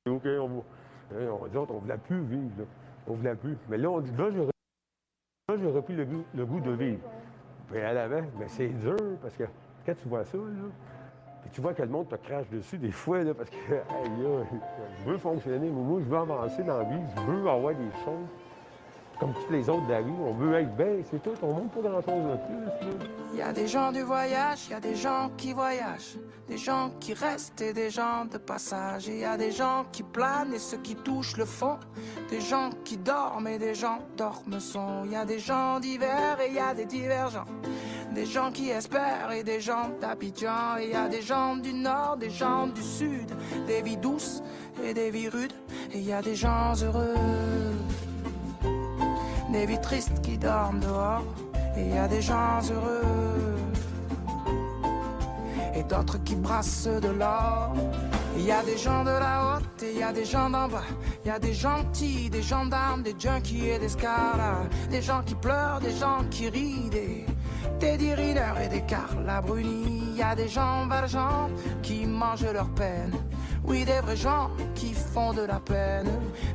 OK, nous autres, on ne voulait plus vivre, là. On ne voulait plus. Mais là, on dit, là, j'aurais plus le goût de vivre. Puis à l'avant, mais c'est dur, parce que quand tu vois ça, là, puis tu vois que le monde te crache dessus des fois, là, parce que, hey, là, je veux fonctionner, moi, je veux avancer dans la vie, je veux avoir des choses. Comme tous les autres de la rue, on veut être bien, c'est tout, on montre pas grand-chose de plus. Il y a des gens du voyage, il y a des gens qui voyagent, des gens qui restent et des gens de passage. Et il y a des gens qui planent et ceux qui touchent le fond, des gens qui dorment et des gens dorment sont. Il y a des gens divers et il y a des divergents, des gens qui espèrent et des gens d'Abidjan. Et il y a des gens du nord, des gens du sud, des vies douces et des vies rudes. Et il y a des gens heureux, des vies tristes qui dorment dehors. Et il y a des gens heureux et d'autres qui brassent de l'or. Il y a des gens de la haute et il y a des gens d'en bas. Il y a des gentils, des gendarmes, des junkies et des scaras. Des gens qui pleurent, des gens qui rient, des dirineurs et des Carla Bruni. Il y a des gens valjean qui mangent leur peine. Oui, des vrais gens qui font de la peine.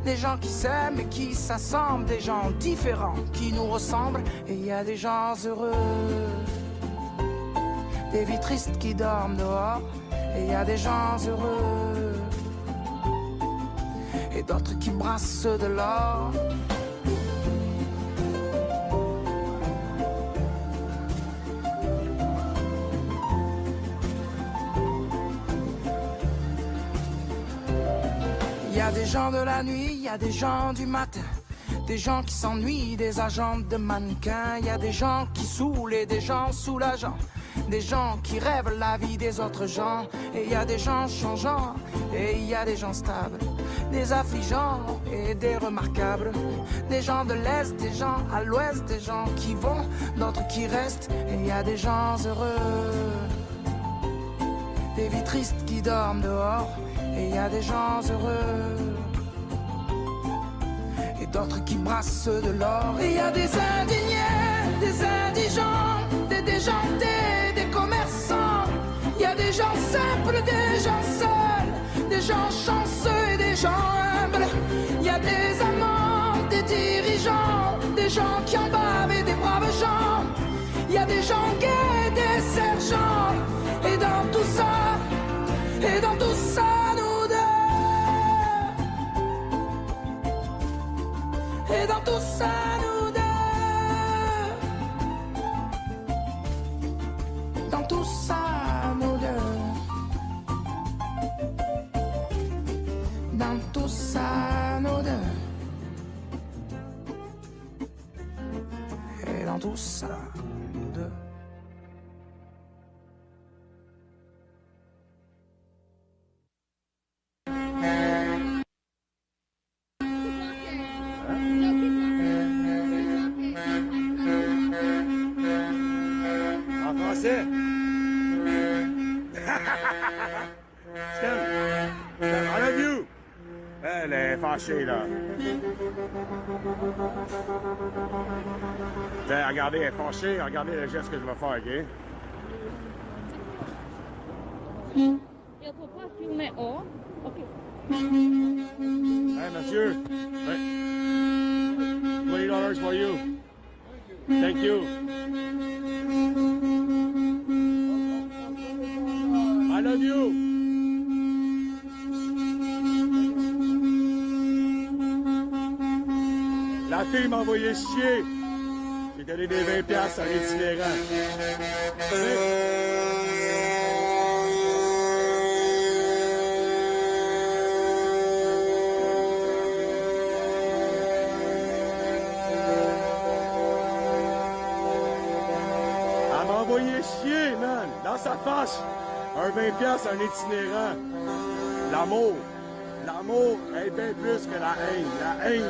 Des gens qui s'aiment et qui s'assemblent. Des gens différents qui nous ressemblent. Et il y a des gens heureux, des vies tristes qui dorment dehors. Et il y a des gens heureux et d'autres qui brassent de l'or. Il y a des gens de la nuit, il y a des gens du matin, des gens qui s'ennuient, des agents de mannequins. Il y a des gens qui saoulent et des gens soulageants, des gens qui rêvent la vie des autres gens. Et il y a des gens changeants et il y a des gens stables, des affligeants et des remarquables, des gens de l'Est, des gens à l'Ouest, des gens qui vont, d'autres qui restent. Et il y a des gens heureux, des vies tristes qui dorment dehors. Et il y a des gens heureux et d'autres qui brassent de l'or. Et il y a des indignés, des indigents, des déjantés, des commerçants. Il y a des gens simples, des gens seuls, des gens chanceux et des gens humbles. Il y a des amants, des dirigeants, des gens qui en bavent et des braves gens. Il y a des gens gays, des sergents. Et dans tout ça, et dans tout ça, nous deux. Et dans tout ça, nous deux. Dans tout ça, nous deux. Dans tout ça, nous deux. Et dans tout ça, nous deux. I love you! Elle est fâchée, là. Regardez, elle est fâchée. Regardez le geste que je vais faire, OK? Il ne faut pas filmer haut. OK. Hey, monsieur. $20 for you. Thank you. I love you. La fille m'a envoyé chier. J'ai donné des 20$ à l'itinérant. Elle m'a envoyé chier, man, dans sa face. Un 20$ à un itinérant. L'amour. L'amour est bien plus que la haine. La haine, là.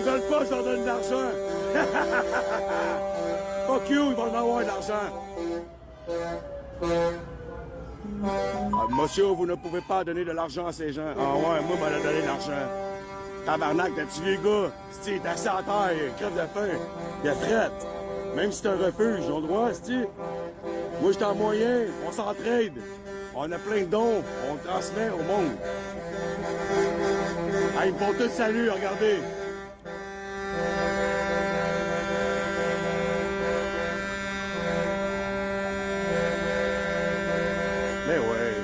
veulent pas, je leur donne de l'argent. Fuck you, ils vont en avoir de l'argent. Ah, monsieur, vous ne pouvez pas donner de l'argent à ces gens. Ah ouais, moi, m'en a donné de l'argent. Tabarnak, t'as-tu vu, gars? Si t'es assis à terre, il crève de faim. Il a frette. Même si c'est un refuge, ils ont le droit, si. Moi, j'étais en moyen, on s'entraide. On a plein de dons, on le transmet au monde. Ah, ils me font tous salut, regardez. Mais ouais.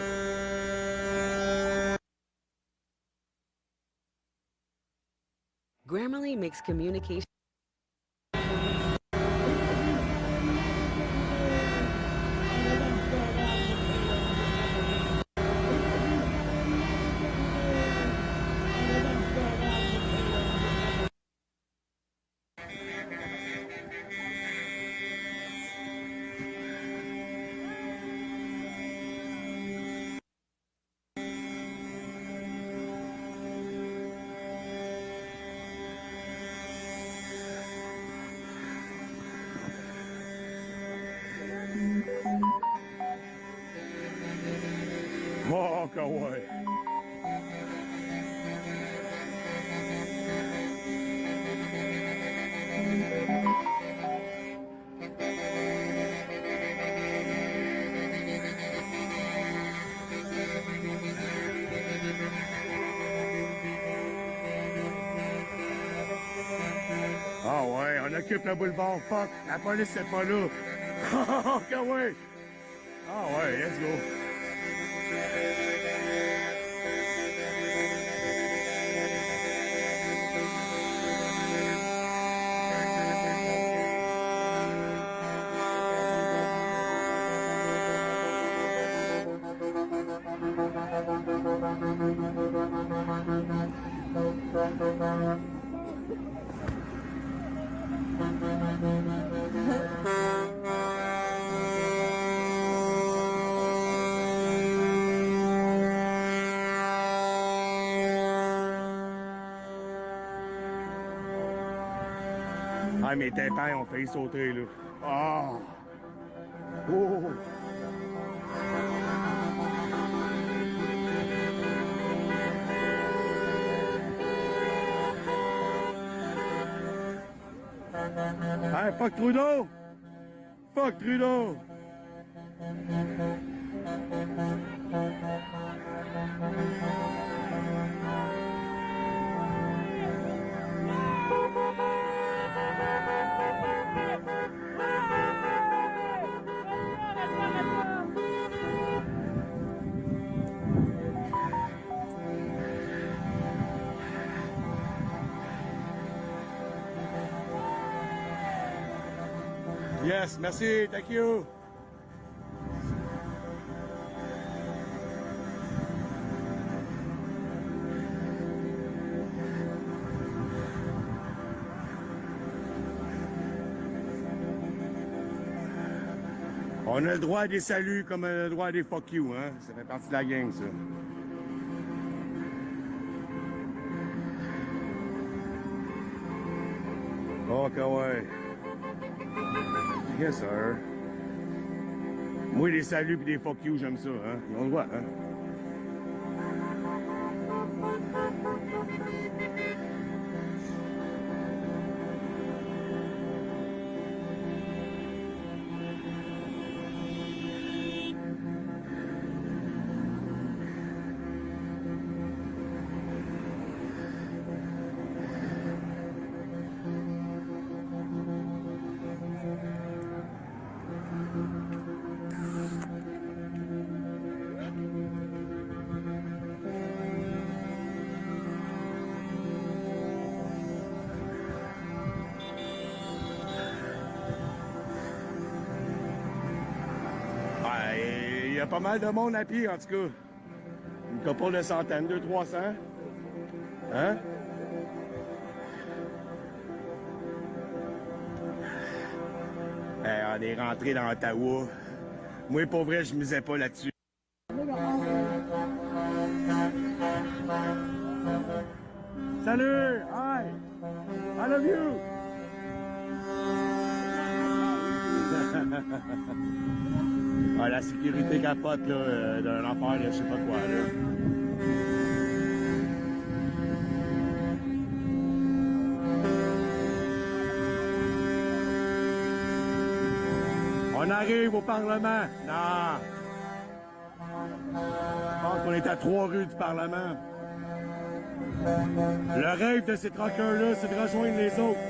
Grammarly makes communication. Oh, Convoy. Ah ouais, on occupe le boulevard, fuck. La police, c'est pas là. Oh, Convoy. Ah ouais, let's go. Ah, mes tympans ont failli sauter, là. Ah! Oh! Hey, fuck Trudeau! Fuck Trudeau! Yes, merci, thank you. On a le droit à des saluts comme on a le droit à des fuck you, hein? Ça fait partie de la gang, ça. Ok, ouais. Yes, sir. Moi, des saluts et des fuck you, j'aime ça, hein? Ils ont le droit, hein? Il y a pas mal de monde à pied, en tout cas. Une couple de centaines, 200-300. Hein? On est rentré dans Ottawa. Moi, pour vrai, je misais pas là-dessus. Salut! Hi! I love you! Ah, la sécurité capote là, d'un affaire de je sais pas quoi là. On arrive au Parlement. Non. Je pense qu'on est à 3 rues du Parlement. Le rêve de ces truckers-là, c'est de rejoindre les autres.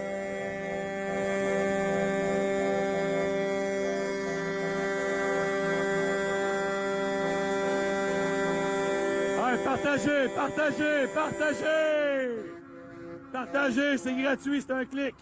Ouais, partagez, partagez, partagez! Partagez, c'est gratuit, c'est un clic.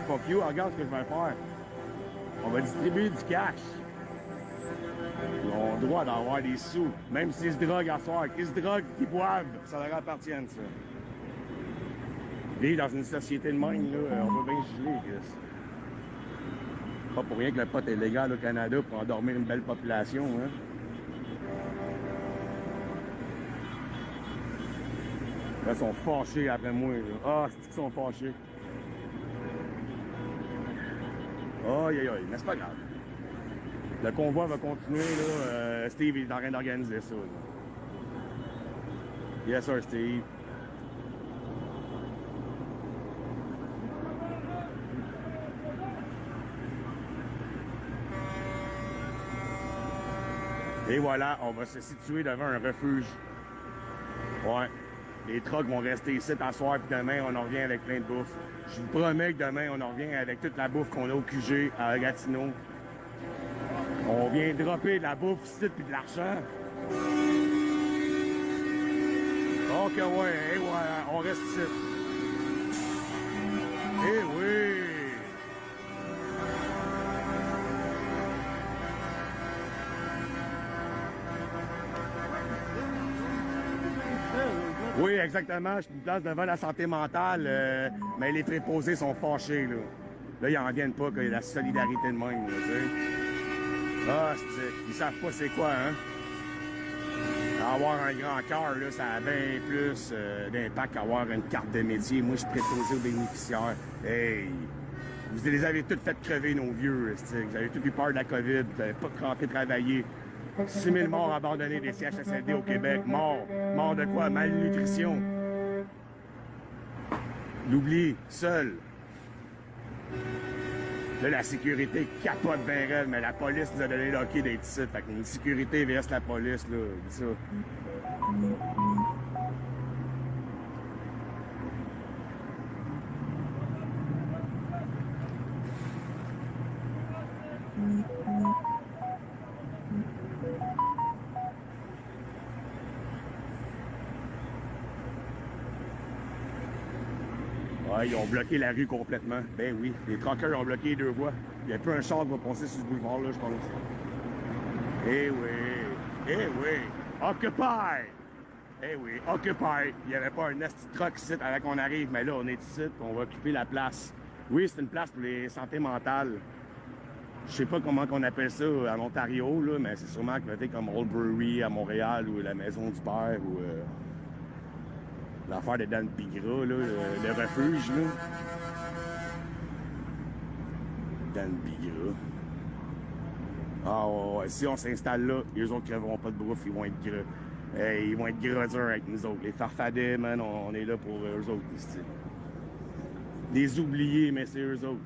Fuck you, regarde ce que je vais faire. On va distribuer du cash. Ils ont le droit d'avoir des sous. Même s'ils se droguent à soir, qu'ils se droguent, qu'ils boivent, ça leur appartient, ça. Vivre dans une société de même, là, on peut bien geler, Chris. Pas pour rien que le pot est légal au Canada pour endormir une belle population, hein. Là, ils sont fâchés après moi, là. Ah, c'est qu'ils sont fâchés. Aïe, aïe, aïe, mais c'est pas grave. Le convoi va continuer, là. Steve est en train d'organiser ça, là. Yes, sir, Steve. Et voilà, on va se situer devant un refuge. Ouais. Les trucks vont rester ici à soir, puis demain, on en revient avec plein de bouffe. Je vous promets que demain, on en revient avec toute la bouffe qu'on a au QG à Gatineau. On vient dropper de la bouffe ici, puis de l'argent. Ok, ouais, et voilà, on reste ici. Eh oui! Oui, exactement. Je suis une place devant la santé mentale, mais les préposés sont fâchés, là. Là, ils n'en viennent pas qu'il y a la solidarité de même, là, tu sais. Ah, ils savent pas c'est quoi, hein. Avoir un grand cœur, là, ça a bien plus d'impact qu'avoir une carte de métier. Moi, je suis préposé aux bénéficiaires. Hey! Vous les avez toutes fait crever, nos vieux, t'sais. Vous avez tous eu peur de la COVID, vous n'avez pas rentré travailler. 6 000 morts abandonnés des CHSLD au Québec. Morts. Morts de quoi? Malnutrition. L'oubli. Seul. Là, la sécurité capote bien raide, mais la police nous a donné l'hockey d'être ici. Fait qu'une sécurité versus la police, là. Dis ça. Ouais, ils ont bloqué la rue complètement. Ben oui, les truckers ont bloqué les deux voies. Il n'y a plus un char qui va passer sur ce boulevard-là, je pense. Eh oui, eh oui, Occupy! Eh oui, Occupy! Il n'y avait pas un esti de truck ici avant qu'on arrive, mais là, on est ici, on va occuper la place. Oui, c'est une place pour les santé mentales. Je sais pas comment on appelle ça en Ontario, là, mais c'est sûrement peut-être comme Old Brewery à Montréal ou la Maison du Père ou... l'affaire de Dan Bigra, là, le refuge, là. Dan Bigra. Ah ouais, si on s'installe là, les autres crèveront pas de bouffe, ils vont être gras. Hey, ils vont être gros avec nous autres. Les farfadets, man, on est là pour eux autres ici. Les oubliés, mais c'est eux autres.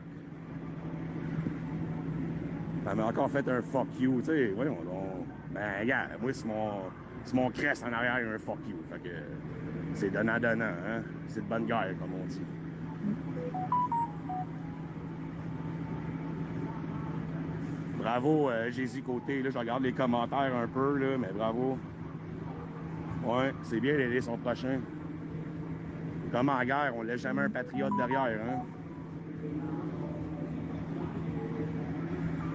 Ça m'a encore fait un fuck you, tu sais. Voyons donc. Ben, regarde, moi, c'est mon crest en arrière, un fuck you. Fait que c'est donnant-donnant, hein. C'est de bonne guerre, comme on dit. Bravo, Jésus Côté, là, je regarde les commentaires un peu, là, mais bravo. Ouais, c'est bien d'aider son prochain. Comme en guerre, on laisse jamais un patriote derrière, hein.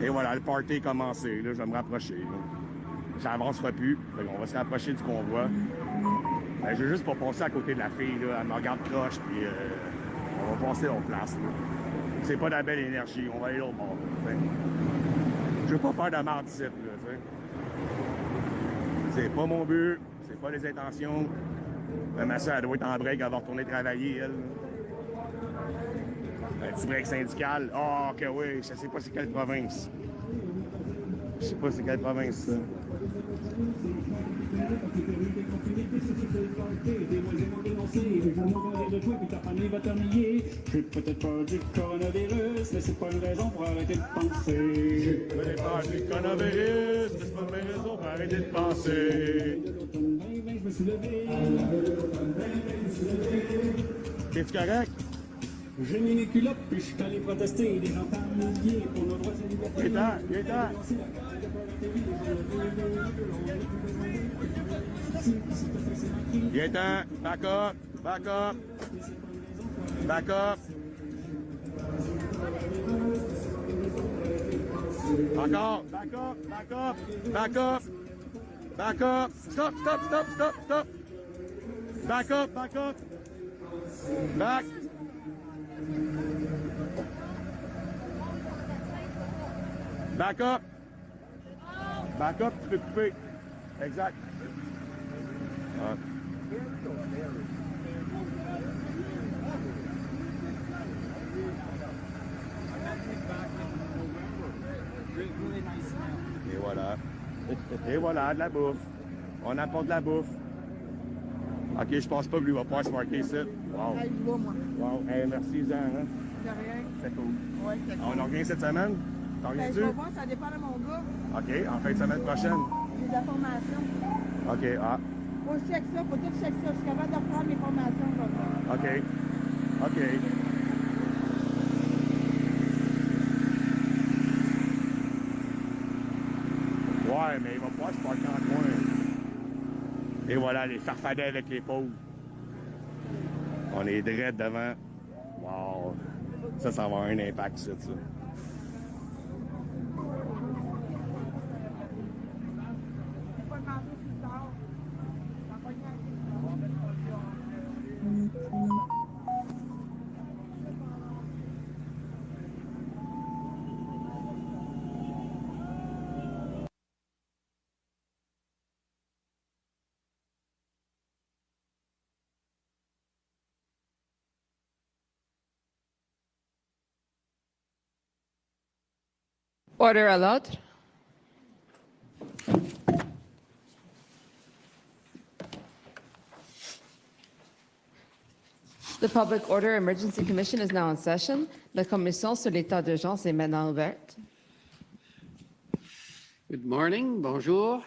Et voilà, le party est commencé, là, je vais me rapprocher. Là. Ça avancera plus, on va se rapprocher du convoi. Ben, je veux juste pas passer à côté de la fille, là, elle me regarde croche, puis on va passer en place. C'est pas de la belle énergie, on va aller l'autre bord. T'sais. Je veux pas faire de merde ici, là, t'sais. C'est pas mon but, c'est pas les intentions. Ma soeur, elle doit être en break, elle va retourner travailler, elle. Un petit break syndical. Ah, oh, ok, oui, je sais pas c'est quelle province. Je sais pas c'est quelle province, ça. J'ai peut-être pas du coronavirus, mais c'est pas une raison pour arrêter de penser. J'ai peut-être pas du coronavirus, mais c'est pas une raison pour arrêter de penser. Je me suis levé. Es-tu correct? J'ai mis les culottes, puis je suis allé protester. Des gens par milliers pour nos droits et libertés. Viens-t'en. Viens-t'en. Back up. Back up. Back up. Encore. Back up. Back up. Back up. Back up. Stop. Back up. Back up. Back. Back up. Back up, tu peux couper. Exact. Ah. Et voilà. Et voilà, de la bouffe. On apporte de la bouffe. Ok, je pense pas que lui va pouvoir se marquer ici. Wow. Wow. Hey, merci, Jean. Hein? De rien. C'est cool. Ouais, c'est cool. On revient cette semaine? T'en Ben, reviens-tu? je vais voir, ça dépend de mon gars. OK, en fin de semaine prochaine. J'ai de la formation. OK, ah. Faut que je check ça, faut tout check ça. Je suis capable de reprendre mes formations comme ça. OK. OK. Ouais, mais il va pouvoir se parquer en coin. Et voilà, les farfadets avec les pauvres. On est direct devant. Wow. Ça va avoir un impact, ça. Order à l'ordre. The Public Order Emergency Commission is now in session. La commission sur l'état d'urgence est maintenant ouverte. Good morning, bonjour.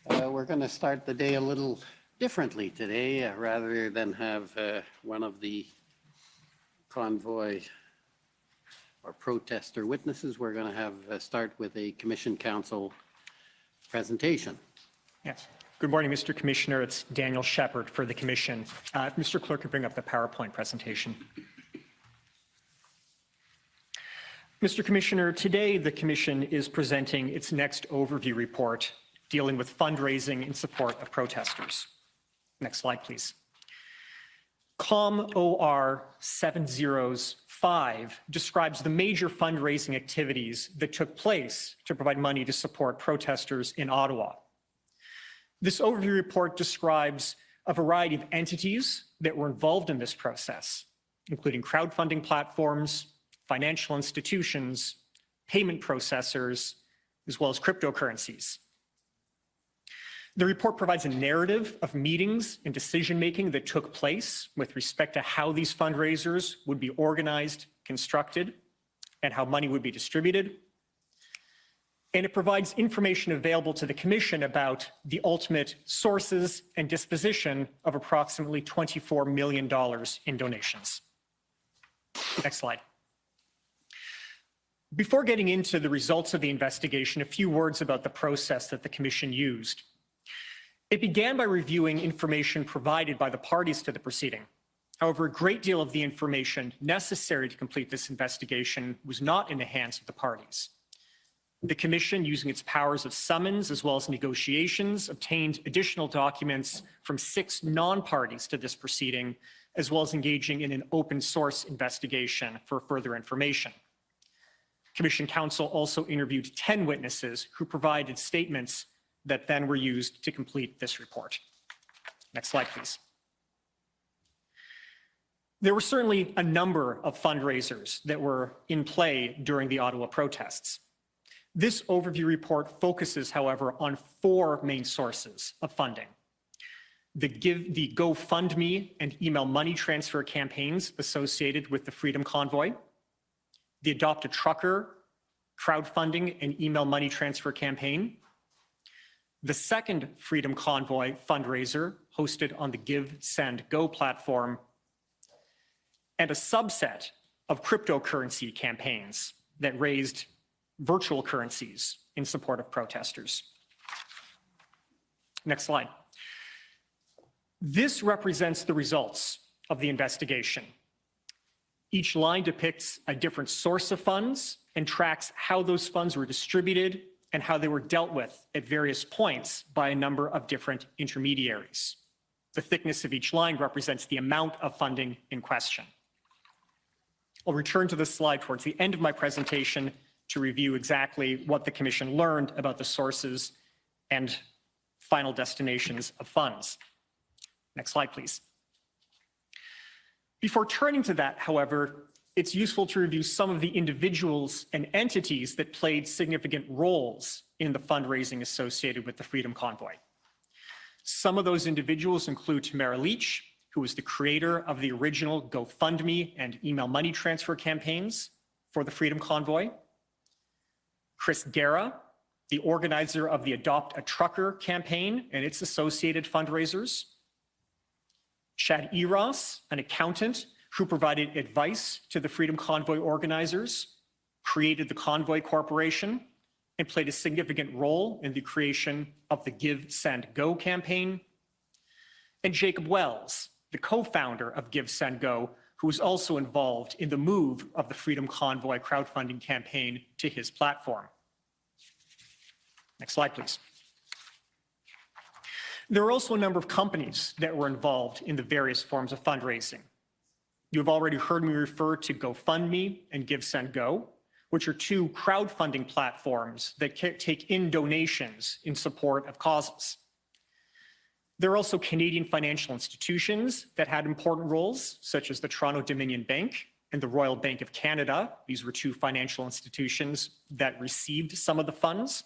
We're going to start the day a little differently today, rather than have one of the convoy or protester witnesses. We're going to have start with a Commission Council presentation. Yes. Good morning, Mr. Commissioner. It's Daniel Shepard for the Commission. If Mr. Clerk could bring up the PowerPoint presentation. Mr. Commissioner, today the Commission is presenting its next overview report dealing with fundraising in support of protesters. Next slide, please. COM OR 705 describes the major fundraising activities that took place to provide money to support protesters in Ottawa. This overview report describes a variety of entities that were involved in this process, including crowdfunding platforms, financial institutions, payment processors, as well as cryptocurrencies. The report provides a narrative of meetings and decision-making that took place with respect to how these fundraisers would be organized, constructed, and how money would be distributed. And it provides information available to the Commission about the ultimate sources and disposition of approximately $24 million in donations. Next slide. Before getting into the results of the investigation, a few words about the process that the Commission used. It began by reviewing information provided by the parties to the proceeding. However, a great deal of the information necessary to complete this investigation was not in the hands of the parties. The Commission, using its powers of summons as well as negotiations, obtained additional documents from 6 non-parties to this proceeding, as well as engaging in an open source investigation for further information. Commission counsel also interviewed 10 witnesses who provided statements that then were used to complete this report. Next slide, please. There were certainly a number of fundraisers that were in play during the Ottawa protests. This overview report focuses, however, on 4 main sources of funding. The GoFundMe and email money transfer campaigns associated with the Freedom Convoy, the Adopt a Trucker crowdfunding and email money transfer campaign, the second Freedom Convoy fundraiser hosted on the GiveSendGo platform, and a subset of cryptocurrency campaigns that raised virtual currencies in support of protesters. Next slide. This represents the results of the investigation. Each line depicts a different source of funds and tracks how those funds were distributed and how they were dealt with at various points by a number of different intermediaries. The thickness of each line represents the amount of funding in question. I'll return to this slide towards the end of my presentation to review exactly what the Commission learned about the sources and final destinations of funds. Next slide, please. Before turning to that, however, it's useful to review some of the individuals and entities that played significant roles in the fundraising associated with the Freedom Convoy. Some of those individuals include Tamara Leach, who was the creator of the original GoFundMe and email money transfer campaigns for the Freedom Convoy. Chris Guerra, the organizer of the Adopt a Trucker campaign and its associated fundraisers. Chad Eros, an accountant who provided advice to the Freedom Convoy organizers, created the Convoy Corporation, and played a significant role in the creation of the GiveSendGo campaign. And Jacob Wells, the co-founder of GiveSendGo, who was also involved in the move of the Freedom Convoy crowdfunding campaign to his platform. Next slide, please. There are also a number of companies that were involved in the various forms of fundraising. You have already heard me refer to GoFundMe and GiveSendGo, which are 2 crowdfunding platforms that take in donations in support of causes. There are also Canadian financial institutions that had important roles, such as the Toronto Dominion Bank and the Royal Bank of Canada. These were 2 financial institutions that received some of the funds.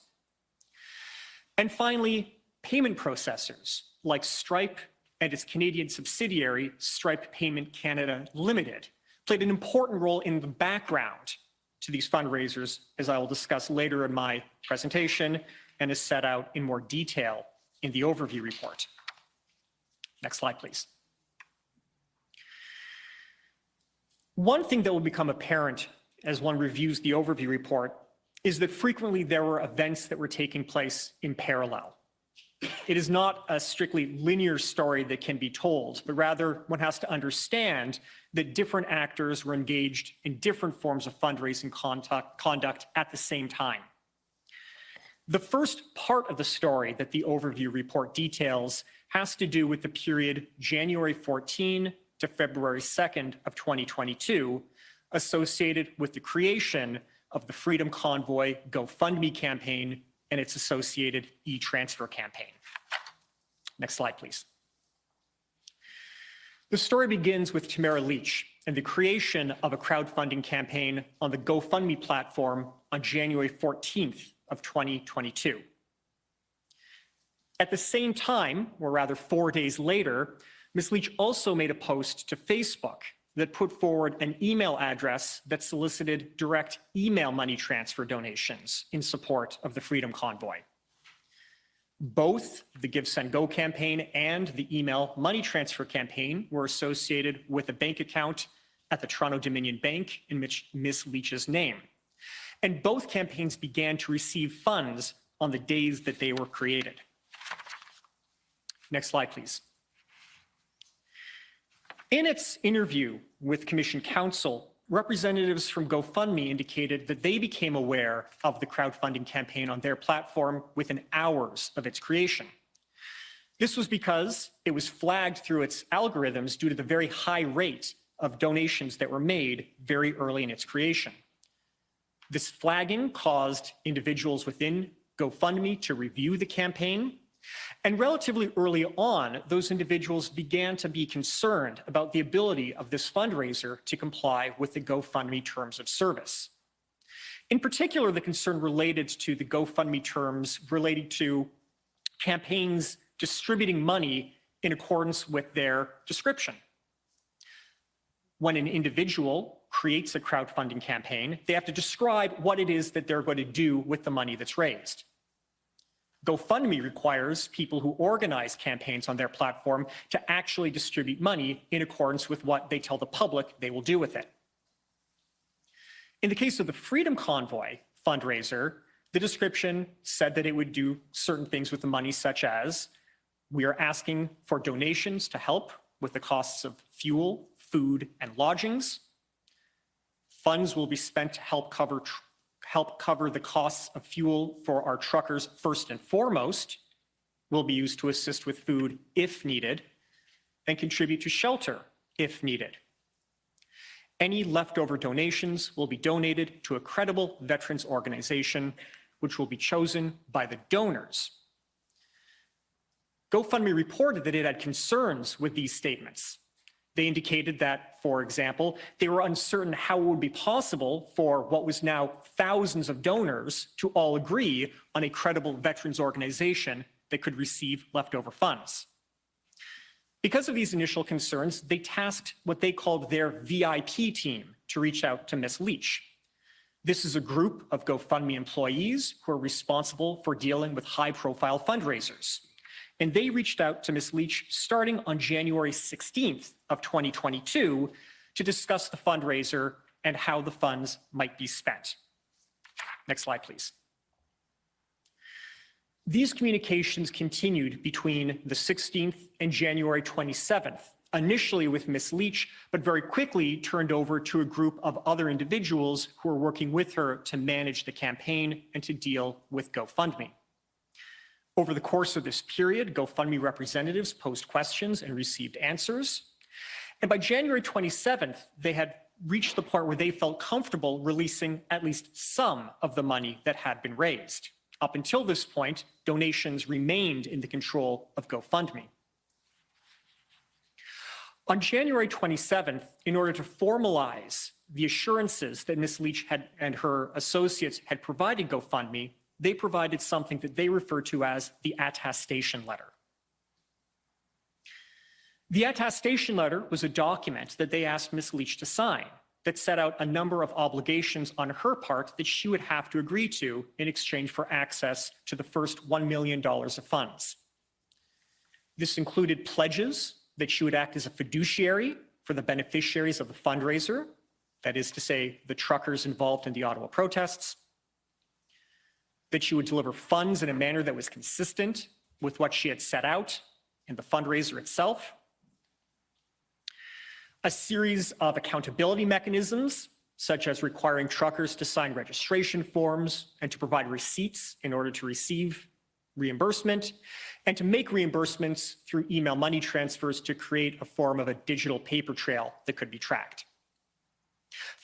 And finally, payment processors like Stripe and its Canadian subsidiary, Stripe Payment Canada Limited, played an important role in the background to these fundraisers, as I will discuss later in my presentation and is set out in more detail in the overview report. Next slide, please. One thing that will become apparent as one reviews the overview report is that frequently there were events that were taking place in parallel. It is not a strictly linear story that can be told, but rather one has to understand that different actors were engaged in different forms of fundraising conduct at the same time. The first part of the story that the overview report details has to do with the period January 14 to February 2nd of 2022, associated with the creation of the Freedom Convoy GoFundMe campaign and its associated e-transfer campaign. Next slide, please. The story begins with Tamara Leach and the creation of a crowdfunding campaign on the GoFundMe platform on January 14th of 2022. At the same time, or rather 4 days later, Ms. Leach also made a post to Facebook that put forward an email address that solicited direct email money transfer donations in support of the Freedom Convoy. Both the GiveSendGo campaign and the email money transfer campaign were associated with a bank account at the Toronto Dominion Bank in Ms. Leach's name. And both campaigns began to receive funds on the days that they were created. Next slide, please. In its interview with Commission Counsel, representatives from GoFundMe indicated that they became aware of the crowdfunding campaign on their platform within hours of its creation. This was because it was flagged through its algorithms due to the very high rate of donations that were made very early in its creation. This flagging caused individuals within GoFundMe to review the campaign. And relatively early on, those individuals began to be concerned about the ability of this fundraiser to comply with the GoFundMe terms of service. In particular, the concern related to the GoFundMe terms related to campaigns distributing money in accordance with their description. When an individual creates a crowdfunding campaign, they have to describe what it is that they're going to do with the money that's raised. GoFundMe requires people who organize campaigns on their platform to actually distribute money in accordance with what they tell the public they will do with it. In the case of the Freedom Convoy fundraiser, the description said that it would do certain things with the money, such as, we are asking for donations to help with the costs of fuel, food, and lodgings. Funds will be spent to help cover the costs of fuel for our truckers first and foremost, will be used to assist with food if needed, and contribute to shelter if needed. Any leftover donations will be donated to a credible veterans organization, which will be chosen by the donors. GoFundMe reported that it had concerns with these statements. They indicated that, for example, they were uncertain how it would be possible for what was now thousands of donors to all agree on a credible veterans organization that could receive leftover funds. Because of these initial concerns, they tasked what they called their VIP team to reach out to Ms. Leach. This is a group of GoFundMe employees who are responsible for dealing with high-profile fundraisers. And they reached out to Ms. Leach starting on January 16th of 2022 to discuss the fundraiser and how the funds might be spent. Next slide, please. These communications continued between the 16th and January 27th, initially with Ms. Leach, but very quickly turned over to a group of other individuals who were working with her to manage the campaign and to deal with GoFundMe. Over the course of this period, GoFundMe representatives posed questions and received answers. And by January 27th, they had reached the point where they felt comfortable releasing at least some of the money that had been raised. Up until this point, donations remained in the control of GoFundMe. On January 27th, in order to formalize the assurances that Ms. Leach and her associates had provided GoFundMe, they provided something that they refer to as the attestation letter. The attestation letter was a document that they asked Ms. Leach to sign that set out a number of obligations on her part that she would have to agree to in exchange for access to the first $1 million of funds. This included pledges that she would act as a fiduciary for the beneficiaries of the fundraiser, that is to say, the truckers involved in the Ottawa protests, that she would deliver funds in a manner that was consistent with what she had set out in the fundraiser itself, a series of accountability mechanisms, such as requiring truckers to sign registration forms and to provide receipts in order to receive reimbursement, and to make reimbursements through email money transfers to create a form of a digital paper trail that could be tracked.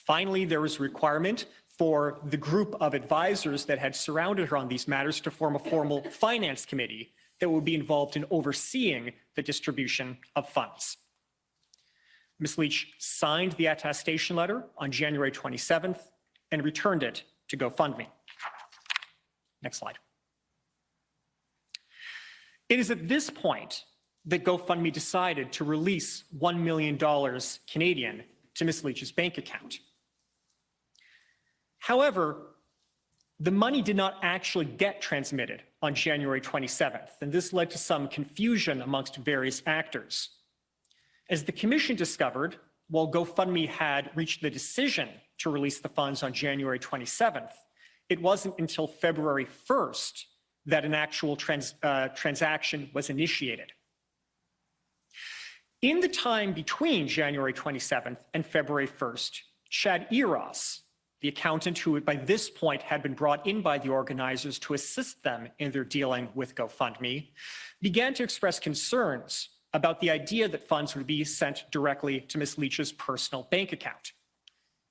Finally, there was a requirement for the group of advisors that had surrounded her on these matters to form a formal finance committee that would be involved in overseeing the distribution of funds. Ms. Leach signed the attestation letter on January 27th and returned it to GoFundMe. Next slide. It is at this point that GoFundMe decided to release $1 million Canadian to Ms. Leach's bank account. However, the money did not actually get transmitted on January 27th, and this led to some confusion amongst various actors. As the Commission discovered, while GoFundMe had reached the decision to release the funds on January 27th, it wasn't until February 1st that an actual transaction was initiated. In the time between January 27th and February 1st, Chad Eros, the accountant who by this point had been brought in by the organizers to assist them in their dealing with GoFundMe, began to express concerns about the idea that funds would be sent directly to Ms. Leach's personal bank account.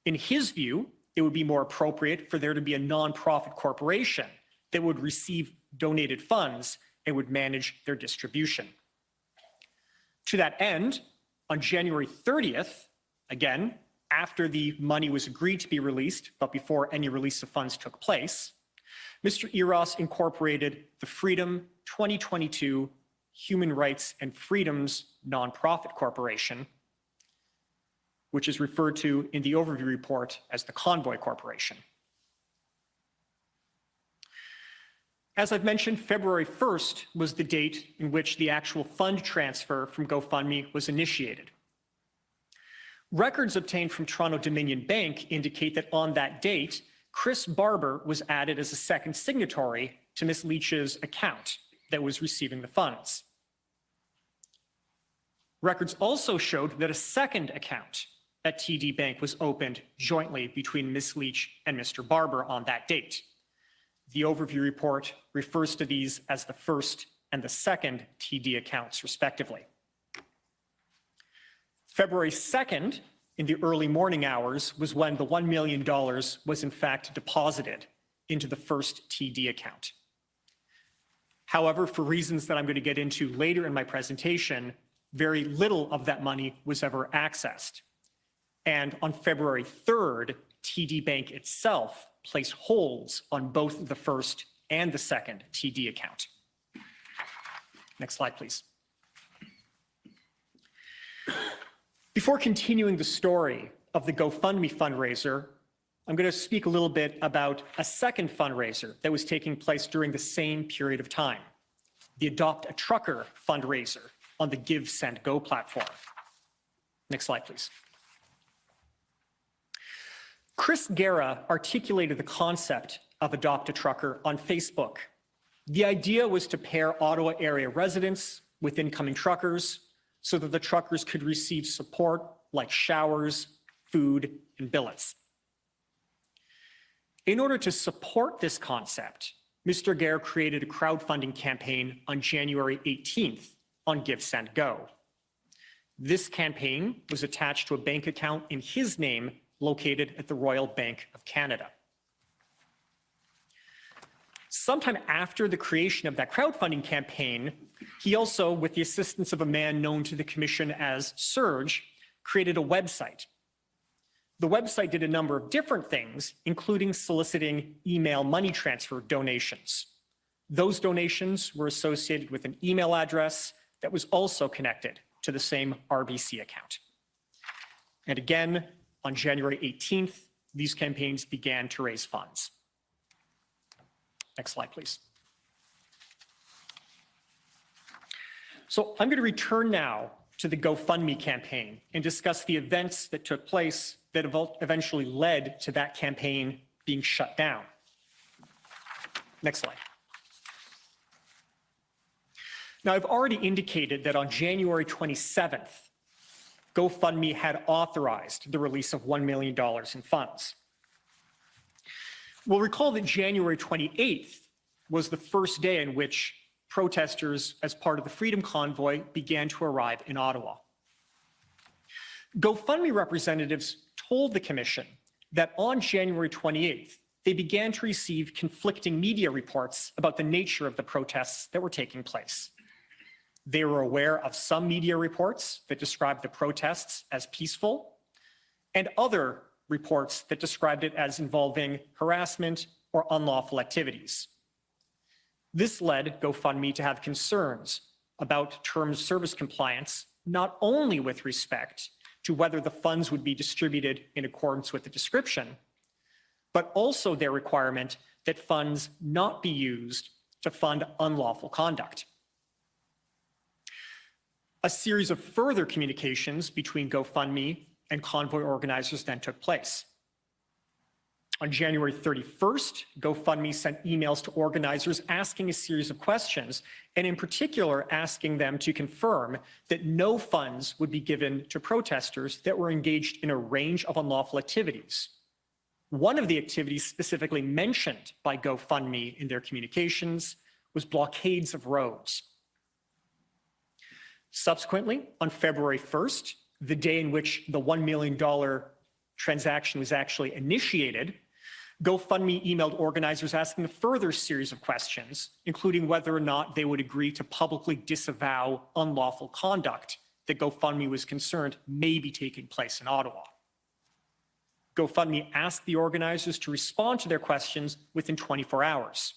In his view, it would be more appropriate for there to be a nonprofit corporation that would receive donated funds and would manage their distribution. To that end, on January 30th, again, after the money was agreed to be released, but before any release of funds took place, Mr. Eros incorporated the Freedom 2022 Human Rights and Freedoms Nonprofit Corporation, which is referred to in the overview report as the Convoy Corporation. As I've mentioned, February 1st was the date in which the actual fund transfer from GoFundMe was initiated. Records obtained from Toronto Dominion Bank indicate that on that date, Chris Barber was added as a second signatory to Ms. Leach's account that was receiving the funds. Records also showed that a second account at TD Bank was opened jointly between Ms. Leach and Mr. Barber on that date. The overview report refers to these as the first and the second TD accounts, respectively. February 2nd, in the early morning hours, was when the $1 million was in fact deposited into the first TD account. However, for reasons that I'm going to get into later in my presentation, very little of that money was ever accessed. And on February 3rd, TD Bank itself placed holds on both the first and the second TD account. Next slide, please. Before continuing the story of the GoFundMe fundraiser, I'm going to speak a little bit about a second fundraiser that was taking place during the same period of time, the Adopt a Trucker fundraiser on the GiveSendGo platform. Next slide, please. Chris Guerra articulated the concept of Adopt a Trucker on Facebook. The idea was to pair Ottawa area residents with incoming truckers so that the truckers could receive support like showers, food, and billets. In order to support this concept, Mr. Guerra created a crowdfunding campaign on January 18th on GiveSendGo. This campaign was attached to a bank account in his name located at the Royal Bank of Canada. Sometime after the creation of that crowdfunding campaign, he also, with the assistance of a man known to the Commission as Serge, created a website. The website did a number of different things, including soliciting email money transfer donations. Those donations were associated with an email address that was also connected to the same RBC account. And again, on January 18th, these campaigns began to raise funds. Next slide, please. So I'm going to return now to the GoFundMe campaign and discuss the events that took place that eventually led to that campaign being shut down. Next slide. Now, I've already indicated that on January 27th, GoFundMe had authorized the release of $1 million in funds. We'll recall that January 28th was the first day in which protesters, as part of the Freedom Convoy, began to arrive in Ottawa. GoFundMe representatives told the Commission that on January 28th, they began to receive conflicting media reports about the nature of the protests that were taking place. They were aware of some media reports that described the protests as peaceful, and other reports that described it as involving harassment or unlawful activities. This led GoFundMe to have concerns about terms of service compliance, not only with respect to whether the funds would be distributed in accordance with the description, but also their requirement that funds not be used to fund unlawful conduct. A series of further communications between GoFundMe and Convoy organizers then took place. On January 31st, GoFundMe sent emails to organizers asking a series of questions, and in particular asking them to confirm that no funds would be given to protesters that were engaged in a range of unlawful activities. One of the activities specifically mentioned by GoFundMe in their communications was blockades of roads. Subsequently, on February 1st, the day in which the $1 million transaction was actually initiated, GoFundMe emailed organizers asking a further series of questions, including whether or not they would agree to publicly disavow unlawful conduct that GoFundMe was concerned may be taking place in Ottawa. GoFundMe asked the organizers to respond to their questions within 24 hours.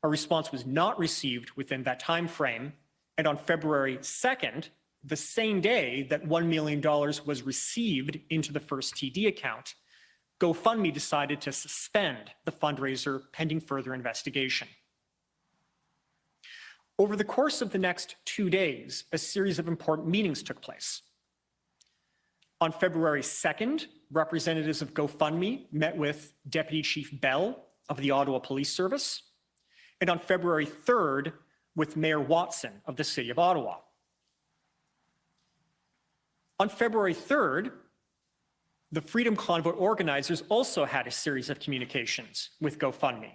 A response was not received within that time frame, and on February 2nd, the same day that $1 million was received into the first TD account, GoFundMe decided to suspend the fundraiser pending further investigation. Over the course of the next 2 days, a series of important meetings took place. On February 2nd, representatives of GoFundMe met with Deputy Chief Bell of the Ottawa Police Service, and on February 3rd, with Mayor Watson of the City of Ottawa. On February 3rd, the Freedom Convoy organizers also had a series of communications with GoFundMe.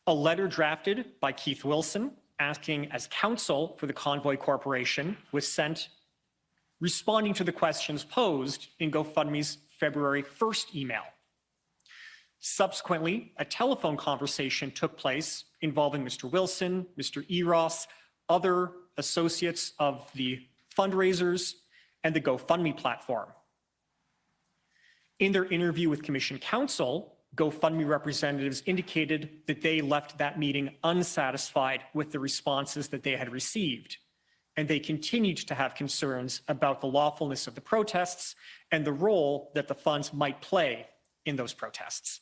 A letter drafted by Keith Wilson, acting as counsel for the Convoy Corporation, was sent responding to the questions posed in GoFundMe's February 1st email. Subsequently, a telephone conversation took place involving Mr. Wilson, Mr. Eros, other associates of the fundraisers, and the GoFundMe platform. In their interview with Commission Counsel, GoFundMe representatives indicated that they left that meeting unsatisfied with the responses that they had received, and they continued to have concerns about the lawfulness of the protests and the role that the funds might play in those protests.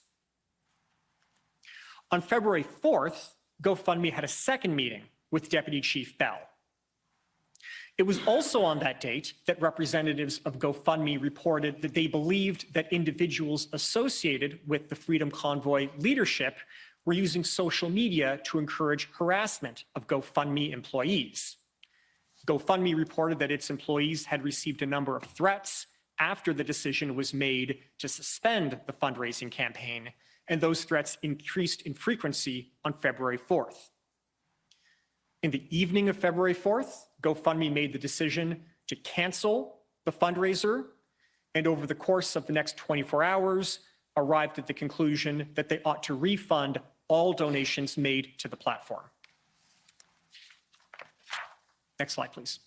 On February 4th, GoFundMe had a second meeting with Deputy Chief Bell. It was also on that date that representatives of GoFundMe reported that they believed that individuals associated with the Freedom Convoy leadership were using social media to encourage harassment of GoFundMe employees. GoFundMe reported that its employees had received a number of threats after the decision was made to suspend the fundraising campaign, and those threats increased in frequency on February 4th. In the evening of February 4th, GoFundMe made the decision to cancel the fundraiser, and over the course of the next 24 hours, arrived at the conclusion that they ought to refund all donations made to the platform. Next slide, please.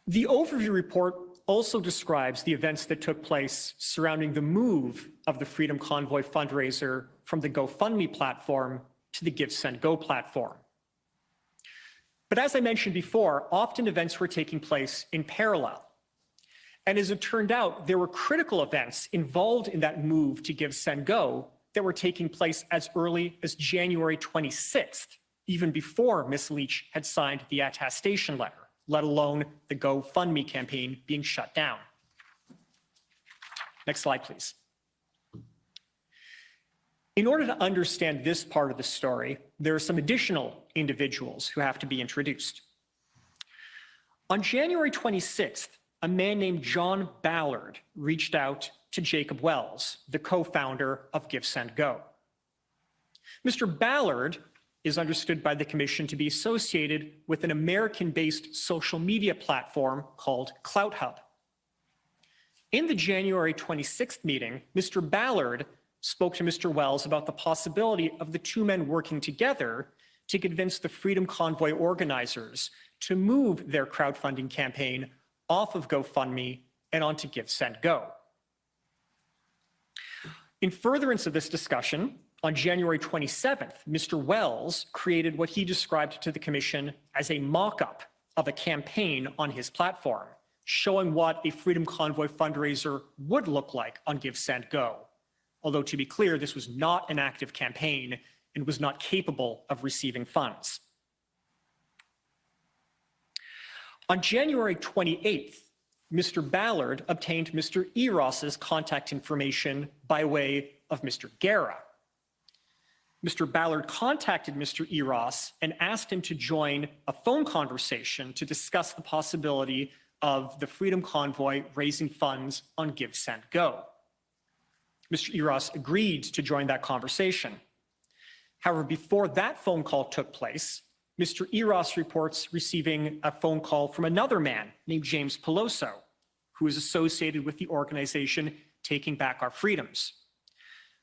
The overview report also describes the events that took place surrounding the move of the Freedom Convoy fundraiser from the GoFundMe platform to the GiveSendGo platform. But as I mentioned before, often events were taking place in parallel. And as it turned out, there were critical events involved in that move to GiveSendGo that were taking place as early as January 26th, even before Ms. Leach had signed the attestation letter, let alone the GoFundMe campaign being shut down. Next slide, please. In order to understand this part of the story, there are some additional individuals who have to be introduced. On January 26th, a man named John Ballard reached out to Jacob Wells, the co-founder of GiveSendGo. Mr. Ballard is understood by the Commission to be associated with an American-based social media platform called CloutHub. In the January 26th meeting, Mr. Ballard spoke to Mr. Wells about the possibility of the two men working together to convince the Freedom Convoy organizers to move their crowdfunding campaign off of GoFundMe and onto GiveSendGo. In furtherance of this discussion, on January 27th, Mr. Wells created what he described to the Commission as a mock-up of a campaign on his platform, showing what a Freedom Convoy fundraiser would look like on GiveSendGo. Although, to be clear, this was not an active campaign and was not capable of receiving funds. On January 28th, Mr. Ballard obtained Mr. Eros's contact information by way of Mr. Guerra. Mr. Ballard contacted Mr. Eros and asked him to join a phone conversation to discuss the possibility of the Freedom Convoy raising funds on GiveSendGo. Mr. Eros agreed to join that conversation. However, before that phone call took place, Mr. Eros reports receiving a phone call from another man named James Peloso, who is associated with the organization Taking Back Our Freedoms.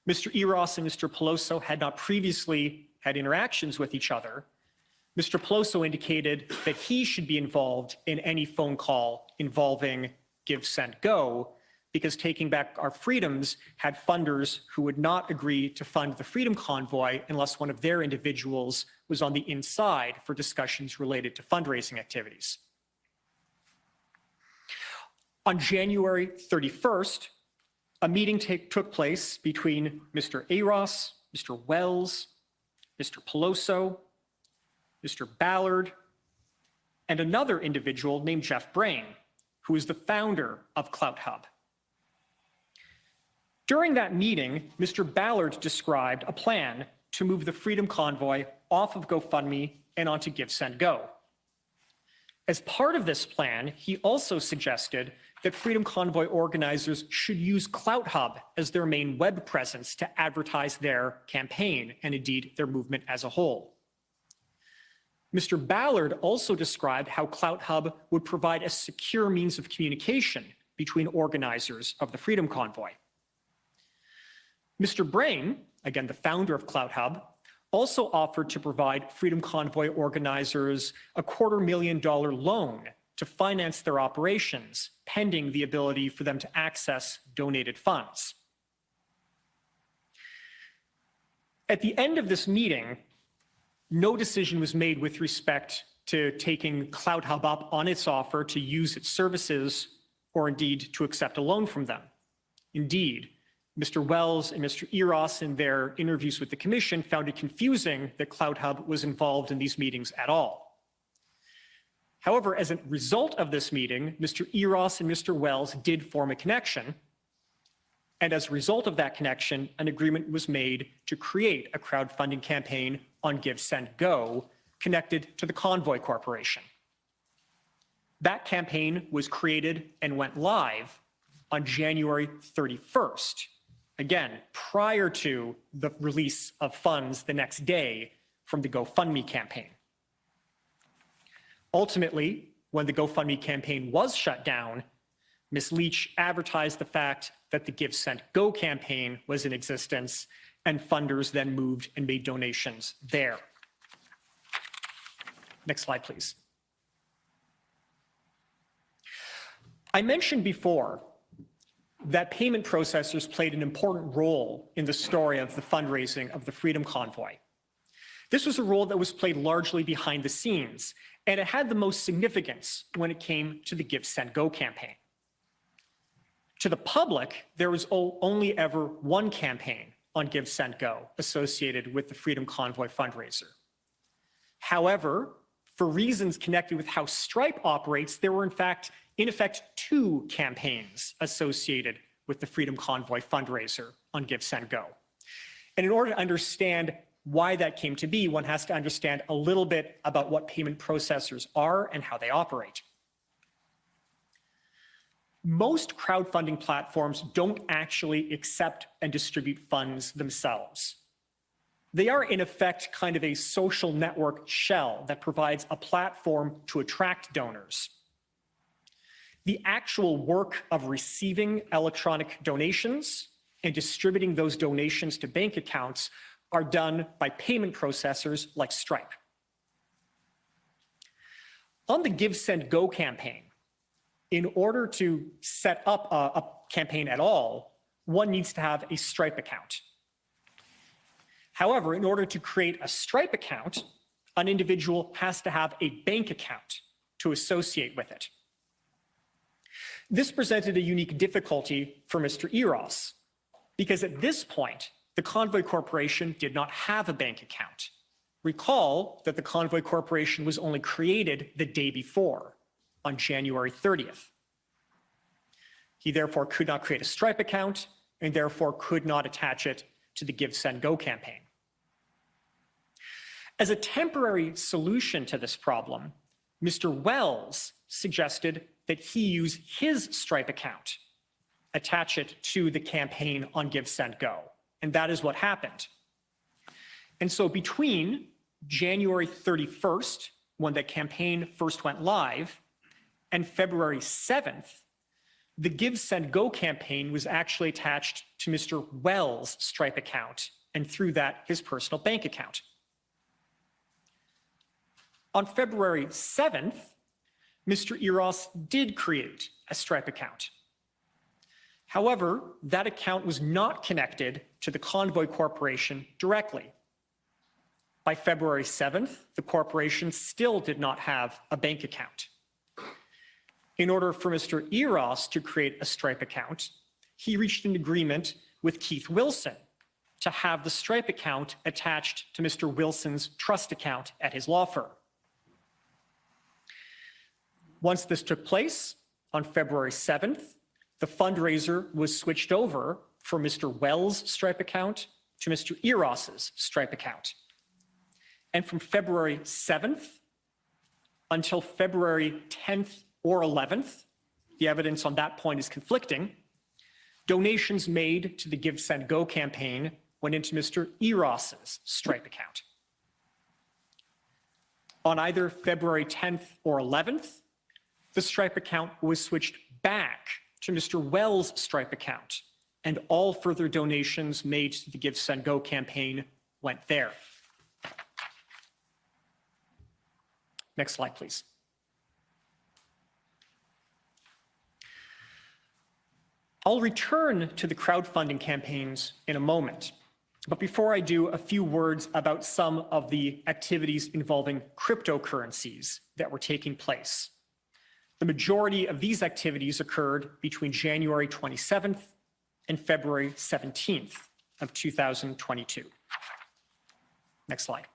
Mr. Eros and Mr. Peloso had not previously had interactions with each other. Mr. Peloso indicated that he should be involved in any phone call involving GiveSendGo because Taking Back Our Freedoms had funders who would not agree to fund the Freedom Convoy unless one of their individuals was on the inside for discussions related to fundraising activities. On January 31st, a meeting took place between Mr. Eros, Mr. Wells, Mr. Peloso, Mr. Ballard, and another individual named Jeff Brain, who is the founder of CloutHub. During that meeting, Mr. Ballard described a plan to move the Freedom Convoy off of GoFundMe and onto GiveSendGo. As part of this plan, he also suggested that Freedom Convoy organizers should use CloutHub as their main web presence to advertise their campaign and indeed their movement as a whole. Mr. Ballard also described how CloutHub would provide a secure means of communication between organizers of the Freedom Convoy. Mr. Brain, again the founder of CloutHub, also offered to provide Freedom Convoy organizers a $250,000 loan to finance their operations, pending the ability for them to access donated funds. At the end of this meeting, no decision was made with respect to taking CloutHub up on its offer to use its services or indeed to accept a loan from them. Indeed, Mr. Wells and Mr. Eros in their interviews with the Commission found it confusing that CloutHub was involved in these meetings at all. However, as a result of this meeting, Mr. Eros and Mr. Wells did form a connection. And as a result of that connection, an agreement was made to create a crowdfunding campaign on GiveSendGo connected to the Convoy Corporation. That campaign was created and went live on January 31st, again, prior to the release of funds the next day from the GoFundMe campaign. Ultimately, when the GoFundMe campaign was shut down, Ms. Leach advertised the fact that the GiveSendGo campaign was in existence, and funders then moved and made donations there. Next slide, please. I mentioned before that payment processors played an important role in the story of the fundraising of the Freedom Convoy. This was a role that was played largely behind the scenes, and it had the most significance when it came to the GiveSendGo campaign. To the public, there was only ever one campaign on GiveSendGo associated with the Freedom Convoy fundraiser. However, for reasons connected with how Stripe operates, there were in effect, two campaigns associated with the Freedom Convoy fundraiser on GiveSendGo. And in order to understand why that came to be, one has to understand a little bit about what payment processors are and how they operate. Most crowdfunding platforms don't actually accept and distribute funds themselves. They are, in effect, kind of a social network shell that provides a platform to attract donors. The actual work of receiving electronic donations and distributing those donations to bank accounts are done by payment processors like Stripe. On the GiveSendGo campaign, in order to set up a campaign at all, one needs to have a Stripe account. However, in order to create a Stripe account, an individual has to have a bank account to associate with it. This presented a unique difficulty for Mr. Eros, because at this point, the Convoy Corporation did not have a bank account. Recall that the Convoy Corporation was only created the day before, on January 30th. He therefore could not create a Stripe account and therefore could not attach it to the GiveSendGo campaign. As a temporary solution to this problem, Mr. Wells suggested that he use his Stripe account, attach it to the campaign on GiveSendGo, and that is what happened. And so between January 31st, when the campaign first went live, and February 7th, the GiveSendGo campaign was actually attached to Mr. Wells' Stripe account, and through that, his personal bank account. On February 7th, Mr. Eros did create a Stripe account. However, that account was not connected to the Convoy Corporation directly. By February 7th, the corporation still did not have a bank account. In order for Mr. Eros to create a Stripe account, he reached an agreement with Keith Wilson to have the Stripe account attached to Mr. Wilson's trust account at his law firm. Once this took place, on February 7th, the fundraiser was switched over from Mr. Wells' Stripe account to Mr. Eros's Stripe account. And from February 7th until February 10th or 11th, the evidence on that point is conflicting, donations made to the GiveSendGo campaign went into Mr. Eros's Stripe account. On either February 10th or 11th, the Stripe account was switched back to Mr. Wells' Stripe account, and all further donations made to the GiveSendGo campaign went there. Next slide, please. I'll return to the crowdfunding campaigns in a moment, but before I do, a few words about some of the activities involving cryptocurrencies that were taking place. The majority of these activities occurred between January 27th and February 17th of 2022. Next slide.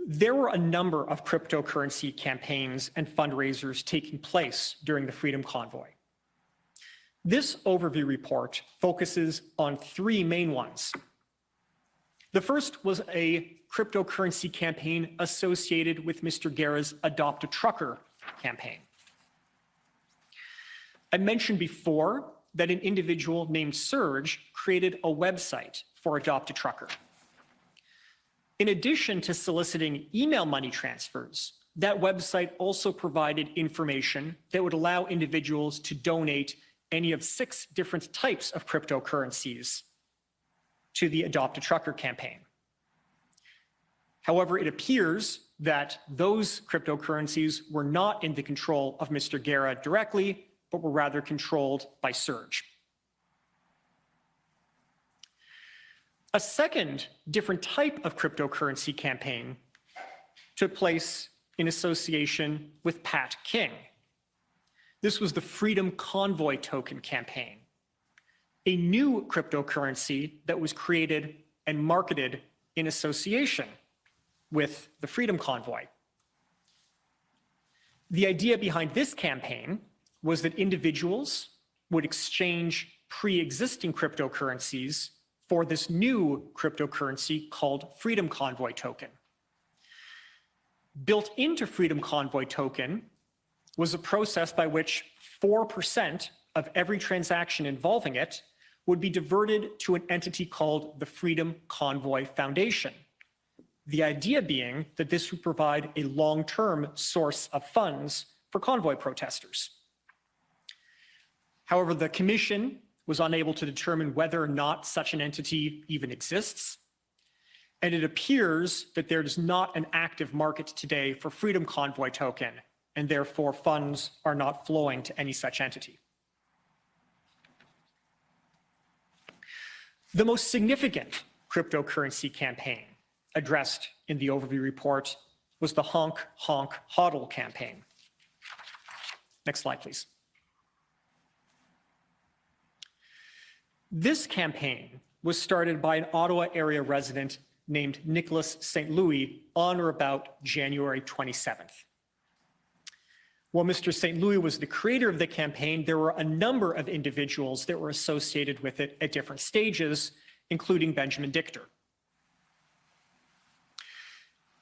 There were a number of cryptocurrency campaigns and fundraisers taking place during the Freedom Convoy. This overview report focuses on three main ones. The first was a cryptocurrency campaign associated with Mr. Guerra's Adopt a Trucker campaign. I mentioned before that an individual named Serge created a website for Adopt a Trucker. In addition to soliciting email money transfers, that website also provided information that would allow individuals to donate any of 6 different types of cryptocurrencies to the Adopt a Trucker campaign. However, it appears that those cryptocurrencies were not in the control of Mr. Guerra directly, but were rather controlled by Serge. A second different type of cryptocurrency campaign took place in association with Pat King. This was the Freedom Convoy token campaign, a new cryptocurrency that was created and marketed in association with the Freedom Convoy. The idea behind this campaign was that individuals would exchange pre-existing cryptocurrencies for this new cryptocurrency called Freedom Convoy token. Built into Freedom Convoy token was a process by which 4% of every transaction involving it would be diverted to an entity called the Freedom Convoy Foundation. The idea being that this would provide a long-term source of funds for convoy protesters. However, the commission was unable to determine whether or not such an entity even exists, and it appears that there is not an active market today for Freedom Convoy token, and therefore funds are not flowing to any such entity. The most significant cryptocurrency campaign addressed in the overview report was the Honk Honk HODL campaign. Next slide, please. This campaign was started by an Ottawa area resident named Nicholas St. Louis on or about January 27th. While Mr. St. Louis was the creator of the campaign, there were a number of individuals that were associated with it at different stages, including Benjamin Dichter.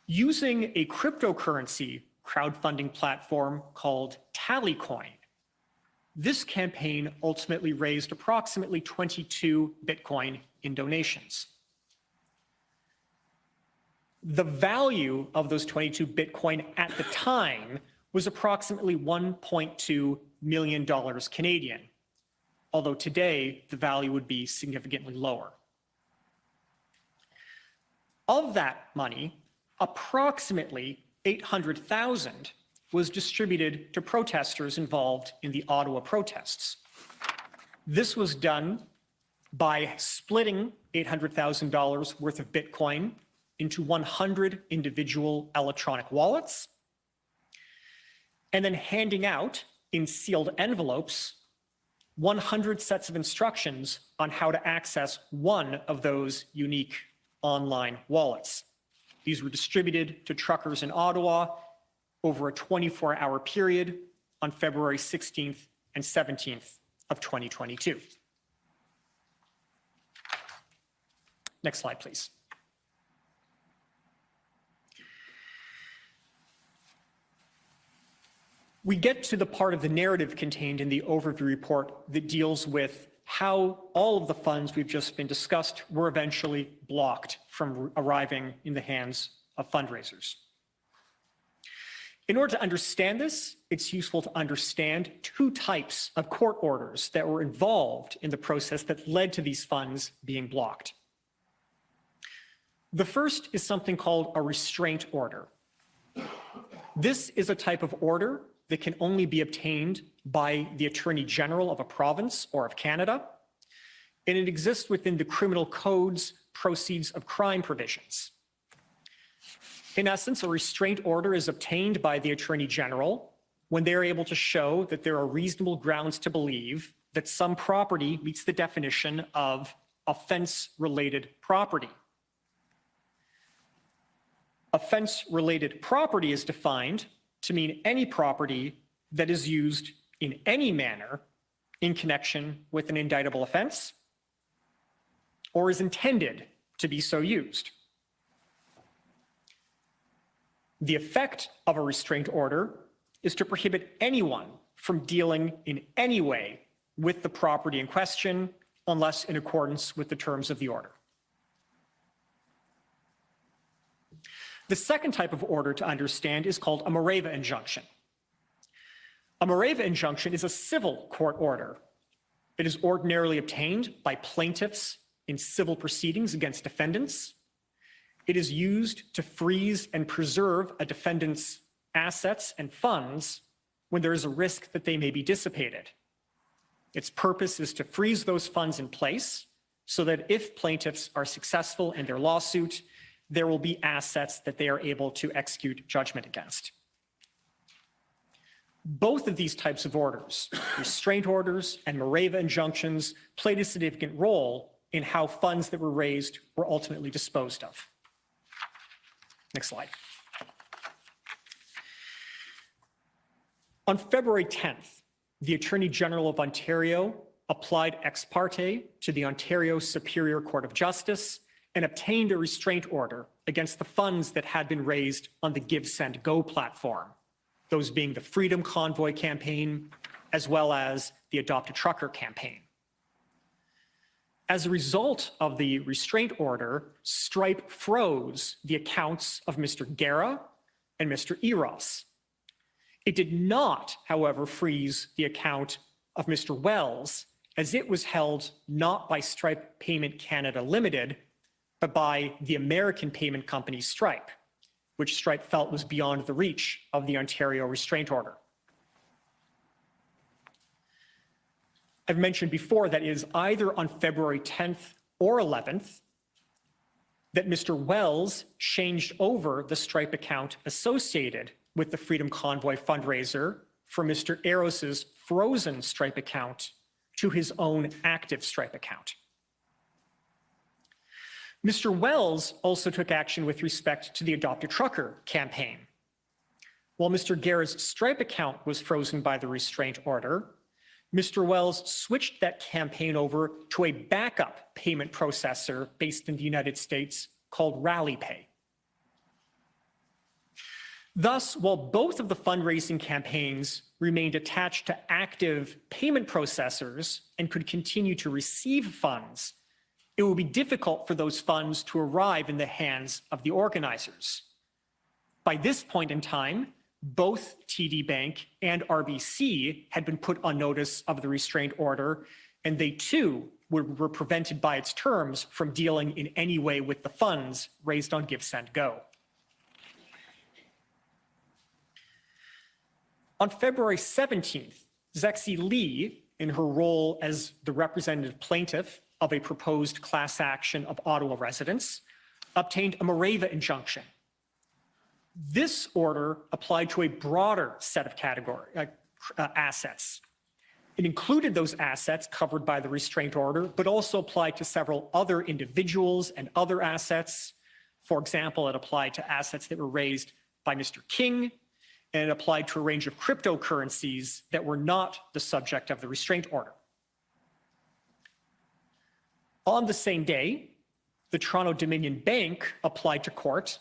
Using a cryptocurrency crowdfunding platform called Tallycoin, this campaign ultimately raised approximately 22 Bitcoin in donations. The value of those 22 Bitcoin at the time was approximately $1.2 million Canadian, although today the value would be significantly lower. Of that money, approximately $800,000 was distributed to protesters involved in the Ottawa protests. This was done by splitting $800,000 worth of Bitcoin into 100 individual electronic wallets, and then handing out in sealed envelopes 100 sets of instructions on how to access one of those unique online wallets. These were distributed to truckers in Ottawa over a 24-hour period on February 16th and 17th of 2022. Next slide, please. We get to the part of the narrative contained in the overview report that deals with how all of the funds we've just been discussed were eventually blocked from arriving in the hands of fundraisers. In order to understand this, it's useful to understand two types of court orders that were involved in the process that led to these funds being blocked. The first is something called a restraint order. This is a type of order that can only be obtained by the Attorney General of a province or of Canada, and it exists within the Criminal Code's proceeds of crime provisions. In essence, a restraint order is obtained by the Attorney General when they are able to show that there are reasonable grounds to believe that some property meets the definition of offense-related property. Offense-related property is defined to mean any property that is used in any manner in connection with an indictable offense or is intended to be so used. The effect of a restraint order is to prohibit anyone from dealing in any way with the property in question unless in accordance with the terms of the order. The second type of order to understand is called a Mareva injunction. A Mareva injunction is a civil court order. It is ordinarily obtained by plaintiffs in civil proceedings against defendants. It is used to freeze and preserve a defendant's assets and funds when there is a risk that they may be dissipated. Its purpose is to freeze those funds in place so that if plaintiffs are successful in their lawsuit, there will be assets that they are able to execute judgment against. Both of these types of orders, restraint orders and Mareva injunctions, played a significant role in how funds that were raised were ultimately disposed of. Next slide. On February 10th, the Attorney General of Ontario applied ex parte to the Ontario Superior Court of Justice and obtained a restraint order against the funds that had been raised on the GiveSendGo platform, those being the Freedom Convoy campaign, as well as the Adopt a Trucker campaign. As a result of the restraint order, Stripe froze the accounts of Mr. Guerra and Mr. Eros. It did not, however, freeze the account of Mr. Wells, as it was held not by Stripe Payment Canada Limited, but by the American payment company Stripe, which Stripe felt was beyond the reach of the Ontario restraint order. I've mentioned before that it is either on February 10th or 11th that Mr. Wells changed over the Stripe account associated with the Freedom Convoy fundraiser from Mr. Aros's frozen Stripe account to his own active Stripe account. Mr. Wells also took action with respect to the Adopt a Trucker campaign. While Mr. Guerra's Stripe account was frozen by the restraint order, Mr. Wells switched that campaign over to a backup payment processor based in the United States called RallyPay. Thus, while both of the fundraising campaigns remained attached to active payment processors and could continue to receive funds, it would be difficult for those funds to arrive in the hands of the organizers. By this point in time, both TD Bank and RBC had been put on notice of the restraint order, and they too were prevented by its terms from dealing in any way with the funds raised on GiveSendGo. On February 17th, Zexi Lee, in her role as the representative plaintiff of a proposed class action of Ottawa residents, obtained a Mareva injunction. This order applied to a broader set of assets. It included those assets covered by the restraint order, but also applied to several other individuals and other assets. For example, it applied to assets that were raised by Mr. King, and it applied to a range of cryptocurrencies that were not the subject of the restraint order. On the same day, the Toronto Dominion Bank applied to court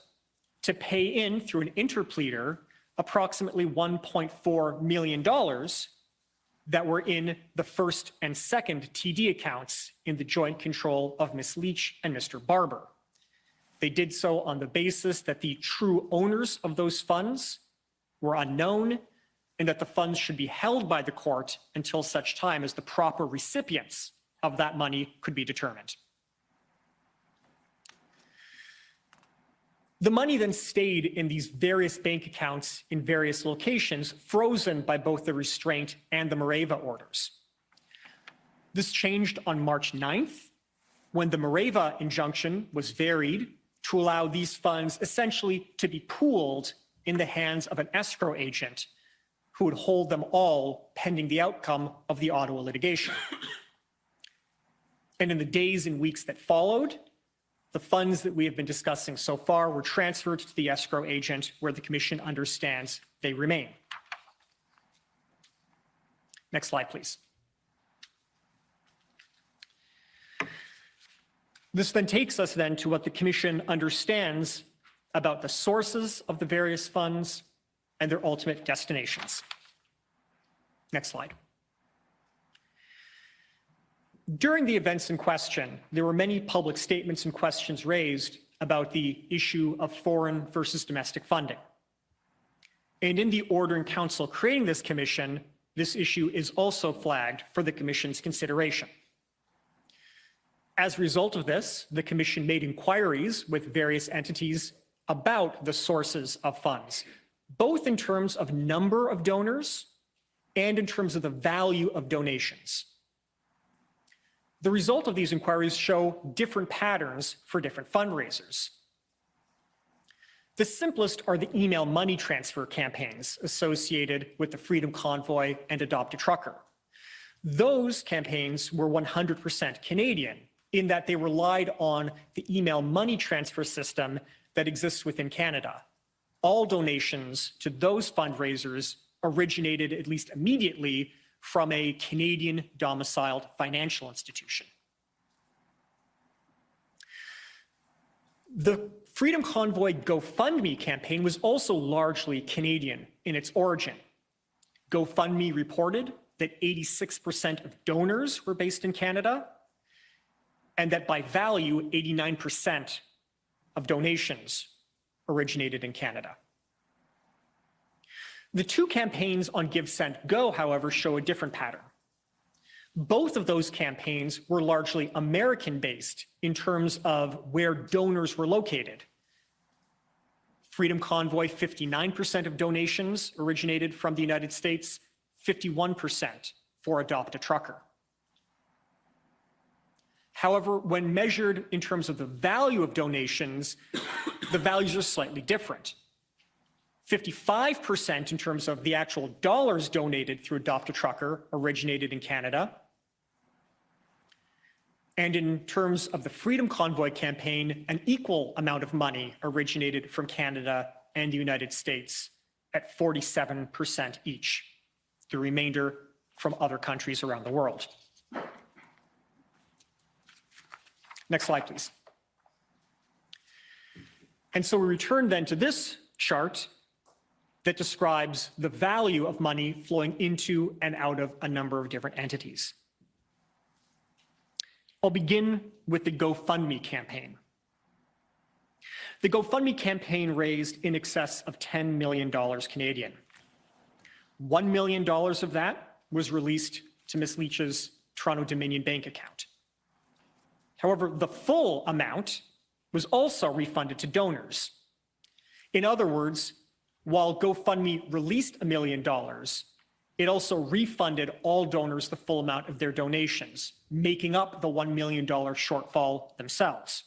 to pay in through an interpleader approximately $1.4 million that were in the first and second TD accounts in the joint control of Ms. Leach and Mr. Barber. They did so on the basis that the true owners of those funds were unknown and that the funds should be held by the court until such time as the proper recipients of that money could be determined. The money then stayed in these various bank accounts in various locations, frozen by both the restraint and the Mareva orders. This changed on March 9th, when the Mareva injunction was varied to allow these funds essentially to be pooled in the hands of an escrow agent who would hold them all pending the outcome of the Ottawa litigation. And in the days and weeks that followed, the funds that we have been discussing so far were transferred to the escrow agent, where the Commission understands they remain. Next slide, please. This then takes us then to what the Commission understands about the sources of the various funds and their ultimate destinations. Next slide. During the events in question, there were many public statements and questions raised about the issue of foreign versus domestic funding. And in the order in council creating this commission, this issue is also flagged for the Commission's consideration. As a result of this, the Commission made inquiries with various entities about the sources of funds, both in terms of number of donors and in terms of the value of donations. The result of these inquiries show different patterns for different fundraisers. The simplest are the email money transfer campaigns associated with the Freedom Convoy and Adopt a Trucker. Those campaigns were 100% Canadian in that they relied on the email money transfer system that exists within Canada. All donations to those fundraisers originated, at least immediately, from a Canadian domiciled financial institution. The Freedom Convoy GoFundMe campaign was also largely Canadian in its origin. GoFundMe reported that 86% of donors were based in Canada, and that by value, 89% of donations originated in Canada. The two campaigns on GiveSendGo, however, show a different pattern. Both of those campaigns were largely American-based in terms of where donors were located. Freedom Convoy, 59% of donations originated from the United States, 51% for Adopt a Trucker. However, when measured in terms of the value of donations, the values are slightly different. 55% in terms of the actual dollars donated through Adopt a Trucker originated in Canada. And in terms of the Freedom Convoy campaign, an equal amount of money originated from Canada and the United States at 47% each. The remainder from other countries around the world. Next slide, please. And so we return then to this chart that describes the value of money flowing into and out of a number of different entities. I'll begin with the GoFundMe campaign. The GoFundMe campaign raised in excess of $10 million Canadian. $1 million of that was released to Ms. Leach's Toronto Dominion Bank account. However, the full amount was also refunded to donors. In other words, while GoFundMe released $1 million, it also refunded all donors the full amount of their donations, making up the $1 million shortfall themselves.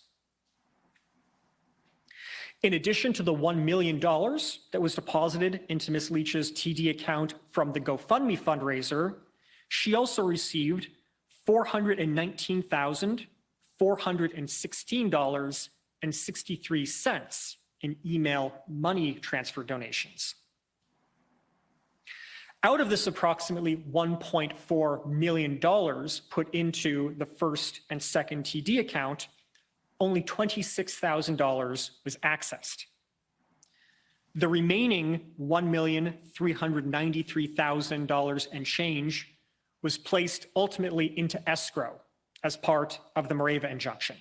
In addition to the $1 million that was deposited into Ms. Leach's TD account from the GoFundMe fundraiser, she also received $419,416.63 in email money transfer donations. Out of this approximately $1.4 million put into the first and second TD account, only $26,000 was accessed. The remaining $1,393,000 and change was placed ultimately into escrow as part of the Mareva injunction.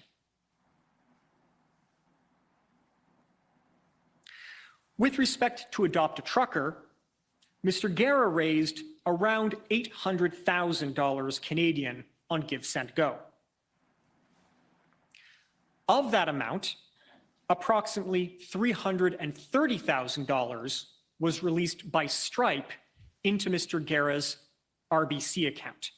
With respect to Adopt a Trucker, Mr. Guerra raised around $800,000 Canadian on GiveSendGo. Of that amount, approximately $330,000 was released by Stripe into Mr. Guerra's RBC account.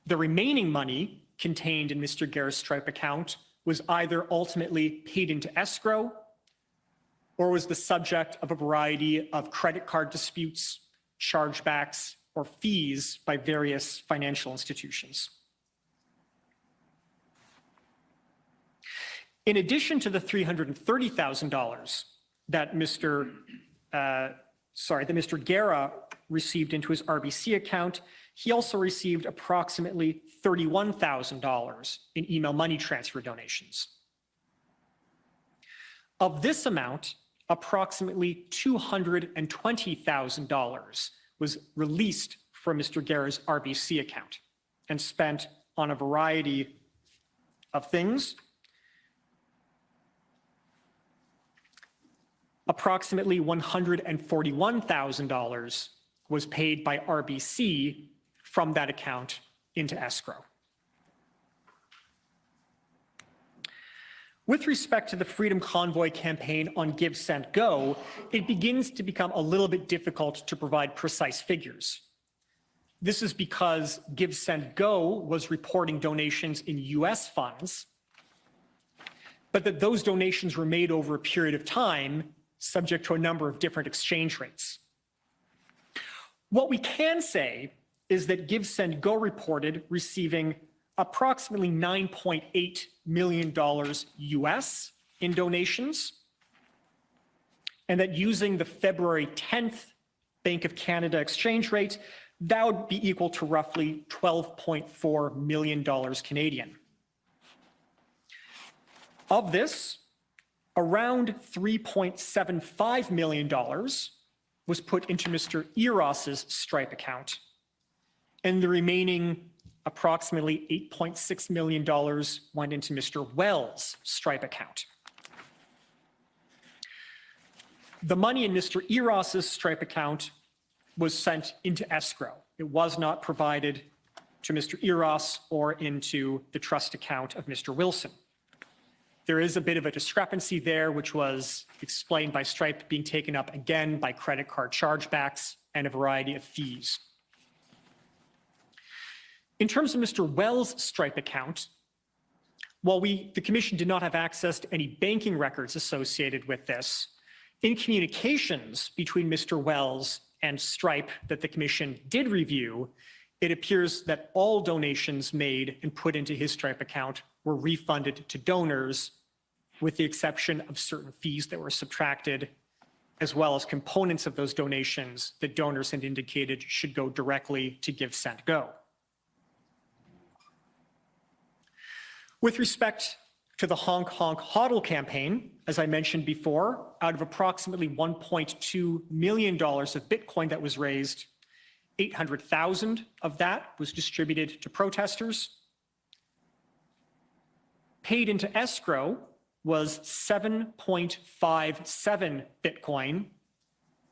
The remaining money contained in Mr. Guerra's Stripe account was either ultimately paid into escrow or was the subject of a variety of credit card disputes, chargebacks, or fees by various financial institutions. In addition to the $330,000 that Mr. Guerra received into his RBC account, he also received approximately $31,000 in email money transfer donations. Of this amount, approximately $220,000 was released from Mr. Guerra's RBC account and spent on a variety of things. Approximately $141,000 was paid by RBC from that account into escrow. With respect to the Freedom Convoy campaign on GiveSendGo, it begins to become a little bit difficult to provide precise figures. This is because GiveSendGo was reporting donations in US funds, but that those donations were made over a period of time subject to a number of different exchange rates. What we can say is that GiveSendGo reported receiving approximately $9.8 million US in donations, and that using the February 10th Bank of Canada exchange rate, that would be equal to roughly $12.4 million Canadian. Of this, around $3.75 million was put into Mr. Eros's Stripe account, and the remaining approximately $8.6 million went into Mr. Wells' Stripe account. The money in Mr. Eros's Stripe account was sent into escrow. It was not provided to Mr. Eros or into the trust account of Mr. Wilson. There is a bit of a discrepancy there, which was explained by Stripe being taken up again by credit card chargebacks and a variety of fees. In terms of Mr. Wells' Stripe account, while the Commission did not have access to any banking records associated with this, in communications between Mr. Wells and Stripe that the Commission did review, it appears that all donations made and put into his Stripe account were refunded to donors, with the exception of certain fees that were subtracted, as well as components of those donations that donors had indicated should go directly to GiveSendGo. With respect to the Honk Honk HODL campaign, as I mentioned before, out of approximately $1.2 million of Bitcoin that was raised, 800,000 of that was distributed to protesters. Paid into escrow was 7.57 Bitcoin,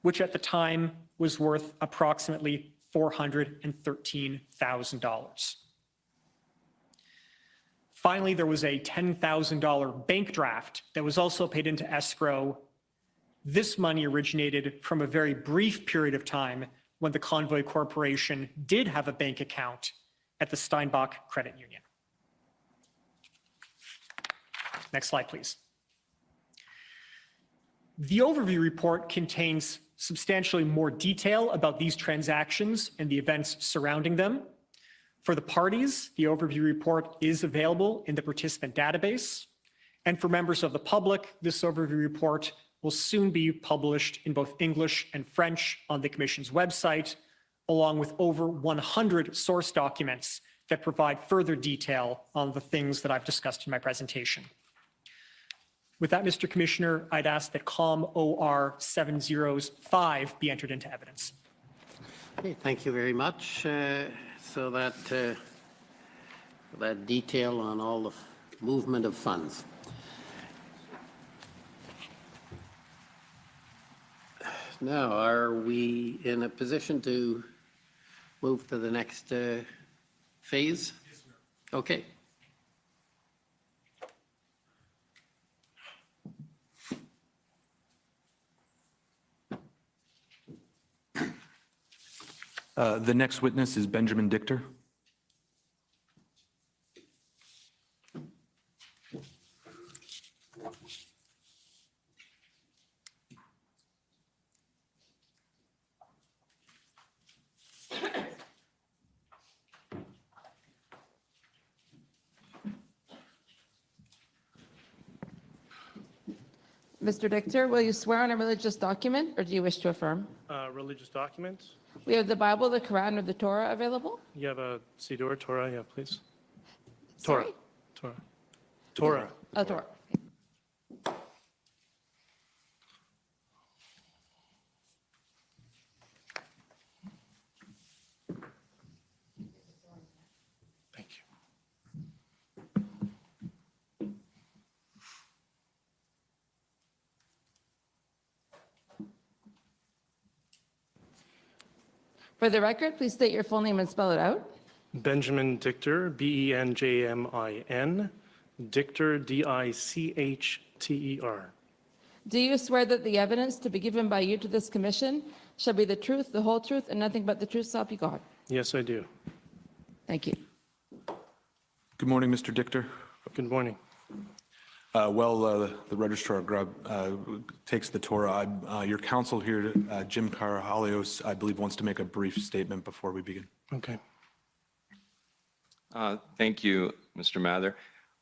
which at the time was worth approximately $413,000. Finally, there was a $10,000 bank draft that was also paid into escrow. This money originated from a very brief period of time when the Convoy Corporation did have a bank account at the Steinbach Credit Union. Next slide, please. The overview report contains substantially more detail about these transactions and the events surrounding them. For the parties, the overview report is available in the participant database. And for members of the public, this overview report will soon be published in both English and French on the Commission's website, along with over 100 source documents that provide further detail on the things that I've discussed in my presentation. With that, Mr. Commissioner, I'd ask that COM OR 705 be entered into evidence. Okay, thank you very much. So that detail on all the movement of funds. Now, are we in a position to move to the next phase? Yes, sir. Okay. The next witness is Benjamin Dichter. Mr. Dichter, will you swear on a religious document, or do you wish to affirm? Religious documents. We have the Bible, the Quran, or the Torah available? You have a Siddur, Torah, yeah, please. Sorry? Torah. Torah. Oh, Torah. Thank you. For the record, please state your full name and spell it out. Benjamin Dichter, B-E-N-J-M-I-N, Dichter, D-I-C-H-T-E-R. Do you swear that the evidence to be given by you to this commission shall be the truth, the whole truth, and nothing but the truth, so help you God? Yes, I do. Thank you. Good morning, Mr. Dichter. Good morning. The registrar takes the Torah. Your counsel here, Jim Carahalios, I believe, wants to make a brief statement before we begin. Okay. Thank you, Mr. Mather.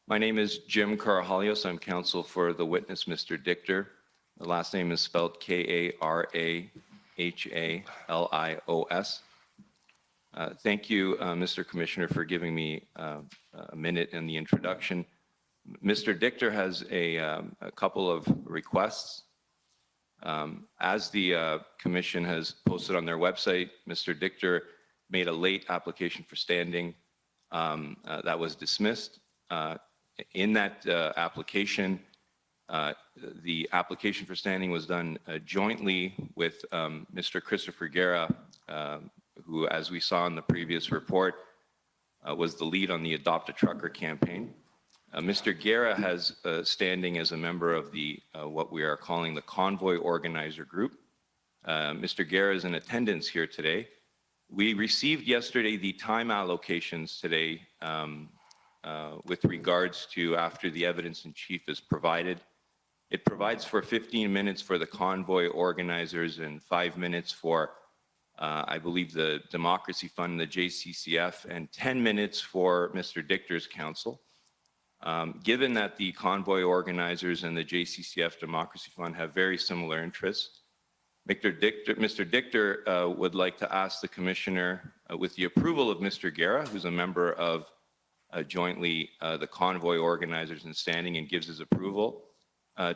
My name is Jim Carahalios. I'm counsel for the witness, Mr. Dichter. The last name is spelled K-A-R-A-H-A-L-I-O-S. Thank you, Mr. Commissioner, for giving me a minute in the introduction. Mr. Dichter has a couple of requests. As the Commission has posted on their website, Mr. Dichter made a late application for standing that was dismissed. In that application, the application for standing was done jointly with Mr. Christopher Guerra, who, as we saw in the previous report, was the lead on the Adopt a Trucker campaign. Mr. Guerra has standing as a member of the what we are calling the Convoy Organizer Group. Mr. Guerra is in attendance here today. We received yesterday the time allocations today with regards to after the evidence in chief is provided. It provides for 15 minutes for the convoy organizers and 5 minutes for, I believe, the Democracy Fund, the JCCF, and 10 minutes for Mr. Dichter's council. Given that the convoy organizers and the JCCF Democracy Fund have very similar interests, Mr. Dichter would like to ask the commissioner, with the approval of Mr. Guerra, who's a member of jointly the convoy organizers and standing and gives his approval,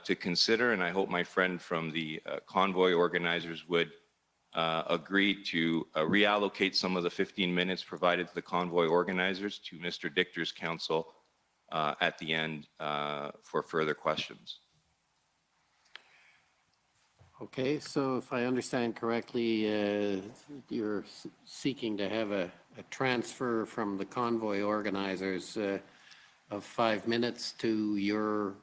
to consider, and I hope my friend from the convoy organizers would agree to reallocate some of the 15 minutes provided to the convoy organizers to Mr. Dichter's council at the end for further questions. Okay, so if I understand correctly, you're seeking to have a transfer from the convoy organizers of 5 minutes to your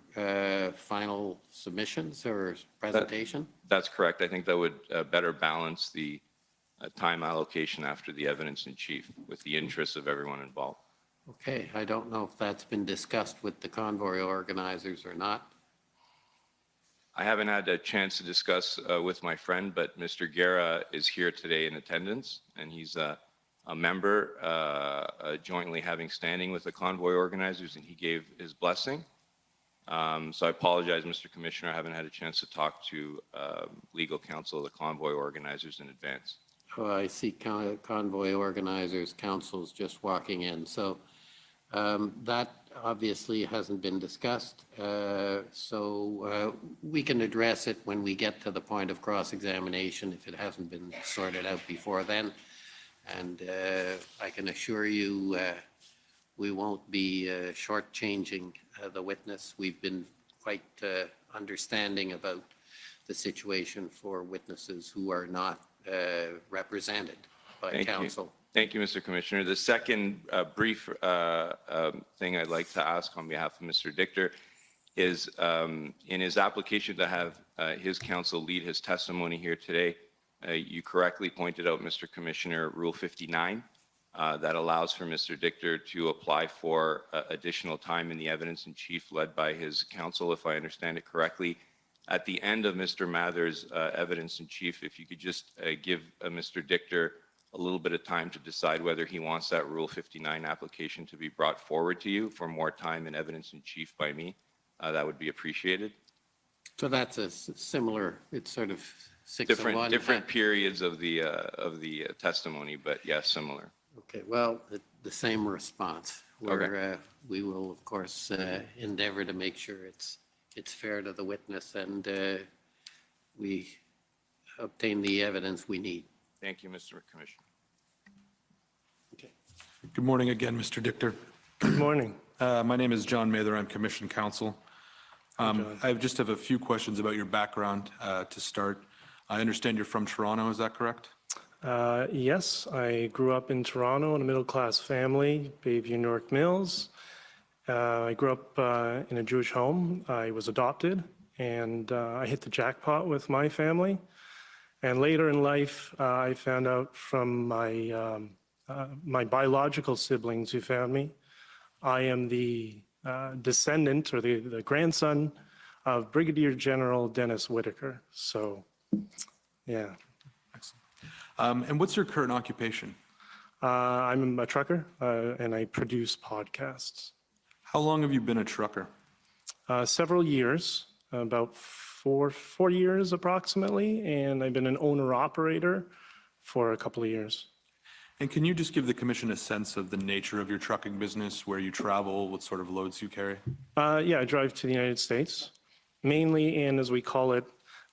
final submissions or presentation? That's correct. I think that would better balance the time allocation after the evidence in chief with the interests of everyone involved. Okay, I don't know if that's been discussed with the convoy organizers or not. I haven't had a chance to discuss with my friend, but Mr. Guerra is here today in attendance, and he's a member jointly having standing with the convoy organizers, and he gave his blessing. So I apologize, Mr. Commissioner, I haven't had a chance to talk to legal counsel of the convoy organizers in advance. Oh, I see convoy organizers, councils just walking in. So that obviously hasn't been discussed. So we can address it when we get to the point of cross-examination if it hasn't been sorted out before then. And I can assure you we won't be shortchanging the witness. We've been quite understanding about the situation for witnesses who are not represented by counsel. Thank you, Mr. Commissioner. The second brief thing I'd like to ask on behalf of Mr. Dichter is in his application to have his counsel lead his testimony here today, you correctly pointed out, Mr. Commissioner, Rule 59 that allows for Mr. Dichter to apply for additional time in the evidence in chief led by his counsel, if I understand it correctly. At the end of Mr. Mather's evidence in chief, if you could just give Mr. Dichter a little bit of time to decide whether he wants that Rule 59 application to be brought forward to you for more time in evidence in chief by me, that would be appreciated. So that's a similar, it's sort of 601. Different periods of the testimony, but yes, similar. Okay, well, the same response. We will, of course, endeavor to make sure it's fair to the witness and we obtain the evidence we need. Thank you, Mr. Commissioner. Okay. Good morning again, Mr. Dichter. Good morning. My name is John Mather. I'm Commission Counsel. I just have a few questions about your background to start. I understand you're from Toronto, is that correct? Yes, I grew up in Toronto in a middle-class family, Bayview North Mills. I grew up in a Jewish home. I was adopted, and I hit the jackpot with my family. And later in life, I found out from my biological siblings who found me, I am the descendant or the grandson of Brigadier General Dennis Whitaker. So, yeah. Excellent. And what's your current occupation? I'm a trucker, and I produce podcasts. How long have you been a trucker? Several years, about four years approximately, and I've been an owner-operator for a couple of years. And can you just give the commission a sense of the nature of your trucking business, where you travel, what sort of loads you carry? Yeah, I drive to the United States, mainly in, as we call it,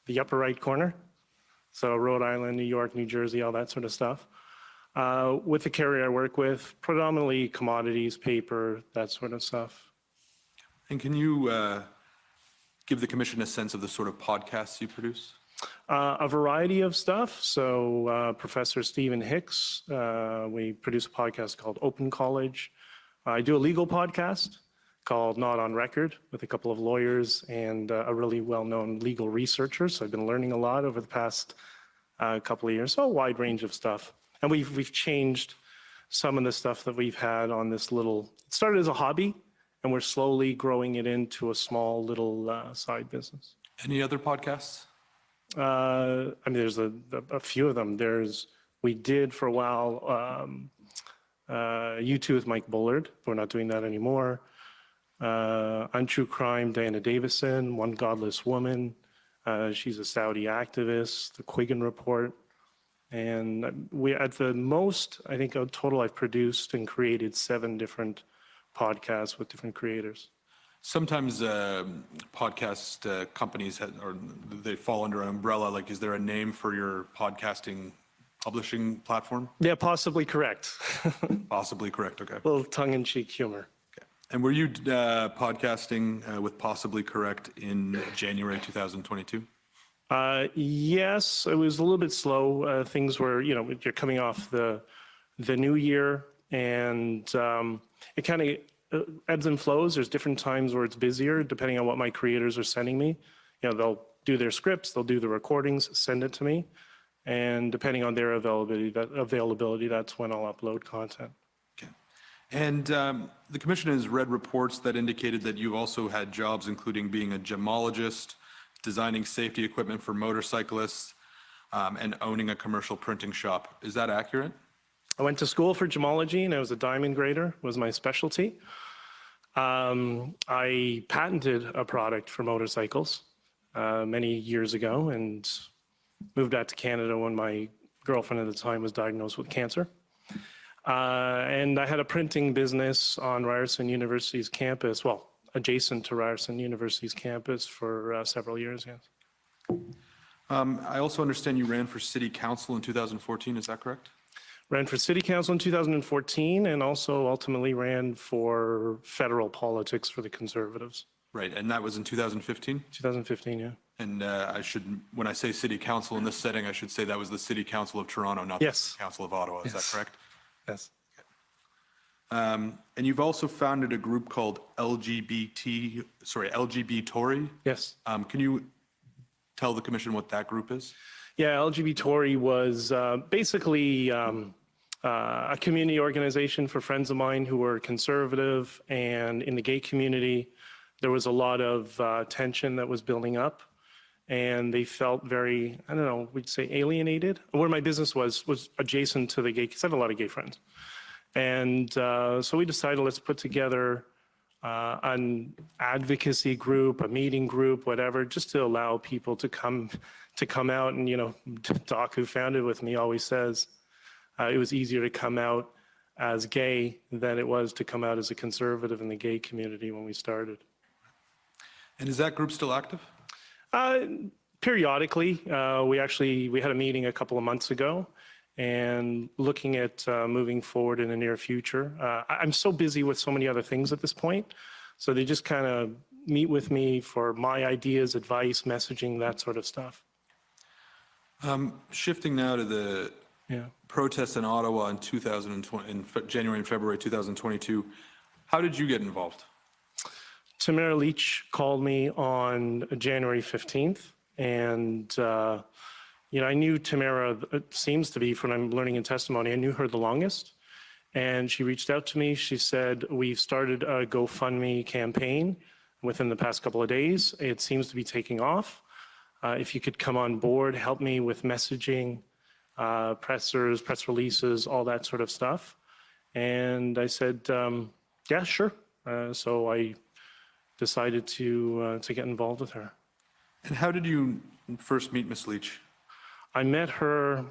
the upper right corner. So Rhode Island, New York, New Jersey, all that sort of stuff. With the carrier I work with, predominantly commodities, paper, that sort of stuff. And can you give the commission a sense of the sort of podcasts you produce? A variety of stuff. So Professor Stephen Hicks, we produce a podcast called Open College. I do a legal podcast called Not on Record with a couple of lawyers and a really well-known legal researcher. So I've been learning a lot over the past couple of years. So a wide range of stuff. And we've changed some of the stuff that we've had on this little, it started as a hobby, and we're slowly growing it into a small little side business. Any other podcasts? I mean, there's a few of them. We did for a while, U2 with Mike Bullard. We're not doing that anymore. Untrue Crime, Diana Davison, One Godless Woman. She's a Saudi activist, the Quiggin Report. And we, at the most, I think in total I've produced and created 7 different podcasts with different creators. Sometimes podcast companies, they fall under an umbrella. Like, is there a name for your podcasting publishing platform? Yeah, possibly correct. Possibly correct, okay. A little tongue-in-cheek humor. Okay. And were you podcasting with Possibly Correct in January 2022? Yes, it was a little bit slow. Things were, you know, you're coming off the new year, and it kind of ebbs and flows. There's different times where it's busier, depending on what my creators are sending me. You know, they'll do their scripts, they'll do the recordings, send it to me, and depending on their availability, that's when I'll upload content. Okay. And the commission has read reports that indicated that you've also had jobs, including being a gemologist, designing safety equipment for motorcyclists, and owning a commercial printing shop. Is that accurate? I went to school for gemology, and I was a diamond grader, was my specialty. I patented a product for motorcycles many years ago and moved back to Canada when my girlfriend at the time was diagnosed with cancer. And I had a printing business on Ryerson University's campus, well, adjacent to Ryerson University's campus for several years, yes. I also understand you ran for city council in 2014, is that correct? Ran for city council in 2014 and also ultimately ran for federal politics for the Conservatives. Right, and that was in 2015? 2015, yeah. And when I say city council in this setting, I should say that was the city council of Toronto, not yes. the city council of Ottawa, is that correct? Yes. And you've also founded a group called LGBT Tory. Yes. Can you tell the commission what that group is? Yeah, LGBT Tory was basically a community organization for friends of mine who were conservative, and in the gay community, there was a lot of tension that was building up, and they felt very, I don't know, we'd say alienated. Where my business was adjacent to the gay, because I have a lot of gay friends. And so we decided, let's put together an advocacy group, a meeting group, whatever, just to allow people to come out. And, you know, Doc, who founded with me, always says it was easier to come out as gay than it was to come out as a conservative in the gay community when we started. And is that group still active? Periodically. We had a meeting a couple of months ago, and looking at moving forward in the near future. I'm so busy with so many other things at this point, so they just kind of meet with me for my ideas, advice, messaging, that sort of stuff. Shifting now to the protests in Ottawa in January and February 2022, how did you get involved? Tamara Leach called me on January 15th, and you know, I knew Tamara, it seems to be, from what I'm learning in testimony, I knew her the longest. And she reached out to me. She said, we've started a GoFundMe campaign within the past couple of days. It seems to be taking off. If you could come on board, help me with messaging, pressers, press releases, all that sort of stuff. And I said, yeah, sure. So I decided to get involved with her. And how did you first meet Ms. Leach? I met her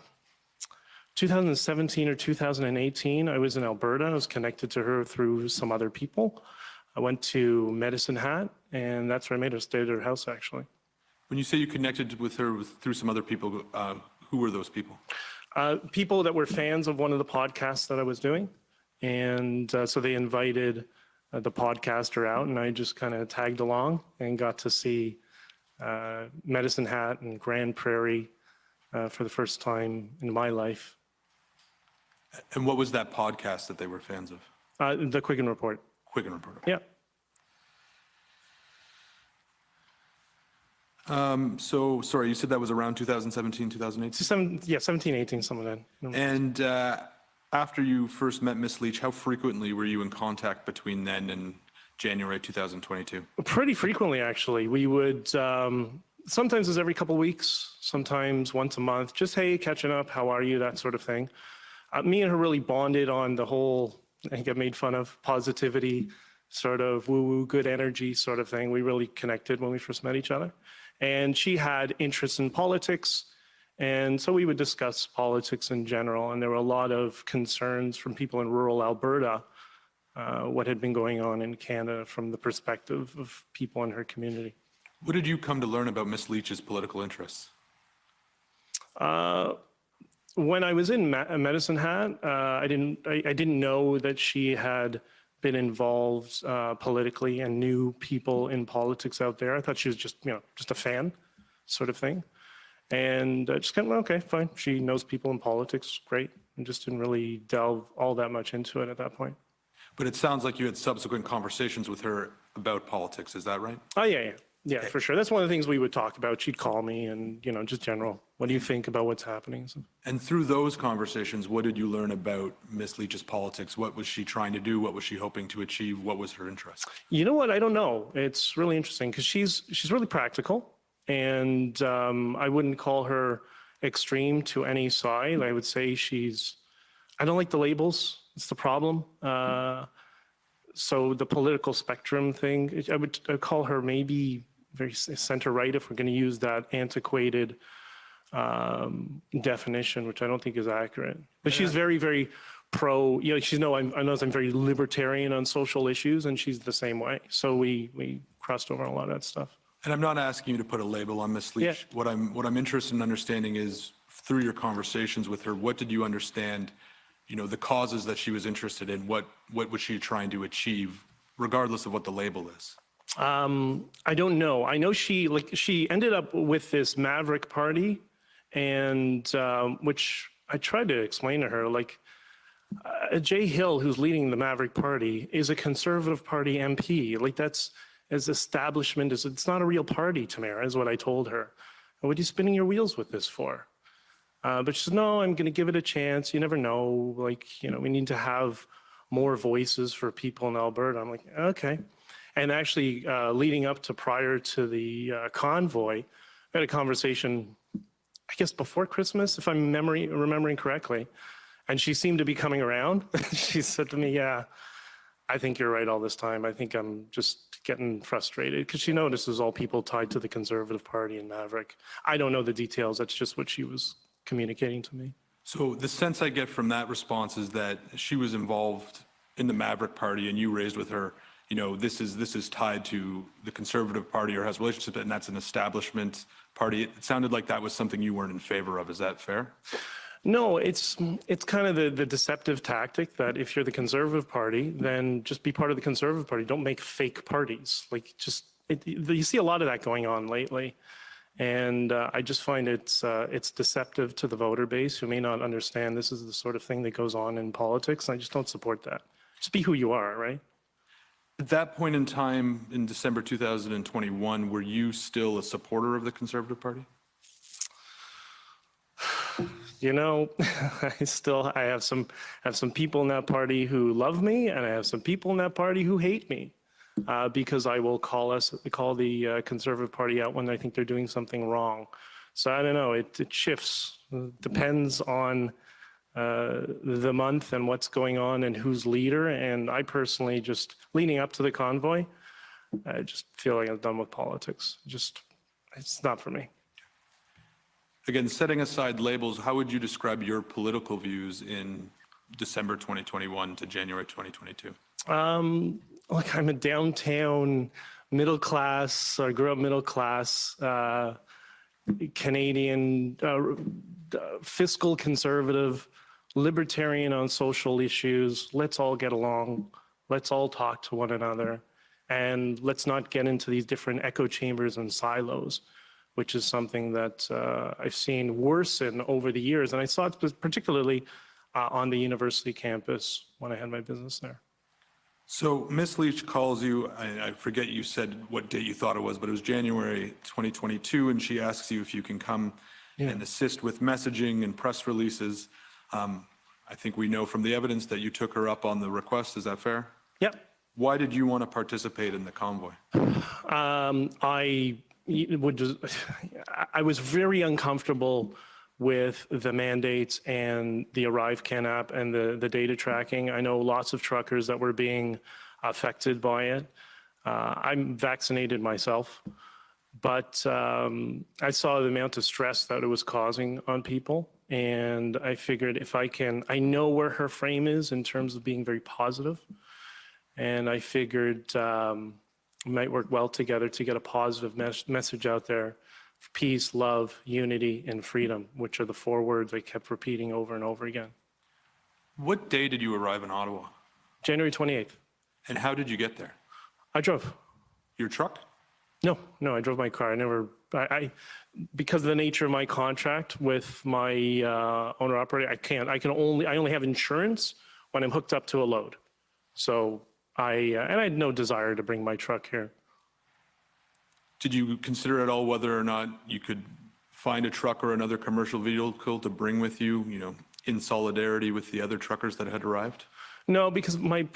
2017 or 2018. I was in Alberta. I was connected to her through some other people. I went to Medicine Hat, and that's where I met her. Stayed at her house, actually. When you say you connected with her through some other people, who were those people? People that were fans of one of the podcasts that I was doing. And so they invited the podcaster out, and I just kind of tagged along and got to see Medicine Hat and Grand Prairie for the first time in my life. And what was that podcast that they were fans of? The Quiggin Report. Quiggin Report. Yeah. So, sorry, you said that was around 2017, 2018? 17, 18, some of that. And after you first met Ms. Leach, how frequently were you in contact between then and January 2022? Pretty frequently, actually. We would, sometimes it's every couple of weeks, sometimes once a month, just, hey, catching up, how are you, that sort of thing. Me and her really bonded on the whole, I think I made fun of, positivity, sort of woo-woo, good energy sort of thing. We really connected when we first met each other. And she had interest in politics, and so we would discuss politics in general, and there were a lot of concerns from people in rural Alberta, what had been going on in Canada from the perspective of people in her community. What did you come to learn about Ms. Leach's political interests? When I was in Medicine Hat, I didn't know that she had been involved politically and knew people in politics out there. I thought she was just a fan sort of thing. And just kind of, okay, fine. She knows people in politics, great. And just didn't really delve all that much into it at that point. But it sounds like you had subsequent conversations with her about politics, is that right? Oh, yeah, for sure. That's one of the things we would talk about. She'd call me and, just general. What do you think about what's happening? So. And through those conversations, what did you learn about Ms. Leach's politics? What was she trying to do? What was she hoping to achieve? What was her interest? You know what? I don't know. It's really interesting because she's really practical, and I wouldn't call her extreme to any side. I would say I don't like the labels. It's the problem. So the political spectrum thing, I'd call her maybe very center-right if we're going to use that antiquated definition, which I don't think is accurate. But she's very, very pro, I know I'm very libertarian on social issues, and she's the same way. So we crossed over on a lot of that stuff. And I'm not asking you to put a label on Ms. Leach. Yeah. What I'm interested in understanding is, through your conversations with her, what did you understand, the causes that she was interested in? What was she trying to achieve, regardless of what the label is? I don't know. I know she ended up with this Maverick Party, and which I tried to explain to her, Jay Hill, who's leading the Maverick Party, is a Conservative Party MP. That's as establishment as it's not a real party, Tamara, is what I told her. What are you spinning your wheels with this for? But she said, no, I'm going to give it a chance. You never know. We need to have more voices for people in Alberta. I'm like, okay. And actually, leading up to prior to the convoy, I had a conversation, I guess before Christmas, if I'm remembering correctly. And she seemed to be coming around. She said to me, yeah, I think you're right all this time. I think I'm just getting frustrated, because she notices all people tied to the Conservative Party and Maverick. I don't know the details. That's just what she was communicating to me. So the sense I get from that response is that she was involved in the Maverick Party, and you raised with her, this is tied to the Conservative Party or has relationship, and that's an establishment party. It sounded like that was something you weren't in favor of. Is that fair? No, it's kind of the deceptive tactic that if you're the Conservative Party, then just be part of the Conservative Party. Don't make fake parties. You see a lot of that going on lately. And I just find it's deceptive to the voter base who may not understand this is the sort of thing that goes on in politics. I just don't support that. Just be who you are, right? At that point in time, in December 2021, were you still a supporter of the Conservative Party? I have some people in that party who love me, and I have some people in that party who hate me, because I will call the Conservative Party out when I think they're doing something wrong. So I don't know. It shifts. It depends on the month and what's going on and who's leader. And I personally, just leading up to the convoy, I just feel like I'm done with politics. It's not for me. Again, setting aside labels, how would you describe your political views in December 2021 to January 2022? I'm a downtown middle class, I grew up middle class, Canadian, fiscal conservative, libertarian on social issues. Let's all get along. Let's all talk to one another. And let's not get into these different echo chambers and silos, which is something that I've seen worsen over the years. And I saw it particularly on the university campus when I had my business there. So Ms. Leach calls you, I forget you said what date you thought it was, but it was January 2022, and she asks you if you can come and assist with messaging and press releases. I think we know from the evidence that you took her up on the request. Is that fair? Yep. Why did you want to participate in the convoy? I was very uncomfortable with the mandates and the Arrive Can app and the data tracking. I know lots of truckers that were being affected by it. I'm vaccinated myself, but I saw the amount of stress that it was causing on people. And I figured if I know where her frame is in terms of being very positive. And I figured we might work well together to get a positive message out there. Peace, love, unity, and freedom, which are the 4 words I kept repeating over and over again. What day did you arrive in Ottawa? January 28th. And how did you get there? I drove. Your truck? No, I drove my car. I because of the nature of my contract with my owner operator, I only have insurance when I'm hooked up to a load. So and I had no desire to bring my truck here. Did you consider at all whether or not you could find a truck or another commercial vehicle to bring with you, in solidarity with the other truckers that had arrived? No, because I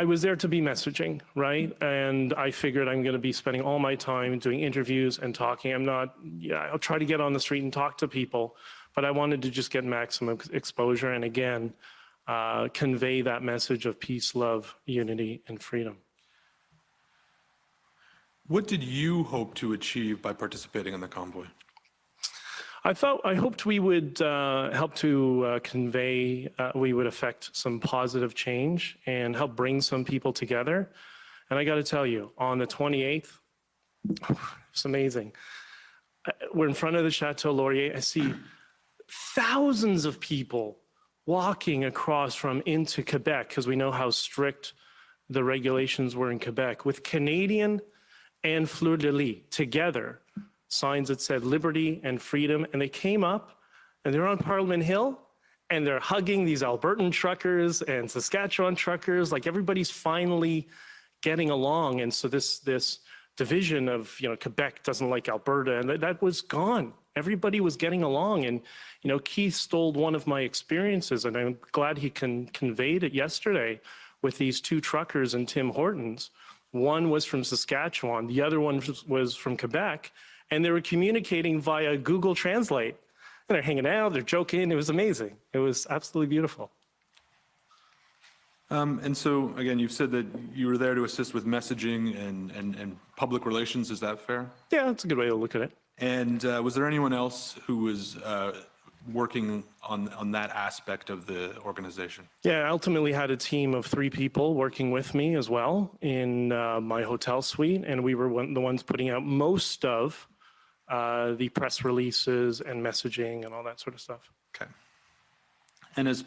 was there to be messaging, right? And I figured I'm going to be spending all my time doing interviews and talking. I'll try to get on the street and talk to people, but I wanted to just get maximum exposure and again, convey that message of peace, love, unity, and freedom. What did you hope to achieve by participating in the convoy? I hoped we would help to convey, we would affect some positive change and help bring some people together. And I got to tell you, on the 28th, it's amazing. We're in front of the Chateau Laurier. I see thousands of people walking across from into Quebec, because we know how strict the regulations were in Quebec, with Canadian and fleur-de-lis together, signs that said liberty and freedom, and they came up and they're on Parliament Hill and they're hugging these Albertan truckers and Saskatchewan truckers, like everybody's finally getting along. And so this division of, Quebec doesn't like Alberta, and that was gone. Everybody was getting along. And, Keith stole one of my experiences, and I'm glad he conveyed it yesterday with these 2 truckers in Tim Hortons. One was from Saskatchewan, the other one was from Quebec, and they were communicating via Google Translate. And they're hanging out, they're joking, it was amazing. It was absolutely beautiful. And so, again, you've said that you were there to assist with messaging and public relations, is that fair? Yeah, that's a good way to look at it. And was there anyone else who was working on that aspect of the organization? Yeah, I ultimately had a team of 3 people working with me as well in my hotel suite, and we were the ones putting out most of the press releases and messaging and all that sort of stuff. Okay. And as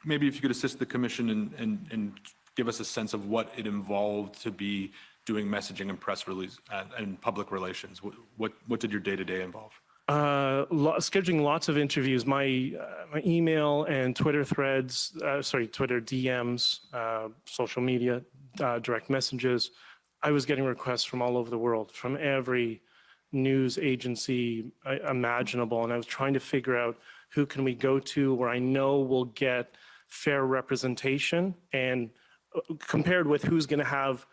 maybe if you could assist the commission and give us a sense of what it involved to be doing messaging and press release and public relations. What did your day-to-day involve? Scheduling lots of interviews. My email and Twitter threads, Twitter DMs, social media, direct messages. I was getting requests from all over the world, from every news agency imaginable, and I was trying to figure out who can we go to where I know we'll get fair representation, and compared with who's going to have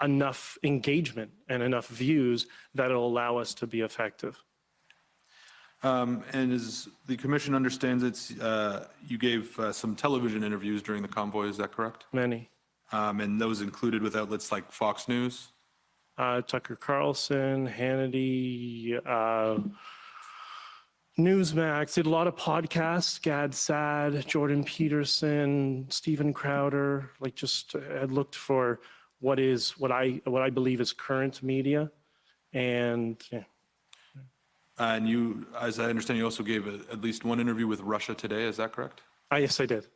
enough engagement and enough views that'll allow us to be effective. And as the commission understands it, you gave some television interviews during the convoy, is that correct? Many. And those included with outlets like Fox News? Tucker Carlson, Hannity, Newsmax, did a lot of podcasts, Gad Sad, Jordan Peterson, Stephen Crowder, had looked for what I believe is current media. And yeah. And you, as I understand, you also gave at least one interview with Russia Today, is that correct? Yes, I did.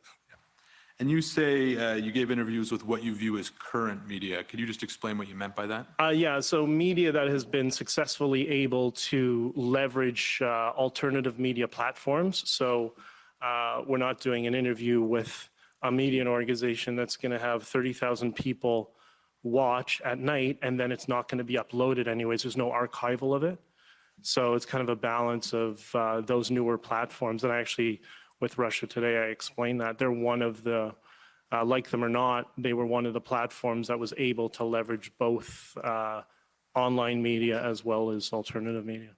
And you say you gave interviews with what you view as current media. Could you just explain what you meant by that? Yeah, so media that has been successfully able to leverage alternative media platforms. So We're not doing an interview with a media organization that's going to have 30,000 people watch at night, and then it's not going to be uploaded anyways. There's no archival of it. So it's kind of a balance of those newer platforms. And actually, with Russia Today, I explained that. They're one of the, like them or not, they were one of the platforms that was able to leverage both online media as well as alternative media.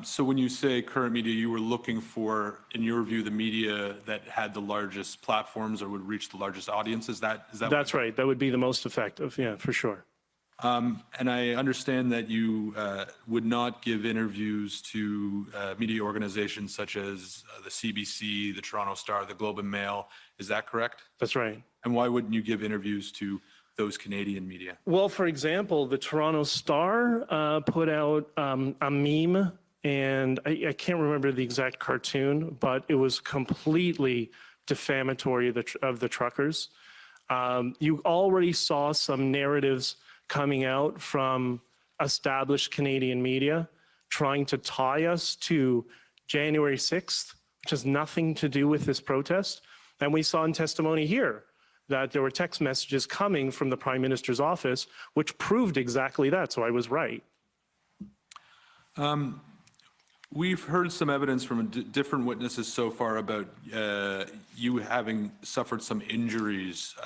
So when you say current media, you were looking for, in your view, the media that had the largest platforms or would reach the largest audience? Is that That's right. That would be the most effective. Yeah, for sure. And I understand that you would not give interviews to media organizations such as the CBC, the Toronto Star, the Globe and Mail. Is that correct? That's right. And why wouldn't you give interviews to those Canadian media? Well, for example, the Toronto Star put out a meme, and I can't remember the exact cartoon, but it was completely defamatory of the truckers. You already saw some narratives coming out from established Canadian media trying to tie us to January 6th, which has nothing to do with this protest. And we saw in testimony here that there were text messages coming from the Prime Minister's office, which proved exactly that, so I was right. We've heard some evidence from different witnesses so far about you having suffered some injuries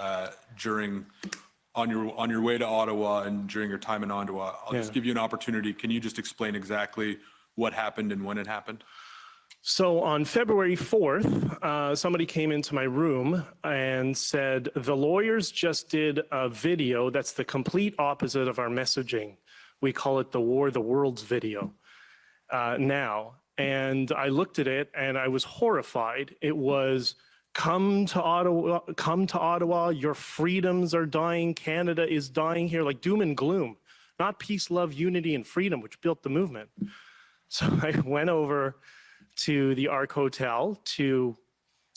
on your way to Ottawa and during your time in Ottawa. I'll just give you an opportunity. Can you just explain exactly what happened and when it happened? So on February 4th, somebody came into my room and said, the lawyers just did a video that's the complete opposite of our messaging. We call it the War the World's video now. And I looked at it and I was horrified. It was, come to Ottawa, your freedoms are dying, Canada is dying here, like doom and gloom, not peace, love, unity, and freedom, which built the movement. So I went over to the Ark Hotel to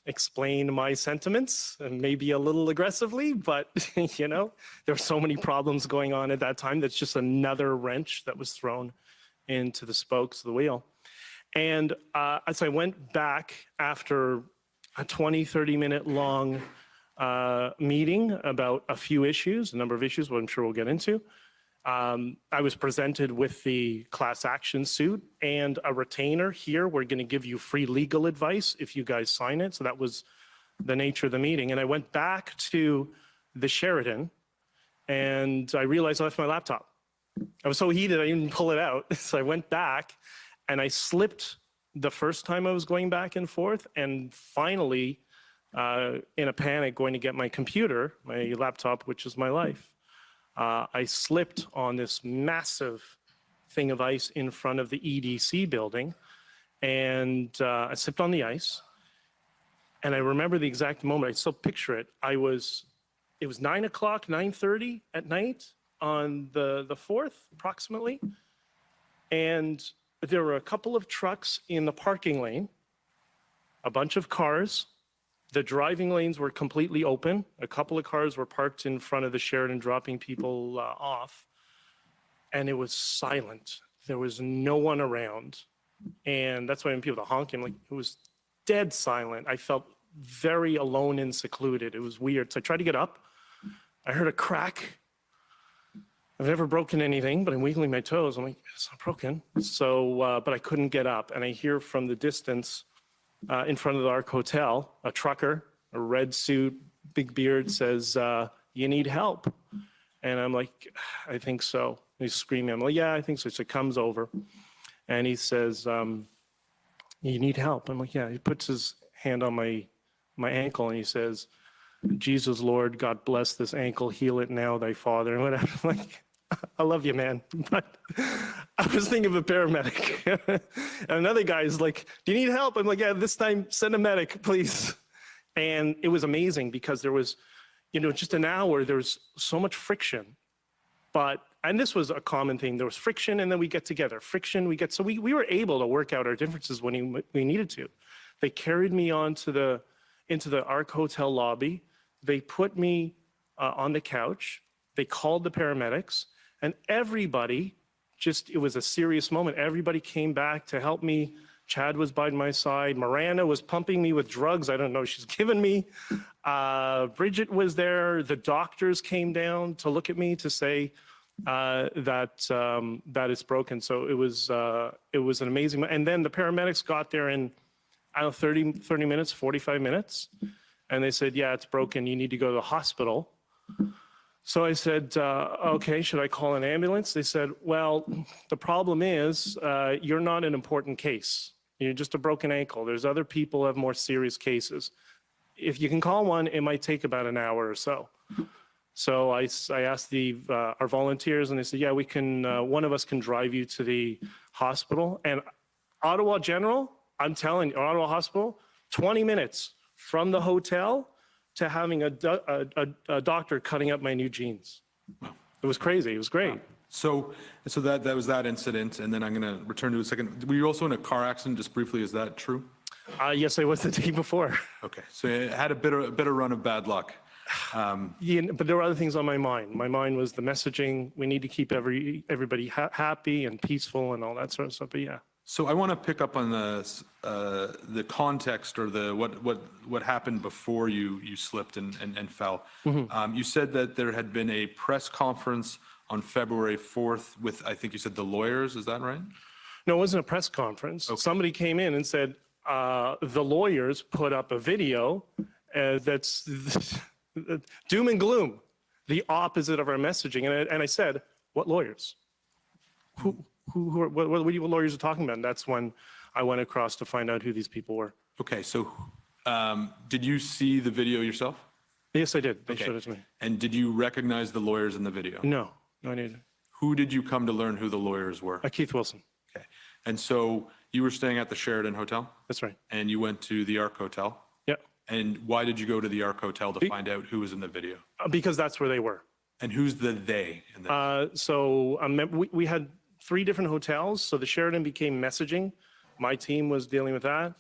explain my sentiments, and maybe a little aggressively, but you know, there were so many problems going on at that time. That's just another wrench that was thrown into the spokes of the wheel. And as I went back after a 20-30 minute long meeting about a few issues, a number of issues, what I'm sure we'll get into, I was presented with the class action suit and a retainer here. We're going to give you free legal advice if you guys sign it. So that was the nature of the meeting. And I went back to the Sheraton and I realized I left my laptop. I was so heated, I didn't pull it out. So I went back and I slipped the first time I was going back and forth. And finally, in a panic, going to get my computer, my laptop, which is my life. I slipped on this massive thing of ice in front of the EDC building, and I slipped on the ice. And I remember the exact moment. I still picture it. It was 9 o'clock, 9:30 at night on the 4th, approximately. And there were a couple of trucks in the parking lane, a bunch of cars. The driving lanes were completely open. A couple of cars were parked in front of the Sheraton, dropping people off. And it was silent. There was no one around. And that's why when people are honking, like, it was dead silent. I felt very alone and secluded. It was weird. So I tried to get up. I heard a crack. I've never broken anything, but I'm wiggling my toes. I'm like, it's not broken. So, but I couldn't get up. And I hear from the distance, in front of the Ark Hotel, a trucker, a red suit, big beard, says, you need help. And I'm like, I think so. He's screaming. I'm like, yeah, I think so. So he comes over and he says, you need help. I'm like, yeah. He puts his hand on my ankle and he says, Jesus, Lord, God bless this ankle, heal it now, thy Father. And whatever. I'm like, I love you, man. But I was thinking of a paramedic. And another guy is like, do you need help? I'm like, yeah, this time send a medic, please. And it was amazing because there was, you know, just an hour, there was so much friction. And this was a common thing. There was friction and then we get together. So we were able to work out our differences when we needed to. They carried me into the Ark Hotel lobby. They put me on the couch. They called the paramedics. And everybody, it was a serious moment. Everybody came back to help me Chad was by my side. Miranda was pumping me with drugs. I don't know she's given me. Bridget was there. The doctors came down to look at me to say that it's broken. So it was an amazing. And then the paramedics got there in, I don't know, 30 minutes, 45 minutes. And they said, yeah, it's broken. You need to go to the hospital. So I said, okay, should I call an ambulance? They said, well, the problem is you're not an important case. You're just a broken ankle. There's other people who have more serious cases. If you can call one, it might take about an hour or so. So I asked our volunteers, and they said, yeah, we can, one of us can drive you to the hospital. And Ottawa General, I'm telling you, Ottawa Hospital, 20 minutes from the hotel to having a doctor cutting up my new jeans. It was crazy. It was great. So that was that incident, and then I'm going to return to a second. Were you also in a car accident, just briefly? Is that true? Yes, I was the day before. Okay, so you had a bit of run of bad luck. Yeah, but there were other things on my mind. My mind was the messaging. We need to keep everybody happy and peaceful and all that sort of stuff. But yeah. So I want to pick up on the context or what happened before you slipped and fell. Mm-hmm. You said that there had been a press conference on February 4th with, I think you said, the lawyers. Is that right? No, it wasn't a press conference. Okay. Somebody came in and said the lawyers put up a video that's doom and gloom, the opposite of our messaging. And I said, what lawyers? What lawyers are talking about? And that's when I went across to find out who these people were. Okay, so did you see the video yourself? Yes, I did. They showed it to me. And did you recognize the lawyers in the video? No, I didn't. Who did you come to learn who the lawyers were? Keith Wilson. Okay, and so you were staying at the Sheraton Hotel? That's right. And you went to the Arc Hotel? Yeah. And why did you go to the Arc Hotel to find out who was in the video? Because that's where they were. And who's the they in the So we had 3 different hotels. So the Sheraton became messaging. My team was dealing with that.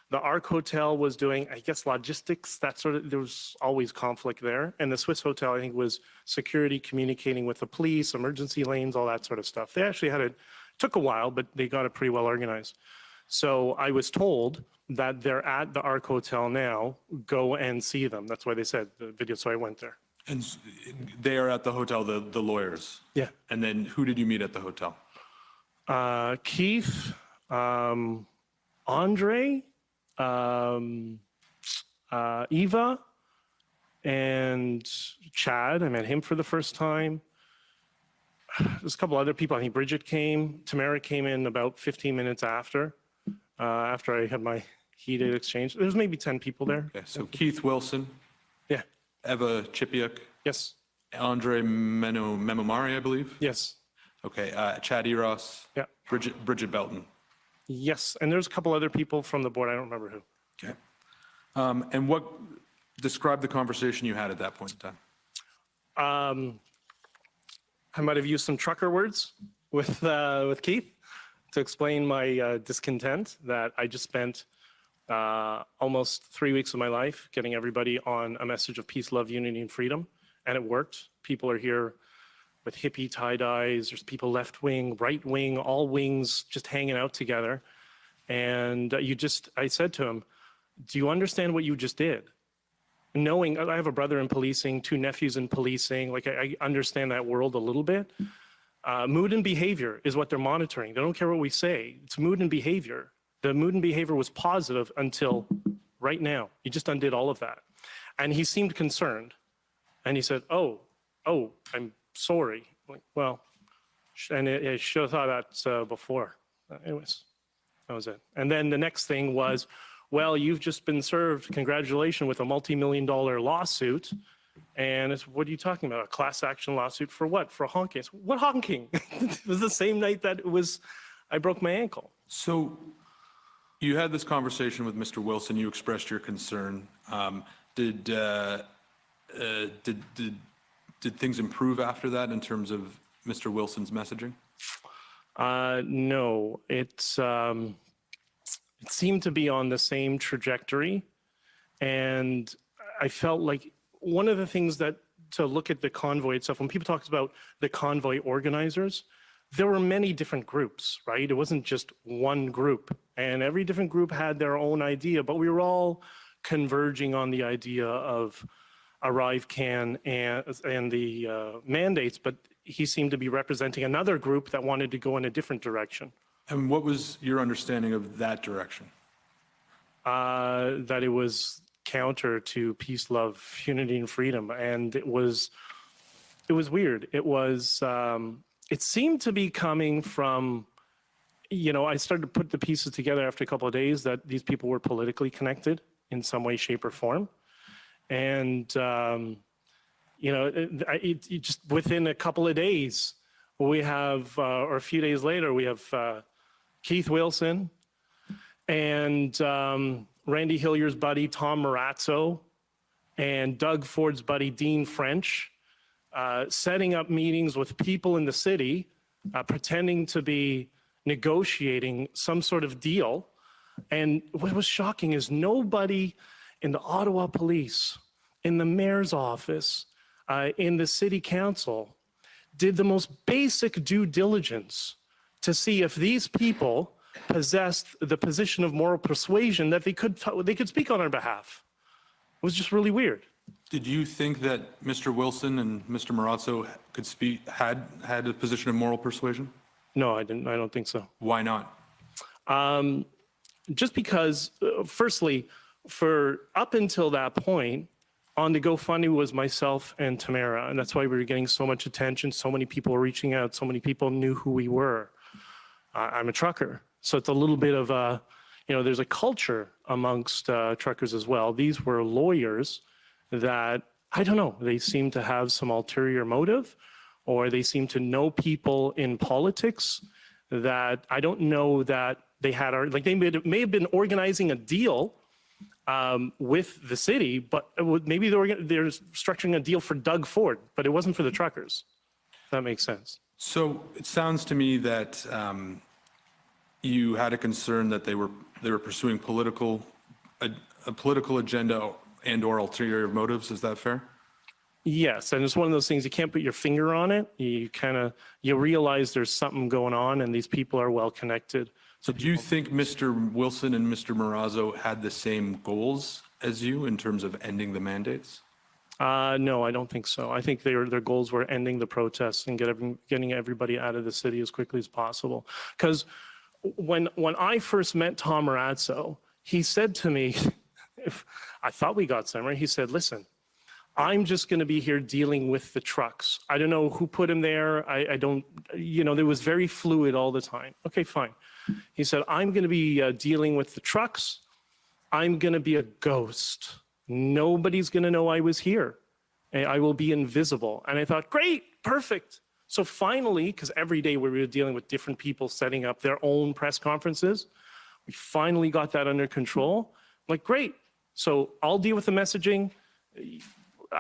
The Arc Hotel was doing, I guess, logistics, that sort of, there was always conflict there. And the Swiss Hotel, I think, was security, communicating with the police, emergency lanes, all that sort of stuff. They actually had it took a while, but they got it pretty well organized. So I was told that they're at the Arc Hotel now, go and see them. That's why they said the video, so I went there. And they are at the hotel, the lawyers? Yeah. And then who did you meet at the hotel? Keith, Andre, Eva, and Chad. I met him for the first time. There's a couple other people. I think Bridget came. Tamara came in about 15 minutes after I had my heated exchange. There was maybe 10 people there. Okay, so Keith Wilson. Yeah. Eva Chipiuk. Yes. Andre Memomari, I believe. Yes. Okay, Chad Eros. Yeah. Bridget Belton. Yes, and there's a couple other people from the board. I don't remember who. Okay. And what describe the conversation you had at that point in time? I might have used some trucker words with Keith to explain my discontent that I just spent almost 3 weeks of my life getting everybody on a message of peace, love, unity, and freedom, and it worked. People are here with hippie tie-dyes. There's people left wing, right wing, all wings just hanging out together. And I said to him, do you understand what you just did? Knowing I have a brother in policing, 2 nephews in policing, like I understand that world a little bit. Mood and behavior is what they're monitoring. They don't care what we say. It's mood and behavior. The mood and behavior was positive until right now. You just undid all of that. And he seemed concerned. And he said, oh, I'm sorry. Like, well, and I should have thought that before. Anyways, that was it. And then the next thing was, well, you've just been served, congratulations, with a multi-million-dollar lawsuit. And it's, what are you talking about? A class action lawsuit for what? For honking? What honking? It was the same night that I broke my ankle. So you had this conversation with Mr. Wilson. You expressed your concern. Did things improve after that in terms of Mr. Wilson's messaging? No, it seemed to be on the same trajectory. And I felt like one of the things that to look at the convoy itself, when people talk about the convoy organizers, there were many different groups, right? It wasn't just one group, and every different group had their own idea, but we were all converging on the idea of Arrive Can and the mandates, but he seemed to be representing another group that wanted to go in a different direction. And what was your understanding of that direction? That it was counter to peace, love, unity, and freedom, and it was weird. It seemed to be coming from, I started to put the pieces together after a couple of days that these people were politically connected in some way, shape, or form. And, it just within a couple of days, we have, or a few days later, we have Keith Wilson and Randy Hillier's buddy, Tom Marazzo, and Doug Ford's buddy, Dean French, setting up meetings with people in the city, pretending to be negotiating some sort of deal. And what was shocking is nobody in the Ottawa police, in the mayor's office, in the city council, did the most basic due diligence to see if these people possessed the position of moral persuasion that they could speak on our behalf. It was just really weird. Did you think that Mr. Wilson and Mr. Marazzo could had a position of moral persuasion? No, I didn't. I don't think so. Why not? Just because, firstly, for up until that point, on the GoFundMe was myself and Tamara, and that's why we were getting so much attention. So many people were reaching out. So many people knew who we were. I'm a trucker, so it's a little bit of a, there's a culture amongst truckers as well. These were lawyers that, I don't know, they seem to have some ulterior motive, or they seem to know people in politics that I don't know that they had, they may have been organizing a deal with the city, but maybe they're structuring a deal for Doug Ford, but it wasn't for the truckers. If that makes sense. So it sounds to me that you had a concern that they were pursuing a political agenda and/or ulterior motives. Is that fair? Yes, and it's one of those things you can't put your finger on it. You realize there's something going on, and these people are well connected. So do you think Mr. Wilson and Mr. Marazzo had the same goals as you in terms of ending the mandates? No, I don't think so. I think their goals were ending the protests and getting everybody out of the city as quickly as possible. Because when I first met Tom Marazzo, he said to me, I thought we got somewhere. He said, listen, I'm just going to be here dealing with the trucks. I don't know who put him there. I don't, there was very fluid all the time. Okay, fine. He said, I'm going to be dealing with the trucks. I'm going to be a ghost. Nobody's going to know I was here. And I will be invisible. And I thought, great, perfect. So finally, because every day we were dealing with different people setting up their own press conferences, we finally got that under control. I'm like, great. So I'll deal with the messaging.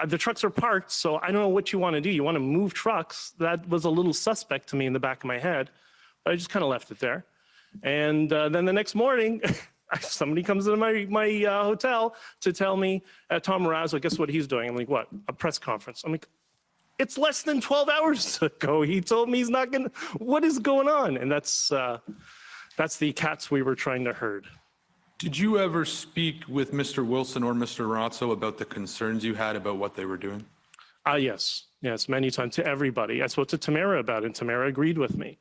The trucks are parked, so I don't know what you want to do. You want to move trucks? That was a little suspect to me in the back of my head, but I just kind of left it there. And then the next morning, somebody comes into my hotel to tell me, Tom Marazzo, guess what he's doing? I'm like, what? A press conference. I'm like, it's less than 12 hours ago. He told me he's not going to, what is going on? And that's the cats we were trying to herd. Did you ever speak with Mr. Wilson or Mr. Marazzo about the concerns you had about what they were doing? Yes, many times, to everybody. I spoke to Tamara about it, and Tamara agreed with me.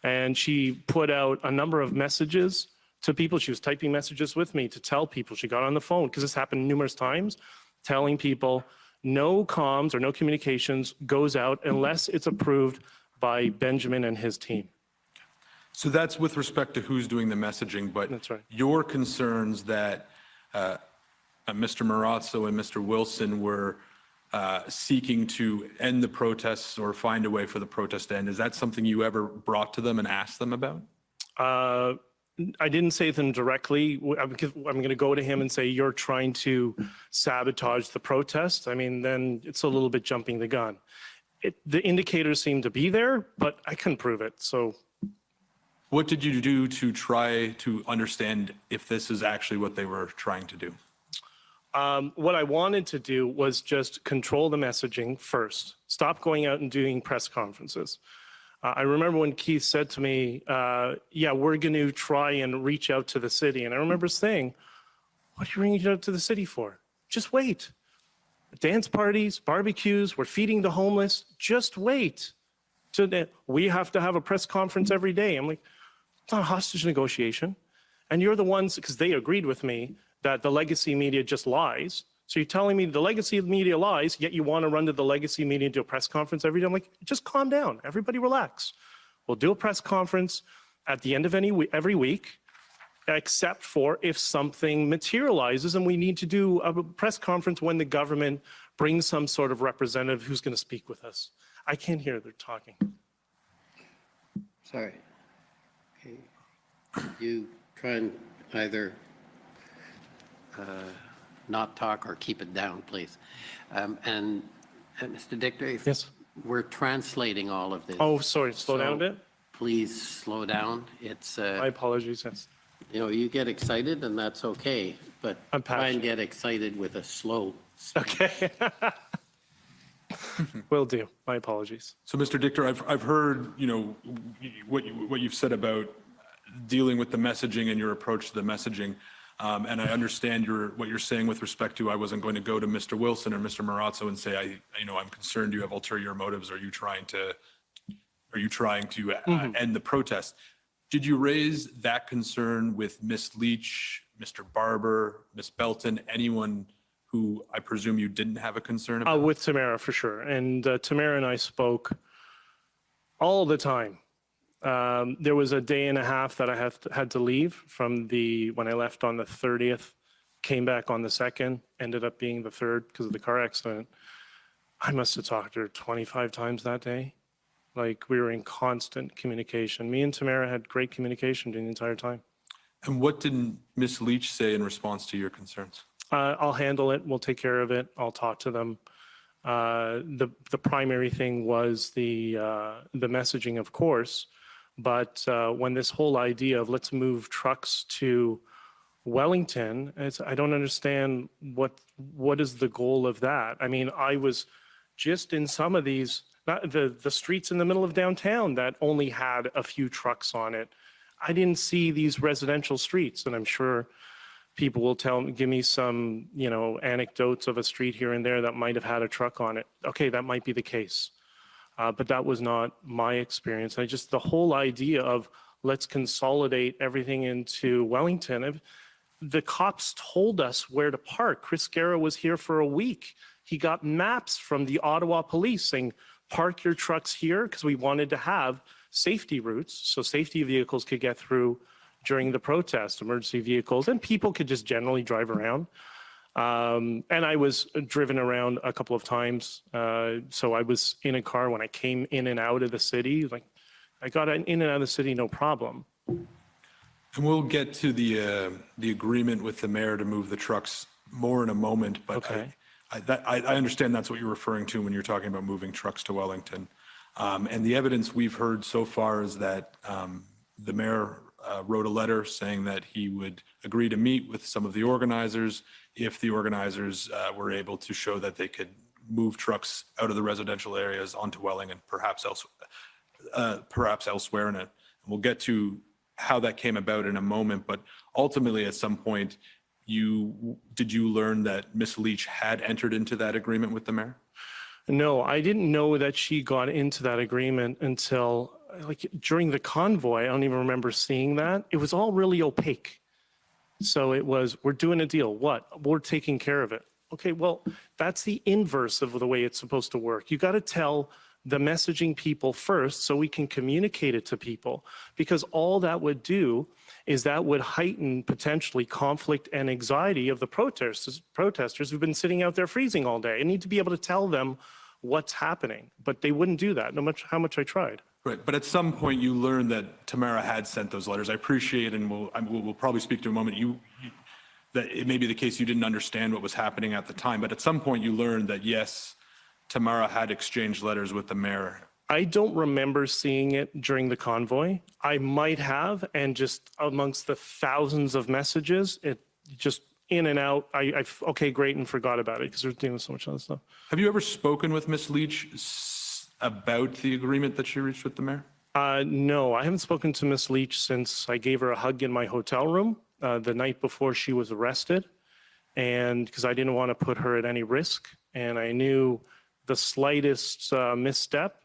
And she put out a number of messages to people. She was typing messages with me to tell people. She got on the phone, because this happened numerous times, telling people no comms or no communications goes out unless it's approved by Benjamin and his team. So that's with respect to who's doing the messaging, but That's right. Your concerns that Mr. Marazzo and Mr. Wilson were seeking to end the protests or find a way for the protest to end, is that something you ever brought to them and asked them about? I didn't say to them directly. I'm going to go to him and say, you're trying to sabotage the protest. I mean, then it's a little bit jumping the gun. The indicators seem to be there, but I couldn't prove it. So what did you do to try to understand if this is actually what they were trying to do? What I wanted to do was just control the messaging first. Stop going out and doing press conferences. I remember when Keith said to me, yeah, we're going to try and reach out to the city. And I remember saying, what are you reaching out to the city for? Just wait. Dance parties, barbecues, we're feeding the homeless. Just wait. We have to have a press conference every day. I'm like, it's not a hostage negotiation. And you're the ones, because they agreed with me, that the legacy media just lies. So you're telling me the legacy media lies, yet you want to run to the legacy media and do a press conference every day? I'm like, just calm down. Everybody relax. We'll do a press conference at the end of every week, except for if something materializes and we need to do a press conference when the government brings some sort of representative who's going to speak with us. I can't hear, they're talking. Sorry. Okay. You try and either not talk or keep it down, please. And Mr. Dichter, yes, we're translating all of this. Oh, sorry, slow down a bit. Please slow down. It's my apologies, yes. You know, you get excited and that's okay, but I'm try and get excited with a slow speed. Okay. Will do. My apologies. So, Mr. Dichter, I've heard, you know, what you've said about dealing with the messaging and your approach to the messaging. And I understand what you're saying with respect to I wasn't going to go to Mr. Wilson or Mr. Marazzo and say, I'm concerned you have ulterior motives. Are you trying to end the protest? Did you raise that concern with Ms. Leach, Mr. Barber, Ms. Belton, anyone who I presume you didn't have a concern about? With Tamara, for sure. And Tamara and I spoke all the time. There was a day and a half that I had to leave from when I left on the 30th, came back on the 2nd, ended up being the 3rd because of the car accident. I must have talked to her 25 times that day. Like, we were in constant communication. Me and Tamara had great communication during the entire time. And what did Ms. Leach say in response to your concerns? I'll handle it. We'll take care of it. I'll talk to them. The primary thing was the messaging, of course. But when this whole idea of let's move trucks to Wellington, I don't understand what is the goal of that. I mean, I was just in some of these, the streets in the middle of downtown that only had a few trucks on it. I didn't see these residential streets, and I'm sure people will give me some, anecdotes of a street here and there that might have had a truck on it. Okay, that might be the case. But that was not my experience. The whole idea of let's consolidate everything into Wellington. The cops told us where to park. Chris Guerra was here for a week. He got maps from the Ottawa police saying, park your trucks here, because we wanted to have safety routes so safety vehicles could get through during the protest, emergency vehicles, and people could just generally drive around. And I was driven around a couple of times. So I was in a car when I came in and out of the city. Like, I got in and out of the city, no problem. And we'll get to the agreement with the mayor to move the trucks more in a moment. But okay. I understand that's what you're referring to when you're talking about moving trucks to Wellington. And the evidence we've heard so far is that the mayor wrote a letter saying that he would agree to meet with some of the organizers if the organizers were able to show that they could move trucks out of the residential areas onto Welling and perhaps elsewhere in it. And we'll get to how that came about in a moment, but ultimately at some point, did you learn that Ms. Leach had entered into that agreement with the mayor? No, I didn't know that she got into that agreement until during the convoy. I don't even remember seeing that. It was all really opaque. So it was, we're doing a deal. What? We're taking care of it. Okay, well, that's the inverse of the way it's supposed to work. You got to tell the messaging people first so we can communicate it to people, because all that would do is that would heighten potentially conflict and anxiety of the protesters who've been sitting out there freezing all day. I need to be able to tell them what's happening, but they wouldn't do that, no matter how much I tried. Right, but at some point you learned that Tamara had sent those letters. I appreciate, and we'll probably speak to in a moment, that it may be the case you didn't understand what was happening at the time, but at some point you learned that yes, Tamara had exchanged letters with the mayor. I don't remember seeing it during the convoy. I might have, and just amongst the thousands of messages, it just in and out, okay, great, and forgot about it because we're dealing with so much other stuff. Have you ever spoken with Ms. Leach about the agreement that she reached with the mayor? No, I haven't spoken to Ms. Leach since I gave her a hug in my hotel room the night before she was arrested, and because I didn't want to put her at any risk, and I knew the slightest misstep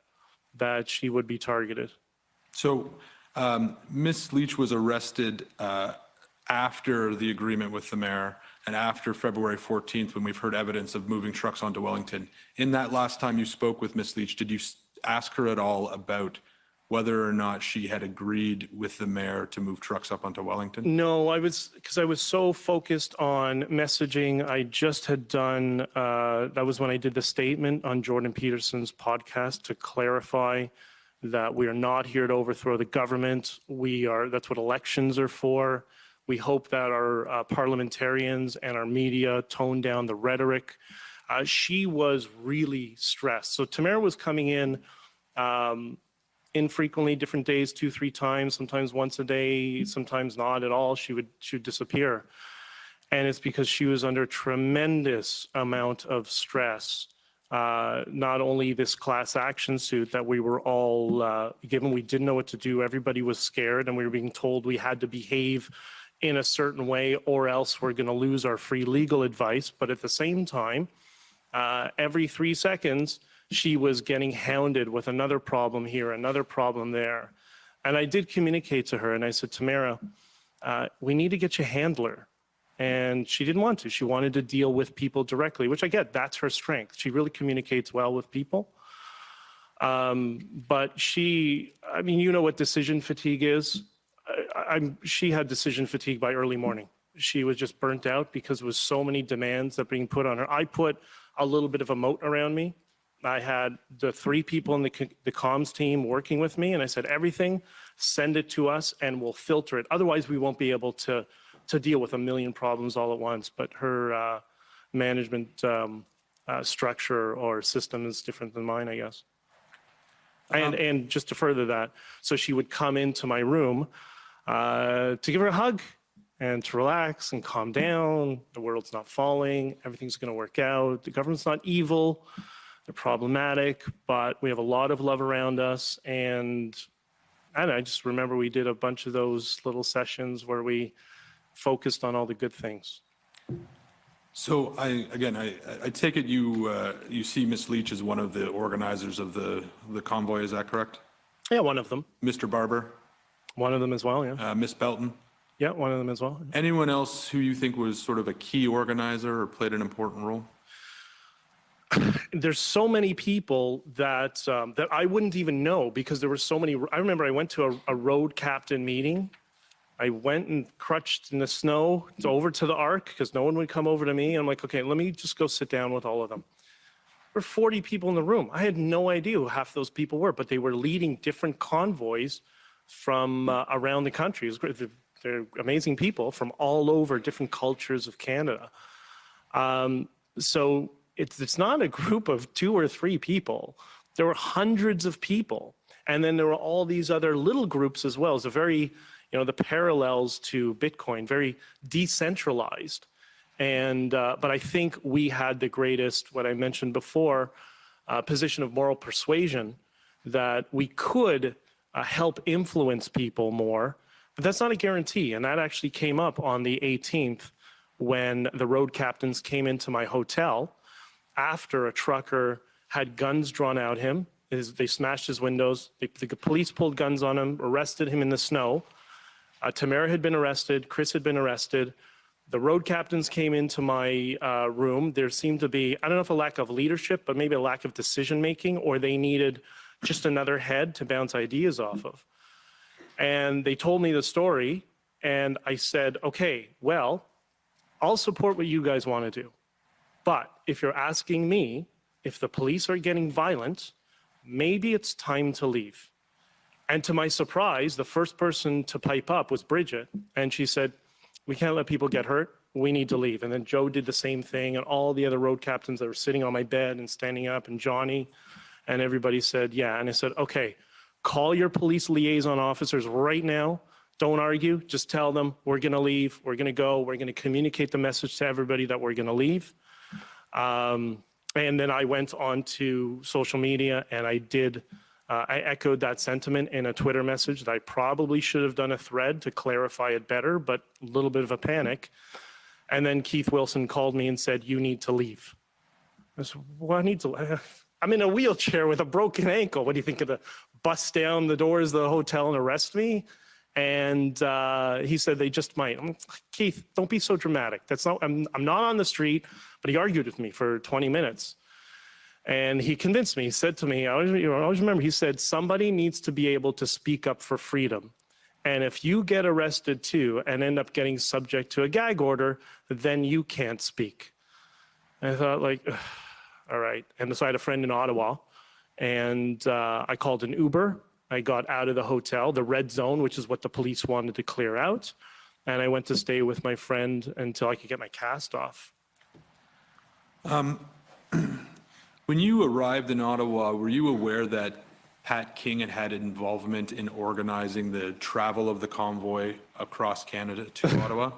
that she would be targeted. So Ms. Leach was arrested after the agreement with the mayor and after February 14th, when we've heard evidence of moving trucks onto Wellington. In that last time you spoke with Ms. Leach, did you ask her at all about whether or not she had agreed with the mayor to move trucks up onto Wellington? No, because I was so focused on messaging. I just had done, that was when I did the statement on Jordan Peterson's podcast to clarify that we are not here to overthrow the government. That's what elections are for. We hope that our parliamentarians and our media tone down the rhetoric. She was really stressed. So Tamara was coming in infrequently, different days, 2-3 times, sometimes once a day, sometimes not at all. She would disappear. And it's because she was under tremendous amount of stress. Not only this class action suit that we were all given, we didn't know what to do. Everybody was scared, and we were being told we had to behave in a certain way or else we're going to lose our free legal advice. But at the same time, every 3 seconds, she was getting hounded with another problem here, another problem there. And I did communicate to her, and I said, Tamara, we need to get you a handler. And she didn't want to. She wanted to deal with people directly, which I get, that's her strength. She really communicates well with people. But you know what decision fatigue is. She had decision fatigue by early morning. She was just burnt out because there was so many demands that were being put on her. I put a little bit of a moat around me. I had the 3 people in the comms team working with me, and I said, everything, send it to us and we'll filter it. Otherwise, we won't be able to deal with a million problems all at once. But her management structure or system is different than mine, I guess. And just to further that, so she would come into my room to give her a hug and to relax and calm down. The world's not falling. Everything's going to work out. The government's not evil. They're problematic, but we have a lot of love around us. And I just remember we did a bunch of those little sessions where we focused on all the good things. So I take it you see Ms. Leach as one of the organizers of the convoy, is that correct? Yeah, one of them. Mr. Barber? One of them as well, yeah. Ms. Belton? Yeah, one of them as well. Anyone else who you think was sort of a key organizer or played an important role? There's so many people that I wouldn't even know because there were so many. I remember I went to a road captain meeting. I went and crutched in the snow over to the Ark because no one would come over to me. I'm like, okay, let me just go sit down with all of them. There were 40 people in the room. I had no idea who half those people were, but they were leading different convoys from around the country. It was great. They're amazing people from all over different cultures of Canada. So it's not a group of 2 or 3 people. There were hundreds of people. And then there were all these other little groups as well. It's a very, the parallels to Bitcoin, very decentralized. And, but I think we had the greatest, what I mentioned before, position of moral persuasion that we could help influence people more. But that's not a guarantee. And that actually came up on the 18th when the road captains came into my hotel after a trucker had guns drawn at him. They smashed his windows. The police pulled guns on him, arrested him in the snow. Tamara had been arrested. Chris had been arrested. The road captains came into my room. There seemed to be, I don't know if a lack of leadership, but maybe a lack of decision-making, or they needed just another head to bounce ideas off of. And they told me the story, and I said, okay, well, I'll support what you guys want to do. But if you're asking me, if the police are getting violent, maybe it's time to leave. And to my surprise, the first person to pipe up was Bridget. And she said, we can't let people get hurt. We need to leave. And then Joe did the same thing. And all the other road captains that were sitting on my bed and standing up, and Johnny, and everybody said, yeah. And I said, okay, call your police liaison officers right now. Don't argue. Just tell them we're going to leave. We're going to go. We're going to communicate the message to everybody that we're going to leave. And then I went on to social media and I echoed that sentiment in a Twitter message that I probably should have done a thread to clarify it better, but a little bit of a panic. And then Keith Wilson called me and said, "You need to leave." I said, "Well, I need to, I'm in a wheelchair with a broken ankle. What do you think, of the bust down the doors of the hotel and arrest me?" And he said, "They just might." I'm like, "Keith, don't be so dramatic. That's not, I'm not on the street." But he argued with me for 20 minutes. And he convinced me. He said to me, I always remember, he said, "Somebody needs to be able to speak up for freedom. And if you get arrested too and end up getting subject to a gag order, then you can't speak." And I thought, like, all right. And so I had a friend in Ottawa, and I called an Uber. I got out of the hotel, the red zone, which is what the police wanted to clear out. And I went to stay with my friend until I could get my cast off. When you arrived in Ottawa, were you aware that Pat King had involvement in organizing the travel of the convoy across Canada to Ottawa?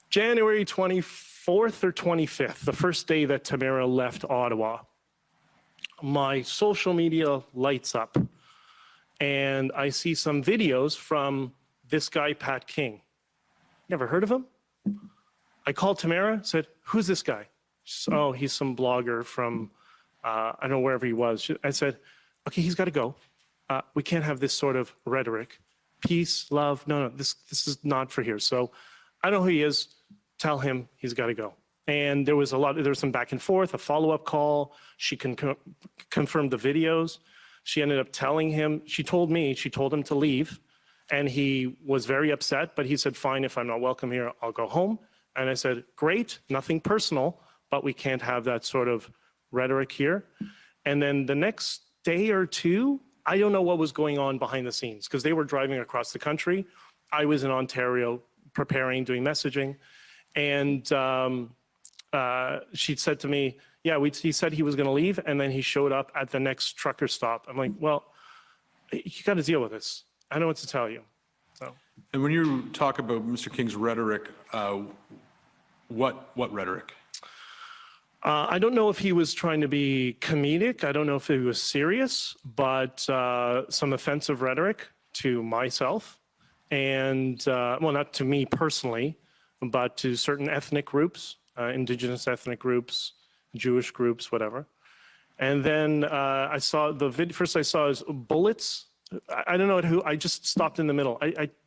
January 24th or 25th, the first day that Tamara left Ottawa, my social media lights up and I see some videos from this guy, Pat King. Never heard of him? I called Tamara, said, "Who's this guy?" She said, "Oh, he's some blogger from, I don't know, wherever he was." I said, "Okay, he's got to go. We can't have this sort of rhetoric. Peace, love, no, this is not for here." So I don't know who he is. Tell him he's got to go. And there was some back and forth, a follow-up call. She confirmed the videos. She ended up telling him, she told him to leave. And he was very upset, but he said, "Fine, if I'm not welcome here, I'll go home." And I said, "Great, nothing personal, but we can't have that sort of rhetoric here." And then the next day or two, I don't know what was going on behind the scenes because they were driving across the country. I was in Ontario preparing, doing messaging. And she said to me, "Yeah, he said he was going to leave, and then he showed up at the next trucker stop." I'm like, "Well, you got to deal with this. I don't know what to tell you." So. And when you talk about Mr. King's rhetoric, what rhetoric? I don't know if he was trying to be comedic. I don't know if he was serious, but some offensive rhetoric to myself and, well, not to me personally, but to certain ethnic groups, Indigenous ethnic groups, Jewish groups, whatever. And then I saw the first I saw is bullets. I don't know who, I just stopped in the middle.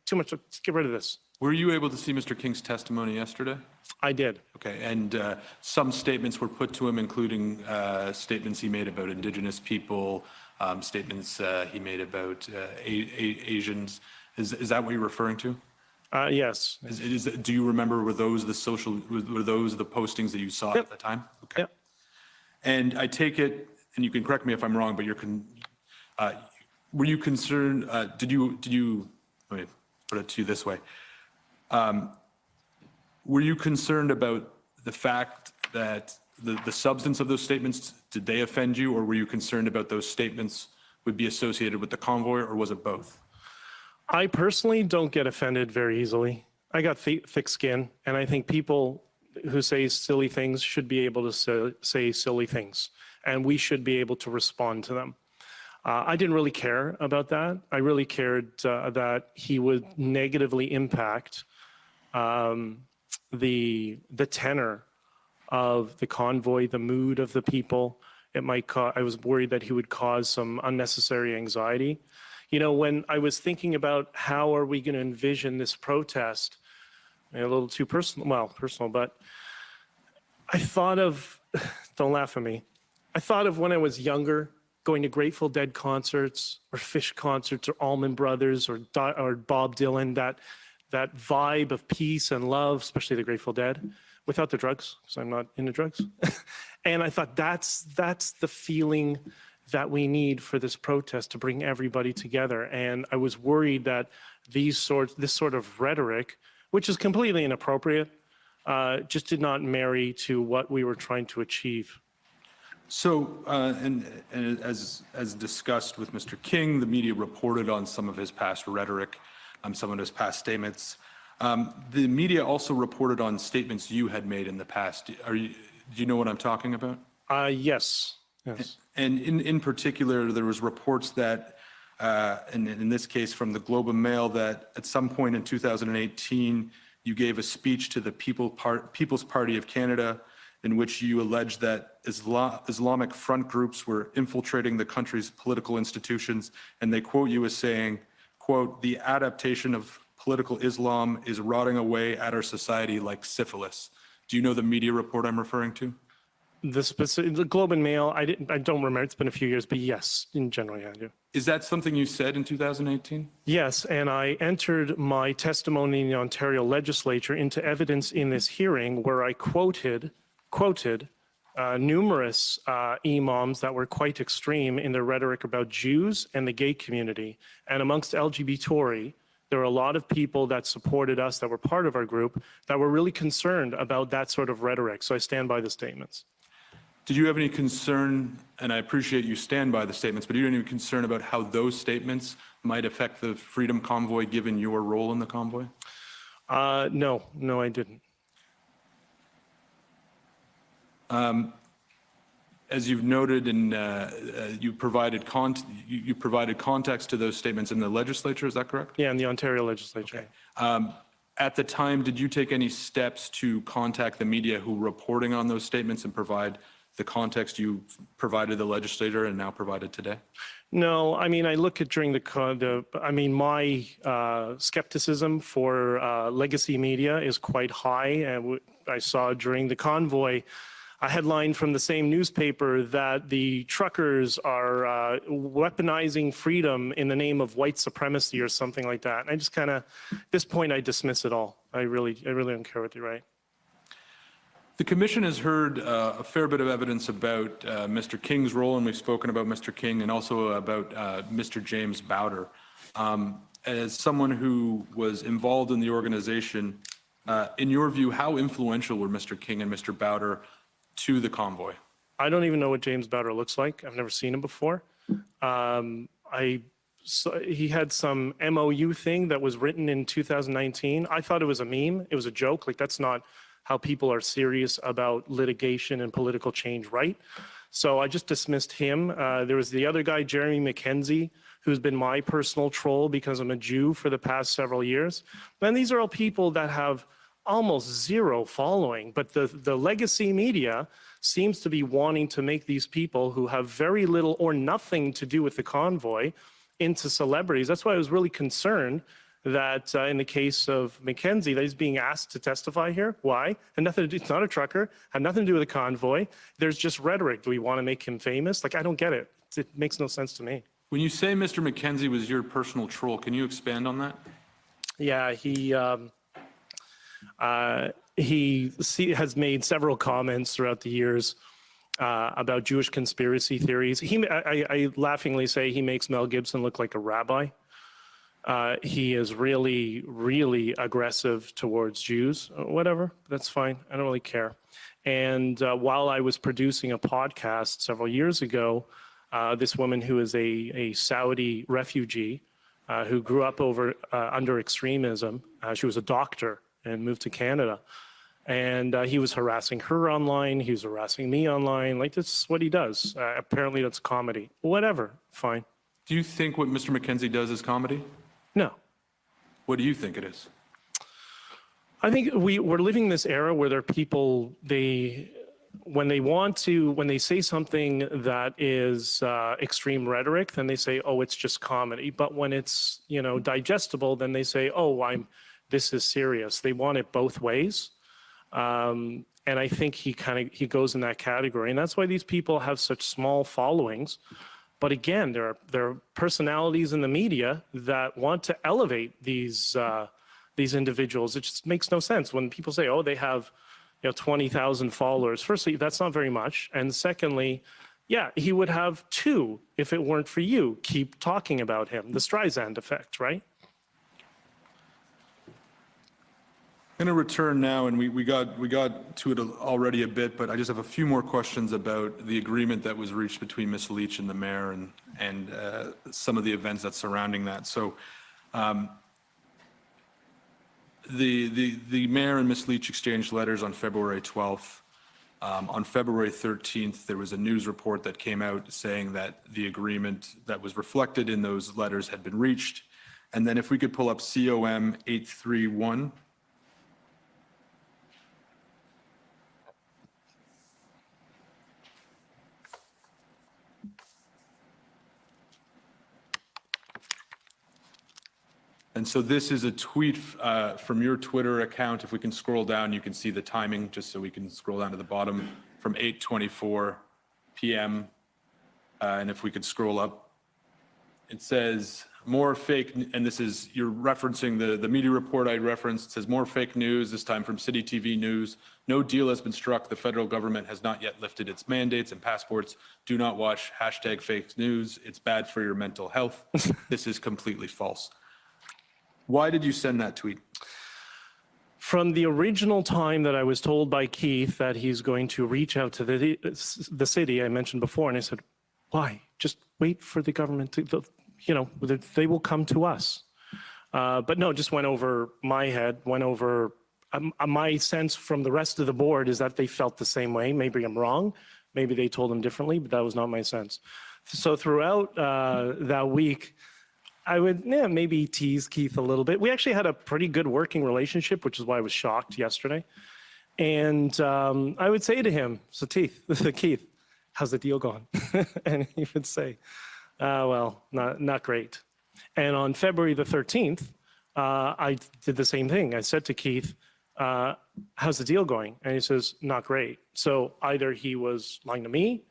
Too much, let's get rid of this. Were you able to see Mr. King's testimony yesterday? I did. Okay, and some statements were put to him, including statements he made about Indigenous people, statements he made about Asians. Is that what you're referring to? Yes. Do you remember, were those the postings that you saw at the time? Okay. Yep. And I take it, and you can correct me if I'm wrong, but were you concerned, let me put it to you this way. Were you concerned about the fact that the substance of those statements, did they offend you, or were you concerned about those statements would be associated with the convoy, or was it both? I personally don't get offended very easily. I got thick skin, and I think people who say silly things should be able to say silly things, and we should be able to respond to them. I didn't really care about that. I really cared that he would negatively impact the tenor of the convoy, the mood of the people. I was worried that he would cause some unnecessary anxiety. You know, when I was thinking about how are we going to envision this protest, a little too personal, but I thought of, don't laugh at me, I thought of when I was younger, going to Grateful Dead concerts or Fish concerts or Allman Brothers or Bob Dylan, that vibe of peace and love, especially the Grateful Dead, without the drugs, because I'm not into drugs. And I thought that's the feeling that we need for this protest to bring everybody together. And I was worried that this sort of rhetoric, which is completely inappropriate, just did not marry to what we were trying to achieve. So, and as discussed with Mr. King, the media reported on some of his past rhetoric, some of his past statements. The media also reported on statements you had made in the past. Do you know what I'm talking about? Yes. Yes. And in particular, there was reports that, in this case from the Globe and Mail, that at some point in 2018, you gave a speech to the People's Party of Canada in which you alleged that Islamic front groups were infiltrating the country's political institutions, and they quote you as saying, quote, "The adaptation of political Islam is rotting away at our society like syphilis." Do you know the media report I'm referring to? The Globe and Mail, I don't remember, it's been a few years, but yes, in general, yeah, I do. Is that something you said in 2018? Yes, and I entered my testimony in the Ontario legislature into evidence in this hearing where I quoted numerous imams that were quite extreme in their rhetoric about Jews and the gay community. And amongst LGBT, there were a lot of people that supported us, that were part of our group, that were really concerned about that sort of rhetoric. So I stand by the statements. Did you have any concern, and I appreciate you stand by the statements, but do you have any concern about how those statements might affect the Freedom Convoy given your role in the convoy? No, I didn't. As you've noted, and you provided context to those statements in the legislature, is that correct? Yeah, in the Ontario legislature. Okay. At the time, did you take any steps to contact the media who were reporting on those statements and provide the context you provided the legislator and now provided today? No, I mean, I look at during my skepticism for legacy media is quite high. And I saw during the convoy a headline from the same newspaper that the truckers are weaponizing freedom in the name of white supremacy or something like that. And I just kind of, at this point, I dismiss it all. I really don't care what they write. The commission has heard a fair bit of evidence about Mr. King's role, and we've spoken about Mr. King and also about Mr. James Bauder. As someone who was involved in the organization, in your view, how influential were Mr. King and Mr. Bauder to the convoy? I don't even know what James Bauder looks like. I've never seen him before. He had some MOU thing that was written in 2019. I thought it was a meme. It was a joke. Like, that's not how people are serious about litigation and political change, right? So I just dismissed him. There was the other guy, Jeremy McKenzie, who's been my personal troll because I'm a Jew for the past several years. And these are all people that have almost zero following, but the legacy media seems to be wanting to make these people who have very little or nothing to do with the convoy into celebrities. That's why I was really concerned that in the case of McKenzie, that he's being asked to testify here. Why? And nothing to do, it's not a trucker, had nothing to do with the convoy. There's just rhetoric. Do we want to make him famous? Like, I don't get it. It makes no sense to me. When you say Mr. McKenzie was your personal troll, can you expand on that? Yeah, he has made several comments throughout the years about Jewish conspiracy theories. I laughingly say he makes Mel Gibson look like a rabbi. He is really, really aggressive towards Jews. Whatever, that's fine. I don't really care. And while I was producing a podcast several years ago, this woman who is a Saudi refugee who grew up under extremism, she was a doctor and moved to Canada. And he was harassing her online. He was harassing me online. Like, this is what he does. Apparently that's comedy. Whatever, fine. Do you think what Mr. McKenzie does is comedy? No. What do you think it is? I think we're living in this era where there are people, when they say something that is extreme rhetoric, then they say, oh, it's just comedy. But when it's, digestible, then they say, oh, this is serious. They want it both ways. And I think he goes in that category. And that's why these people have such small followings. But again, there are personalities in the media that want to elevate these individuals. It just makes no sense when people say, oh, they have 20,000 followers. Firstly, that's not very much. And secondly, yeah, he would have 2 if it weren't for you. Keep talking about him. The Streisand effect, right? I'm going to return now, and we got to it already a bit, but I just have a few more questions about the agreement that was reached between Ms. Leach and the mayor and some of the events that's surrounding that. So the mayor and Ms. Leach exchanged letters on February 12th. On February 13th, there was a news report that came out saying that the agreement that was reflected in those letters had been reached. And then if we could pull up COM 831. And so this is a tweet from your Twitter account. If we can scroll down, you can see the timing, just so we can scroll down to the bottom, from 8:24 p.m. And if we could scroll up, it says more fake, and this is, you're referencing the media report I referenced. It says more fake news, this time from City TV News. No deal has been struck. The federal government has not yet lifted its mandates and passports. Do not watch #fake news. It's bad for your mental health. This is completely false. Why did you send that tweet? From the original time that I was told by Keith that he's going to reach out to the city I mentioned before, and I said, why? Just wait for the government to, they will come to us. But no, just went over my head, went over my sense from the rest of the board is that they felt the same way. Maybe I'm wrong. Maybe they told them differently, but that was not my sense. So throughout that week, I would maybe tease Keith a little bit. We actually had a pretty good working relationship, which is why I was shocked yesterday. And I would say to him, so Keith, how's the deal gone? And he would say, well, not great. And on February the 13th, I did the same thing. I said to Keith, how's the deal going? And he says, not great. So either he was lying to me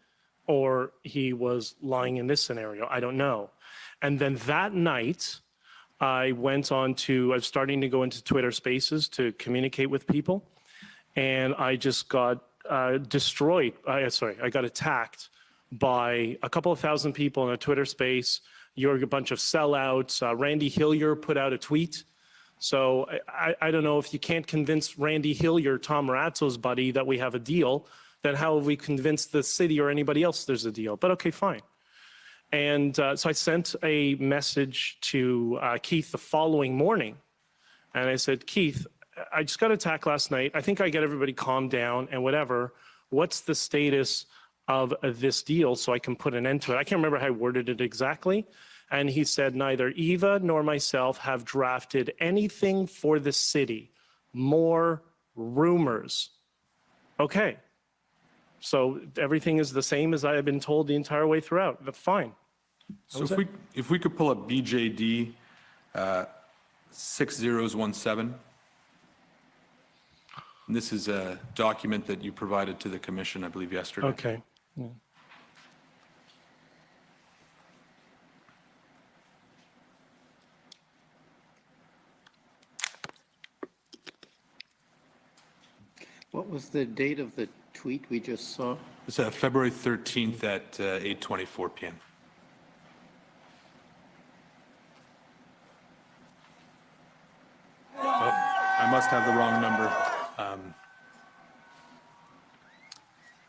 or he was lying in this scenario. I don't know. And then that night, I was starting to go into Twitter Spaces to communicate with people. And I just got destroyed. I got attacked by a couple of thousand people in a Twitter space. You're a bunch of sellouts. Randy Hillier put out a tweet. So I don't know, if you can't convince Randy Hillier, Tom Marazzo's buddy, that we have a deal, then how have we convinced the city or anybody else there's a deal? But okay, fine. And so I sent a message to Keith the following morning. And I said, Keith, I just got attacked last night. I think I get everybody calmed down and whatever. What's the status of this deal so I can put an end to it? I can't remember how I worded it exactly. And he said, neither Eva nor myself have drafted anything for the city. More rumors. Okay. So everything is the same as I have been told the entire way throughout. That's fine. So if we could pull up BJD 6017. And this is a document that you provided to the commission, I believe, yesterday. Okay. Yeah. What was the date of the tweet we just saw? It's February 13th at 8:24 p.m. Oh, I must have the wrong number.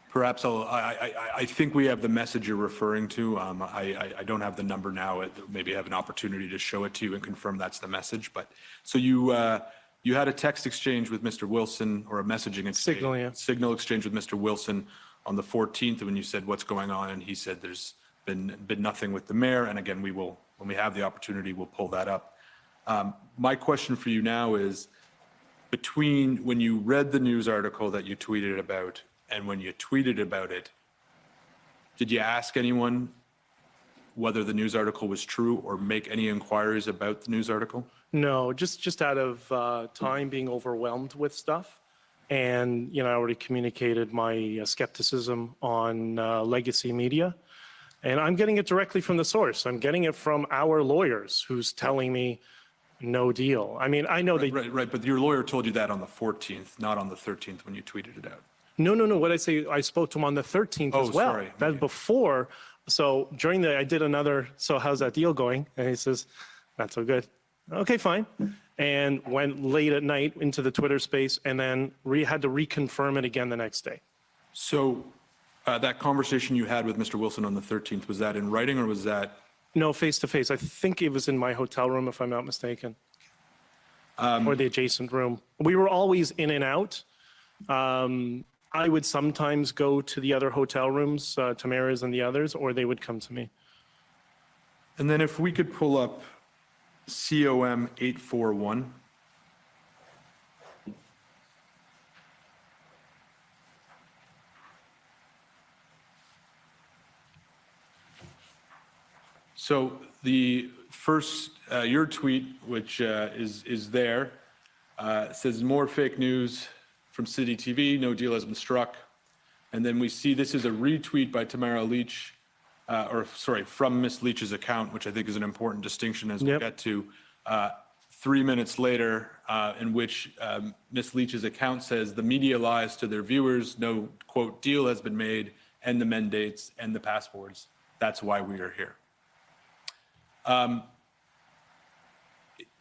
Perhaps I think we have the message you're referring to. I don't have the number now. Maybe I have an opportunity to show it to you and confirm that's the message. But so you had a text exchange with Mr. Wilson, or a messaging exchange, signal exchange with Mr. Wilson on the 14th when you said what's going on, and he said there's been nothing with the mayor. And again, when we have the opportunity, we'll pull that up. My question for you now is, between when you read the news article that you tweeted about and when you tweeted about it, did you ask anyone whether the news article was true or make any inquiries about the news article? No, just out of time, being overwhelmed with stuff. And, I already communicated my skepticism on legacy media. And I'm getting it directly from the source. I'm getting it from our lawyers, who's telling me no deal. I mean, I know Right, but your lawyer told you that on the 14th, not on the 13th when you tweeted it out. No. What I spoke to him on the 13th as well. Sorry. That's before. So during I did another, so how's that deal going? And he says, not so good. Okay, fine. And went late at night into the Twitter space, and then had to reconfirm it again the next day. So that conversation you had with Mr. Wilson on the 13th, was that in writing or was that? No, face to face. I think it was in my hotel room, if I'm not mistaken. Or the adjacent room. We were always in and out. I would sometimes go to the other hotel rooms, Tamara's and the others, or they would come to me. And then if we could pull up COM 841. So the first, your tweet, which is there, says more fake news from City TV, no deal has been struck. And then we see this is a retweet by Tamara Leach, from Miss Leach's account, which I think is an important distinction as we get to. 3 minutes later, in which Miss Leach's account says the media lies to their viewers, no, quote, deal has been made, and the mandates and the passports. That's why we are here.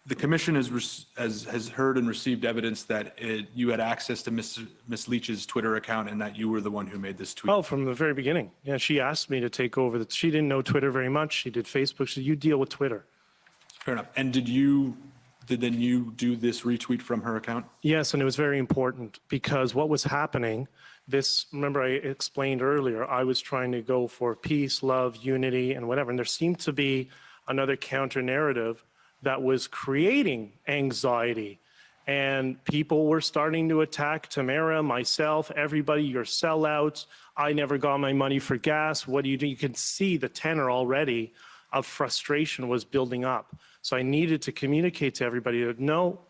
The commission has heard and received evidence that you had access to Miss Leach's Twitter account and that you were the one who made this tweet. Oh, from the very beginning. Yeah, she asked me to take over. She didn't know Twitter very much. She did Facebook. She said, you deal with Twitter. Fair enough. And did then you do this retweet from her account? Yes, and it was very important because what was happening, remember I explained earlier, I was trying to go for peace, love, unity, and whatever. And there seemed to be another counter narrative that was creating anxiety. And people were starting to attack Tamara, myself, everybody, you're sellouts. I never got my money for gas. What do? You can see the tenor already of frustration was building up. So I needed to communicate to everybody that no,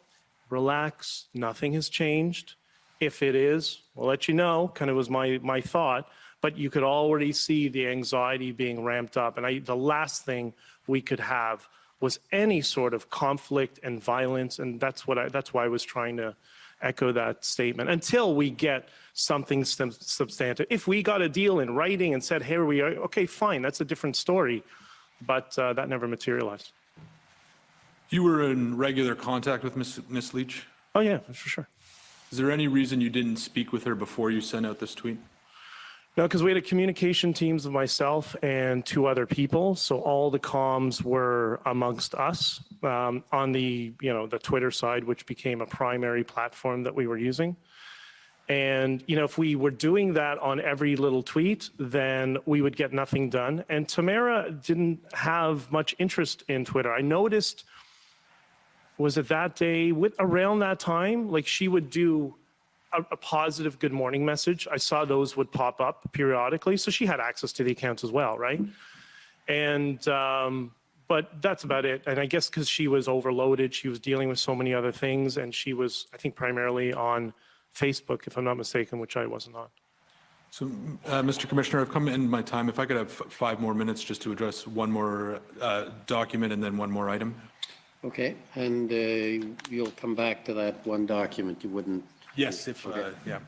relax, nothing has changed. If it is, we'll let you know, kind of was my thought. But you could already see the anxiety being ramped up. And the last thing we could have was any sort of conflict and violence, and that's why I was trying to echo that statement until we get something substantive. If we got a deal in writing and said, here we are, okay, fine, that's a different story, but that never materialized. You were in regular contact with Miss Leach? Oh yeah, for sure. Is there any reason you didn't speak with her before you sent out this tweet? No, because we had a communication teams of myself and 2 other people, so all the comms were amongst us on the Twitter side, which became a primary platform that we were using. And if we were doing that on every little tweet, then we would get nothing done. And Tamara didn't have much interest in Twitter. I noticed, was it that day, around that time, like she would do a positive good morning message. I saw those would pop up periodically. So she had access to the accounts as well, right? And, but that's about it. And I guess because she was overloaded, she was dealing with so many other things. And she was, I think, primarily on Facebook, if I'm not mistaken, which I wasn't on. So, Mr. Commissioner, I've come in my time. If I could have 5 more minutes just to address one more document and then one more item. Okay, and you'll come back to that one document. You wouldn't. Yes, if, yeah.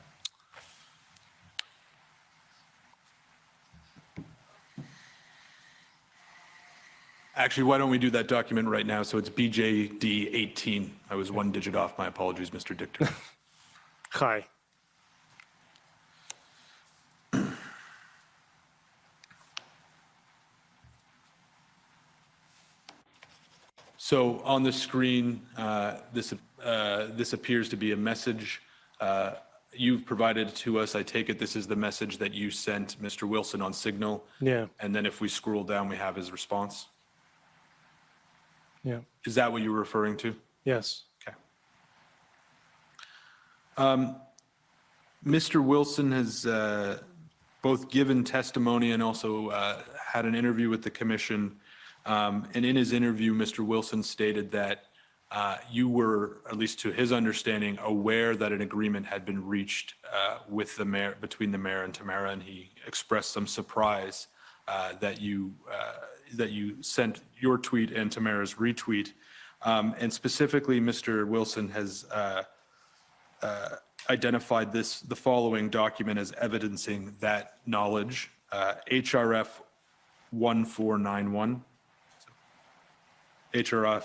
Actually, why don't we do that document right now? So it's BJD 18. I was 1 digit off. My apologies, Mr. Dichter. Hi. So on the screen, this appears to be a message you've provided to us. I take it this is the message that you sent Mr. Wilson on Signal. Yeah. And then if we scroll down, we have his response. Yeah. Is that what you were referring to? Yes. Okay. Mr. Wilson has both given testimony and also had an interview with the commission. And in his interview, Mr. Wilson stated that you were, at least to his understanding, aware that an agreement had been reached with the mayor, between the mayor and Tamara, and he expressed some surprise that you sent your tweet and Tamara's retweet. And specifically, Mr. Wilson has identified the following document as evidencing that knowledge: HRF 1491. HRF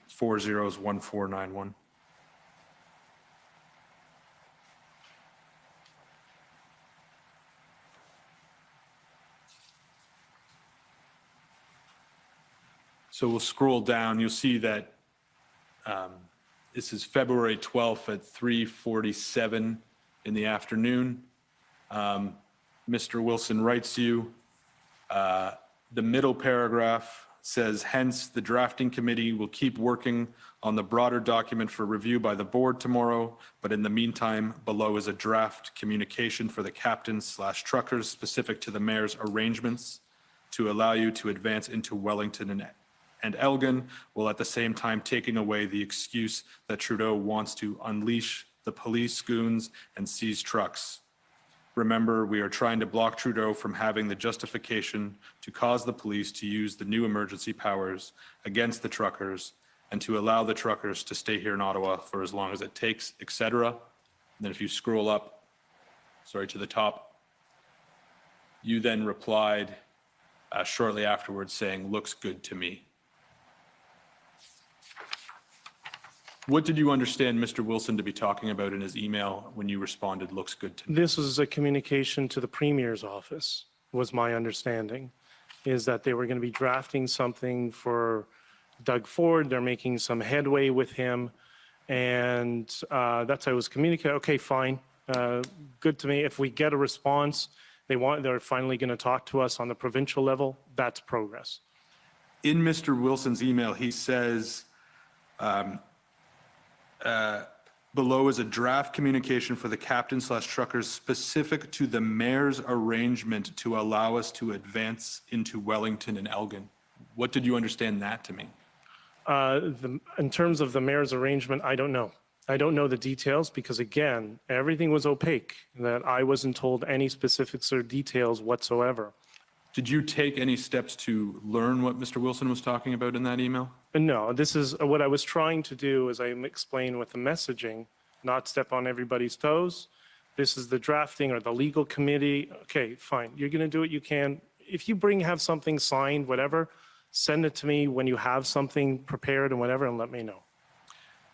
401491. So we'll scroll down. You'll see that this is February 12th at 3:47 in the afternoon. Mr. Wilson writes you, the middle paragraph says, hence, the drafting committee will keep working on the broader document for review by the board tomorrow, but in the meantime, below is a draft communication for the captains/truckers specific to the mayor's arrangements to allow you to advance into Wellington and Elgin, while at the same time taking away the excuse that Trudeau wants to unleash the police goons and seize trucks. Remember, we are trying to block Trudeau from having the justification to cause the police to use the new emergency powers against the truckers and to allow the truckers to stay here in Ottawa for as long as it takes, etc. And then if you scroll up, to the top, you then replied shortly afterwards saying, looks good to me. What did you understand Mr. Wilson to be talking about in his email when you responded, looks good to me? This was a communication to the Premier's office, was my understanding, is that they were going to be drafting something for Doug Ford. They're making some headway with him. And that's how it was communicated. Okay, fine. Good to me. If we get a response, they're finally going to talk to us on the provincial level, that's progress. In Mr. Wilson's email, he says, below is a draft communication for the captain/truckers specific to the mayor's arrangement to allow us to advance into Wellington and Elgin. What did you understand that to mean? In terms of the mayor's arrangement, I don't know. I don't know the details because, again, everything was opaque, that I wasn't told any specifics or details whatsoever. Did you take any steps to learn what Mr. Wilson was talking about in that email? No, this is what I was trying to do, as I explained with the messaging, not step on everybody's toes. This is the drafting or the legal committee. Okay, fine. You're going to do what you can. If you have something signed, whatever, send it to me when you have something prepared and whatever, and let me know.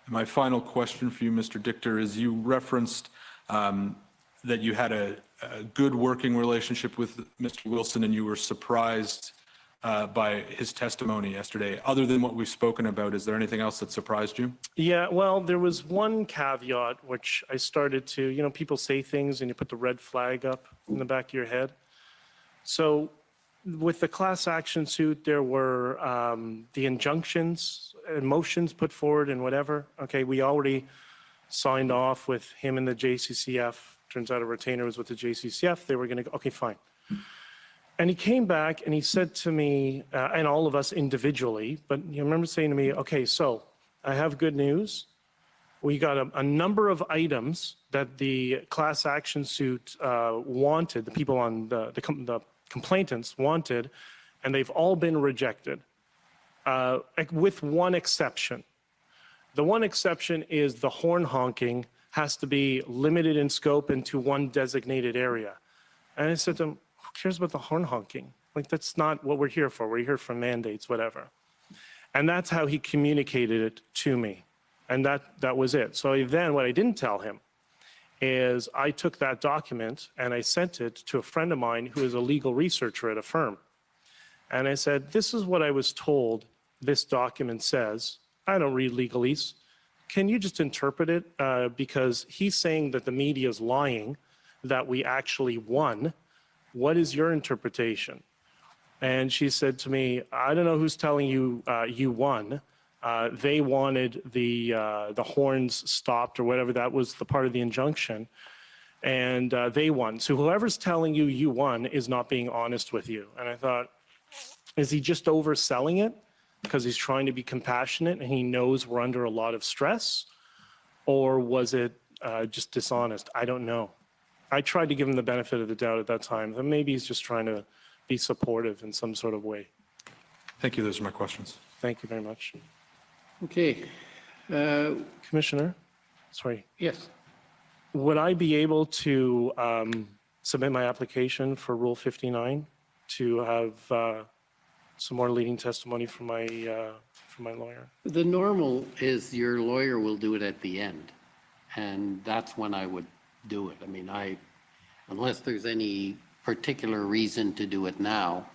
My final question for you, Mr. Dichter, is you referenced that you had a good working relationship with Mr. Wilson and you were surprised by his testimony yesterday. Other than what we've spoken about, is there anything else that surprised you? Yeah, well, there was one caveat which I started to, people say things and you put the red flag up in the back of your head. So with the class action suit, there were the injunctions and motions put forward and whatever. Okay, we already signed off with him and the JCCF. Turns out a retainer was with the JCCF. They were going to go, okay, fine. And he came back and he said to me, and all of us individually, but you remember saying to me, okay, so I have good news. We got a number of items that the class action suit wanted, the people on the complainants wanted, and they've all been rejected, with one exception. The one exception is the horn honking has to be limited in scope into one designated area. And I said to him, who cares about the horn honking? Like, that's not what we're here for. We're here for mandates, whatever. And that's how he communicated it to me. And that was it. So then what I didn't tell him is I took that document and I sent it to a friend of mine who is a legal researcher at a firm. And I said, this is what I was told this document says. I don't read legalese. Can you just interpret it? Because he's saying that the media is lying, that we actually won. What is your interpretation? And she said to me, I don't know who's telling you you won. They wanted the horns stopped or whatever. That was the part of the injunction. And they won. So whoever's telling you you won is not being honest with you. And I thought, is he just overselling it because he's trying to be compassionate and he knows we're under a lot of stress? Or was it just dishonest? I don't know. I tried to give him the benefit of the doubt at that time. And maybe he's just trying to be supportive in some sort of way. Thank you. Those are my questions. Thank you very much. Okay. Commissioner, sorry. Yes. Would I be able to submit my application for Rule 59 to have some more leading testimony from my lawyer? The normal is your lawyer will do it at the end, and that's when I would do it. I mean, unless there's any particular reason to do it now,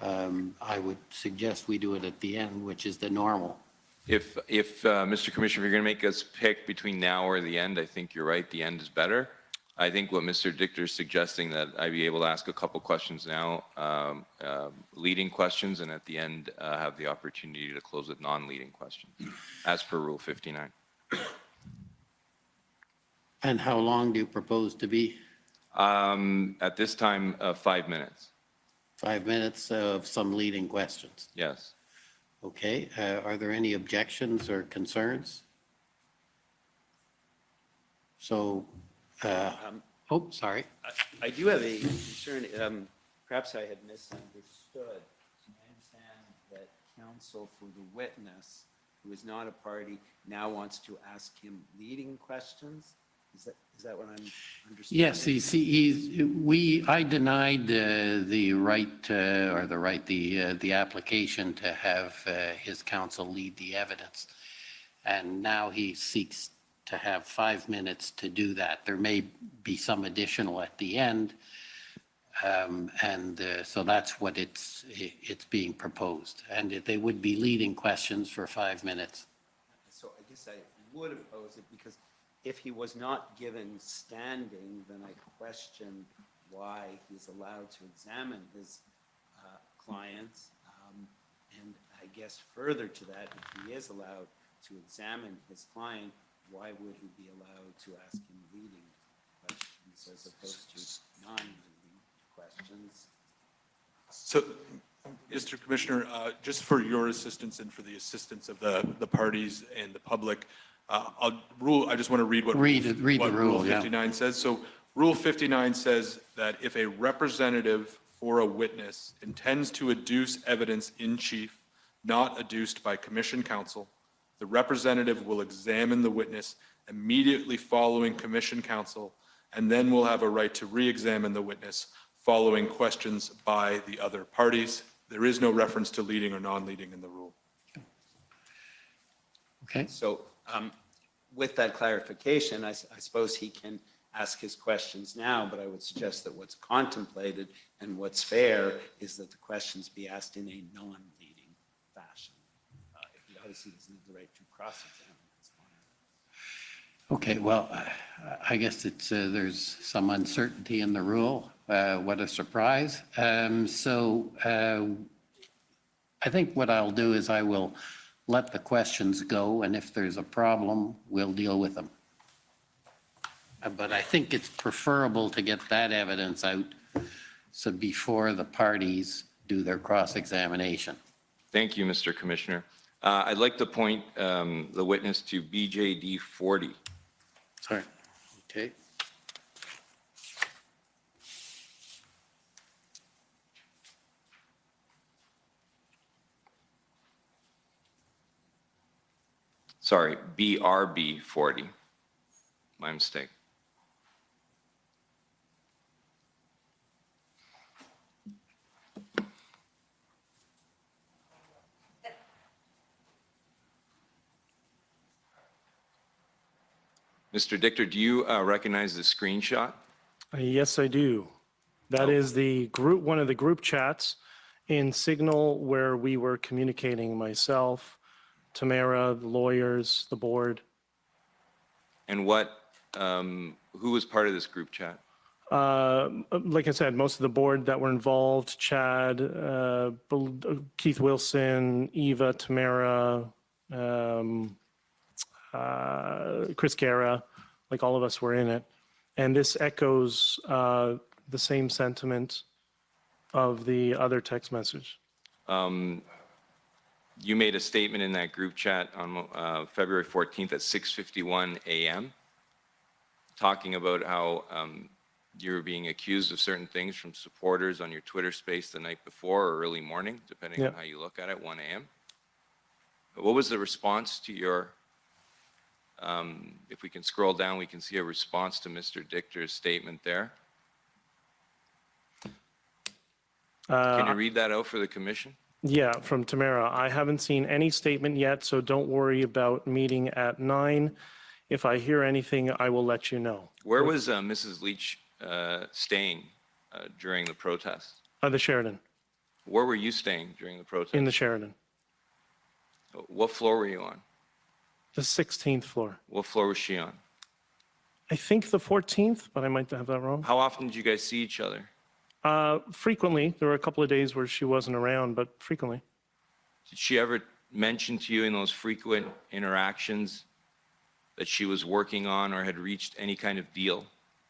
I would suggest we do it at the end, which is the normal. If Mr. Commissioner, if you're going to make us pick between now or the end, I think you're right, the end is better. I think what Mr. Dichter is suggesting that I be able to ask a couple questions now, leading questions, and at the end have the opportunity to close with non-leading questions, as per Rule 59. And how long do you propose to be? At this time, 5 minutes. 5 minutes of some leading questions. Yes. Okay, are there any objections or concerns? So, oh, sorry. I do have a concern. Perhaps I had misunderstood. I understand that counsel for the witness, who is not a party, now wants to ask him leading questions. Is that what I'm understanding? Yes, I denied the application to have his counsel lead the evidence. And now he seeks to have 5 minutes to do that. There may be some additional at the end. So that's what it's being proposed. And they would be leading questions for 5 minutes. So I guess I would oppose it because if he was not given standing, then I question why he's allowed to examine his clients. And I guess further to that, if he is allowed to examine his client, why would he be allowed to ask him leading questions as opposed to non-leading questions? So, Mr. Commissioner, just for your assistance and for the assistance of the parties and the public, I just want to read what Rule 59 says. So Rule 59 says that if a representative for a witness intends to adduce evidence in chief not adduced by commission counsel, the representative will examine the witness immediately following commission counsel, and then will have a right to re-examine the witness following questions by the other parties. There is no reference to leading or non-leading in the rule. Okay. So with that clarification, I suppose he can ask his questions now, but I would suggest that what's contemplated and what's fair is that the questions be asked in a non-leading fashion. He obviously doesn't have the right to cross-examine his client. Okay, well, I guess there's some uncertainty in the rule. What a surprise. So I think what I'll do is I will let the questions go, and if there's a problem, we'll deal with them. But I think it's preferable to get that evidence out so before the parties do their cross-examination. Thank you, Mr. Commissioner. I'd like to point the witness to BJD 40. Sorry. Okay. Sorry, BRB 40. My mistake. Mr. Dichter, do you recognize the screenshot? Yes, I do. That is the group, one of the group chats in Signal where we were communicating, myself, Tamara, the lawyers, the board. And who was part of this group chat? Like I said, most of the board that were involved, Chad, Keith Wilson, Eva, Tamara, Chris Guerra, like all of us were in it. And this echoes the same sentiment of the other text message. You made a statement in that group chat on February 14th at 6:51 a.m. talking about how you were being accused of certain things from supporters on your Twitter space the night before or early morning, depending on how you look at it, 1 a.m. What was the response to your, if we can scroll down, we can see a response to Mr. Dichter's statement there. Can you read that out for the commission? Yeah, from Tamara. I haven't seen any statement yet, so don't worry about meeting at 9. If I hear anything, I will let you know. Where was Mrs. Leach staying during the protest? The Sheridan. Where were you staying during the protest? In the Sheridan. What floor were you on? The 16th floor. What floor was she on? I think the 14th, but I might have that wrong. How often did you guys see each other? Frequently. There were a couple of days where she wasn't around, but frequently. Did she ever mention to you in those frequent interactions that she was working on or had reached any kind of deal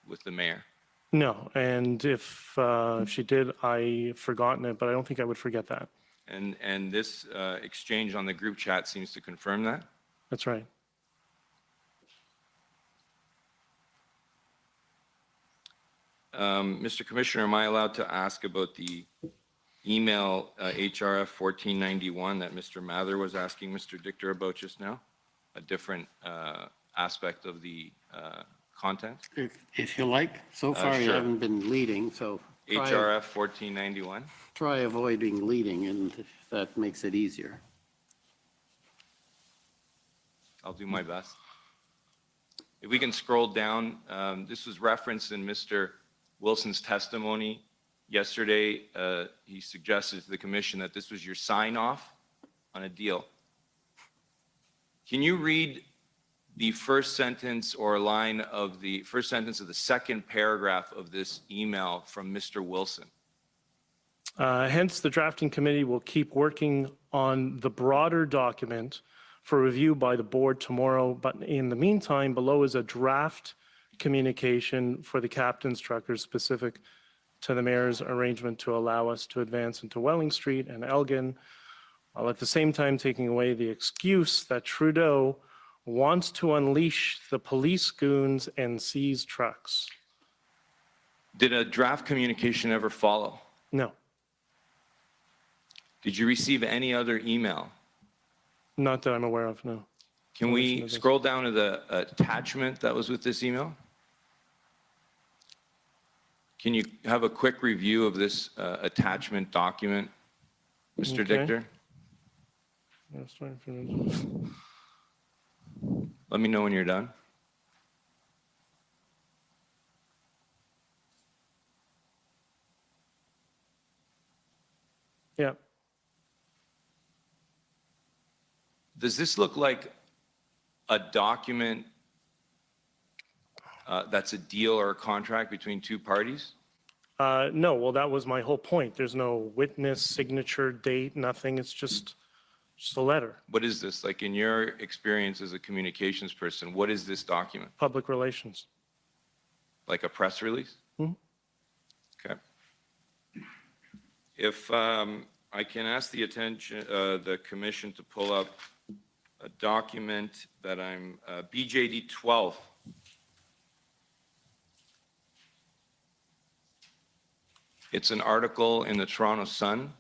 with the mayor? No, and if she did, I've forgotten it, but I don't think I would forget that. And this exchange on the group chat seems to confirm that? That's right. Mr. Commissioner, am I allowed to ask about the email HRF 1491 that Mr. Mather was asking Mr. Dichter about just now? A different aspect of the content? If you like. So far, you sure. haven't been leading, so HRF 1491? try avoiding leading, and that makes it easier. I'll do my best. If we can scroll down, this was referenced in Mr. Wilson's testimony yesterday. He suggested to the commission that this was your sign-off on a deal. Can you read the first sentence or line of the first sentence of the second paragraph of this email from Mr. Wilson? Hence, the drafting committee will keep working on the broader document for review by the board tomorrow, but in the meantime, below is a draft communication for the captain's truckers specific to the mayor's arrangement to allow us to advance into Welling Street and Elgin, while at the same time taking away the excuse that Trudeau wants to unleash the police goons and seize trucks. Did a draft communication ever follow? No, Did you receive any other email? not that I'm aware of, no. Can we scroll down to the attachment that was with this email? Can you have a quick review of this attachment document, Mr. Okay. Dichter? Let me know when you're done. Yeah. Does this look like a document that's a deal or a contract between two parties? No, well, that was my whole point. There's no witness, signature, date, nothing. It's just a letter. What is this? Like in your experience as a communications person, what is this document? Public relations. Like a press release? Mhm. Okay. If I can ask the attention, the commission to pull up a document that I'm, BJD 12. It's an article in the Toronto Sun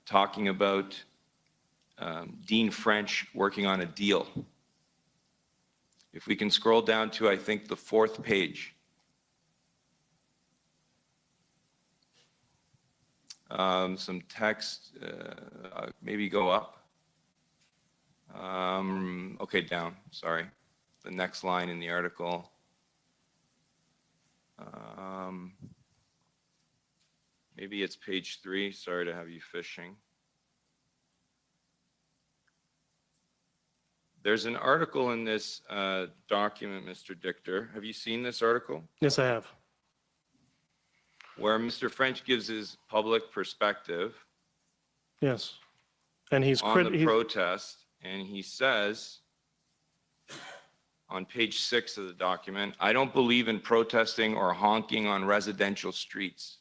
talking about Dean French working on a deal. If we can scroll down to, I think, the 4th page. Some text, maybe go up. Okay, down, sorry. The next line in the article. Maybe it's page 3, sorry to have you fishing. There's an article in this document, Mr. Dichter. Have you seen this article? Yes, I have. Where Mr. French gives his public perspective Yes. And he's on the protest, and he says on page 6 of the document, I don't believe in protesting or honking on residential streets.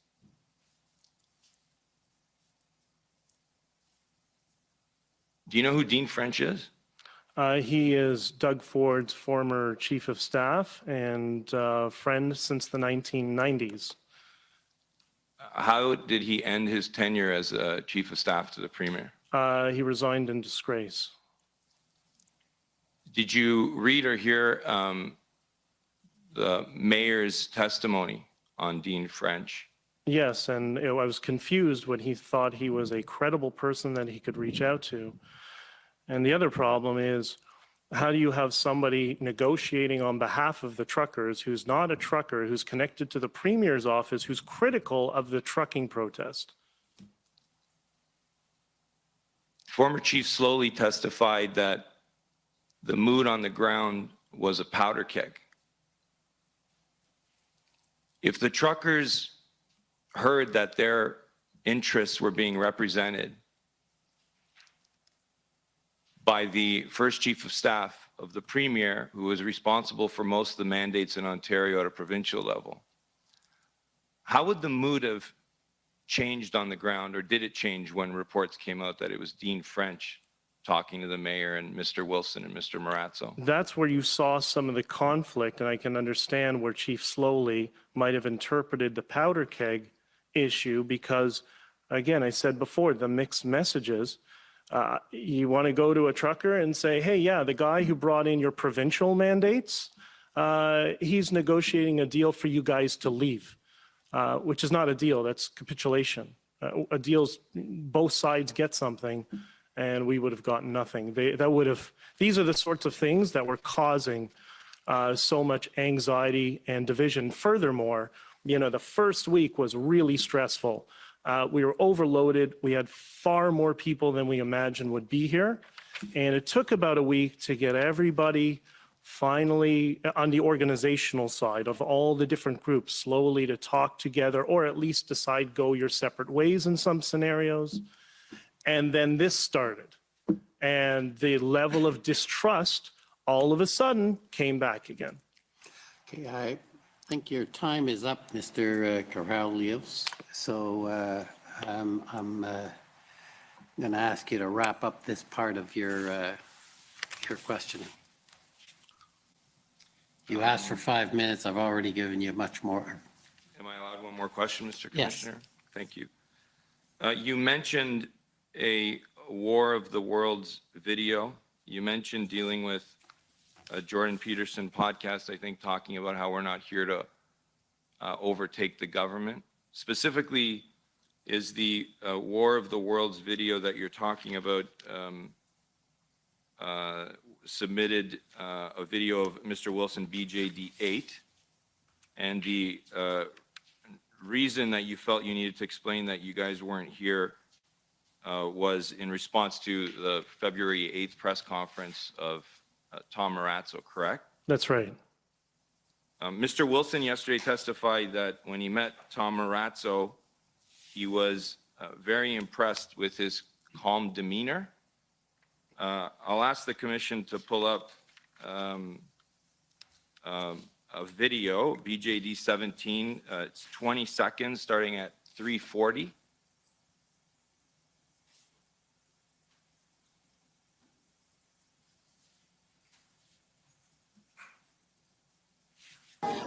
Do you know who Dean French is? He is Doug Ford's former chief of staff and friend since the 1990s. How did he end his tenure as chief of staff to the premier? He resigned in disgrace. Did you read or hear the mayor's testimony on Dean French? Yes, and I was confused when he thought he was a credible person that he could reach out to. And the other problem is, how do you have somebody negotiating on behalf of the truckers who's not a trucker, who's connected to the premier's office, who's critical of the trucking protest? Former Chief Slowly testified that the mood on the ground was a powder keg. If the truckers heard that their interests were being represented by the first chief of staff of the premier, who was responsible for most of the mandates in Ontario at a provincial level, how would the mood have changed on the ground, or did it change when reports came out that it was Dean French talking to the mayor and Mr. Wilson and Mr. Marazzo? That's where you saw some of the conflict, and I can understand where Chief Slowly might have interpreted the powder keg issue because, again, I said before, the mixed messages. You want to go to a trucker and say, hey, yeah, the guy who brought in your provincial mandates, he's negotiating a deal for you guys to leave, which is not a deal, that's capitulation. A deal's both sides get something, and we would have gotten nothing. These are the sorts of things that were causing so much anxiety and division. Furthermore, the first week was really stressful. We were overloaded. We had far more people than we imagined would be here. And it took about a week to get everybody finally on the organizational side of all the different groups slowly to talk together, or at least decide go your separate ways in some scenarios. And then this started. And the level of distrust all of a sudden came back again. Okay, I think your time is up, Mr. Corralios. So I'm going to ask you to wrap up this part of your questioning. You asked for 5 minutes. I've already given you much more. Am I allowed one more question, Mr. Yes. Commissioner? Thank you. You mentioned a War of the Worlds video. You mentioned dealing with a Jordan Peterson podcast, I think, talking about how we're not here to overtake the government. Specifically, is the War of the Worlds video that you're talking about submitted a video of Mr. Wilson BJD 8, and the reason that you felt you needed to explain that you guys weren't here was in response to the February 8th press conference of Tom Marazzo, correct? That's right. Mr. Wilson yesterday testified that when he met Tom Marazzo, he was very impressed with his calm demeanor. I'll ask the commission to pull up a video, BJD 17. It's 20 seconds starting at 3:40.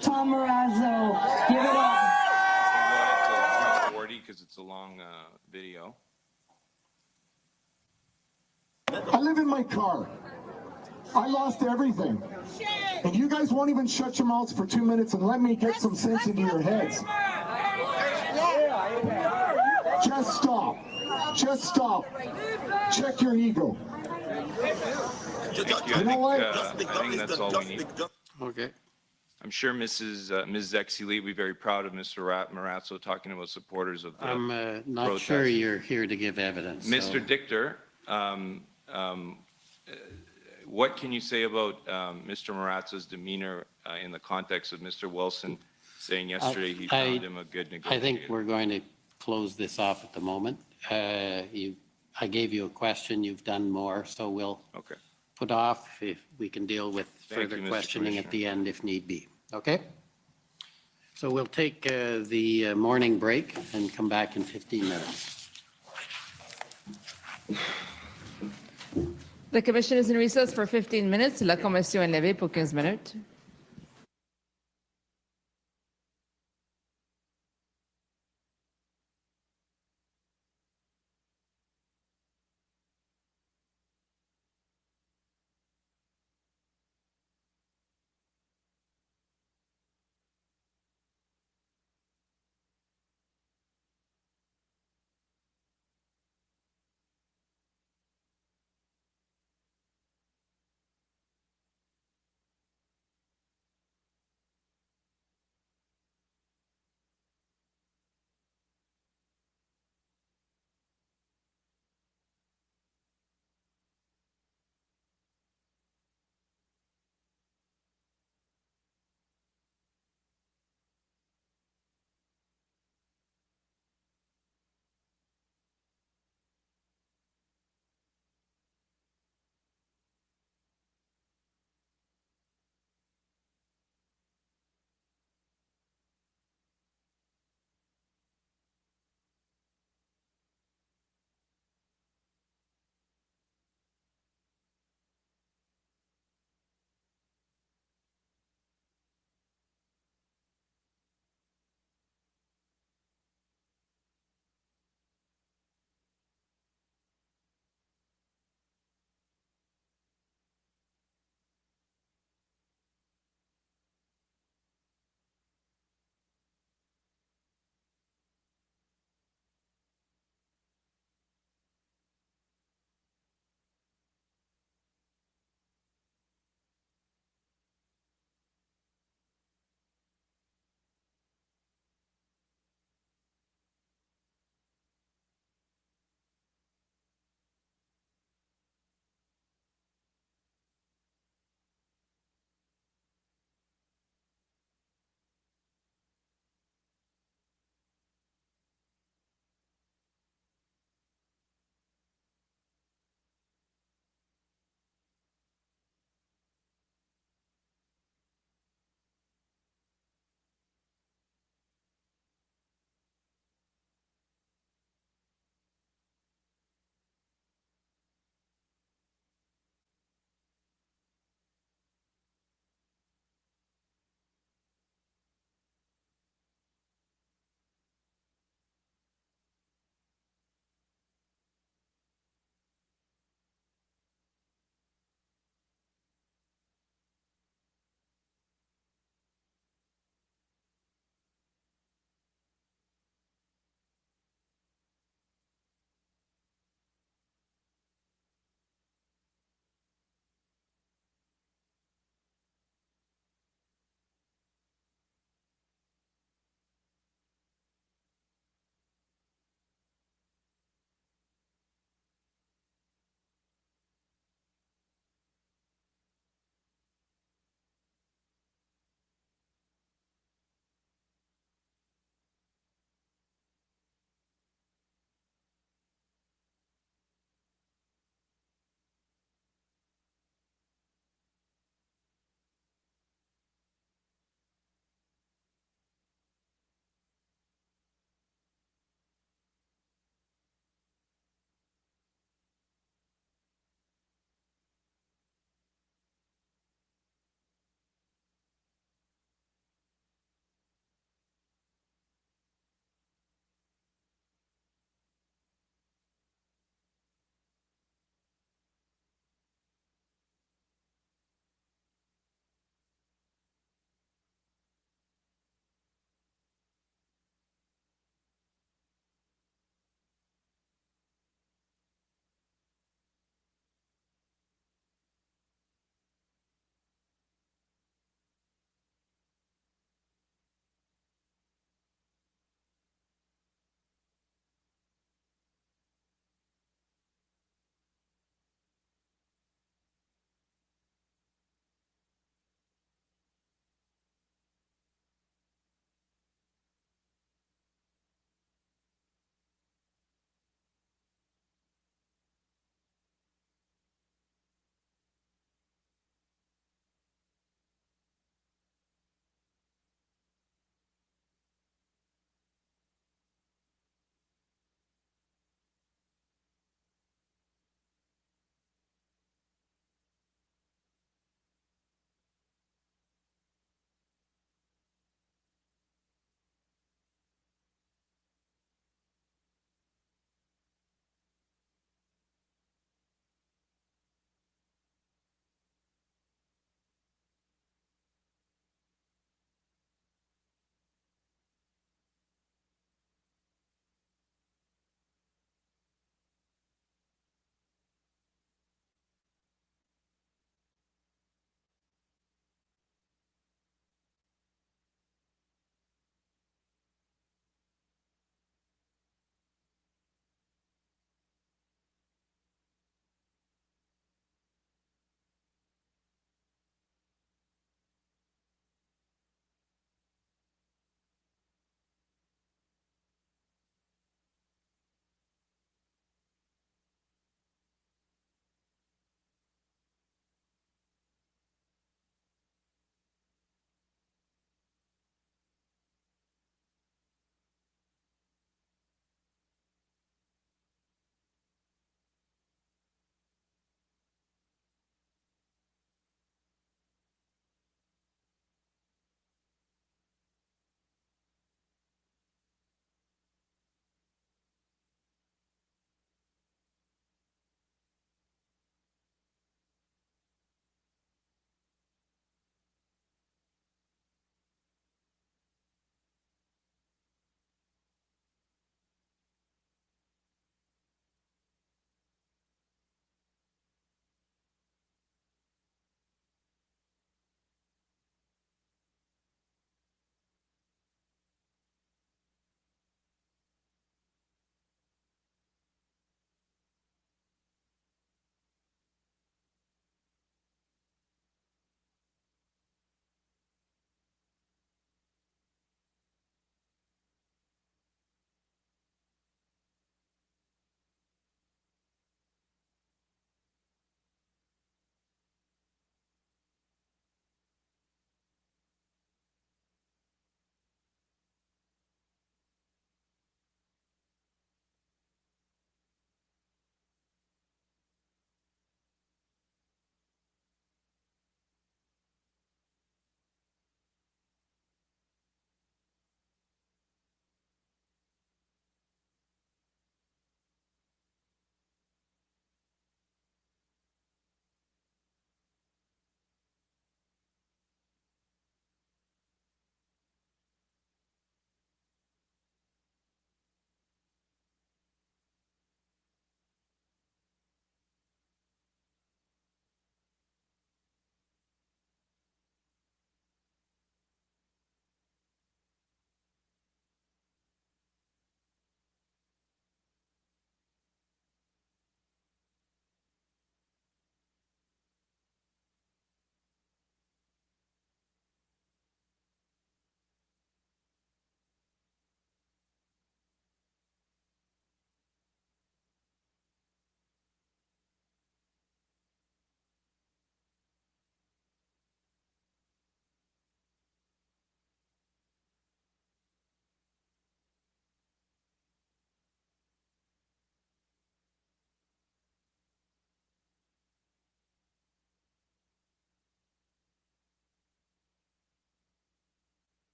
Tom Marazzo, give it up. Go ahead to 3:40 because it's a long video. I live in my car. I lost everything. And you guys won't even shut your mouths for 2 minutes and let me get some sense into your heads. Just stop. Just stop. Check your ego. You know what? I think that's all we need. Okay. I'm sure Ms. Zexili will be very proud of Mr. Marazzo talking about supporters of the I'm not protest. sure you're here to give evidence. Mr. So. Dichter, what can you say about Mr. Marazzo's demeanor in the context of Mr. Wilson saying yesterday he found him a good negotiator? I think we're going to close this off at the moment. I gave you a question. You've done more, so we'll put off if we can deal with further questioning at the end if need be. Okay? So we'll take the morning break and come back in 15 minutes. The commission is in recess for 15 minutes. La commission est levée pour 15 minutes.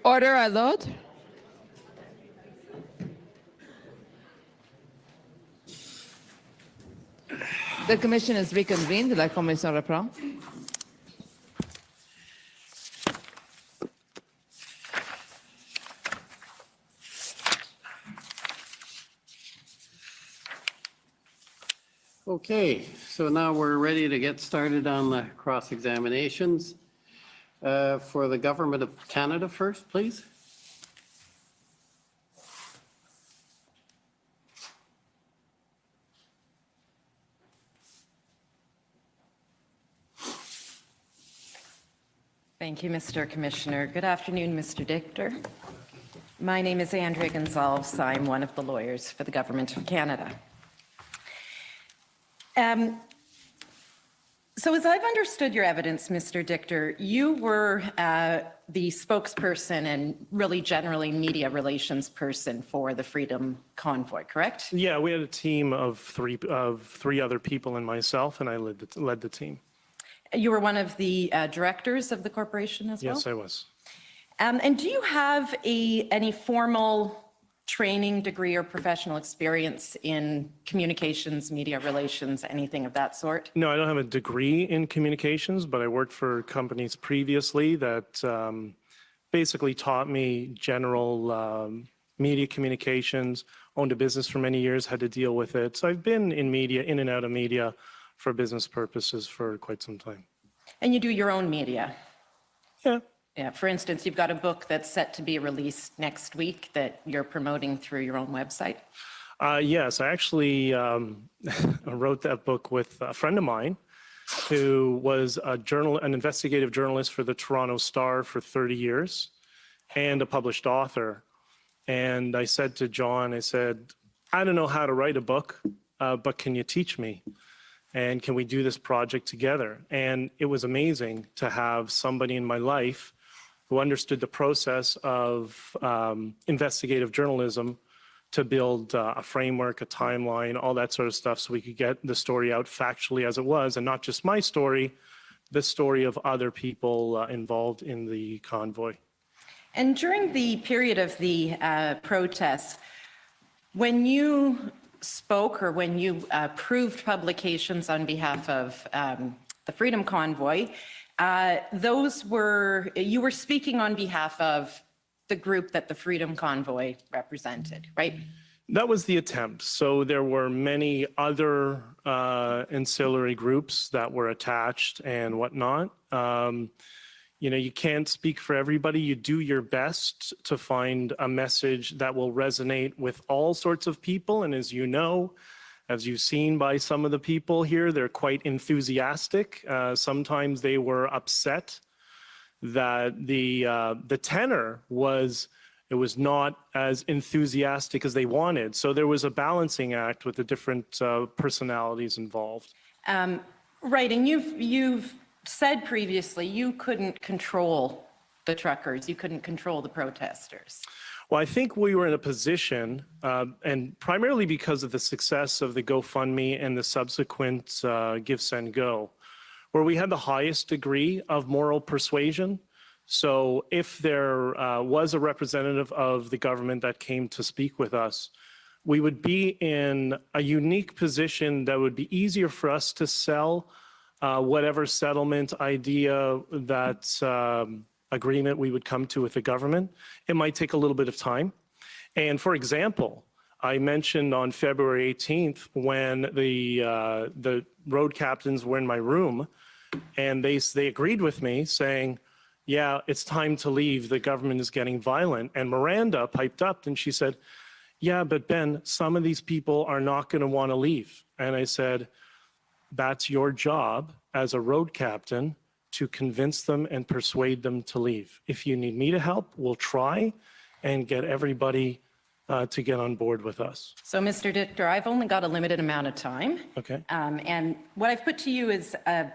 Order, I Lord. The commission is reconvened. La commission reprend. Okay, so now we're ready to get started on the cross-examinations. For the Government of Canada first, please. Thank you, Mr. Commissioner. Good afternoon, Mr. Dichter. My name is Andrea Gonzalez. I'm one of the lawyers for the Government of Canada. So as I've understood your evidence, Mr. Dichter, you were the spokesperson and really generally media relations person for the Freedom Convoy, correct? Yeah, we had a team of three other people and myself, and I led the team. You were one of the directors of the corporation as well? Yes, I was. And do you have any formal training, degree, or professional experience in communications, media relations, anything of that sort? No, I don't have a degree in communications, but I worked for companies previously that basically taught me general media communications, owned a business for many years, had to deal with it. So I've been in media, in and out of media for business purposes for quite some time. And you do your own media? Yeah. Yeah, for instance, you've got a book that's set to be released next week that you're promoting through your own website? Yes, I actually wrote that book with a friend of mine who was an investigative journalist for the Toronto Star for 30 years and a published author. And I said to John, I said, I don't know how to write a book, but can you teach me? And can we do this project together? And it was amazing to have somebody in my life who understood the process of investigative journalism to build a framework, a timeline, all that sort of stuff, so we could get the story out factually as it was, and not just my story, the story of other people involved in the convoy. And during the period of the protests, when you spoke or when you approved publications on behalf of the Freedom Convoy, you were speaking on behalf of the group that the Freedom Convoy represented, right? That was the attempt. So there were many other ancillary groups that were attached and whatnot. You can't speak for everybody. You do your best to find a message that will resonate with all sorts of people. And as you know, as you've seen by some of the people here, they're quite enthusiastic. Sometimes they were upset that the tenor was not as enthusiastic as they wanted. So there was a balancing act with the different personalities involved. Right, and you've said previously you couldn't control the truckers, you couldn't control the protesters. Well, I think we were in a position, and primarily because of the success of the GoFundMe and the subsequent GiveSendGo, where we had the highest degree of moral persuasion. So if there was a representative of the government that came to speak with us, we would be in a unique position that would be easier for us to sell whatever settlement idea that agreement we would come to with the government. It might take a little bit of time. And for example, I mentioned on February 18th when the road captains were in my room and they agreed with me saying, yeah, it's time to leave. The government is getting violent. And Miranda piped up and she said, yeah, but Ben, some of these people are not going to want to leave. And I said, that's your job as a road captain to convince them and persuade them to leave. If you need me to help, we'll try and get everybody to get on board with us. So, Mr. Dichter, I've only got a limited amount of time. Okay. And what I've put to you is a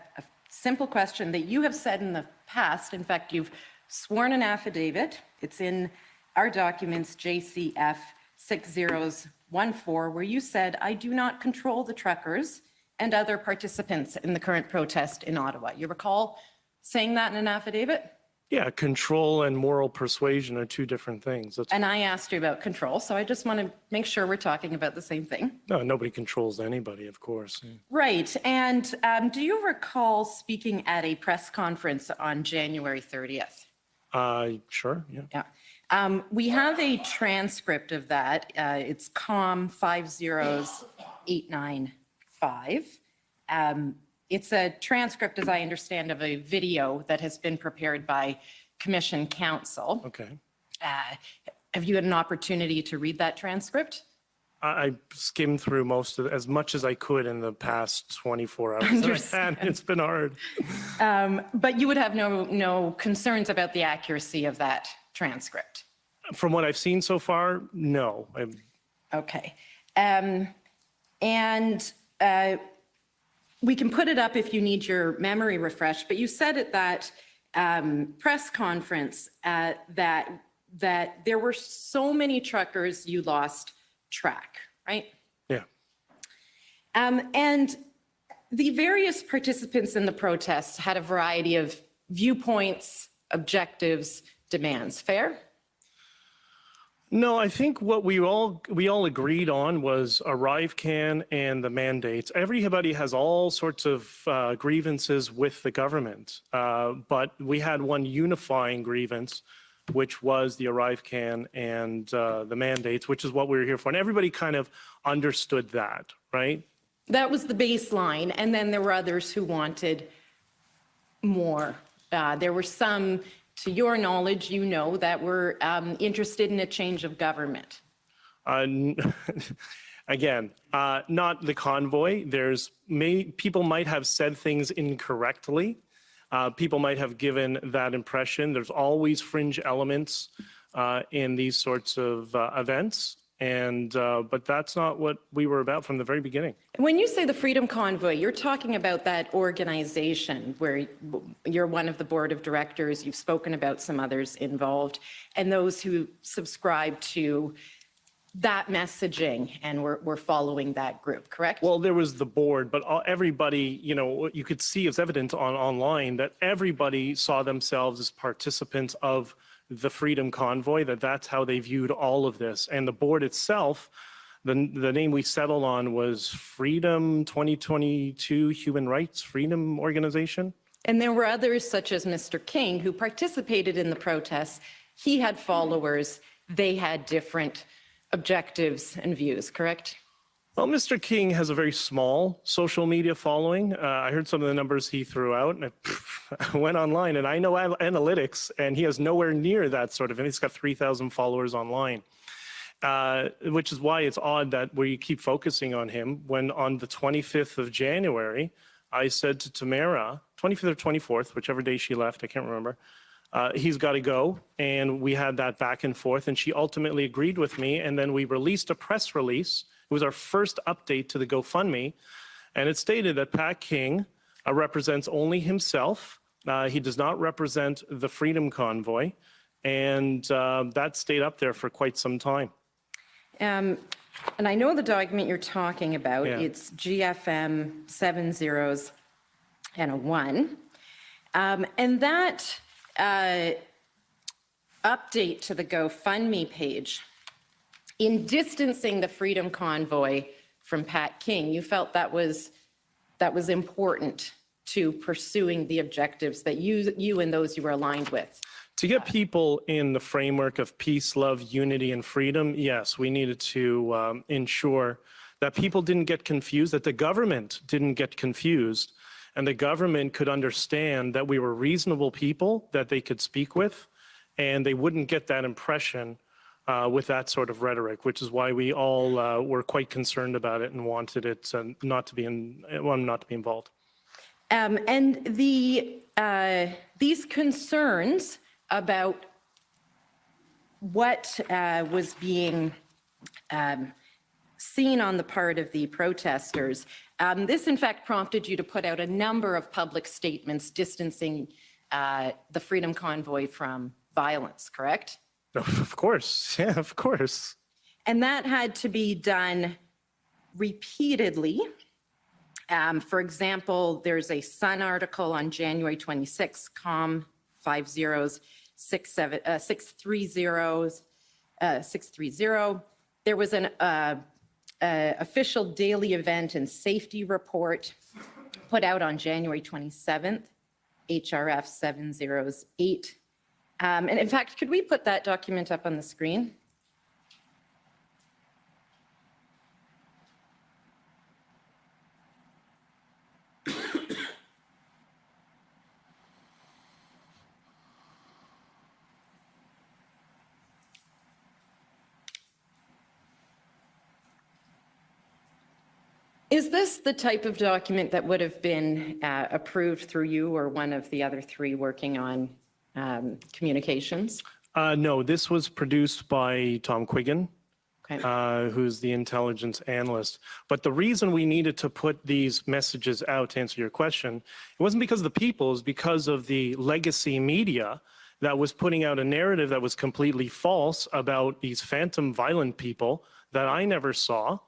simple question that you have said in the past. In fact, you've sworn an affidavit. It's in our documents, JCF 6014, where you said, I do not control the truckers and other participants in the current protest in Ottawa. You recall saying that in an affidavit? Yeah, control and moral persuasion are two different things. And I asked you about control, so I just want to make sure we're talking about the same thing. No, nobody controls anybody, of course. Right. And do you recall speaking at a press conference on January 30th? Sure, yeah. Yeah. We have a transcript of that. It's COM 50895. It's a transcript, as I understand, of a video that has been prepared by Commission Counsel. Okay. Have you had an opportunity to read that transcript? I skimmed through most of it, as much as I could in the past 24 hours. Understand. And it's been hard. But you would have no concerns about the accuracy of that transcript? From what I've seen so far, no. Okay. We can put it up if you need your memory refreshed, but you said at that press conference that there were so many truckers you lost track, right? Yeah. And the various participants in the protest had a variety of viewpoints, objectives, demands. Fair? No, I think what we all agreed on was ArriveCan and the mandates. Everybody has all sorts of grievances with the government, but we had one unifying grievance, which was the ArriveCan and the mandates, which is what we were here for. And everybody kind of understood that, right? That was the baseline, and then there were others who wanted more. There were some, to your knowledge, you know, that were interested in a change of government. Again, not the Convoy. People might have said things incorrectly. People might have given that impression. There's always fringe elements in these sorts of events. But that's not what we were about from the very beginning. When you say the Freedom Convoy, you're talking about that organization where you're one of the board of directors, you've spoken about some others involved, and those who subscribe to that messaging and we're following that group, correct? Well, there was the board, but everybody, you know, you could see it's evident online that everybody saw themselves as participants of the Freedom Convoy, that's how they viewed all of this. And the board itself, the name we settled on was Freedom 2022 Human Rights Freedom Organization. And there were others such as Mr. King who participated in the protests. He had followers, they had different objectives and views, correct? Well, Mr. King has a very small social media following. I heard some of the numbers he threw out, and I went online, and I know analytics, and he has nowhere near that sort of, and he's got 3,000 followers online, which is why it's odd that we keep focusing on him when on the 25th of January, I said to Tamara, 25th or 24th, whichever day she left, I can't remember, he's got to go, and we had that back and forth, and she ultimately agreed with me, and then we released a press release. It was our first update to the GoFundMe, and it stated that Pat King represents only himself. He does not represent the Freedom Convoy, and that stayed up there for quite some time. And I know the document you're talking about. Yeah. It's GFM 7 zeros and a 1. And that update to the GoFundMe page, in distancing the Freedom Convoy from Pat King, you felt that was important to pursuing the objectives that you and those you were aligned with. To get people in the framework of peace, love, unity, and freedom, yes, we needed to ensure that people didn't get confused, that the government didn't get confused, and the government could understand that we were reasonable people that they could speak with, and they wouldn't get that impression with that sort of rhetoric, which is why we all were quite concerned about it and wanted it not to be involved. And these concerns about what was being seen on the part of the protesters, this in fact prompted you to put out a number of public statements distancing the Freedom Convoy from violence, correct? Of course, yeah, of course. And that had to be done repeatedly. For example, there's a Sun article on January 26, COM 5 zeros, 630. There was an official daily event and safety report put out on January 27th, HRF 708. And in fact, could we put that document up on the screen? Is this the type of document that would have been approved through you or one of the other three working on communications? No, this was produced by Tom Quiggin, Okay. who's the intelligence analyst. But the reason we needed to put these messages out, to answer your question, it wasn't because of the people, it was because of the legacy media that was putting out a narrative that was completely false about these phantom violent people that I never saw.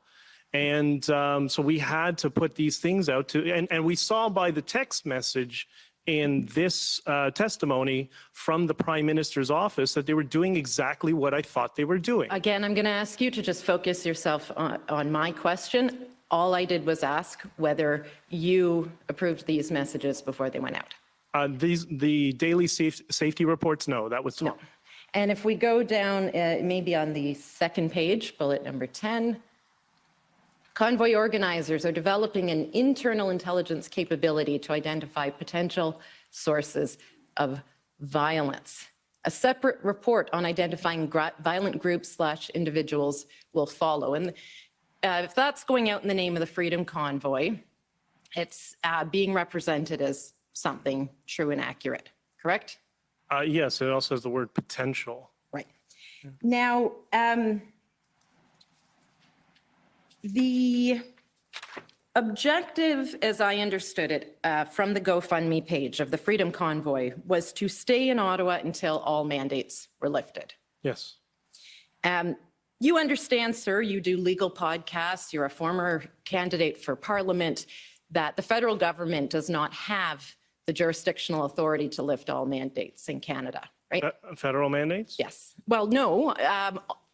And so we had to put these things out and we saw by the text message in this testimony from the Prime Minister's office that they were doing exactly what I thought they were doing. Again, I'm going to ask you to just focus yourself on my question. All I did was ask whether you approved these messages before they went out. The daily safety reports, no, that was Tom. No. And if we go down, maybe on the second page, bullet number 10, Convoy organizers are developing an internal intelligence capability to identify potential sources of violence. A separate report on identifying violent groups/individuals will follow. And if that's going out in the name of the Freedom Convoy, it's being represented as something true and accurate, correct? Yes, it also has the word potential. Right. Now, the objective, as I understood it, from the GoFundMe page of the Freedom Convoy was to stay in Ottawa until all mandates were lifted. Yes. You understand, sir, you do legal podcasts, you're a former candidate for Parliament, that the federal government does not have the jurisdictional authority to lift all mandates in Canada, right? Federal mandates? Yes. Well, no.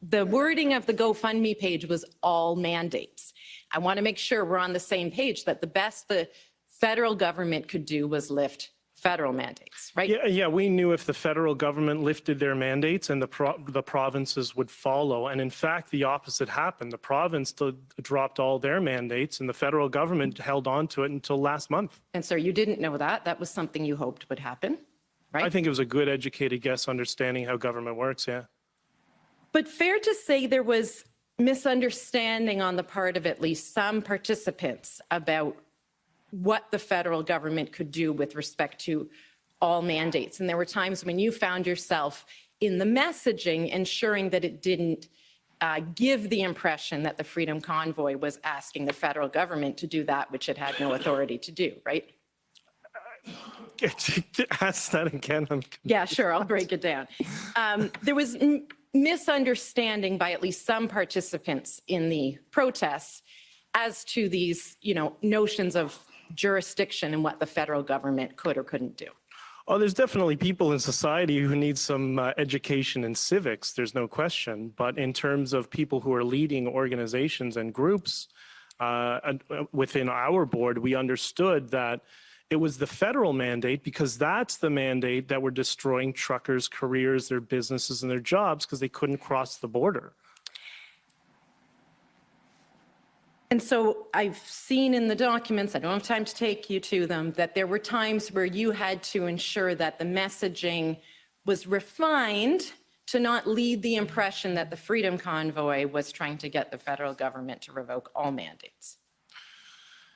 The wording of the GoFundMe page was all mandates. I want to make sure we're on the same page, that the best the federal government could do was lift federal mandates, right? Yeah, we knew if the federal government lifted their mandates and the provinces would follow. And in fact, the opposite happened. The province dropped all their mandates and the federal government held on to it until last month. And so you didn't know that. That was something you hoped would happen, right? I think it was a good educated guess understanding how government works, yeah. But fair to say there was misunderstanding on the part of at least some participants about what the federal government could do with respect to all mandates. And there were times when you found yourself in the messaging ensuring that it didn't give the impression that the Freedom Convoy was asking the federal government to do that which it had no authority to do, right? Ask that again. Yeah, sure, I'll break it down. There was misunderstanding by at least some participants in the protests as to these, notions of jurisdiction and what the federal government could or couldn't do. Oh, there's definitely people in society who need some education in civics, there's no question. But in terms of people who are leading organizations and groups within our board, we understood that it was the federal mandate because that's the mandate that were destroying truckers' careers, their businesses, and their jobs because they couldn't cross the border. And so I've seen in the documents, I don't have time to take you to them, that there were times where you had to ensure that the messaging was refined to not lead the impression that the Freedom Convoy was trying to get the federal government to revoke all mandates.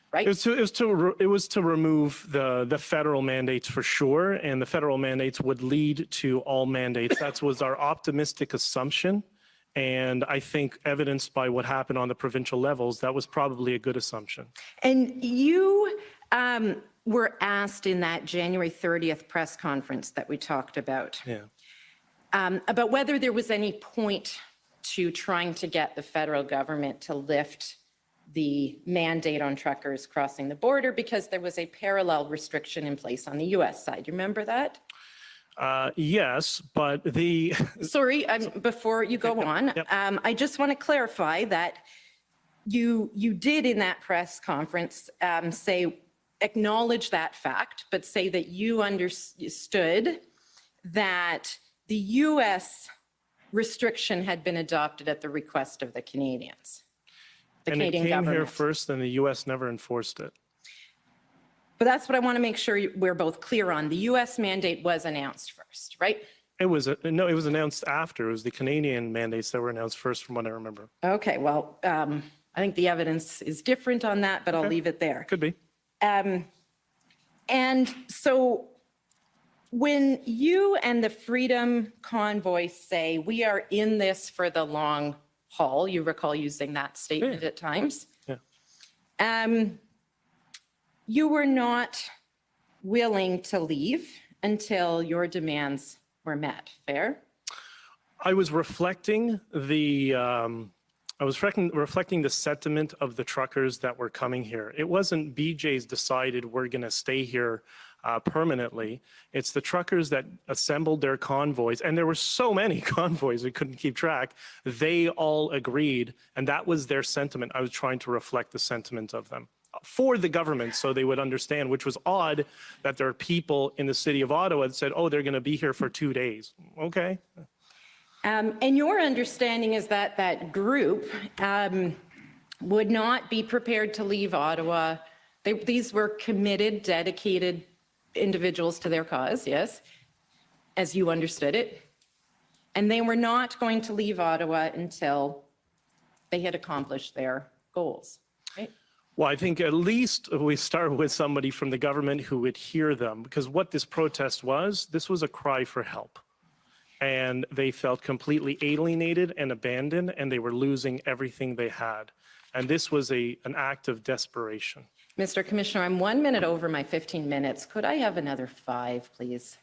Right? It was to remove the federal mandates for sure, and the federal mandates would lead to all mandates. That was our optimistic assumption, and I think evidenced by what happened on the provincial levels, that was probably a good assumption. And you were asked in that January 30th press conference that we talked about, about whether there was any point to trying to get the federal government to lift the mandate on truckers crossing the border because there was a parallel restriction in place on the U.S. side. You remember that? Yes, but the... Sorry, before you go on, I just want to clarify that you did in that press conference acknowledge that fact, but say that you understood that the U.S. restriction had been adopted at the request of the Canadians, the Canadian government. And it came here first, and the U.S. never enforced it. But that's what I want to make sure we're both clear on. The U.S. mandate was announced first, right? It was announced after. It was the Canadian mandates that were announced first, from what I remember. Okay, well, I think the evidence is different on that, but I'll leave it there. Could be. And so when you and the Freedom Convoy say we are in this for the long haul, you recall using that statement at times. Yeah. You were not willing to leave until your demands were met, fair? I was reflecting the sentiment of the truckers that were coming here. It wasn't BJ's decided we're going to stay here permanently. It's the truckers that assembled their convoys, and there were so many convoys we couldn't keep track. They all agreed, and that was their sentiment. I was trying to reflect the sentiment of them for the government so they would understand, which was odd that there are people in the city of Ottawa that said, oh, they're going to be here for 2 days. Okay. And your understanding is that that group would not be prepared to leave Ottawa. These were committed, dedicated individuals to their cause, yes, as you understood it. And they were not going to leave Ottawa until they had accomplished their goals, right? Well, I think at least we start with somebody from the government who would hear them, because what this protest was, this was a cry for help. And they felt completely alienated and abandoned, and they were losing everything they had. And this was an act of desperation. Mr. Commissioner, I'm 1 minute over my 15 minutes. Could I have another 5, please?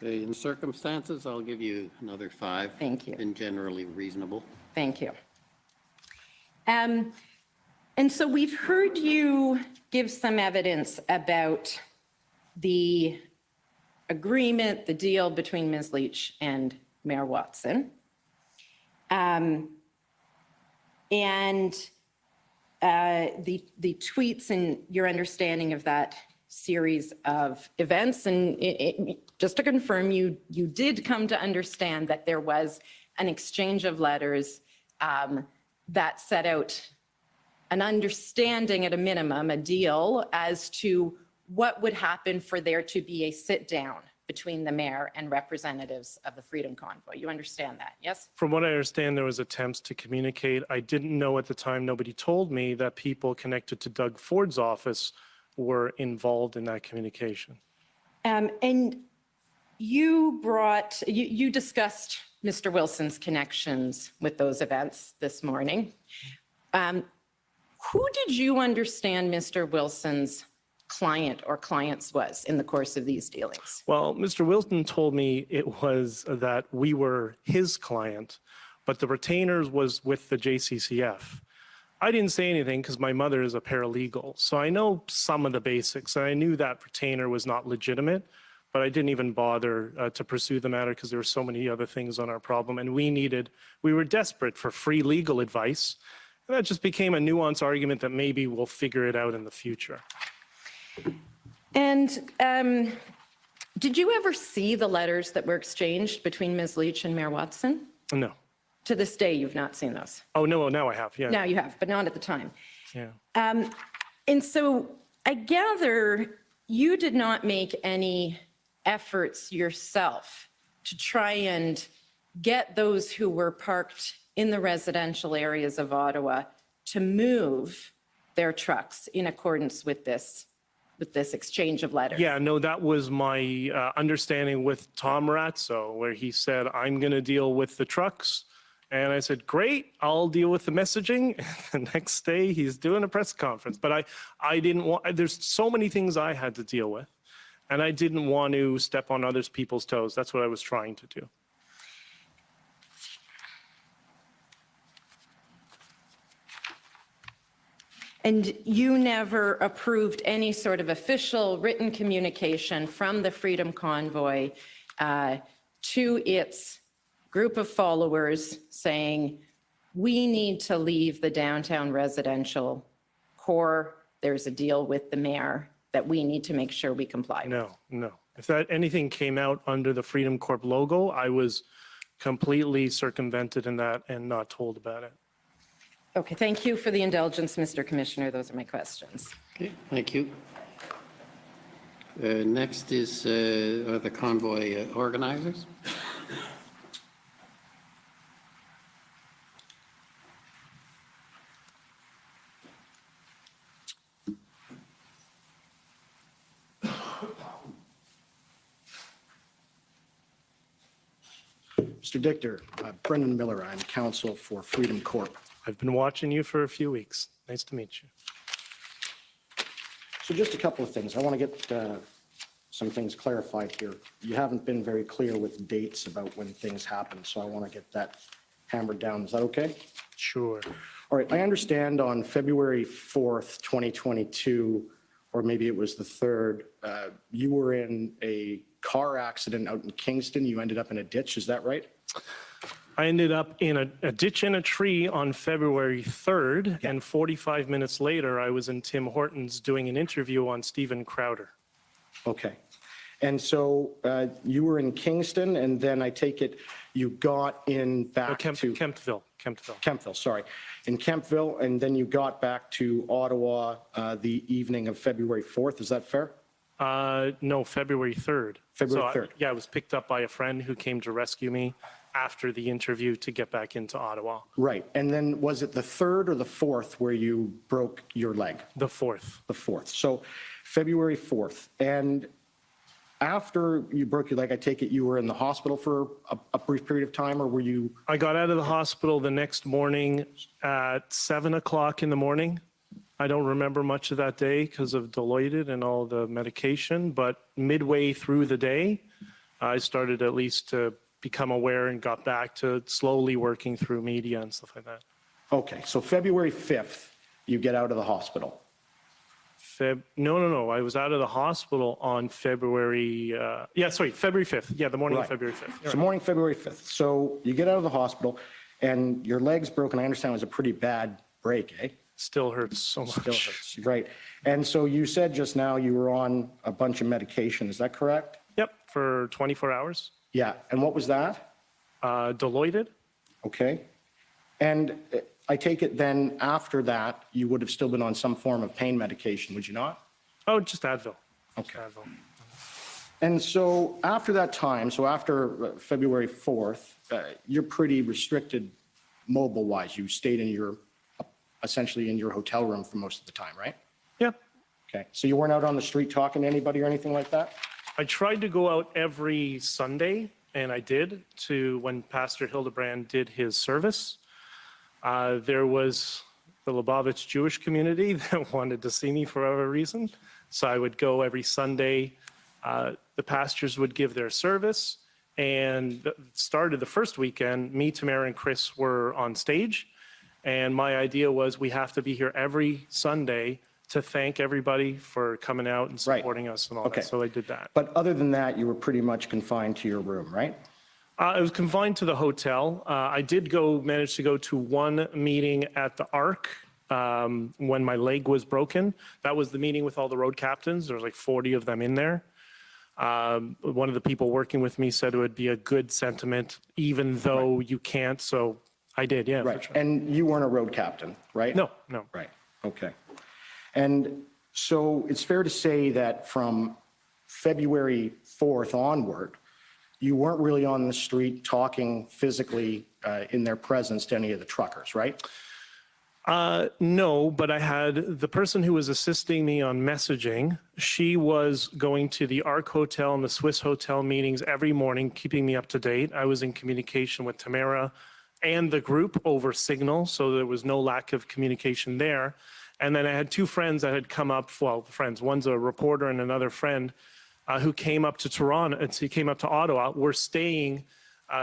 In circumstances, I'll give you another 5. Thank you. Been generally reasonable. Thank you. And so we've heard you give some evidence about the agreement, the deal between Ms. Leach and Mayor Watson. And the tweets and your understanding of that series of events. And just to confirm, you did come to understand that there was an exchange of letters that set out an understanding at a minimum, a deal as to what would happen for there to be a sit down between the mayor and representatives of the Freedom Convoy. You understand that, yes? From what I understand, there was attempts to communicate. I didn't know at the time, nobody told me that people connected to Doug Ford's office were involved in that communication. And you discussed Mr. Wilson's connections with those events this morning. Who did you understand Mr. Wilson's client or clients was in the course of these dealings? Well, Mr. Wilson told me it was that we were his client, but the retainers was with the JCCF. I didn't say anything because my mother is a paralegal, so I know some of the basics, and I knew that retainer was not legitimate, but I didn't even bother to pursue the matter because there were so many other things on our problem, and we were desperate for free legal advice, and that just became a nuanced argument that maybe we'll figure it out in the future. And did you ever see the letters that were exchanged between Ms. Leach and Mayor Watson? No. To this day, you've not seen those? Oh, no, now I have, yeah. Now you have, but not at the time. Yeah. And so I gather you did not make any efforts yourself to try and get those who were parked in the residential areas of Ottawa to move their trucks in accordance with this exchange of letters. Yeah, no, that was my understanding with Tom Razzo, where he said, I'm going to deal with the trucks. And I said, great, I'll deal with the messaging. And the next day, he's doing a press conference. But I didn't want, there's so many things I had to deal with. And I didn't want to step on other people's toes. That's what I was trying to do. And you never approved any sort of official written communication from the Freedom Convoy to its group of followers saying, we need to leave the downtown residential core. There's a deal with the mayor that we need to make sure we comply with. No. If anything came out under the Freedom Corp logo, I was completely circumvented in that and not told about it. Okay, thank you for the indulgence, Mr. Commissioner. Those are my questions. Okay, thank you. Next is the Convoy organizers. Mr. Dichter, Brendan Miller, I'm counsel for Freedom Corp. I've been watching you for a few weeks. Nice to meet you. So just a couple of things. I want to get some things clarified here. You haven't been very clear with dates about when things happen, so I want to get that hammered down. Is that okay? Sure. All right. I understand on February 4th, 2022, or maybe it was the 3rd, you were in a car accident out in Kingston. You ended up in a ditch. Is that right? I ended up in a ditch in a tree on February 3rd, and 45 minutes later, I was in Tim Hortons doing an interview on Stephen Crowder. Okay. And so you were in Kingston, and then I take it you got in back to... Kemptville, sorry. In Kemptville, and then you got back to Ottawa the evening of February 4th. Is that fair? No, February 3rd. February 3rd. Yeah, I was picked up by a friend who came to rescue me after the interview to get back into Ottawa. Right. And then was it the 3rd or the 4th where you broke your leg? The 4th. The 4th. So February 4th. And after you broke your leg, I take it you were in the hospital for a brief period of time, or were you? I got out of the hospital the next morning at 7 o'clock in the morning. I don't remember much of that day because of Dilaudid and all the medication, but midway through the day, I started at least to become aware and got back to slowly working through media and stuff like that. Okay, so February 5th, you get out of the hospital. No. I was out of the hospital on February 5th. Yeah, the morning of February 5th. So morning February 5th. So you get out of the hospital and your leg's broken. I understand it was a pretty bad break, eh? Still hurts so much. Still hurts, right. And so you said just now you were on a bunch of medication. Is that correct? Yep, for 24 hours. Yeah, and what was that? Dilaudid. Okay. And I take it then after that, you would have still been on some form of pain medication, would you not? Oh, just Advil. Okay. Advil. And so after that time, so after February 4th, you're pretty restricted mobile-wise. You stayed in your, essentially in your hotel room for most of the time, right? Yeah. Okay. So you weren't out on the street talking to anybody or anything like that? I tried to go out every Sunday, and I did, to when Pastor Hildebrand did his service. There was the Lubavitch Jewish community that wanted to see me for whatever reason. So I would go every Sunday. The pastors would give their service, and it started the first weekend. Me, Tamara, and Chris were on stage. And my idea was we have to be here every Sunday to thank everybody for coming out and supporting us and all that. So I did that. But other than that, you were pretty much confined to your room, right? I was confined to the hotel. I did manage to go to one meeting at the Ark when my leg was broken. That was the meeting with all the road captains. There was like 40 of them in there. One of the people working with me said it would be a good sentiment, even though you can't. So I did, yeah. Right. And you weren't a road captain, right? No. Right. Okay. And so it's fair to say that from February 4th onward, you weren't really on the street talking physically in their presence to any of the truckers, right? No, but I had the person who was assisting me on messaging. She was going to the Ark Hotel and the Swiss Hotel meetings every morning, keeping me up to date. I was in communication with Tamara and the group over Signal, so there was no lack of communication there. And then I had two friends that had come up, well, friends, one's a reporter and another friend who came up to Toronto, he came up to Ottawa. We're staying,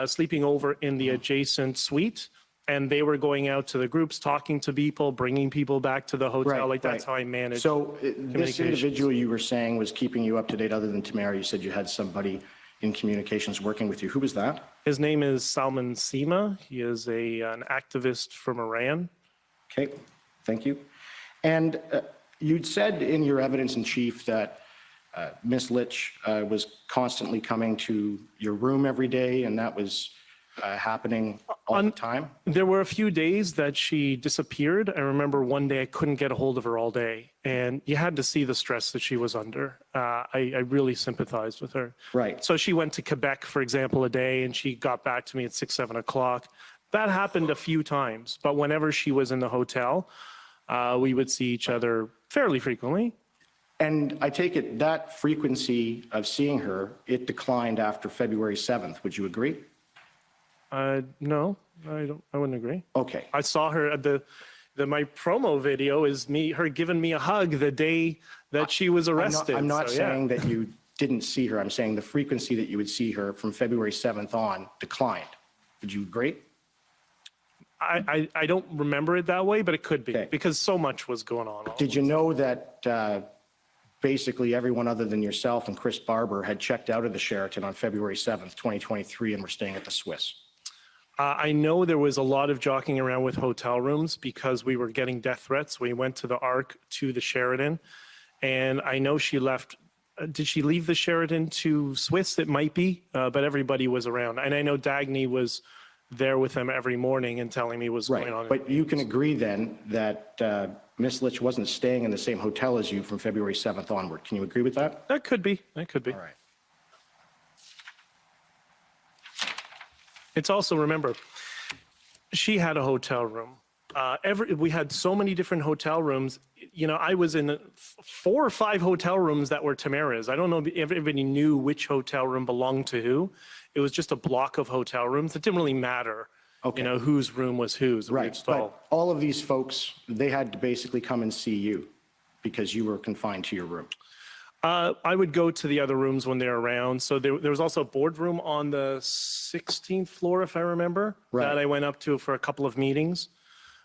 sleeping over in the adjacent suite. And they were going out to the groups, talking to people, bringing people back to the hotel. That's how I managed. So this individual you were saying was keeping you up to date other than Tamara. You said you had somebody in communications working with you. Who was that? His name is Salman Sima. He is an activist from Iran. Okay, thank you. And you'd said in your evidence in chief that Ms. Litch was constantly coming to your room every day, and that was happening all the time? There were a few days that she disappeared. I remember one day I couldn't get a hold of her all day, and you had to see the stress that she was under. I really sympathized with her. Right. So she went to Quebec, for example, a day, and she got back to me at 6, 7 o'clock. That happened a few times, but whenever she was in the hotel, we would see each other fairly frequently. And I take it that frequency of seeing her, it declined after February 7th. Would you agree? No, I wouldn't agree. Okay. I saw her at my promo video is her giving me a hug the day that she was arrested. I'm not So, saying that you didn't see her. I'm saying the frequency that you would see her from February 7th on declined. Would you agree? I don't remember it that way, but it could be Okay. because so much was going on. Did you know that basically everyone other than yourself and Chris Barber had checked out of the Sheraton on February 7th, 2023, and were staying at the Swiss? I know there was a lot of jockeying around with hotel rooms because we were getting death threats. We went to the Arc to the Sheraton, and I know she left. Did she leave the Sheraton to Swiss? It might be, but everybody was around. And I know Dagny was there with them every morning and telling me what's going on. But you can agree then that Ms. Litch wasn't staying in the same hotel as you from February 7th onward. Can you agree with that? That could be. That could be. All right. It's also, remember, she had a hotel room. We had so many different hotel rooms. You know, I was in 4 or 5 hotel rooms that were Tamara's. I don't know if everybody knew which hotel room belonged to who. It was just a block of hotel rooms. It didn't really matter, you know, whose room was whose. Right, but all of these folks, they had to basically come and see you because you were confined to your room. I would go to the other rooms when they're around. So there was also a boardroom on the 16th floor, if I remember, that I went up to for a couple of meetings.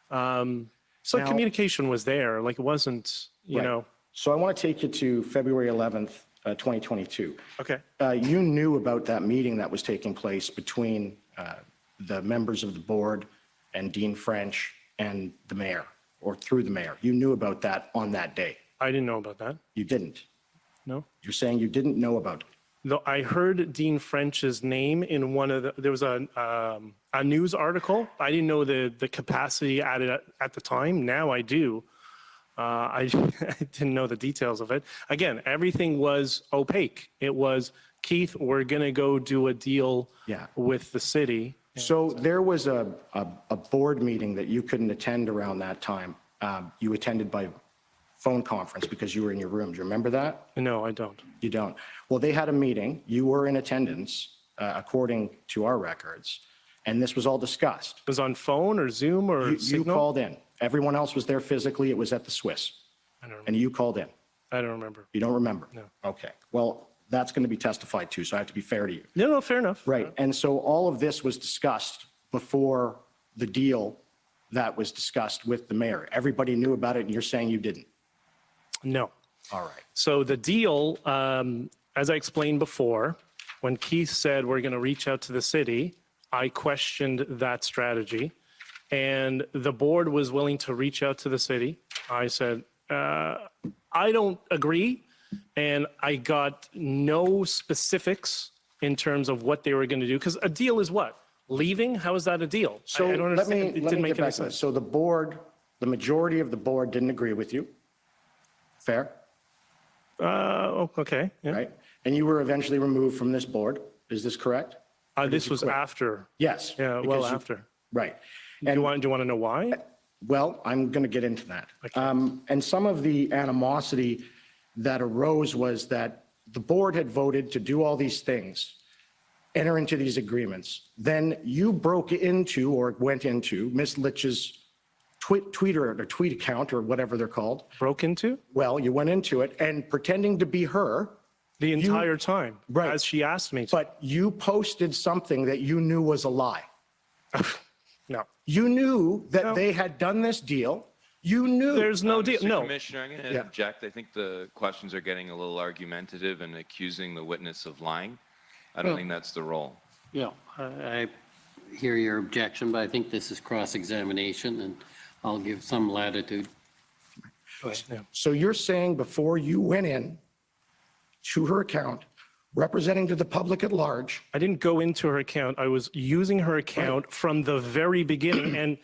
So Now- communication was there, like it wasn't, you Right. know. So I want to take you to February 11th, 2022. Okay. You knew about that meeting that was taking place between the members of the board and Dean French and the mayor, or through the mayor. You knew about that on that day. I didn't know about that. You didn't. No. You're saying you didn't know about it. No, I heard Dean French's name in one of there was a news article. I didn't know the capacity at the time. Now I do. I didn't know the details of it. Again, everything was opaque. It was, Keith, we're going to go do a deal with the city. So there was a board meeting that you couldn't attend around that time. You attended by phone conference because you were in your room. Do you remember that? No, I don't. You don't. Well, they had a meeting. You were in attendance, according to our records, and this was all discussed. It was on phone or Zoom or You Signal? called in. Everyone else was there physically. It was at the Swiss. I don't remember. And you called in. I don't remember. You don't remember? No. Okay. Well, that's going to be testified to, so I have to be fair to you. No, fair enough. Right. And so all of this was discussed before the deal that was discussed with the mayor. Everybody knew about it, and you're saying you didn't? No. All right. So the deal, as I explained before, when Keith said we're going to reach out to the city, I questioned that strategy. And the board was willing to reach out to the city. I said, I don't agree. And I got no specifics in terms of what they were going to do. Because a deal is what? Leaving? How is that a deal? So I don't let me, understand. It let didn't me make get any back to this. sense. So the board, the majority of the board didn't agree with you. Fair? Okay. Yeah. Right? And you were eventually removed from this board. Is this correct? Or did This you was quit? after. Yes. Yeah, because well you- after. Right. Do you want to know why? Well, I'm going to get into that. And some of the animosity that arose was that the board had voted to do all these things, enter into these agreements. Then you broke into or went into Ms. Litch's tweet account or whatever they're called. Broke into? Well, you went into it and pretending to be her. The entire time, right, as she asked me to. But you posted something that you knew was a lie. No. You knew that they had done this deal. You knew. There's no deal. Mr. No. Commissioner, I'm going to object. I think the questions are getting a little argumentative and accusing the witness of lying. I don't think that's the role. Yeah, I hear your objection, but I think this is cross-examination, and I'll give some latitude. So you're saying before you went in to her account, representing to the public at large, I didn't go into her account. I was using her account from the very beginning, and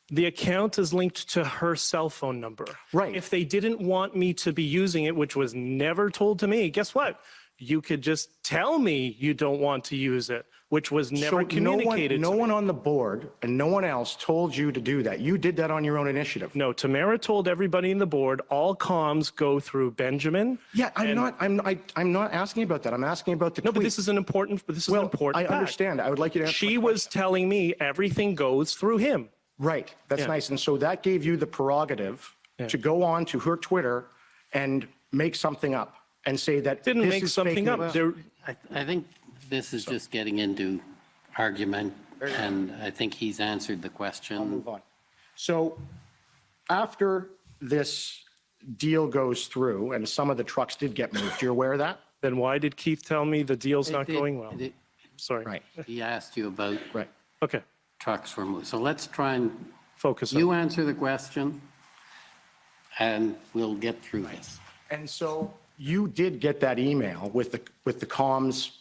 the account is linked to her cell phone number. Right. If they didn't want me to be using it, which was never told to me, guess what? You could just tell me you don't want to use it, which was never communicated no to one me. on the board and no one else told you to do that. You did that on your own initiative. No, Tamara told everybody in the board, all comms go through Benjamin. Yeah, I'm not asking about that. I'm asking about the No, but tweet. this is an important, I fact. understand. I would like you to answer She was telling me everything goes through him. Right, that's Yeah. nice. And so that gave you the prerogative to go on to her Twitter and make something up and say that Didn't this make is something fake up. news. There, I think this is just getting into argument, and I think he's answered the question. I'll move on. So after this deal goes through and some of the trucks did get moved, you're aware of that? then why did Keith tell me the deal's not It- going well? it- Sorry. Right, He asked you about right. Okay, trucks were moved. So let's try and, focus on. you answer the question, and we'll get through this. And so you did get that email with the comms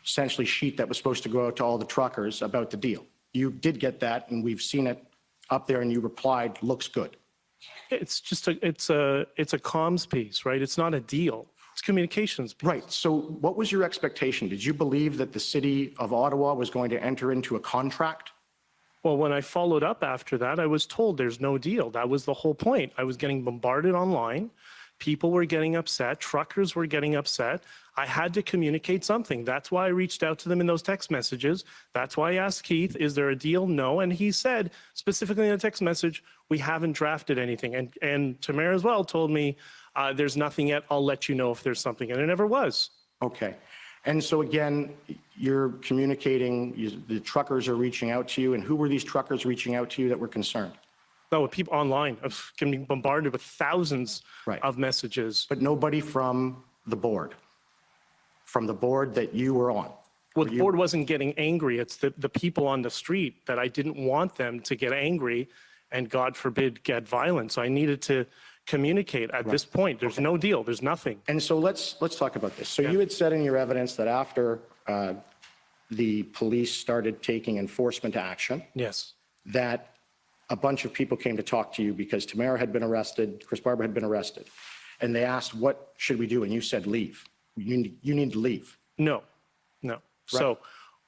essentially sheet that was supposed to go out to all the truckers about the deal. You did get that, and we've seen it up there, and you replied, looks good. It's just it's a comms piece, right? It's not a deal. It's communications piece. Right, so what was your expectation? Did you believe that the city of Ottawa was going to enter into a contract? Well, when I followed up after that, I was told there's no deal. That was the whole point. I was getting bombarded online. People were getting upset. Truckers were getting upset. I had to communicate something. That's why I reached out to them in those text messages. That's why I asked Keith, is there a deal? No. And he said, specifically in the text message, we haven't drafted anything. And Tamara as well told me, there's nothing yet. I'll let you know if there's something. And it never was. Okay. And so again, you're communicating, the truckers are reaching out to you, and who were these truckers reaching out to you that were concerned? No, people online getting bombarded with thousands Right. of messages. But nobody from the board that you were on? Well, the board wasn't getting angry. It's the people on the street that I didn't want them to get angry and, God forbid, get violent. So I needed to communicate at this point. There's no deal. There's nothing. And so let's talk about this. So you had said in your evidence that after the police started taking enforcement action, Yes. that a bunch of people came to talk to you because Tamara had been arrested, Chris Barber had been arrested, and they asked, what should we do? And you said, leave. You need to leave. No. So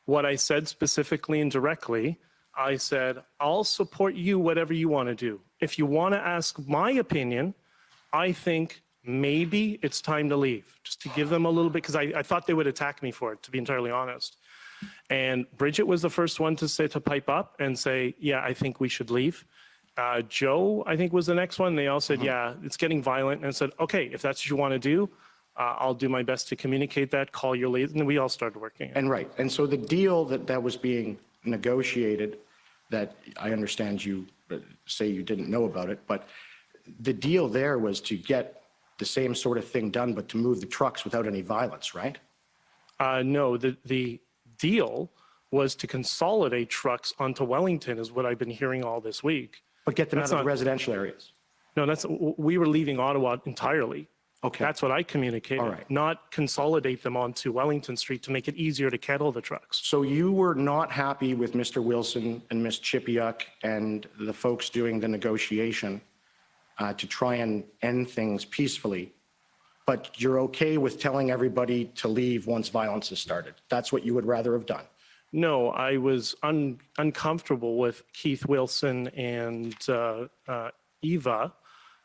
what I said specifically and directly, I said, I'll support you whatever you want to do. If you want to ask my opinion, I think maybe it's time to leave, just to give them a little bit, because I thought they would attack me for it, to be entirely honest. And Bridget was the first one to pipe up and say, yeah, I think we should leave. Joe, I think, was the next one. They all said, yeah, it's getting violent. And I said, okay, if that's what you want to do, I'll do my best to communicate that, call your lead. And we all started working. And right. And so the deal that was being negotiated, that I understand you say you didn't know about it, but the deal there was to get the same sort of thing done, but to move the trucks without any violence, right? No, the deal was to consolidate trucks onto Wellington, is what I've been hearing all this week. But get them That's out of the not- residential areas. No, we were leaving Ottawa entirely. Okay. That's what I communicated. All right. Not consolidate them onto Wellington Street to make it easier to kettle the trucks. So you were not happy with Mr. Wilson and Ms. Chipiuk and the folks doing the negotiation to try and end things peacefully, but you're okay with telling everybody to leave once violence has started. That's what you would rather have done. No, I was uncomfortable with Keith Wilson and Eva,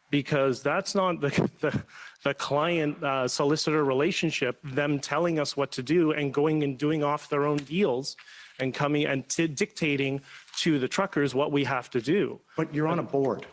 because that's not the client solicitor relationship, them telling us what to do and going and doing off their own deals and coming and dictating to the truckers what we have to do. But you're on a board.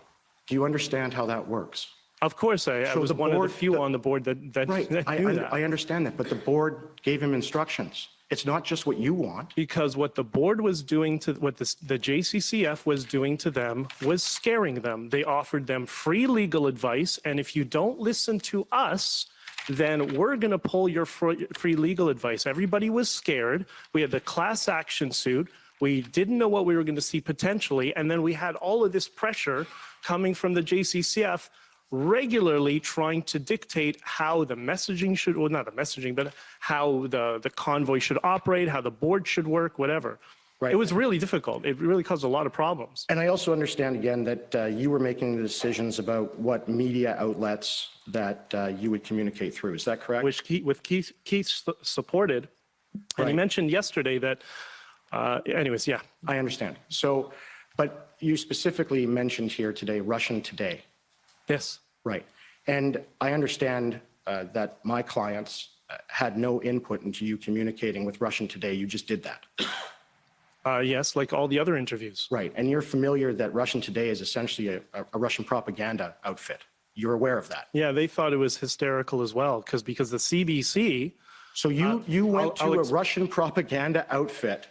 Do you understand how that works? Of course, I So was the one of the board- few on the board that Right, knew that. I understand that, but the board gave him instructions. It's not just what you want. Because what the board was doing to, what the JCCF was doing to them was scaring them. They offered them free legal advice, and if you don't listen to us, then we're going to pull your free legal advice. Everybody was scared. We had the class action suit. We didn't know what we were going to see potentially. And then we had all of this pressure coming from the JCCF regularly trying to dictate how the messaging should, well, not the messaging, but how the convoy should operate, how the board should work, whatever. Right. It was really difficult. It really caused a lot of problems. And I also understand again that you were making the decisions about what media outlets that you would communicate through. Is that correct? Which Keith supported. And he mentioned yesterday that, anyways, yeah. I understand. So, but you specifically mentioned here today, Russian Today. Yes. Right. And I understand that my clients had no input into you communicating with Russian Today. You just did that. Yes, like all the other interviews. Right. And you're familiar that Russian Today is essentially a Russian propaganda outfit. You're aware of that. Yeah, they thought it was hysterical as well because the CBC. So you went to a Russian propaganda outfit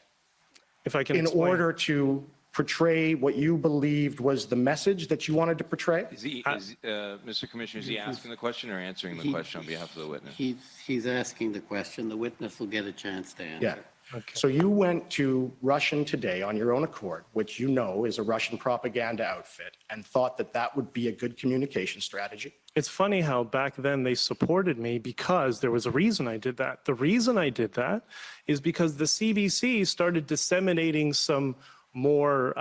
if I can in explain. order to portray what you believed was the message that you wanted to portray? Mr. Commissioner, is he asking the question or answering the question on behalf of the witness? He's asking the question. The witness will get a chance to answer. Yeah. Okay. So you went to Russian Today on your own accord, which you know is a Russian propaganda outfit, and thought that that would be a good communication strategy? It's funny how back then they supported me because there was a reason I did that. The reason I did that is because the CBC started disseminating some more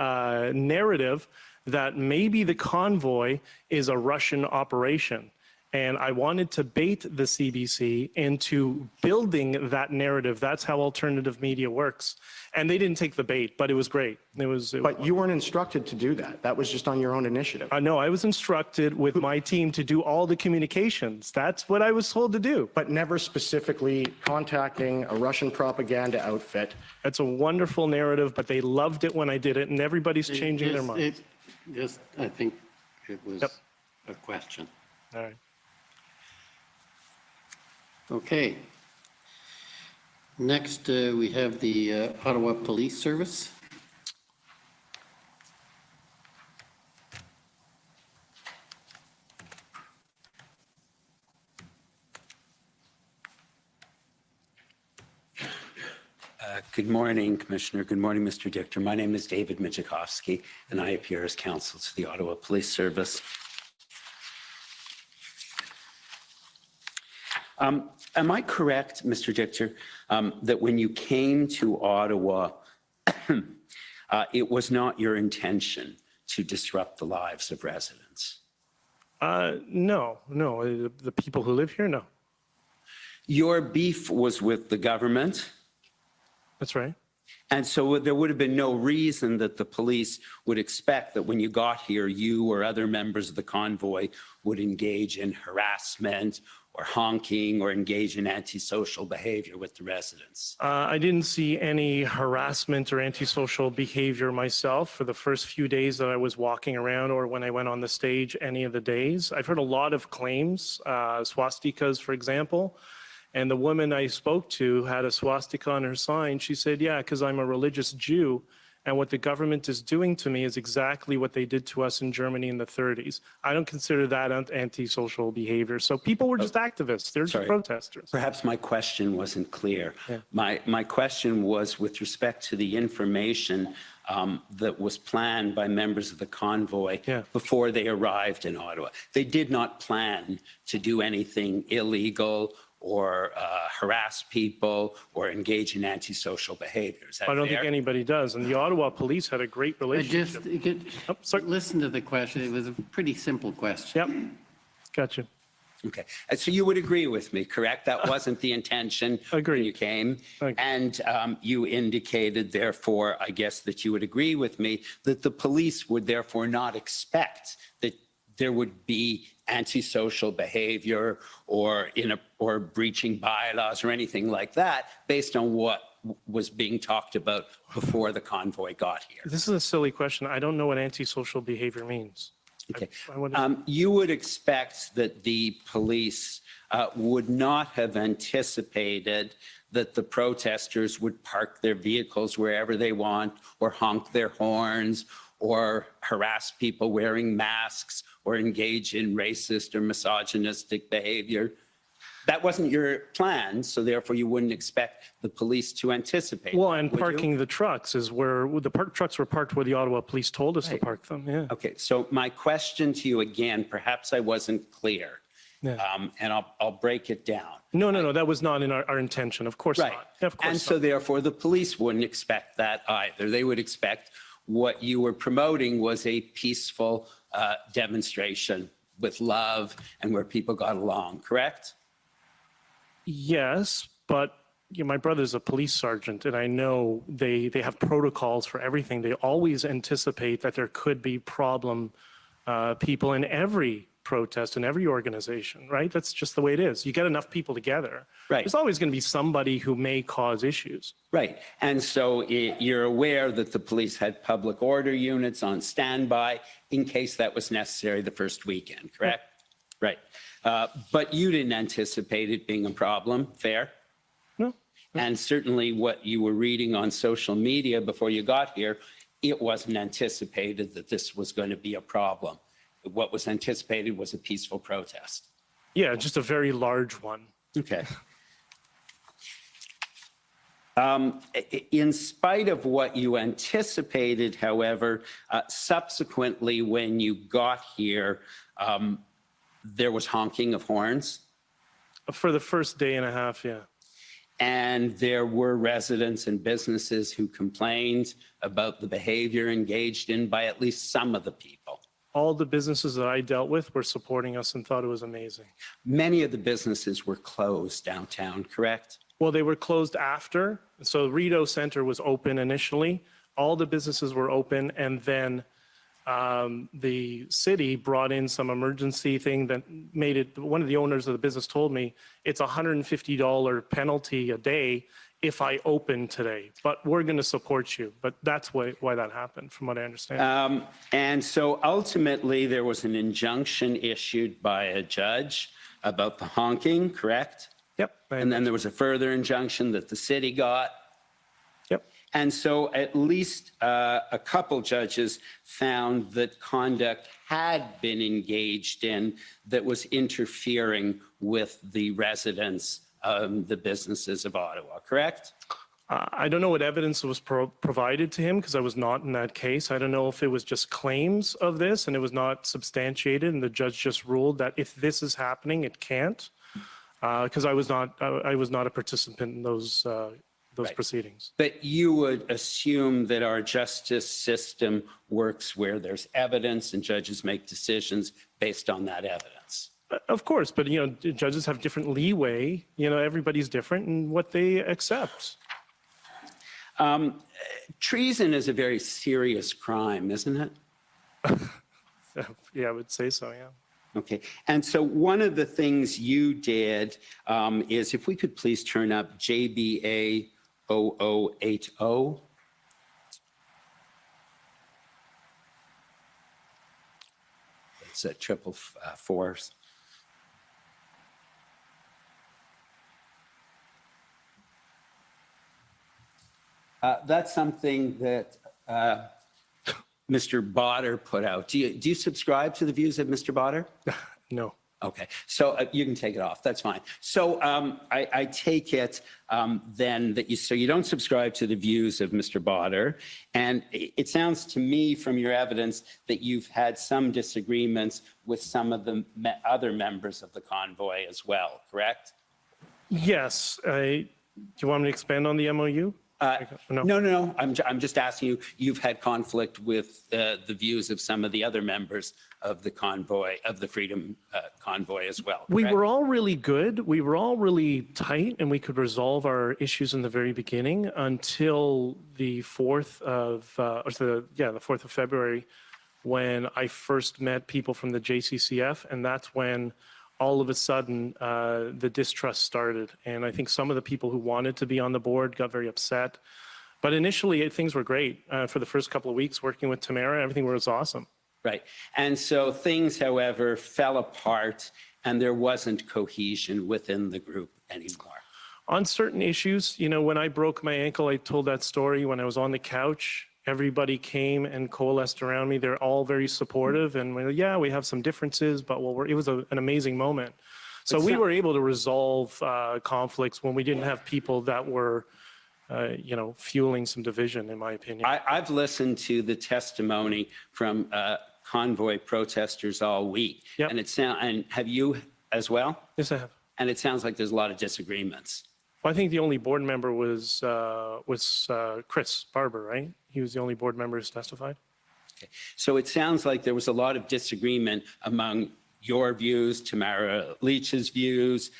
narrative that maybe the convoy is a Russian operation. And I wanted to bait the CBC into building that narrative. That's how alternative media works. And they didn't take the bait, but it was great. But you weren't instructed to do that. That was just on your own initiative. No, I was instructed with my team to do all the communications. That's what I was told to do. But never specifically contacting a Russian propaganda outfit. That's a wonderful narrative, but they loved it when I did it, and everybody's changing their minds. I think it was a question. All right. Okay. Next, we have the Ottawa Police Service. Good morning, Commissioner. Good morning, Mr. Dichter. My name is David Mijakovsky, and I appear as counsel to the Ottawa Police Service. Am I correct, Mr. Dichter, that when you came to Ottawa, it was not your intention to disrupt the lives of residents? No. The people who live here, no. Your beef was with the government? That's right. And so there would have been no reason that the police would expect that when you got here, you or other members of the convoy would engage in harassment or honking or engage in antisocial behavior with the residents. I didn't see any harassment or antisocial behavior myself for the first few days that I was walking around or when I went on the stage any of the days. I've heard a lot of claims, swastikas, for example. And the woman I spoke to had a swastika on her sign. She said, yeah, because I'm a religious Jew. And what the government is doing to me is exactly what they did to us in Germany in the 30s. I don't consider that antisocial behavior. So people were just activists. They're just protesters. Perhaps my question wasn't clear. Yeah. My question was with respect to the information that was planned by members of the convoy before they arrived in Ottawa. They did not plan to do anything illegal or harass people or engage in antisocial behavior. Is that I don't fair? think anybody does. And the Ottawa police had a great relationship. Listen to the question. It was a pretty simple question. Yep. Gotcha. Okay. So you would agree with me, correct? That wasn't the intention when you came. And you indicated, therefore, I guess that you would agree with me that the police would therefore not expect that there would be antisocial behavior or breaching bylaws or anything like that based on what was being talked about before the convoy got here. This is a silly question. I don't know what antisocial behavior means. Okay. You would expect that the police would not have anticipated that the protesters would park their vehicles wherever they want or honk their horns or harass people wearing masks or engage in racist or misogynistic behavior. That wasn't your plan, so therefore you wouldn't expect the police to anticipate. Well, that, and would you? parking the trucks is where, the trucks were parked where the Ottawa Police told us to Right. park them, yeah. Okay, so my question to you again, perhaps I wasn't clear, Yeah. and I'll break it down. No, that was not in our intention, of course Right. not. Of course And so not. therefore, the police wouldn't expect that either. They would expect what you were promoting was a peaceful demonstration with love and where people got along, correct? Yes, but my brother's a police sergeant, and I know they have protocols for everything. They always anticipate that there could be problem people in every protest in every organization, right? That's just the way it is. You get enough people together. Right. There's always going to be somebody who may cause issues. Right. And so you're aware that the police had public order units on standby in case that was necessary the first weekend, correct? Right. But you didn't anticipate it being a problem, fair? No. And certainly what you were reading on social media before you got here, it wasn't anticipated that this was going to be a problem. What was anticipated was a peaceful protest. Yeah, just a very large one. Okay. In spite of what you anticipated, however, subsequently when you got here, there was honking of horns. For the first day and a half, yeah. And there were residents and businesses who complained about the behavior engaged in by at least some of the people. All the businesses that I dealt with were supporting us and thought it was amazing. Many of the businesses were closed downtown, correct? Well, they were closed after. So Rideau Center was open initially. All the businesses were open, and then the city brought in some emergency thing that made it, one of the owners of the business told me, it's a $150 penalty a day if I open today, but we're going to support you. But that's why that happened, from what I understand. And so ultimately, there was an injunction issued by a judge about the honking, correct? Yep. And then there was a further injunction that the city got. Yep. And so at least a couple judges found that conduct had been engaged in that was interfering with the residents, the businesses of Ottawa, correct? I don't know what evidence was provided to him because I was not in that case. I don't know if it was just claims of this and it was not substantiated and the judge just ruled that if this is happening, it can't. Because I was not a participant in those Right. proceedings. But you would assume that our justice system works where there's evidence and judges make decisions based on that evidence. Of course, but judges have different leeway. Everybody's different in what they accept. Treason is a very serious crime, isn't it? Yeah, I would say so, yeah. Okay, and so one of the things you did is, if we could please turn up JBA 0080. It's a triple fours. That's something that Mr. Bauder put out. Do you subscribe to the views of Mr. Bauder? No. Okay, so you can take it off. That's fine. So I take it then that you don't subscribe to the views of Mr. Bauder, and it sounds to me from your evidence that you've had some disagreements with some of the other members of the convoy as well, correct? Yes. Do you want me to expand on the MOU? No. I'm just asking you, you've had conflict with the views of some of the other members of the convoy, of the Freedom Convoy as well. We correct? were all really good. We were all really tight, and we could resolve our issues in the very beginning until the 4th of, the 4th of February, when I first met people from the JCCF, and that's when all of a sudden the distrust started. And I think some of the people who wanted to be on the board got very upset. But initially, things were great. For the first couple of weeks working with Tamara, everything was awesome. Right. And so things, however, fell apart and there wasn't cohesion within the group anymore. On certain issues, when I broke my ankle, I told that story when I was on the couch. Everybody came and coalesced around me. They're all very supportive. And we have some differences, but it was an amazing moment. So we were able to resolve conflicts when we didn't have people that were, fueling some division, in my opinion. I've listened to the testimony from Convoy protesters all week. Yep. And have you as well? Yes, I have. And it sounds like there's a lot of disagreements. Well, I think the only board member was Chris Barber, right? He was the only board member who testified. Okay. So it sounds like there was a lot of disagreement among your views, Tamara Leach's views.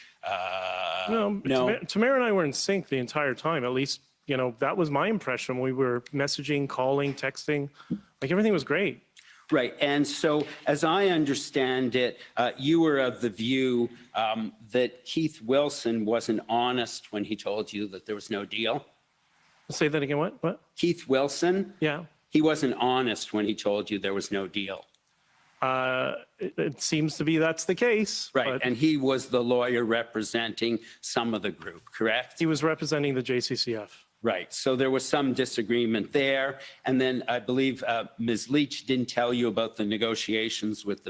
No. Tamara and I were in sync the entire time. At least, that was my impression. We were messaging, calling, texting. Like, everything was great. Right. And so, as I understand it, you were of the view that Keith Wilson wasn't honest when he told you that there was no deal. Say that again. What? Keith Wilson? Yeah. He wasn't honest when he told you there was no deal. It seems to be that's the case. Right. But And he was the lawyer representing some of the group, correct? he was representing the JCCF. Right. So there was some disagreement there. And then I believe Ms. Leach didn't tell you about the negotiations with the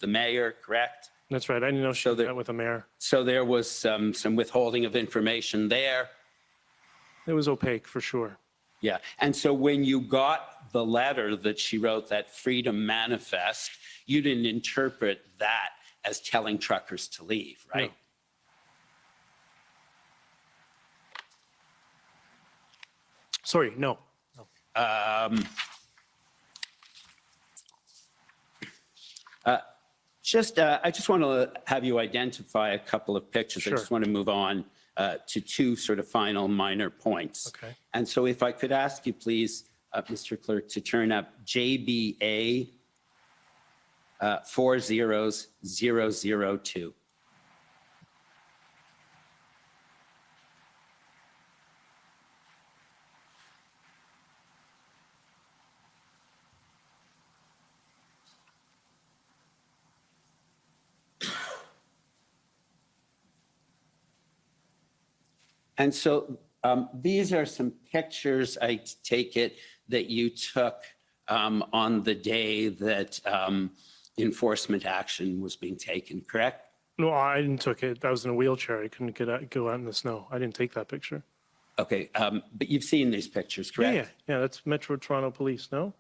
mayor, correct? That's right. I didn't know she So met with the mayor. So there was some withholding of information there. It was opaque for sure. Yeah. And so when you got the letter that she wrote, that Freedom Manifest, you didn't interpret that as telling truckers to leave, right? No. Sorry, no. I just want to have you identify a couple of pictures. Sure. I just want to move on to two sort of final minor points. Okay. And so if I could ask you, please, Mr. Clerk, to turn up JBA 40002. And so these are some pictures, I take it, that you took on the day that enforcement action was being taken, correct? No, I didn't take it. I was in a wheelchair. I couldn't go out in the snow. I didn't take that picture. Okay, but you've seen these pictures, correct? Yeah. That's Metro Toronto Police, no?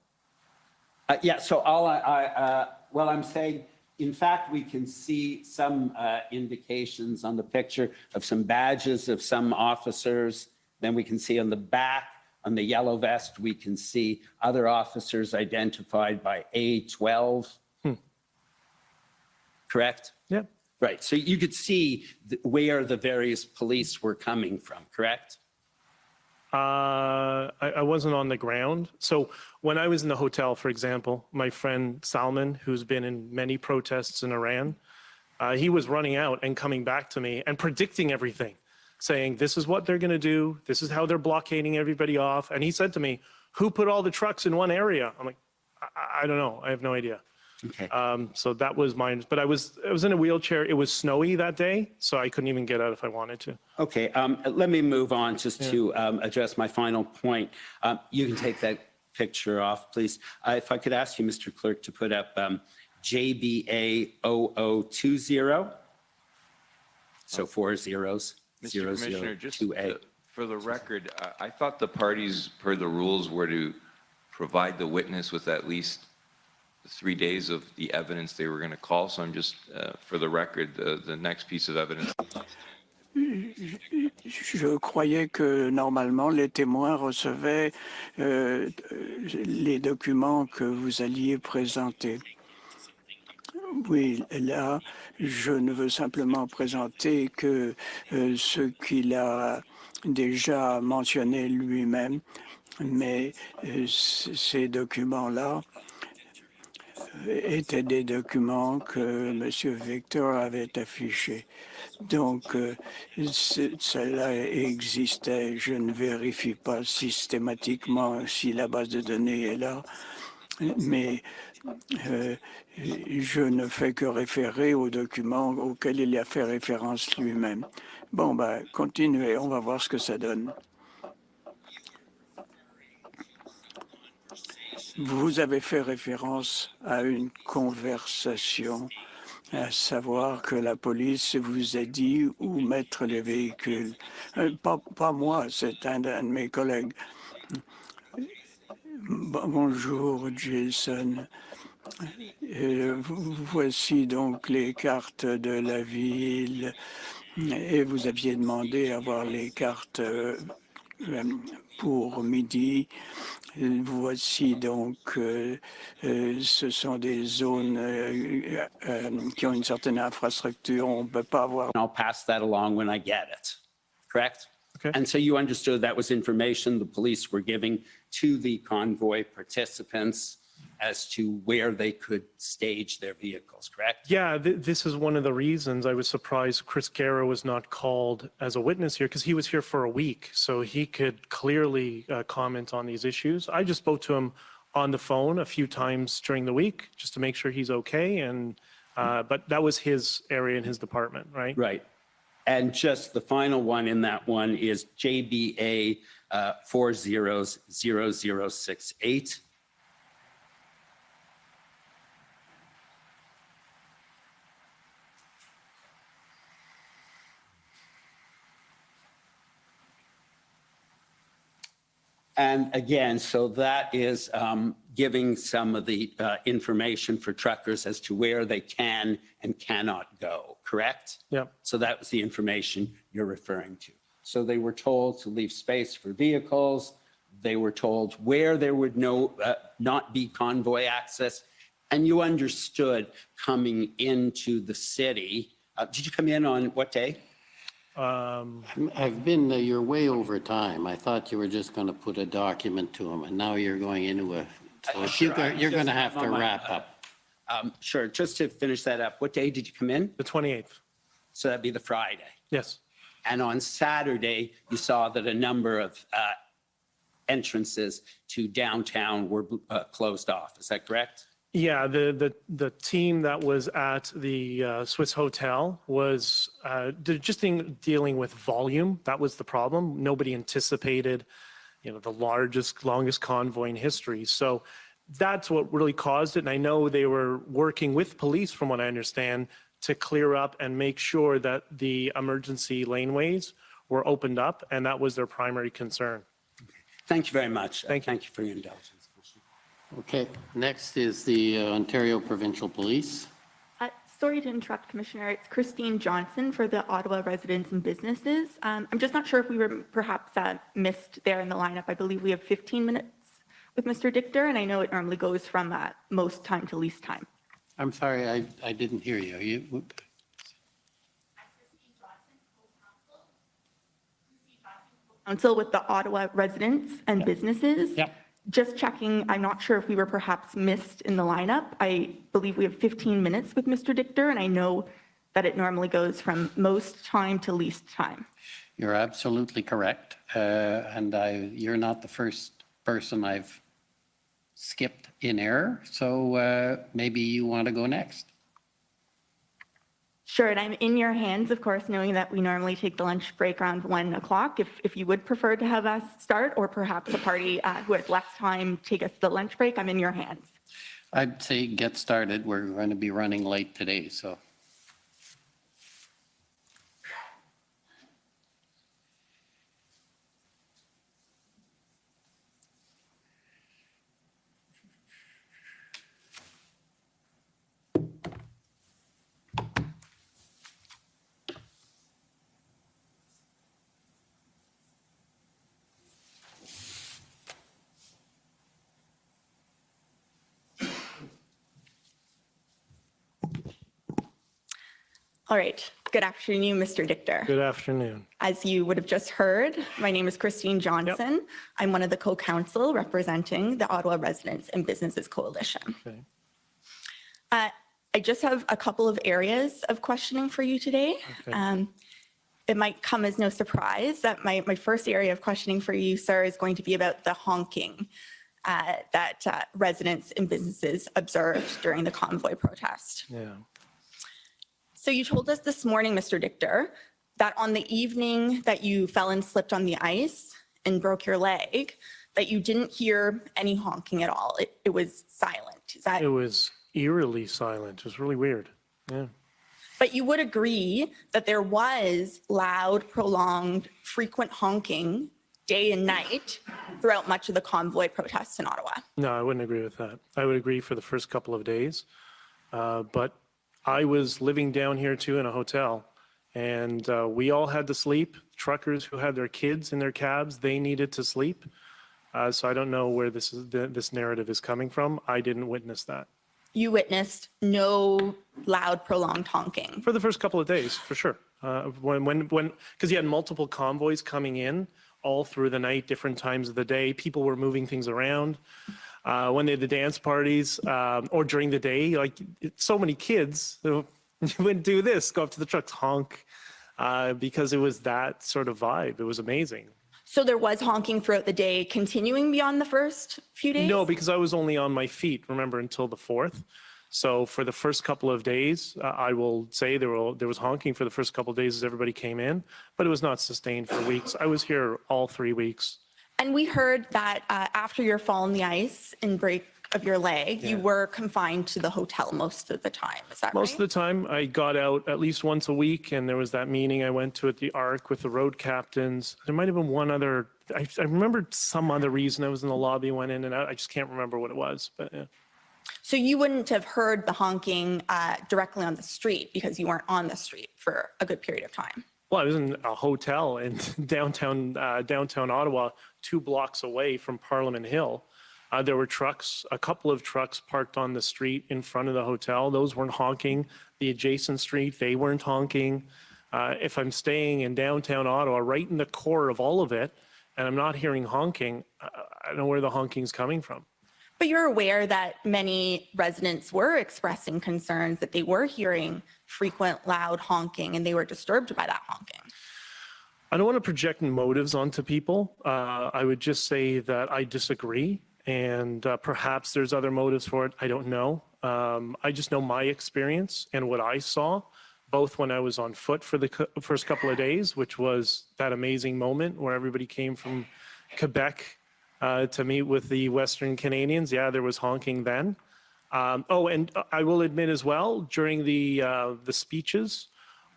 Yeah, so I'm saying, in fact, we can see some indications on the picture of some badges of some officers. Then we can see on the back, on the yellow vest, we can see other officers identified by A12. Correct? Yeah. Right, so you could see where the various police were coming from, correct? I wasn't on the ground. So when I was in the hotel, for example, my friend Salman, who's been in many protests in Iran, he was running out and coming back to me and predicting everything, saying, this is what they're going to do. This is how they're blockading everybody off. And he said to me, who put all the trucks in one area? I'm like, I don't know. I have no idea. Okay. So that was mine. But I was in a wheelchair. It was snowy that day, so I couldn't even get out if I wanted to. Okay, let me move on just to address my final point. You can take that picture off, please. If I could ask you, Mr. Clerk, to put up JBA 0020. So 4 zeros, Mr. Commissioner, just 002A. for the record, I thought the parties, per the rules, were to provide the witness with at least 3 days of the evidence they were going to call. So I'm just, for the record, the next piece of evidence. Je croyais que normalement les témoins recevaient les documents que vous alliez présenter. Oui, là, je ne veux simplement présenter que ce qu'il a déjà mentionné lui-même, mais ces documents-là étaient des documents que M. Victor avait affichés. Donc, cela existait. Je ne vérifie pas systématiquement si la base de données est là, mais je ne fais que référer aux documents auxquels il a fait référence lui-même. Bon, ben, continuez, on va voir ce que ça donne. Vous avez fait référence à une conversation à savoir que la police vous a dit où mettre les véhicules. Pas moi, c'est un de mes collègues. Bonjour, Jason. Voici donc les cartes de la ville. Et vous aviez demandé à avoir les cartes pour midi. Voici donc, ce sont des zones qui ont une certaine infrastructure. On ne peut pas avoir. I'll pass that along when I get it, correct? Okay. And so you understood that was information the police were giving to the convoy participants as to where they could stage their vehicles, correct? Yeah, this is one of the reasons I was surprised Chris Guerra was not called as a witness here, because he was here for a week, so he could clearly comment on these issues. I just spoke to him on the phone a few times during the week just to make sure he's okay, and but that was his area in his department, right? Right. And just the final one in that one is JBA 400068. And again, so that is giving some of the information for truckers as to where they can and cannot go, correct? Yeah. So that was the information you're referring to. So they were told to leave space for vehicles. They were told where there would not be convoy access. And you understood coming into the city. Did you come in on what day? I've been, you're way over time. I thought you were just going to put a document to them, and now you're going into a, so you're going to have to wrap up. Sure, just to finish that up, what day did you come in? The 28th. So that'd be the Friday. Yes. And on Saturday, you saw that a number of entrances to downtown were closed off. Is that correct? Yeah, the team that was at the Swiss Hotel was just dealing with volume. That was the problem. Nobody anticipated, the longest convoy in history. So that's what really caused it. And I know they were working with police, from what I understand, to clear up and make sure that the emergency laneways were opened up, and that was their primary concern. Thank you very much. Thank you for your indulgence. Okay, next is the Ontario Provincial Police. Sorry to interrupt, Commissioner. It's Christine Johnson for the Ottawa Residents and Businesses. I'm just not sure if we were perhaps missed there in the lineup. I believe we have 15 minutes with Mr. Dichter, and I know it normally goes from most time to least time. I'm sorry, I didn't hear you. You. Council with the Ottawa Residents and Businesses. Yep. Just checking, I'm not sure if we were perhaps missed in the lineup. I believe we have 15 minutes with Mr. Dichter, and I know that it normally goes from most time to least time. You're absolutely correct. And you're not the first person I've skipped in error. So maybe you want to go next. Sure, and I'm in your hands, of course, knowing that we normally take the lunch break around 1 o'clock. If you would prefer to have us start, or perhaps a party who has less time take us to the lunch break, I'm in your hands. I'd say get started. We're going to be running late today, so. All right. Good afternoon, Mr. Dichter. Good afternoon. As you would have just heard, my name is Christine Johnson. Yep. I'm one of the co-counsel representing the Ottawa Residents and Businesses Coalition. Okay. I just have a couple of areas of questioning for you today. Okay. It might come as no surprise that my first area of questioning for you, sir, is going to be about the honking that residents and businesses observed during the convoy protest. Yeah. So you told us this morning, Mr. Dichter, that on the evening that you fell and slipped on the ice and broke your leg, that you didn't hear any honking at all. It was silent. Is that? It was eerily silent. It was really weird. Yeah. But you would agree that there was loud, prolonged, frequent honking day and night throughout much of the convoy protests in Ottawa. No, I wouldn't agree with that. I would agree for the first couple of days. But I was living down here too in a hotel, and we all had to sleep. Truckers who had their kids in their cabs, they needed to sleep. So I don't know where this narrative is coming from. I didn't witness that. You witnessed no loud, prolonged honking. For the first couple of days, for sure. Because you had multiple convoys coming in all through the night, different times of the day. People were moving things around. When they had the dance parties, or during the day, like so many kids would do this, go up to the trucks, honk, because it was that sort of vibe. It was amazing. So there was honking throughout the day, continuing beyond the first few days? No, because I was only on my feet, remember, until the 4th. So for the first couple of days, I will say there was honking for the first couple of days as everybody came in, but it was not sustained for weeks. I was here all 3 weeks. And we heard that after your fall on the ice and break of your leg, you were confined to the hotel most of the time. Is that right? Most of the time, I got out at least once a week, and there was that meeting I went to at the Arc with the road captains. There might have been one other, I remember some other reason I was in the lobby, went in and out. I just can't remember what it was, but yeah. So you wouldn't have heard the honking directly on the street because you weren't on the street for a good period of time? Well, I was in a hotel in downtown Ottawa, 2 blocks away from Parliament Hill. There were trucks, a couple of trucks parked on the street in front of the hotel. Those weren't honking. The adjacent street, they weren't honking. If I'm staying in downtown Ottawa, right in the core of all of it, and I'm not hearing honking, I don't know where the honking's coming from. But you're aware that many residents were expressing concerns that they were hearing frequent loud honking and they were disturbed by that honking. I don't want to project motives onto people. I would just say that I disagree, and perhaps there's other motives for it. I don't know. I just know my experience and what I saw, both when I was on foot for the first couple of days, which was that amazing moment where everybody came from Quebec to meet with the Western Canadians. Yeah, there was honking then. And I will admit as well, during the speeches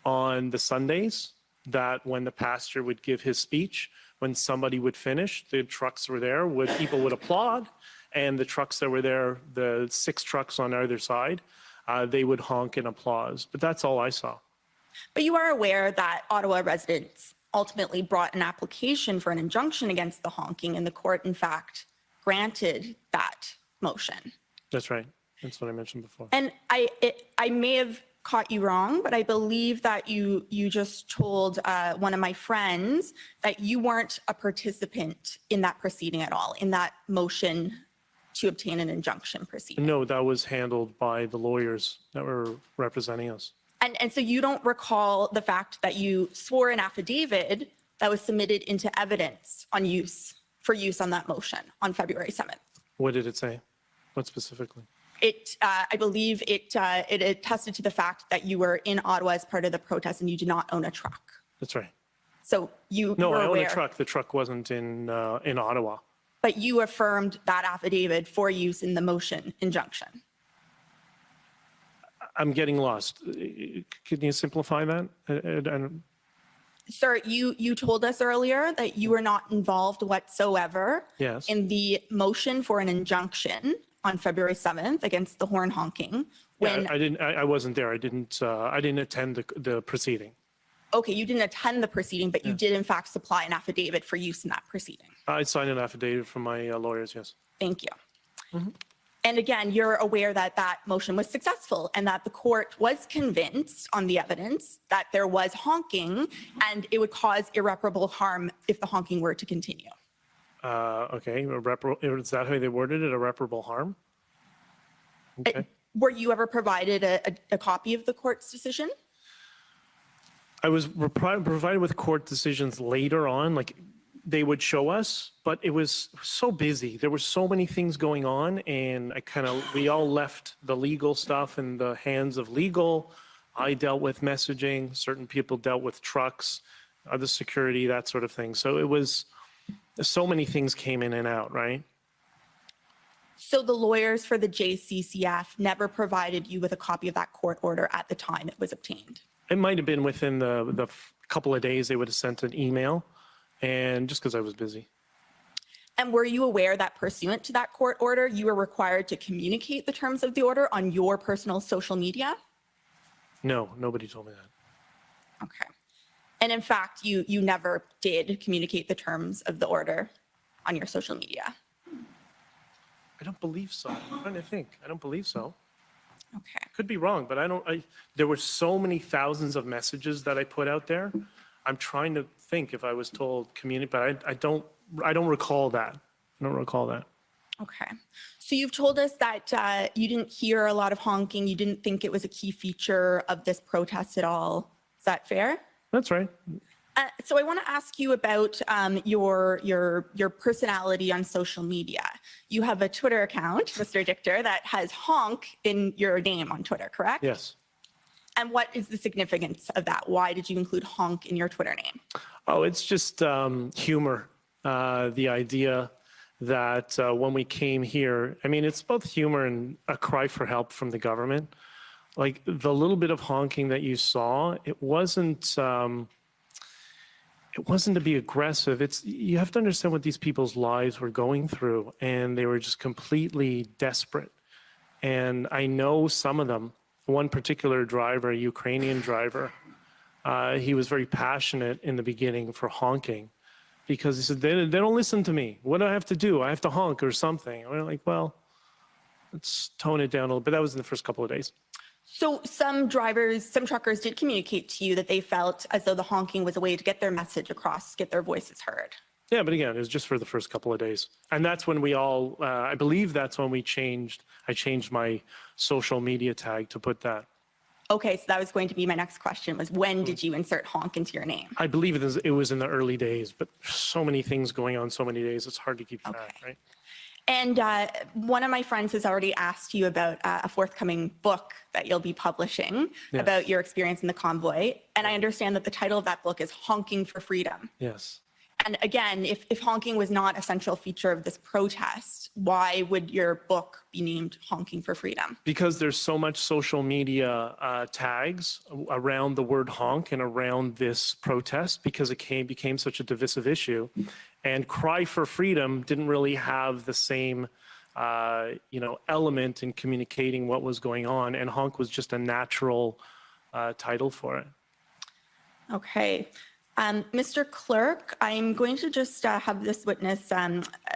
on the Sundays, that when the pastor would give his speech, when somebody would finish, the trucks were there, people would applaud, and the trucks that were there, the 6 trucks on either side, they would honk and applause. But that's all I saw. But you are aware that Ottawa residents ultimately brought an application for an injunction against the honking, and the court, in fact, granted that motion. That's right. That's what I mentioned before. And I may have caught you wrong, but I believe that you just told one of my friends that you weren't a participant in that proceeding at all, in that motion to obtain an injunction proceeding. No, that was handled by the lawyers that were representing us. And so you don't recall the fact that you swore an affidavit that was submitted into evidence for use on that motion on February 7th. What did it say? What specifically? I believe it attested to the fact that you were in Ottawa as part of the protest and you did not own a truck. That's right. So you No, were I own aware, a truck. The truck wasn't in Ottawa. but you affirmed that affidavit for use in the motion injunction. I'm getting lost. Can you simplify that? I don't- Sir, you told us earlier that you were not involved whatsoever Yes. in the motion for an injunction on February 7th against the horn honking. When, Yeah, I wasn't there. I didn't attend the proceeding. okay, you didn't attend the proceeding, but you did in fact supply an affidavit for use in that proceeding. I signed an affidavit from my lawyers, yes. Thank you. And again, you're aware that that motion was successful and that the court was convinced on the evidence that there was honking and it would cause irreparable harm if the honking were to continue. Okay, is that how they worded it, irreparable harm? Okay. Were you ever provided a copy of the court's decision? I was provided with court decisions later on, like they would show us, but it was so busy. There were so many things going on, and we all left the legal stuff in the hands of legal. I dealt with messaging, certain people dealt with trucks, other security, that sort of thing. So it was, so many things came in and out, right? So the lawyers for the JCCF never provided you with a copy of that court order at the time it was obtained? It might have been within the couple of days they would have sent an email, and just because I was busy. And were you aware that pursuant to that court order, you were required to communicate the terms of the order on your personal social media? No, nobody told me that. Okay. And in fact, you never did communicate the terms of the order on your social media? I don't believe so. I'm trying to think. I don't believe so. Okay. Could be wrong, but there were so many thousands of messages that I put out there. I'm trying to think if I was told communicate, but I don't recall that. I don't recall that. Okay. So you've told us that you didn't hear a lot of honking. You didn't think it was a key feature of this protest at all. Is that fair? That's right. So I want to ask you about your personality on social media. You have a Twitter account, Mr. Dichter, that has honk in your name on Twitter, correct? Yes. And what is the significance of that? Why did you include honk in your Twitter name? Oh, it's just humor. The idea that when we came here, I mean, it's both humor and a cry for help from the government. Like the little bit of honking that you saw, it wasn't to be aggressive. You have to understand what these people's lives were going through, and they were just completely desperate. And I know some of them. One particular driver, a Ukrainian driver, he was very passionate in the beginning for honking because he said, they don't listen to me. What do I have to do? I have to honk or something. And we're like, well, let's tone it down a little bit. That was in the first couple of days. So some truckers did communicate to you that they felt as though the honking was a way to get their message across, get their voices heard. Yeah, but again, it was just for the first couple of days. And that's when we all, I believe that's when I changed my social media tag to put that. Okay, so that was going to be my next question, was when did you insert honk into your name? I believe it was in the early days, but so many things going on so many days, it's hard to keep track, right? And one of my friends has already asked you about a forthcoming book that you'll be publishing about your experience in the convoy. And I understand that the title of that book is Honking for Freedom. Yes. And again, if honking was not a central feature of this protest, why would your book be named Honking for Freedom? Because there's so much social media tags around the word honk and around this protest because it became such a divisive issue. And Cry for Freedom didn't really have the same element in communicating what was going on. And honk was just a natural title for it. Okay. Mr. Clerk, I'm going to just have this witness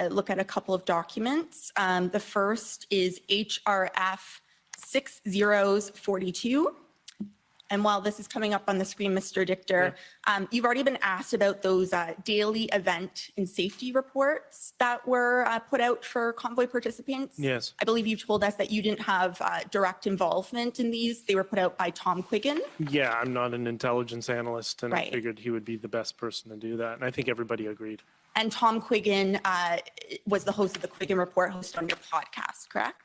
look at a couple of documents. The first is HRF 6042. And while this is coming up on the screen, Mr. Dichter, you've already been asked about those daily event and safety reports that were put out for convoy participants. Yes. I believe you've told us that you didn't have direct involvement in these. They were put out by Tom Quiggin. Yeah, I'm not an intelligence analyst, and Right. I figured he would be the best person to do that. And I think everybody agreed. And Tom Quiggin was the host of the Quiggin Report, hosted on your podcast, correct?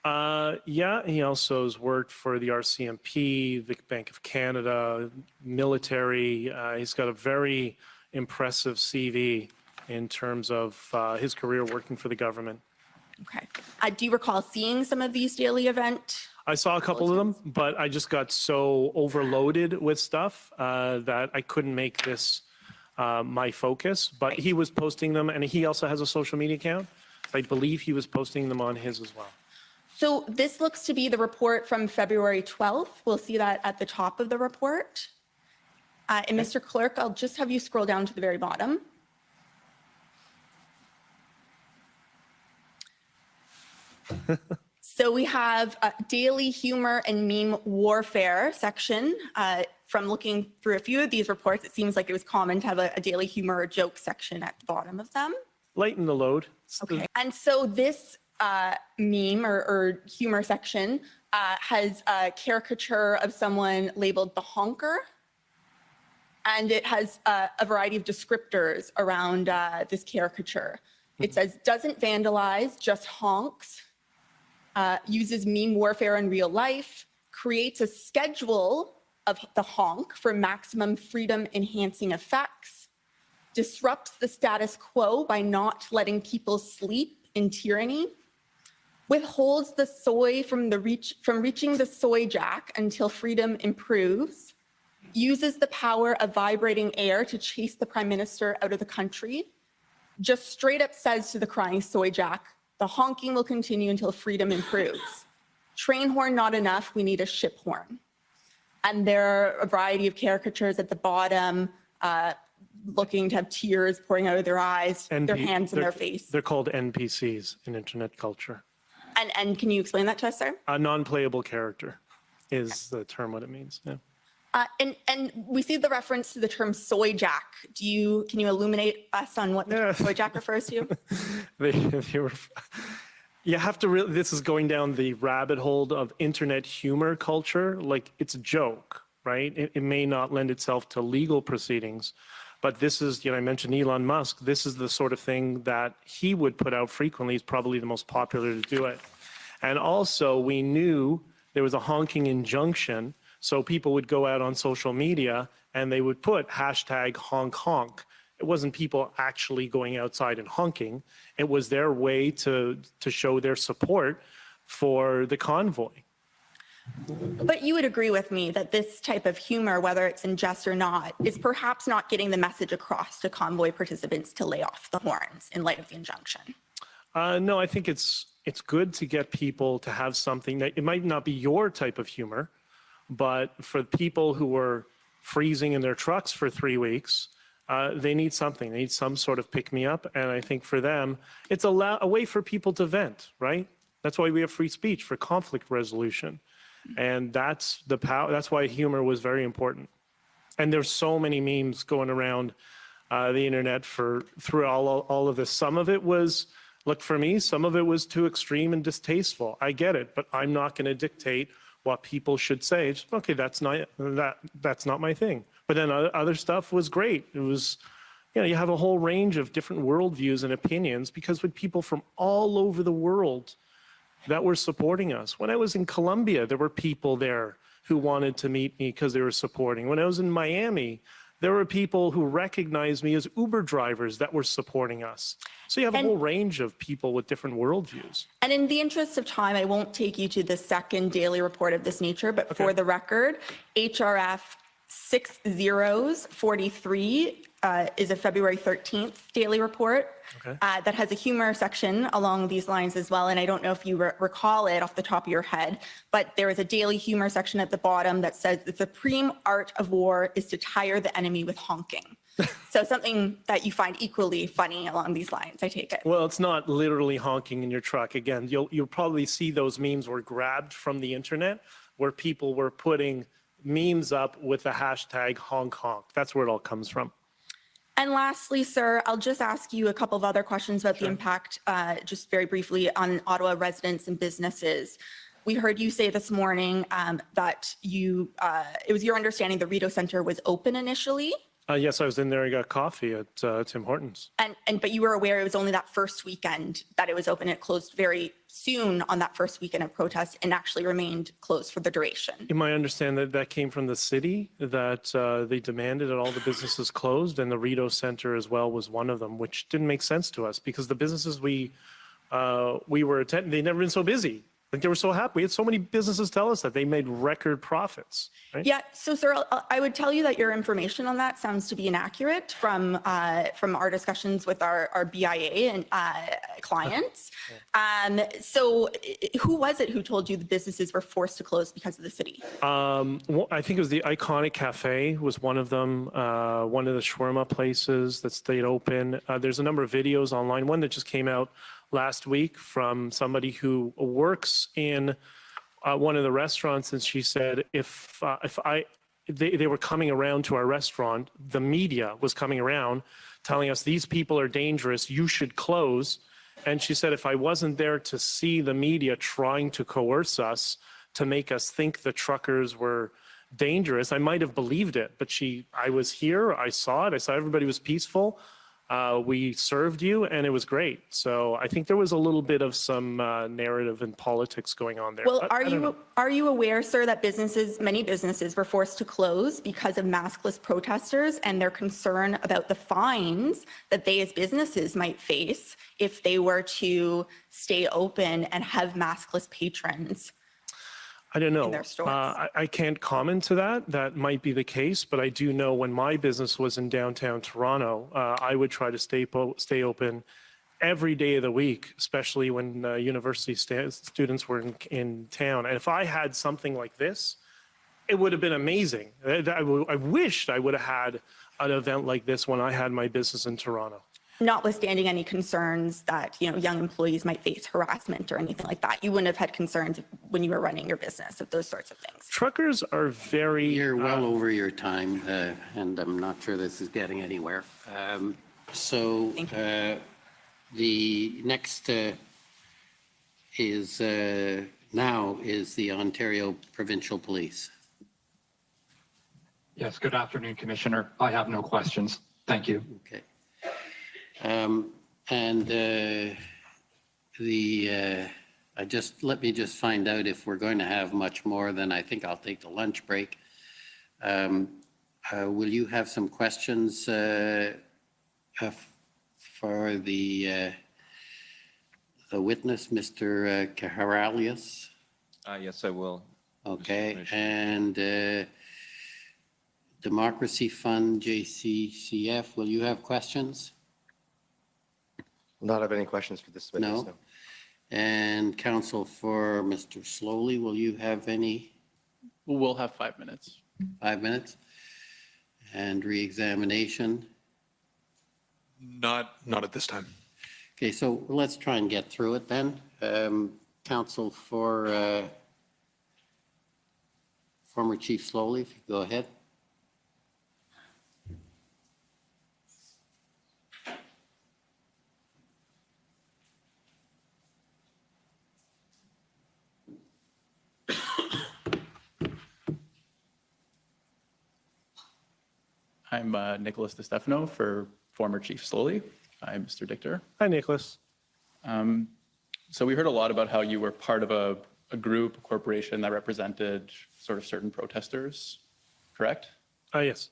Yeah, he also has worked for the RCMP, the Bank of Canada, military. He's got a very impressive CV in terms of his career working for that Okay. Do you recall seeing some of these daily event? I saw a couple of them, but I just got so overloaded with stuff that I couldn't make this my focus. But he was posting them, and he also has a social media account. I believe he was posting them on his as well. So this looks to be the report from February 12th. We'll see that at the top of the report. And Mr. Clerk, I'll just have you scroll down to the very bottom. So we have a daily humor and meme warfare section. From looking through a few of these reports, it seems like it was common to have a daily humor or joke section at the bottom of them. Lighten the load. Okay. And so this meme or humor section has a caricature of someone labeled the honker. And it has a variety of descriptors around this caricature. It says, doesn't vandalize, just honks, uses meme warfare in real life, creates a schedule of the honk for maximum freedom enhancing effects, disrupts the status quo by not letting people sleep in tyranny, withholds the soy from reaching the soy jack until freedom improves, uses the power of vibrating air to chase the prime minister out of the country, just straight up says to the crying soy jack, the honking will continue until freedom improves. Train horn not enough, we need a ship horn. And there are a variety of caricatures at the bottom, looking to have tears pouring out of their eyes, their hands in their face. They're called NPCs in internet culture. And can you explain that to us, sir? A non-playable character is the term, what it means, yeah. And we see the reference to the term soy jack. Can you illuminate us on what the term soy jack refers to? You have to really, this is going down the rabbit hole of internet humor culture. Like, it's a joke, right? It may not lend itself to legal proceedings, but this is, I mentioned Elon Musk. This is the sort of thing that he would put out frequently. He's probably the most popular to do it. And also, we knew there was a honking injunction, so people would go out on social media and they would put hashtag honk honk. It wasn't people actually going outside and honking. It was their way to show their support for the convoy. But you would agree with me that this type of humor, whether it's in jest or not, is perhaps not getting the message across to convoy participants to lay off the horns in light of the injunction. No, I think it's good to get people to have something that, it might not be your type of humor, but for people who were freezing in their trucks for 3 weeks, they need something. They need some sort of pick-me-up. And I think for them, it's a way for people to vent, right? That's why we have free speech, for conflict resolution. And that's the power. That's why humor was very important. And there's so many memes going around the internet through all of this. Some of it was, look, for me, some of it was too extreme and distasteful. I get it, but I'm not going to dictate what people should say. It's, okay, that's not my thing. But then other stuff was great. It was, you have a whole range of different worldviews and opinions, because with people from all over the world that were supporting us. When I was in Colombia, there were people there who wanted to meet me because they were supporting. When I was in Miami, there were people who recognized me as Uber drivers that were supporting us. So you have a whole range of people with different worldviews. And in the interest of time, I won't take you to the second daily report of this nature, but for the record, HRF 6043 is a February 13th daily report that has a humor section along these lines as well. And I don't know if you recall it off the top of your head, but there is a daily humor section at the bottom that says the supreme art of war is to tire the enemy with honking. So something that you find equally funny along these lines, I take it. Well, it's not literally honking in your truck. Again, you'll probably see those memes were grabbed from the internet, where people were putting memes up with the hashtag honk honk. That's where it all comes from. And lastly, sir, I'll just ask you a couple of other questions about the impact, just very briefly, on Ottawa residents and businesses. We heard you say this morning that it was your understanding the Rideau Centre was open initially. Yes, I was in there. I got coffee at Tim Hortons. But you were aware it was only that first weekend that it was open. It closed very soon on that first weekend of protest and actually remained closed for the duration. You might understand that came from the city, that they demanded that all the businesses closed, and the Rideau Centre as well was one of them, which didn't make sense to us because the businesses we were attending, they'd never been so busy. Like, they were so happy. We had so many businesses tell us that they made record profits. Right? Yeah. So, sir, I would tell you that your information on that sounds to be inaccurate from our discussions with our BIA and clients. So, who was it who told you the businesses were forced to close because of the city? Well, I think it was the Iconic Cafe was one of them. One of the shawarma places that stayed open. There's a number of videos online. One that just came out last week from somebody who works in one of the restaurants, and she said they were coming around to our restaurant, the media was coming around telling us these people are dangerous, you should close. And she said if I wasn't there to see the media trying to coerce us to make us think the truckers were dangerous, I might have believed it. But I was here, I saw it, I saw everybody was peaceful. We served you, and it was great. So I think there was a little bit of some narrative and politics going on there. Well, But I don't know. are you aware, sir, that many businesses were forced to close because of maskless protesters and their concern about the fines that they as businesses might face if they were to stay open and have maskless patrons? I don't know. in their stores. I can't comment to that. That might be the case, but I do know when my business was in downtown Toronto, I would try to stay open every day of the week, especially when university students were in town. And if I had something like this, it would have been amazing. I wished I would have had an event like this when I had my business in Toronto. Notwithstanding any concerns that, young employees might face harassment or anything like that, you wouldn't have had concerns when you were running your business of those sorts of things. Truckers are very... You're well over your time, and I'm not sure this is getting anywhere. The next is the Ontario Provincial Police. Yes, good afternoon, Commissioner. I have no questions. Thank you. Okay. Let me just find out if we're going to have much more. Then I think I'll take the lunch break. Will you have some questions for the witness, Mr. Kaharalius? Yes, I will. Okay, and Democracy Fund, JCCF, will you have questions? Not have any questions for this witness. No. And counsel for Mr. Slowly, will you have any? We'll have 5 minutes. 5 minutes. And re-examination? Not at this time. Okay, so let's try and get through it then. Counsel for former Chief Slowly, if you go ahead. I'm Nicholas DeStefano for former Chief Slowly. I'm Mr. Dichter. Hi, Nicholas. So we heard a lot about how you were part of a group, a corporation that represented sort of certain protesters, correct? Yes.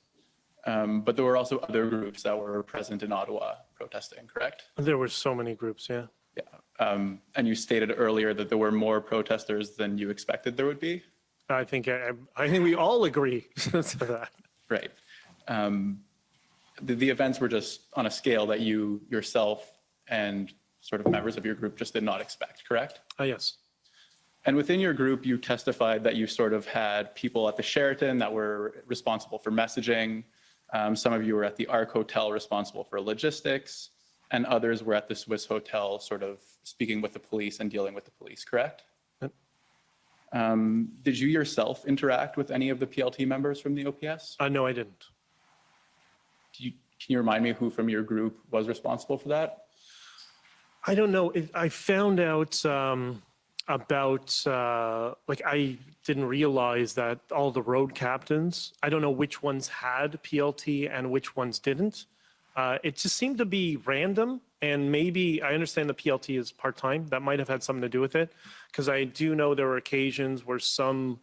But there were also other groups that were present in Ottawa protesting, correct? There were so many groups, yeah. Yeah. And you stated earlier that there were more protesters than you expected there would be? I think we all agree to that. Right. The events were just on a scale that you yourself and sort of members of your group just did not expect, correct? Yes. And within your group, you testified that you sort of had people at the Sheraton that were responsible for messaging. Some of you were at the Arc Hotel responsible for logistics, and others were at the Swiss Hotel sort of speaking with the police and dealing with the police, correct? Yep. Did you yourself interact with any of the PLT members from the OPS? No, I didn't. Can you remind me who from your group was responsible for that? I don't know. I found out I didn't realize that all the road captains, I don't know which ones had PLT and which ones didn't. It just seemed to be random, and maybe I understand the PLT is part-time. That might have had something to do with it, because I do know there were occasions where some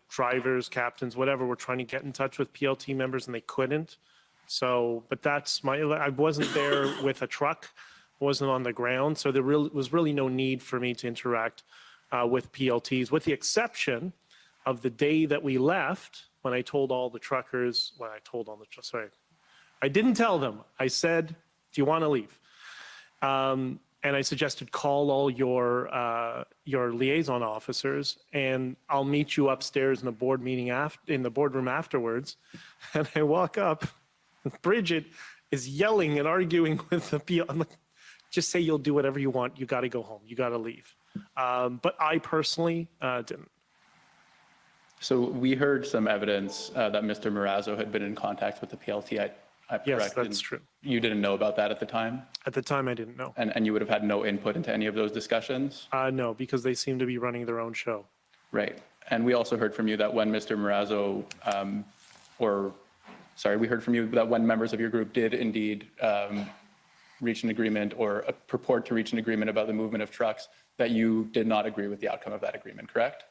drivers, captains, whatever, were trying to get in touch with PLT members and they couldn't. So, but I wasn't there with a truck, wasn't on the ground, so there was really no need for me to interact with PLTs, with the exception of the day that we left, when I told all the truckers, I didn't tell them. I said, do you want to leave? And I suggested call all your liaison officers, and I'll meet you upstairs in the board meeting in the boardroom afterwards. And I walk up, Bridget is yelling and arguing with the PLT. I'm like, just say you'll do whatever you want. You got to go home. You got to leave. But I personally didn't. So we heard some evidence that Mr. Marazzo had been in contact with the PLT. Yes, that's true. You didn't know about that at the time? At the time, I didn't know. And you would have had no input into any of those discussions? No, because they seem to be running their own show. Right. And we also heard from you that when Mr. Marazzo or sorry, we heard from you that when members of your group did indeed reach an agreement or purport to reach an agreement about the movement of trucks, that you did not agree with the outcome of that agreement, correct?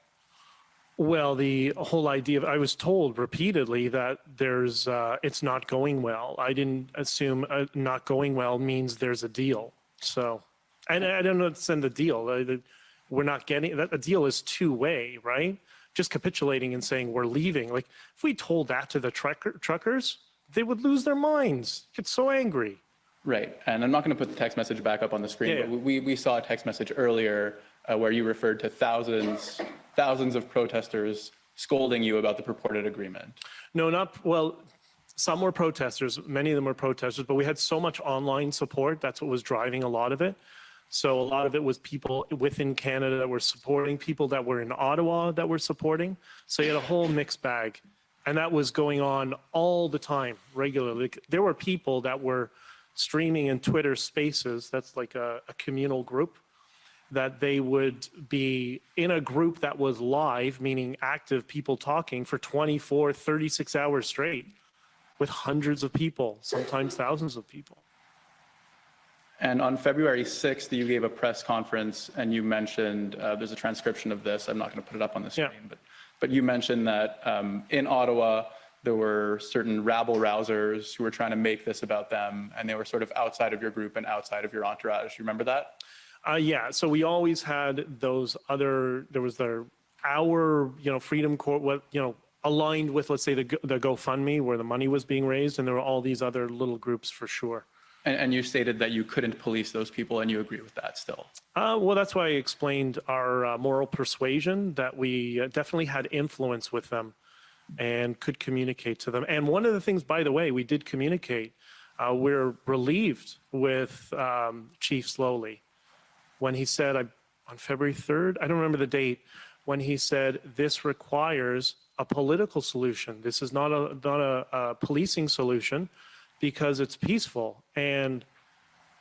Well, the whole idea of, I was told repeatedly that there's, it's not going well. I didn't assume not going well means there's a deal. So, and I don't understand the deal. We're not getting, that a deal is two-way, right? Just capitulating and saying we're leaving. Like, if we told that to the truckers, they would lose their minds, get so angry. Right, and I'm not going to put the text message back up on the screen, Yeah. but we saw a text message earlier where you referred to thousands of protesters scolding you about the purported agreement. No, not, well, some were protesters, many of them were protesters, but we had so much online support, that's what was driving a lot of it. So a lot of it was people within Canada that were supporting, people that were in Ottawa that were supporting. So you had a whole mixed bag. And that was going on all the time, regularly. There were people that were streaming in Twitter Spaces, that's like a communal group, that they would be in a group that was live, meaning active people talking for 24, 36 hours straight with hundreds of people, sometimes thousands of people. And on February 6th, you gave a press conference and you mentioned, there's a transcription of this, I'm not going to put it up on the screen, but you mentioned that in Ottawa, there were certain rabble-rousers who were trying to make this about them, and they were sort of outside of your group and outside of your entourage. You remember that? Yeah, so we always had those other, there was our, Freedom Corps, aligned with, let's say, the GoFundMe, where the money was being raised, and there were all these other little groups for sure. And you stated that you couldn't police those people, and you agree with that still? Well, that's why I explained our moral persuasion, that we definitely had influence with them and could communicate to them. And one of the things, by the way, we did communicate. We're relieved with Chief Slowly when he said, on February 3rd, I don't remember the date, when he said this requires a political solution. This is not a policing solution because it's peaceful. And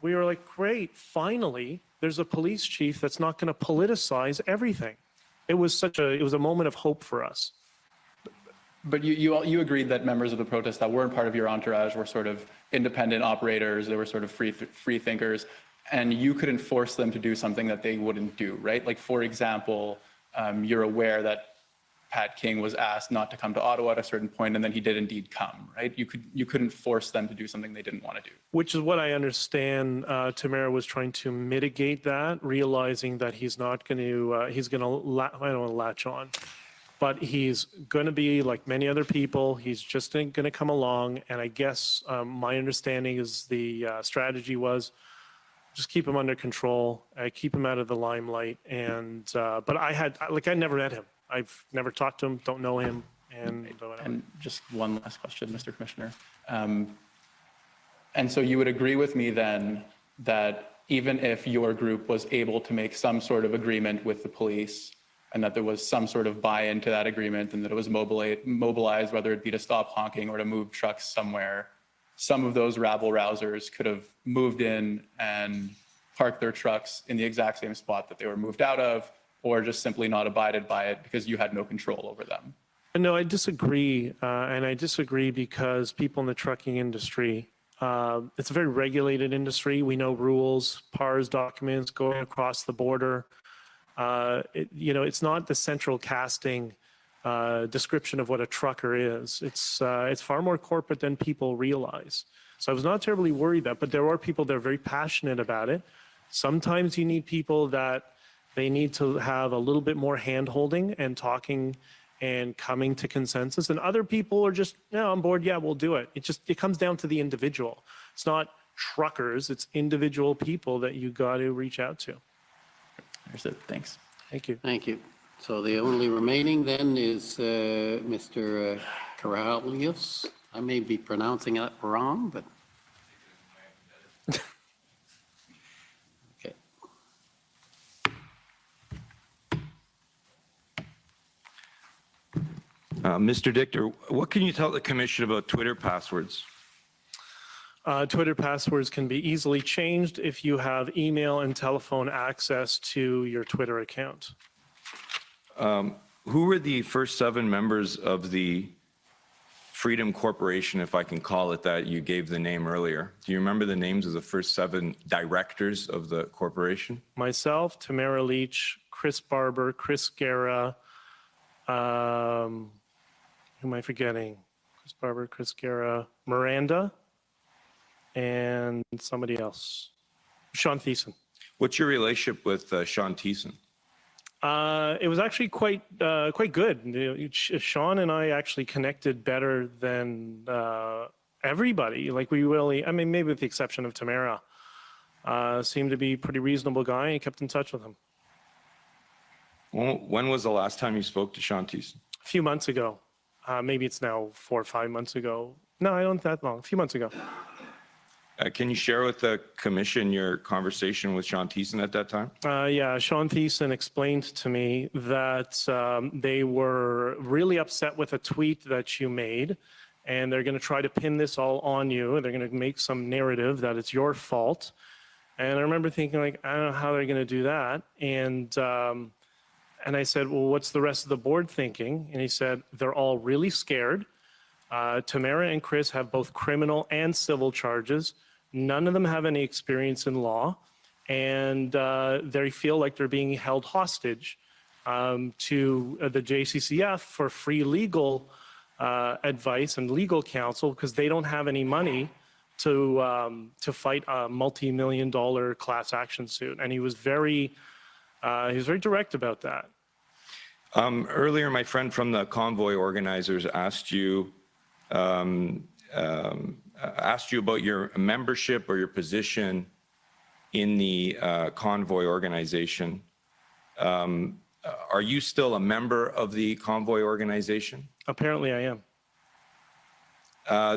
we were like, great, finally, there's a police chief that's not going to politicize everything. It was a moment of hope for us. But you agreed that members of the protest that weren't part of your entourage were sort of independent operators, they were sort of free thinkers, and you couldn't force them to do something that they wouldn't do, right? Like, for example, you're aware that Pat King was asked not to come to Ottawa at a certain point, and then he did indeed come, right? You couldn't force them to do something they didn't want to do. Which is what I understand Tamara was trying to mitigate that, realizing that he's not going to, I don't want to latch on, but he's going to be like many other people. He's just going to come along. And I guess my understanding is the strategy was just keep him under control, keep him out of the limelight. And, but I never met him. I've never talked to him, don't know him. And just one last question, Mr. Commissioner. And so you would agree with me then that even if your group was able to make some sort of agreement with the police, and that there was some sort of buy-in to that agreement, and that it was mobilized, whether it be to stop honking or to move trucks somewhere, some of those rabble-rousers could have moved in and parked their trucks in the exact same spot that they were moved out of, or just simply not abided by it because you had no control over them? No, I disagree. And I disagree because people in the trucking industry, it's a very regulated industry. We know rules, PARS documents going across the border. It's not the central casting description of what a trucker is. It's far more corporate than people realize. So I was not terribly worried that, but there are people that are very passionate about it. Sometimes you need people that they need to have a little bit more hand-holding and talking and coming to consensus. And other people are just, yeah, on board, yeah, we'll do it. It comes down to the individual. It's not truckers, it's individual people that you got to reach out to. Understood. Thanks. Thank you. Thank you. So the only remaining then is Mr. Corralius. I may be pronouncing it wrong, but. Okay. Mr. Dichter, what can you tell the commission about Twitter passwords? Twitter passwords can be easily changed if you have email and telephone access to your Twitter account. Who were the first 7 members of the Freedom Corporation, if I can call it that, you gave the name earlier. Do you remember the names of the first 7 directors of the corporation? Myself, Tamara Leach, Chris Barber, Chris Guerra, who am I forgetting? Chris Barber, Chris Guerra, Miranda, and somebody else. Sean Thiessen. What's your relationship with Sean Thiessen? It was actually quite good. Sean and I actually connected better than everybody. Like we really, I mean, maybe with the exception of Tamara, seemed to be a pretty reasonable guy and kept in touch with him. Well, when was the last time you spoke to Sean Thiessen? A few months ago. Maybe it's now 4 or 5 months ago. No, I don't that long. A few months ago. Can you share with the commission your conversation with Sean Thiessen at that time? Yeah, Sean Thiessen explained to me that they were really upset with a tweet that you made, and they're going to try to pin this all on you. They're going to make some narrative that it's your fault. And I remember thinking, like, I don't know how they're going to do that. And I said, well, what's the rest of the board thinking? And he said, they're all really scared. Tamara and Chris have both criminal and civil charges. None of them have any experience in law. And they feel like they're being held hostage to the JCCF for free legal advice and legal counsel because they don't have any money to fight a multi-million-dollar class action suit. And he was very direct about that. Earlier, my friend from the Convoy organizers asked you about your membership or your position in the Convoy organization. Are you still a member of the Convoy organization? Apparently I am.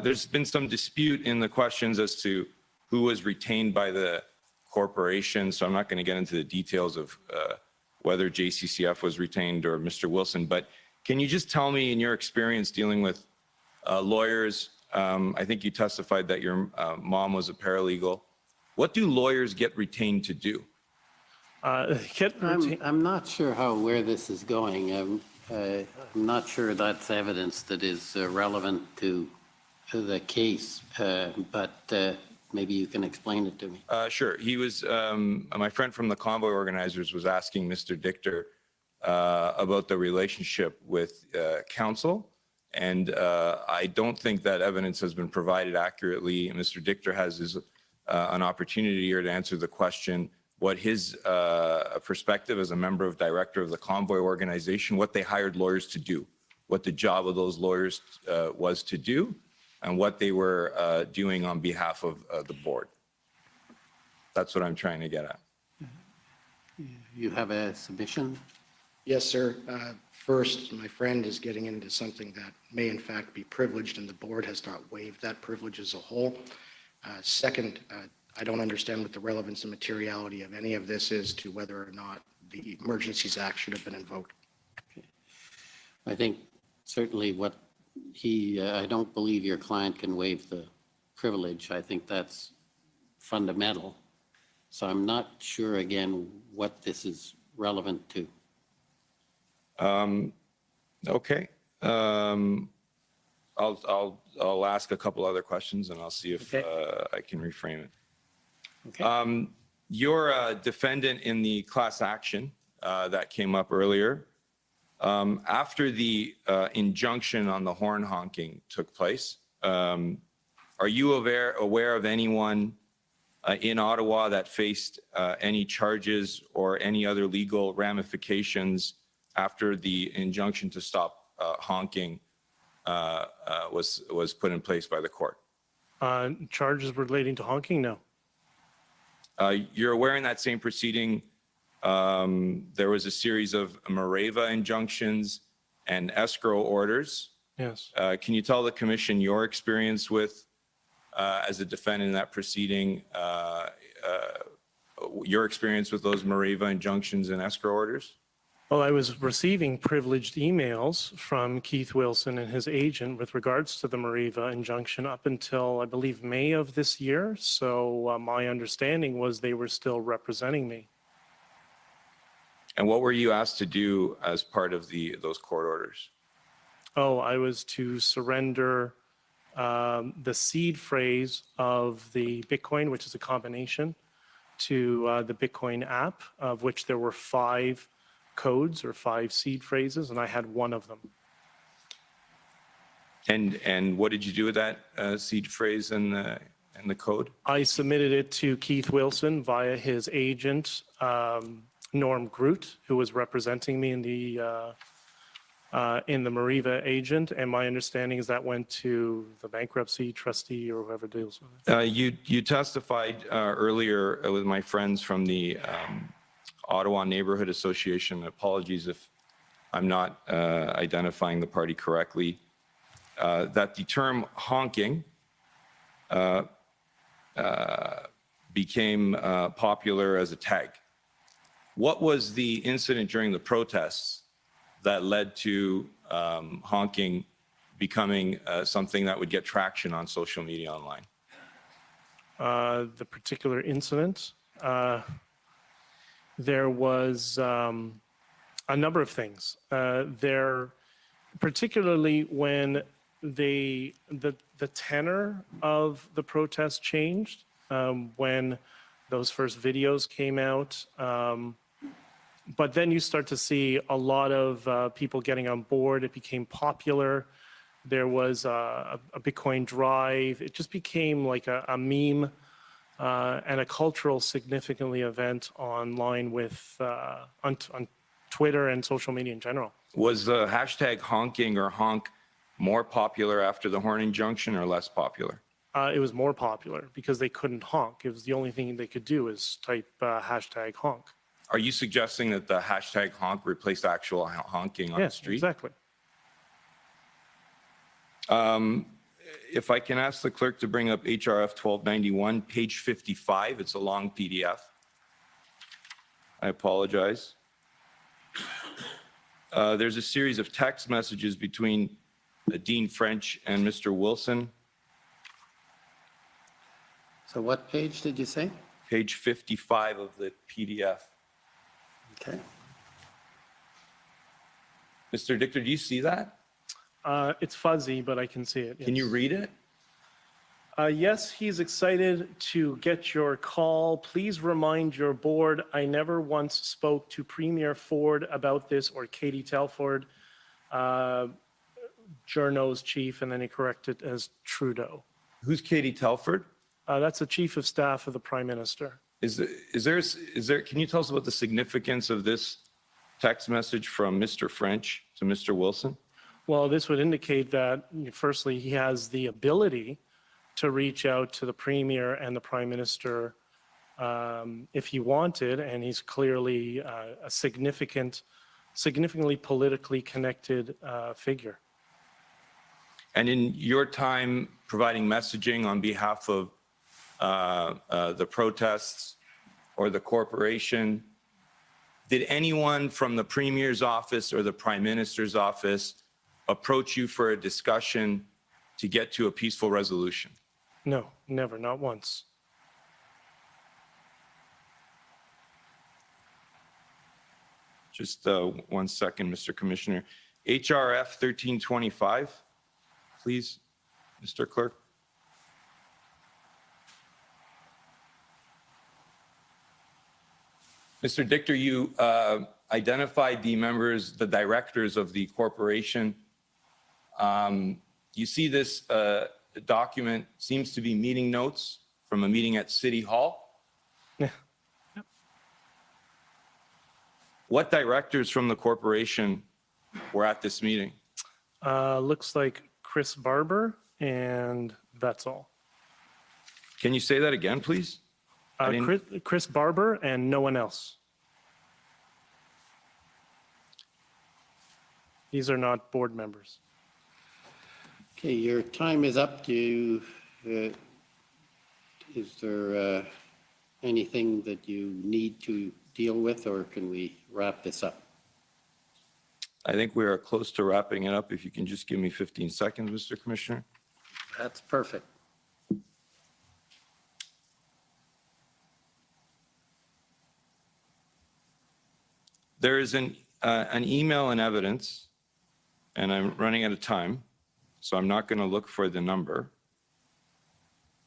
There's been some dispute in the questions as to who was retained by the corporation, so I'm not going to get into the details of whether JCCF was retained or Mr. Wilson, but can you just tell me, in your experience dealing with lawyers, I think you testified that your mom was a paralegal. What do lawyers get retained to do? I'm not sure where this is going. I'm not sure that's evidence that is relevant to the case, but maybe you can explain it to me. Sure. He was, my friend from the Convoy organizers was asking Mr. Dichter about the relationship with counsel. And I don't think that evidence has been provided accurately. Mr. Dichter has an opportunity here to answer the question, what his perspective as a member of director of the Convoy organization, what they hired lawyers to do, what the job of those lawyers was to do, and what they were doing on behalf of the board. That's what I'm trying to get at. You have a submission? Yes, sir. First, my friend is getting into something that may in fact be privileged, and the board has not waived that privilege as a whole. Second, I don't understand what the relevance and materiality of any of this is to whether or not the Emergencies Act should have been invoked. Okay. I think certainly I don't believe your client can waive the privilege. I think that's fundamental. So I'm not sure, again, what this is relevant to. Okay. I'll ask a couple other questions and I'll see if I can reframe it. Okay. You're a defendant in the class action that came up earlier. After the injunction on the horn honking took place, are you aware of anyone in Ottawa that faced any charges or any other legal ramifications after the injunction to stop honking was put in place by the court? Charges relating to honking? No. You're aware in that same proceeding, there was a series of Mareva injunctions and escrow orders. Yes. Can you tell the commission your experience with, as a defendant in that proceeding, your experience with those Mareva injunctions and escrow orders? Well, I was receiving privileged emails from Keith Wilson and his agent with regards to the Mareva injunction up until, I believe, May of this year. So my understanding was they were still representing me. And what were you asked to do as part of those court orders? Oh, I was to surrender the seed phrase of the Bitcoin, which is a combination, to the Bitcoin app, of which there were 5 codes or 5 seed phrases, and I had one of them. And what did you do with that seed phrase and the code? I submitted it to Keith Wilson via his agent, Norm Groot, who was representing me in the Mareva agent, and my understanding is that went to the bankruptcy trustee or whoever deals with it. You testified earlier with my friends from the Ottawa Neighborhood Association. Apologies if I'm not identifying the party correctly. That the term honking became popular as a tag. What was the incident during the protests that led to honking becoming something that would get traction on social media online? The particular incident, there was a number of things. Particularly when the tenor of the protest changed, when those first videos came out. But then you start to see a lot of people getting on board. It became popular. There was a Bitcoin drive. It just became like a meme and a cultural significantly event online with on Twitter and social media in general. Was the hashtag honking or honk more popular after the horn injunction or less popular? It was more popular because they couldn't honk. It was the only thing they could do is type hashtag honk. Are you suggesting that the hashtag honk replaced actual honking on the street? Yes, exactly. If I can ask the clerk to bring up HRF 1291, page 55. It's a long PDF. I apologize. There's a series of text messages between Dean French and Mr. Wilson. So what page did you say? Page 55 of the PDF. Okay. Mr. Dichter, do you see that? It's fuzzy, but I can see it. Can you read it? Yes, he's excited to get your call. Please remind your board, I never once spoke to Premier Ford about this or Katie Telford, Journo's chief, and then he corrected as Trudeau. Who's Katie Telford? That's the chief of staff of the Prime Minister. Is there, can you tell us about the significance of this text message from Mr. French to Mr. Wilson? Well, this would indicate that, firstly, he has the ability to reach out to the Premier and the Prime Minister if he wanted, and he's clearly a significantly politically connected figure. And in your time providing messaging on behalf of the protests or the corporation, did anyone from the Premier's office or the Prime Minister's office approach you for a discussion to get to a peaceful resolution? No, never, not once. Just 1 second, Mr. Commissioner. HRF 1325, please, Mr. Clerk. Mr. Dichter, you identified the members, the directors of the corporation. You see this document seems to be meeting notes from a meeting at City Hall. Yeah. Yep. What directors from the corporation were at this meeting? Looks like Chris Barber, and that's all. Can you say that again, please? Chris Barber and no one else. These are not board members. Okay, your time is up. Is there anything that you need to deal with, or can we wrap this up? I think we are close to wrapping it up. If you can just give me 15 seconds, Mr. Commissioner. That's perfect. There is an email in evidence and I'm running out of time, so I'm not going to look for the number.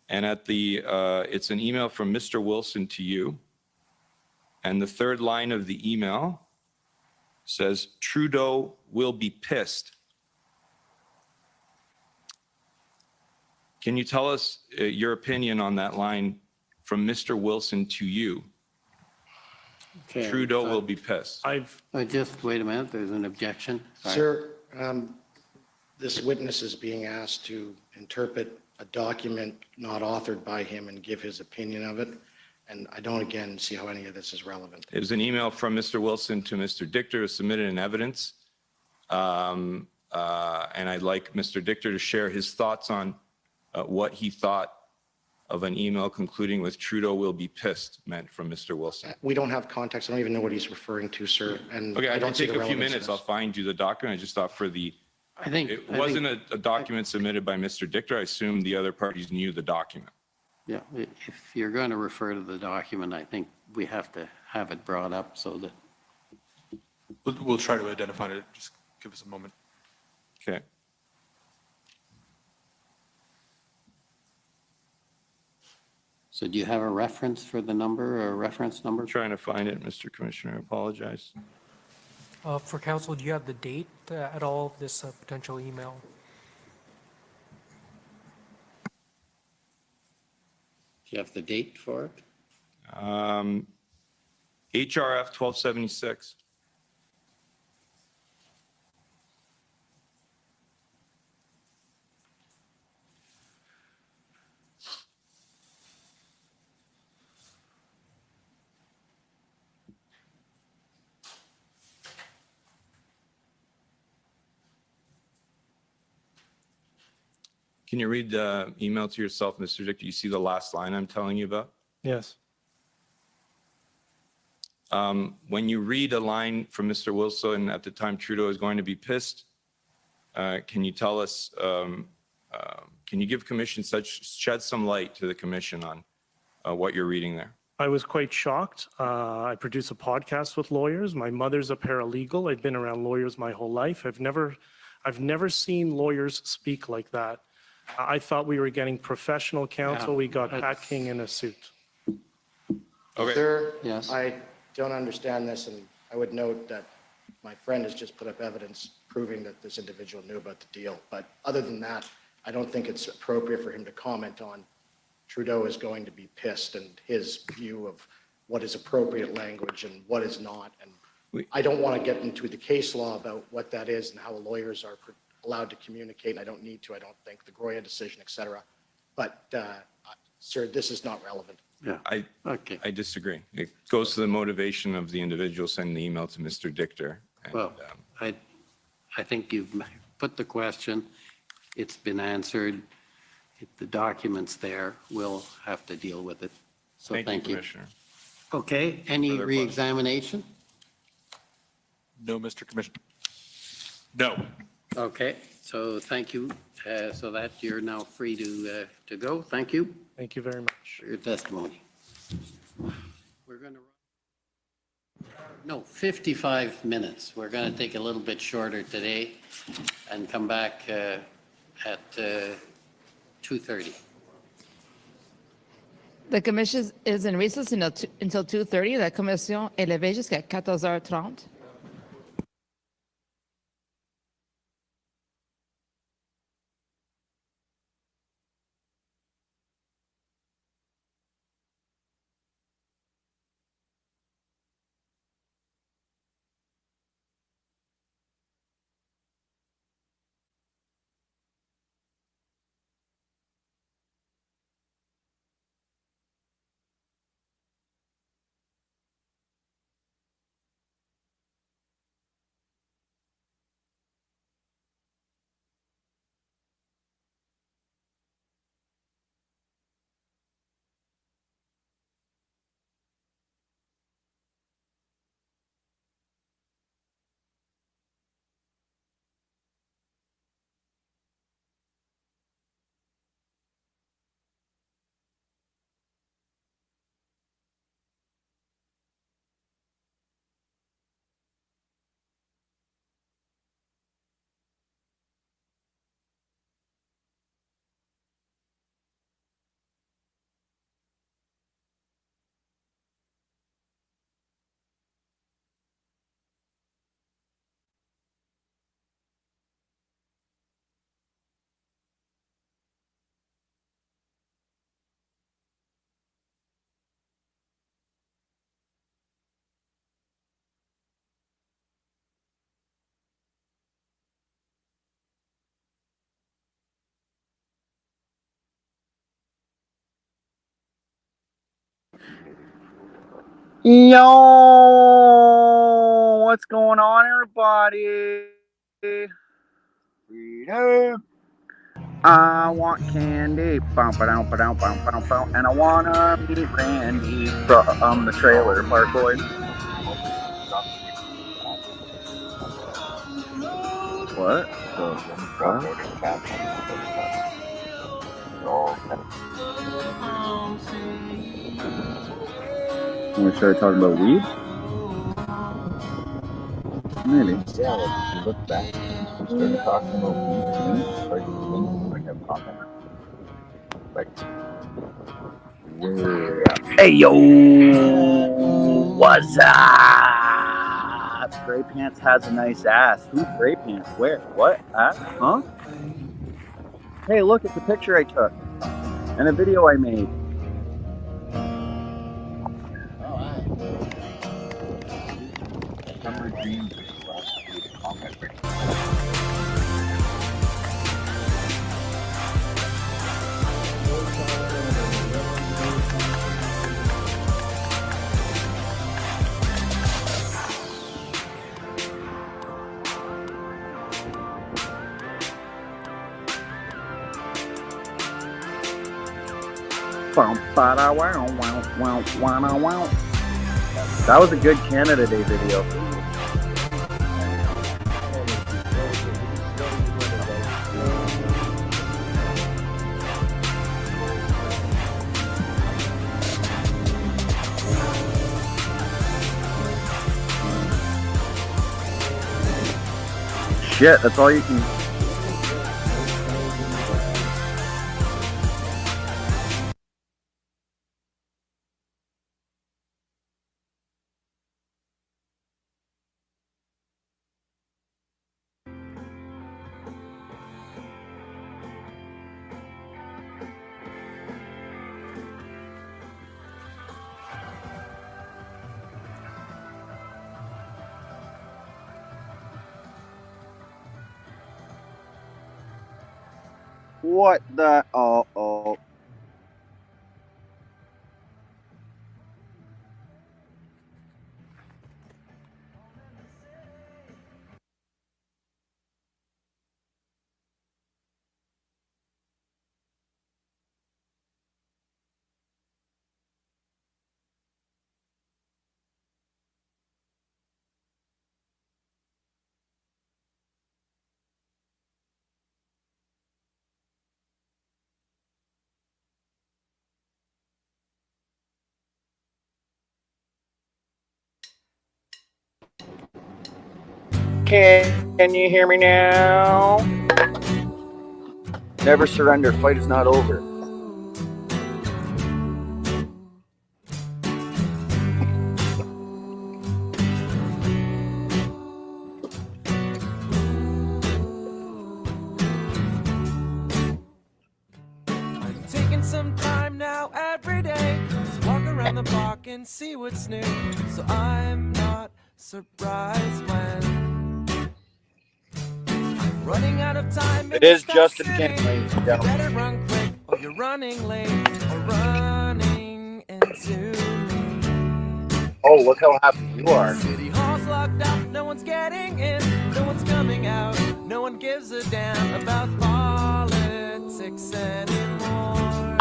And it's an email from Mr. Wilson to you. And the third line of the email says, Trudeau will be pissed. Can you tell us your opinion on that line from Mr. Wilson to you? Okay, Trudeau will be pissed. Just wait a minute, there's an objection. Sorry. Sir, this witness is being asked to interpret a document not authored by him and give his opinion of it. And I don't, again, see how any of this is relevant. It was an email from Mr. Wilson to Mr. Dichter, submitted in evidence. And I'd like Mr. Dichter to share his thoughts on what he thought of an email concluding with Trudeau will be pissed meant from Mr. Wilson. We don't have context. I don't even know what he's referring to, sir. And Okay, I don't can see take the a few relevance of minutes. this. I'll find you the document. I just thought it I wasn't a document submitted by Mr. Dichter. I assumed the other parties knew the document. Yeah, if you're going to refer to the document, I think we have to have it brought up so that. We'll try to identify it. Just give us a moment. Okay. So do you have a reference for the number or a reference number? Trying to find it, Mr. Commissioner. I apologize. For council, do you have the date at all of this potential email? Do you have the date for it? HRF 1276. Can you read the email to yourself, Mr. Dick? Do you see the last line I'm telling you about? Yes. When you read a line from Mr. Wilson, at the time Trudeau is going to be pissed, can you tell us, can you give commission shed some light to the commission on what you're reading there? I was quite shocked. I produce a podcast with lawyers. My mother's a paralegal. I've been around lawyers my whole life. I've never seen lawyers speak like that. I thought we were getting professional counsel. We got Pat King in a suit. Okay. Sir, Yes. I don't understand this, and I would note that my friend has just put up evidence proving that this individual knew about the deal. But other than that, I don't think it's appropriate for him to comment on Trudeau is going to be pissed and his view of what is appropriate language and what is not. And I don't want to get into the case law about what that is and how lawyers are allowed to communicate. I don't need to, I don't think, the Groya decision, et cetera. But, sir, this is not relevant. Yeah. I disagree. It goes to the motivation of the individual sending the email to Mr. Dichter. And, Well, I think you've put the question. It's been answered. If the document's there, we'll have to deal with it. So thank you. Commissioner. Okay, any Further re-examination? No, Mr. Commissioner. No. Okay, so thank you. So that you're now free to go. Thank you Thank you very much. for your testimony. We're going to, no, 55 minutes. We're going to take a little bit shorter today and come back at 2:30. The commission is in recess until 2:30. La commission est levée jusqu'à 14h30. Yo, what's going on, everybody? Freedom. I want candy, and I wanna meet Randy from the Trailer Park Boys. What? We started talking about weed? Maybe. Yeah, like you look back, we started talking about weed and like have comment. Like, hey yo, what's up? Gray Pants has a nice ass. Who's Gray Pants? Where? What? Huh? Hey, look at the picture I took and a video I made. Summer dreams. That was a good Canada Day video. Shit, that's all you can. What the? Oh. Can you hear me now? Never surrender. Fight is not over. I'm taking some time now every day. Just walk around the block and see what's new. So I'm not surprised when running out of time. It is Justin King, ladies and gentlemen. Better run quick, or you're running late, or running into me. Oh, look how happy you are. City Hall's locked up, no one's getting in, no one's coming out, no one gives a damn about politics anymore.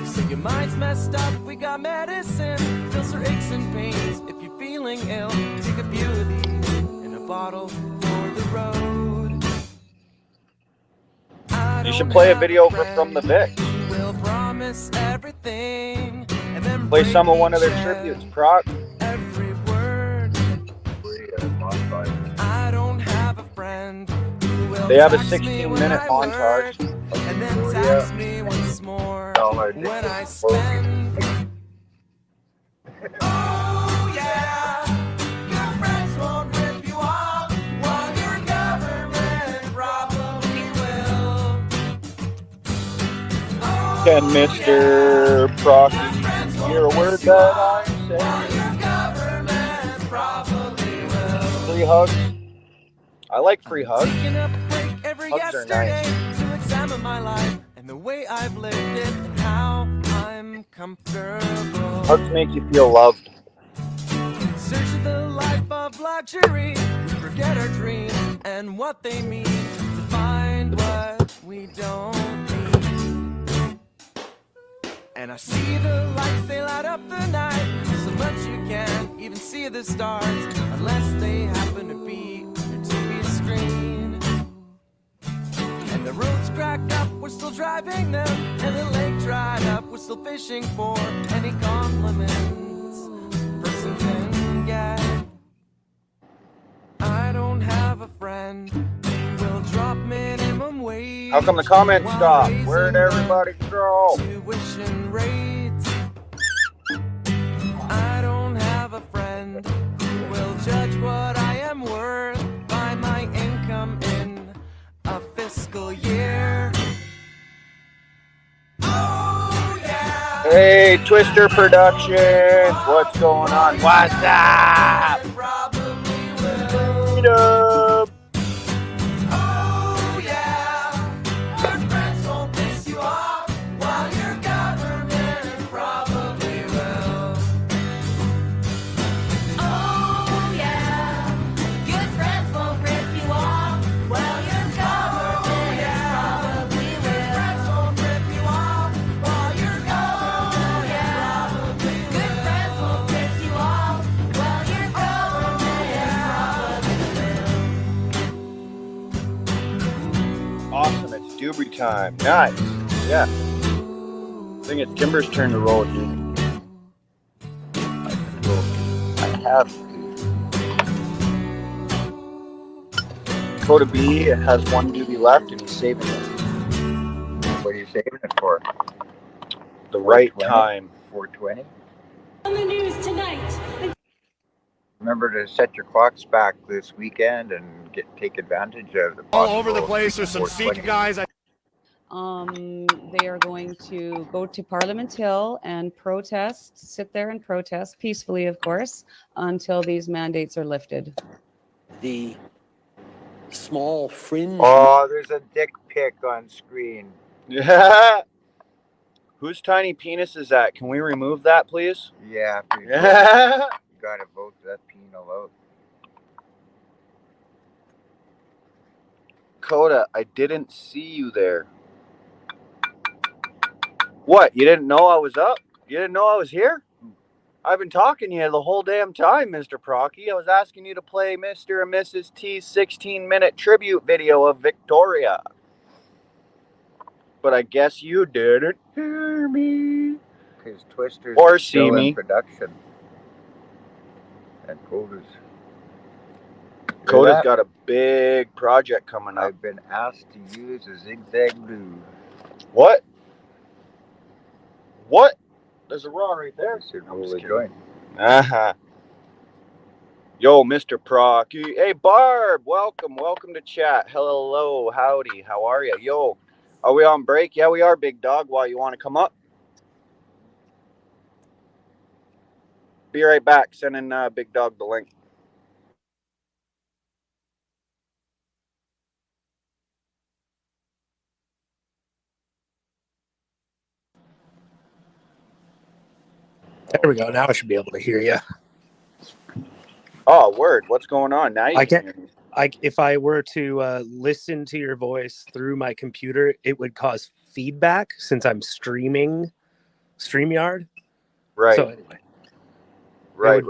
So your mind's messed up, we got medicine, pills for aches and pains. If you're feeling ill, take a few of these in a bottle for the road. You should play a video from the Vic. We'll promise everything and then Play some of one of their tributes, Proc. every word. I don't have a friend who will They have a text me 16-minute when I montage. work, and then text me once more when I spend. Oh yeah, your friends won't rip you off, while your government probably will. Can Mr. Proc hear a word that I say? Free hugs. I like free hugs. Every Hugs are yesterday nice. to examine my life and the way I've lived it and how I'm I'm comfortable. How does it make you feel loved? Search of the life of luxury, forget our dreams and what they mean, to find what we don't need. And I see the lights, they light up the night, so much you can't even see the stars, unless they happen to be your TV screen. And the roads cracked up, we're still driving them, and the lake dried up, we're still fishing for any compliments a person can get. I don't have a friend who will drop minimum wage. How come the comments stopped? Where'd everybody go? Tuition rates. I don't have a friend who will judge what I am worth by my income in a fiscal year. Oh yeah. Hey, Twister Productions, what's going on? What's up? Freedom. Oh yeah. Your friends won't piss you off, while your government probably will. Oh yeah, good friends won't rip you off. Well, your government probably will. Good friends won't rip you off, while your government probably will. Good friends won't piss you off. Well, your government Awesome, it's Dubry time. Nice. Yeah. I think it's Kimber's turn to roll here. I have to. Coda B has one doobie left and he's saving it. What are you saving it for? The right time. 420? on the news tonight. Remember to set your clocks back this weekend and take advantage of the All over the place. There's some Sikh guys. They are going to go to Parliament Hill and protest, sit there and protest peacefully, of course, until these mandates are lifted. The small fringe. Oh, there's a dick pic on screen. Yeah. Whose tiny penis is that? Can we remove that, please? Yeah. You gotta vote that penal out. Coda, I didn't see you there. What? You didn't know I was up? You didn't know I was here? I've been talking to you the whole damn time, Mr. Procky. I was asking you to play Mr. and Mrs. T's 16-minute tribute video of Victoria. But I guess you didn't hear me. Because Twister's or still see me. in production. And Coda's got a big project coming up. I've been asked to use a zigzag glue. What? What? There's a raw right there. Joint. Uh-huh. Yo, Mr. Procky. Hey, Barb, welcome to chat. Hello, howdy, how are you? Yo, are we on break? Yeah, we are, big dog. Why, you want to come up? Be right back. Sending Big Dog the link. There we go. Now I should be able to hear you. Oh, word. What's going on? Now you can hear me. If I were to listen to your voice through my computer, it would cause feedback since I'm streaming StreamYard. Right. So anyway. Right.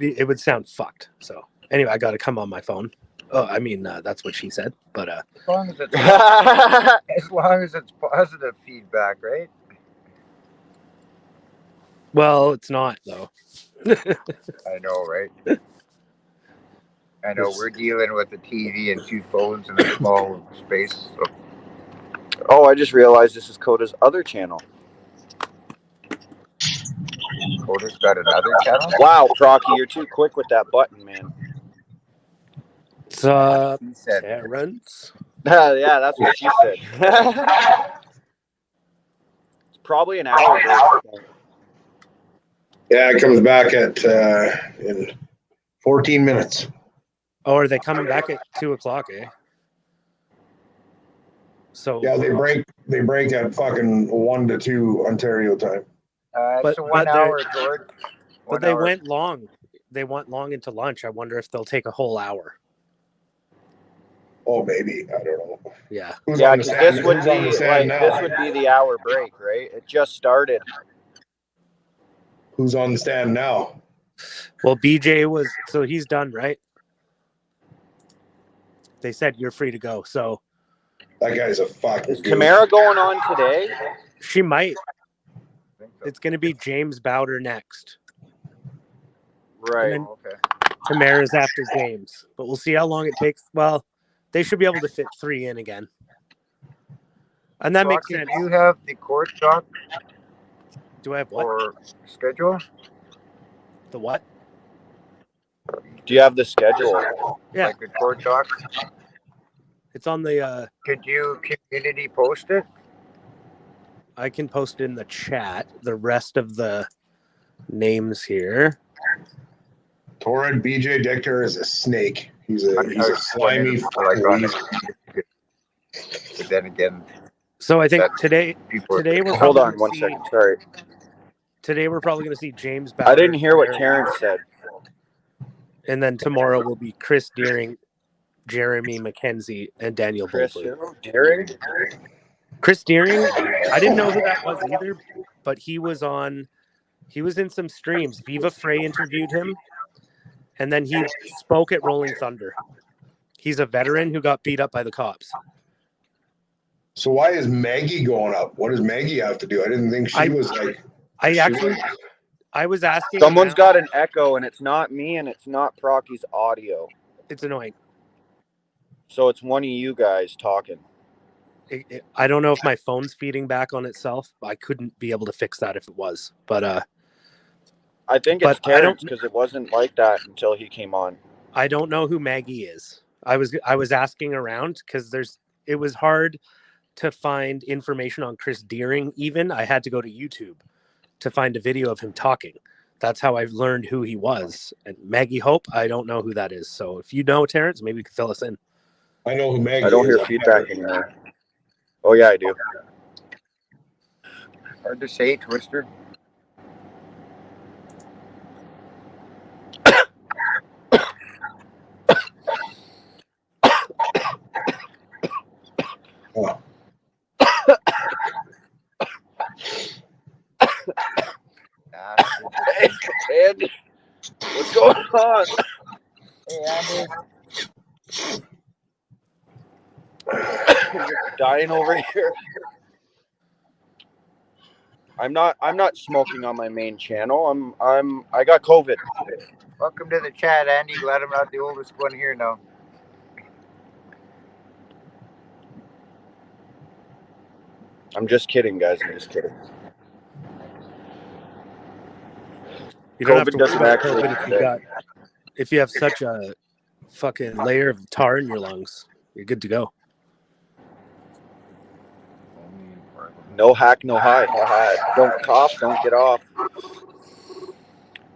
It would sound fucked. So anyway, I got to come on my phone. Oh, I mean, that's what she said. But as long as it's positive feedback, right? Well, it's not though. I know, right? I know we're dealing with a TV and two phones in a small space. So. Oh, I just realized this is Coda's other channel. Coda's got another channel? Wow, Procky, you're too quick with that button, man. What's up, Terrence? Yeah, that's what she said. It's probably an hour ago. Yeah, it comes back at in 14 minutes. Oh, are they coming back at 2:00? Eh? So yeah, they break at fucking 1 to 2 Ontario time. It's a 1 hour, George. But they went long. They went long into lunch. I wonder if they'll take a whole hour. Oh, maybe. I don't know. Yeah. Yeah, because this would be the hour break, right? It just started. Who's on the stand now? Well, BJ so he's done, right? They said you're free to go. So that guy's a fucking. Is Tamara going on today? She might. It's going to be James Bauder next. Right. Okay. Tamara's after James, but we'll see how long it takes. Well, they should be able to fit 3 in again. And that makes sense. Do you have the court doc? Do I have what? Or schedule? The what? Do you have the schedule? Yeah. Like the court doc? It's on the... Could you community post it? I can post it in the chat. The rest of the names here. Torrid BJ Dictor is a snake. He's a slimy But then again, so I think today we're hold on one second. Sorry. Today we're probably going to see James Bauder. I didn't hear what Terrence said. And then tomorrow will be Chris Deering, Jeremy McKenzie, and Daniel Bolton. Deering? Chris Deering, I didn't know who that was either, but he was in some streams. Viva Frey interviewed him, and then he spoke at Rolling Thunder. He's a veteran who got beat up by the cops. So why is Maggie going up? What does Maggie have to do? I didn't think she was like... I was asking... Someone's got an echo, and it's not me, and it's not Procky's audio. It's annoying. So it's one of you guys talking. I don't know if my phone's feeding back on itself. I couldn't be able to fix that if it was, but I think it's Terrence because it wasn't like that until he came on. I don't know who Maggie is. I was asking around because it was hard to find information on Chris Deering. Even I had to go to YouTube to find a video of him talking. That's how I've learned who he was. And Maggie Hope, I don't know who that is. So if you know Terrence, maybe you can fill us in. I know who Maggie is. I don't hear feedback anymore. Oh, yeah, I do. Hard to say, Twister. Oh. Hey, Andy, what's going on? Hey, Andy. You're dying over here. I'm not smoking on my main channel. I got COVID. Welcome to the chat, Andy. Glad I'm not the oldest one here now. I'm just kidding, guys. I'm just kidding. You don't have COVID to doesn't worry about actually. COVID if you have such a fucking layer of tar in your lungs. You're good to go. No hack, no hide. Don't cough, don't get off.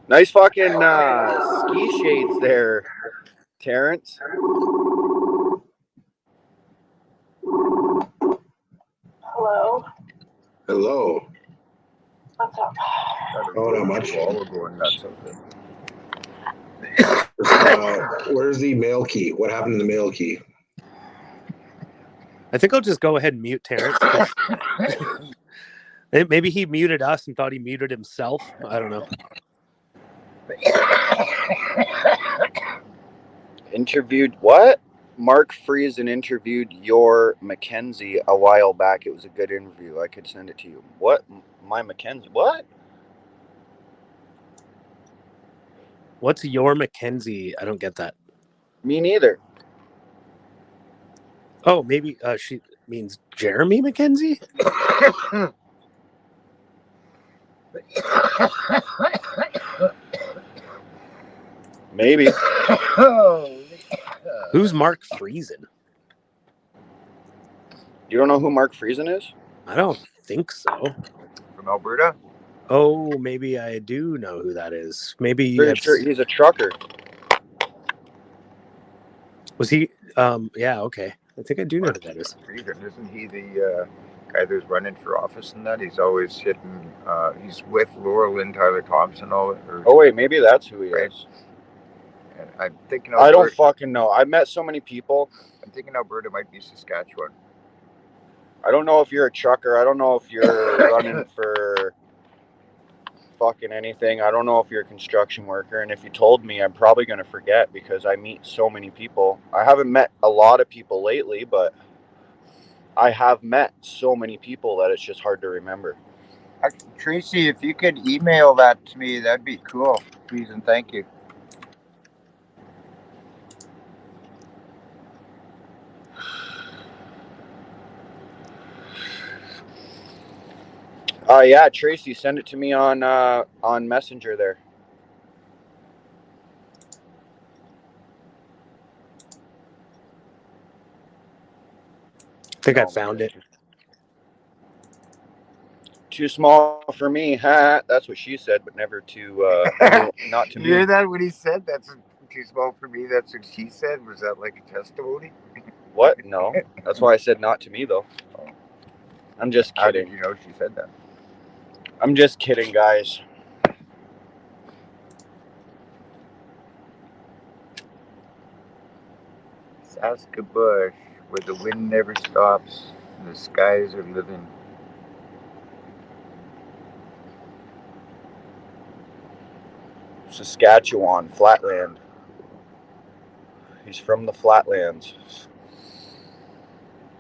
Nice fucking ski shades there, Terrence. Hello. Hello. What's up? Oh, not much. We're going nuts Where's the mail key? What happened to the mail key? I think I'll just go ahead and mute Terrence. Maybe he muted us and thought he muted himself. I don't know. Interviewed what? Mark Friesen interviewed your Mackenzie a while back. It was a good interview. I could send it to you. What? My Mackenzie? What? What's your Mackenzie? I don't get that. Me neither. Oh, maybe she means Jeremy McKenzie? Maybe. Who's Mark Friesen? You don't know who Mark Friesen is? I don't think so. From Alberta? Oh, maybe I do know who that is. Maybe Pretty sure he's a trucker. Was he? Yeah, okay. I think I do know who that is. Friesen, isn't he the guy that's running for office and that. He's always hitting. He's with Laurel Lynn, Tyler Thompson, all it. Oh wait, maybe that's who he is. And I'm thinking. I don't fucking know. I've met so many people. I'm thinking Alberta might be Saskatchewan. I don't know if you're a trucker. I don't know if you're running for fucking anything. I don't know if you're a construction worker. And if you told me, I'm probably going to forget because I meet so many people. I haven't met a lot of people lately, but I have met so many people that it's just hard to remember. Tracy, if you could email that to me, that'd be cool. Please and thank you. Yeah, Tracy, send it to me on Messenger there. I think I found it. Too small for me, huh? That's what she said, but never not to me. You hear that when he said that's too small for me? That's what she said. Was that like a testimony? What? No. That's why I said not to me, though. I'm just kidding. How did you know she said that? I'm just kidding, guys. Saskatchewan, where the wind never stops and the skies are living. Saskatchewan, Flatland. He's from the Flatlands.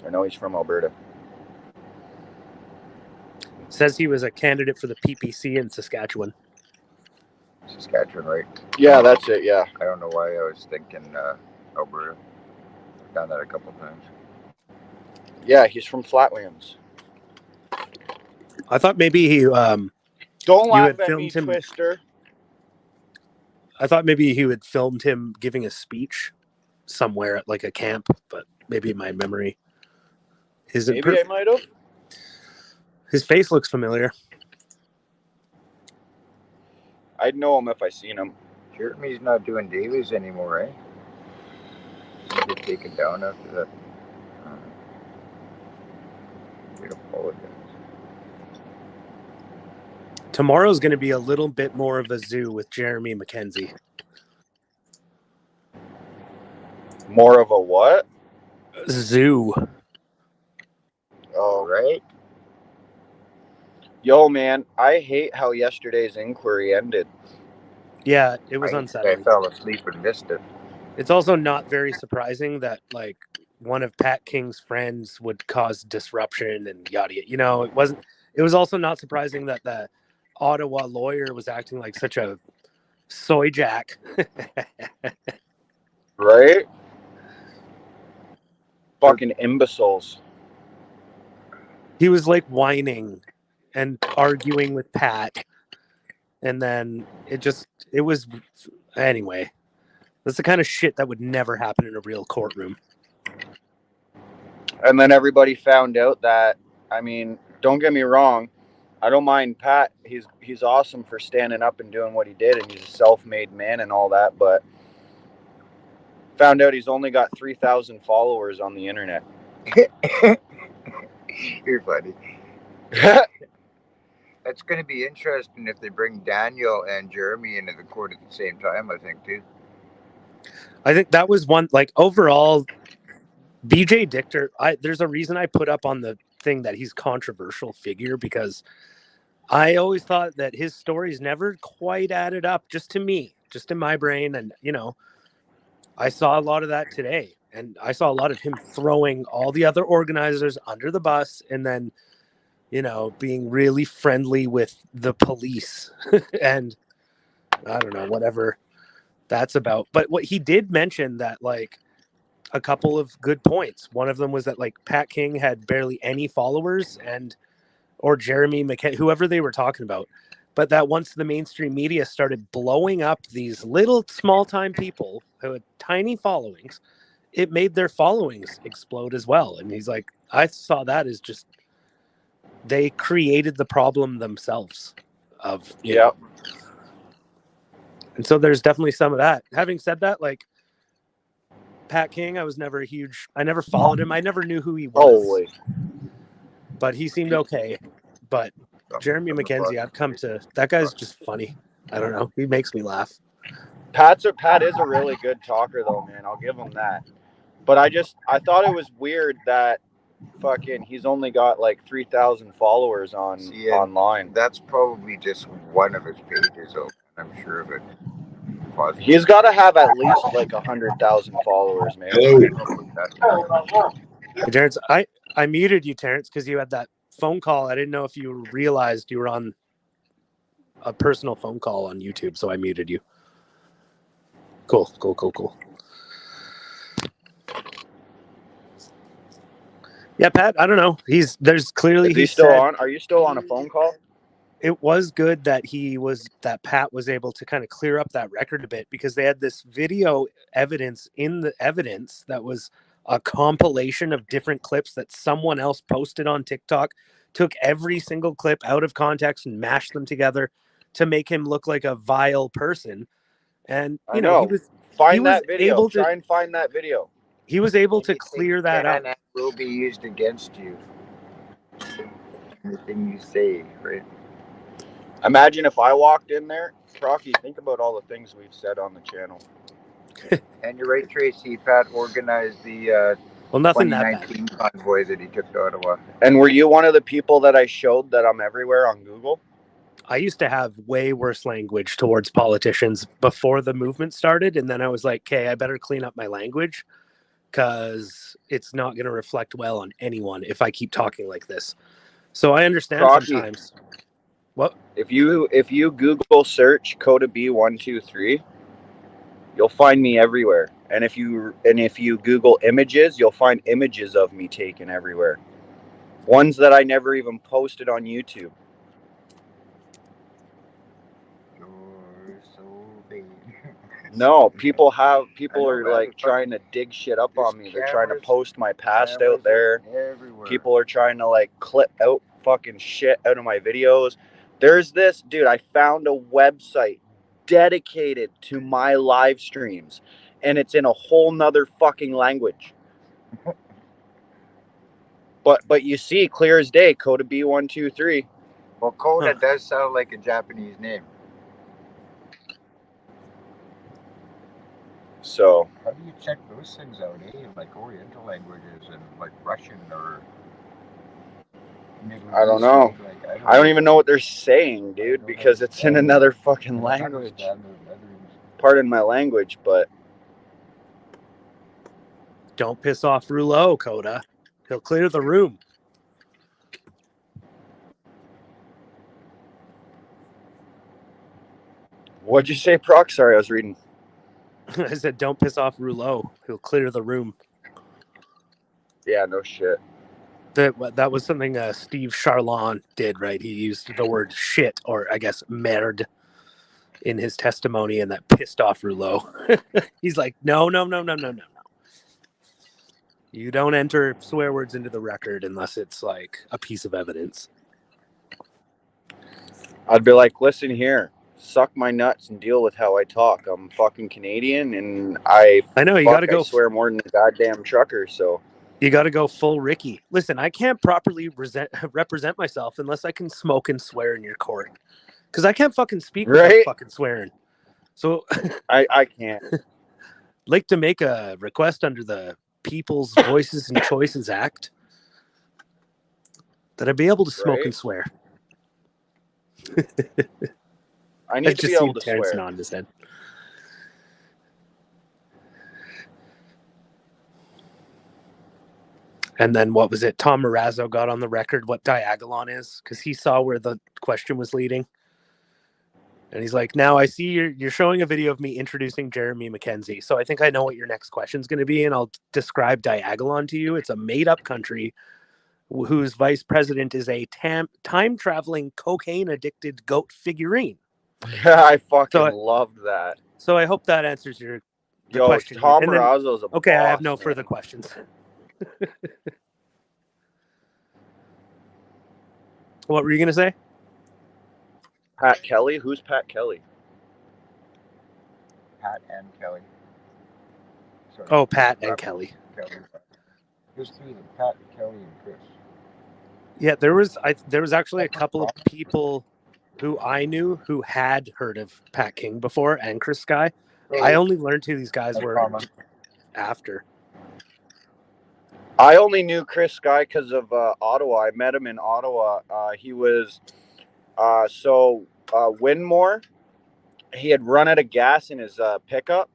I know he's from Alberta. Says he was a candidate for the PPC in Saskatchewan. Saskatchewan, right? Yeah, that's it, yeah. I don't know why I was thinking Alberta. I've done that a couple times. Yeah, he's from Flatlands. I thought maybe he Don't laugh at me, Twister. I thought maybe he had filmed him giving a speech somewhere at like a camp, but maybe my memory isn't Maybe perfect. I might have. His face looks familiar. I'd know him if I seen him. Jeremy's not doing dailies anymore, eh? He get taken down after that. We apologize. Tomorrow's going to be a little bit more of a zoo with Jeremy McKenzie. More of a what? Zoo. Oh, right. Yo, man, I hate how yesterday's inquiry ended. Yeah, it was unsettling. I fell asleep and missed it. It's also not very surprising that like one of Pat King's friends would cause disruption and yada yada. You know, it was also not surprising that the Ottawa lawyer was acting like such a soy jack. Right? Fucking imbeciles. He was like whining and arguing with Pat. And then it was, anyway, that's the kind of shit that would never happen in a real courtroom. And then everybody found out that, I mean, don't get me wrong, I don't mind Pat. He's awesome for standing up and doing what he did, and he's a self-made man and all that, but found out he's only got 3,000 followers on the internet. You're funny. That's going to be interesting if they bring Daniel and Jeremy into the court at the same time, I think, too. I think that was one, like, overall, BJ Dichter, there's a reason I put up on the thing that he's controversial figure, because I always thought that his stories never quite added up, just to me, just in my brain. And, you know, I saw a lot of that today, and I saw a lot of him throwing all the other organizers under the bus and then, you know, being really friendly with the police and I don't know, whatever that's about. But what he did mention that, like, a couple of good points. One of them was that, like, Pat King had barely any followers, or Jeremy McKenzie, whoever they were talking about. But that once the mainstream media started blowing up these little small-time people who had tiny followings, it made their followings explode as well. And he's like, I saw that as just, they created the problem themselves of, you know. And so there's definitely some of that. Having said that, like, Pat King, I never followed him. I never knew who he was. Holy. but he seemed okay. But Jeremy McKenzie, I've come to, that guy's just funny. I don't know. He makes me laugh. Pat is a really good talker though, man. I'll give him that. But I thought it was weird that fucking he's only got like 3,000 followers online. That's probably just one of his pages, though. I'm sure of it. He's got to have at least like 100,000 followers, man. Hey, Terrence, I muted you, Terrence, because you had that phone call. I didn't know if you realized you were on a personal phone call on YouTube, so I muted you. Cool. Yeah, Pat, I don't know. There's clearly Is he still on? Are you still on a phone call? It was good that Pat was able to kind of clear up that record a bit, because they had this video evidence in the evidence that was a compilation of different clips that someone else posted on TikTok, took every single clip out of context and mashed them together to make him look like a vile person. And he was that video. able to try and find that video. He was able to clear that up. And will be used against you. Anything you say, right? Imagine if I walked in there. Rocky, think about all the things we've said on the channel. And you're right, Tracy. Pat organized the nothing that 2019 convoy that he took to Ottawa. And were you one of the people that I showed that I'm everywhere on Google? I used to have way worse language towards politicians before the movement started. And then I was like, okay, I better clean up my language, because it's not going to reflect well on anyone if I keep talking like this. So I understand sometimes. What? If you Google search Coda B123, you'll find me everywhere. And if you Google images, you'll find images of me taken everywhere. Ones that I never even posted on YouTube. You're so big. No, people are like trying to dig shit up on me. They're trying to post my past out there. People are trying to like clip out fucking shit out of my videos. There's this, dude, I found a website dedicated to my live streams, and it's in a whole nother fucking language. But you see, clear as day, Coda B123. Well, Coda does sound like a Japanese name. So how do you check those things out, eh? Like Oriental languages and like Russian or I don't know. I don't even know what they're saying, dude, because it's in another fucking language. Pardon my language, but don't piss off Rouleau, Coda. He'll clear the room. What'd you say, Proc? Sorry, I was reading. I said, don't piss off Rouleau. He'll clear the room. Yeah, no shit. That was something Steve Charlon did, right? He used the word shit, or I guess merde, in his testimony, and that pissed off Rouleau. He's like, no. You don't enter swear words into the record unless it's like a piece of evidence. I'd be like, listen here, suck my nuts and deal with how I talk. I'm fucking Canadian, and I know you got to go. I swear more than a goddamn trucker, so. You got to go full Ricky. Listen, I can't properly represent myself unless I can smoke and swear in your court. Because I can't fucking speak without fucking swearing. So I can't. Like to make a request under the People's Voices and Choices Act that I be able to smoke and swear. I need to be able to Terrence swear. nod his head. And then what was it? Tom Marazzo got on the record what diagolon is, because he saw where the question was leading. And he's like, now I see you're showing a video of me introducing Jeremy McKenzie. So I think I know what your next question is going to be, and I'll describe diagolon to you. It's a made-up country whose vice president is a time-traveling, cocaine-addicted goat figurine. Yeah, I fucking loved that. So I hope that answers the question. Tom Marazzo's a okay, I have boss, no man. further questions. What were you going to say? Pat Kelly? Who's Pat Kelly? Pat and Kelly. Sorry. Oh, Pat and Kelly. There's three of them, Pat, Kelly, and Chris. Yeah, there was actually a couple of people who I knew who had heard of Pat King before and Chris Sky. I only learned who these guys were after. I only knew Chris Sky because of Ottawa. I met him in Ottawa. He was Winmore. He had run out of gas in his pickup,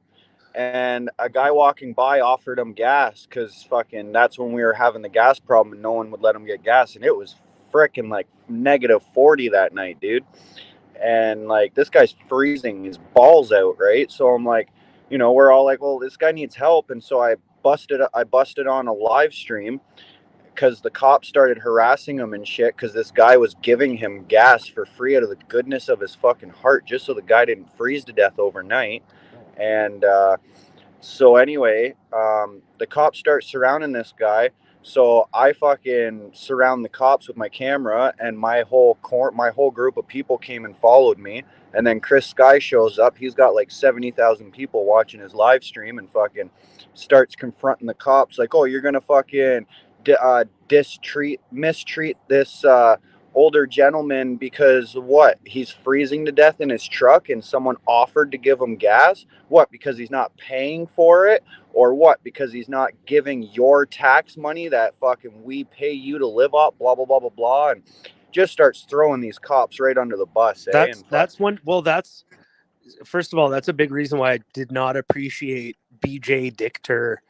and a guy walking by offered him gas because fucking that's when we were having the gas problem and no one would let him get gas, and it was freaking like -40 that night, dude. And like this guy's freezing his balls out, right? So I'm like, we're all like, well, this guy needs help, and so I busted on a live stream because the cops started harassing him and shit because this guy was giving him gas for free out of the goodness of his fucking heart just so the guy didn't freeze to death overnight. And so anyway, the cops start surrounding this guy. So I fucking surround the cops with my camera, and my whole group of people came and followed me. And then Chris Sky shows up. He's got like 70,000 people watching his live stream and fucking starts confronting the cops like, oh, you're gonna fucking mistreat this older gentleman because what? He's freezing to death in his truck and someone offered to give him gas? What? Because he's not paying for it? Or what? Because he's not giving your tax money that fucking we pay you to live off, blah, blah, blah, blah, blah. And just starts throwing these cops right under the bus. First of all, that's a big reason why I did not appreciate BJ Dichter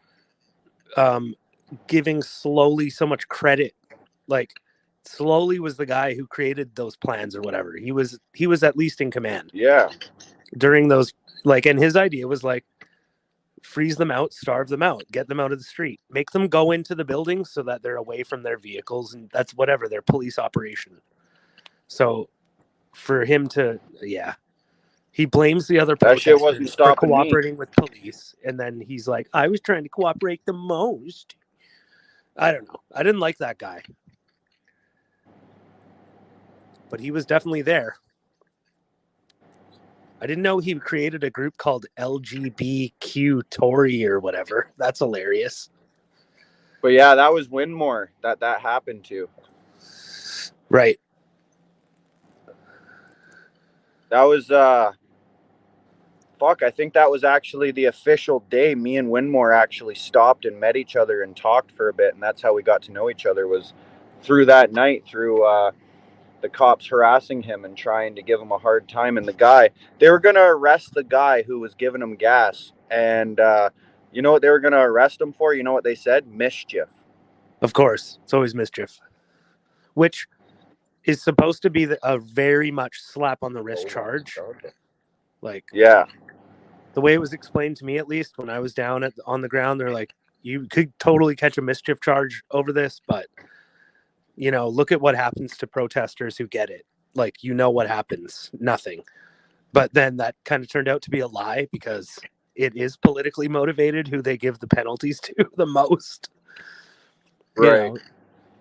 giving Slowly so much credit. Like, Slowly was the guy who created those plans or whatever. He was at least in command. Yeah. During those, like, and his idea was like, freeze them out, starve them out, get them out of the street, make them go into the buildings so that they're away from their vehicles, and that's whatever their police operation. So for him to, he blames the other protesters for cooperating with police, and then he's like, I was trying to cooperate the most. I don't know. I didn't like that guy. But he was definitely there. I didn't know he created a group called LGBTQ Tory or whatever. That's hilarious. But yeah, that was Winmore that happened to. Right. That was I think that was actually the official day me and Winmore actually stopped and met each other and talked for a bit, and that's how we got to know each other, was through that night, through the cops harassing him and trying to give him a hard time. And they were going to arrest the guy who was giving him gas. And you know what they were going to arrest him for? You know what they said? Mischief. Of course. It's always mischief. Which is supposed to be a very much slap on the wrist charge. Like, yeah. The way it was explained to me, at least, when I was down on the ground, they're like, you could totally catch a mischief charge over this, but look at what happens to protesters who get it. Like, what happens? Nothing. But then that kind of turned out to be a lie because it is politically motivated who they give the penalties to the most. Right.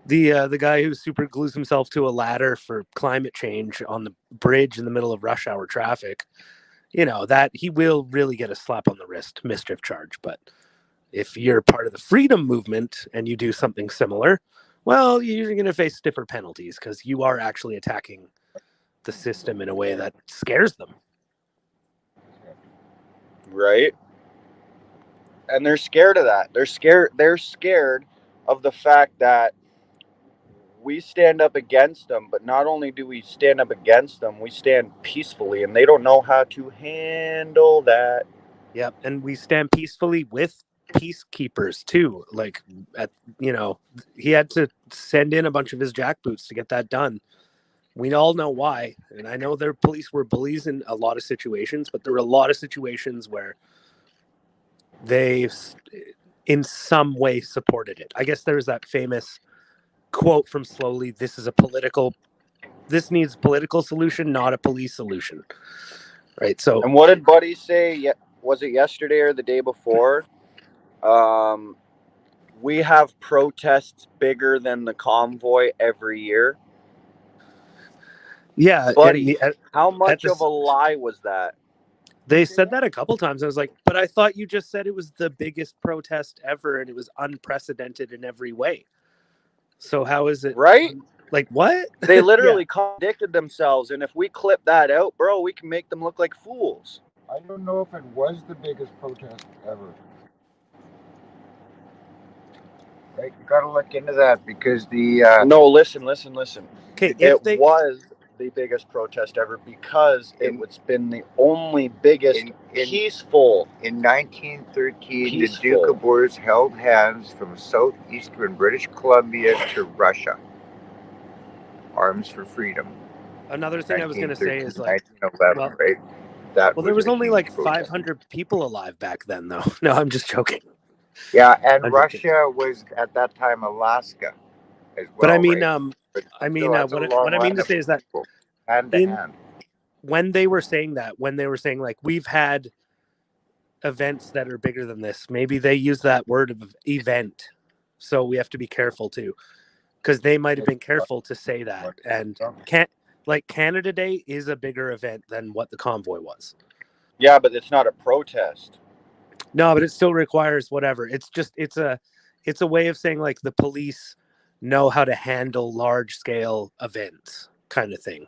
The guy who super glues himself to a ladder for climate change on the bridge in the middle of rush hour traffic, that he will really get a slap on the wrist mischief charge. But if you're part of the freedom movement and you do something similar, well, you're going to face stiffer penalties because you are actually attacking the system in a way that scares them. Right. And they're scared of that. They're scared of the fact that we stand up against them, but not only do we stand up against them, we stand peacefully, and they don't know how to handle that. Yep. And we stand peacefully with peacekeepers too. Like, he had to send in a bunch of his jackboots to get that done. We all know why. And I know their police were bullies in a lot of situations, but there were a lot of situations where they in some way supported it. I guess there's that famous quote from Slowly, this needs a political solution, not a police solution. Right. So, and what did Buddy say? Was it yesterday or the day before? We have protests bigger than the Convoy every year. Yeah. Buddy, how much of a lie was that? They said that a couple times. I was like, but I thought you just said it was the biggest protest ever and it was unprecedented in every way. So how is it? Right? Like what? They literally contradicted themselves, and if we clip that out, bro, we can make them look like fools. I don't know if it was the biggest protest ever. Right, you gotta look into that because the No, listen. Okay, It was the biggest protest ever because it's been the only biggest peaceful. In 1913, the Peaceful. Duke of Boers held hands from southeastern British Columbia to Russia. Arms for freedom. Another thing I was going to say is like, 1911, well, right? That there was a only huge like protest. 500 people alive back then, though. No, I'm just joking. Yeah, and I'm just kidding. Russia was at that time Alaska as well. But I mean, right? But still, that's a long what I mean line to of say is that people, hand to hand. when they were saying like we've had events that are bigger than this, maybe they use that word of event, so we have to be careful too, because they might have been careful to say that. And Canada Day is a bigger event than what the convoy was. Yeah, but it's not a protest. No, but it still requires whatever. It's a way of saying like the police know how to handle large scale events, kind of thing.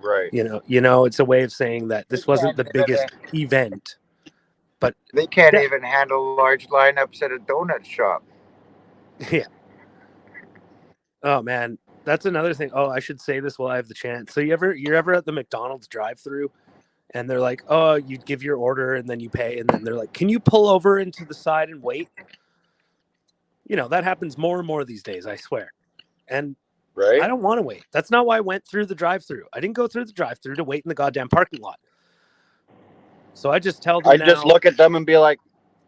Right. You know, it's a way of saying that this wasn't the biggest event, but they can't even handle large lineups at a donut shop. Yeah. Oh man, that's another thing. Oh, I should say this while I have the chance. So you're ever at the McDonald's drive-through, and they're like, "Oh, you give your order and then you pay," and then they're like, "Can you pull over into the side and wait?" You know, that happens more and more these days, I swear. And right? I don't want to wait. That's not why I went through the drive-through. I didn't go through the drive-through to wait in the goddamn parking lot. So I just tell them just look at them and be like,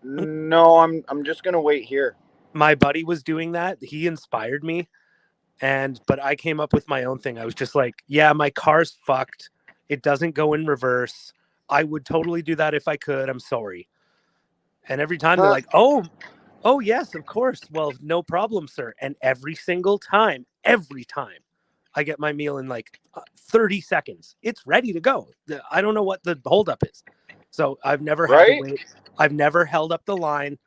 "No, I'm just gonna wait here." My buddy was doing that. He inspired me. But I came up with my own thing. I was just like, yeah, my car's fucked. It doesn't go in reverse. I would totally do that if I could. I'm sorry. And every time they're like, oh, yes, of course. Well, no problem, sir. And every single time, I get my meal in like 30 seconds. It's ready to go. I don't know what the holdup is. So I've never had to wait. I've never held up the line.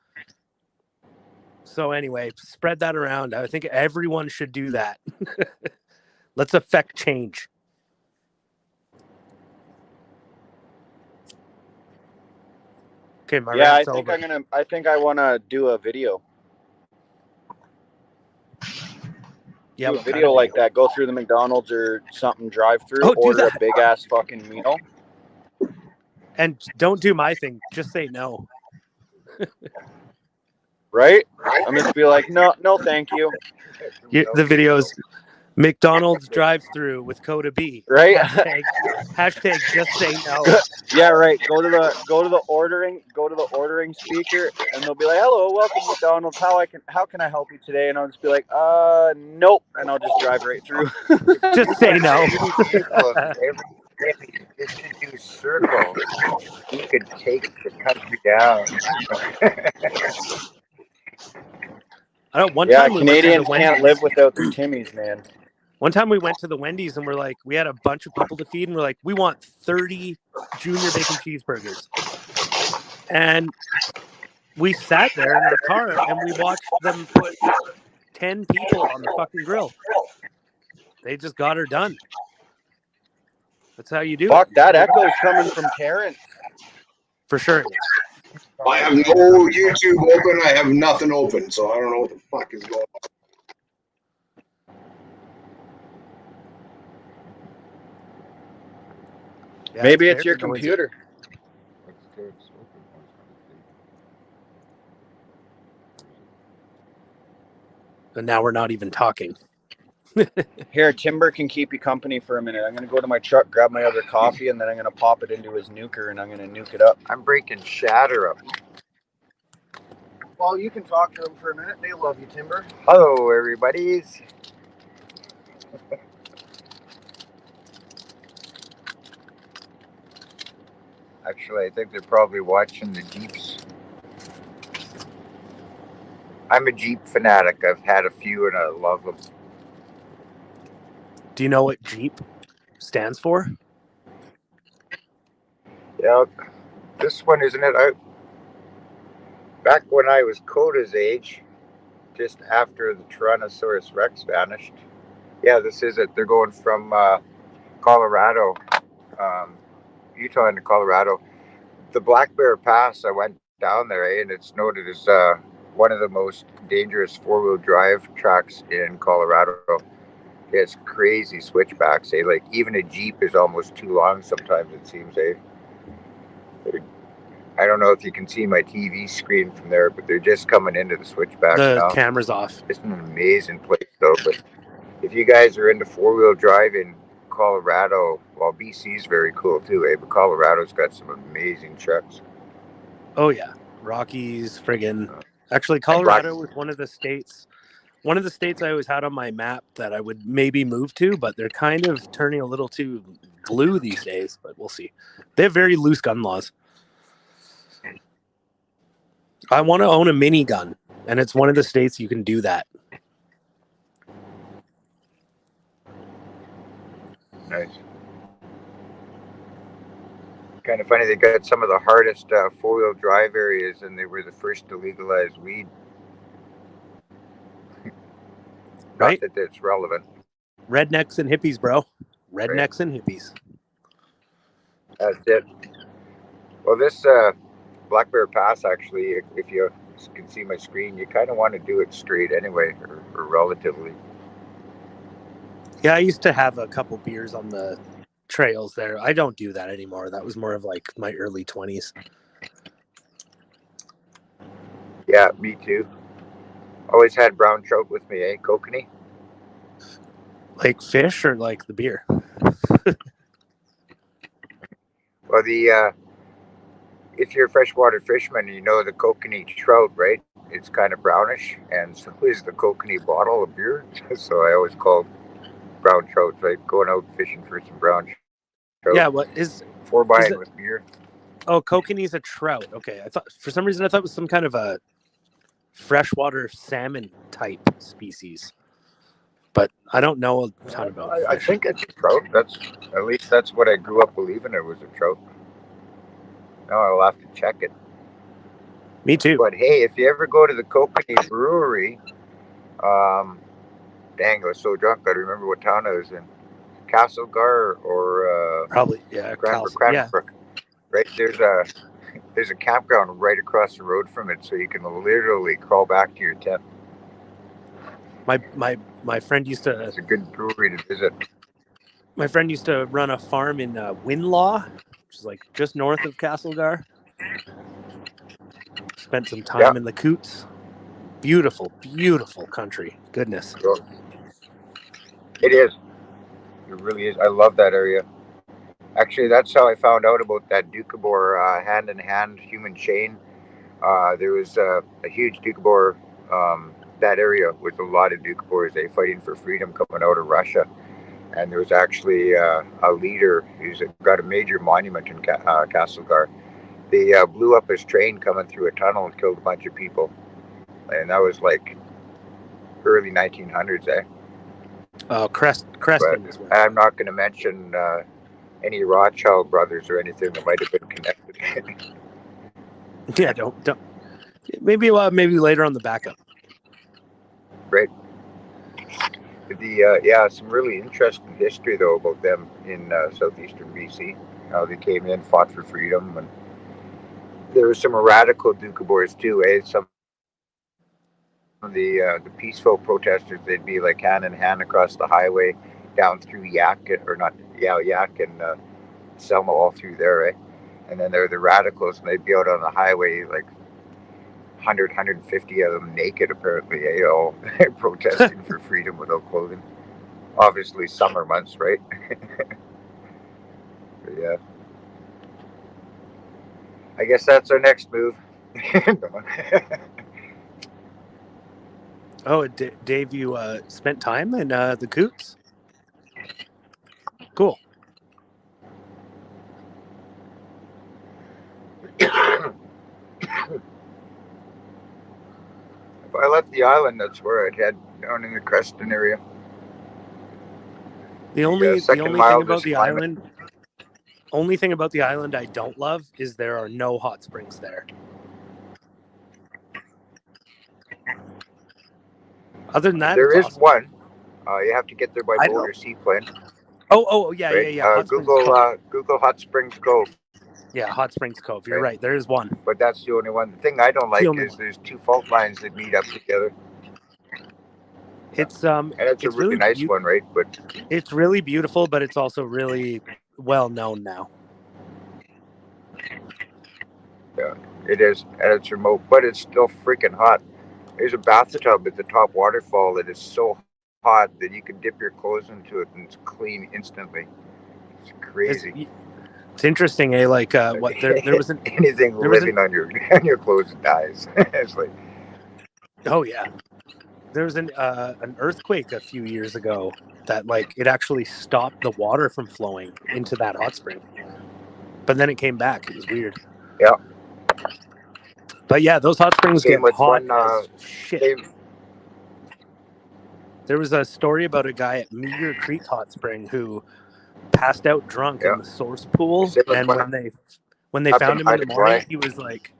So anyway, spread that around. I think everyone should do that. Let's affect change. Okay, my rant's over. I think I want to do a video. Yeah, do a video like that. Go through the McDonald's or something, drive through, order a big ass fucking meal. And don't do my thing. Just say no. Right? I'm just be like, no, thank you. The videos, McDonald's drive-through with Coda B. Right? Hashtag just say no. Yeah, right. Go to the ordering speaker, and they'll be like, "Hello, welcome to McDonald's. How can I help you today?" And I'll just be like, nope, and I'll just drive right through. Just say no. This should do circles. You could take the country down. One time Canadians can't live without their Timmies, man. One time we went to the Wendy's and we had a bunch of people to feed, and we're like, we want 30 junior bacon cheeseburgers. And we sat there in our car and we watched them put 10 people on the fucking grill. They just got her done. That's how you do it. Fuck, that echo's coming from Terrence. For sure. I have no YouTube open. I have nothing open, so I don't know what the fuck is going on. Yeah, maybe it's your computer. And now we're not even talking. Here, Timber can keep you company for a minute. I'm going to go to my truck, grab my other coffee, and then I'm going to pop it into his nuker, and I'm going to nuke it up. I'm breaking shatter up. Well, you can talk to them for a minute. They love you, Timber. Hello, everybody's. Actually, I think they're probably watching the Jeeps. I'm a Jeep fanatic. I've had a few and I love them. Do you know what Jeep stands for? Yeah, this one, isn't it? Back when I was Coda's age, just after the Tyrannosaurus Rex vanished, Yeah, this is it. They're going from Colorado, Utah into Colorado. The Black Bear Pass, I went down there, and it's noted as one of the most dangerous four-wheel drive tracks in Colorado. It's crazy switchbacks, eh? Like even a Jeep is almost too long sometimes, it seems, eh? I don't know if you can see my TV screen from there, but they're just coming into the switchbacks The now. camera's off. It's an amazing place, though. But if you guys are into four-wheel drive in Colorado, well, BC's very cool too, eh? But Colorado's got some amazing trucks. Oh yeah, Rockies, friggin'. Actually, And Colorado was one of the states I always had on my map that I would maybe move to, but they're kind of turning a little too blue these days. But we'll see. They have very loose gun laws. I want to own a minigun, and it's one of the states you can do that. Nice. Kind of funny, they got some of the hardest four-wheel drive areas, and they were the first to legalize weed. Right? Not that it's relevant. Rednecks and hippies, bro. Rednecks and hippies. That's it. Well, this Black Bear Pass, actually, if you can see my screen, you kind of want to do it straight anyway, or relatively. Yeah, I used to have a couple beers on the trails there. I don't do that anymore. That was more of like my early 20s. Yeah, me too. Always had brown trout with me, eh? Kokanee? Like fish or like the beer? Well, if you're a freshwater fisherman, you know the kokanee trout, right? It's kind of brownish, and so is the kokanee bottle of beer. So I always called brown trout, right? Going out fishing for some brown trout. Yeah, what is 4x with beer? Oh, kokanee's a trout. Okay, I thought for some reason it was some kind of a freshwater salmon type species, but I don't know a ton about. I think it's a trout. At least that's what I grew up believing it was a trout. Now I'll have to check it. Me too. But hey, if you ever go to the Kokanee Brewery, dang, I was so drunk I don't remember what town I was in. Castlegar or probably Cranbrook. Yeah. Right, there's a campground right across the road from it, so you can literally crawl back to your tent. My friend used to. It's a good brewery to visit. My friend used to run a farm in Winlaw, which is like just north of Castlegar. Spent some time in the Coots. Beautiful, beautiful country. Goodness. It is. It really is. I love that area. Actually, that's how I found out about that Doukhobor hand-in-hand human chain. There was a huge Doukhobor, that area with a lot of Doukhobors, fighting for freedom coming out of Russia. And there was actually a leader who's got a major monument in Castlegar. They blew up his train coming through a tunnel and killed a bunch of people. And that was like early 1900s, eh? Oh, Creston. I'm not going to mention any Rothschild brothers or anything that might have been connected. Yeah, don't. Maybe later on the backup. Right. Some really interesting history though about them in southeastern BC. How they came in, fought for freedom, and there were some radical Doukhobors too. Some of the peaceful protesters, they'd be like hand in hand across the highway down through Yak and Selma, all through there, And then there are the radicals, and they'd be out on the highway like 100, 150 of them naked, apparently, all protesting for freedom without clothing. Obviously, summer months, right? Yeah. I guess that's our next move. Oh, Dave, you spent time in the Coots? Cool. If I left the island, that's where I'd head, down in the Creston area. The only thing about the island, only thing about the island I don't love is there are no hot springs there. Other than that, there is awesome. one. You have to get there by I Bauder don't. Seaplane. Oh, yeah, right? yeah. Hot Springs Cove. Google Hot Springs Cove. Yeah, Hot Springs Cove. You're right. There is one. But that's the only one. The thing I don't It's the like only is one. there's two fault lines that meet up together. It's And it's a really nice one, right? But it's really beautiful, but it's also really well known now. yeah, it is, and it's remote, but it's still freaking hot. There's a bathtub at the top waterfall that is so hot that you can dip your clothes into it and it's clean instantly. It's crazy. It's interesting, eh? Like what there was anything living on your clothes dies. It's like, oh yeah, there was an earthquake a few years ago that like it actually stopped the water from flowing into that hot spring, but then it came back. It was weird. Yeah. But yeah, those hot springs Same get with hot one, as shit. There was a story about a guy at Meager Creek Hot Spring who passed out drunk in the source pool, and when they found him in the morning, he was like,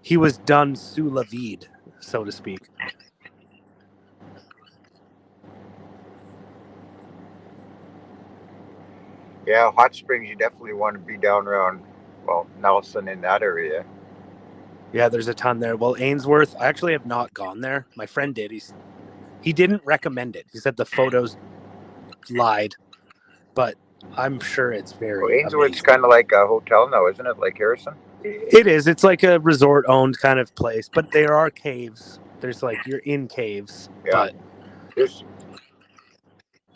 he was done sous la vide, so to speak. yeah, hot springs, you definitely want to be down around, well, Nelson in that area. Yeah, there's a ton there. Well, Ainsworth, I actually have not gone there. My friend did. He didn't recommend it. He said the photos lied, but I'm sure it's very Well, Ainsworth's kind of like a hotel now, isn't it? Like Harrison? It is. It's like a resort-owned kind of place, but there are caves. There's like, you're in caves, Yeah.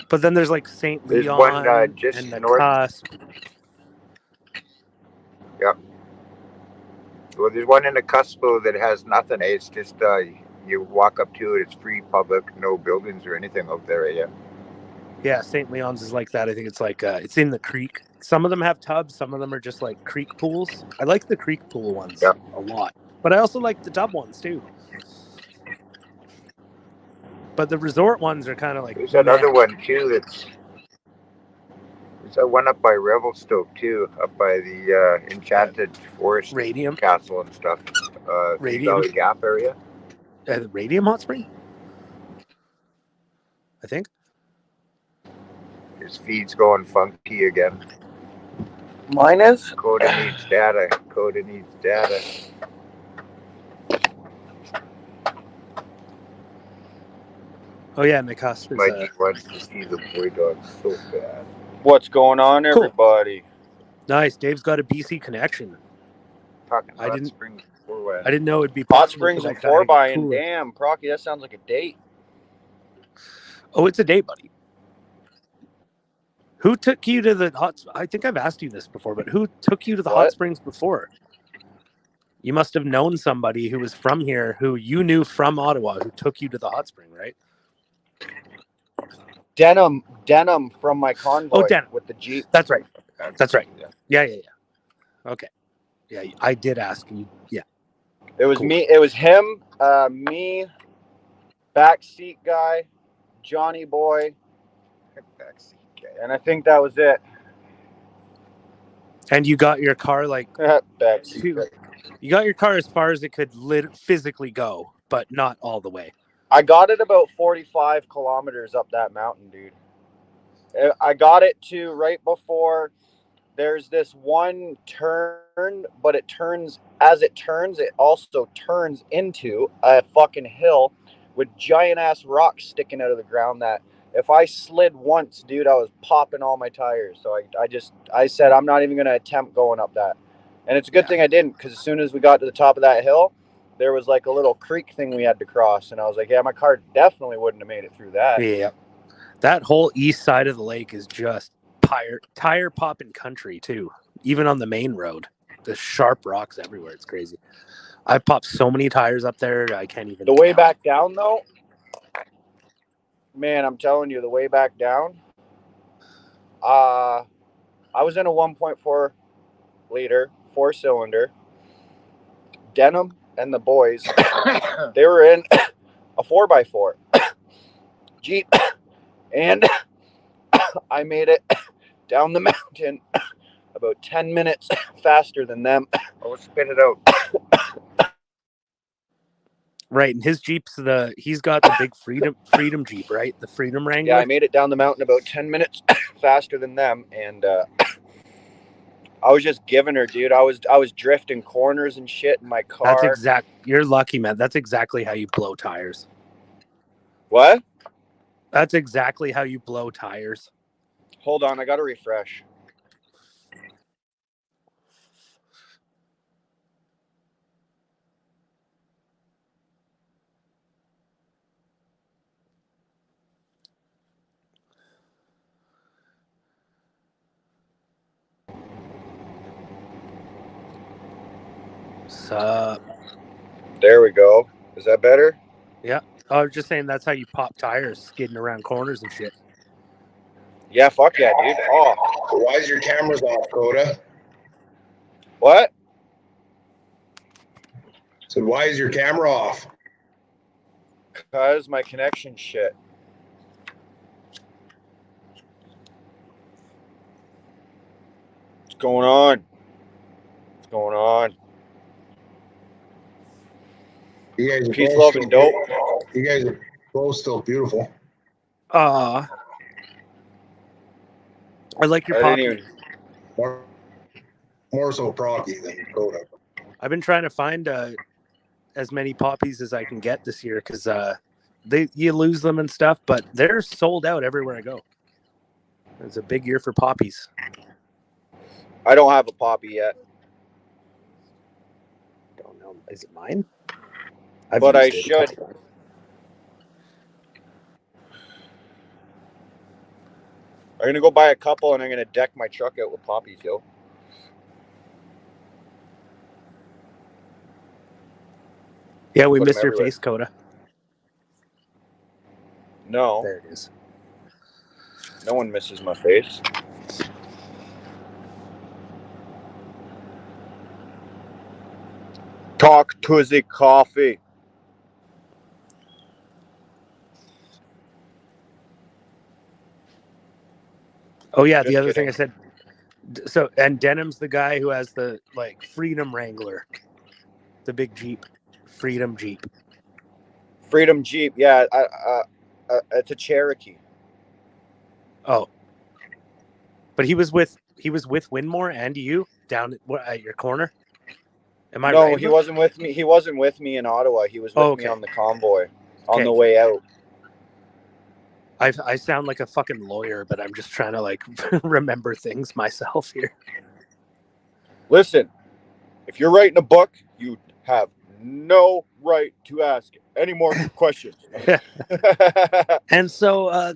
but then there's like St. There's Leon one just and the north. Cusp. Yeah. Well, there's one in the Cusp that has nothing. It's just you walk up to it. It's free, public, no buildings or anything up there. Yeah. Yeah, St. Leon's is like that. I think it's like it's in the creek. Some of them have tubs. Some of them are just like creek pools. I like the creek pool ones a lot, but I also like the tub ones too. But the resort ones are kind of like. There's that other one too. There's that one up by Revelstoke too, up by the Enchanted Forest Radium Castle and stuff. Radium Valley Gap area. The Radium Hot Spring, I think. His feed's going funky again. Mine is? Coda needs data. Coda needs data. Oh yeah, and the Cusp is. Mikey wants to see the boy dog so bad. What's going on, everybody? Nice. Dave's got a BC connection. Talking I didn't. Springs before I didn't know it'd be Hot possible Springs for and that guy to get 4 and cooler. damn, Procky, that sounds like a date. Oh, it's a date, buddy. Who took you to the hot? I think I've asked you this before, but who took you to the hot springs before? You must have known somebody who was from here, who you knew from Ottawa, who took you to the hot spring, right? Denim from my Convoy. Oh, Denim with the Jeep. That's right. That's right. Yeah. Okay. Yeah, I did ask you. Yeah. It was me. It was him, me, backseat guy, Johnny Boy, backseat guy, and I think that was it. And you got your car like you got your car as far as it could physically go, but not all the way. I got it about 45 kilometers up that mountain, dude. I got it to right before there's this one turn, but it turns, it also turns into a fucking hill with giant ass rocks sticking out of the ground that if I slid once, dude, I was popping all my tires. So I said, I'm not even going to attempt going up that. And it's a good thing I didn't, because as soon as we got to the top of that hill, there was like a little creek thing we had to cross. And I was like, yeah, my car definitely wouldn't have made it through that. Yeah. That whole east side of the lake is just tire popping country too. Even on the main road, the sharp rocks everywhere. It's crazy. I've popped so many tires up there. I can't even. The way back down though, man, I'm telling you, the way back down, I was in a 1.4 liter 4-cylinder. Denim and the boys, they were in a 4x4 Jeep, and I made it down the mountain about 10 minutes faster than them. Oh, spit it out. Right, and his Jeep's he's got the big Freedom Jeep, right? The Freedom Wrangler. Yeah, I made it down the mountain about 10 minutes faster than them, and I was just giving her, dude. I was drifting corners and shit in my car. You're lucky, man. That's exactly how you blow tires. What? That's exactly how you blow tires. Hold on, I gotta refresh. Sup? There we go. Is that better? Yeah. I was just saying that's how you pop tires, skidding around corners and shit. Yeah, fuck yeah, dude. Oh. Why is your cameras off, Coda? What? So why is your camera off? Because my connection shit. What's going on? What's going on? You guys are Peace, both love, still and dope. You guys are both still beautiful. I like your poppy. More so Procky than Coda. I've been trying to find as many poppies as I can get this year because you lose them and stuff, but they're sold out everywhere I go. It's a big year for poppies. I don't have a poppy yet. Don't know. Is it mine? But I should. I'm gonna go buy a couple and I'm gonna deck my truck out with poppies, yo. Yeah, we Put 'em missed your everywhere. face, Coda. No. There it is. No one misses my face. Talk to the coffee. Oh yeah, Just the other kidding. thing I said. So and Denham's the guy who has the Freedom Wrangler, the big Jeep, Freedom Jeep. Freedom Jeep, yeah. It's a Cherokee. Oh, but he was with Winmore and you down at your corner. Am I right? No, he wasn't with me. He wasn't with me in Ottawa. He was with me on the convoy on the way out. I sound like a fucking lawyer, but I'm just trying to remember things myself here. Listen, if you're writing a book, you have no right to ask any more questions. And so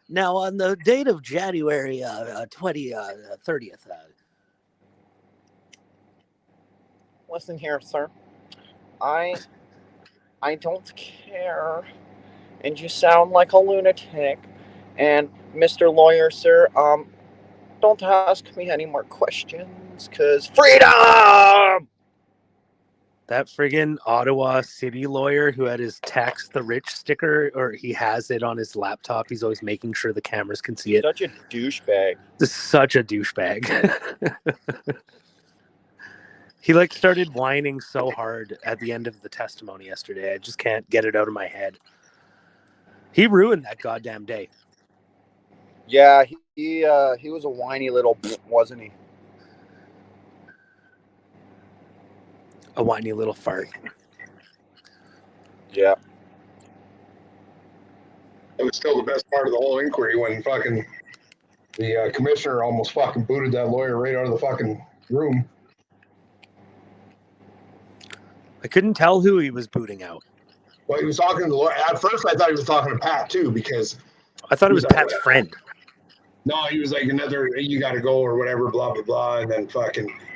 now on the date of January 30th. Listen here, sir. I don't care. And you sound like a lunatic. And Mr. Lawyer, sir, don't ask me any more questions, cause freedom! That friggin' Ottawa city lawyer who had his tax the rich sticker, or he has it on his laptop. He's always making sure the cameras can see it. Such a douchebag. Such a douchebag. He started whining so hard at the end of the testimony yesterday. I just can't get it out of my head. He ruined that goddamn day. Yeah, he was a whiny little, wasn't he? A whiny little fart. Yeah. It was still the best part of the whole inquiry when fucking the commissioner almost fucking booted that lawyer right out of the fucking room. I couldn't tell who he was booting out. Well, he was talking to the lawyer. At first, I thought he was talking to Pat too, because I thought it was Pat's friend. No, he was like another, you got to go or whatever, blah, blah, blah. And then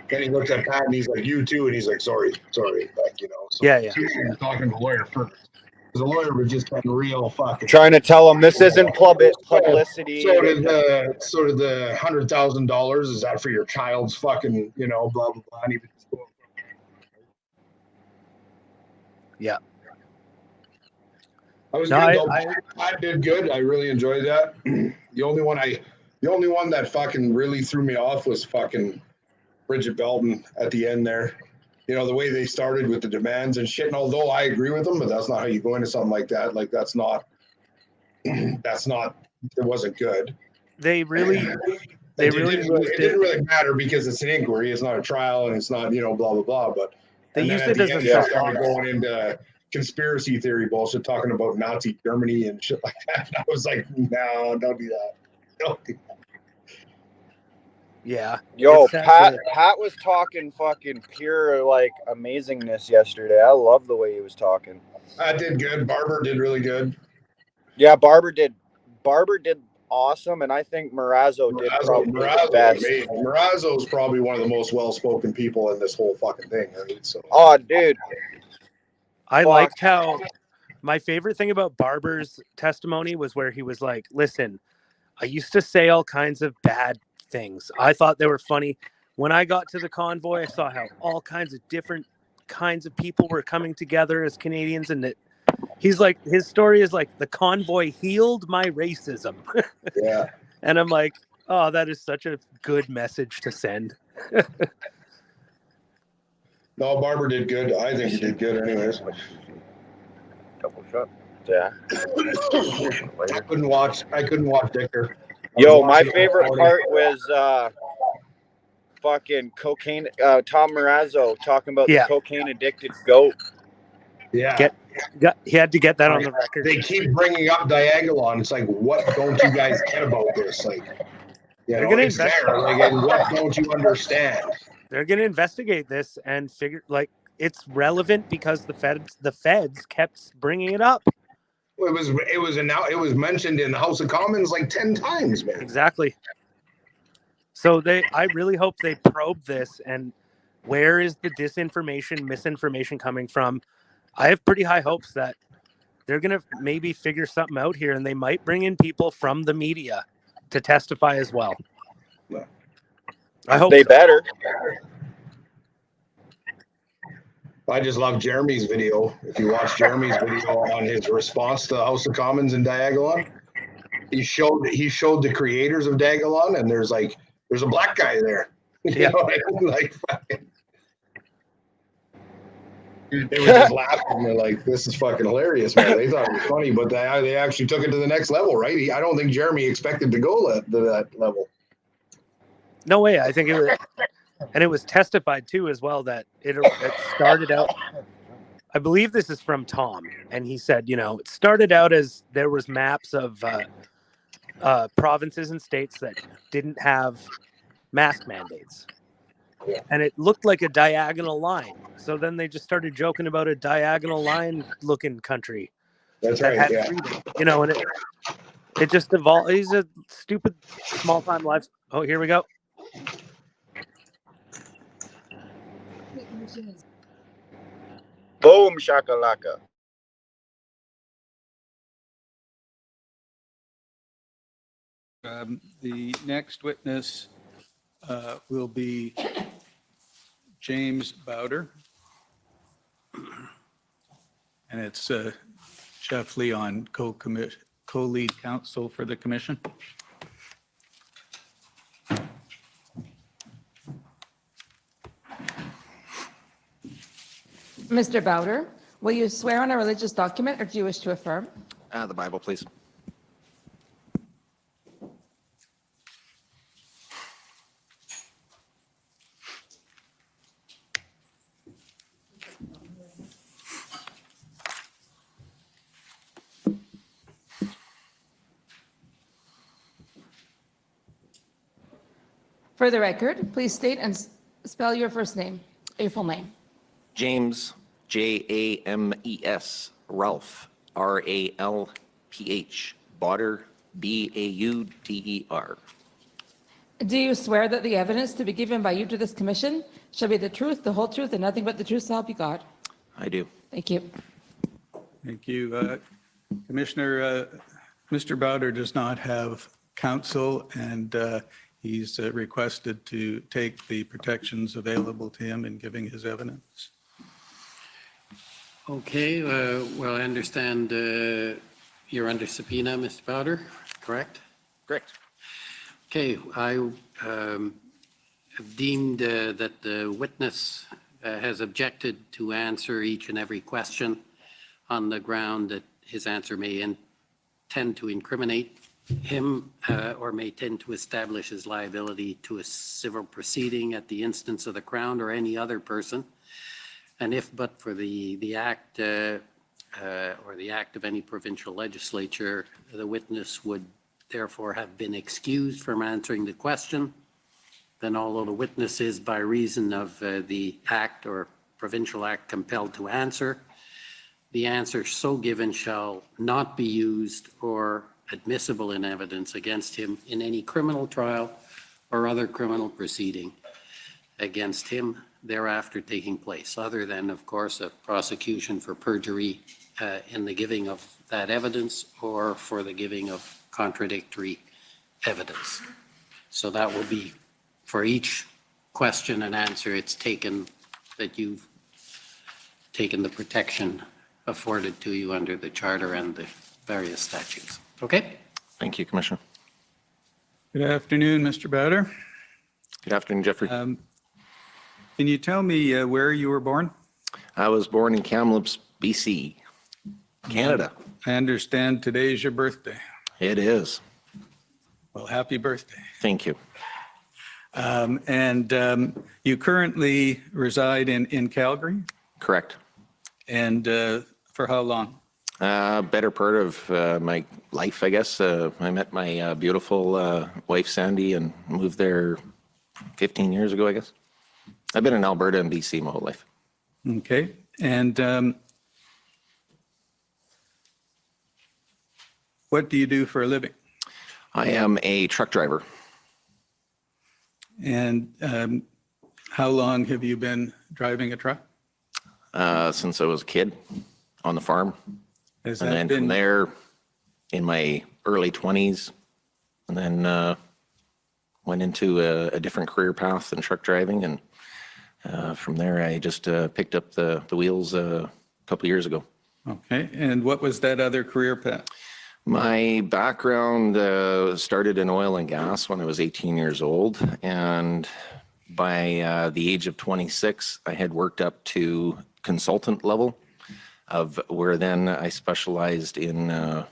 then he looked at Pat and he's like, you too. And he's like, sorry. Like, So yeah. He was talking to the lawyer first. Because the lawyer was just getting real fucking. Trying to tell him this isn't publicity. So did the $100,000. Is that for your child's fucking, blah, blah, blah. And he was just going. Yeah. I was good though. I did good. I really enjoyed that. The only one that fucking really threw me off was fucking Bridget Belton at the end there. you know, the way they started with the demands and shit. And although I agree with them, but that's not how you go into something like that. Like that's not, it wasn't good. They really It used didn't really matter because it's an inquiry. It's not a trial and it's not, you know, blah, blah, blah. But They and then used at it the as a end, shock they started box. going into conspiracy theory bullshit, talking about Nazi Germany and shit like that. I was like, no, don't do that. Don't do that. Yeah. Yo, It's sad Pat was talking fucking pure like amazingness yesterday. I love the way he was talking. I did good. Barber did really good. Yeah, Barber did awesome, and I think Marazzo did probably the best. Marazzo's probably one of the most well-spoken people in this whole fucking thing, right? So, oh, dude, I liked how my favorite thing about Barber's testimony was where he was like, listen, I used to say all kinds of bad things. I thought they were funny. When I got to the convoy, I saw how all kinds of different kinds of people were coming together as Canadians, and that he's like, his story is like the convoy healed my racism. Yeah. And I'm like, oh, that is such a good message to send. no, Barber did good. I think he did good anyways. Double shot. Yeah. I couldn't watch Victor. Yo, my favorite part was fucking cocaine. Tom Marazzo talking about the cocaine addicted goat. Yeah. He had to get that on the record. They keep bringing up Diagolon. It's like, what don't you guys get about this? Like, you know, it's there. Like, and what don't you understand? They're going to investigate this and figure, like, it's relevant because the feds kept bringing it up. It was mentioned in the House of Commons like 10 times, man. Exactly. So I really hope they probe this, and where is the disinformation, misinformation coming from? I have pretty high hopes that they're going to maybe figure something out here, and they might bring in people from the media to testify as well. I hope they better. I just love Jeremy's video. If you watch Jeremy's video on his response to the House of Commons in Diagolon, he showed the creators of Diagolon, and there's a black guy there. Yeah. You know, like they were just laughing. They're like, "This is fucking hilarious, man." They thought it was funny, but they actually took it to the next level, right? I don't think Jeremy expected to go to that level. No way. I think it was, and it was testified too as well that it started out. I believe this is from Tom, and he said, you know, it started out as there was maps of provinces and states that didn't have mask mandates. And it looked like a diagonal line. So then they just started joking about a diagonal line looking country. That's that right. had Yeah. freedom, you know, and it just evolved. He's a stupid small time life. Oh, here we go. Boom shakalaka. The next witness will be James Bauder. And it's Jeff Leon, co-lead counsel for the commission. Mr. Bauder, will you swear on a religious document or do you wish to affirm? The Bible, please. For the record, please state and spell your first name, your full name. James, James, Ralph, Ralph, Bauder, Bauder. Do you swear that the evidence to be given by you to this commission shall be the truth, the whole truth, and nothing but the truth, so help you God? I do. Thank you. Thank you. Commissioner, Mr. Bauder does not have counsel, and he's requested to take the protections available to him in giving his evidence. Okay, well, I understand you're under subpoena, Mr. Bauder, correct? Correct. Okay, I have deemed that the witness has objected to answer each and every question on the ground that his answer may tend to incriminate him or may tend to establish his liability to a civil proceeding at the instance of the Crown or any other person. And if but for the act or the act of any provincial legislature, the witness would therefore have been excused from answering the question. Then although the witness is by reason of the act or provincial act compelled to answer, the answer so given shall not be used or admissible in evidence against him in any criminal trial or other criminal proceeding against him thereafter taking place, other than, of course, a prosecution for perjury in the giving of that evidence or for the giving of contradictory evidence. So that will be for each question and answer, it's taken that you've taken the protection afforded to you under the charter and the various statutes. Okay? Thank you, Commissioner. Good afternoon, Mr. Bauder. Good afternoon, Jeffrey. Can you tell me where you were born? I was born in Kamloops, BC, Canada. I understand today's your birthday. It is. Well, happy birthday. Thank you. You currently reside in Calgary? Correct. And for how long? Better part of my life, I guess. I met my beautiful wife, Sandy, and moved there 15 years ago, I guess. I've been in Alberta and BC my whole life. Okay. And what do you do for a living? I am a truck driver. And how long have you been driving a truck? Since I was a kid on the farm. Has and that then been... from there, in my early 20s, and then went into a different career path than truck driving. And from there, I just picked up the wheels a couple of years ago. Okay. And what was that other career path? My background started in oil and gas when I was 18 years old. And by the age of 26, I had worked up to consultant level, of where then I specialized in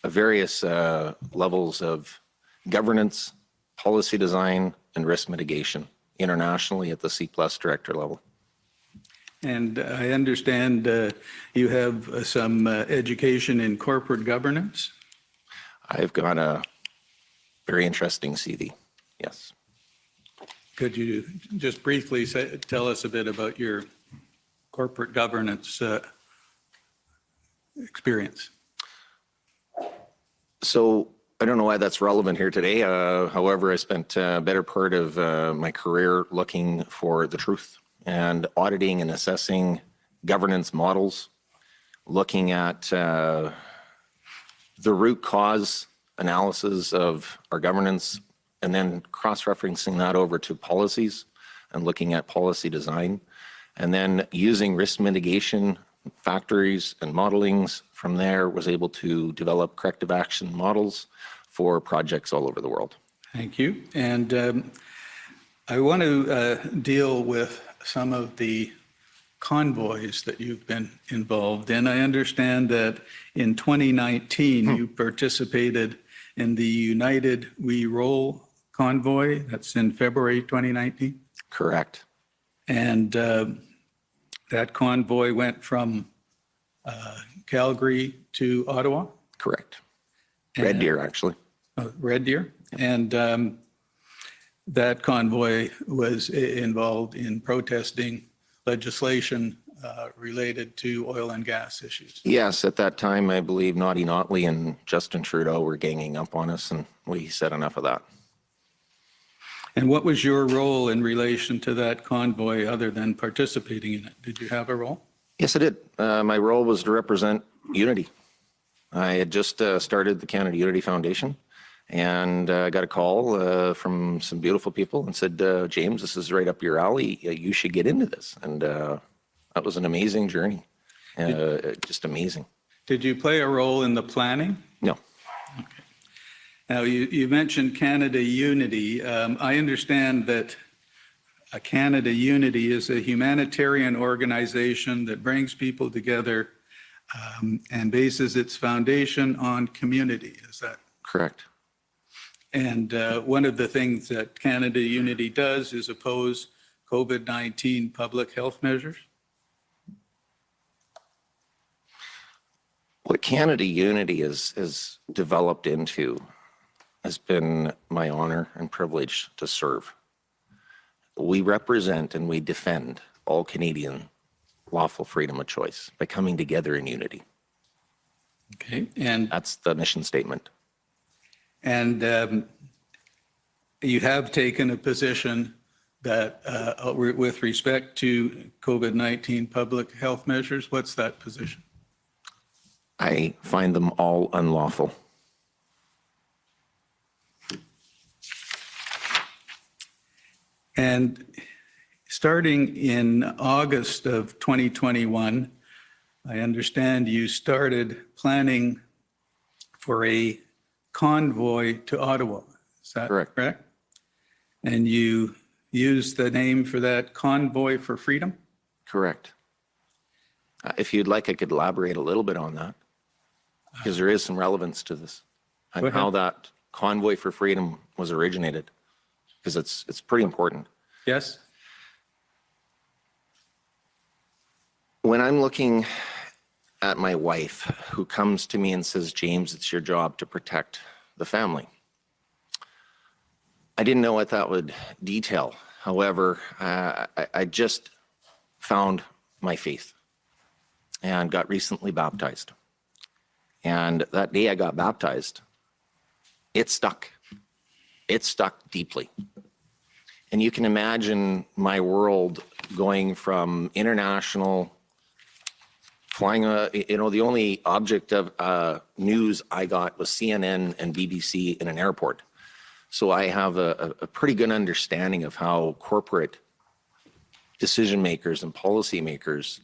various levels of governance, policy design, and risk mitigation internationally at the C+ director level. And I understand you have some education in corporate governance? I've got a very interesting CV, yes. Could you just briefly tell us a bit about your corporate governance experience? So I don't know why that's relevant here today. However, I spent a better part of my career looking for the truth and auditing and assessing governance models, looking at the root cause analysis of our governance, and then cross-referencing that over to policies and looking at policy design, and then using risk mitigation factories and modelings. From there, was able to develop corrective action models for projects all over the world. Thank you. And I want to deal with some of the convoys that you've been involved in. I understand that in 2019, you participated in the United We Roll convoy. That's in February 2019? Correct. And that convoy went from Calgary to Ottawa? Correct. Red Deer, actually. Red Deer. And that convoy was involved in protesting legislation related to oil and gas issues. Yes, at that time, I believe Naughty Notley and Justin Trudeau were ganging up on us, and we said enough of that. And what was your role in relation to that convoy other than participating in it? Did you have a role? Yes, I did. My role was to represent Unity. I had just started the Canada Unity Foundation, and I got a call from some beautiful people and said, James, this is right up your alley. You should get into this. And that was an amazing journey. Just amazing. Did you play a role in the planning? No. Okay. Now, you mentioned Canada Unity. I understand that Canada Unity is a humanitarian organization that brings people together and bases its foundation on community. Is that correct? And one of the things that Canada Unity does is oppose COVID-19 public health measures? What Canada Unity is developed into has been my honor and privilege to serve. We represent and we defend all Canadian lawful freedom of choice by coming together in unity. Okay, and that's the mission statement. And you have taken a position that with respect to COVID-19 public health measures. What's that position? I find them all unlawful. And starting in August of 2021, I understand you started planning for a convoy to Ottawa. Is that correct? And you used the name for that, Convoy for Freedom? Correct. If you'd like, I could elaborate a little bit on that, because there is some relevance to this and how that Convoy for Freedom was originated, because it's pretty important. Yes. When I'm looking at my wife, who comes to me and says, James, it's your job to protect the family, I didn't know what that would detail. However, I just found my faith and got recently baptized. And that day I got baptized, it stuck. It stuck deeply. And you can imagine my world going from international, flying, the only object of news I got was CNN and BBC in an airport. So I have a pretty good understanding of how corporate decision makers and policy makers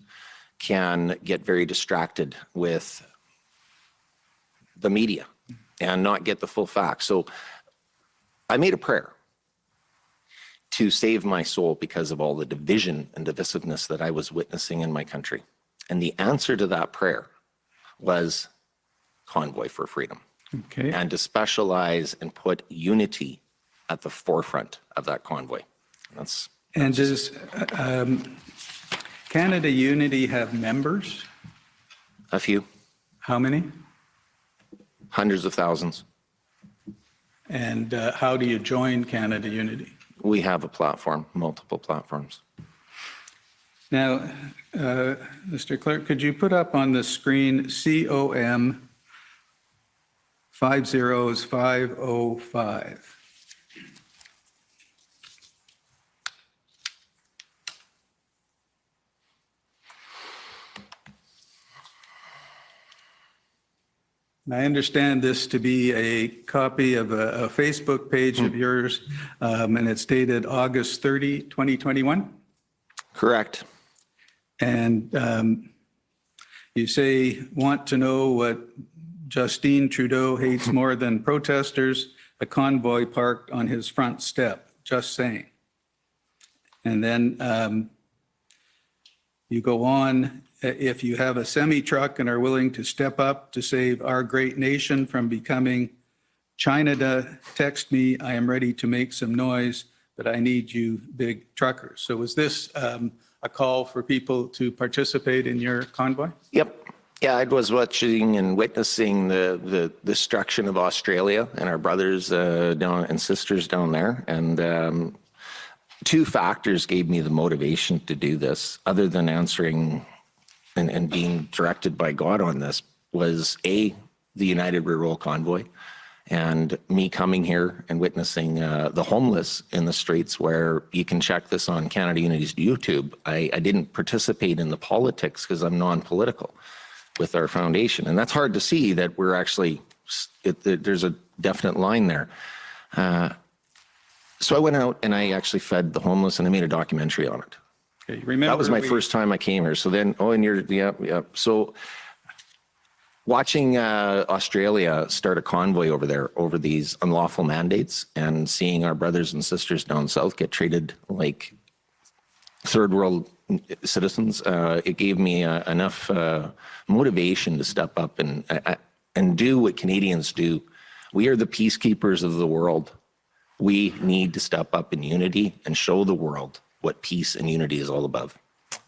can get very distracted with the media and not get the full facts. So I made a prayer to save my soul because of all the division and divisiveness that I was witnessing in my country. And the answer to that prayer was Convoy for Freedom. Okay. And to specialize and put unity at the forefront of that convoy. And does Canada Unity have members? A few. How many? Hundreds of thousands. And how do you join Canada Unity? We have a platform, multiple platforms. Now, Mr. Clerk, could you put up on the screen COM 50505? And I understand this to be a copy of a Facebook page of yours, and it's dated August 30, 2021? Correct. And you say, want to know what Justine Trudeau hates more than protesters, a convoy parked on his front step, just saying. And then you go on, if you have a semi-truck and are willing to step up to save our great nation from becoming China, text me, I am ready to make some noise, but I need you big truckers. So was this a call for people to participate in your convoy? Yep. Yeah, I was watching and witnessing the destruction of Australia and our brothers down and sisters down there. And two factors gave me the motivation to do this, other than answering and being directed by God on this, was the United Rural Convoy, and me coming here and witnessing the homeless in the streets, where you can check this on Canada Unity's YouTube. I didn't participate in the politics because I'm non-political with our foundation. And that's hard to see that we're actually, there's a definite line there. So I went out and I actually fed the homeless, and I made a documentary on it. Okay, remember that was my first time I came here. So then, So watching Australia start a convoy over there over these unlawful mandates, and seeing our brothers and sisters down south get treated like third world citizens. It gave me enough motivation to step up and do what Canadians do. We are the peacekeepers of the world. We need to step up in unity and show the world what peace and unity is all about.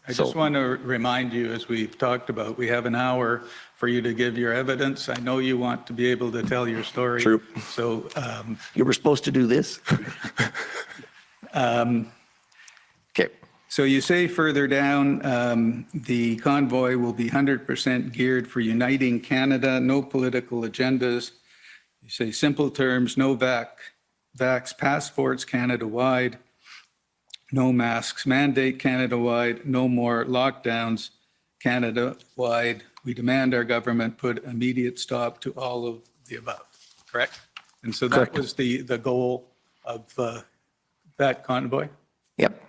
I just want to remind you, as we've talked about, we have an hour for you to give your evidence. I know you want to be able to tell your story. True. So you were supposed to do this. Okay. So you say further down, the convoy will be 100% geared for uniting Canada, no political agendas. You say simple terms, no vax passports Canada-wide, no masks mandate Canada-wide, no more lockdowns Canada-wide. We demand our government put immediate stop to all of the above, correct? And so that was the goal of that convoy? Yep.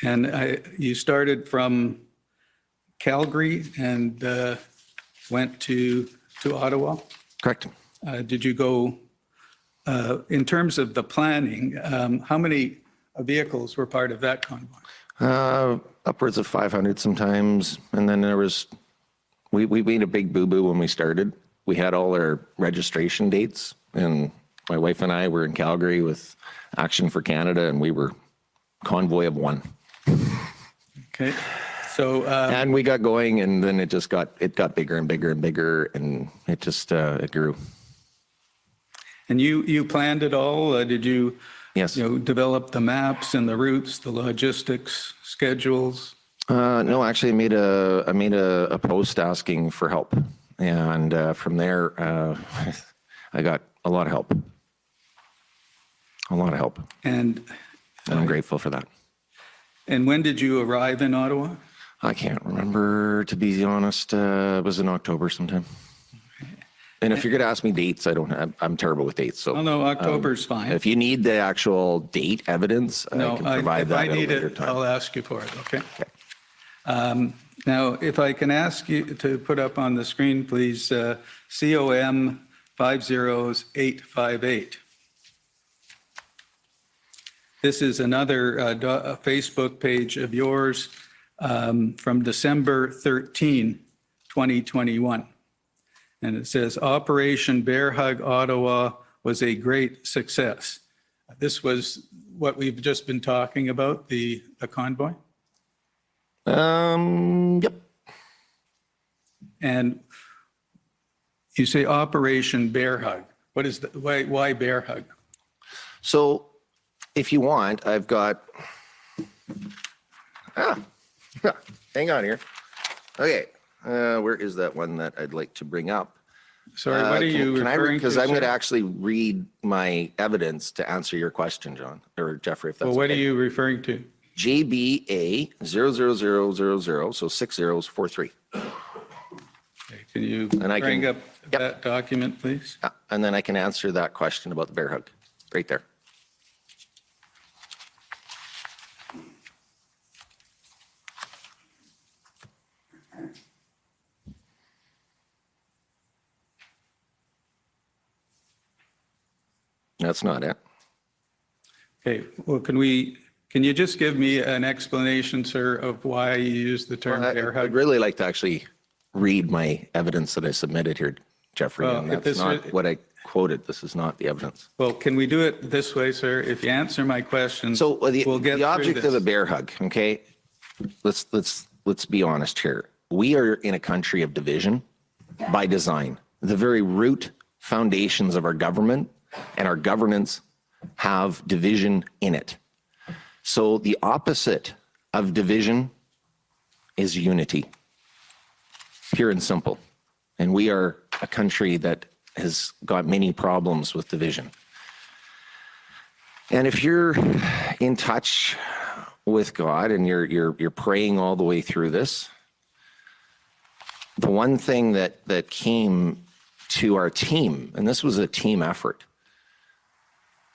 And you started from Calgary and went to Ottawa? Correct. Did you go, in terms of the planning, how many vehicles were part of that convoy? Upwards of 500 sometimes. And then there was, we made a big boo-boo when we started. We had all our registration dates, and my wife and I were in Calgary with Action for Canada, and we were convoy of one. Okay. So, and we got going, and then it got bigger and bigger and bigger, and it just, it grew. And you planned it all? Did you, yes, develop the maps and the routes, the logistics, schedules? No, actually, I made a post asking for help, and from there, I got a lot of help. A lot of help. And I'm grateful for that. And when did you arrive in Ottawa? I can't remember, to be honest. It was in October sometime. And if you're going to ask me dates, I'm terrible with dates. So, no, October's fine. If you need the actual date evidence, I can provide that at a later time. I'll ask you for it, okay? Now, if I can ask you to put up on the screen, please, COM 50858. This is another Facebook page of yours from December 13, 2021. And it says, Operation Bear Hug Ottawa was a great success. This was what we've just been talking about, the convoy? Yep. And you say Operation Bear Hug. What is why Bear Hug? So if you want, I've got, hang on here. Okay, where is that one that I'd like to bring up? Sorry, what are you referring to? Because I'm going to actually read my evidence to answer your question, John, or Jeffrey, if that's okay. Well, what are you referring to? JBA 00000, so 6 zeros, 43. Okay, can you bring up that document, please? And then I can answer that question about the bear hug, right there. That's not it. Okay, well, can you just give me an explanation, sir, of why you use the term bear hug? I'd really like to actually read my evidence that I submitted here, Jeffrey, and that's not what I quoted. This is not the evidence. Well, can we do it this way, sir? If you answer my question, so we'll get through this. The object of the bear hug, okay? Let's be honest here. We are in a country of division by design. The very root foundations of our government and our governance have division in it. So the opposite of division is unity, pure and simple. And we are a country that has got many problems with division. And if you're in touch with God and you're praying all the way through this, the one thing that came to our team, and this was a team effort,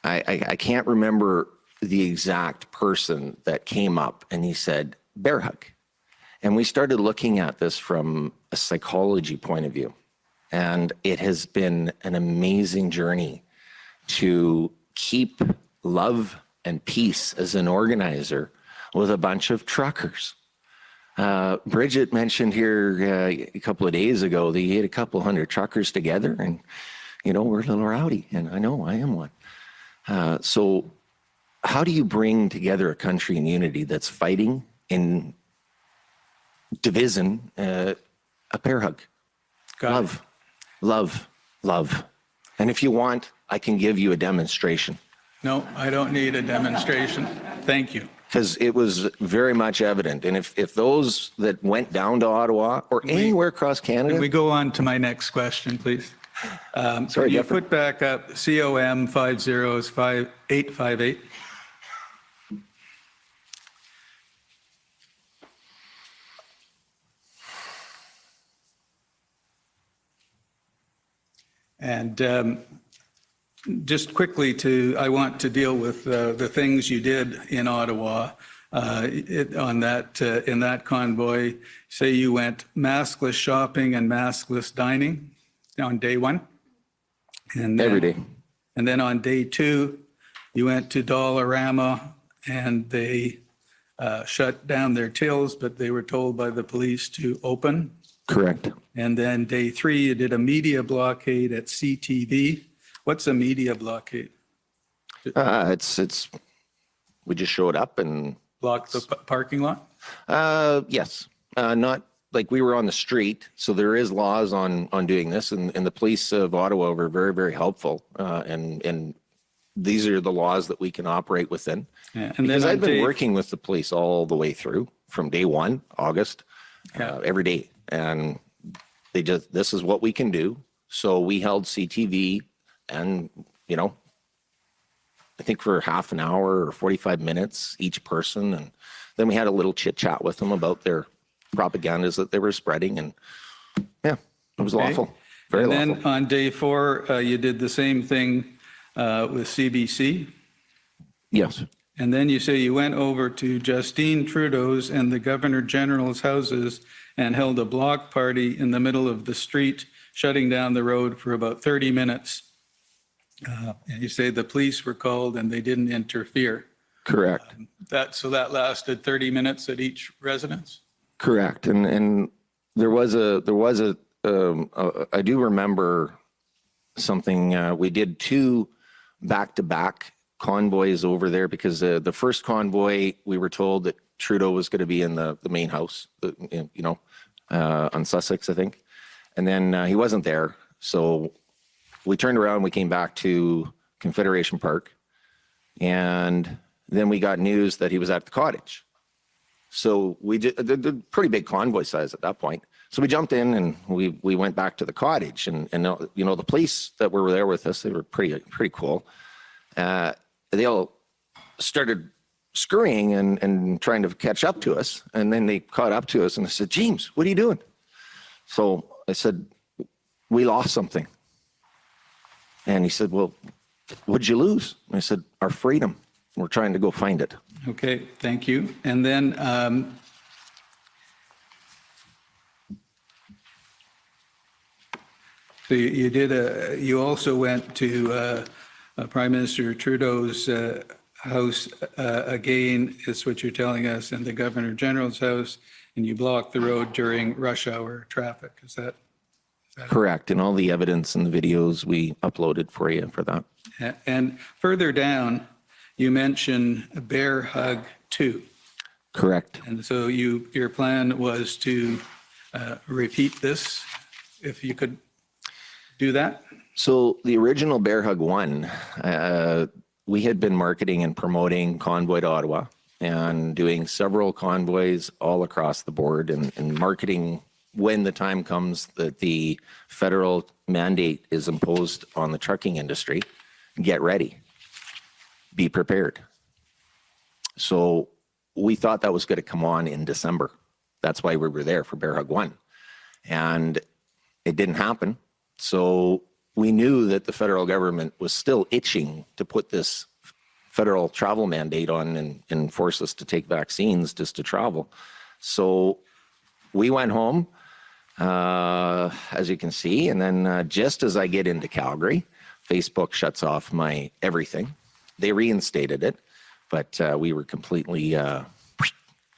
I can't remember the exact person that came up and he said, bear hug. And we started looking at this from a psychology point of view. And it has been an amazing journey to keep love and peace as an organizer with a bunch of truckers. Bridget mentioned here a couple of days ago that you had a couple hundred truckers together, and you know, we're a little rowdy, and I know I am one. So how do you bring together a country in unity that's fighting in division? A bear hug. Love, love, love. And if you want, I can give you a demonstration. No, I don't need a demonstration. Thank you. Because it was very much evident. And if those that went down to Ottawa or anywhere across Canada. Can we go on to my next question, please? Sorry, can you Jeffrey. put back up COM 505858? And just quickly I want to deal with the things you did in Ottawa in that convoy. Say you went maskless shopping and maskless dining on day one. And then, every day. And then on day two, you went to Dollarama and they shut down their tills, but they were told by the police to open. Correct. And then day three, you did a media blockade at CTV. What's a media blockade? We just showed up and blocked the parking lot? Yes. Not like we were on the street. So there is laws on doing this, and the police of Ottawa were very, very helpful. And these are the laws that we can operate within. Yeah. And because then I've been working with the police all the way through from day one, August, every day. And this is what we can do. So we held CTV and, you know, I think for half an hour or 45 minutes each person. And then we had a little chit chat with them about their propagandas that they were spreading. And yeah, it was lawful. Very lawful. And then on day four, you did the same thing with CBC. Yes. And then you say you went over to Justine Trudeau's and the Governor General's houses and held a block party in the middle of the street, shutting down the road for about 30 minutes. And you say the police were called and they didn't interfere. Correct. So that lasted 30 minutes at each residence? Correct. And there was I do remember something, we did 2 back-to-back convoys over there because the first convoy, we were told that Trudeau was going to be in the main house, on Sussex, I think. And then he wasn't there. So we turned around, we came back to Confederation Park, and then we got news that he was at the cottage. So we did the pretty big convoy size at that point. So we jumped in and we went back to the cottage, and you know, the police that were there with us, they were pretty cool. They all started scurrying and trying to catch up to us. And then they caught up to us and I said, James, what are you doing? So I said, we lost something. And he said, well, what'd you lose? And I said, our freedom. We're trying to go find it. Okay, thank you. And then so you also went to Prime Minister Trudeau's house again, is what you're telling us, and the Governor General's house, and you blocked the road during rush hour traffic. Is that correct? And all the evidence and the videos we uploaded for you for that. And further down, you mention Bear Hug 2. Correct. And so your plan was to repeat this, if you could do that? So the original Bear Hug 1, we had been marketing and promoting Convoy to Ottawa and doing several convoys all across the board and marketing when the time comes that the federal mandate is imposed on the trucking industry. Get ready. Be prepared. So we thought that was going to come on in December. That's why we were there for Bear Hug 1. And it didn't happen. So we knew that the federal government was still itching to put this federal travel mandate on and force us to take vaccines just to travel. So we went home, as you can see, and then just as I get into Calgary, Facebook shuts off my everything. They reinstated it, but we were completely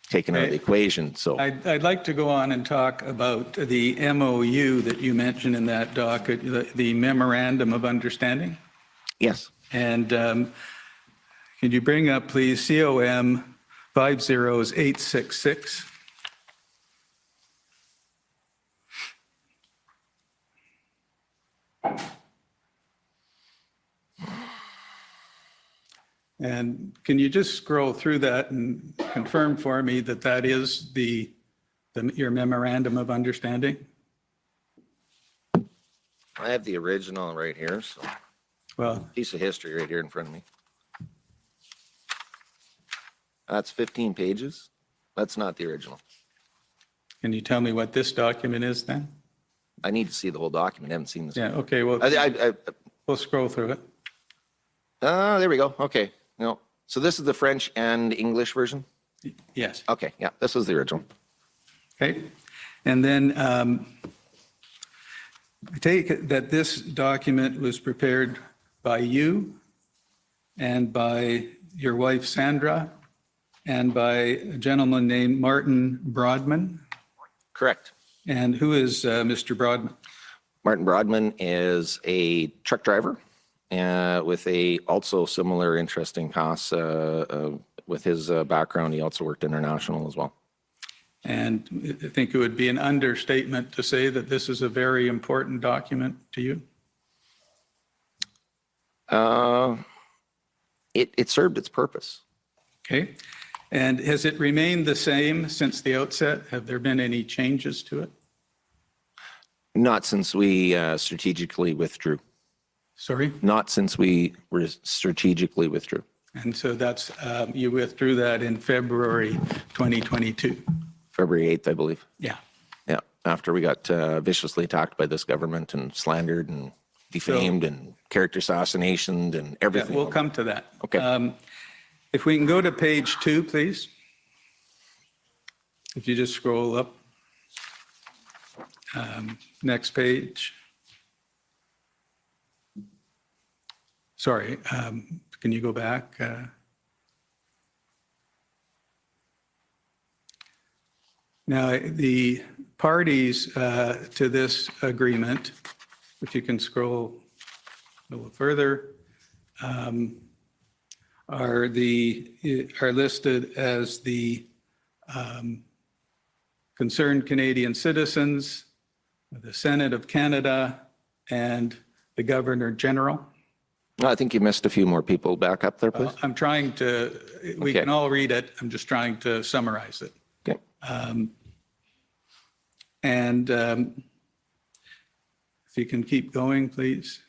taken out of the equation. So I'd like to go on and talk about the MOU that you mentioned in that docket, the Memorandum of Understanding. yes. And can you bring up, please, COM 50866? And can you just scroll through that and confirm for me that that is your Memorandum of Understanding? I have the original right here. So Well, piece of history right here in front of me. That's 15 pages. That's not the original. can you tell me what this document is then? I need to see the whole document. I haven't seen this. Yeah, okay, well, we'll scroll through it. There we go. Okay. No. So this is the French and English version? Yes. Okay. Yeah, this was the original. Okay. And then I take it that this document was prepared by you and by your wife, Sandra, and by a gentleman named Martin Broadman. Correct. And who is Mr. Broadman? Martin Broadman is a truck driver with a also similar interesting past. With his background, he also worked international as well. And I think it would be an understatement to say that this is a very important document to you. It served its purpose. Okay. And has it remained the same since the outset? Have there been any changes to it? Not since we strategically withdrew. Sorry? Not since we were strategically withdrew. And so that's, you withdrew that in February 2022. February 8th, I believe. Yeah. Yeah, after we got viciously attacked by this government and slandered and defamed and character assassinationed and Yeah, everything. we'll come to that. Okay. If we can go to page 2, please. If you just scroll up. Next page. Sorry, can you go back? Now, the parties to this agreement, if you can scroll a little further, are listed as the concerned Canadian citizens, the Senate of Canada, and the Governor General. I think you missed a few more people. Back up there, please. I'm trying to, we Okay. can all read it. I'm just trying to summarize it. Okay. And if you can keep going, please.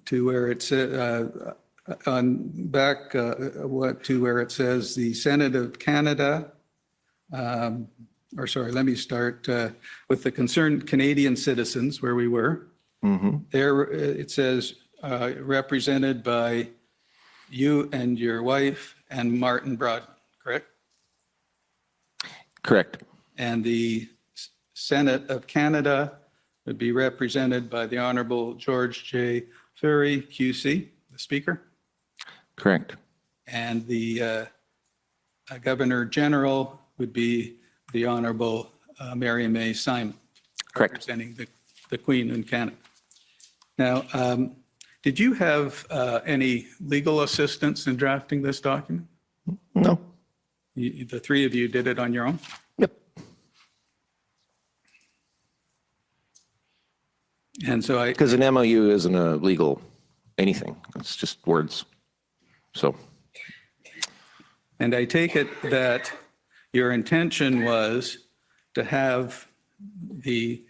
To where it says, to where it says the Senate of Canada, or sorry, let me start with the concerned Canadian citizens where we were. There it says represented by you and your wife and Martin Broad, correct? Correct. And the Senate of Canada would be represented by the Honorable George J. Ferry, QC, the Speaker. Correct. And the Governor General would be the Honorable Mary May Simon. Correct. Representing the Queen in Canada. Now, did you have any legal assistance in drafting this document? No. The three of you did it on your own? Yep. And so Because an MOU isn't a legal anything. It's just words. So. And I take it that your intention was to have the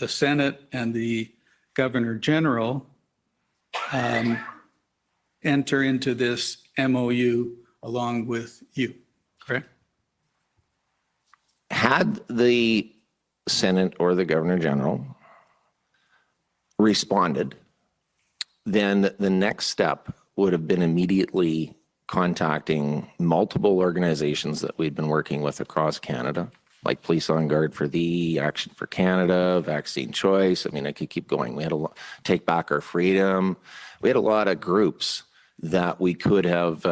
Senate and the Governor General enter into this MOU along with you, correct? Had the Senate or the Governor General responded, then the next step would have been immediately contacting multiple organizations that we'd been working with across Canada, like Police on Guard for Thee, Action for Canada, Vaccine Choice. I mean, I could keep going. We had a lot, Take Back Our Freedom. We had a lot of groups that we could have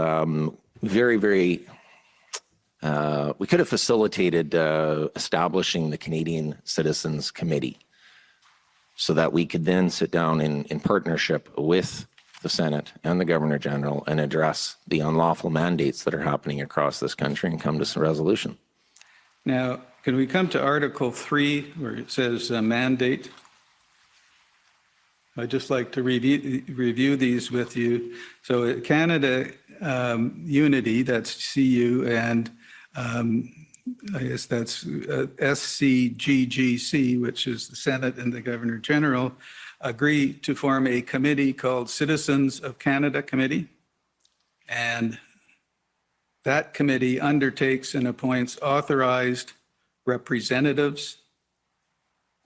we could have facilitated establishing the Canadian Citizens Committee so that we could then sit down in partnership with the Senate and the Governor General and address the unlawful mandates that are happening across this country and come to some resolution. Now, can we come to Article 3 where it says mandate? I'd just like to review these with you. So Canada Unity, that's CU, and I guess that's SCGGC, which is the Senate and the Governor General, agree to form a committee called Citizens of Canada Committee. And that committee undertakes and appoints authorized representatives,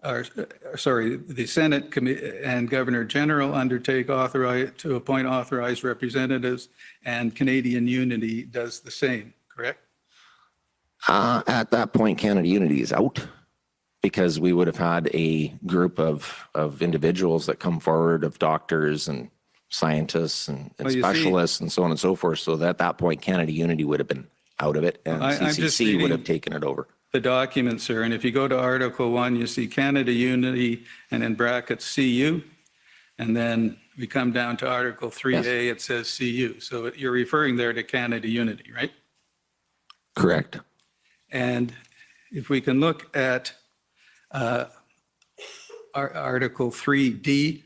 the Senate and Governor General undertake to appoint authorized representatives, and Canadian Unity does the same, correct? At that point, Canada Unity is out because we would have had a group of individuals that come forward, of doctors and scientists and specialists and so on and so forth. So that at that point, Canada Unity would have been out of it, and CCC would have taken it over. The document, sir, and if you go to Article 1, you see Canada Unity and in brackets CU, and then we come down to Article 3A, It says CU. So you're referring there to Canada Unity, right? Correct. And if we can look at Article 3D,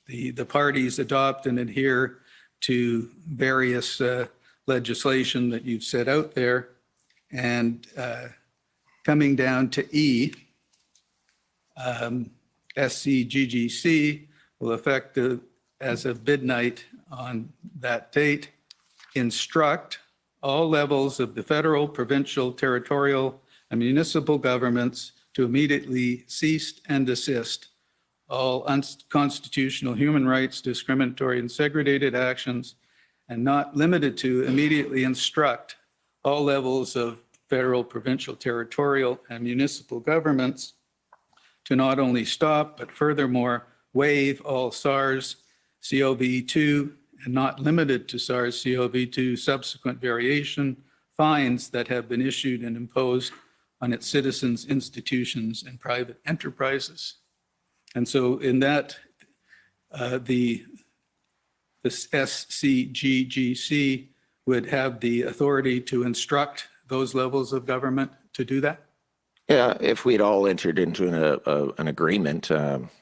the parties adopt and adhere to various legislation that you've set out there. And coming down to E, SCGGC will effective as of midnight on that date, instruct all levels of the federal, provincial, territorial, and municipal governments to immediately cease and desist all unconstitutional human rights, discriminatory and segregated actions, and not limited to immediately instruct all levels of federal, provincial, territorial, and municipal governments to not only stop, but furthermore waive all SARS-CoV-2 and not limited to SARS-CoV-2 subsequent variation fines that have been issued and imposed on its citizens, institutions, and private enterprises. And so in that, the SCGGC would have the authority to instruct those levels of government to do that? Yeah, if we'd all entered into an agreement,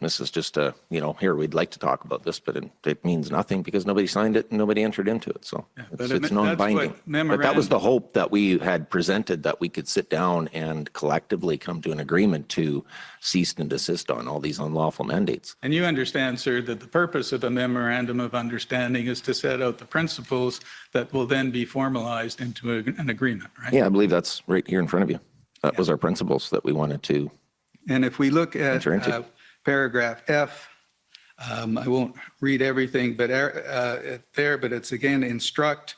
this is just here, we'd like to talk about this, but it means nothing because nobody signed it and nobody entered into it. So it's non-binding. But that was the hope that we had presented, that we could sit down and collectively come to an agreement to cease and desist on all these unlawful mandates. And you understand, sir, that the purpose of a memorandum of understanding is to set out the principles that will then be formalized into an agreement, right? Yeah, I believe that's right here in front of you. That was our principles that we wanted to. And if we look at paragraph F, I won't read everything but but it's again, instruct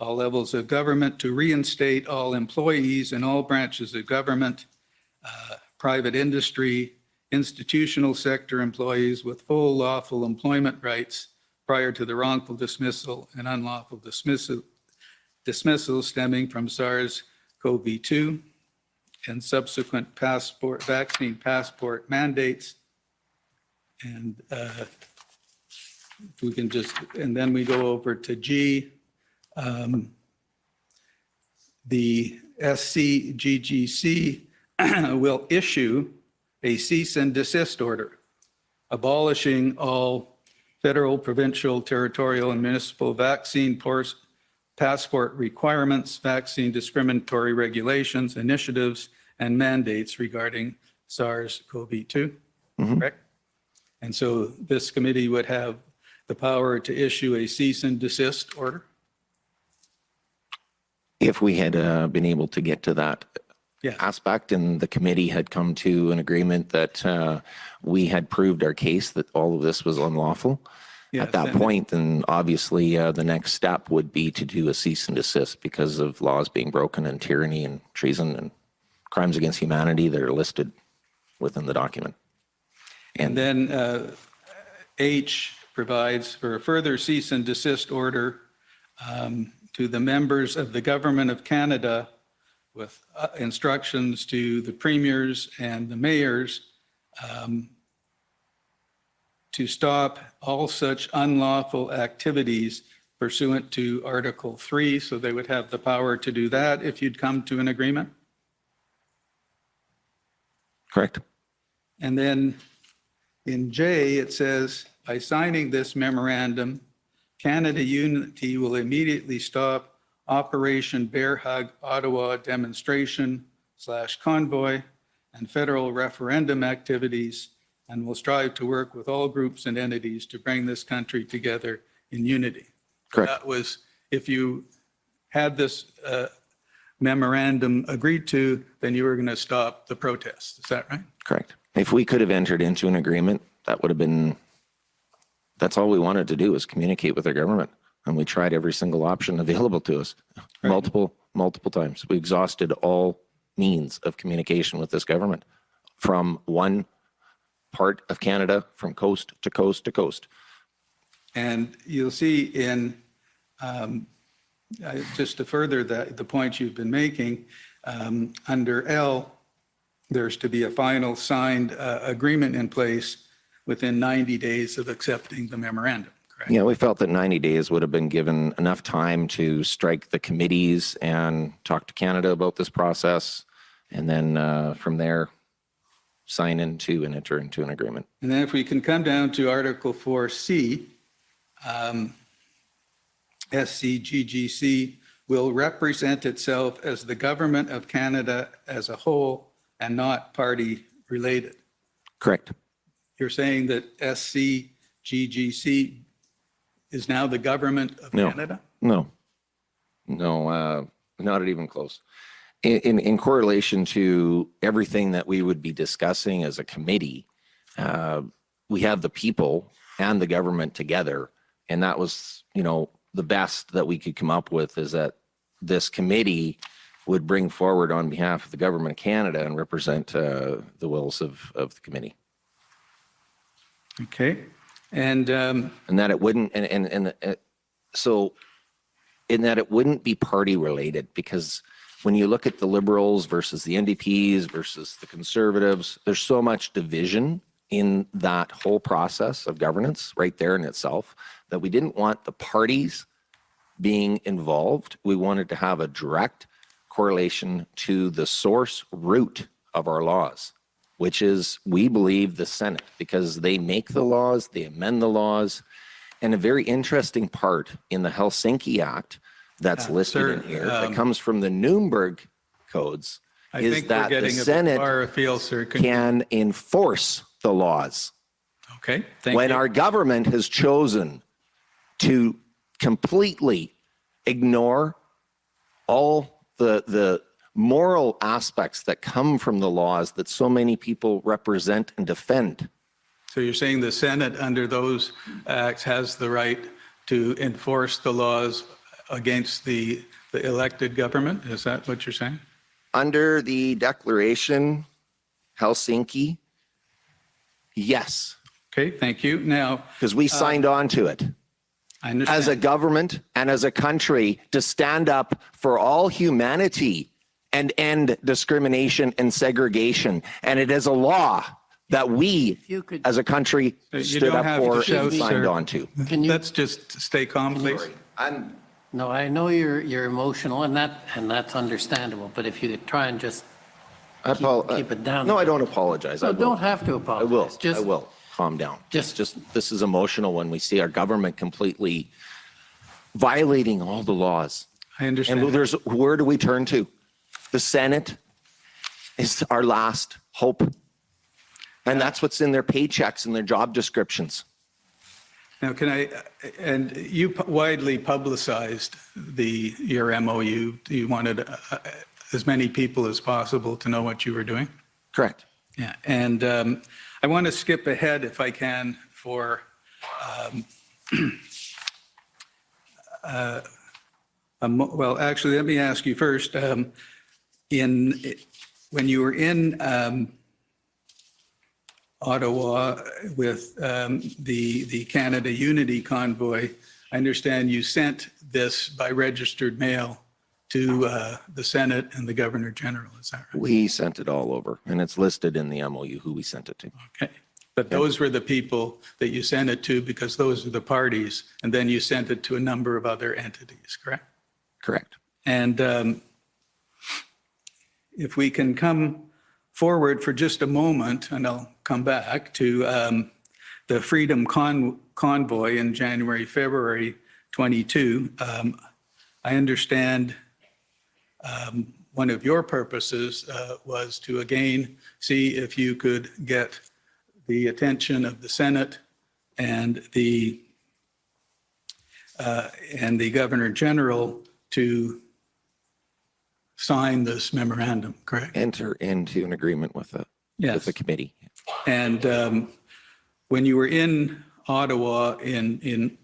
all levels of government to reinstate all employees in all branches of government, private industry, institutional sector employees with full lawful employment rights prior to the wrongful dismissal and unlawful dismissal stemming from SARS-CoV-2 and subsequent vaccine passport mandates. And if we can and then we go over to G. The SCGGC will issue a cease and desist order, abolishing all federal, provincial, territorial, and municipal vaccine passport requirements, vaccine discriminatory regulations, initiatives, and mandates regarding SARS-CoV-2, correct? And so this committee would have the power to issue a cease and desist order? If we had been able to get to that aspect and the committee had come to an agreement that we had proved our case that all of this was unlawful, at that point, then obviously the next step would be to do a cease and desist because of laws being broken and tyranny and treason and crimes against humanity that are listed within the document. And then H provides for a further cease and desist order to the members of the Government of Canada with instructions to the premiers and the mayors to stop all such unlawful activities pursuant to Article 3. So they would have the power to do that if you'd come to an agreement? Correct. And then in J, it says, by signing this memorandum, Canada Unity will immediately stop Operation Bear Hug Ottawa demonstration / convoy and federal referendum activities, and will strive to work with all groups and entities to bring this country together in unity. Correct. That was, if you had this memorandum agreed to, then you were going to stop the protests. Is that right? Correct. If we could have entered into an agreement, that would have been, that's all we wanted to do, was communicate with our government. And we tried every single option available to us, multiple times. We exhausted all means of communication with this government from one part of Canada, from coast to coast to coast. And you'll see in, just to further the point you've been making, under L, there's to be a final signed agreement in place within 90 days of accepting the memorandum, correct? Yeah, we felt that 90 days would have been given enough time to strike the committees and talk to Canada about this process, and then from there, sign into and enter into an agreement. And then if we can come down to Article 4C, SCGGC will represent itself as the Government of Canada as a whole and not party related. Correct. You're saying that SCGGC is now the Government of Canada? No, not even close. In correlation to everything that we would be discussing as a committee, we have the people and the government together, and that was, the best that we could come up with, is that this committee would bring forward on behalf of the Government of Canada and represent the wills of the committee. Okay, and that it wouldn't, so in that it wouldn't be party related, because when you look at the Liberals versus the NDPs versus the Conservatives, there's so much division in that whole process of governance right there in itself, that we didn't want the parties being involved. We wanted to have a direct correlation to the source root of our laws, which is, we believe, the Senate, because they make the laws, they amend the laws. And a very interesting part in the Helsinki Act that's listed in here, that comes from the Nuremberg codes, is that the Senate can enforce the laws. Okay, when our government has chosen to completely ignore all the moral aspects that come from the laws that so many people represent and defend. So you're saying the Senate, under those acts, has the right to enforce the laws against the elected government? Is that what you're saying? Under the declaration, Helsinki, yes. Okay, thank you. Now, because we signed on to it. I understand. As a government and as a country, to stand up for all humanity and end discrimination and segregation. And it is a law that we, as a country, stood up for and signed on to. Let's just stay calm, please. No, I know you're emotional, and that's understandable, but if you could try and just keep it down. No, I don't apologize. No, don't have to apologize. I will. Calm down. Just this is emotional when we see our government completely violating all the laws. I understand. And where do we turn to? The Senate is our last hope. And that's what's in their paychecks and their job descriptions. Now, and you widely publicized your MOU. You wanted as many people as possible to know what you were doing? Correct. Yeah, and I want to skip ahead, if I can, for Well, actually, let me ask you first, when you were in Ottawa with the Canada Unity Convoy, I understand you sent this by registered mail to the Senate and the Governor General, is that right? We sent it all over, and it's listed in the MOU who we sent it to. Okay. But those were the people that you sent it to because those are the parties, and then you sent it to a number of other entities, correct? Correct. And if we can come forward for just a moment, and I'll come back to the Freedom Convoy in January, February 22. I understand one of your purposes was to again see if you could get the attention of the Senate and the Governor General to sign this memorandum, correct? Enter into an agreement with the committee. And when you were in Ottawa in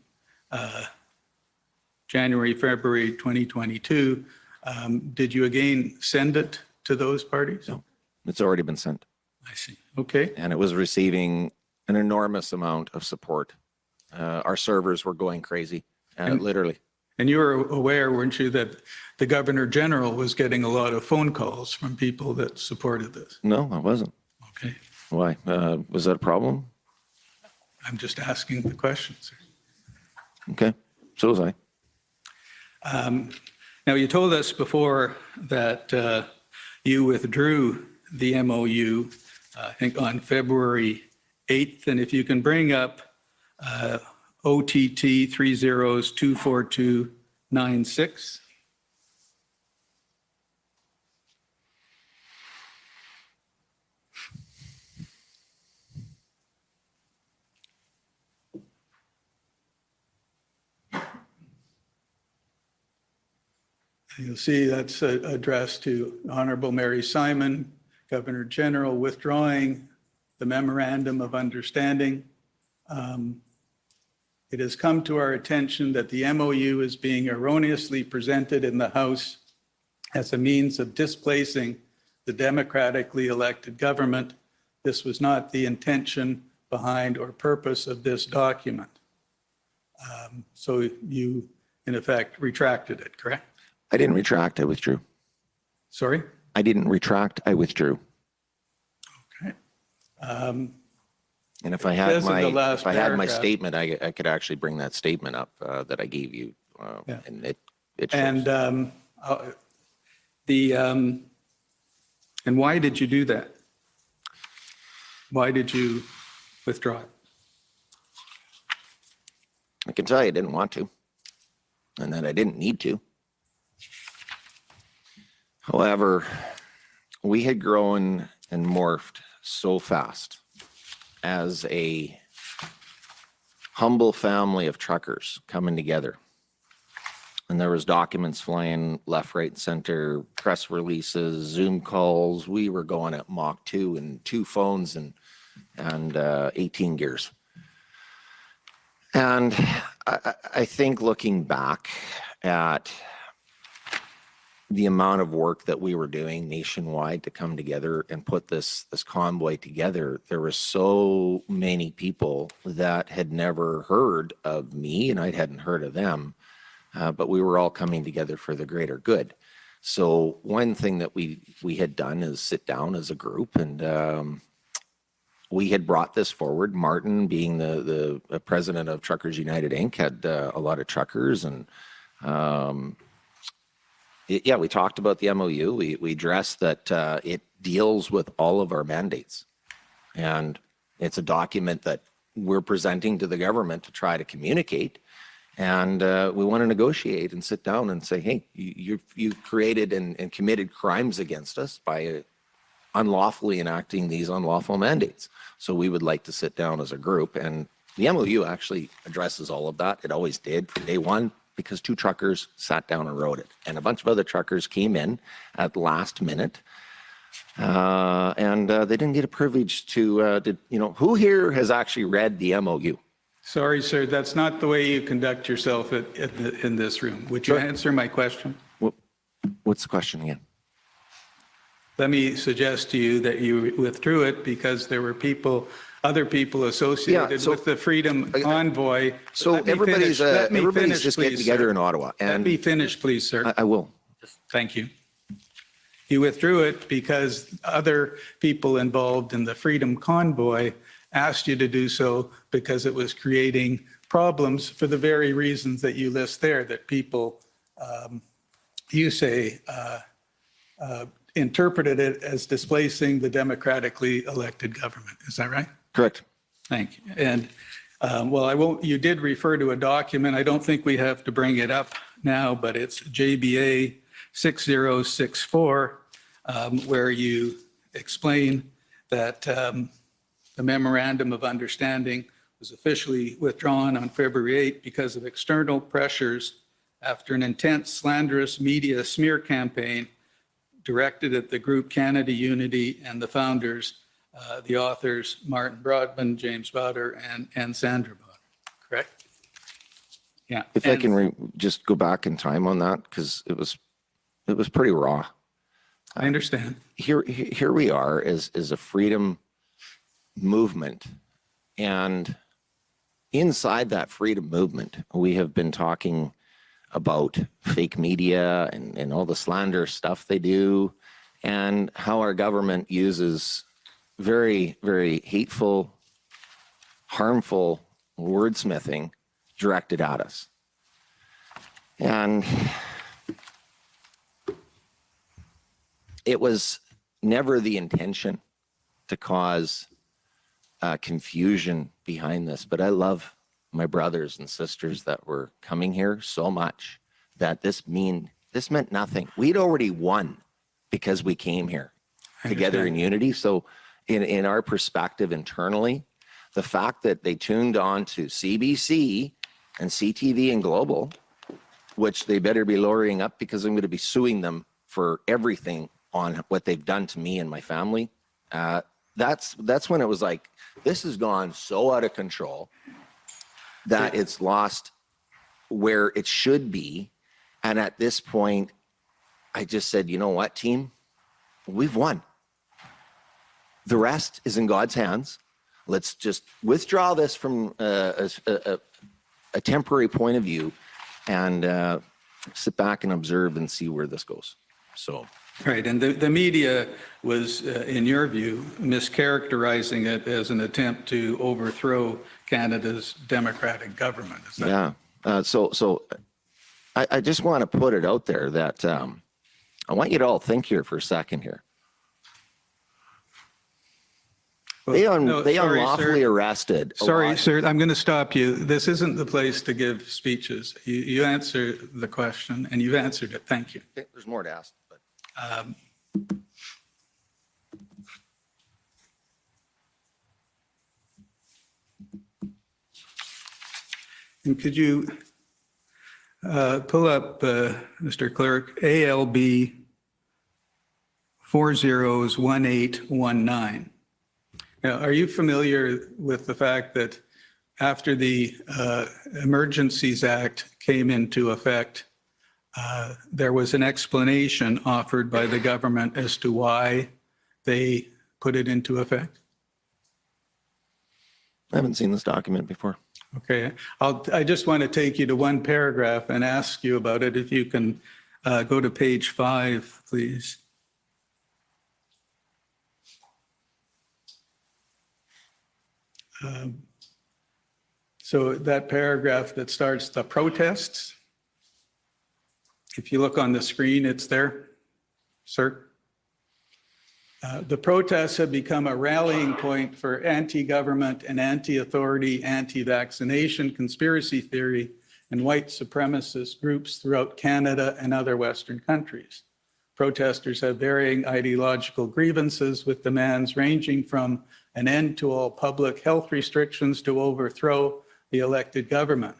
January, February 2022, did you again send it to those parties? No, it's already been sent. I see. Okay. And it was receiving an enormous amount of support. Our servers were going crazy, literally. And you were aware, weren't you, that the Governor General was getting a lot of phone calls from people that supported this? No, I wasn't. Okay. Why? Was that a problem? I'm just asking the questions. Okay. So was I. Now, you told us before that you withdrew the MOU, I think on February 8th. And if you can bring up OTT 30-24296. You'll see that's addressed to Honorable Mary Simon, Governor General, withdrawing the Memorandum of Understanding. It has come to our attention that the MOU is being erroneously presented in the House as a means of displacing the democratically elected government. This was not the intention behind or purpose of this document. So you, in effect, retracted it, correct? I didn't retract, I withdrew. Sorry? I didn't retract, I withdrew. Okay. And if I had my paragraph. statement, I could actually bring that statement up that I gave you, and it shows. And and why did you do that? Why did you withdraw it? I can tell you I didn't want to, and that I didn't need to. However, we had grown and morphed so fast as a humble family of truckers coming together. And there was documents flying left, right, and center, press releases, Zoom calls. We were going at Mach 2 and 2 phones and 18 gears. And I think looking back at the amount of work that we were doing nationwide to come together and put this convoy together, there were so many people that had never heard of me, and I hadn't heard of them, but we were all coming together for the greater good. So one thing that we had done is sit down as a group, and we had brought this forward. Martin, being the president of Truckers United Inc., had a lot of truckers, and yeah, we talked about the MOU. We addressed that it deals with all of our mandates. And it's a document that we're presenting to the government to try to communicate. And we want to negotiate and sit down and say, hey, you've created and committed crimes against us by unlawfully enacting these unlawful mandates. So we would like to sit down as a group. And the MOU actually addresses all of that. It always did from day one, because 2 truckers sat down and wrote it. And a bunch of other truckers came in at the last minute. And they didn't get a privilege to, who here has actually read the MOU? Sorry, sir, that's not the way you conduct yourself in this room. Would you answer my question? What's the question again? Let me suggest to you that you withdrew it because there were other people associated with the Freedom Convoy. So everybody's just getting together in Ottawa. Let me finish, please, sir. I will. Thank you. You withdrew it because other people involved in the Freedom Convoy asked you to do so because it was creating problems for the very reasons that you list there, that people, you say, interpreted it as displacing the democratically elected government. Is that right? Correct. Thank you. And you did refer to a document. I don't think we have to bring it up now, but it's JBA 6064, where you explain that the memorandum of understanding was officially withdrawn on February 8 because of external pressures after an intense slanderous media smear campaign directed at the group Canada Unity and the founders, the authors Martin Broadman, James Bauder, and Sandra Bauder. Correct? Yeah. If I can just go back in time on that, because it was pretty raw. I understand. Here we are as a freedom movement, and inside that freedom movement, we have been talking about fake media and all the slander stuff they do, and how our government uses very, very hateful, harmful wordsmithing directed at us. And it was never the intention to cause confusion behind this, but I love my brothers and sisters that were coming here so much that this meant nothing. We'd already won because we came here together in unity. So in our perspective internally, the fact that they tuned on to CBC and CTV and Global, which they better be lowering up because I'm going to be suing them for everything on what they've done to me and my family. That's when it was like, this has gone so out of control that it's lost where it should be. And at this point, I just said, you know what, team? We've won. The rest is in God's hands. Let's just withdraw this from a temporary point of view and sit back and observe and see where this goes. So. Right, and the media was, in your view, mischaracterizing it as an attempt to overthrow Canada's democratic government. Is that So I just want to put it out there that I want you to all think here for a second here. They unlawfully arrested. Sorry, sir, I'm going to stop you. This isn't the place to give speeches. You answer the question, and you've answered it. Thank you. There's more to ask. And could you pull up, Mr. Clerk, ALB 401819. Now, are you familiar with the fact that after the Emergencies Act came into effect, there was an explanation offered by the government as to why they put it into effect? I haven't seen this document before. Okay, I just want to take you to one paragraph and ask you about it. If you can go to page 5, please. So that paragraph that starts the protests, if you look on the screen, it's there, sir. The protests have become a rallying point for anti-government and anti-authority, anti-vaccination conspiracy theory and white supremacist groups throughout Canada and other Western countries. Protesters have varying ideological grievances with demands ranging from an end to all public health restrictions to overthrow the elected government.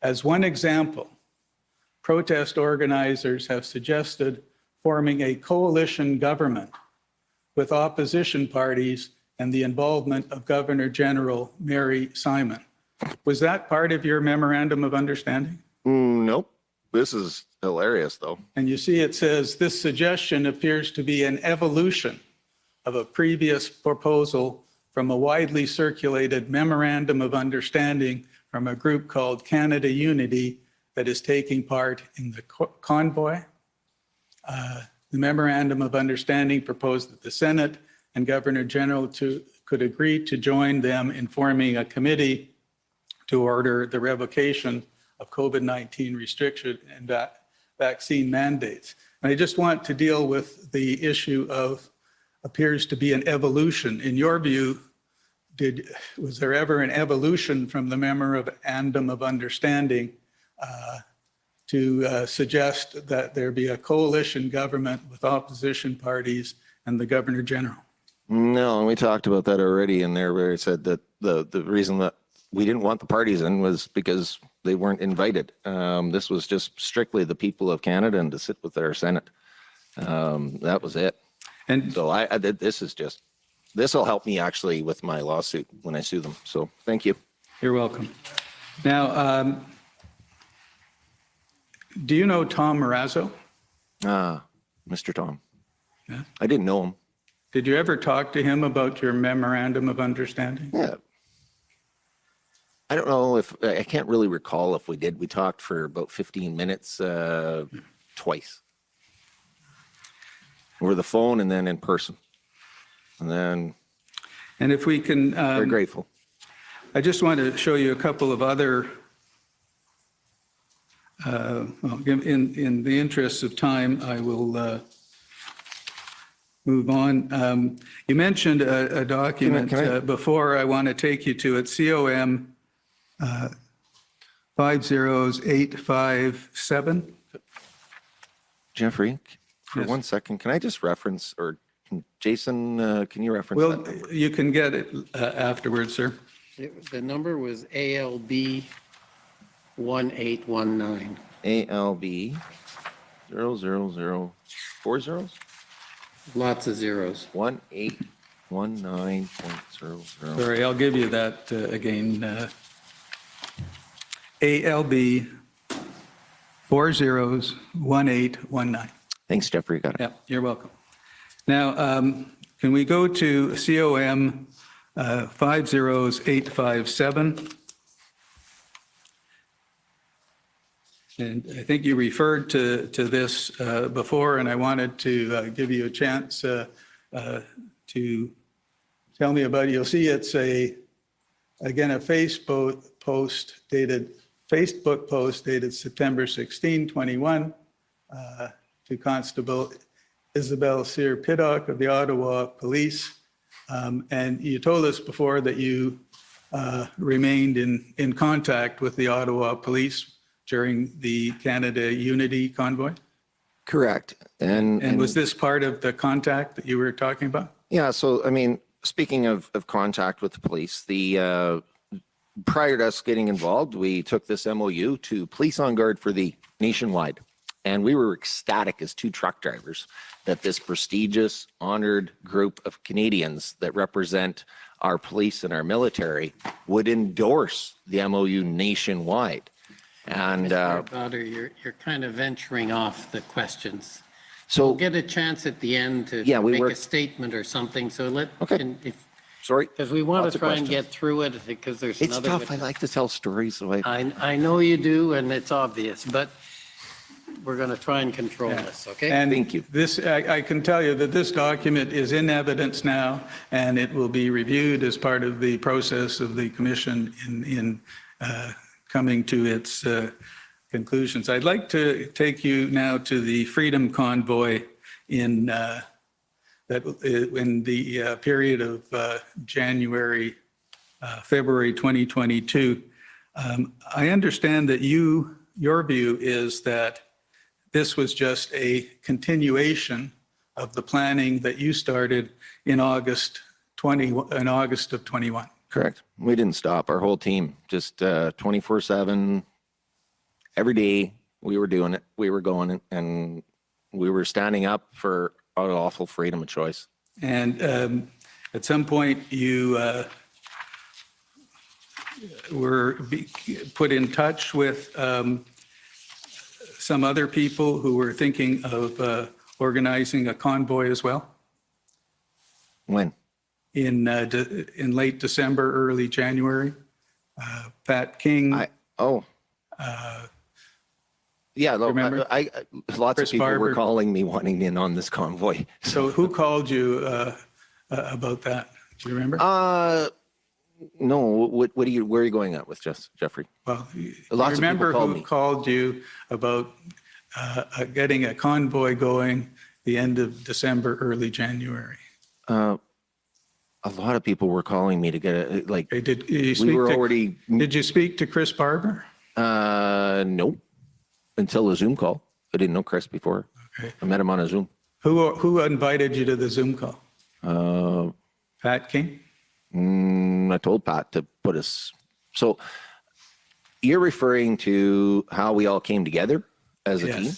As one example, protest organizers have suggested forming a coalition government with opposition parties and the involvement of Governor General Mary Simon. Was that part of your memorandum of understanding? Nope. This is hilarious, though. And you see, it says, this suggestion appears to be an evolution of a previous proposal from a widely circulated memorandum of understanding from a group called Canada Unity that is taking part in the Convoy. The memorandum of understanding proposed that the Senate and Governor General could agree to join them in forming a committee to order the revocation of COVID-19 restriction and vaccine mandates. And I just want to deal with the issue of appears to be an evolution. In your view, was there ever an evolution from the memorandum of understanding to suggest that there be a coalition government with opposition parties and the Governor General? No, and we talked about that already in there where it said that the reason that we didn't want the parties in was because they weren't invited. This was just strictly the people of Canada and to sit with their Senate. That was it. And so this will help me actually with my lawsuit when I sue them. So thank you. You're welcome. Now, do you know Tom Marazzo? Mr. Tom. Yeah. I didn't know him. Did you ever talk to him about your memorandum of understanding? Yeah. I don't know if, I can't really recall if we did. We talked for about 15 minutes twice. Over the phone and then in person. And if we can... very grateful. I just want to show you a couple of other, in the interest of time, I will move on. You mentioned a document before. I want to take you to it, COM 50857. Jeffrey, for 1 second, can I just reference, or Jason, can you reference Well, that number? you can get it afterwards, sir. The number was ALB 1819. ALB 000 4 zeros? Lots of zeros. 1819.00. Sorry, I'll give you that again. ALB 401819. Thanks, Jeffrey. Got it. Yeah, you're welcome. Now, can we go to COM 50857? And I think you referred to this before, and I wanted to give you a chance to tell me about it. You'll see it's again, a Facebook post dated September 16, 21, to Constable Isabel Cyr-Piddock of the Ottawa Police. And you told us before that you remained in contact with the Ottawa Police during the Canada Unity Convoy? Correct. And was this part of the contact that you were talking about? Yeah, so I mean, speaking of contact with the police, prior to us getting involved, we took this MOU to Police on Guard for the nationwide. And we were ecstatic as two truck drivers that this prestigious, honored group of Canadians that represent our police and our military would endorse the MOU nationwide. And Mr. Bauder, you're kind of venturing off the questions. So we'll get a chance at the end to make a statement or something. So sorry, because we want Lots to of try and questions. get through it because there's It's another. tough. I like to tell stories. So I know you do, and it's obvious, but we're going to try and control this, okay? And thank you. This, I can tell you that this document is in evidence now, and it will be reviewed as part of the process of the commission in coming to its conclusions. I'd like to take you now to the Freedom Convoy in the period of February 2022. I understand that your view is that this was just a continuation of the planning that you started in August of 21. Correct. We didn't stop. Our whole team, just 24/7, every day we were doing it. We were going and we were standing up for our lawful freedom of choice. And at some point, you put in touch with some other people who were thinking of organizing a convoy as well? When? In late December, early January. Pat King. Yeah, look, remember? Lots Chris of people Barber. were calling me wanting in on this convoy. So who called you about that? Do you remember? No, where are you going at with Jeffrey? Well, Lots of remember people called who me. called you about getting a convoy going the end of December, early January? A lot of people were calling me to get it. Like, Did you we were already. Did you speak to Chris Barber? Nope. Until a Zoom call. I didn't know Chris before. Okay. I met him on a Zoom. Who invited you to the Zoom call? Pat King? I told Pat to put us. So you're referring to how we all came together as a Yes. team?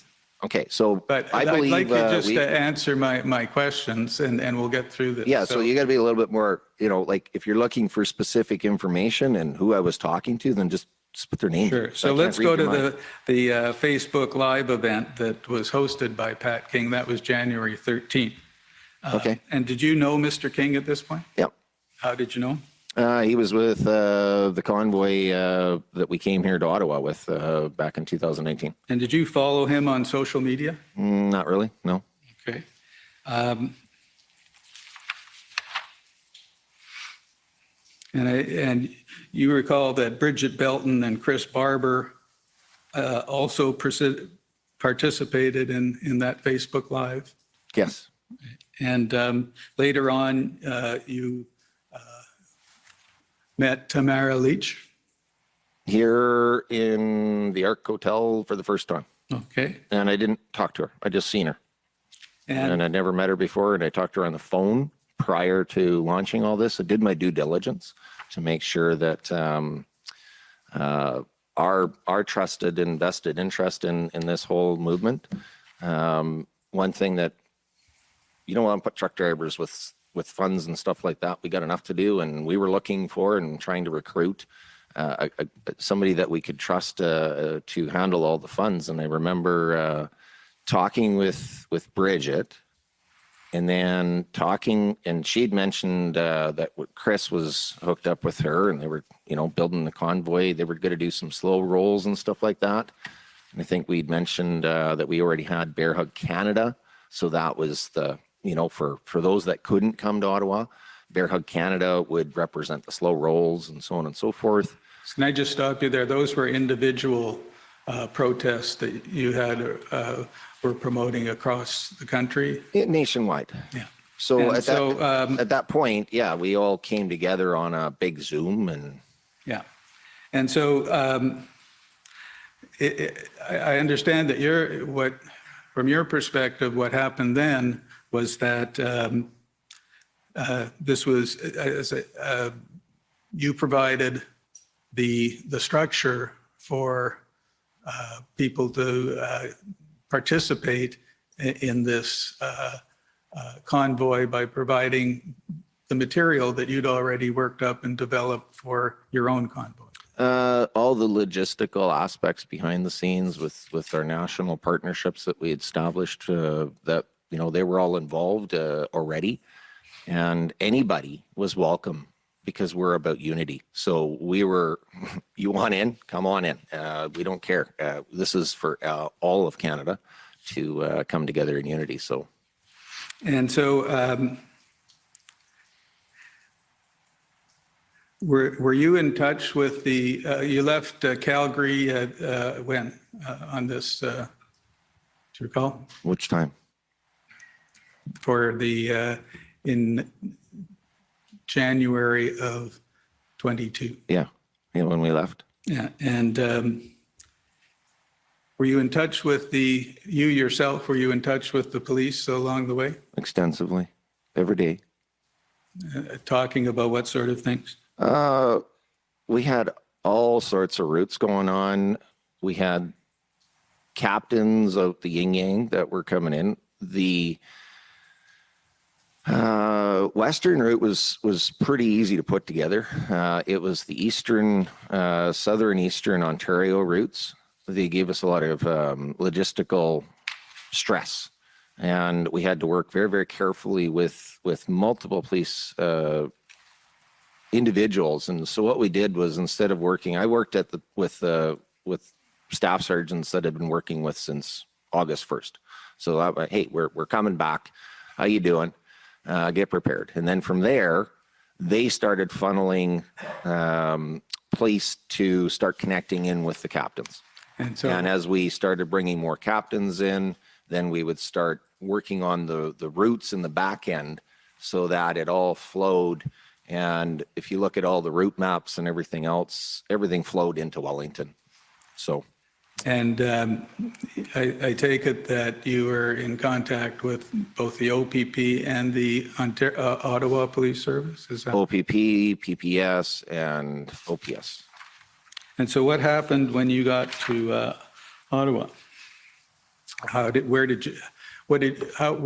Okay, so But I believe I'd like you just we, to answer my questions and we'll get through this. yeah, so you got to be a little bit more, like if you're looking for specific information and who I was talking to, then just put their name. Sure. I So can't let's read go your to mind. the Facebook Live event that was hosted by Pat King. That was January 13th. Okay. And did you know Mr. King at this point? Yep. How did you know him? He was with the convoy that we came here to Ottawa with back in 2019. And did you follow him on social media? Not really, no. Okay. And you recall that Bridget Belton and Chris Barber also participated in that Facebook Live? Yes. And later on, you met Tamara Leach? Here in the Arc Hotel for the first time. Okay. And I didn't talk to her. I just seen her. And And I never met her before, and I talked to her on the phone prior to launching all this. I did my due diligence to make sure that our trusted invested interest in this whole movement. One thing that you don't want to put truck drivers with funds and stuff like that. We got enough to do, and we were looking for and trying to recruit somebody that we could trust to handle all the funds. And I remember talking with Bridget, and then talking, and she'd mentioned that Chris was hooked up with her, and they were, building the convoy. They were going to do some slow rolls and stuff like that. And I think we'd mentioned that we already had Bear Hug Canada, so that was the, for those that couldn't come to Ottawa, Bear Hug Canada would represent the slow rolls and so on and so forth. can I just stop you there? Those were individual protests that you had were promoting across the country? Nationwide. Yeah. So, And at that point, yeah, we all came together on a big Zoom and. Yeah. And so I understand that from your perspective, what happened then was that this was, you provided the structure for people to participate in this convoy by providing the material that you'd already worked up and developed for your own convoy. All the logistical aspects behind the scenes with our national partnerships that we had established, that, they were all involved already, and anybody was welcome because we're about unity. So we were, you want in, come on in. We don't care. This is for all of Canada to come together in unity. So. And so were you in touch with you left Calgary when on this, do you recall? Which time? For in January of 22. Yeah, when we left. Yeah, and were you in touch with you yourself, were you in touch with the police along the way? Extensively, every day. Talking about what sort of things? We had all sorts of routes going on. We had captains of the yin yang that were coming in. Western route was pretty easy to put together. It was the eastern, southern eastern Ontario routes. They gave us a lot of logistical stress, and we had to work very, very carefully with multiple police individuals. And so what we did was, instead of working, I worked with staff sergeants that had been working with since August 1st. So hey, we're coming back. How you doing? Get prepared. And then from there, they started funneling police to start connecting in with the captains. And as we started bringing more captains in, then we would start working on the routes in the back end so that it all flowed. And if you look at all the route maps and everything else, everything flowed into Wellington. So. And I take it that you were in contact with both the OPP and the Ottawa Police Service? Is that? OPP, PPS, and OPS. And so what happened when you got to Ottawa? How were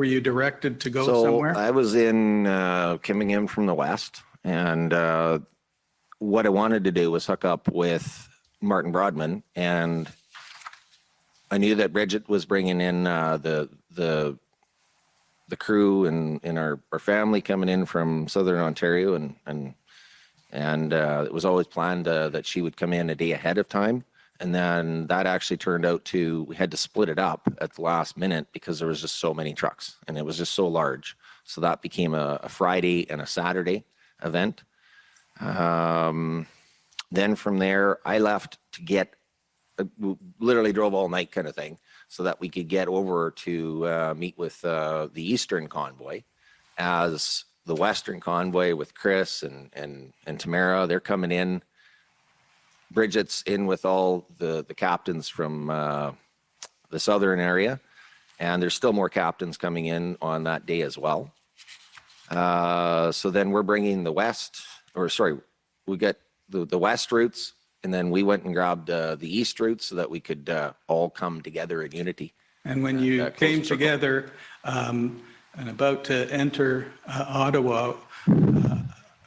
you directed to go somewhere? I was coming in from the west, and what I wanted to do was hook up with Martin Broadman, and I knew that Bridget was bringing in the crew and our family coming in from Southern Ontario, and it was always planned that she would come in a day ahead of time. And then that actually turned out we had to split it up at the last minute because there was just so many trucks and it was just so large. So that became a Friday and a Saturday event. Then from there, I left to literally drove all night kind of thing so that we could get over to meet with the Eastern Convoy, as the Western Convoy with Chris and Tamara, they're coming in. Bridget's in with all the captains from the southern area, and there's still more captains coming in on that day as well. So then we're bringing we got the west routes, and then we went and grabbed the east routes so that we could all come together in unity. And when you came together and about to enter Ottawa,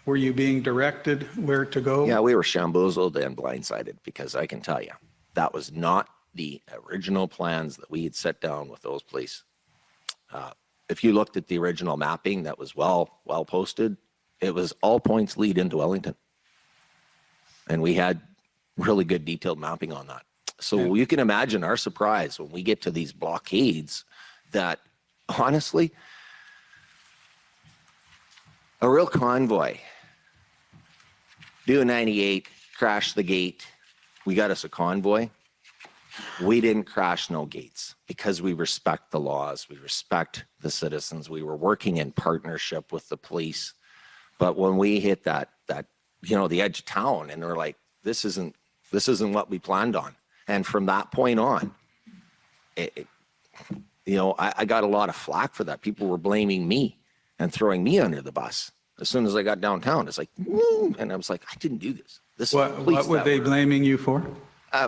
were you being directed where to go? Yeah, we were shamboozled and blindsided, because I can tell you, that was not the original plans that we had set down with those police. If you looked at the original mapping that was well posted, it was all points lead into Wellington. And we had really good detailed mapping on that. So you can imagine our surprise when we get to these blockades that, honestly, a real convoy, do a 98, crash the gate. We got us a convoy. We didn't crash no gates because we respect the laws. We respect the citizens. We were working in partnership with the police. But when we hit that the edge of town, and we're like, this isn't what we planned on. And from that point on, I got a lot of flack for that. People were blaming me and throwing me under the bus. As soon as I got downtown, it's like, and I was like, I didn't do this. What were they blaming you for?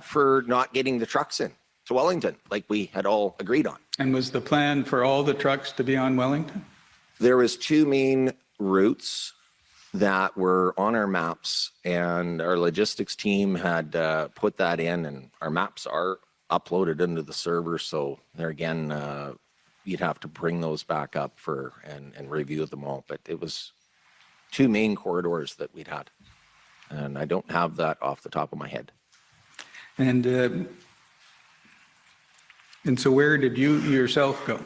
For not getting the trucks in to Wellington, like we had all agreed on. And was the plan for all the trucks to be on Wellington? There was two main routes that were on our maps, and our logistics team had put that in, and our maps are uploaded into the server. So there again, you'd have to bring those back up and review them all. But it was two main corridors that we'd had, and I don't have that off the top of my head. And so where did you yourself go?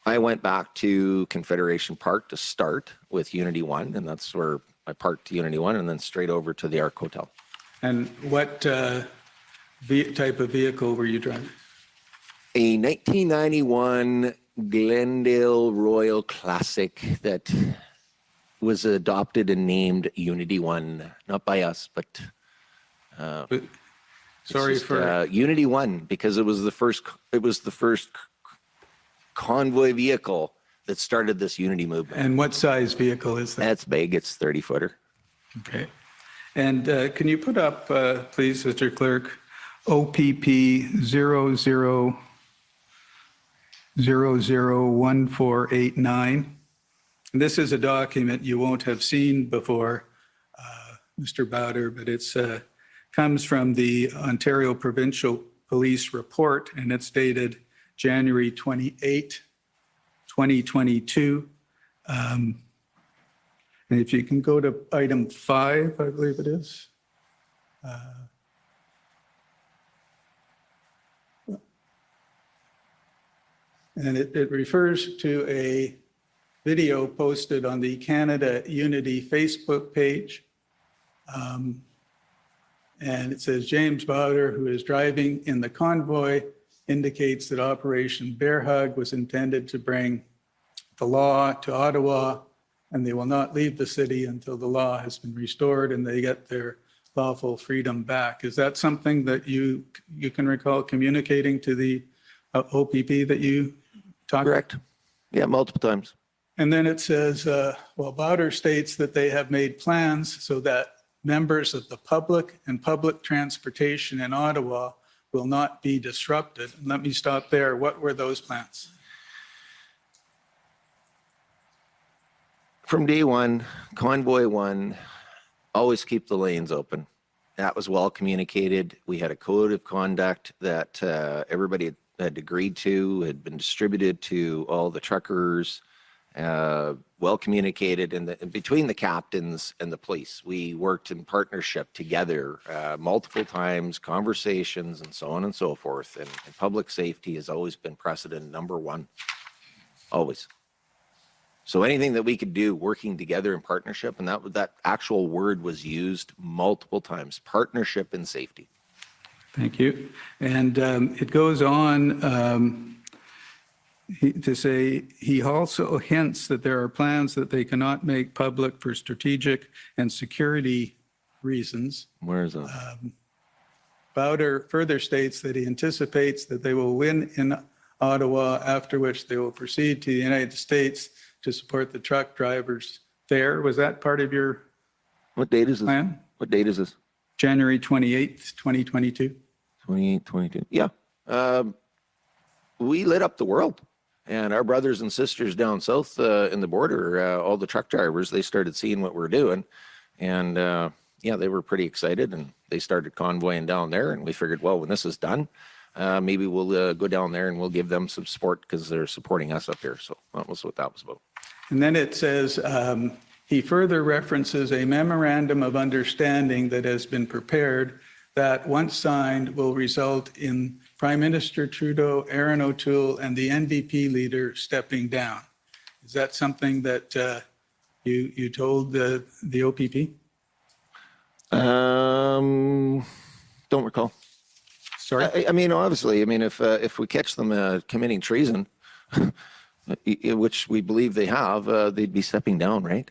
I went back to Confederation Park to start with Unity 1, and that's where I parked Unity 1, and then straight over to the Arc Hotel. And what type of vehicle were you driving? A 1991 Glendale Royal Classic that was adopted and named Unity 1, not by us, but Unity 1, because it was the first convoy vehicle that started this unity movement. And what size vehicle is that? That's big. It's 30-footer. Okay. And can you put up, please, Mr. Clerk, OPP 00001489? And this is a document you won't have seen before, Mr. Bauder, but it's comes from the Ontario Provincial Police Report, and it's dated January 28, 2022. And if you can go to item 5, I believe it is. And it refers to a video posted on the Canada Unity Facebook page. And it says, James Bauder, who is driving in the convoy, indicates that Operation Bear Hug was intended to bring the law to Ottawa, and they will not leave the city until the law has been restored and they get their lawful freedom back. Is that something that you can recall communicating to the OPP that you talked? Correct. Yeah, multiple times. And then it says, well, Bauder states that they have made plans so that members of the public and public transportation in Ottawa will not be disrupted. And let me stop there. What were those plans? From day one, Convoy 1, always keep the lanes open. That was well communicated. We had a code of conduct that everybody had agreed to, had been distributed to all the truckers, well communicated. And between the captains and the police, we worked in partnership together multiple times, conversations and so on and so forth. And public safety has always been precedent number one, always. So anything that we could do working together in partnership, and that actual word was used multiple times, partnership and safety. Thank you. And it goes on to say, he also hints that there are plans that they cannot make public for strategic and security reasons. Where is that? Bauder further states that he anticipates that they will win in Ottawa, after which they will proceed to the United States to support the truck drivers there. Was that part of your What date is this? plan? What date is this? January 28th, 2022. 22. Yeah. We lit up the world. And our brothers and sisters down south in the border, all the truck drivers, they started seeing what we're doing. And yeah, they were pretty excited and they started convoying down there. And we figured, well, when this is done, maybe we'll go down there and we'll give them some support because they're supporting us up here. So that was what that was about. And then it says, he further references a memorandum of understanding that has been prepared that, once signed, will result in Prime Minister Trudeau, Aaron O'Toole, and the NDP leader stepping down. Is that something that you told the OPP? Don't recall. Sorry? I mean, obviously, I mean, if we catch them committing treason, which we believe they have, they'd be stepping down, right?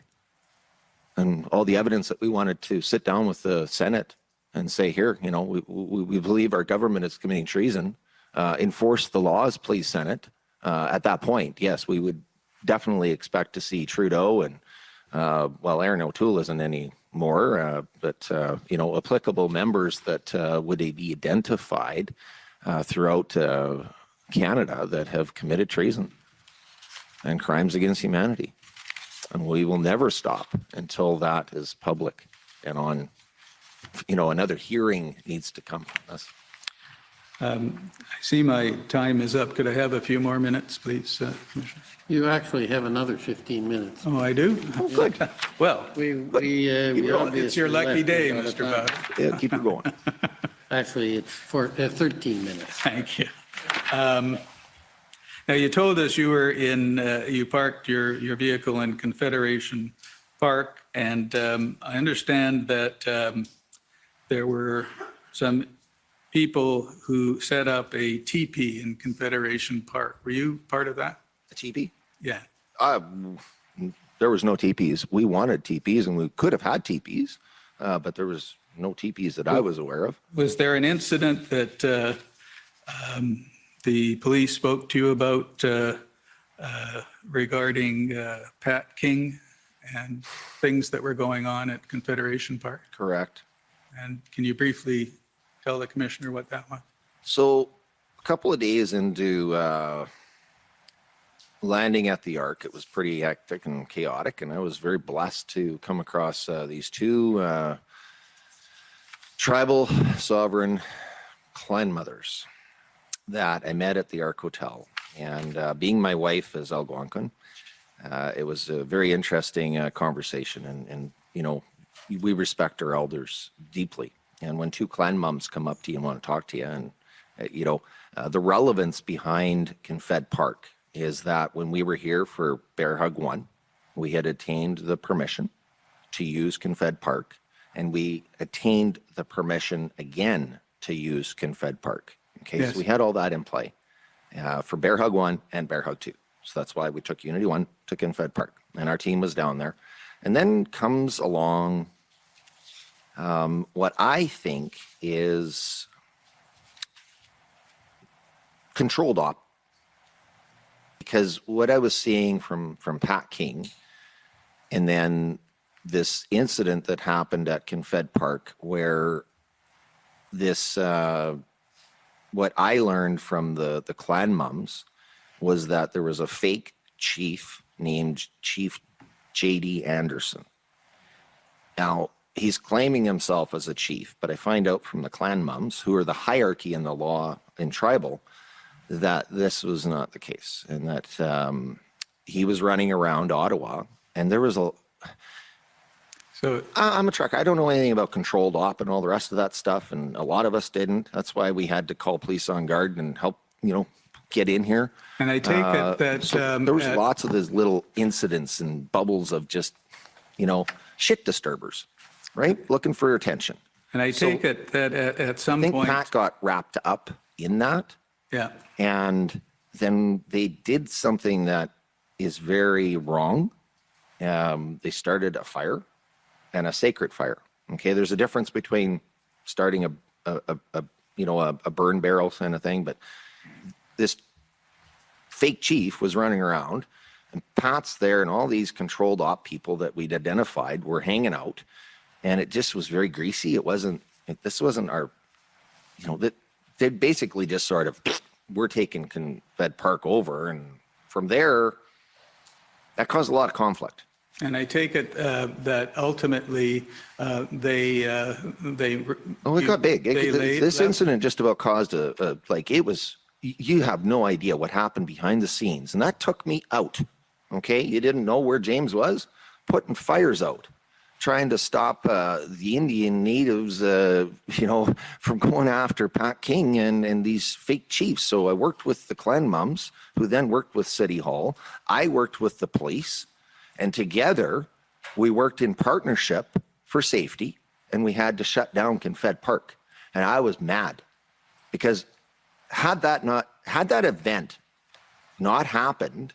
And all the evidence that we wanted to sit down with the Senate and say, here, you know, we believe our government is committing treason, enforce the laws, please, Senate. At that point, yes, we would definitely expect to see Trudeau and, well, Aaron O'Toole isn't anymore, but, you know, applicable members that would be identified throughout Canada that have committed treason and crimes against humanity. And we will never stop until that is public and on, you know, another hearing needs to come on this. I see my time is up. Could I have a few more minutes, please, Commissioner? You actually have another 15 minutes. Oh, I do? Oh, good. Well, It's your lucky day, Mr. Bauder. Yeah, keep it going. Actually, it's for 13 minutes. Thank you. Now, you told us you were you parked your vehicle in Confederation Park, and I understand that there were some people who set up a teepee in Confederation Park. Were you part of that? A teepee? Yeah. There was no teepees. We wanted teepees and we could have had teepees, but there was no teepees that I was aware of. Was there an incident that the police spoke to you about regarding Pat King and things that were going on at Confederation Park? Correct. And can you briefly tell the commissioner what that was? So a couple of days into landing at the Ark, it was pretty hectic and chaotic, and I was very blessed to come across these two tribal sovereign clan mothers that I met at the Ark Hotel. And being my wife is Algonquin, it was a very interesting conversation. And, you know, we respect our elders deeply. And when two clan mums come up to you and want to talk to you, and, you know, the relevance behind Confed Park is that when we were here for Bear Hug 1, we had attained the permission to use Confed Park, and we attained the permission again to use Confed Park. Okay, Yes. so we had all that in play for Bear Hug 1 and Bear Hug 2. So that's why we took Unity 1 to Confed Park, and our team was down there. And then comes along what I think is controlled op, because what I was seeing from Pat King, and then this incident that happened at Confed Park, where this what I learned from the clan mums was that there was a fake chief named Chief J.D. Anderson. Now, he's claiming himself as a chief, but I find out from the clan mums, who are the hierarchy in the law in tribal, that this was not the case, and that he was running around Ottawa, and there was a... So I'm a trucker. I don't know anything about controlled op and all the rest of that stuff, and a lot of us didn't. That's why we had to call police on guard and help, you know, get in here. And I take it that so there was lots of these little incidents and bubbles of just, you know, shit disturbers, right? Looking for attention. And I take it that at some I think point, Pat got wrapped up in that. yeah, And then they did something that is very wrong. They started a fire, and a sacred fire. Okay, there's a difference between starting a burn barrel kind of thing, but this fake chief was running around, and Pat's there, and all these controlled op people that we'd identified were hanging out, and it just was very greasy. This wasn't our, you know, that they basically just sort of, we're taking Confed Park over, and from there, that caused a lot of conflict. and I take it that ultimately they. Oh, it got big. This left- incident just about caused it was, you have no idea what happened behind the scenes. And that took me out. Okay. You didn't know where James was, putting fires out, trying to stop the Indian natives, from going after Pat King and these fake chiefs. So I worked with the clan mums, who then worked with City Hall. I worked with the police. And together, we worked in partnership for safety, and we had to shut down Confed Park. And I was mad, because had that event not happened,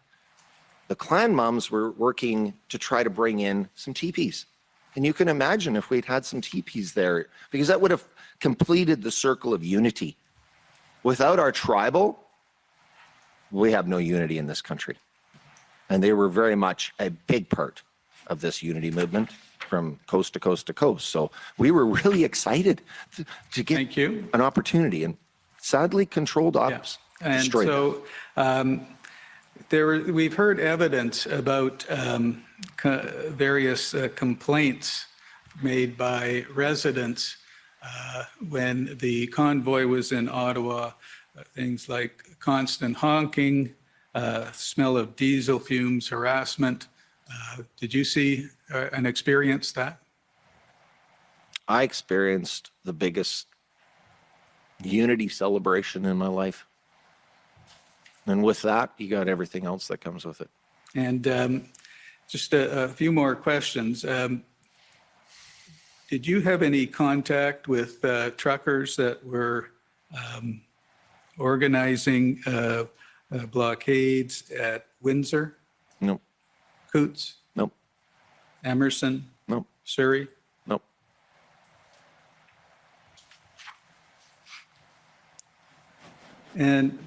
the clan mums were working to try to bring in some teepees. And you can imagine if we'd had some teepees there, because that would have completed the circle of unity. Without our tribal, we have no unity in this country. And they were very much a big part of this unity movement from coast to coast to coast. So we were really excited to get an opportunity, and sadly controlled ops destroyed And so we've heard evidence about various complaints made by residents when the convoy was in Ottawa, things like constant honking, smell of diesel fumes, harassment. Did you see and experience that? I experienced the biggest unity celebration in my life. And with that, you got everything else that comes with it. And just a few more questions. Did you have any contact with truckers that were organizing blockades at Windsor? Nope. Coots? Nope. Emerson? Nope. Surrey? Nope. And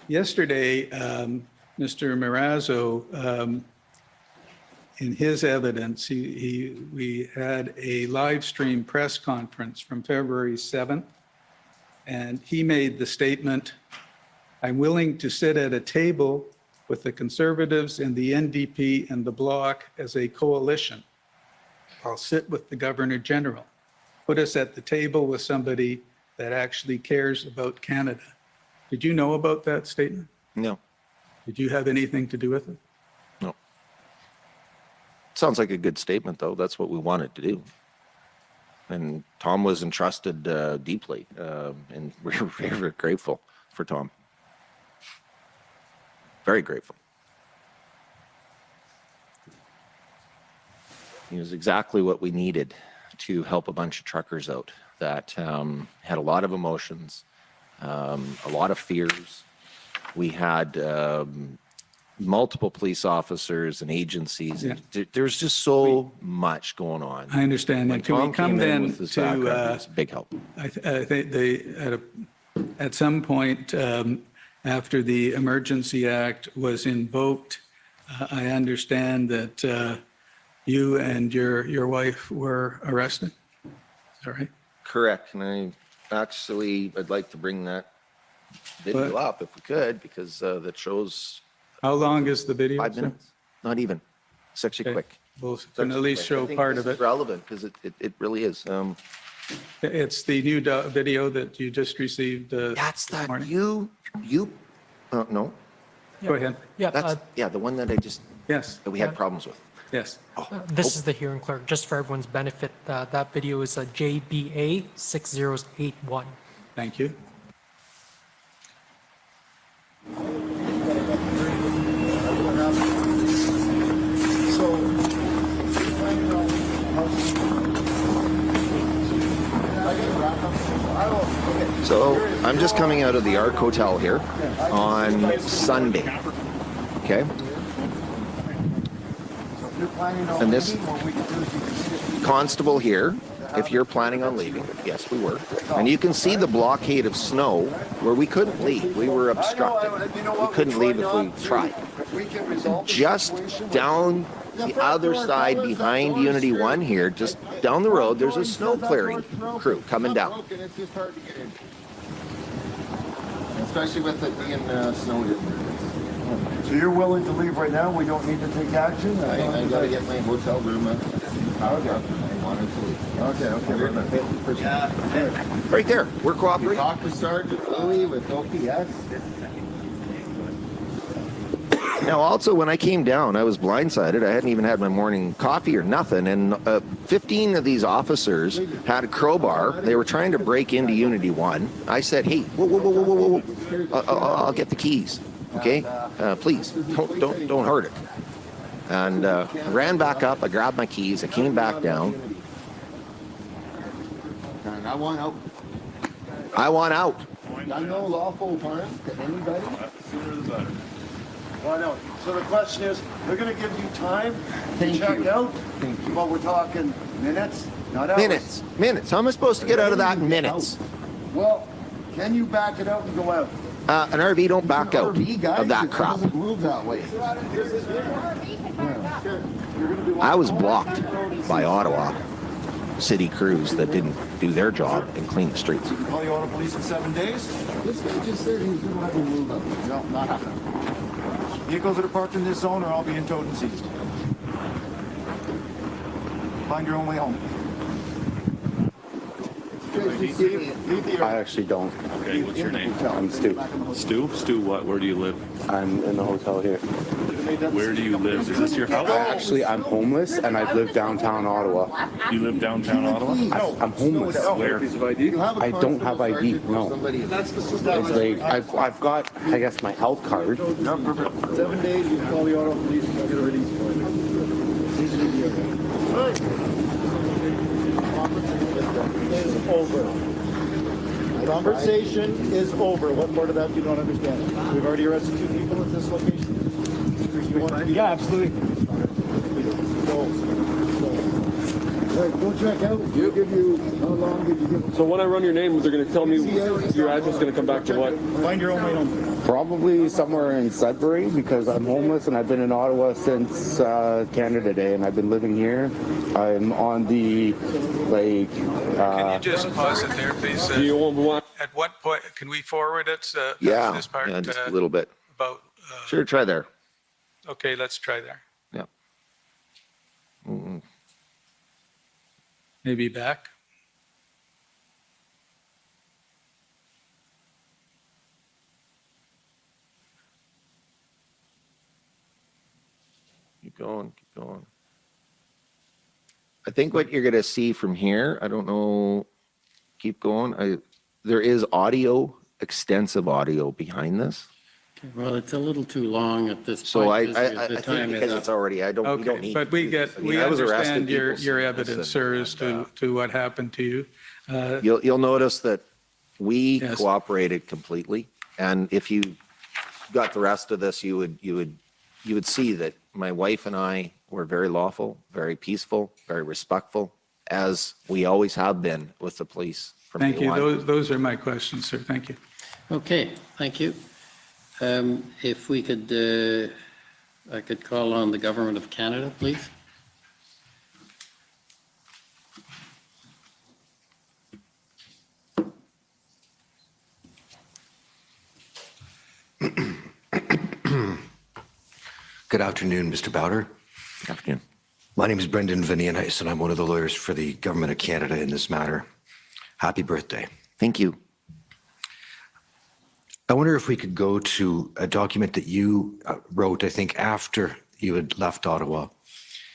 yesterday, Mr. Marazzo, in his evidence, we had a live stream press conference from February 7th, and he made the statement I'm willing to sit at a table with the Conservatives and the NDP and the Bloc as a coalition. I'll sit with the Governor General. Put us at the table with somebody that actually cares about Canada. Did you know about that statement? No. Did you have anything to do with it? No. Sounds like a good statement, though. That's what we wanted to do. And Tom was entrusted deeply, and we're very, very grateful for Tom. Very grateful. He was exactly what we needed to help a bunch of truckers out that had a lot of emotions, a lot of fears. We had multiple police officers and agencies. Yeah. There's just so much going on. I understand. When And can we Tom come came in then with his to, background, it was a big help. I think they, at some point after the Emergency Act was invoked, I understand that you and your wife were arrested. Is that right? Correct. And I'd like to bring that video up if we could, because that shows. How long is the video? 5 minutes. Not even. It's actually quick. We'll can at least show part of it. It's relevant because it really is. It's the new video that you just received. That's this that morning. No. Go ahead. Yeah, That's the one that that we had problems with. Yes. This is the hearing clerk, just for everyone's benefit. That video is JBA 6081. Thank you. So I'm just coming out of the Arc Hotel here on Sunday. Okay. And this constable here, if you're planning on leaving, yes, we were. And you can see the blockade of snow where we couldn't leave. We were obstructed. We couldn't leave if we tried. Just down the other side behind Unity 1 here, just down the road, there's a snow clearing crew coming down. Especially with it being snowed. So you're willing to leave right now? We don't need to take action? I gotta get my hotel room. I wanted to leave. Okay. Yeah. Right there. We're cooperating. Talk to Sergeant Louis with OPS. Now, also, when I came down, I was blindsided. I hadn't even had my morning coffee or nothing. And 15 of these officers had a crowbar. They were trying to break into Unity 1. I said, hey, whoa. I'll get the keys. Okay? Please, don't hurt it. And I ran back up. I grabbed my keys. I came back down. And I want out. I want out. Done no lawful harm to anybody. Sooner the better. Well, no. So the question is, they're going to give you time to check out? Well, we're talking minutes, not hours. Minutes. How am I supposed to get out of that in minutes? Well, can you back it out and go out? An RV don't back out of that crap. It doesn't move that way. I was blocked by Ottawa city crews that didn't do their job and clean the streets. Call the Ottawa Police in 7 days? This guy just said he's going to have a move out. No, not happening. Vehicles that are parked in this zone are all being towed and seized. Find your own way home. I actually don't. Okay, what's your name? I'm Stu. Stu? Stu, what? Where do you live? I'm in the hotel here. Where do you live? Is this your house? Actually, I'm homeless and I live downtown Ottawa. You live downtown Ottawa? I'm homeless. Where? I don't have ID, no. I've got, I guess, my health card. 7 days, you can call the Ottawa Police and get a release for is over. Conversation is over. What part of that do you not understand? We've already arrested 2 people at this location. Yeah, absolutely. Go check out. We'll give you, how long did you give? So when I run your name, they're going to tell me your address is going to come back to what? Find your own way home. Probably somewhere in Sudbury because I'm homeless and I've been in Ottawa since Canada Day and I've been living here. I'm on the Can you just pause it there, please? Do you want? At what point, can we forward it? Yeah, This part, yeah, just a little bit. about, Sure, try there. okay, let's try there. Yeah. Mm. Maybe back. Keep going, keep going. I think what you're going to see from here, I don't know, keep going. There is audio, extensive audio behind this. Well, it's a little too long at this point. So I The think time is because up. it's already, we don't Okay, need. but we I was arrested, understand your people evidence, said sir, as to what happened to you. You'll notice that we Yes. cooperated completely. And if you got the rest of this, you would see that my wife and I were very lawful, very peaceful, very respectful, as we always have been with the police from Thank day you. one. Those are my questions, sir. Thank you. Okay, thank you. If we could, I could call on the Government of Canada, please. Good afternoon, Mr. Bauder. Good afternoon. My name is Brendan Vinianice, and I'm one of the lawyers for the Government of Canada in this matter. Happy birthday. Thank you. I wonder if we could go to a document that you wrote, I think, after you had left Ottawa.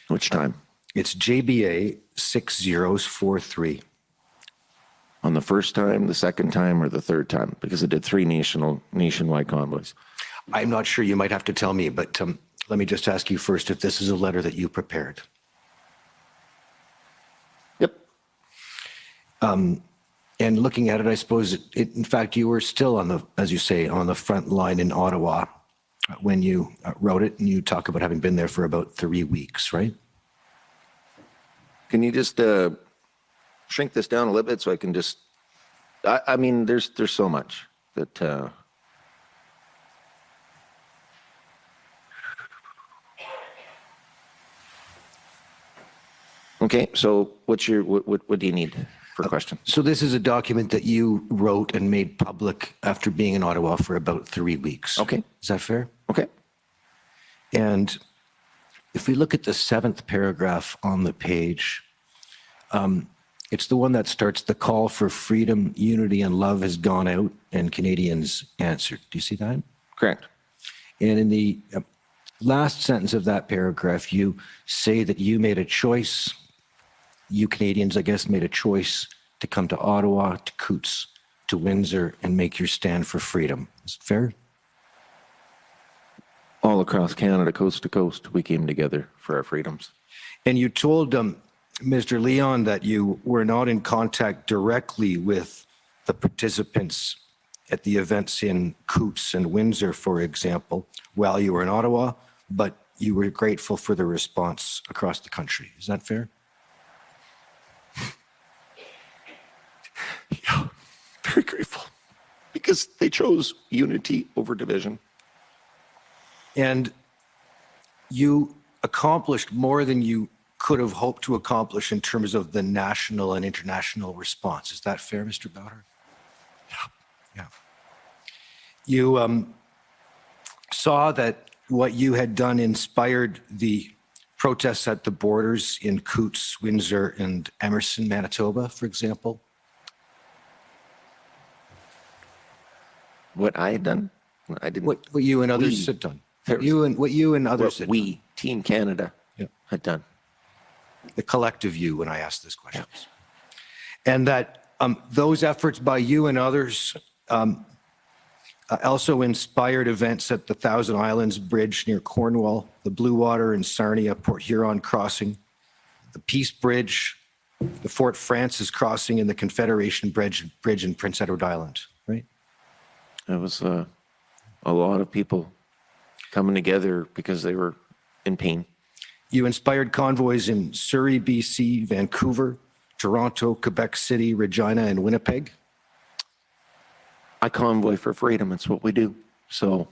Which time? It's JBA 6043. On the first time, the second time, or the third time? Because it did 3 nationwide convoys. I'm not sure, you might have to tell me, but let me just ask you first if this is a letter that you prepared. Yep. And looking at it, I suppose, in fact, you were still on the, as you say, on the front line in Ottawa when you wrote it, and you talk about having been there for about 3 weeks, right? Can you just shrink this down a little bit so I can just, I mean, there's so much that, okay, so what do you need for a question? So this is a document that you wrote and made public after being in Ottawa for about 3 weeks. Okay. Is that fair? Okay. And if we look at the 7th paragraph on the page, it's the one that starts, "The call for freedom, unity, and love has gone out, and Canadians answered." Do you see that? Correct. And in the last sentence of that paragraph, you say that you made a choice, you Canadians, I guess, made a choice to come to Ottawa, to Coutts, to Windsor, and make your stand for freedom. Is it fair? All across Canada, coast to coast, we came together for our freedoms. And you told Mr. Leon that you were not in contact directly with the participants at the events in Coutts and Windsor, for example, while you were in Ottawa, but you were grateful for the response across the country. Is that fair? Yeah, very grateful. Because they chose unity over division. And you accomplished more than you could have hoped to accomplish in terms of the national and international response. Is that fair, Mr. Bauder? Yeah. You saw that what you had done inspired the protests at the borders in Coutts, Windsor, and Emerson, Manitoba, for example. What I had done? I didn't. What you and others had done. What you and others had done. Team Canada, had done. The collective you, when I asked this question. And that those efforts by you and others also inspired events at the Thousand Islands Bridge near Cornwall, the Blue Water and Sarnia Port Huron crossing, the Peace Bridge, the Fort Francis crossing, and the Confederation Bridge in Prince Edward Island, right? It was a lot of people coming together because they were in pain. You inspired convoys in Surrey, BC, Vancouver, Toronto, Quebec City, Regina, and Winnipeg. I convoy for freedom. It's what we do. So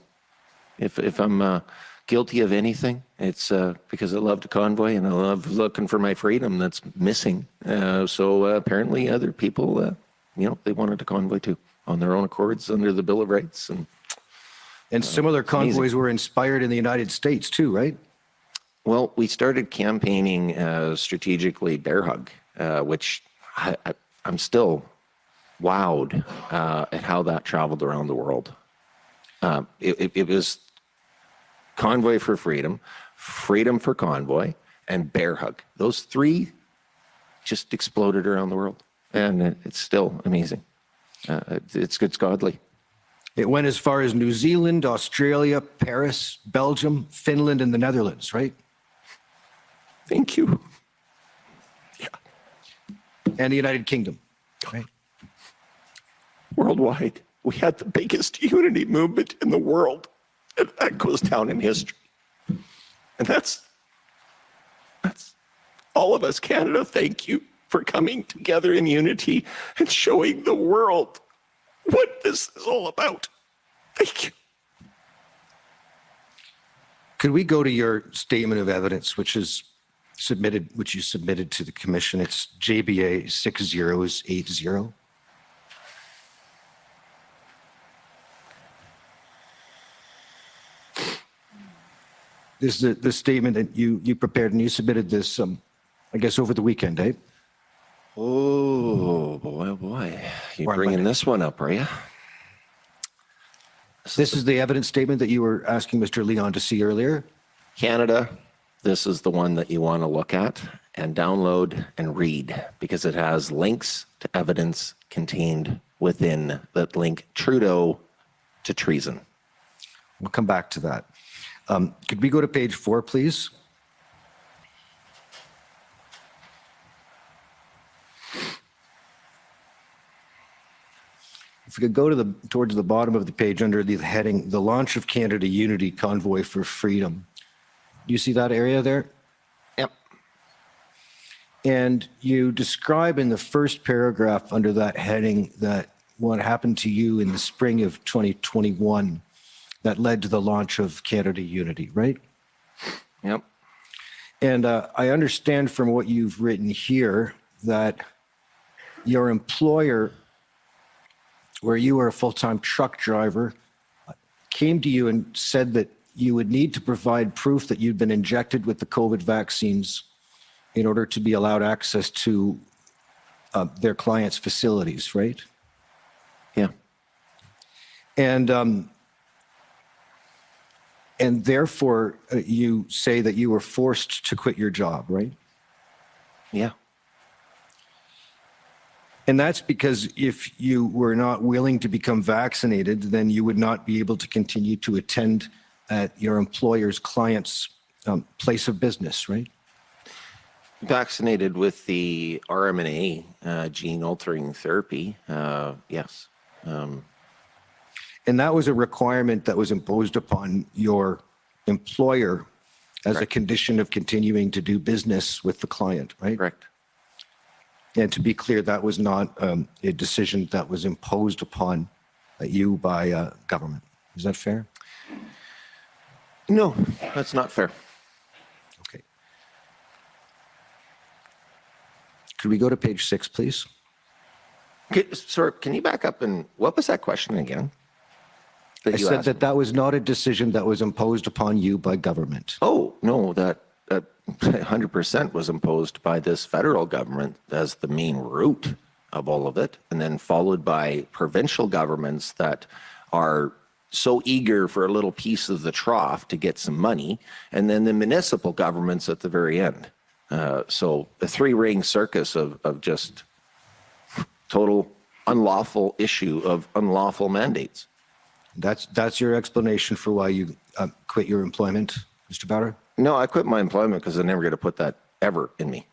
if I'm guilty of anything, it's because I love to convoy and I love looking for my freedom that's missing. So apparently other people, they wanted to convoy too on their own accords under the Bill of Rights. And similar convoys were inspired in the United States too, right? Well, we started campaigning strategically bear hug, which I'm still wowed at how that traveled around the world. It was Convoy for Freedom, Freedom for Convoy, and Bear Hug. Those three just exploded around the world, and it's still amazing. It's godly. It went as far as New Zealand, Australia, Paris, Belgium, Finland, and the Netherlands, right? Thank you. Yeah. And the United Kingdom, right? Worldwide, we had the biggest unity movement in the world, and that goes down in history. And that's all of us, Canada. Thank you for coming together in unity and showing the world what this is all about. Thank you. Could we go to your statement of evidence, which you submitted to the commission? It's JBA 6080. This is the statement that you prepared, and you submitted this, I guess, over the weekend, eh? Oh, boy. You're bringing this one up, are you? This is the evidence statement that you were asking Mr. Leon to see earlier? Canada, this is the one that you want to look at and download and read, because it has links to evidence contained within that link Trudeau to treason. We'll come back to that. Could we go to page 4, please? If we could go towards the bottom of the page under the heading, the launch of Canada Unity Convoy for Freedom. Do you see that area there? Yep. And you describe in the first paragraph under that heading that what happened to you in the spring of 2021 that led to the launch of Canada Unity, right? Yep. And I understand from what you've written here that your employer, where you were a full-time truck driver, came to you and said that you would need to provide proof that you'd been injected with the COVID vaccines in order to be allowed access to their clients' facilities, right? Yeah. And therefore, you say that you were forced to quit your job, right? Yeah. And that's because if you were not willing to become vaccinated, then you would not be able to continue to attend at your employer's client's place of business, right? Vaccinated with the RMNA, gene-altering therapy, yes. And that was a requirement that was imposed upon your employer as a condition of continuing to do business with the client, right? Correct. And to be clear, that was not a decision that was imposed upon you by government. Is that fair? No, that's not fair. Okay. Could we go to page 6, please? Sir, can you back up and what was that question again? I said that was not a decision that was imposed upon you by government. Oh, no, that 100% was imposed by this federal government as the main root of all of it, and then followed by provincial governments that are so eager for a little piece of the trough to get some money, and then the municipal governments at the very end. So a three-ring circus of just total unlawful issue of unlawful mandates. That's your explanation for why you quit your employment, Mr. Bauder? No, I quit my employment because I'm never going to put that ever in me.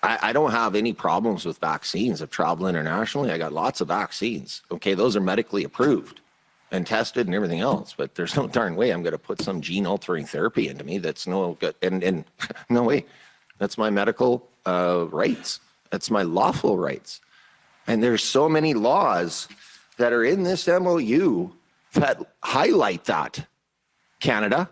I don't have any problems with vaccines. I've traveled internationally. I got lots of vaccines. Okay, those are medically approved. and tested and everything else, but there's no darn way I'm going to put some gene altering therapy into me. That's no good. And no way. That's my medical rights. That's my lawful rights. And there's so many laws that are in this MOU that highlight that, Canada.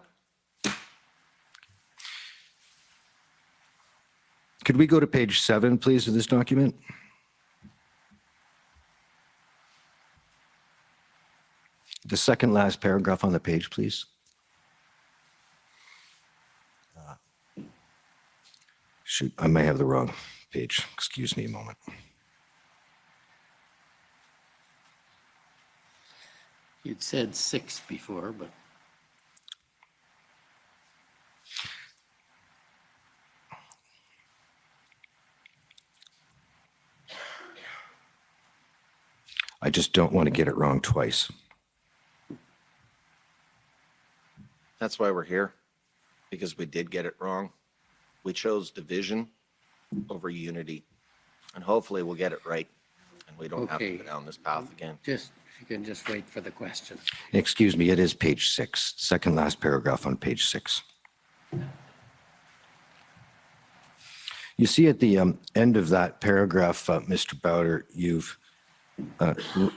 Could we go to page 7, please, of this document? The second last paragraph on the page, please. Shoot, I may have the wrong page. Excuse me a moment. You'd said 6 before, but I just don't want to get it wrong twice. That's why we're here, because we did get it wrong. We chose division over unity, and hopefully we'll get it right, and we don't have to go down this path again. just, you can just wait for the question. Excuse me, it is page 6, second last paragraph on page 6. You see at the end of that paragraph, Mr. Bauder, you've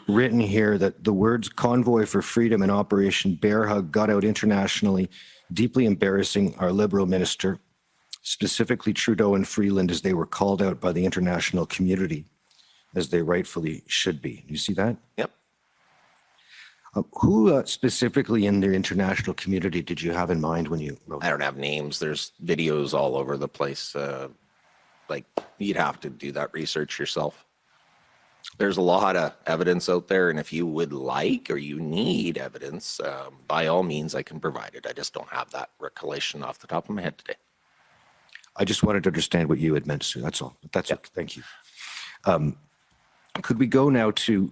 written here that the words Convoy for Freedom and Operation Bear Hug got out internationally, deeply embarrassing our Liberal minister, specifically Trudeau and Freeland, as they were called out by the international community, as they rightfully should be. You see that? Yep. Who specifically in the international community did you have in mind when you wrote? I don't have names. There's videos all over the place. Like, you'd have to do that research yourself. There's a lot of evidence out there, and if you would like or you need evidence, by all means, I can provide it. I just don't have that recollection off the top of my head today. I just wanted to understand what you had meant to. That's all. But that's okay. Thank you. Could we go now to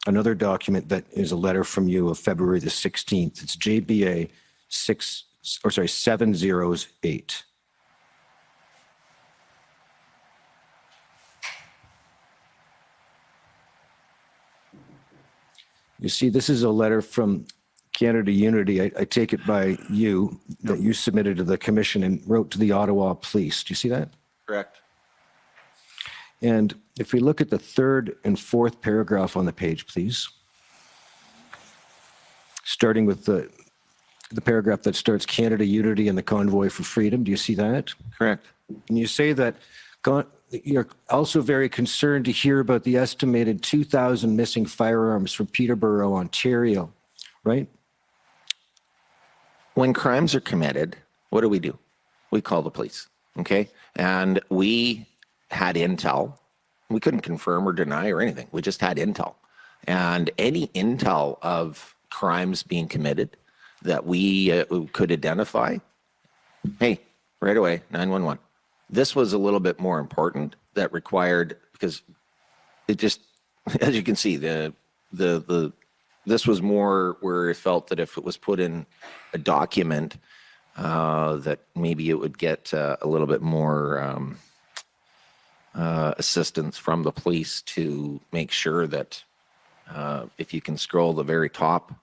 another document that is a letter from you of February the 16th? It's JBA 708. You see, this is a letter from Canada Unity. I take it by you that you submitted to the commission and wrote to the Ottawa Police. Do you see that? Correct. And if we look at the third and fourth paragraph on the page, please. Starting with the paragraph that starts Canada Unity and the Convoy for Freedom. Do you see that? Correct. And you say that you're also very concerned to hear about the estimated 2,000 missing firearms from Peterborough, Ontario, right? When crimes are committed, what do? We call the police, okay? And we had intel. We couldn't confirm or deny or anything. We just had intel. And any intel of crimes being committed that we could identify, hey, right away, 911. This was a little bit more important that required, because it just, as you can see, this was more where it felt that if it was put in a document, that maybe it would get a little bit more assistance from the police to make sure that if you can scroll the very top.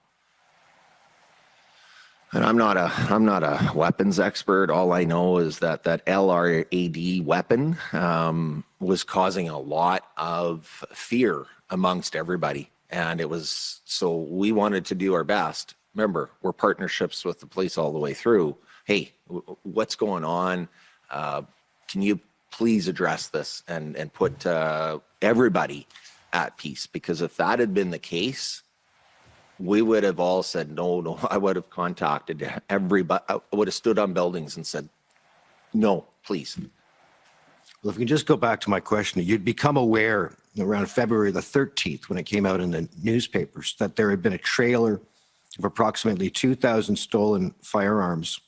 And I'm not a weapons expert. All I know is that LRAD weapon was causing a lot of fear amongst everybody. And it was, so we wanted to do our best. Remember, we're partnerships with the police all the way through. Hey, what's going on? Can you please address this and put everybody at peace? Because if that had been the case, we would have all said, no, I would have contacted everybody. I would have stood on buildings and said, no, please. Well, if we can just go back to my question, you'd become aware around February the 13th when it came out in the newspapers that there had been a trailer of approximately 2,000 stolen firearms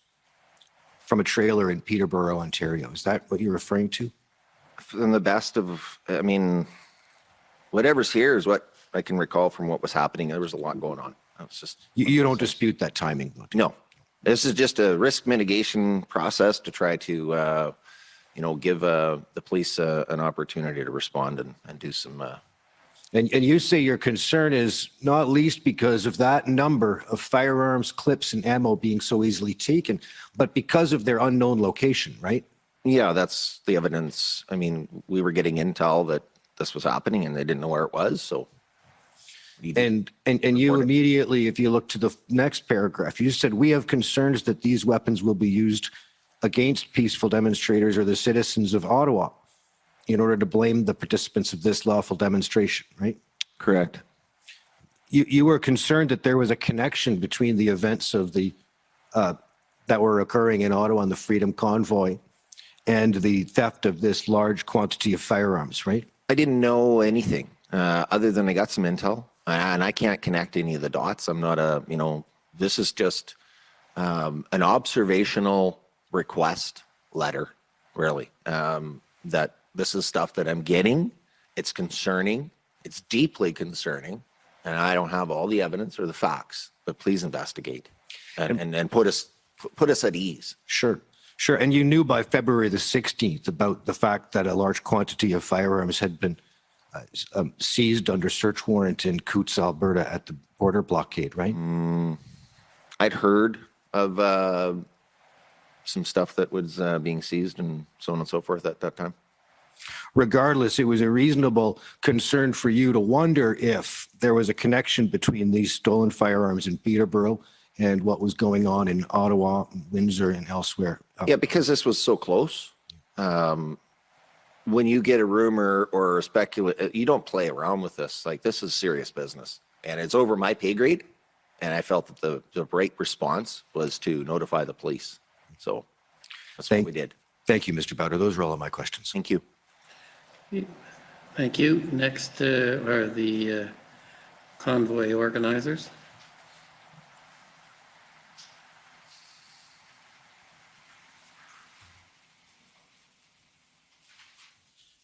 from a trailer in Peterborough, Ontario. Is that what you're referring to? In the best of, I mean, whatever's here is what I can recall from what was happening. There was a lot going on. It's just, you don't dispute that timing? No. This is just a risk mitigation process to try to, give the police an opportunity to respond and do some And you say your concern is not least because of that number of firearms, clips, and ammo being so easily taken, but because of their unknown location, right? Yeah, that's the evidence. I mean, we were getting intel that this was happening and they didn't know where it was, so. And you immediately, if you look to the next paragraph, you said, we have concerns that these weapons will be used against peaceful demonstrators or the citizens of Ottawa in order to blame the participants of this lawful demonstration, right? Correct. You were concerned that there was a connection between the events of the that were occurring in Ottawa on the Freedom Convoy and the theft of this large quantity of firearms, right? I didn't know anything other than I got some intel, and I can't connect any of the dots. I'm not a, this is just an observational request letter, really, that this is stuff that I'm getting. It's concerning. It's deeply concerning, and I don't have all the evidence or the facts, but please investigate and put us at ease. Sure. Sure. And you knew by February the 16th about the fact that a large quantity of firearms had been seized under search warrant in Coutts, Alberta at the border blockade, right? I'd heard of some stuff that was being seized and so on and so forth at that time. Regardless, it was a reasonable concern for you to wonder if there was a connection between these stolen firearms in Peterborough and what was going on in Ottawa, Windsor, and elsewhere. Yeah, because this was so close. When you get a rumor or speculate, you don't play around with this. Like, this is serious business, and it's over my pay grade. And I felt that the right response was to notify the police. So that's what we did. Thank you, Mr. Bauder. Those are all of my questions. Thank you. Thank you. Next are the convoy organizers.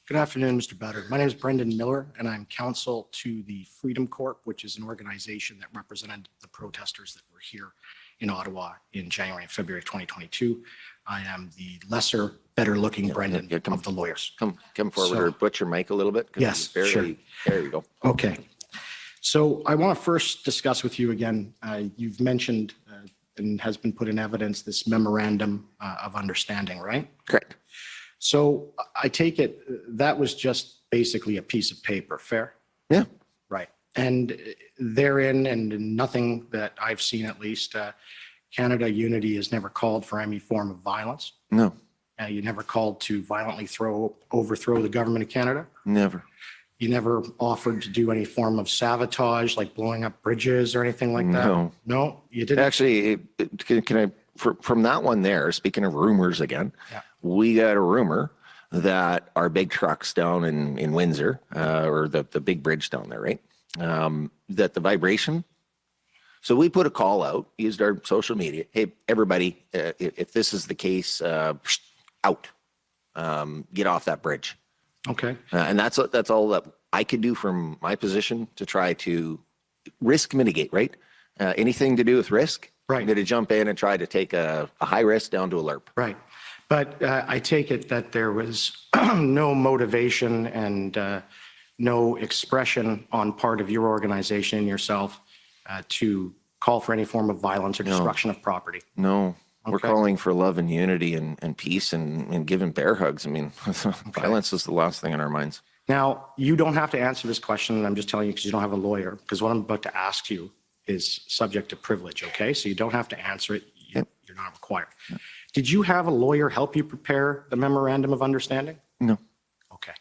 Good afternoon, Mr. Bauder. My name is Brendan Miller, and I'm counsel to the Freedom Corp, which is an organization that represented the protesters that were here in Ottawa in January and February of 2022. I am the lesser, better-looking Brendan of the lawyers. Come forward or put your mic a little bit. Yes, sure. There you go. Okay. So I want to first discuss with you again, you've mentioned and has been put in evidence this memorandum of understanding, right? Correct. So I take it that was just basically a piece of paper, fair? Yeah. Right. And therein, and nothing that I've seen at least, Canada Unity has never called for any form of violence. No. You never called to violently overthrow the government of Canada? Never. You never offered to do any form of sabotage, like blowing up bridges or anything like that? No. No, you didn't? Actually, can I, from that one there, speaking of rumors again, we got a rumor that our big trucks down in Windsor, or the big bridge down there, right? That the vibration. So we put a call out, used our social media. Hey, everybody, if this is the case, out, get off that bridge. Okay. And that's all that I could do from my position to try to risk mitigate, right? Anything to do with risk, right? I'm going to jump in and try to take a high risk down to a LERP. Right. But I take it that there was no motivation and no expression on part of your organization and yourself to call for any form of violence or destruction of property. No. We're Okay. calling for love and unity and peace and giving bear hugs. I mean, violence is the last thing in our minds. Now, you don't have to answer this question, and I'm just telling you because you don't have a lawyer, because what I'm about to ask you is subject to privilege, okay? So you don't have to answer it. You're not required. Did you have a lawyer help you prepare the memorandum of understanding? No. Okay.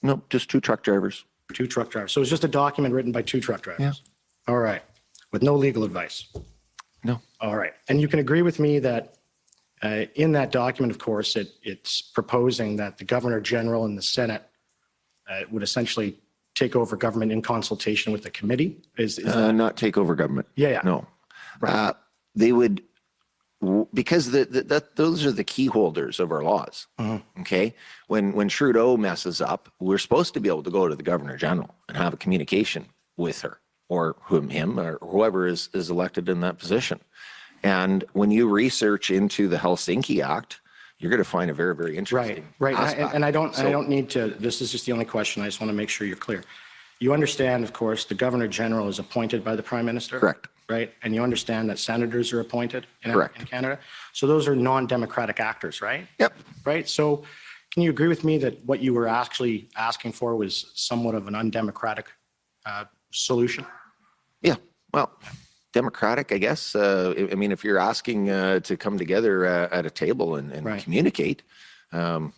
No, just two truck drivers. Two truck drivers. So it's just a document written by two truck drivers? Yeah. All right. With no legal advice? No. All right. And you can agree with me that in that document, of course, it's proposing that the Governor General and the Senate would essentially take over government in consultation with the committee? Is that... Not take over government. Yeah. No. Right. They would, because those are the key holders of our laws. Okay. When Trudeau messes up, we're supposed to be able to go to the Governor General and have a communication with her or him or whoever is elected in that position. And when you research into the Helsinki Act, you're going to find a very, very interesting Right. aspect. And I don't need to, this is just the only question. I just want to make sure you're clear. You understand, of course, the Governor General is appointed by the Prime Minister? Correct. Right? And you understand that senators are appointed Correct. in Canada? So those are non-democratic actors, right? Yep. Right? So can you agree with me that what you were actually asking for was somewhat of an undemocratic solution? Yeah, well, democratic, I guess. I mean, if you're asking to come together at a table and Right. communicate, you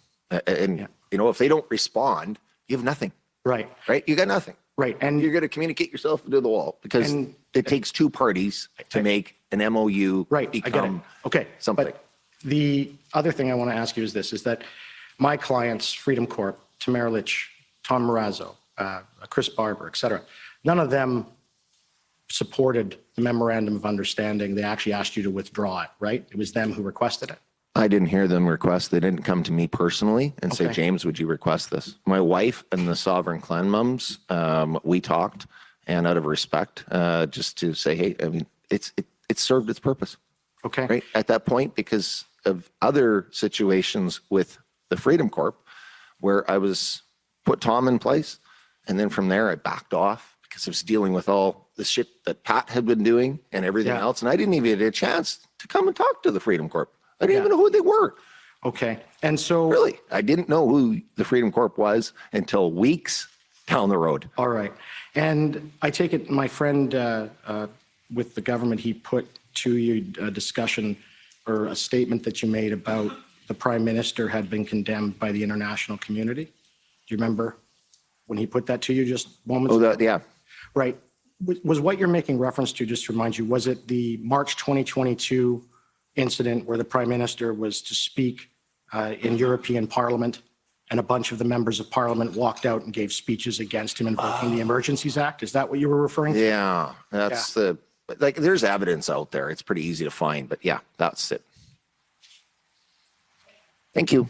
know, if they don't respond, you have nothing. Right. Right? You got nothing. Right. And you're going to communicate yourself into the wall because it takes two parties to make an MOU Right, I get it. become Okay. something. But the other thing I want to ask you is this, is that my clients, Freedom Corp, Tamara Litch, Tom Marazzo, Chris Barber, et cetera, none of them supported the memorandum of understanding. They actually asked you to withdraw it, right? It was them who requested it. I didn't hear them request. They didn't come to me personally and say, Okay. James, would you request this? My wife and the Sovereign Clan mums, we talked, and out of respect, just to say, hey, I mean, it served its purpose. Okay. Right at that point, because of other situations with the Freedom Corp, where I was put Tom in place, and then from there I backed off because I was dealing with all the shit that Pat had been doing and everything Yeah. else, and I didn't even get a chance to come and talk to the Freedom Corp. I didn't even know who they were. Okay. And so Really, I didn't know who the Freedom Corp was until weeks down the road. All right. And I take it my friend with the government, he put to you a discussion or a statement that you made about the Prime Minister had been condemned by the international community. Do you remember when he put that to you just moments Oh, ago? that, yeah. Right. Was what you're making reference to, just to remind you, was it the March 2022 incident where the Prime Minister was to speak in European Parliament and a bunch of the members of Parliament walked out and gave speeches against him invoking the Emergencies Act? Is that what you were referring to? Yeah, that's like, there's evidence out there. It's pretty easy to find, but yeah, that's it. Thank you.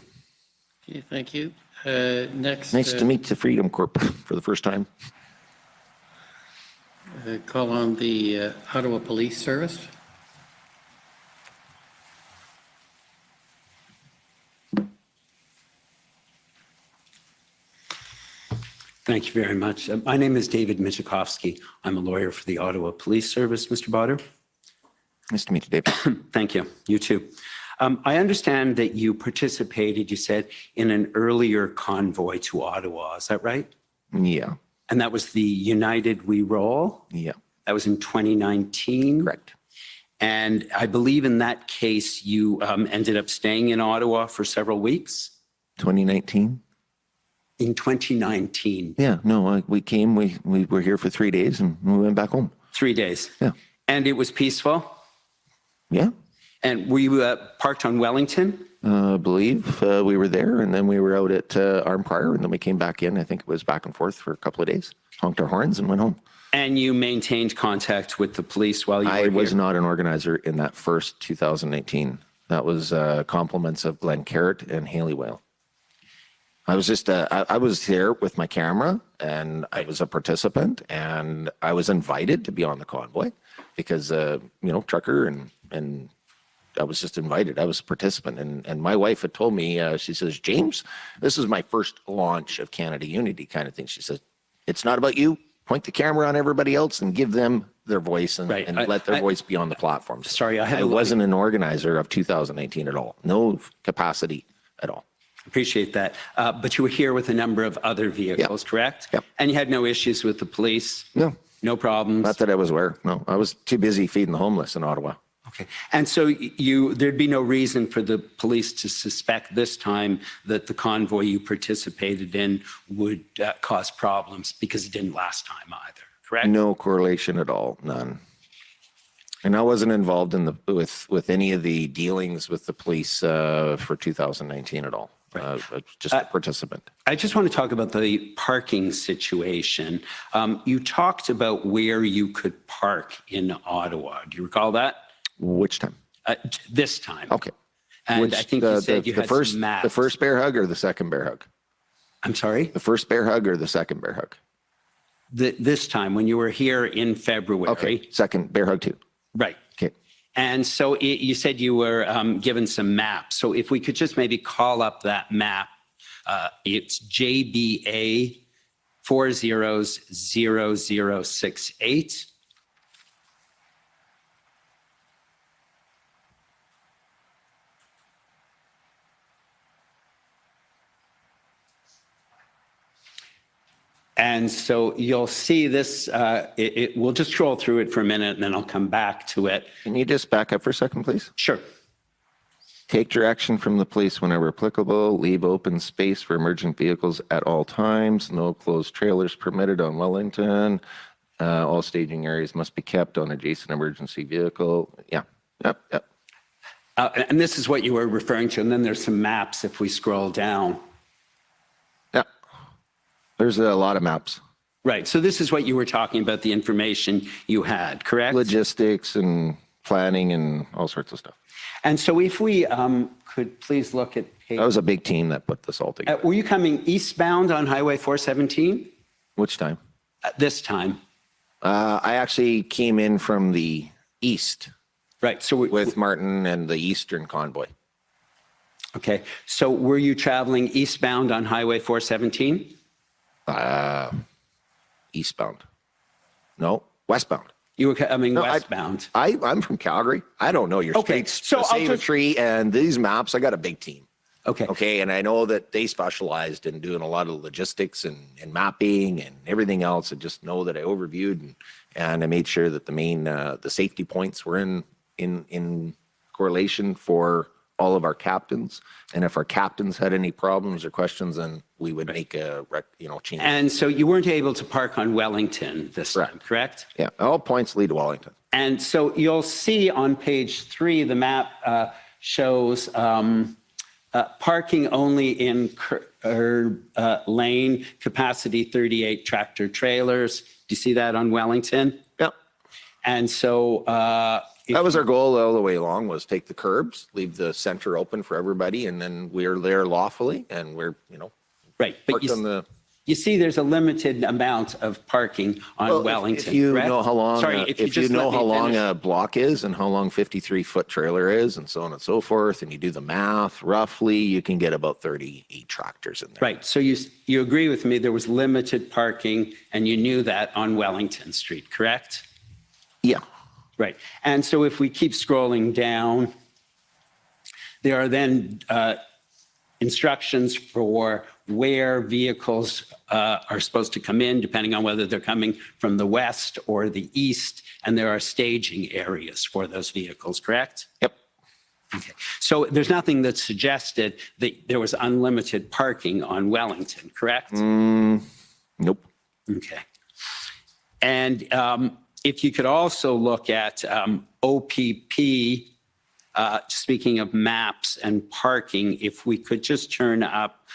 Okay, thank you. Next. Nice to meet the Freedom Corp for the first time. Call on the Ottawa Police Service. Thank you very much. My name is David Michikowski. I'm a lawyer for the Ottawa Police Service, Mr. Bauder. Nice to meet you, David. Thank you. You too. I understand that you participated, you said, in an earlier convoy to Ottawa. Is that right? Yeah. And that was the United We Roll? Yeah. That was in 2019? Correct. And I believe in that case, you ended up staying in Ottawa for several weeks? 2019? In 2019? Yeah, no, we came, we were here for 3 days and we went back home. 3 days? Yeah. And it was peaceful? Yeah. And were you parked on Wellington? I believe we were there and then we were out at Arm Prior and then we came back in. I think it was back and forth for a couple of days, honked our horns and went home. And you maintained contact with the police while you were here? I was not an organizer in that first 2019. That was compliments of Glenn Carrott and Haley Whale. I was just, I was there with my camera and I was a participant and I was invited to be on the convoy because, trucker and I was just invited. I was a participant and my wife had told me, she says, James, this is my first launch of Canada Unity kind of thing. She says, it's not about you. Point the camera on everybody else and give them their voice and let their voice be on the platform. Sorry, I wasn't an organizer of 2019 at all. No capacity at all. Appreciate that. But you were here with a number of other vehicles, correct? Yep. And you had no issues with the police? No. No problems? Not that I was aware. No, I was too busy feeding the homeless in Ottawa. Okay. And so there'd be no reason for the police to suspect this time that the convoy you participated in would cause problems because it didn't last time either, correct? No correlation at all, none. And I wasn't involved in with any of the dealings with the police for 2019 at all. Just a participant. I just want to talk about the parking situation. You talked about where you could park in Ottawa. Do you recall that? Which time? This time. Okay. And I think you said you had some maps. The first bear hug or the second bear hug? I'm sorry? The first bear hug or the second bear hug? This time, when you were here in February. Okay, second bear hug too. Right. Okay. And so you said you were given some maps. So if we could just maybe call up that map, it's JBA 400068. And so you'll see this, we'll just scroll through it for a minute and then I'll come back to it. Can you just back up for a second, please? Sure. Take direction from the police whenever applicable. Leave open space for emergent vehicles at all times. No closed trailers permitted on Wellington. All staging areas must be kept on adjacent emergency vehicle. Yeah, yep. And this is what you were referring to. And then there's some maps if we scroll down. Yeah, there's a lot of maps. Right. So this is what you were talking about, the information you had, correct? Logistics and planning and all sorts of stuff. And so if we could please look at page... That was a big team that put this all together. Were you coming eastbound on Highway 417? Which time? This time. I actually came in from the east. Right. So with Martin and the Eastern Convoy. Okay. So were you traveling eastbound on Highway 417? Eastbound. No, westbound. You were coming westbound. I'm from Calgary. I don't know your streets. So Save a Tree and these maps, I got a big team. Okay. And I know that they specialized in doing a lot of logistics and mapping and everything else. I just know that I overviewed and I made sure that the main, the safety points were in correlation for all of our captains. And if our captains had any problems or questions, then we would make a change. And so you weren't able to park on Wellington this time, correct? Yeah, all points lead to Wellington. And so you'll see on page 3, the map shows parking only in curb lane, capacity 38 tractor trailers. Do you see that on Wellington? Yeah. And so that was our goal all the way along, was take the curbs, leave the center open for everybody, and then we're there lawfully, and we're, right. But you see there's a limited amount of parking on Wellington, if you correct? know how long, Sorry, if you know how long a block is and how long 53-foot trailer is and so on and so forth, and you do the math, roughly, you can get about 38 tractors in there. Right. So you agree with me, there was limited parking, and you knew that on Wellington Street, correct? Yeah. Right. And so if we keep scrolling down, there are then instructions for where vehicles are supposed to come in, depending on whether they're coming from the west or the east, and there are staging areas for those vehicles, correct? Yep. Okay. So there's nothing that suggested that there was unlimited parking on Wellington, correct? Nope. Okay. And if you could also look at OPP, speaking of maps and parking, if we could just turn up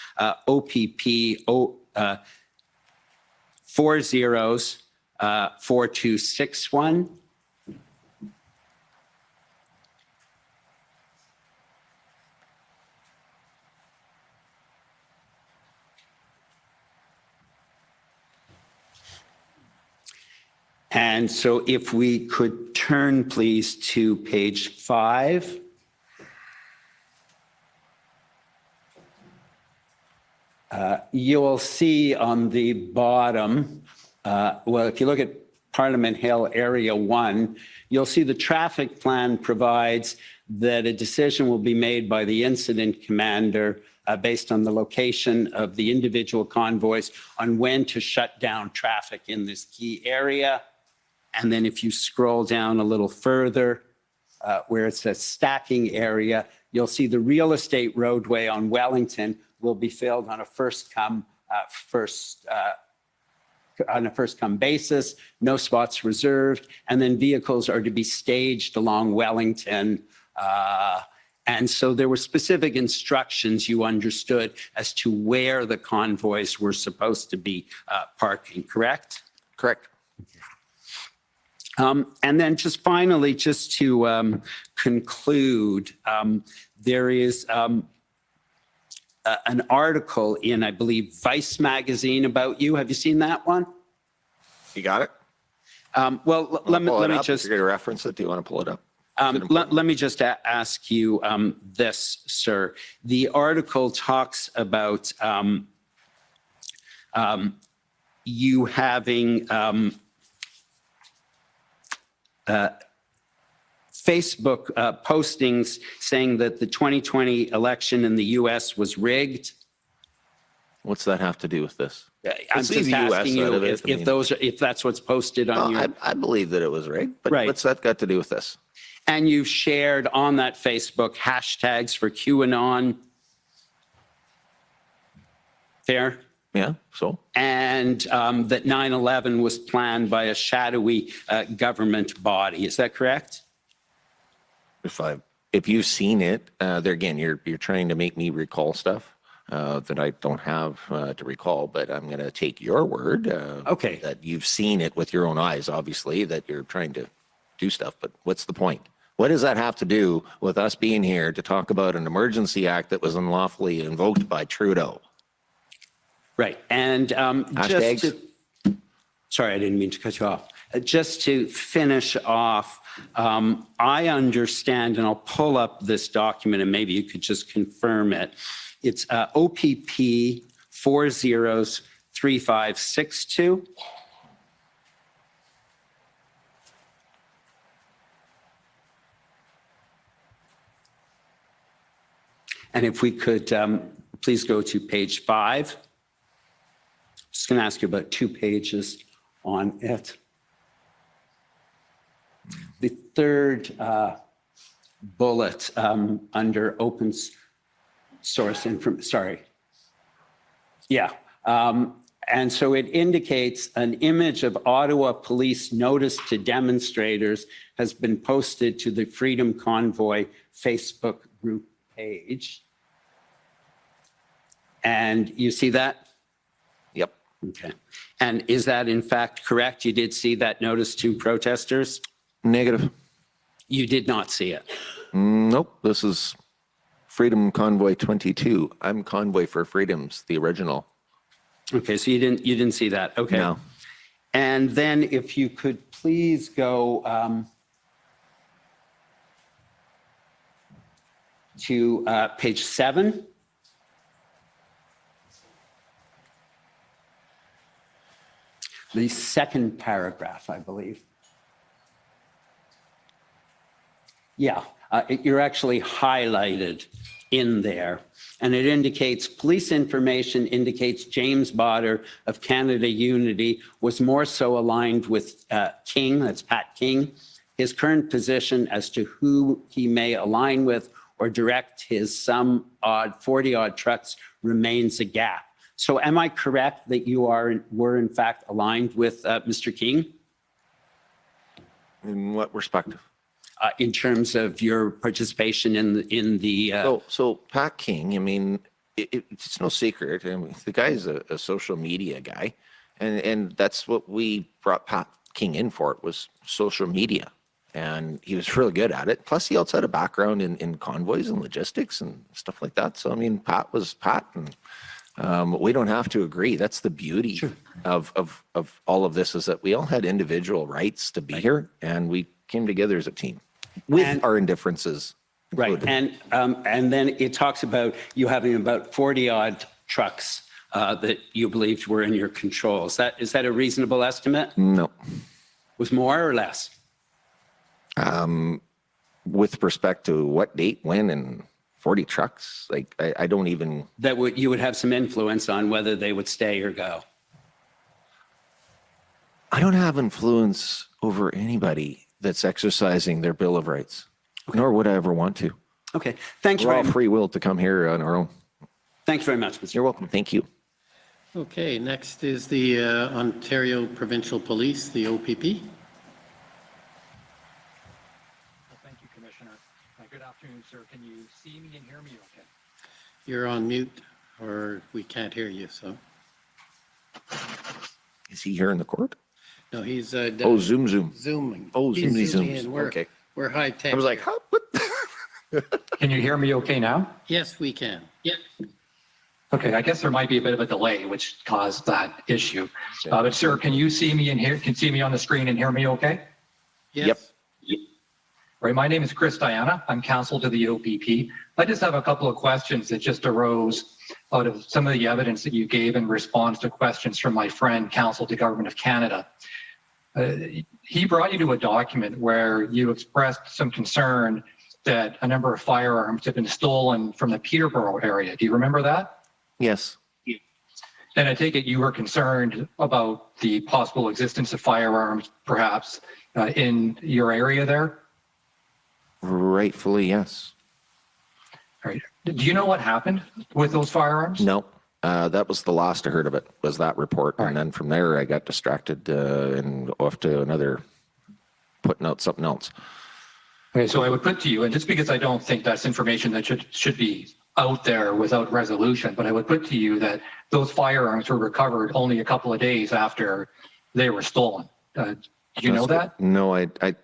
OPP 404261. And so if we could turn, please, to page 5. You'll see on the bottom, well, if you look at Parliament Hill Area 1, you'll see the traffic plan provides that a decision will be made by the incident commander based on the location of the individual convoys on when to shut down traffic in this key area. And then if you scroll down a little further, where it says stacking area, you'll see the real estate roadway on Wellington will be filled on a first come basis, no spots reserved, and then vehicles are to be staged along Wellington. And so there were specific instructions you understood as to where the convoys were supposed to be parking, correct? Correct. And then just finally, just to conclude, there is an article in, I believe, Vice magazine about you. Have you seen that one? You got it? Well, let me just... You're going to reference it? Do you want to pull it up? Let me just ask you this, sir. The article talks about you having Facebook postings saying that the 2020 election in the US was rigged. What's that have to do with this? I'm Let's leave just the US asking out you of it. I mean- if that's what's posted on your. I believe that it was rigged, but Right. what's that got to do with this? And you've shared on that Facebook hashtags for QAnon. Fair? Yeah, so? And that 9/11 was planned by a shadowy government body. Is that correct? If you've seen it, there again, you're trying to make me recall stuff that I don't have to recall, but I'm going to take your word. Okay. That you've seen it with your own eyes, obviously, that you're trying to do stuff. But what's the point? What does that have to do with us being here to talk about an emergency act that was unlawfully invoked by Trudeau? Right. And Hashtags? just to, sorry, I didn't mean to cut you off. Just to finish off, I understand, and I'll pull up this document and maybe you could just confirm it. It's OPP 403562. And if we could please go to page 5. Just going to ask you about 2 pages on it. The third bullet under open source information, sorry. Yeah. And so it indicates an image of Ottawa police notice to demonstrators has been posted to the Freedom Convoy Facebook group page. And you see that? Yep. Okay. And is that in fact correct? You did see that notice to protesters? Negative. You did not see it? Nope. This is Freedom Convoy 22. I'm Convoy for Freedoms, the original. Okay, so you didn't see that. Okay. No. And then if you could please go to page 7. The second paragraph, I believe. Yeah, you're actually highlighted in there. And it indicates police information indicates James Bauder of Canada Unity was more so aligned with King, that's Pat King. His current position as to who he may align with or direct his some odd 40-odd trucks remains a gap. So am I correct that you were in fact aligned with Mr. King? In what respect? In terms of your participation in the. So Pat King, I mean, it's no secret. I mean, the guy's a social media guy, and that's what we brought Pat King in for. It was social media, and he was really good at it. Plus, he also had a background in convoys and logistics and stuff like that. So I mean, Pat was Pat, and we don't have to agree. That's the beauty of all of this, is that we all had individual rights to be here, and we came together as a team with our indifferences included. Right, and then it talks about you having about 40-odd trucks that you believed were in your control. Is that a reasonable estimate? No. Was more or less? With respect to what date, when, and 40 trucks, like I don't even. That you would have some influence on whether they would stay or go. I don't have influence over anybody that's exercising their Bill of Rights, nor would I ever want to. Okay, thank you We're very all much. free will to come here on our own. Thank you very much, Mr. You're welcome. Thank you. Okay, next is the Ontario Provincial Police, the OPP. Thank you, Commissioner. Good afternoon, sir. Can you see me and hear me okay? You're on mute, or we can't hear you, so. Is he here in the court? No, he's. Oh, Zoom. Zooming. Oh, He's Zoomy zooming Zooms. in. We're- Okay. We're high tech. I was like, here. huh? Can you hear me okay now? Yes, we can. Yeah. Okay, I guess there might be a bit of a delay which caused that issue. But sir, can you see me and see me on the screen and hear me okay? Yes. Right, my name is Chris Diana. I'm counsel to the OPP. I just have a couple of questions that just arose out of some of the evidence that you gave in response to questions from my friend, Counsel to Government of Canada. He brought you to a document where you expressed some concern that a number of firearms had been stolen from the Peterborough area. Do you remember that? Yes. And I take it you were concerned about the possible existence of firearms, perhaps, in your area there? Rightfully, yes. All right. Do you know what happened with those firearms? No. That was the last I heard of it, was that report. And then from there, I got distracted and off to another, putting out something else. Okay, so I would put to you, and just because I don't think that's information that should be out there without resolution, but I would put to you that those firearms were recovered only a couple of days after they were stolen. Do you know that? No, I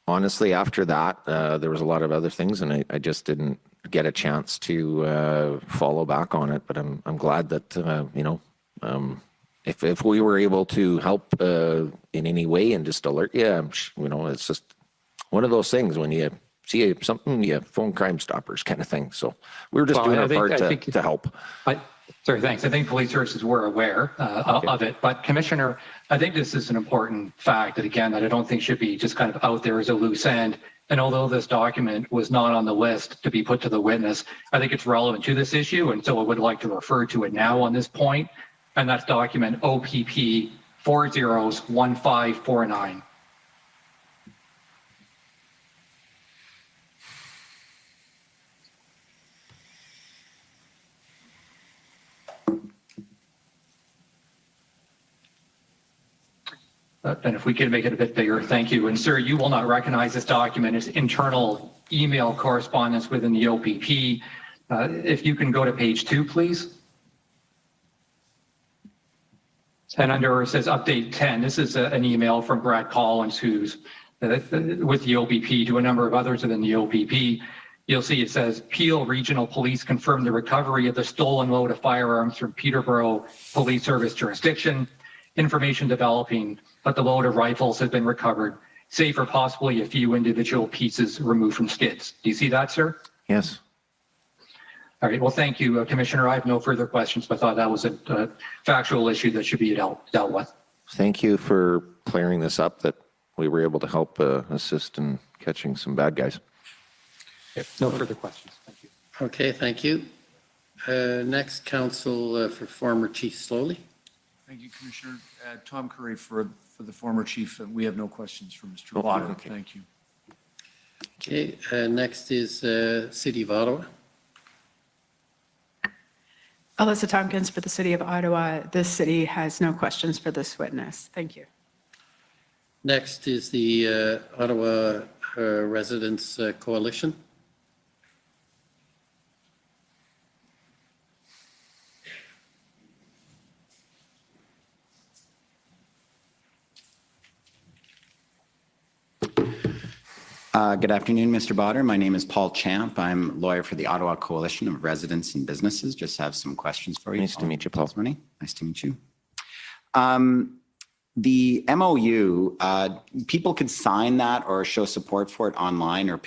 honestly, after that, there was a lot of other things, and I just didn't get a chance to follow back on it. But I'm glad that if we were able to help in any way and just alert you, it's just one of those things when you see something, you phone Crime Stoppers kind of thing. So we were just doing our part to help. Sorry, thanks. I think police services were aware of it, but Commissioner, I think this is an important fact that again, that I don't think should be just kind of out there as a loose end. And although this document was not on the list to be put to the witness, I think it's relevant to this issue. And so I would like to refer to it now on this point. And that's document OPP 401549. And if we could make it a bit bigger, thank you. And sir, you will not recognize this document as internal email correspondence within the OPP. If you can go to page 2, please. And under it says update 10, this is an email from Brad Collins, who's with the OPP to a number of others within the OPP. You'll see it says Peel Regional Police confirmed the recovery of the stolen load of firearms from Peterborough Police Service jurisdiction. Information developing, but the load of rifles has been recovered, save for possibly a few individual pieces removed from skids. Do you see that, sir? Yes. All right. Well, thank you, Commissioner. I have no further questions, but I thought that was a factual issue that should be dealt with. Thank you for clearing this up, that we were able to help assist in catching some bad guys. No further questions. Thank you. Okay, thank you. Next, counsel for former Chief Slowly. Thank you, Commissioner. Tom Curry for the former chief. We have no questions for Mr. Bauder. Okay. Thank you. Okay, next is City of Ottawa. Alyssa Tompkins for the City of Ottawa. This city has no questions for this witness. Thank you. Next is the Ottawa Residents Coalition. Good afternoon, Mr. Bauder. My name is Paul Champ. I'm a lawyer for the Ottawa Coalition of Residents and Businesses. Just have some questions for you. Nice to meet you, Paul. Nice to meet you. The MOU, people could sign that or show support for it online or?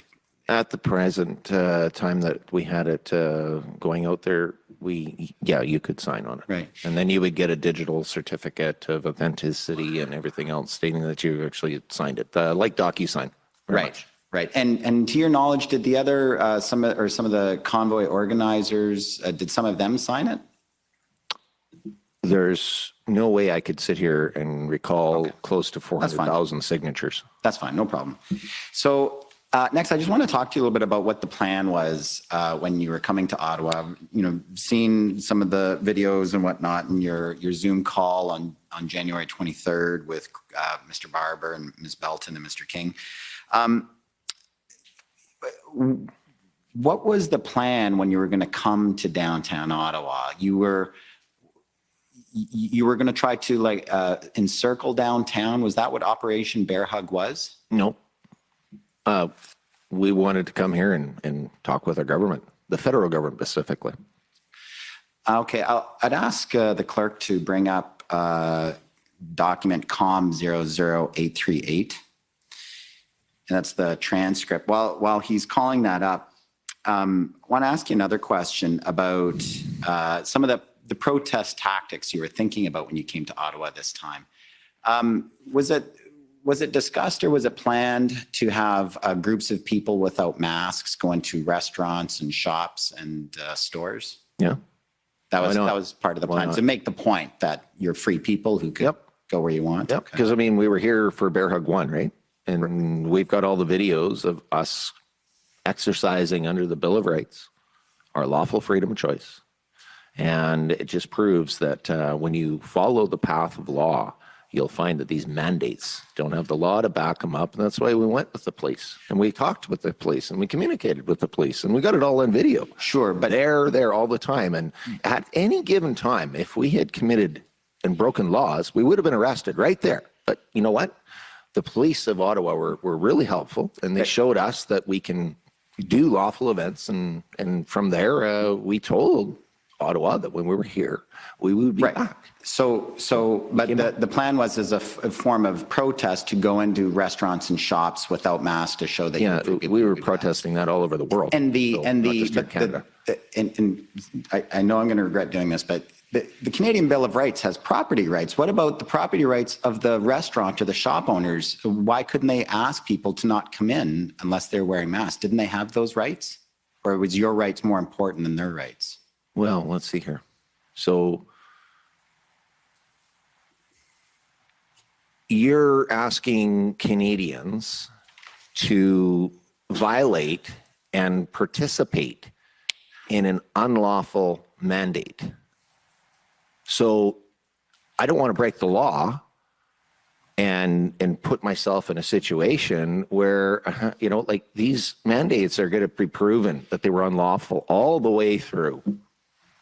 At the present time that we had it going out there, you could sign on it. Right. And then you would get a digital certificate of authenticity and everything else stating that you actually signed it, like DocuSign. Right. Right. And to your knowledge, did the other, some of the Convoy organizers, did some of them sign it? There's no way I could sit here and recall close to 400,000 signatures. That's fine. No problem. So next, I just want to talk to you a little bit about what the plan was when you were coming to Ottawa. Seeing some of the videos and whatnot and your Zoom call on January 23rd with Mr. Barber and Ms. Belton and Mr. King. What was the plan when you were going to come to downtown Ottawa? You were going to try to encircle downtown. Was that what Operation Bear Hug was? No. We wanted to come here and talk with our government, the federal government specifically. Okay. I'd ask the clerk to bring up document COM 00838. And that's the transcript. While he's calling that up, want to ask you another question about some of the protest tactics you were thinking about when you came to Ottawa this time. Was it discussed or was it planned to have groups of people without masks go into restaurants and shops and stores? Yeah. That was part of the plan, to make the point that you're free people who could go where you want. Yep. Because I mean, we were here for Bear Hug 1, right? And we've got all the videos of us exercising under the Bill of Rights, our lawful freedom of choice. And it just proves that when you follow the path of law, you'll find that these mandates don't have the law to back them up. And that's why we went with the police. And we talked with the police and we communicated with the police and we got it all on video. Sure, but they're there all the time. And at any given time, if we had committed and broken laws, we would have been arrested right there. But you know what? The police of Ottawa were really helpful, and they showed us that we can do lawful events. And from there, we told Ottawa that when we were here, we would be back. But the plan was as a form of protest to go into restaurants and shops without masks to show that we were protesting that all over the world. And Canada. I know I'm going to regret doing this, but the Canadian Bill of Rights has property rights. What about the property rights of the restaurant or the shop owners? Why couldn't they ask people to not come in unless they're wearing masks? Didn't they have those rights? Or was your rights more important than their rights? Well, let's see here. So you're asking Canadians to violate and participate in an unlawful mandate. So I don't want to break the law and put myself in a situation where, like these mandates are going to be proven that they were unlawful all the way through.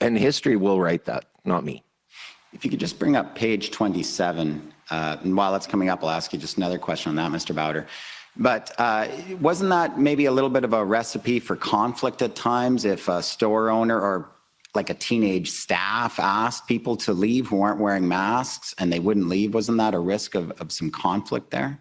And history will write that, not me. If you could just bring up page 27, and while that's coming up, I'll ask you just another question on that, Mr. Bauder. But wasn't that maybe a little bit of a recipe for conflict at times if a store owner or like a teenage staff asked people to leave who aren't wearing masks and they wouldn't leave? Wasn't that a risk of some conflict there?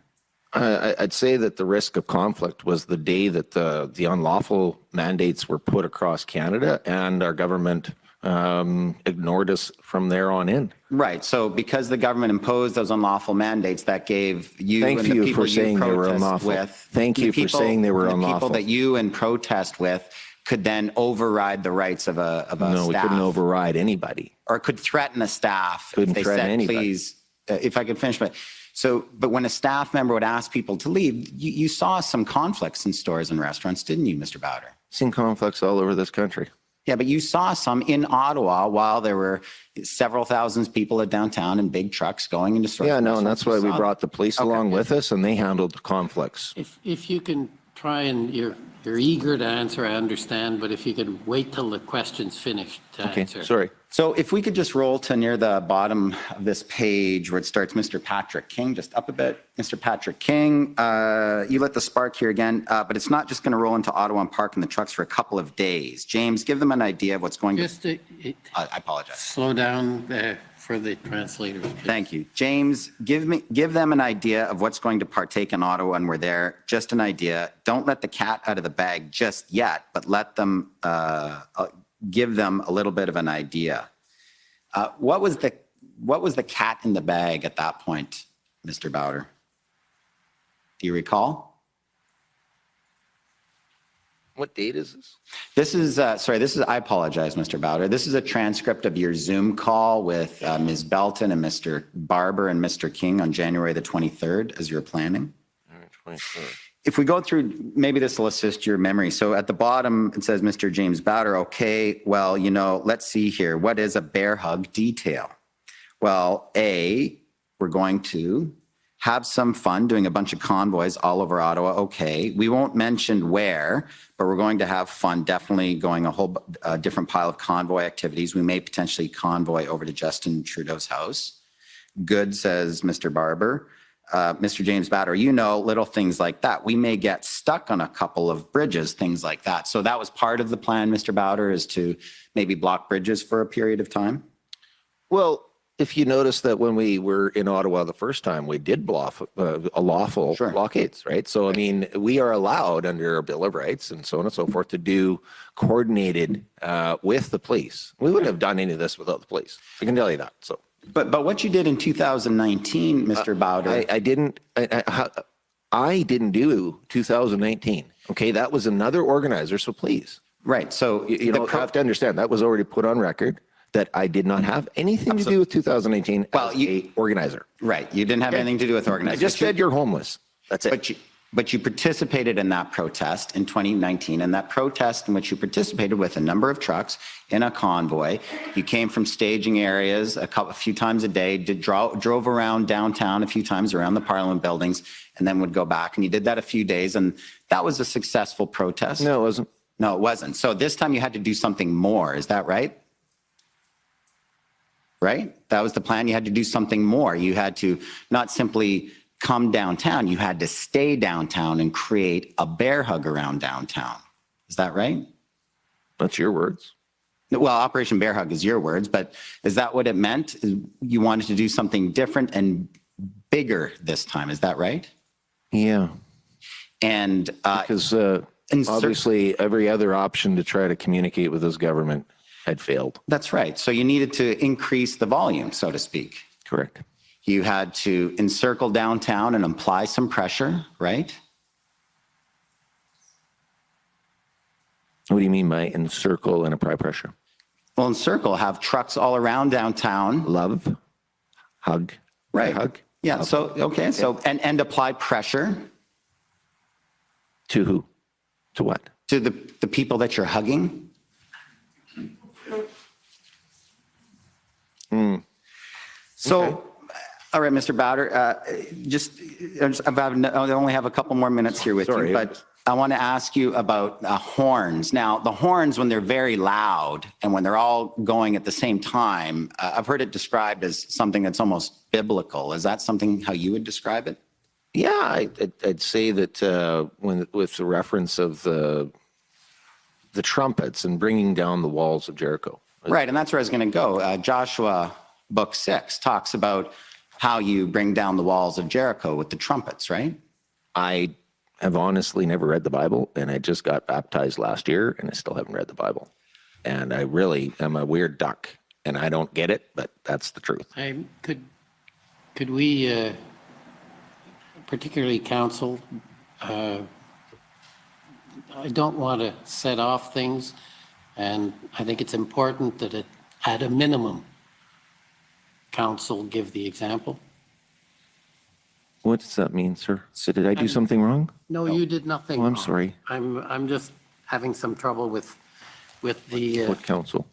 I'd say that the risk of conflict was the day that the unlawful mandates were put across Canada and our government ignored us from there on in. Right. So because the government imposed those unlawful mandates, that gave you Thank and you the people for saying you they were protest unlawful. with. Thank you for saying they were the unlawful. people that you in protest with could then override the rights of a No, staff. we couldn't override anybody. Or could threaten a staff Couldn't if they threaten said, anybody. please, if I could finish. But when a staff member would ask people to leave, you saw some conflicts in stores and restaurants, didn't you, Mr. Bauder? Seen conflicts all over this country. Yeah, but you saw some in Ottawa while there were several thousand people at downtown and big trucks going into stores. Yeah, no, and that's why we brought the police along with us, and they handled the conflicts. If you can try and you're eager to answer, I understand, but if you could wait till the question's finished to answer. Sorry. So if we could just roll to near the bottom of this page where it starts Mr. Patrick King, just up a bit. Mr. Patrick King, you lit the spark here again, but it's not just going to roll into Ottawa and park in the trucks for a couple of days. James, give them an idea of what's going to... I apologize. Slow down for the translators. Please. Thank you. James, give them an idea of what's going to partake in Ottawa when we're there. Just an idea. Don't let the cat out of the bag just yet, but let them give them a little bit of an idea. What was the cat in the bag at that point, Mr. Bauder? Do you recall? What date is this? This is, I apologize, Mr. Bauder. This is a transcript of your Zoom call with Ms. Belton and Mr. Barber and Mr. King on January the 23rd as you were planning. 23rd. If we go through, maybe this will assist your memory. So at the bottom, it says, Mr. James Bauder, okay, well, let's see here. What is a bear hug detail? Well, we're going to have some fun doing a bunch of convoys all over Ottawa. Okay, we won't mention where, but we're going to have fun, definitely going a whole different pile of convoy activities. We may potentially convoy over to Justin Trudeau's house. Good, says Mr. Barber. Mr. James Bauder, little things like that. We may get stuck on a couple of bridges, things like that. So that was part of the plan, Mr. Bauder, is to maybe block bridges for a period of time? Well, if you notice that when we were in Ottawa the first time, we did lawful blockades, right? So, I mean, we are allowed under our Bill of Rights and so on and so forth to do coordinated with the police. We wouldn't have done any of this without the police. I can tell you that. So, But what you did in 2019, Mr. Bauder. I didn't do 2019. Okay, that was another organizer. So please. Right. So you have to understand that was already put on record that I did not have anything to do with 2018 as an organizer. Right. You didn't have anything to do with organizing. I just said you're homeless. That's it. But you participated in that protest in 2019, and that protest in which you participated with a number of trucks in a convoy. You came from staging areas a few times a day, drove around downtown a few times around the Parliament buildings, and then would go back. And you did that a few days, and that was a successful protest. No, it wasn't. No, it wasn't. So this time you had to do something more. Is that right? Right? That was the plan. You had to do something more. You had to not simply come downtown, you had to stay downtown and create a bear hug around downtown. Is that right? That's your words. Well, Operation Bear Hug is your words, but is that what it meant? You wanted to do something different and bigger this time. Is that right? Yeah. And because obviously every other option to try to communicate with this government had failed. That's right. So you needed to increase the volume, so to speak. Correct. You had to encircle downtown and apply some pressure, right? What do you mean by encircle and apply pressure? Well, encircle, have trucks all around downtown. Love, hug. Right. Hug. Yeah. Love. So, okay. So, and apply pressure. To who? To what? To the people that you're hugging. So, okay. All right, Mr. Bauder, I only have a couple more minutes here with you, but I want to ask you about horns. Now, the horns, when they're very loud and when they're all going at the same time, I've heard it described as something that's almost biblical. Is that something how you would describe it? Yeah, I'd say that with the reference of the trumpets and bringing down the walls of Jericho. Right, and that's where I was going to go. Joshua Book 6 talks about how you bring down the walls of Jericho with the trumpets, right? I have honestly never read the Bible, and I just got baptized last year, and I still haven't read the Bible. And I really am a weird duck, and I don't get it, but that's the truth. Could we, particularly council, I don't want to set off things, and I think it's important that at a minimum, council give the example. What does that mean, sir? So did I do something wrong? No, you did nothing Oh, I'm wrong. sorry. I'm just having some trouble with the What council?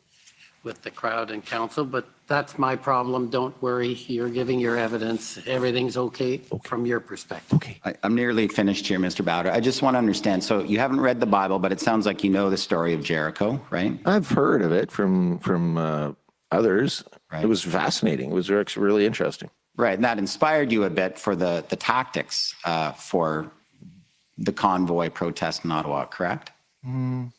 with the crowd and council, but that's my problem. Don't worry. You're giving your evidence. Everything's okay from your perspective. Okay. I'm nearly finished here, Mr. Bauder. I just want to understand. So you haven't read the Bible, but it sounds like you know the story of Jericho, right? I've heard of it from others. Right. It was fascinating. It was actually really interesting. Right, and that inspired you a bit for the tactics for the convoy protest in Ottawa, correct? No.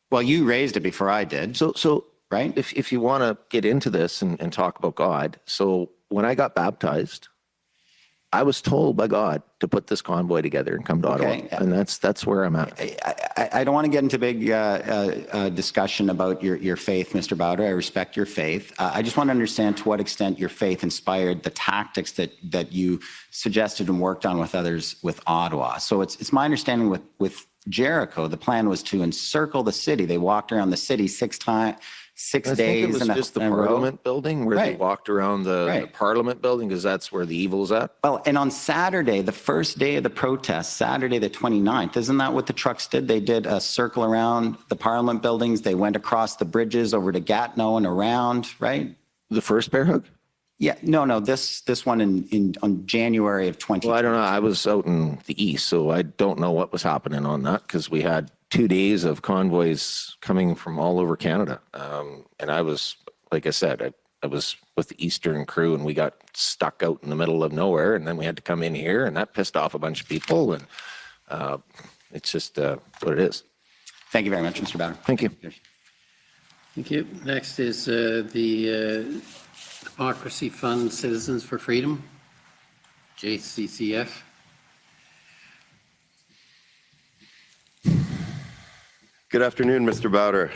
Well, you raised it before I did. So right? If you want to get into this and talk about God, so when I got baptized, I was told by God to put this convoy together and come to Ottawa, and that's where I'm at. I don't want to get into big discussion about your faith, Mr. Bauder. I respect your faith. I just want to understand to what extent your faith inspired the tactics that you suggested and worked on with others with Ottawa. So it's my understanding with Jericho, the plan was to encircle the city. They walked around the city 6 days. I think it was just the Parliament building where they walked around the Parliament building because that's where the evil's at. Well, and on Saturday, the first day of the protest, Saturday the 29th, isn't that what the trucks did? They did a circle around the Parliament buildings. They went across the bridges over to Gatineau and around, right? The first bear hug? Yeah, no, this one on January of 2020. Well, I don't know. I was out in the east, so I don't know what was happening on that because we had 2 days of convoys coming from all over Canada. And I was, like I said, I was with the Eastern crew and we got stuck out in the middle of nowhere and then we had to come in here and that pissed off a bunch of people and it's just what it is. Thank you very much, Mr. Bauder. Thank you. Thank you. Next is the Democracy Fund Citizens for Freedom, JCCF. Good afternoon, Mr. Bauder.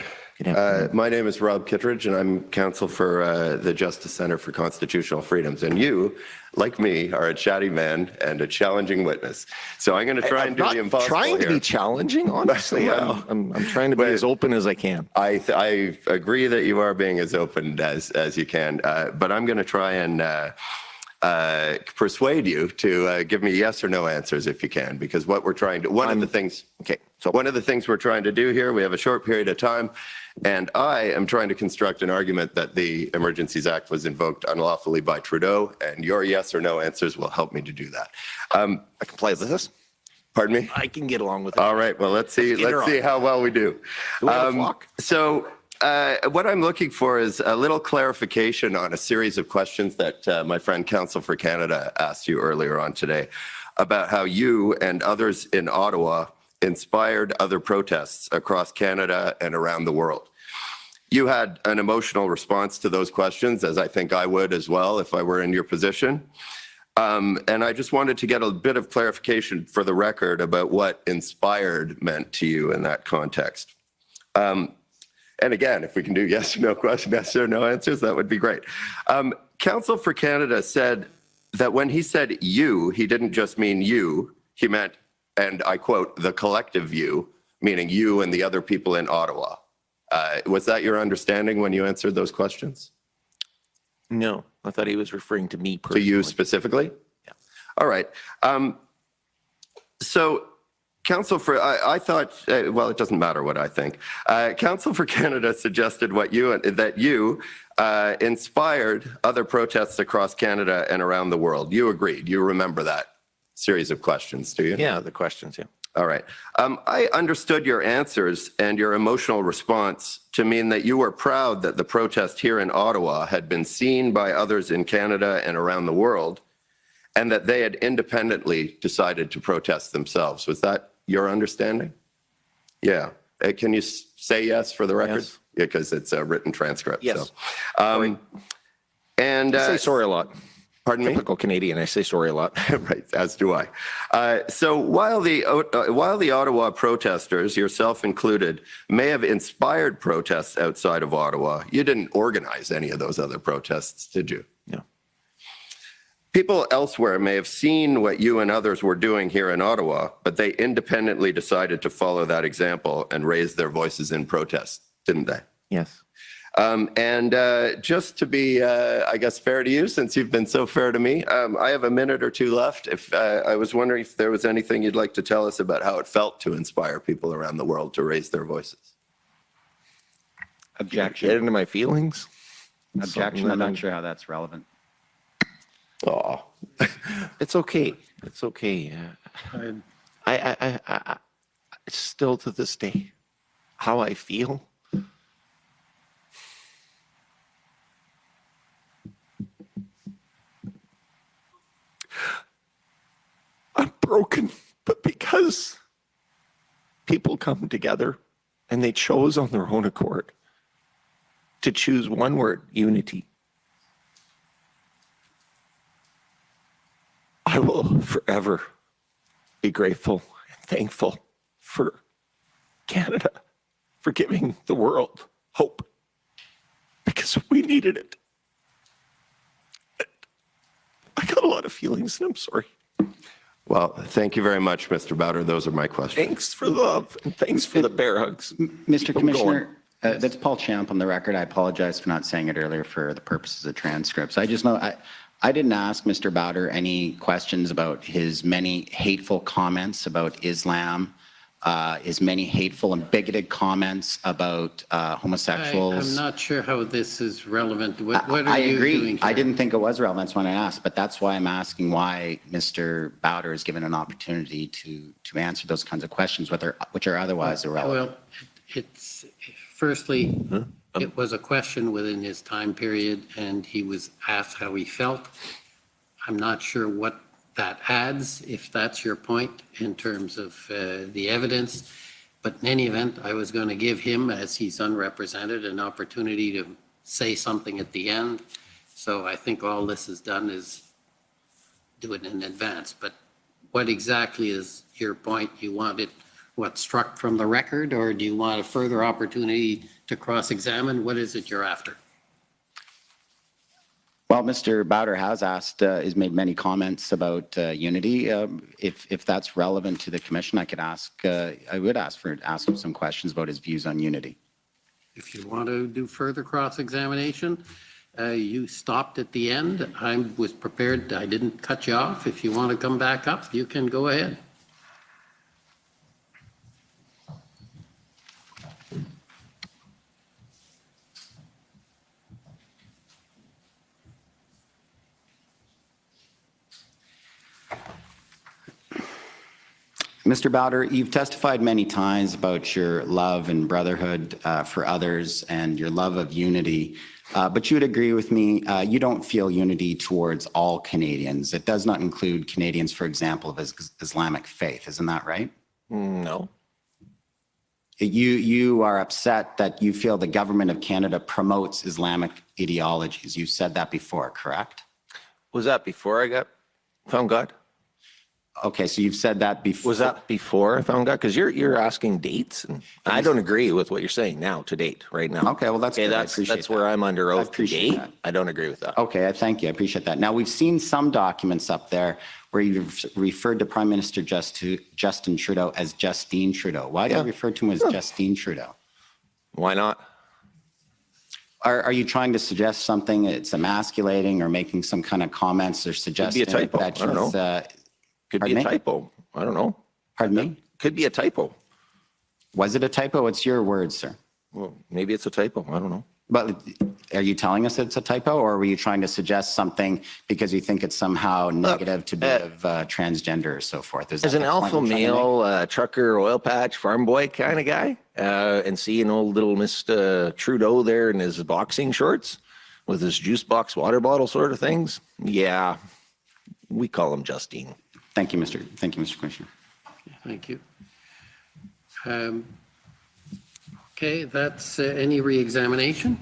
My name is Rob Kittredge, and I'm counsel for the Justice Center for Constitutional Freedoms. And you, like me, are a chatty man and a challenging witness. So I'm going to try and do the impossible trying to here. be challenging, honestly. Well, I'm trying to be as open as I can. I agree that you are being as open as you can, but I'm going to try and persuade you to give me yes or no answers if you can, because what we're trying to, one of the things we're trying to do here, we have a short period of time, and I am trying to construct an argument that the Emergencies Act was invoked unlawfully by Trudeau, and your yes or no answers will help me to do that. I can play with this. Pardon me? I can get along with it. All right, well, let's see how well we do. Do we have a clock? So what I'm looking for is a little clarification on a series of questions that my friend Counsel for Canada asked you earlier on today about how you and others in Ottawa inspired other protests across Canada and around the world. You had an emotional response to those questions, as I think I would as well if I were in your position. And I just wanted to get a bit of clarification for the record about what inspired meant to you in that context. And again, if we can do yes or no question, yes or no answers, that would be great. Counsel for Canada said that when he said you, he didn't just mean you, he meant, and I quote, the collective you, meaning you and the other people in Ottawa. Was that your understanding when you answered those questions? No, I thought he was referring to me To personally. you specifically? Yeah. All right. So Counsel for, I thought, well, it doesn't matter what I think. Counsel for Canada suggested that you inspired other protests across Canada and around the world. You agreed. You remember that series of questions, do you? Yeah, the questions, yeah. All right. I understood your answers and your emotional response to mean that you were proud that the protest here in Ottawa had been seen by others in Canada and around the world, and that they had independently decided to protest themselves. Was that your understanding? Yeah. Can you say yes for the record? Yes. Yeah, because it's a written transcript. Yes. So. And I say sorry a lot. Pardon me? Typical Canadian, I say sorry a lot. Right, as do I. So while the Ottawa protesters, yourself included, may have inspired protests outside of Ottawa, you didn't organize any of those other protests, did you? No. People elsewhere may have seen what you and others were doing here in Ottawa, but they independently decided to follow that example and raise their voices in protest, didn't they? Yes. And just to be, I guess, fair to you, since you've been so fair to me, I have a minute or two left. If I was wondering if there was anything you'd like to tell us about how it felt to inspire people around the world to raise their voices. Objection. Get into my feelings. Objection. I'm not sure how that's relevant. Oh, it's okay. It's okay. I still to this day, how I feel. I'm broken, but because people come together and they chose on their own accord to choose one word, unity, I will forever be grateful and thankful for Canada for giving the world hope, because we needed it. I got a lot of feelings and I'm sorry. Well, thank you very much, Mr. Bauder. Those are my questions. Thanks for the love and thanks for the bear hugs. Mr. Commissioner, that's Paul Champ on the record. I apologize for not saying it earlier for the purposes of transcripts. I just know I didn't ask Mr. Bauder any questions about his many hateful comments about Islam, his many hateful and bigoted comments about homosexuals. I'm not sure how this is relevant. What are I you agree. doing here? I didn't think it was relevant. That's why I asked, but that's why I'm asking why Mr. Bauder is given an opportunity to answer those kinds of questions, which are otherwise irrelevant. Well, it's firstly, it was a question within his time period, and he was asked how he felt. I'm not sure what that adds, if that's your point, in terms of the evidence. But in any event, I was going to give him, as he's unrepresented, an opportunity to say something at the end. So I think all this is done is do it in advance. But what exactly is your point? You want it, what, struck from the record, or do you want a further opportunity to cross-examine? What is it you're after? Well, Mr. Bauder has made many comments about unity. If that's relevant to the commission, I would ask him some questions about his views on unity. If you want to do further cross-examination, you stopped at the end. I was prepared. I didn't cut you off. If you want to come back up, you can go ahead. Mr. Bauder, you've testified many times about your love and brotherhood for others and your love of unity, but you would agree with me, you don't feel unity towards all Canadians. It does not include Canadians, for example, of Islamic faith. Isn't that right? No. You are upset that you feel the government of Canada promotes Islamic ideologies. You said that before, correct? Was that before I found God? Okay, so you've said that before. Was that before I found God? Because you're asking dates, and I don't agree with what you're saying now, to date, right now. Okay, well, that's good. That's where I'm under oath to date. I don't agree with that. Okay, thank you. I appreciate that. Now, we've seen some documents up there where you've referred to Prime Minister Justin Trudeau as Justine Trudeau. Why do you refer to him as Justine Trudeau? Why not? Are you trying to suggest something? It's emasculating or making some kind of comments or suggesting Could be a typo. that I don't know. Could be a typo. I don't know. Pardon me? Could be a typo. Was it a typo? It's your words, sir. Well, maybe it's a typo. I don't know. But are you telling us it's a typo, or were you trying to suggest something because you think it's somehow negative to be of transgender or so forth? As an alpha male, trucker, oil patch, farm boy kind of guy, and seeing old little Mr. Trudeau there in his boxing shorts with his juice box water bottle sort of things, yeah, we call him Justine. Thank you, Mr. Commissioner. Thank you. Okay, that's any re-examination?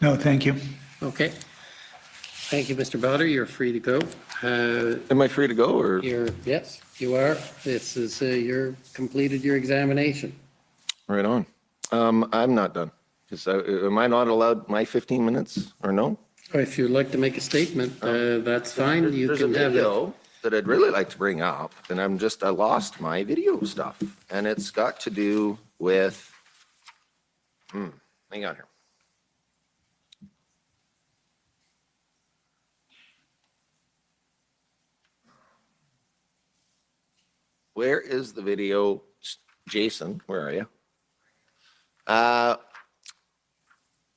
No, thank you. Okay. Thank you, Mr. Bauder. You're free to go. Am I free to go, or? Yes, you are. This is, you're completed your examination. Right on. I'm not done. Am I not allowed my 15 minutes, or no? If you'd like to make a statement, that's fine. You There's can a have it. video that I'd really like to bring up, and I lost my video stuff, and it's got to do with, hang on here. Where is the video? Jason, where are you?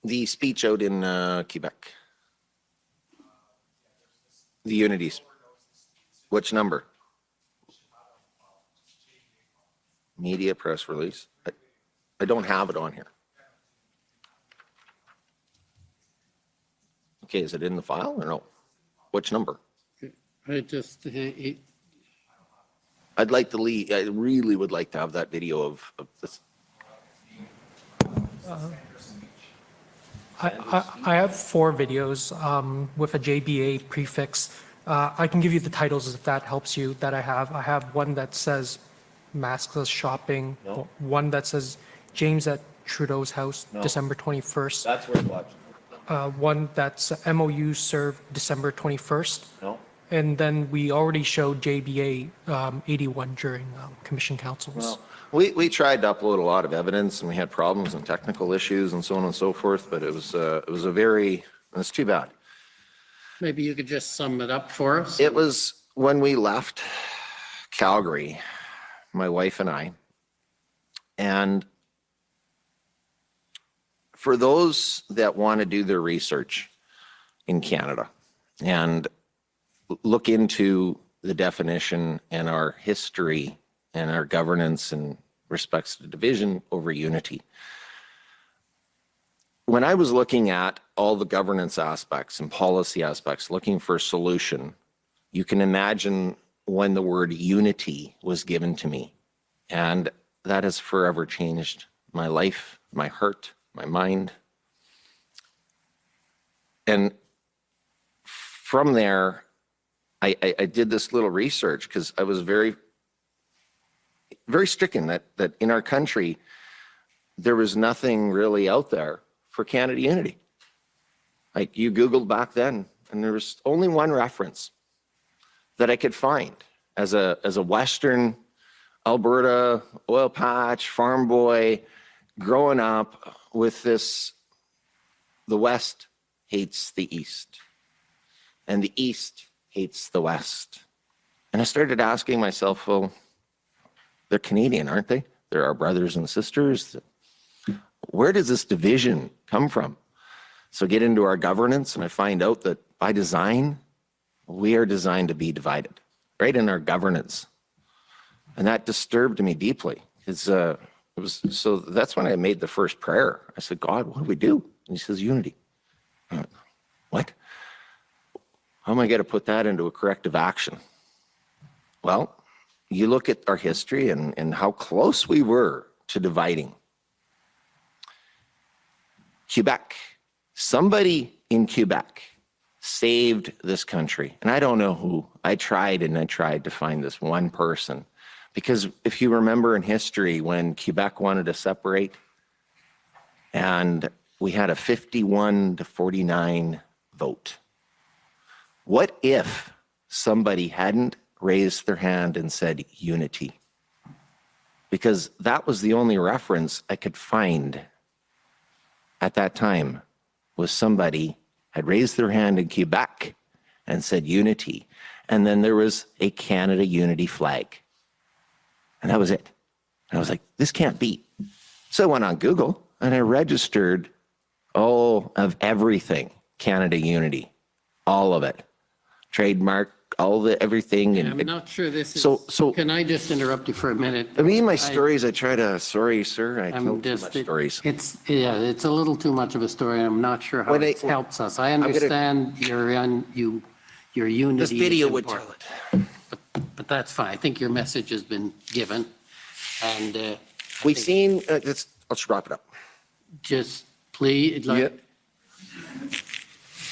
The speech out in Quebec. The Unities. Which number? Media press release. I don't have it on here. Okay, is it in the file or no? Which number? I'd like to leave. I really would like to have that video of this. I have 4 videos with a JBA prefix. I can give you the titles if that helps you that I have. I have one that says maskless shopping, one that says James at Trudeau's house, December 21st. That's worth watching. One that's MOU served December 21st. No. And then we already showed JBA 81 during commission councils. Well, we tried to upload a lot of evidence, and we had problems and technical issues and so on and so forth, but it's too bad. Maybe you could just sum it up for us. It was when we left Calgary, my wife and I, and for those that want to do their research in Canada and look into the definition and our history and our governance and respects to division over unity. When I was looking at all the governance aspects and policy aspects, looking for a solution, you can imagine when the word unity was given to me. And that has forever changed my life, my heart, my mind. And from there, I did this little research because I was very, very stricken that in our country, there was nothing really out there for Canada Unity. Like you Googled back then, and there was only one reference that I could find as a Western Alberta oil patch farm boy growing up with this, the West hates the East and the East hates the West. And I started asking myself, well, they're Canadian, aren't they? They're our brothers and sisters. Where does this division come from? So get into our governance and I find out that by design, we are designed to be divided, right in our governance. And that disturbed me deeply. So that's when I made the first prayer. I said, God, what do we do? And he says, unity. I went, what? How am I going to put that into a corrective action? Well, you look at our history and how close we were to dividing. Quebec, somebody in Quebec saved this country. And I don't know who. I tried to find this one person. Because if you remember in history when Quebec wanted to separate and we had a 51-49 vote. What if somebody hadn't raised their hand and said unity? Because that was the only reference I could find at that time, was somebody had raised their hand in Quebec and said unity. And then there was a Canada Unity flag. And that was it. And I was like, this can't be. So I went on Google and I registered all of everything, Canada Unity, all of it. Trademark, everything. And I'm not sure this is, so can I just interrupt you for a minute? I mean, my stories, I try to, sorry, sir, I I'm tell too just, much stories. it's a little too much of a story. I'm not sure how it helps us. I understand your unity. This video would tell it. But that's fine. I think your message has been given. And We've seen, let's wrap it up. just please, like,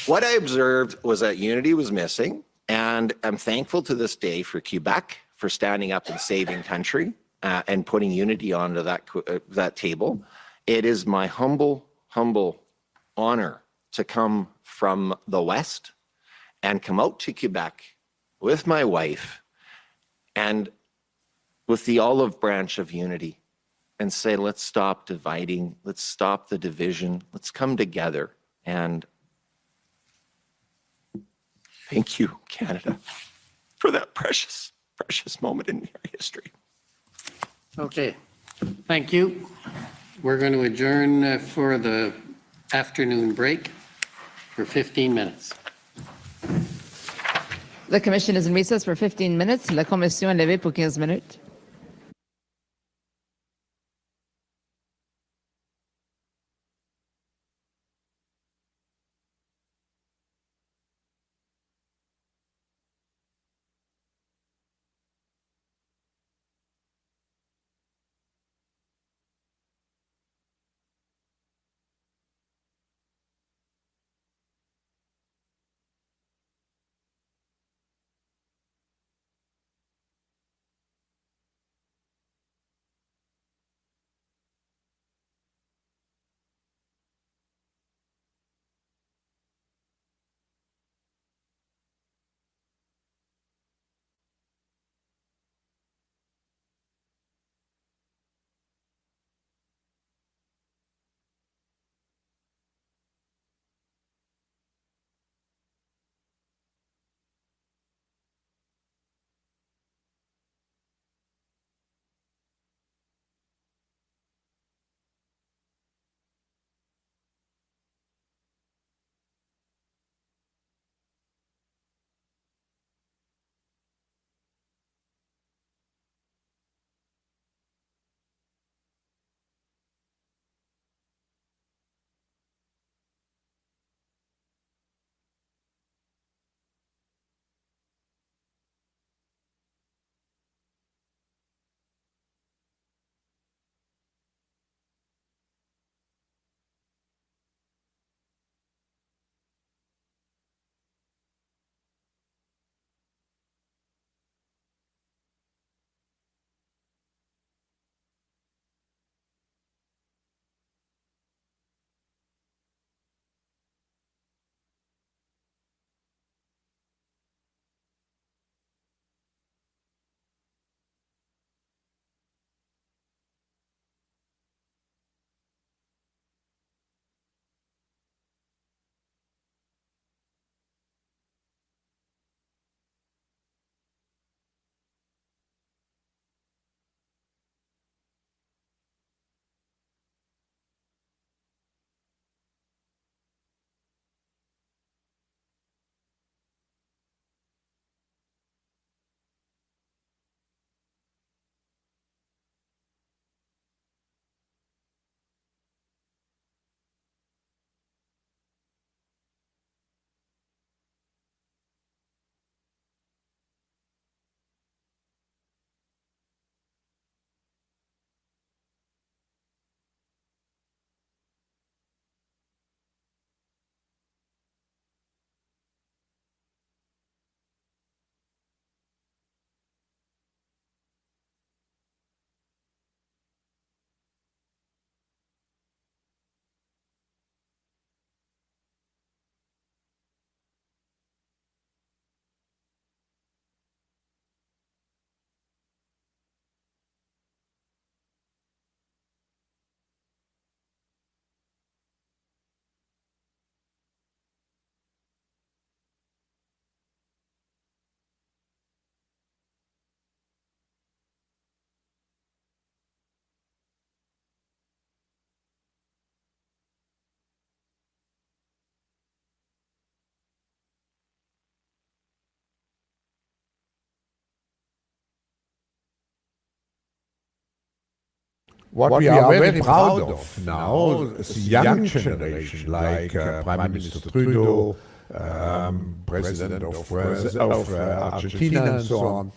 What I observed was that unity was missing, and I'm thankful to this day for Quebec for standing up and saving country and putting unity onto that table. It is my humble honor to come from the West and come out to Quebec with my wife and with the olive branch of unity and say, let's stop dividing, let's stop the division, let's come together. And thank you, Canada, for that precious, precious moment in our history. okay. Thank you. We're going to adjourn for the afternoon break for 15 minutes. The commission is in recess for 15 minutes. La commission est levée pour 15 minutes. What we are very proud of now is the young generation, like Prime Minister Trudeau, President of Argentina, and so on,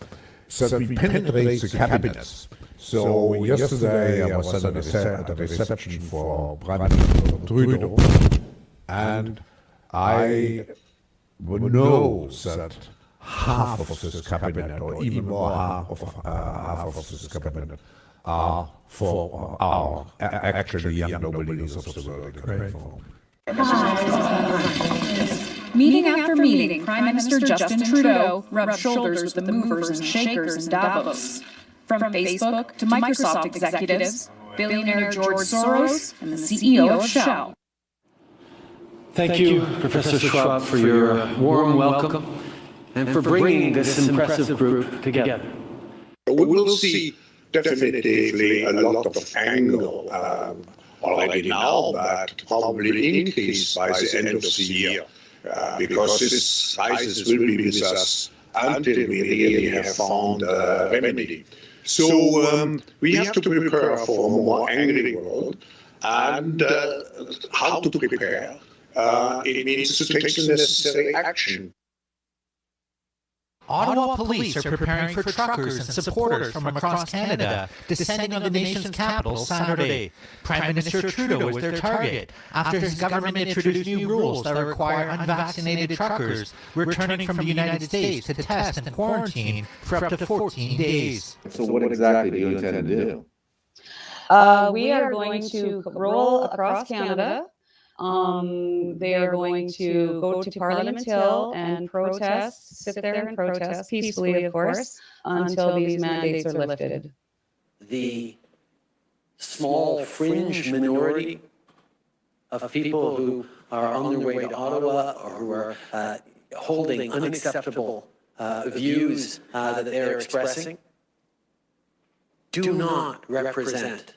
so that we penetrate the cabinets. So yesterday I was at a reception for Prime Minister Trudeau, and I know that half of this cabinet, or even more half of this cabinet, are for our actually young nobles of the world. Meeting after meeting, Prime Minister Justin Trudeau rubbed shoulders with the movers and shakers in Davos. From Facebook to Microsoft executives, billionaire George Soros, and the CEO of Shell. Thank you, Professor Schwab, for your warm welcome and for bringing this impressive group together. We will see definitively a lot of anger already now, but probably increase by the end of the year, because this crisis will be with us until we really have found a remedy. So we have to prepare for a more angry world, and how to prepare? It means to take the necessary action. Ottawa police are preparing for truckers and supporters from across Canada descending on the nation's capital Saturday. Prime Minister Trudeau is their target after his government introduced new rules that require unvaccinated truckers returning from the United States to test and quarantine for up to 14 days. So what exactly do you intend to do? We are going to roll across Canada. They are going to go to Parliament Hill and protest, sit there and protest peacefully, of course, until these mandates are lifted. The small fringe minority of people who are on their way to Ottawa or who are holding unacceptable views that they're expressing do not represent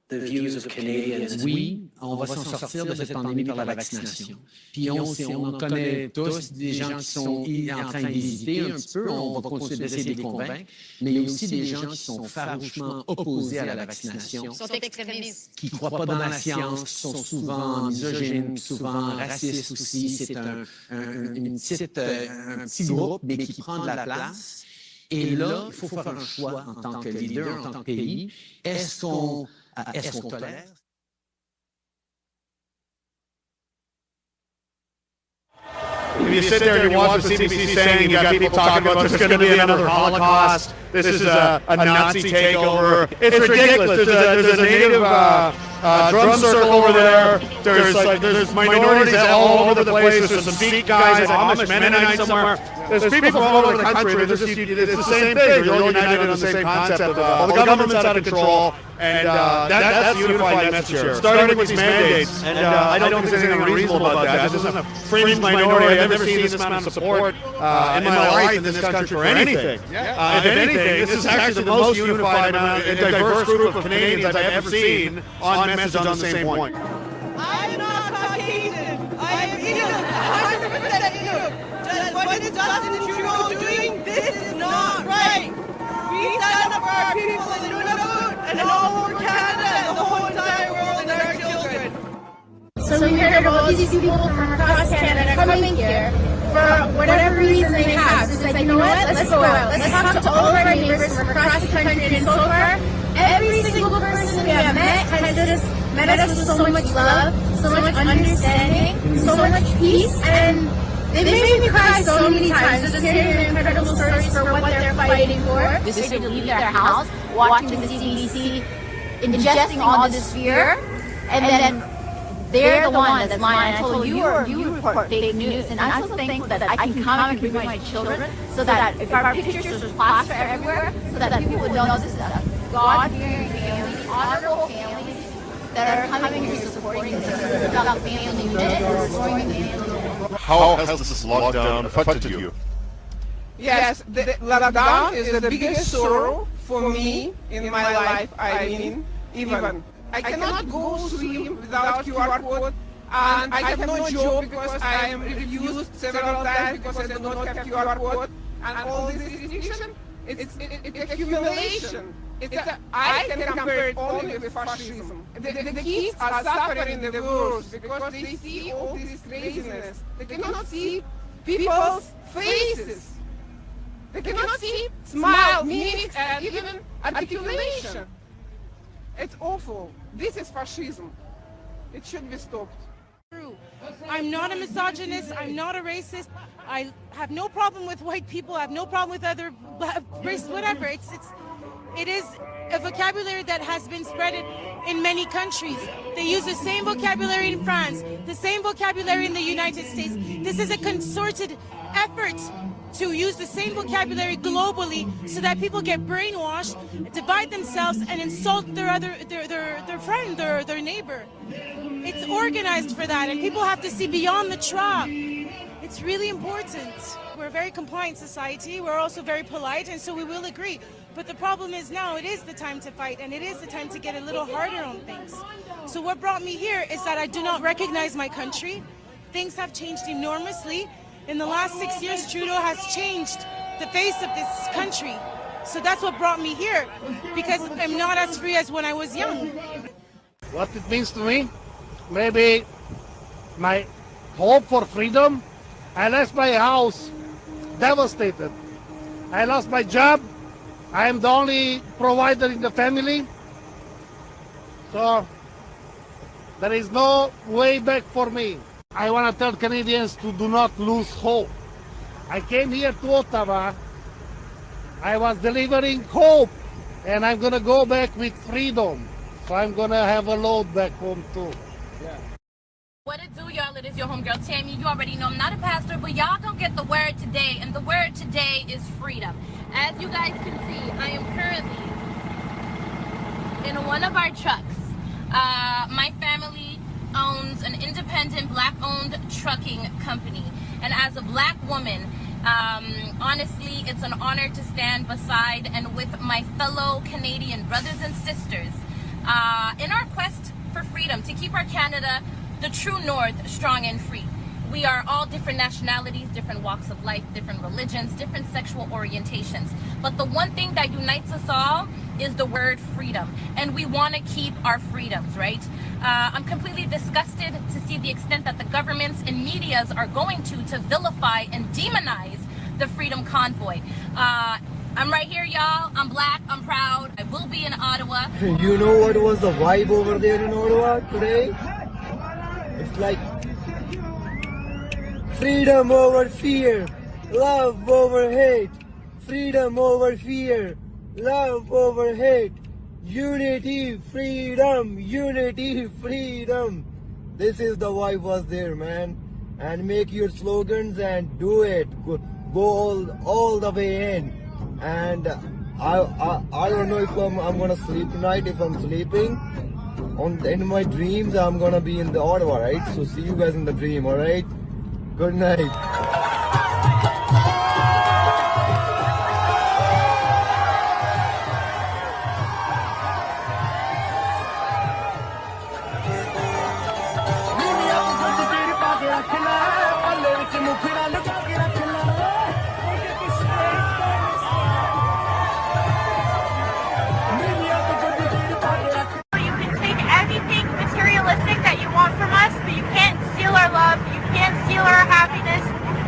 the views of Canadians. Oui, on va s'en sortir de cette pandémie par la vaccination. Puis on en connaît tous des gens qui sont en train d'hésiter un petit peu, on va continuer d'essayer de les convaincre, mais il y a aussi des gens qui sont farouchement opposés à la vaccination, qui ne croient pas dans la science, qui sont souvent misogynes, souvent racistes aussi. C'est un petit groupe, mais qui prend de la place. Et là, il faut faire un choix en tant que leader, en tant que pays. Est-ce qu'on tolère? If you sit there and you watch what CBC saying, you've got people talking about there's going to be another Holocaust, this is a Nazi takeover. It's ridiculous. There's a native drum circle over there. There's minorities all over the place. There's some Sikh guys, Amish Mennonites somewhere. There's people from all over the country. It's the same thing. You're all united on the same concept of the government's out of control. And that's the unified message here. Starting with these mandates. And I don't think there's anything unreasonable about that. This isn't a fringe minority. I've never seen this amount of support in my life in this country for anything. If anything, this is actually the most unified and diverse group of Canadians I've ever seen on message on the same point. I am not Caucasian. I am Inuit, 100% Inuit. What is Justin Trudeau doing? This is not right. We stand up for our people in Nunavut and all over Canada and the whole entire world and our children. So we heard about these people from across Canada coming here for whatever reason they have. It's like, you know what? Let's go out. Let's talk to all of our neighbors from across the country. And so far, every single person we have met has met us with so much love, so much understanding, so much peace, and they made me cry so many times just hearing their incredible stories for what they're fighting for. They should leave their house, watching the CDC, ingesting all this fear, and then they're the one that's lying. I told you report fake news, and I'm so thankful that I can come and bring my children, so that if our pictures are plastered everywhere, so that people would know this is a God-fearing family, honorable families that are coming here supporting this. This is about family unit, restoring family. How has this lockdown affected you? Yes, the lockdown is the biggest sorrow for me in my life. I mean, even I cannot go swim without QR code, and I have no job because I am refused several times because I do not have QR code, and all these restrictions It's accumulation. I can compare it only with fascism. The kids are suffering the worst because they see all this craziness. They cannot see people's faces. They cannot see smile, mimics, and even articulation. It's awful. This is fascism. It should be stopped. I'm not a misogynist. I'm not a racist. I have no problem with white people. I have no problem with other race, whatever. It is a vocabulary that has been spread in many countries. They use the same vocabulary in France, the same vocabulary in the United States. This is a concerted effort to use the same vocabulary globally so that people get brainwashed, divide themselves, and insult their friend, their neighbor. It's organized for that, and people have to see beyond the trap. It's really important. We're a very compliant society. We're also very polite, and so we will agree. But the problem is now it is the time to fight, and it is the time to get a little harder on things. So what brought me here is that I do not recognize my country. Things have changed enormously. In the last 6 years, Trudeau has changed the face of this country. So that's what brought me here, because I'm not as free as when I was young. What it means to me, maybe my hope for freedom. I left my house devastated. I lost my job. I am the only provider in the family. So there is no way back for me. I want to tell Canadians to do not lose hope. I came here to Ottawa. I was delivering hope, and I'm going to go back with freedom. So I'm going to have a load back home too. Yeah. What it do, y'all? It is your homegirl Tammy. You already know I'm not a pastor, but y'all gonna get the word today, and the word today is freedom. As you guys can see, I am currently in one of our trucks. My family owns an independent black-owned trucking company, and as a black woman, honestly, it's an honor to stand beside and with my fellow Canadian brothers and sisters in our quest for freedom, to keep our Canada the true north, strong and free. We are all different nationalities, different walks of life, different religions, different sexual orientations. But the one thing that unites us all is the word freedom. And we want to keep our freedoms, right? I'm completely disgusted to see the extent that the governments and medias are going to vilify and demonize the Freedom Convoy. I'm right here, y'all. I'm black. I'm proud. I will be in Ottawa. You know what was the vibe over there in Ottawa today? It's like freedom over fear, love over hate, freedom over fear, love over hate, unity, freedom, unity, freedom. This is the vibe was there, man. And make your slogans and do it. Go all the way in. And I don't know if I'm gonna sleep tonight. If I'm sleeping, in my dreams I'm gonna be in the Ottawa, right? So see you guys in the dream, all right? Good night. That you want from us, but you can't steal our love, you can't steal our happiness,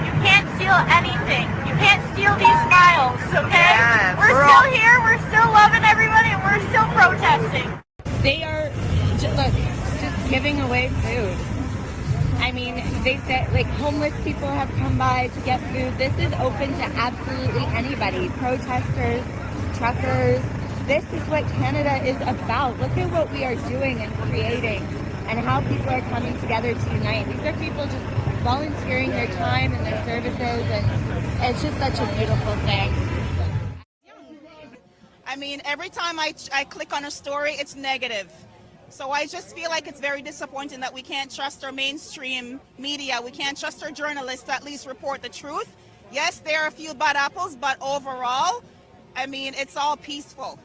you can't steal anything. You can't steal these smiles, okay? Yes, we're still here, we're still loving everybody, and we're still protesting. They are just giving away food. I mean, they said like homeless people have come by to get food. This is open to absolutely anybody, protesters, truckers. This is what Canada is about. Look at what we are doing and creating and how people are coming together to unite. These are people just volunteering their time and their services, and it's just such a beautiful thing. I mean, every time I click on a story, it's negative. So I just feel like it's very disappointing that we can't trust our mainstream media. We can't trust our journalists to at least report the truth. Yes, there are a few bad apples, but overall, I mean, it's all peaceful.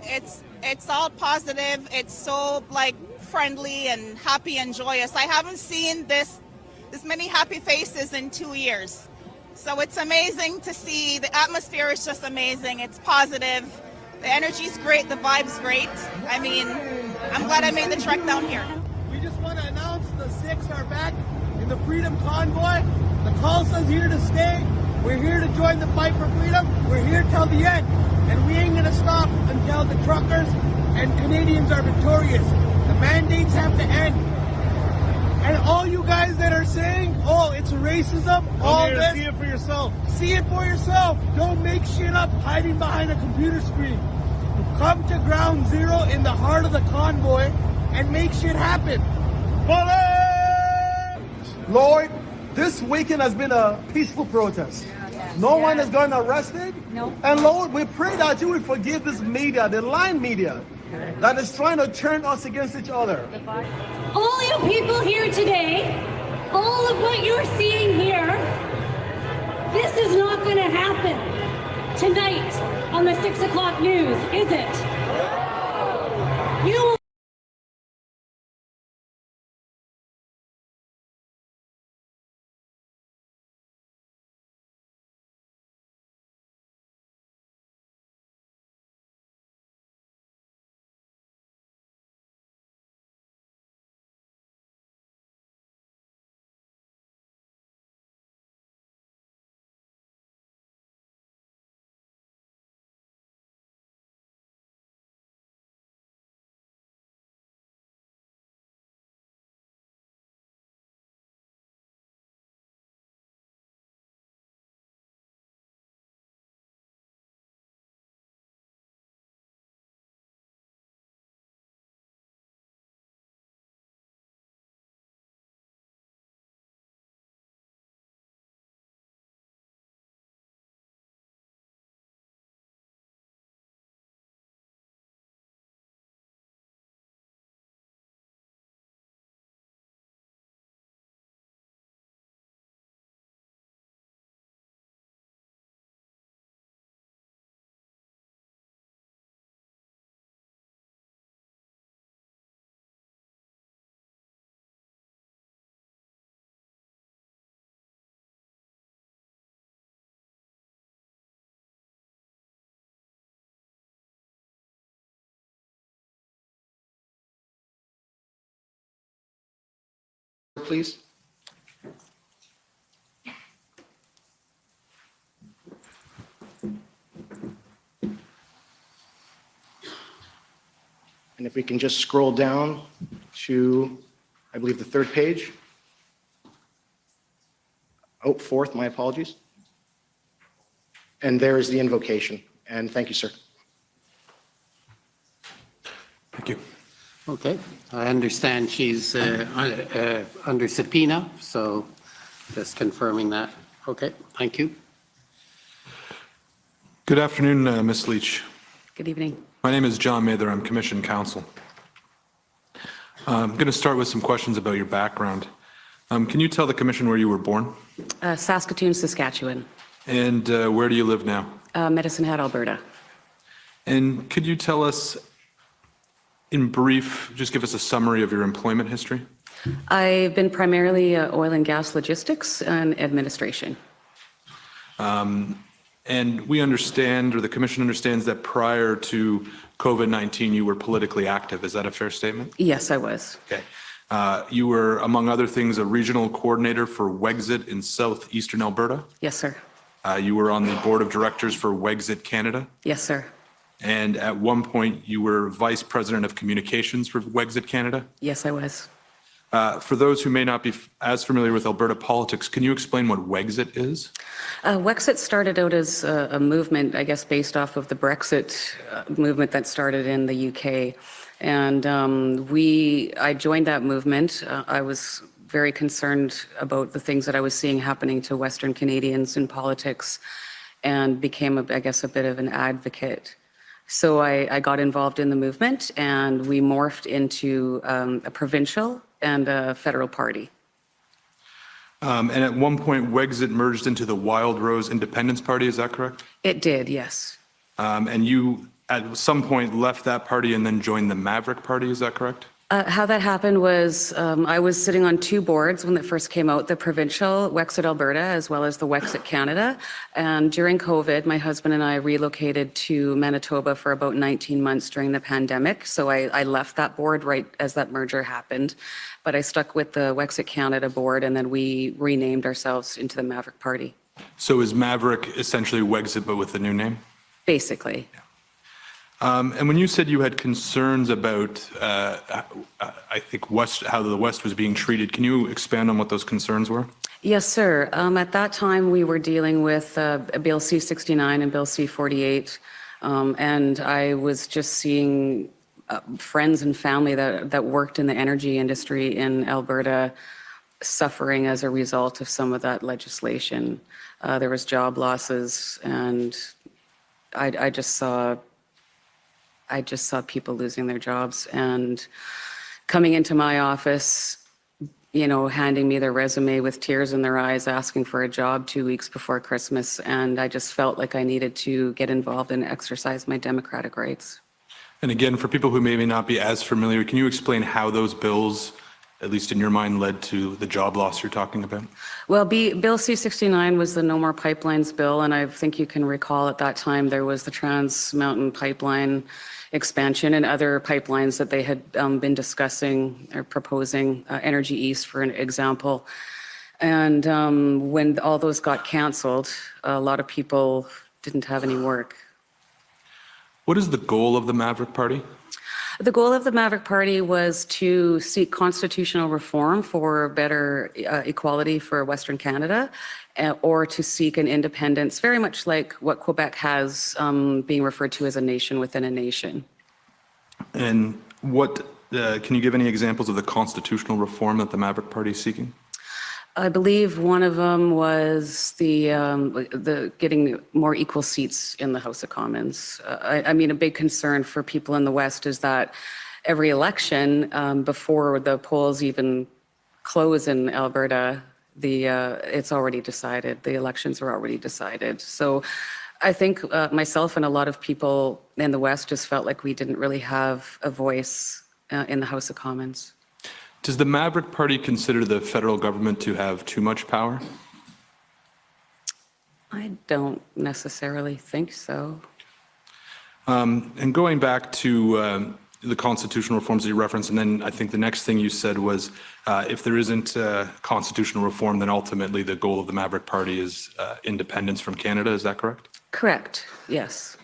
It's all positive. It's so like friendly and happy and joyous. I haven't seen this many happy faces in 2 years. So it's amazing to see. The atmosphere is just amazing. It's positive. The energy's great. The vibe's great. I mean, I'm glad I made the trek down here. We just want to announce the Six are back in the Freedom Convoy. The Khalsa's here to stay. We're here to join the fight for freedom. We're here till the end. And we ain't going to stop until the truckers and Canadians are victorious. The mandates have to end. And all you guys that are saying, oh, it's racism, all this. See it for yourself. See it for yourself. Don't make shit up hiding behind a computer screen. Come to ground zero in the heart of the convoy and make shit happen. Lord, this weekend has been a peaceful protest. No one has gotten arrested. No. And Lord, we pray that you will forgive this media, the lying media, that is trying to turn us against each other. All you people here today, all of what you're seeing here, this is not going to happen tonight on the 6 o'clock news, is it? You will please. And if we can just scroll down to, I believe, the third page. Oh, fourth, my apologies. And there is the invocation. And thank you, sir. Thank you. Okay, I understand she's under subpoena, so just confirming that. Okay, thank you. Good afternoon, Ms. Leach. Good evening. My name is John Mather. I'm Commission Counsel. I'm going to start with some questions about your background. Can you tell the Commission where you were born? Saskatoon, Saskatchewan. And where do you live now? Medicine Hat, Alberta. And could you tell us, in brief, just give us a summary of your employment history? I've been primarily oil and gas logistics and administration. And we understand, or the Commission understands, that prior to COVID-19, you were politically active. Is that a fair statement? Yes, I was. Okay. You were, among other things, a regional coordinator for Wexit in southeastern Alberta. Yes, sir. You were on the board of directors for Wexit Canada. Yes, sir. And at one point, you were vice president of communications for Wexit Canada. Yes, I was. For those who may not be as familiar with Alberta politics, can you explain what Wexit is? Wexit started out as a movement, I guess, based off of the Brexit movement that started in the UK. And I joined that movement. I was very concerned about the things that I was seeing happening to Western Canadians in politics and became, I guess, a bit of an advocate. So I got involved in the movement and we morphed into a provincial and a federal party. And at one point, Wexit merged into the Wild Rose Independence Party, is that correct? It did, yes. And you, at some point, left that party and then joined the Maverick Party, is that correct? How that happened was I was sitting on two boards when it first came out, the provincial Wexit Alberta as well as the Wexit Canada. And during COVID, my husband and I relocated to Manitoba for about 19 months during the pandemic. So I left that board right as that merger happened. But I stuck with the Wexit Canada board, and then we renamed ourselves into the Maverick Party. So is Maverick essentially Wexit but with a new name? Basically. And when you said you had concerns about, I think, how the West was being treated, can you expand on what those concerns were? Yes, sir. At that time, we were dealing with Bill C-69 and Bill C-48, and I was just seeing friends and family that worked in the energy industry in Alberta suffering as a result of some of that legislation. There was job losses, and I just saw people losing their jobs and coming into my office, you know, handing me their resume with tears in their eyes, asking for a job 2 weeks before Christmas. And I just felt like I needed to get involved and exercise my democratic rights. And again, for people who maybe not be as familiar, can you explain how those bills, at least in your mind, led to the job loss you're talking about? Well, Bill C-69 was the No More Pipelines bill, and I think you can recall at that time there was the Trans Mountain Pipeline expansion and other pipelines that they had been discussing or proposing, Energy East, for an example. And when all those got canceled, a lot of people didn't have any work. What is the goal of the Maverick Party? The goal of the Maverick Party was to seek constitutional reform for better equality for Western Canada, or to seek an independence, very much like what Quebec has, being referred to as a nation within a nation. And what, can you give any examples of the constitutional reform that the Maverick Party is seeking? I believe one of them was the getting more equal seats in the House of Commons. I mean, a big concern for people in the West is that every election, before the polls even close in Alberta, it's already decided. The elections are already decided. So I think myself and a lot of people in the West just felt like we didn't really have a voice in the House of Commons. Does the Maverick Party consider the federal government to have too much power? I don't necessarily think so. And going back to the constitutional reforms that you referenced, and then I think the next thing you said was if there isn't constitutional reform, then ultimately the goal of the Maverick Party is independence from Canada. Is that correct? Correct, yes.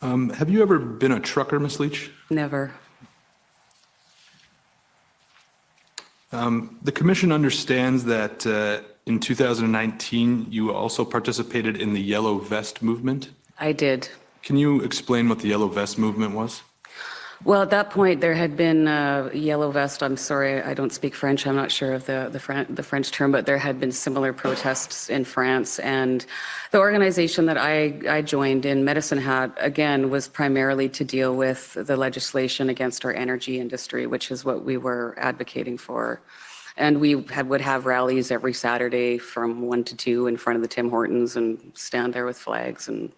Have you ever been a trucker, Ms. Leach? Never. The Commission understands that in 2019, you also participated in the Yellow Vest movement. I did. Can you explain what the Yellow Vest movement was? Well, at that point, there had been Yellow Vest. I'm sorry, I don't speak French. I'm not sure of the French term, but there had been similar protests in France. And the organization that I joined in, Medicine Hat, again, was primarily to deal with the legislation against our energy industry, which is what we were advocating for. And we would have rallies every Saturday from 1 to 2 in front of the Tim Hortons and stand there with flags and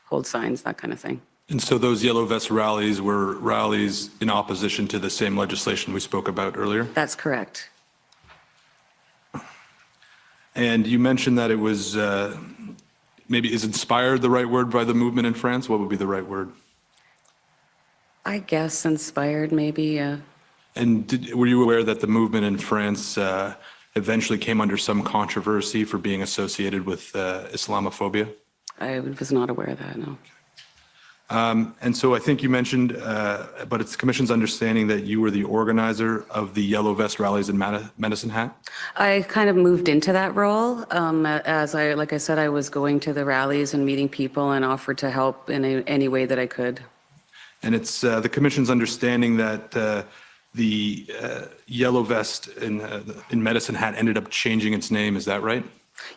hold signs, that kind of thing. And so those Yellow Vest rallies were rallies in opposition to the same legislation we spoke about earlier? That's correct. And you mentioned that it was, maybe is inspired the right word by the movement in France? What would be the right word? I guess inspired, maybe. And were you aware that the movement in France eventually came under some controversy for being associated with Islamophobia? I was not aware of that, no. And so I think you mentioned, but it's the Commission's understanding that you were the organizer of the Yellow Vest rallies in Medicine Hat? I kind of moved into that role. Like I said, I was going to the rallies and meeting people and offered to help in any way that I could. And it's the Commission's understanding that the Yellow Vest in Medicine Hat ended up changing its name, is that right?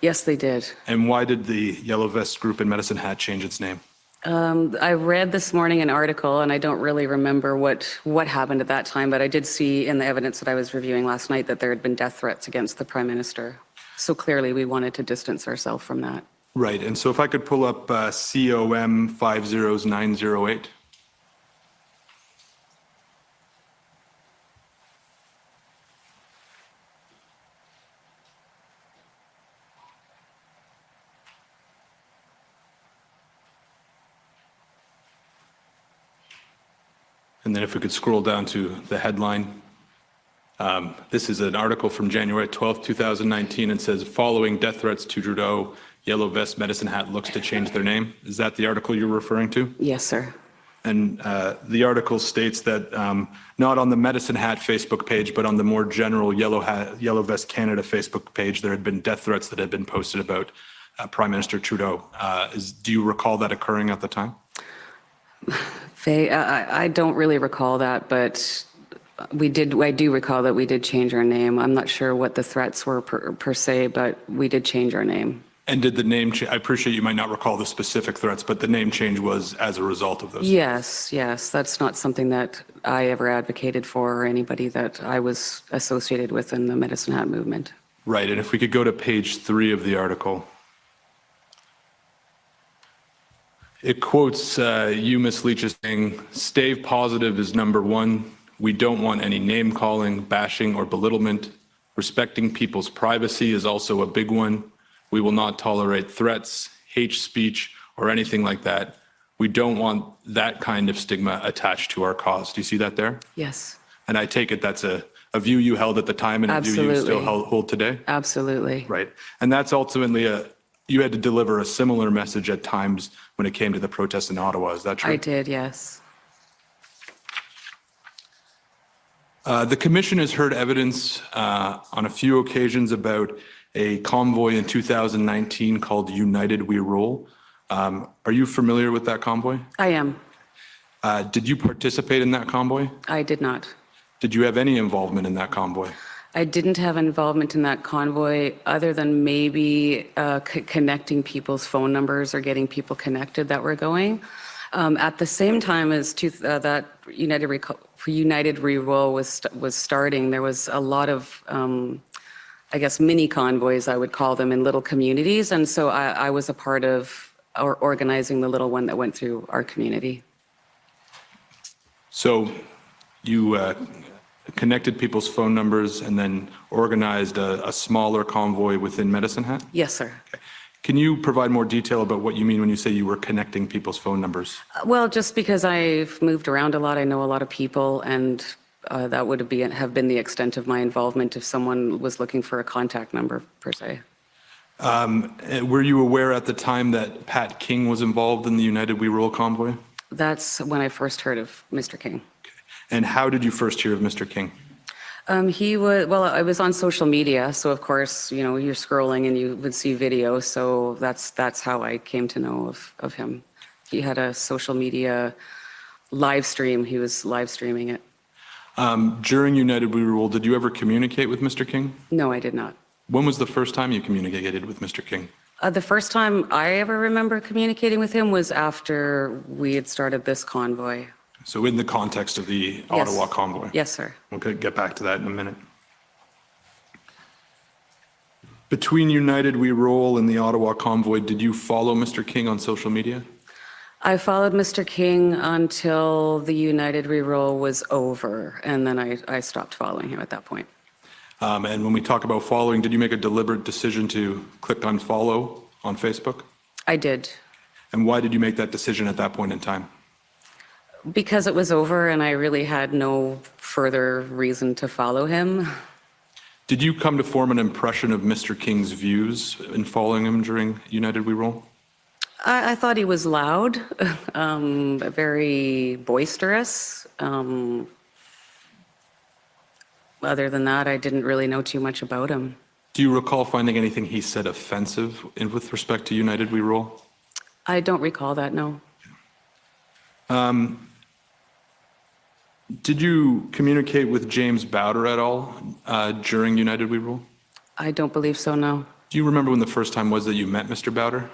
Yes, they did. And why did the Yellow Vest group in Medicine Hat change its name? I read this morning an article, and I don't really remember what happened at that time, but I did see in the evidence that I was reviewing last night that there had been death threats against the Prime Minister. So clearly we wanted to distance ourselves from that. Right, and so if I could pull up COM 50908. And then if we could scroll down to the headline. This is an article from January 12th, 2019, and says, following death threats to Trudeau, Yellow Vest Medicine Hat looks to change their name. Is that the article you're referring to? Yes, sir. And the article states that not on the Medicine Hat Facebook page, but on the more general Yellow Vest Canada Facebook page, there had been death threats that had been posted about Prime Minister Trudeau. Do you recall that occurring at the time? Faye, I don't really recall that, but I do recall that we did change our name. I'm not sure what the threats were per se, but we did change our name. And did the name change? I appreciate you might not recall the specific threats, but the name change was as a result of those. Yes. That's not something that I ever advocated for or anybody that I was associated with in the Medicine Hat movement. Right, and if we could go to page 3 of the article. It quotes you, Ms. Leach, as saying, stave positive is number 1. We don't want any name calling, bashing, or belittlement. Respecting people's privacy is also a big one. We will not tolerate threats, hate speech, or anything like that. We don't want that kind of stigma attached to our cause. Do you see that there? Yes. And I take it that's a view you held at the time and a view you still hold today? Absolutely. Right. And that's ultimately you had to deliver a similar message at times when it came to the protests in Ottawa. Is that true? I did, yes. The commission has heard evidence on a few occasions about a convoy in 2019 called United We Roll. Are you familiar with that convoy? I am. Did you participate in that convoy? I did not. Did you have any involvement in that convoy? I didn't have involvement in that convoy other than maybe connecting people's phone numbers or getting people connected that were going. At the same time as that United Reroll was starting, there was a lot of, I guess, mini convoys, I would call them, in little communities. And so I was a part of organizing the little one that went through our community. So you connected people's phone numbers and then organized a smaller convoy within Medicine Hat? Yes, sir. Okay. Can you provide more detail about what you mean when you say you were connecting people's phone numbers? Well, just because I've moved around a lot, I know a lot of people, and that would have been the extent of my involvement if someone was looking for a contact number, per se. Were you aware at the time that Pat King was involved in the United We Roll convoy? That's when I first heard of Mr. King. Okay. And how did you first hear of Mr. King? I was on social media, so of course, you're scrolling and you would see video, so that's how I came to know of him. He had a social media live stream. He was live streaming it. During United We Roll, did you ever communicate with Mr. King? No, I did not. When was the first time you communicated with Mr. King? The first time I ever remember communicating with him was after we had started this convoy. So in the context of the Ottawa convoy? Yes, sir. We'll get back to that in a minute. Between United We Roll and the Ottawa convoy, did you follow Mr. King on social media? I followed Mr. King until the United We Roll was over, and then I stopped following him at that point. And when we talk about following, did you make a deliberate decision to click on follow on Facebook? I did. And why did you make that decision at that point in time? Because it was over and I really had no further reason to follow him. Did you come to form an impression of Mr. King's views in following him during United We Roll? I thought he was loud, very boisterous. Other than that, I didn't really know too much about him. Do you recall finding anything he said offensive with respect to United We Roll? I don't recall that, no. Did you communicate with James Bauder at all during United We Roll? I don't believe so, no. Do you remember when the first time was that you met Mr. Bauder?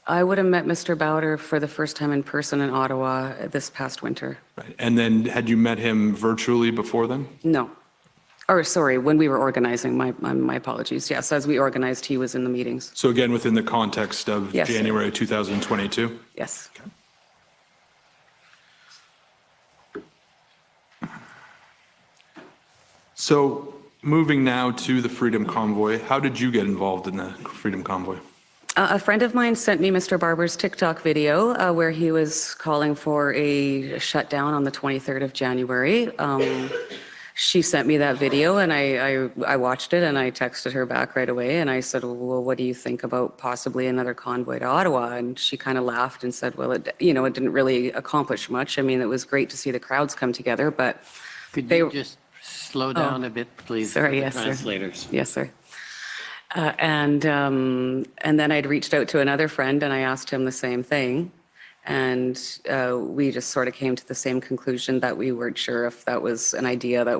I would have met Mr. Bauder for the first time in person in Ottawa this past winter. Right. And then had you met him virtually before then? No. Or sorry, when we were organizing, my apologies. Yes, as we organized, he was in the meetings. So again, within the context of Yes, sir. January 2022? Yes. So moving now to the Freedom Convoy, how did you get involved in the Freedom Convoy? A friend of mine sent me Mr. Barber's TikTok video where he was calling for a shutdown on the 23rd of January. She sent me that video and I watched it and I texted her back right away and I said, well, what do you think about possibly another convoy to Ottawa? And she kind of laughed and said, well, it didn't really accomplish much. I mean, it was great to see the crowds come together, but Could you just slow down a bit, please? Sorry, for the yes, sir. translators. Yes, sir. And then I'd reached out to another friend and I asked him the same thing. And we just sort of came to the same conclusion that we weren't sure if that was an idea that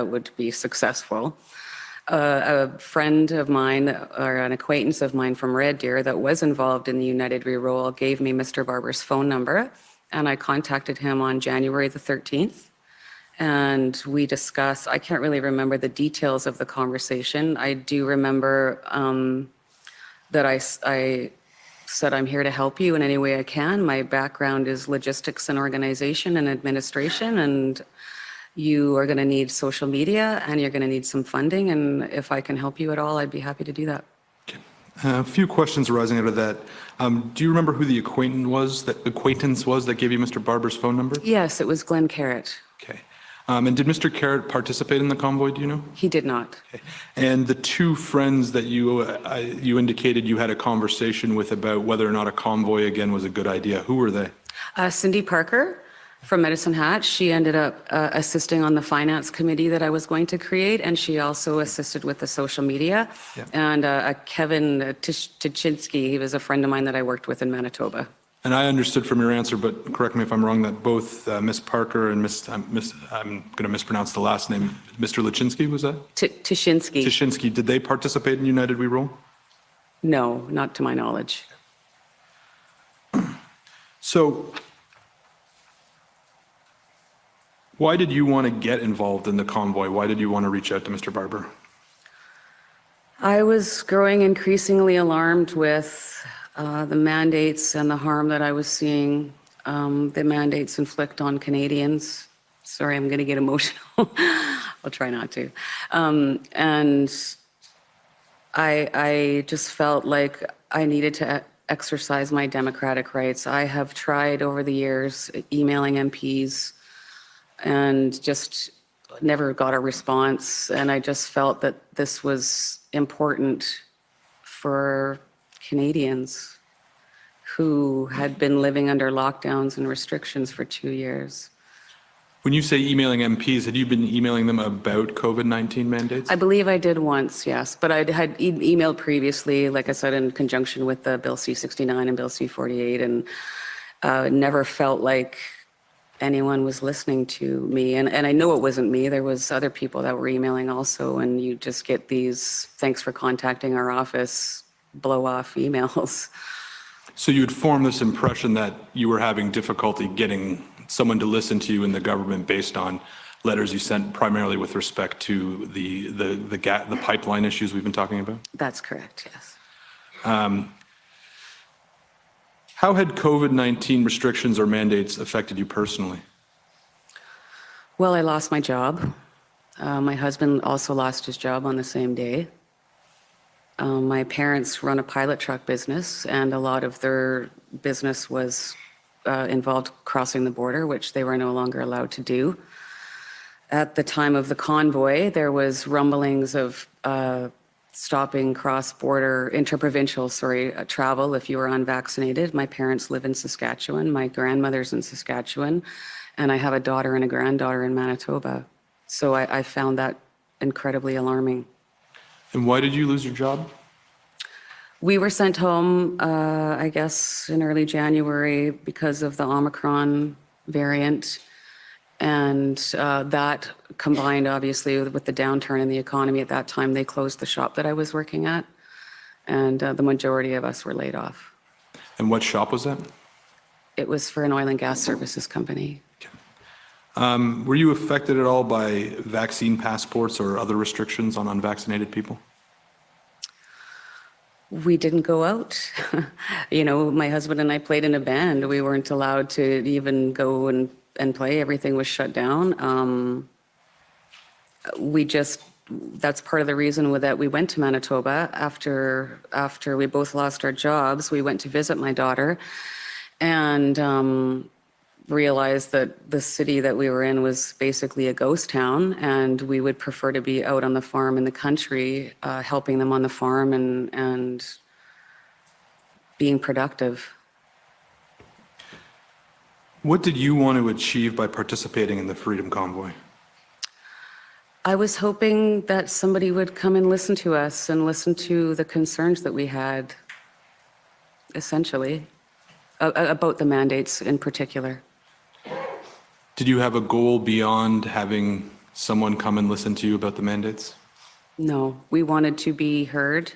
would be successful. A friend of mine or an acquaintance of mine from Red Deer that was involved in the United Re-Roll gave me Mr. Barber's phone number and I contacted him on January the 13th. And we discussed, I can't really remember the details of the conversation. I do remember that I said, I'm here to help you in any way I can. My background is logistics and organization and administration, and you are going to need social media and you're going to need some funding. And if I can help you at all, I'd be happy to do that. A few questions arising out of that. Do you remember who the acquaintance was that gave you Mr. Barber's phone number? Yes, it was Glenn Carrott. Okay. And did Mr. Carrott participate in the convoy, do you know? He did not. Okay. And the two friends that you indicated you had a conversation with about whether or not a convoy again was a good idea, who were they? Cindy Parker from Medicine Hat. She ended up assisting on the finance committee that I was going to create, and she also assisted with the social media. Yeah. And Kevin Tuchinski, he was a friend of mine that I worked with in Manitoba. And I understood from your answer, but correct me if I'm wrong, that both Miss Parker and I'm going to mispronounce the last name, Mr. Lachinsky, was that? Tuchinski. Tuchinski, did they participate in United We Roll? No, not to my knowledge. So why did you want to get involved in the convoy? Why did you want to reach out to Mr. Barber? I was growing increasingly alarmed with the mandates and the harm that I was seeing the mandates inflict on Canadians. Sorry, I'm going to get emotional. I'll try not to. And I just felt like I needed to exercise my democratic rights. I have tried over the years emailing MPs and just never got a response. And I just felt that this was important for Canadians who had been living under lockdowns and restrictions for 2 years. When you say emailing MPs, had you been emailing them about COVID-19 mandates? I believe I did once, yes, but I had emailed previously, like I said, in conjunction with the Bill C-69 and Bill C-48, and never felt like anyone was listening to me. And I know it wasn't me. There was other people that were emailing also, and you just get these, thanks for contacting our office, blow-off emails. So you had formed this impression that you were having difficulty getting someone to listen to you in the government based on letters you sent primarily with respect to the pipeline issues we've been talking about? That's correct, yes. How had COVID-19 restrictions or mandates affected you personally? Well, I lost my job. My husband also lost his job on the same day. My parents run a pilot truck business, and a lot of their business was involved crossing the border, which they were no longer allowed to do. At the time of the convoy, there was rumblings of stopping cross-border, interprovincial, travel if you were unvaccinated. My parents live in Saskatchewan. My grandmother's in Saskatchewan, and I have a daughter and a granddaughter in Manitoba. So I found that incredibly alarming. And why did you lose your job? We were sent home, I guess, in early January because of the Omicron variant. And that combined, obviously, with the downturn in the economy at that time, they closed the shop that I was working at. And the majority of us were laid off. And what shop was that? It was for an oil and gas services company. Were you affected at all by vaccine passports or other restrictions on unvaccinated people? We didn't go out. You know, my husband and I played in a band. We weren't allowed to even go and play. Everything was shut down. That's part of the reason that we went to Manitoba after we both lost our jobs. We went to visit my daughter and realized that the city that we were in was basically a ghost town, and we would prefer to be out on the farm in the country, helping them on the farm and being productive. What did you want to achieve by participating in the Freedom Convoy? I was hoping that somebody would come and listen to us and listen to the concerns that we had, essentially, about the mandates in particular. Did you have a goal beyond having someone come and listen to you about the mandates? No, we wanted to be heard.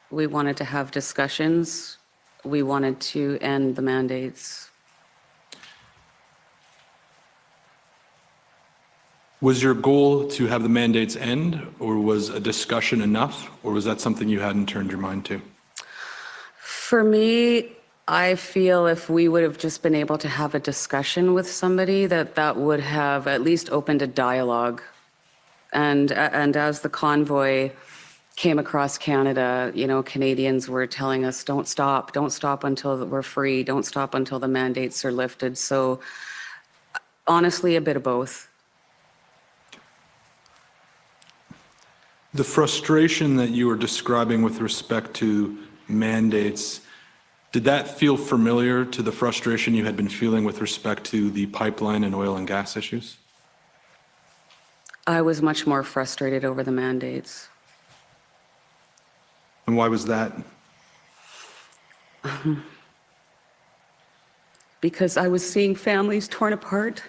We wanted to have discussions. We wanted to end the mandates. Was your goal to have the mandates end, or was a discussion enough, or was that something you hadn't turned your mind to? For me, I feel if we would have just been able to have a discussion with somebody, that would have at least opened a dialogue. And as the convoy came across Canada, you know, Canadians were telling us, don't stop until we're free, don't stop until the mandates are lifted. So honestly, a bit of both. The frustration that you were describing with respect to mandates, did that feel familiar to the frustration you had been feeling with respect to the pipeline and oil and gas issues? I was much more frustrated over the mandates. And why was that? Because I was seeing families torn apart.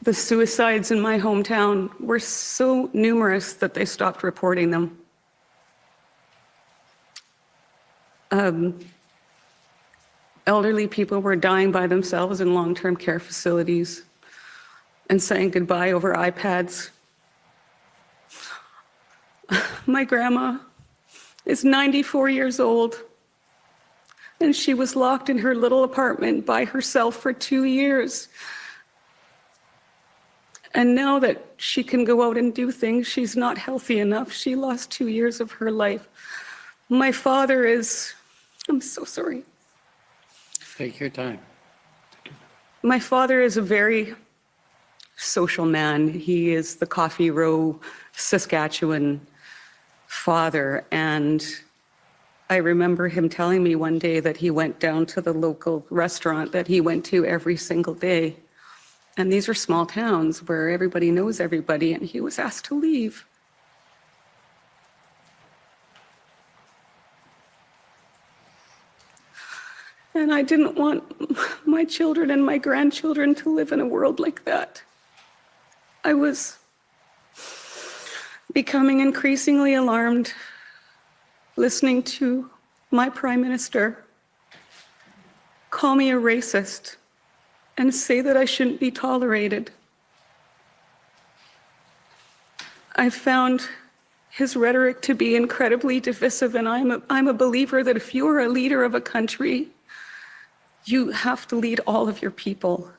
The suicides in my hometown were so numerous that they stopped reporting them. Elderly people were dying by themselves in long-term care facilities and saying goodbye over iPads. My grandma is 94 years old, and she was locked in her little apartment by herself for 2 years. And now that she can go out and do things, she's not healthy enough. She lost 2 years of her life. My father is, I'm so sorry. Take your time. My father is a very social man. He is the Coffee Row, Saskatchewan father. And I remember him telling me one day that he went down to the local restaurant that he went to every single day. And these are small towns where everybody knows everybody, and he was asked to leave. And I didn't want my children and my grandchildren to live in a world like that. I was becoming increasingly alarmed listening to my Prime Minister call me a racist and say that I shouldn't be tolerated. I found his rhetoric to be incredibly divisive, and I'm a believer that if you are a leader of a country, you have to lead all of your people,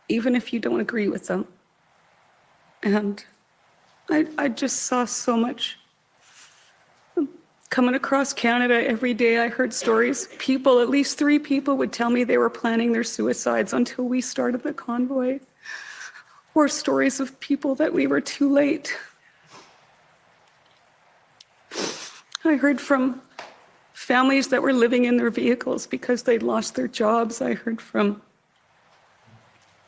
even if you don't agree with them. And I just saw so much. Coming across Canada every day, I heard stories. People, at least 3 people would tell me they were planning their suicides until we started the convoy. Or stories of people that we were too late. I heard from families that were living in their vehicles because they'd lost their jobs. I heard from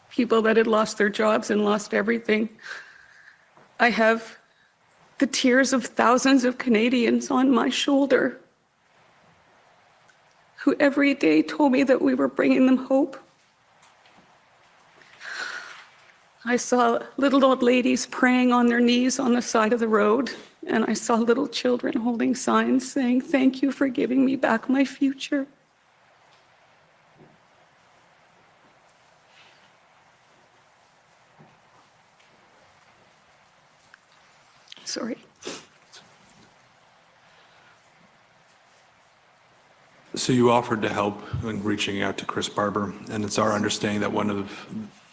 people that had lost their jobs and lost everything. I have the tears of thousands of Canadians on my shoulder who every day told me that we were bringing them hope. I saw little old ladies praying on their knees on the side of the road, and I saw little children holding signs saying, "Thank you for giving me back my future." Sorry. So you offered to help in reaching out to Chris Barber, and it's our understanding that one of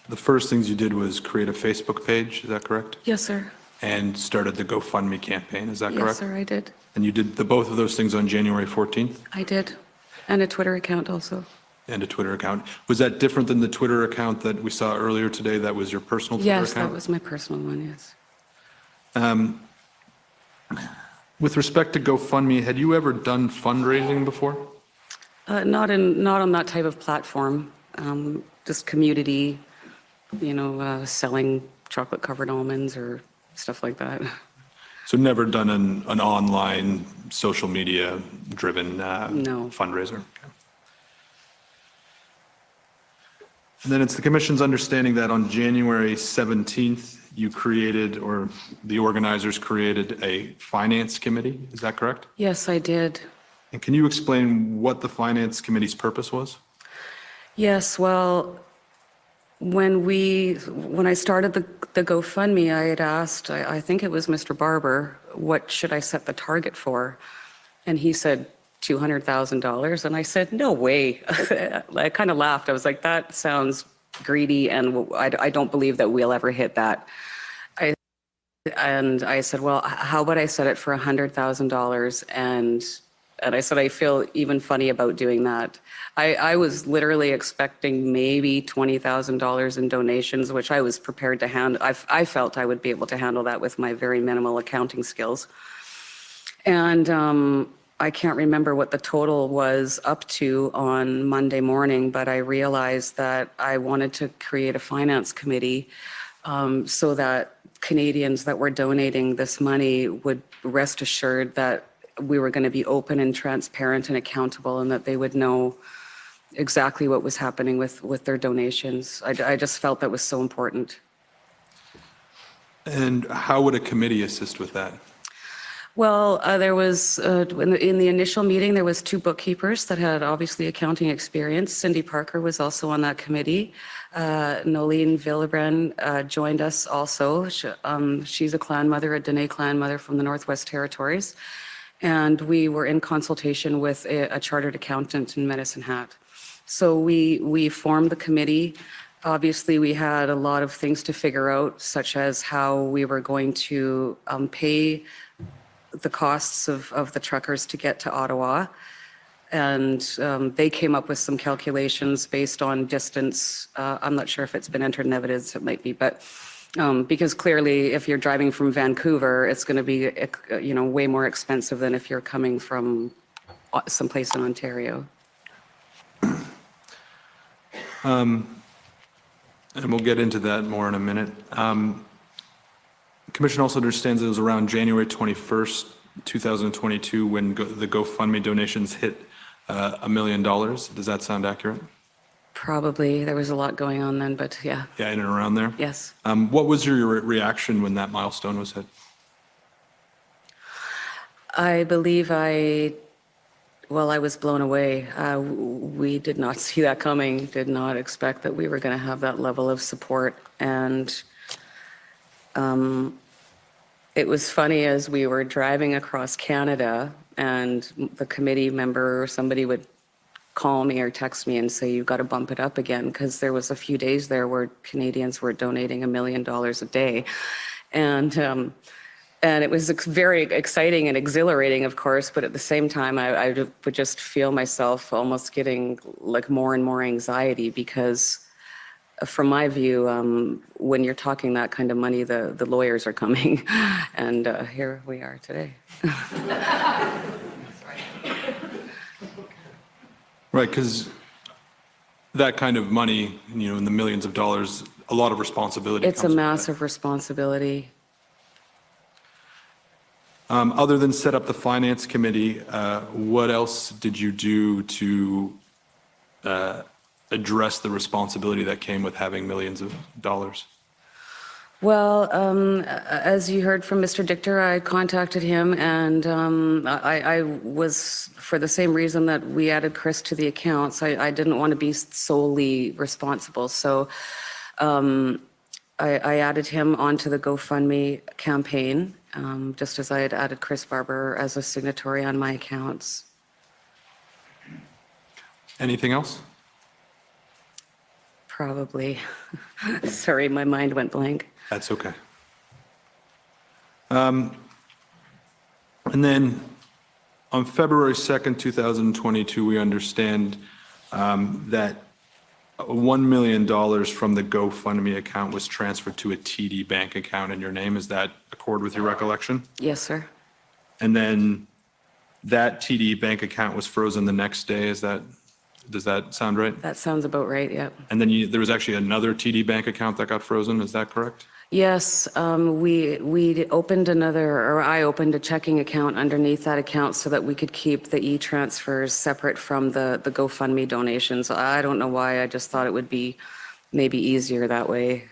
the first things you did was create a Facebook page, is that correct? Yes, sir. And started the GoFundMe campaign, is that correct? Yes, sir, I did. And you did both of those things on January 14th? I did. And a Twitter account also. And a Twitter account. Was that different than the Twitter account that we saw earlier today? That was your personal Twitter Yes, account? that was my personal one, yes. With respect to GoFundMe, had you ever done fundraising before? Not on that type of platform. Just community, selling chocolate-covered almonds or stuff like that. So never done an online social media driven No. fundraiser? Okay. And then it's the commission's understanding that on January 17th, you created, or the organizers created, a finance committee, is that correct? Yes, I did. And can you explain what the finance committee's purpose was? Yes, well, when I started the GoFundMe, I had asked, I think it was Mr. Barber, what should I set the target for? And he said $200,000. And I said, no way. I kind of laughed. I was like, that sounds greedy, and I don't believe that we'll ever hit that. And I said, well, how about I set it for $100,000? And I said, I feel even funny about doing that. I was literally expecting maybe $20,000 in donations, which I was prepared to handle. I felt I would be able to handle that with my very minimal accounting skills. And I can't remember what the total was up to on Monday morning, but I realized that I wanted to create a finance committee so that Canadians that were donating this money would rest assured that we were going to be open and transparent and accountable, and that they would know exactly what was happening with their donations. I just felt that was so important. And how would a committee assist with that? Well, there was, in the initial meeting, there was 2 bookkeepers that had obviously accounting experience. Cindy Parker was also on that committee. Nolene Villebren joined us also. She's a clan mother, a Dene clan mother from the Northwest Territories. And we were in consultation with a chartered accountant in Medicine Hat. So we formed the committee. Obviously, we had a lot of things to figure out, such as how we were going to pay the costs of the truckers to get to Ottawa. And they came up with some calculations based on distance. I'm not sure if it's been entered in evidence, it might be, but because clearly if you're driving from Vancouver, it's going to be way more expensive than if you're coming from someplace in Ontario. And we'll get into that more in a minute. The Commission also understands it was around January 21st, 2022, when the GoFundMe donations hit $1 million. Does that sound accurate? Probably. There was a lot going on then, but yeah. Yeah, in and around there? Yes. What was your reaction when that milestone was hit? I believe I was blown away. We did not see that coming, did not expect that we were going to have that level of support. And it was funny as we were driving across Canada and the committee member or somebody would call me or text me and say, you've got to bump it up again, because there was a few days there where Canadians were donating $1 million a day. And it was very exciting and exhilarating, of course, but at the same time, I would just feel myself almost getting like more and more anxiety, because from my view, when you're talking that kind of money, the lawyers are coming. And here we are today. Right, because that kind of money, in the millions of dollars, a lot of responsibility. It's a massive responsibility. Other than set up the finance committee, what else did you do to address the responsibility that came with having millions of dollars? Well, as you heard from Mr. Dichter, I contacted him, and I was, for the same reason that we added Chris to the accounts, I didn't want to be solely responsible. So I added him onto the GoFundMe campaign, just as I had added Chris Barber as a signatory on my accounts. Anything else? Probably. Sorry, my mind went blank. That's okay. And then on February 2nd, 2022, we understand that $1 million from the GoFundMe account was transferred to a TD bank account in your name. Is that accord with your recollection? Yes, sir. And then that TD bank account was frozen the next day. Does that sound right? That sounds about right, yeah. And then there was actually another TD bank account that got frozen. Is that correct? Yes, we opened I opened a checking account underneath that account so that we could keep the e-transfers separate from the GoFundMe donations. I don't know why, I just thought it would be maybe easier that way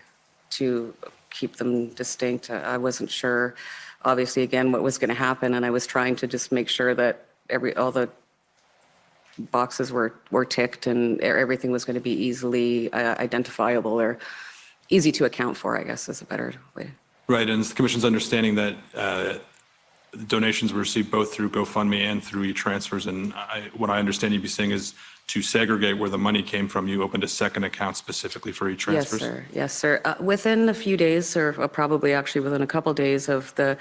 to keep them distinct. I wasn't sure, obviously, again, what was going to happen, and I was trying to just make sure that all the boxes were ticked and everything was going to be easily identifiable or easy to account for, I guess is a better way. Right, and it's the Commission's understanding that the donations were received both through GoFundMe and through e-transfers, and what I understand you be saying is to segregate where the money came from, you opened a second account specifically for e-transfers? Yes, sir. Yes, sir. Within a few days, or probably actually within a couple days of the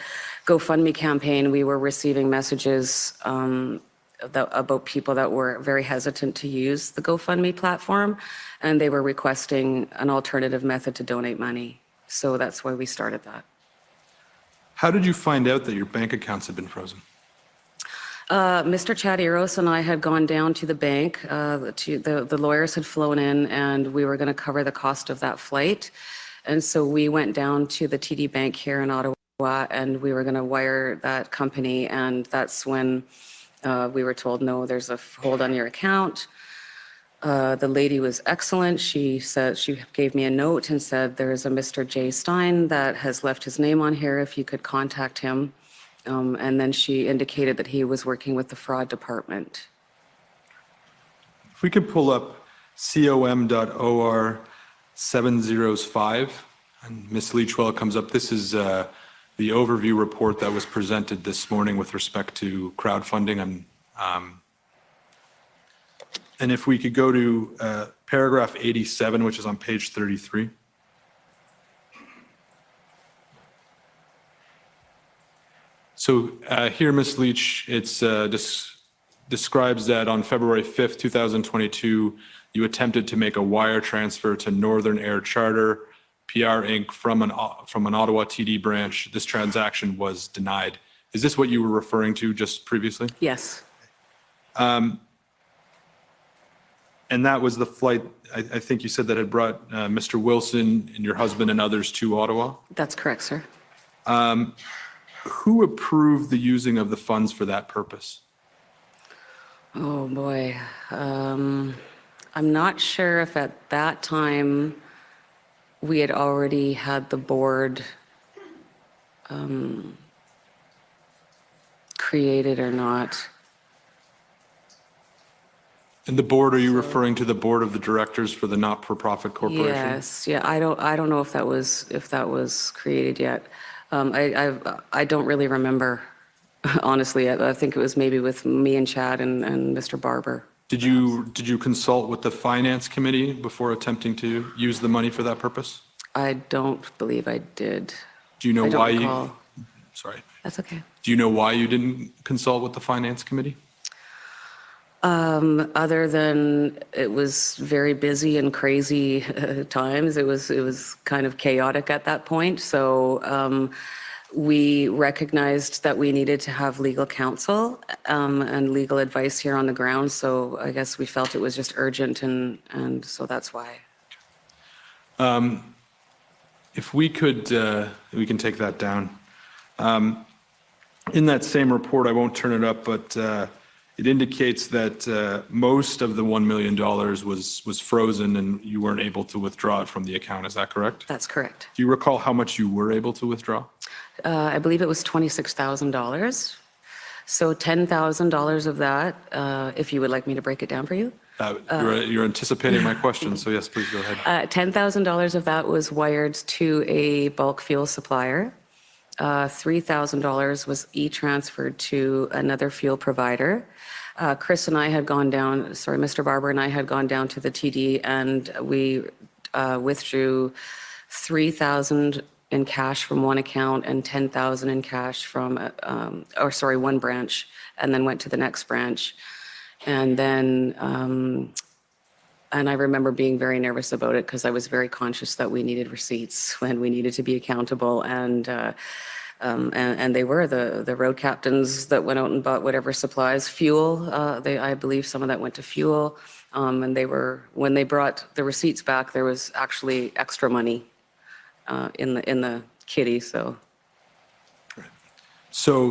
GoFundMe campaign, we were receiving messages about people that were very hesitant to use the GoFundMe platform, and they were requesting an alternative method to donate money. So that's why we started that. How did you find out that your bank accounts had been frozen? Mr. Chadiros and I had gone down to the bank. The lawyers had flown in, and we were going to cover the cost of that flight. And so we went down to the TD Bank here in Ottawa, and we were going to wire that company, and that's when we were told, no, there's a hold on your account. The lady was excellent. She gave me a note and said, there's a Mr. J. Stein that has left his name on here if you could contact him. And then she indicated that he was working with the fraud department. If we could pull up com.or 705, and Ms. Leach, while it comes up, this is the overview report that was presented this morning with respect to crowdfunding. And if we could go to paragraph 87, which is on page 33. So here, Ms. Leach, it describes that on February 5th, 2022, you attempted to make a wire transfer to Northern Air Charter, PR Inc. from an Ottawa TD branch. This transaction was denied. Is this what you were referring to just previously? Yes. And that was the flight, I think you said, that had brought Mr. Wilson and your husband and others to Ottawa? That's correct, sir. Who approved the using of the funds for that purpose? Oh, boy. I'm not sure if at that time we had already had the board created or not. And the board, are you referring to the board of the directors for the not-for-profit corporation? Yes, yeah, I don't know if that was created yet. I don't really remember, honestly. I think it was maybe with me and Chad and Mr. Barber. Did you consult with the finance committee before attempting to use the money for that purpose? I don't believe I did. Do you know why recall. you? Sorry. That's okay. Do you know why you didn't consult with the finance committee? Other than it was very busy and crazy times, it was kind of chaotic at that point. So we recognized that we needed to have legal counsel and legal advice here on the ground. So I guess we felt it was just urgent, and so that's why. If we could, we can take that down. In that same report, I won't turn it up, but it indicates that most of the $1 million was frozen and you weren't able to withdraw it from the account. Is that correct? That's correct. Do you recall how much you were able to withdraw? I believe it was $26,000. So $10,000 of that, if you would like me to break it down for you. You're anticipating my question, so yes, please go ahead. $10,000 of that was wired to a bulk fuel supplier. $3,000 was e-transferred to another fuel provider. Chris and I had gone down, Mr. Barber and I had gone down to the TD, and we withdrew $3,000 in cash from one account and $10,000 in cash from, one branch, and then went to the next branch. And then, and I remember being very nervous about it because I was very conscious that we needed receipts when we needed to be accountable. And they were the road captains that went out and bought whatever supplies, fuel. I believe some of that went to fuel. And when they brought the receipts back, there was actually extra money in the kitty. So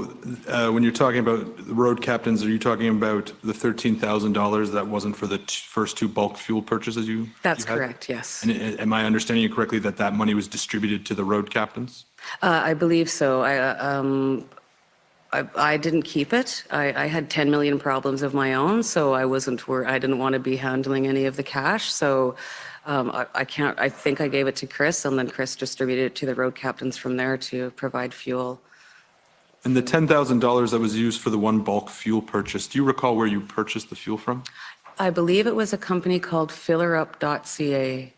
when you're talking about the road captains, are you talking about the $13,000 that wasn't for the first two bulk fuel purchases That's you had? correct, yes. And am I understanding you correctly that that money was distributed to the road captains? I believe so. I didn't keep it. I had 10 million problems of my own, so I didn't want to be handling any of the cash. So I think I gave it to Chris, and then Chris distributed it to the road captains from there to provide fuel. And the $10,000 that was used for the one bulk fuel purchase, do you recall where you purchased the fuel from? I believe it was a company called fillerup.ca.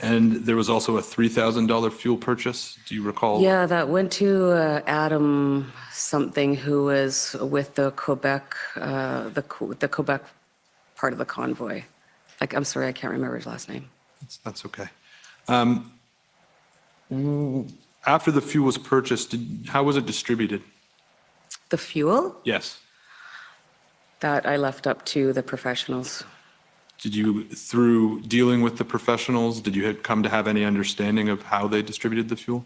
And there was also a $3,000 fuel purchase. Do you recall? Yeah, that went to Adam something who was with the Quebec, the Quebec part of the Convoy. I'm sorry, I can't remember his last name. That's okay. After the fuel was purchased, how was it distributed? The fuel? Yes. That I left up to the professionals. Did you, through dealing with the professionals, did you come to have any understanding of how they distributed the fuel?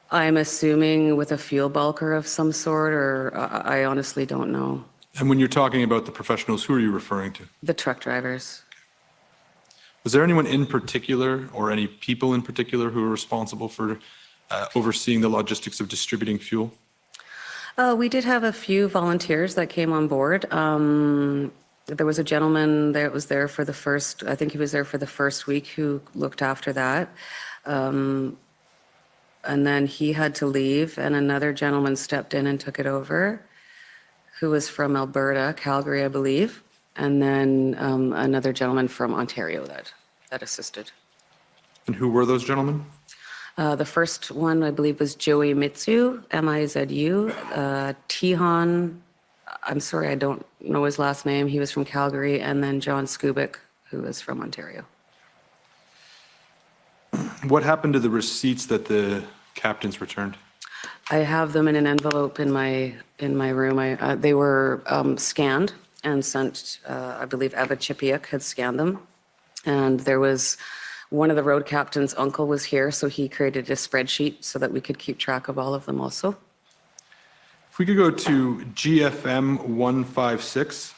I'm assuming with a fuel bulker of some sort, or I honestly don't know. And when you're talking about the professionals, who are you referring to? The truck drivers. Was there anyone in particular, or any people in particular, who were responsible for overseeing the logistics of distributing fuel? We did have a few volunteers that came on board. There was a gentleman that was there for the first, I think he was there for the first week, who looked after that. And then he had to leave, and another gentleman stepped in and took it over, who was from Alberta, Calgary, I believe. And then another gentleman from Ontario that assisted. And who were those gentlemen? The first one, I believe, was Joey Mitsu, M-I-Z-U. Tihan, I'm sorry, I don't know his last name. He was from Calgary. And then John Skubik, who was from Ontario. What happened to the receipts that the captains returned? I have them in an envelope in my room. They were scanned and sent, I believe Eva Chipiuk had scanned them. And there was one of the road captain's uncle was here, so he created a spreadsheet so that we could keep track of all of them also. If we could go to GFM 156.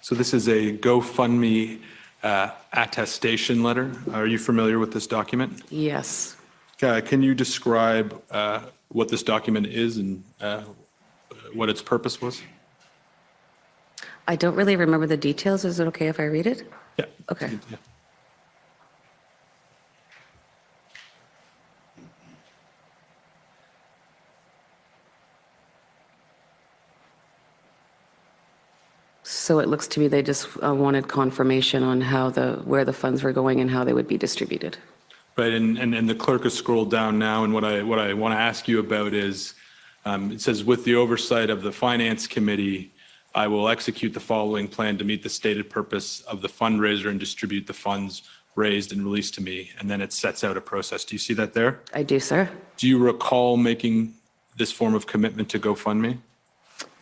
So this is a GoFundMe attestation letter. Are you familiar with this document? Yes. Can you describe what this document is and what its purpose was? I don't really remember the details. Is it okay if I read it? Yeah. Okay. Yeah. So it looks to me they just wanted confirmation on where the funds were going and how they would be distributed. Right, and the clerk has scrolled down now, and what I want to ask you about is, it says, with the oversight of the Finance Committee, I will execute the following plan to meet the stated purpose of the fundraiser and distribute the funds raised and released to me. And then it sets out a process. Do you see that there? I do, sir. Do you recall making this form of commitment to GoFundMe?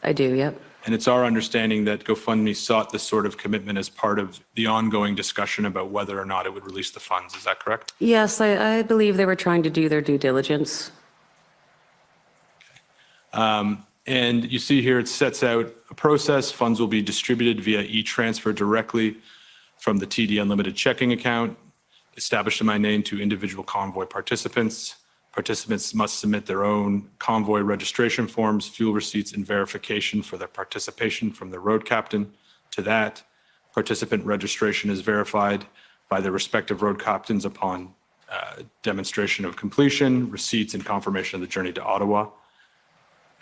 I do, yep. And it's our understanding that GoFundMe sought this sort of commitment as part of the ongoing discussion about whether or not it would release the funds. Is that correct? Yes, I believe they were trying to do their due diligence. And you see here, it sets out a process. Funds will be distributed via e-transfer directly from the TD Unlimited checking account, established in my name to individual Convoy participants. Participants must submit their own Convoy registration forms, fuel receipts, and verification for their participation from their road captain. To that, participant registration is verified by their respective road captains upon demonstration of completion, receipts, and confirmation of the journey to Ottawa.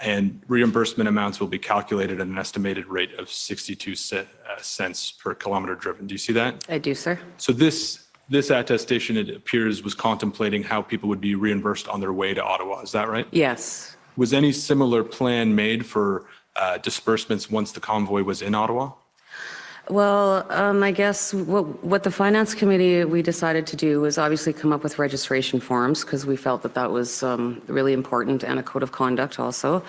And reimbursement amounts will be calculated at an estimated rate of 62 cents per kilometer driven. Do you see that? I do, sir. So this attestation, it appears, was contemplating how people would be reimbursed on their way to Ottawa. Is that right? Yes. Was any similar plan made for disbursements once the convoy was in Ottawa? Well, I guess what the Finance Committee, we decided to do was obviously come up with registration forms because we felt that that was really important, and a code of conduct also.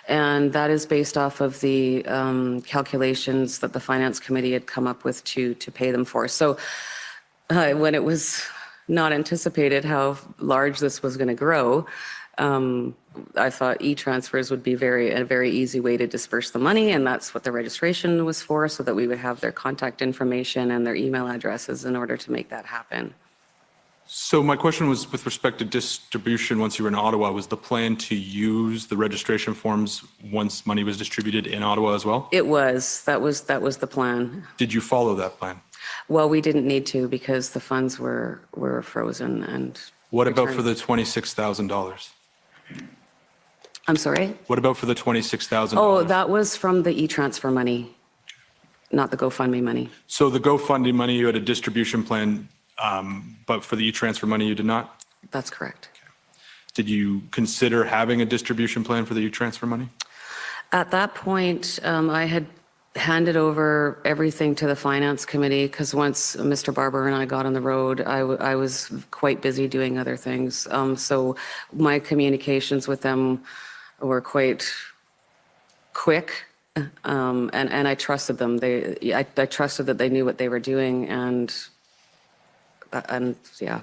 And that is based off of the calculations that the Finance Committee had come up with to pay them for. So when it was not anticipated how large this was going to grow, I thought e-transfers would be a very easy way to disperse the money, and that's what the registration was for, so that we would have their contact information and their email addresses in order to make that happen. So my question was with respect to distribution once you were in Ottawa, was the plan to use the registration forms once money was distributed in Ottawa as well? It was. That was the plan. Did you follow that plan? Well, we didn't need to because the funds were frozen and What about for the $26,000? I'm sorry? What about for the $26,000? Oh, that was from the e-transfer money, not the GoFundMe money. So the GoFundMe money, you had a distribution plan, but for the e-transfer money, you did not? That's correct. Did you consider having a distribution plan for the e-transfer money? At that point, I had handed over everything to the Finance Committee because once Mr. Barber and I got on the road, I was quite busy doing other things. So my communications with them were quite quick, and I trusted them. I trusted that they knew what they were doing, and yeah.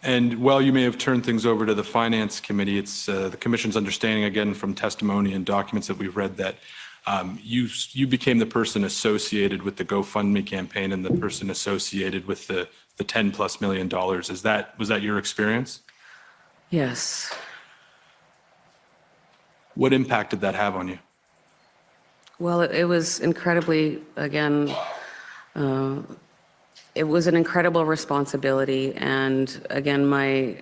And while you may have turned things over to the Finance Committee, it's the Commission's understanding, again, from testimony and documents that we've read, that you became the person associated with the GoFundMe campaign and the person associated with the $10+ million. Was that your experience? Yes. What impact did that have on you? Well, it was incredibly, again, it was an incredible responsibility. And again, I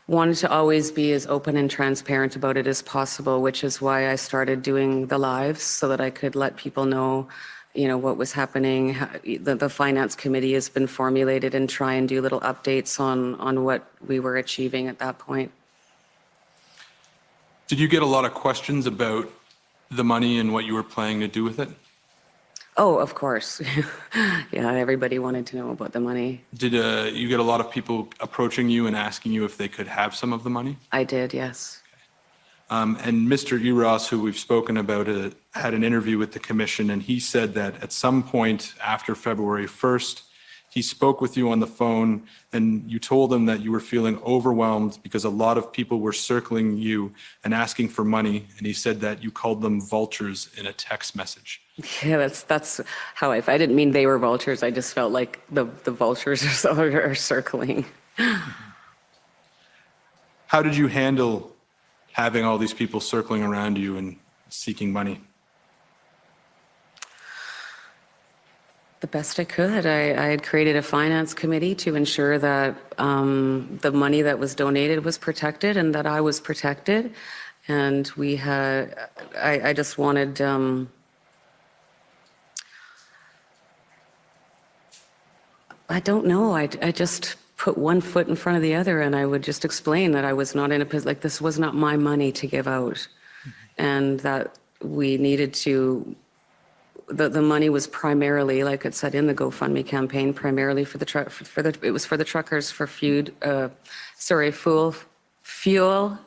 wanted to always be as open and transparent about it as possible, which is why I started doing the lives so that I could let people know, what was happening. The Finance Committee has been formulated and try and do little updates on what we were achieving at that point. Did you get a lot of questions about the money and what you were planning to do with it? Oh, of course. Yeah, everybody wanted to know about the money. Did you get a lot of people approaching you and asking you if they could have some of the money? I did, yes. And Mr. Eros, who we've spoken about, had an interview with the Commission, and he said that at some point after February 1st, he spoke with you on the phone, and you told him that you were feeling overwhelmed because a lot of people were circling you and asking for money, and he said that you called them vultures in a text message. Yeah, that's how I didn't mean they were vultures. I just felt like the vultures are circling. How did you handle having all these people circling around you and seeking money? The best I could. I had created a Finance Committee to ensure that the money that was donated was protected and that I was protected. And I just wanted, I don't know, I just put one foot in front of the other, and I would just explain that I was not in a position, like this was not my money to give out. And that we needed to, the money was primarily, like it said in the GoFundMe campaign, primarily for it was for the truckers for fuel,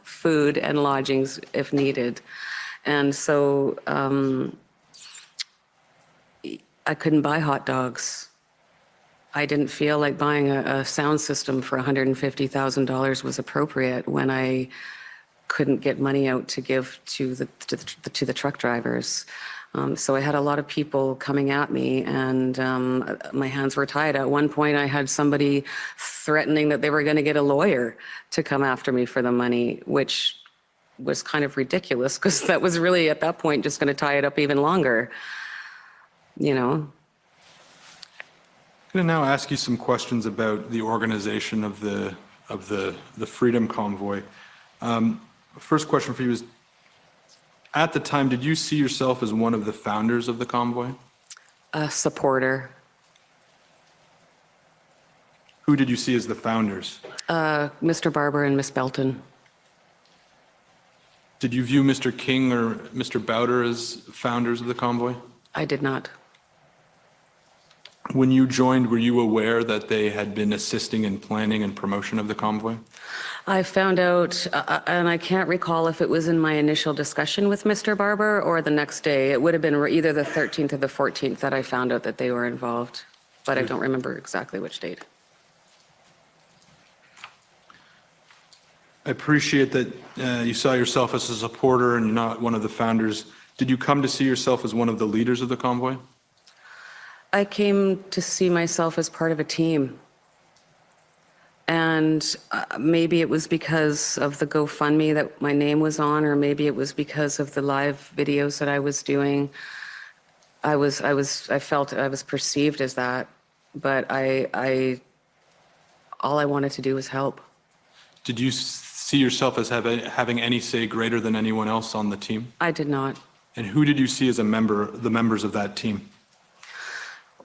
food, and lodgings if needed. And so I couldn't buy hot dogs. I didn't feel like buying a sound system for $150,000 was appropriate when I couldn't get money out to give to the truck drivers. So I had a lot of people coming at me, and my hands were tied. At one point, I had somebody threatening that they were going to get a lawyer to come after me for the money, which was kind of ridiculous because that was really at that point just going to tie it up even longer, you know. I'm going to now ask you some questions about the organization of the Freedom Convoy. First question for you is, at the time, did you see yourself as one of the founders of the convoy? A supporter. Who did you see as the founders? Mr. Barber and Miss Belton. Did you view Mr. King or Mr. Bauder as founders of the convoy? I did not. When you joined, were you aware that they had been assisting in planning and promotion of the convoy? I found out, and I can't recall if it was in my initial discussion with Mr. Barber or the next day. It would have been either the 13th or the 14th that I found out that they were involved, but I don't remember exactly which date. I appreciate that you saw yourself as a supporter and you're not one of the founders. Did you come to see yourself as one of the leaders of the convoy? I came to see myself as part of a team. And maybe it was because of the GoFundMe that my name was on, or maybe it was because of the live videos that I was doing. I felt I was perceived as that, but all I wanted to do was help. Did you see yourself as having any say greater than anyone else on the team? I did not. And who did you see as the members of that team?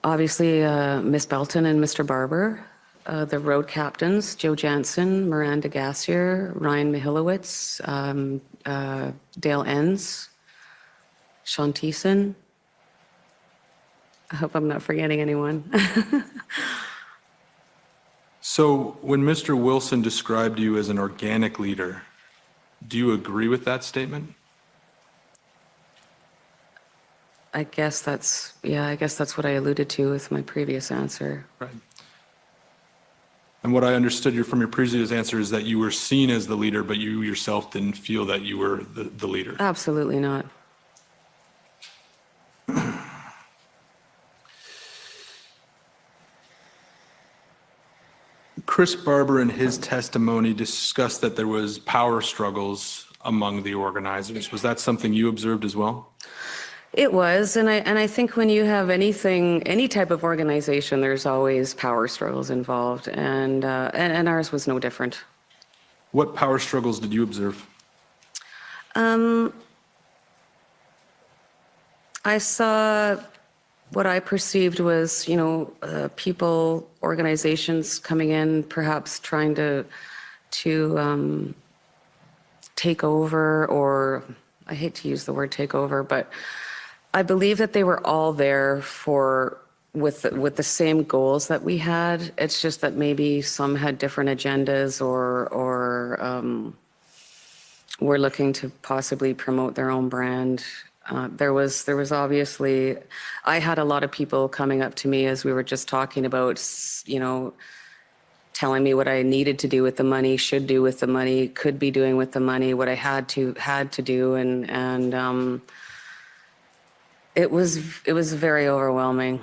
Obviously, Miss Belton and Mr. Barber, the road captains, Joe Jansen, Miranda Gassier, Ryan Mihilowitz, Dale Enns, Sean Thiessen. I hope I'm not forgetting anyone. So when Mr. Wilson described you as an organic leader, do you agree with that statement? I guess that's what I alluded to with my previous answer. Right. And what I understood from your previous answer is that you were seen as the leader, but you yourself didn't feel that you were the leader. Absolutely not. Chris Barber in his testimony discussed that there was power struggles among the organizers. Was that something you observed as well? It was, and I think when you have any type of organization, there's always power struggles involved, and ours was no different. What power struggles did you observe? I saw what I perceived was, people, organizations coming in, perhaps trying to take over, or I hate to use the word take over, but I believe that they were all there with the same goals that we had. It's just that maybe some had different agendas or were looking to possibly promote their own brand. There was obviously, I had a lot of people coming up to me as we were just talking about, telling me what I needed to do with the money, should do with the money, could be doing with the money, what I had to do, and it was very overwhelming.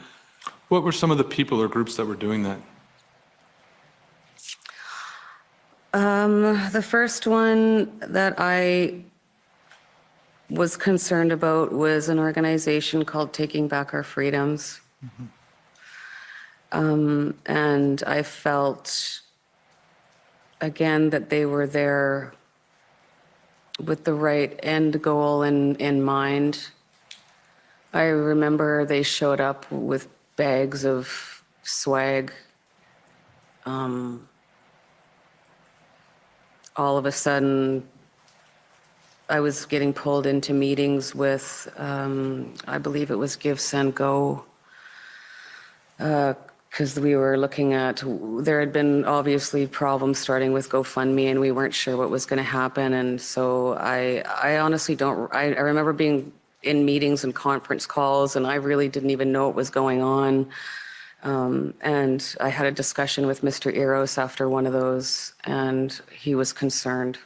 What were some of the people or groups that were doing that? The first one that I was concerned about was an organization called Taking Back Our Freedoms. Mm-hmm. And I felt, again, that they were there with the right end goal in mind. I remember they showed up with bags of swag. All of a sudden, I was getting pulled into meetings with, I believe it was GiveSendGo, because we were looking at, there had been obviously problems starting with GoFundMe, and we weren't sure what was going to happen. And so I honestly I remember being in meetings and conference calls, and I really didn't even know what was going on. And I had a discussion with Mr. Eros after one of those, and he was concerned.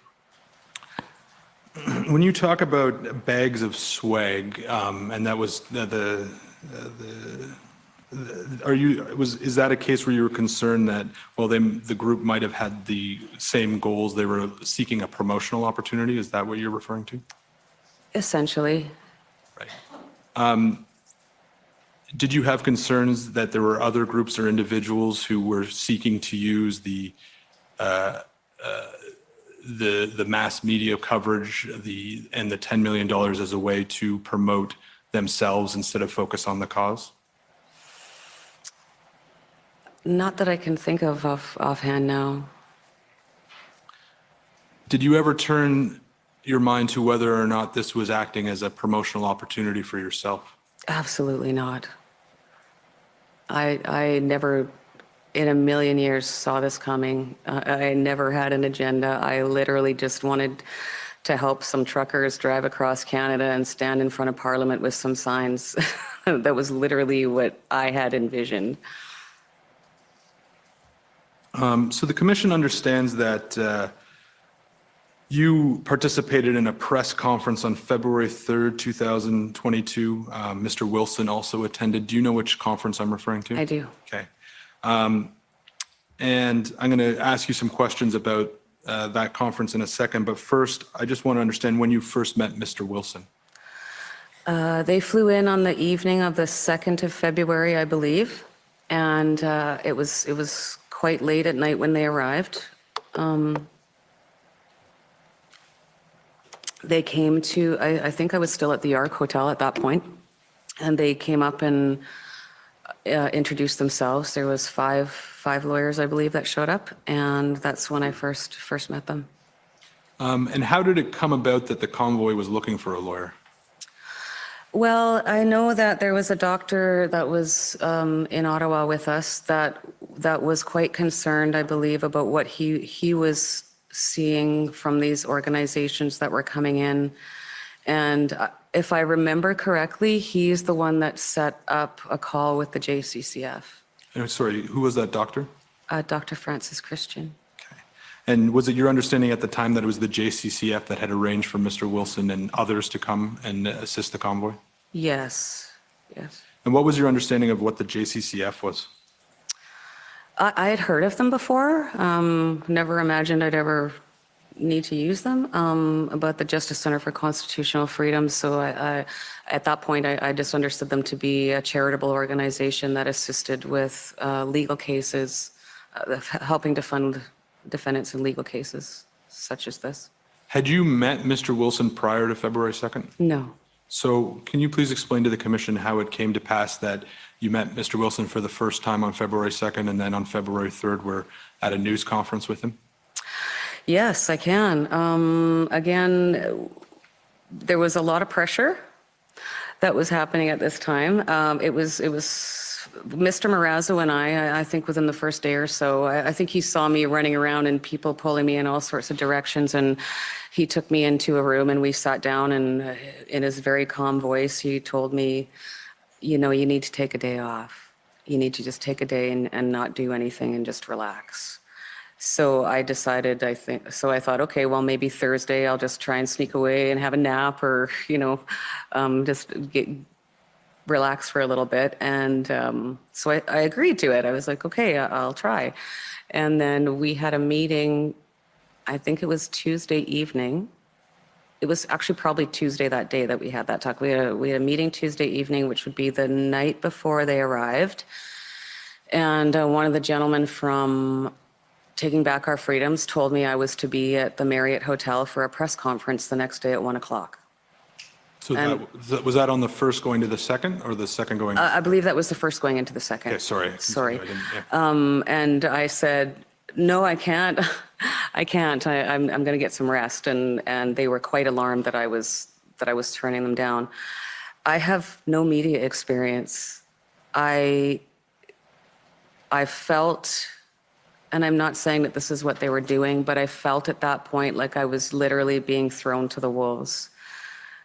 When you talk about bags of swag, and that was is that a case where you were concerned that, well, the group might have had the same goals, they were seeking a promotional opportunity? Is that what you're referring to? Essentially. Did you have concerns that there were other groups or individuals who were seeking to use the mass media coverage and the $10 million as a way to promote themselves instead of focus on the cause? Not that I can think of offhand now. Did you ever turn your mind to whether or not this was acting as a promotional opportunity for yourself? Absolutely not. I never in a million years saw this coming. I never had an agenda. I literally just wanted to help some truckers drive across Canada and stand in front of Parliament with some signs. That was literally what I had envisioned. So the commission understands that you participated in a press conference on February 3rd, 2022. Mr. Wilson also attended. Do you know which conference I'm referring to? I do. Okay. And I'm going to ask you some questions about that conference in a second. But first, I just want to understand when you first met Mr. Wilson. They flew in on the evening of the 2nd of February, I believe. And it was quite late at night when they arrived. They came to, I think I was still at the Arc Hotel at that point, and they came up and introduced themselves. There was five lawyers, I believe, that showed up, and that's when I first met them. And how did it come about that the convoy was looking for a lawyer? Well, I know that there was a doctor that was in Ottawa with us that was quite concerned, I believe, about what he was seeing from these organizations that were coming in. And if I remember correctly, he's the one that set up a call with the JCCF. Sorry, who was that doctor? Dr. Francis Christian. And was it your understanding at the time that it was the JCCF that had arranged for Mr. Wilson and others to come and assist the convoy? Yes, yes. And what was your understanding of what the JCCF was? I had heard of them before, never imagined I'd ever need to use them, about the Justice Center for Constitutional Freedom. So at that point, I just understood them to be a charitable organization that assisted with legal cases, helping to fund defendants in legal cases such as this. Had you met Mr. Wilson prior to February 2nd? No. So can you please explain to the commission how it came to pass that you met Mr. Wilson for the first time on February 2nd and then on February 3rd were at a news conference with him? Yes, I can. Again, there was a lot of pressure that was happening at this time. It was Mr. Marazzo and I think within the first day or so, I think he saw me running around and people pulling me in all sorts of directions, and he took me into a room and we sat down, and in his very calm voice, he told me, you know, you need to take a day off. You need to just take a day and not do anything and just relax. So I decided, I thought, okay, well, maybe Thursday I'll just try and sneak away and have a nap, or, you know, just relax for a little bit. And so I agreed to it. I was like, okay, I'll try. And then we had a meeting, I think it was Tuesday evening. It was actually probably Tuesday that day that we had that talk. We had a meeting Tuesday evening, which would be the night before they arrived. And one of the gentlemen from Taking Back Our Freedoms told me I was to be at the Marriott Hotel for a press conference the next day at 1 o'clock. So was that on the first going to the second, or the second going? I believe that was the first going into the second. Okay, sorry. Sorry. I didn't, yeah. And I said, no, I can't. I can't. I'm going to get some rest. And they were quite alarmed that I was turning them down. I have no media experience. I felt, and I'm not saying that this is what they were doing, but I felt at that point like I was literally being thrown to the wolves.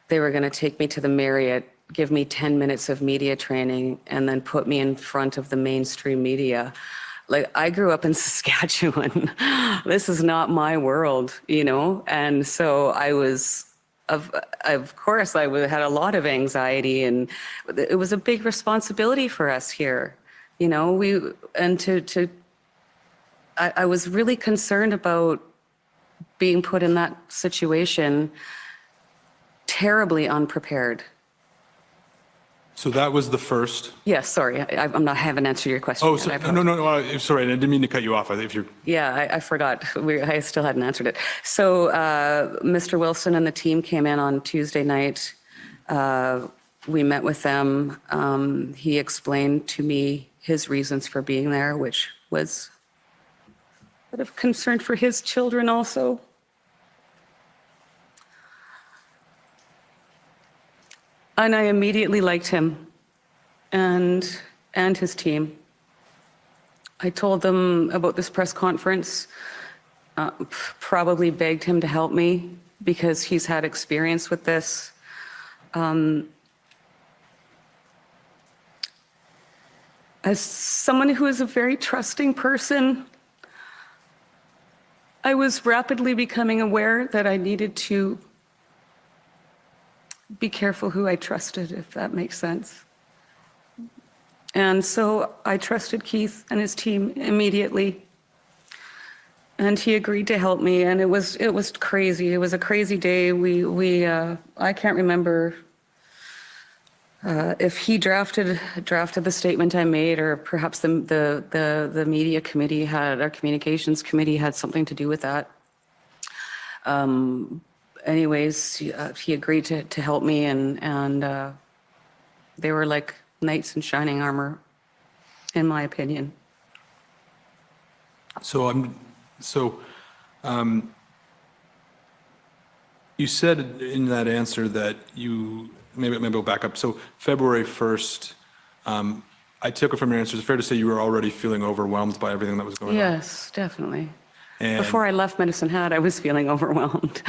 They were going to take me to the Marriott, give me 10 minutes of media training, and then put me in front of the mainstream media. Like, I grew up in Saskatchewan. This is not my world, you know? And so I was of course, I had a lot of anxiety, and it was a big responsibility for us here. You know, I was really concerned about being put in that situation, terribly unprepared. So that was the first. Yes, sorry, I haven't answered your question. Oh, yet. so, no, sorry, I didn't mean to cut you off. If you're. Yeah, I forgot. I still hadn't answered it. So Mr. Wilson and the team came in on Tuesday night. We met with them. He explained to me his reasons for being there, which was a bit of concern for his children also. And I immediately liked him and his team. I told them about this press conference, probably begged him to help me because he's had experience with this. As someone who is a very trusting person, I was rapidly becoming aware that I needed to be careful who I trusted, if that makes sense. And so I trusted Keith and his team immediately. And he agreed to help me, and it was crazy. It was a crazy day. I can't remember if he drafted the statement I made, or perhaps the media committee our communications committee had something to do with that. Anyways, he agreed to help me, and they were like knights in shining armor, in my opinion. You said in that answer that maybe we'll back up. So February 1st, I took it from your answer, it's fair to say you were already feeling overwhelmed by everything that was going on. Yes, definitely. And, before I left Medicine Hat, I was feeling overwhelmed.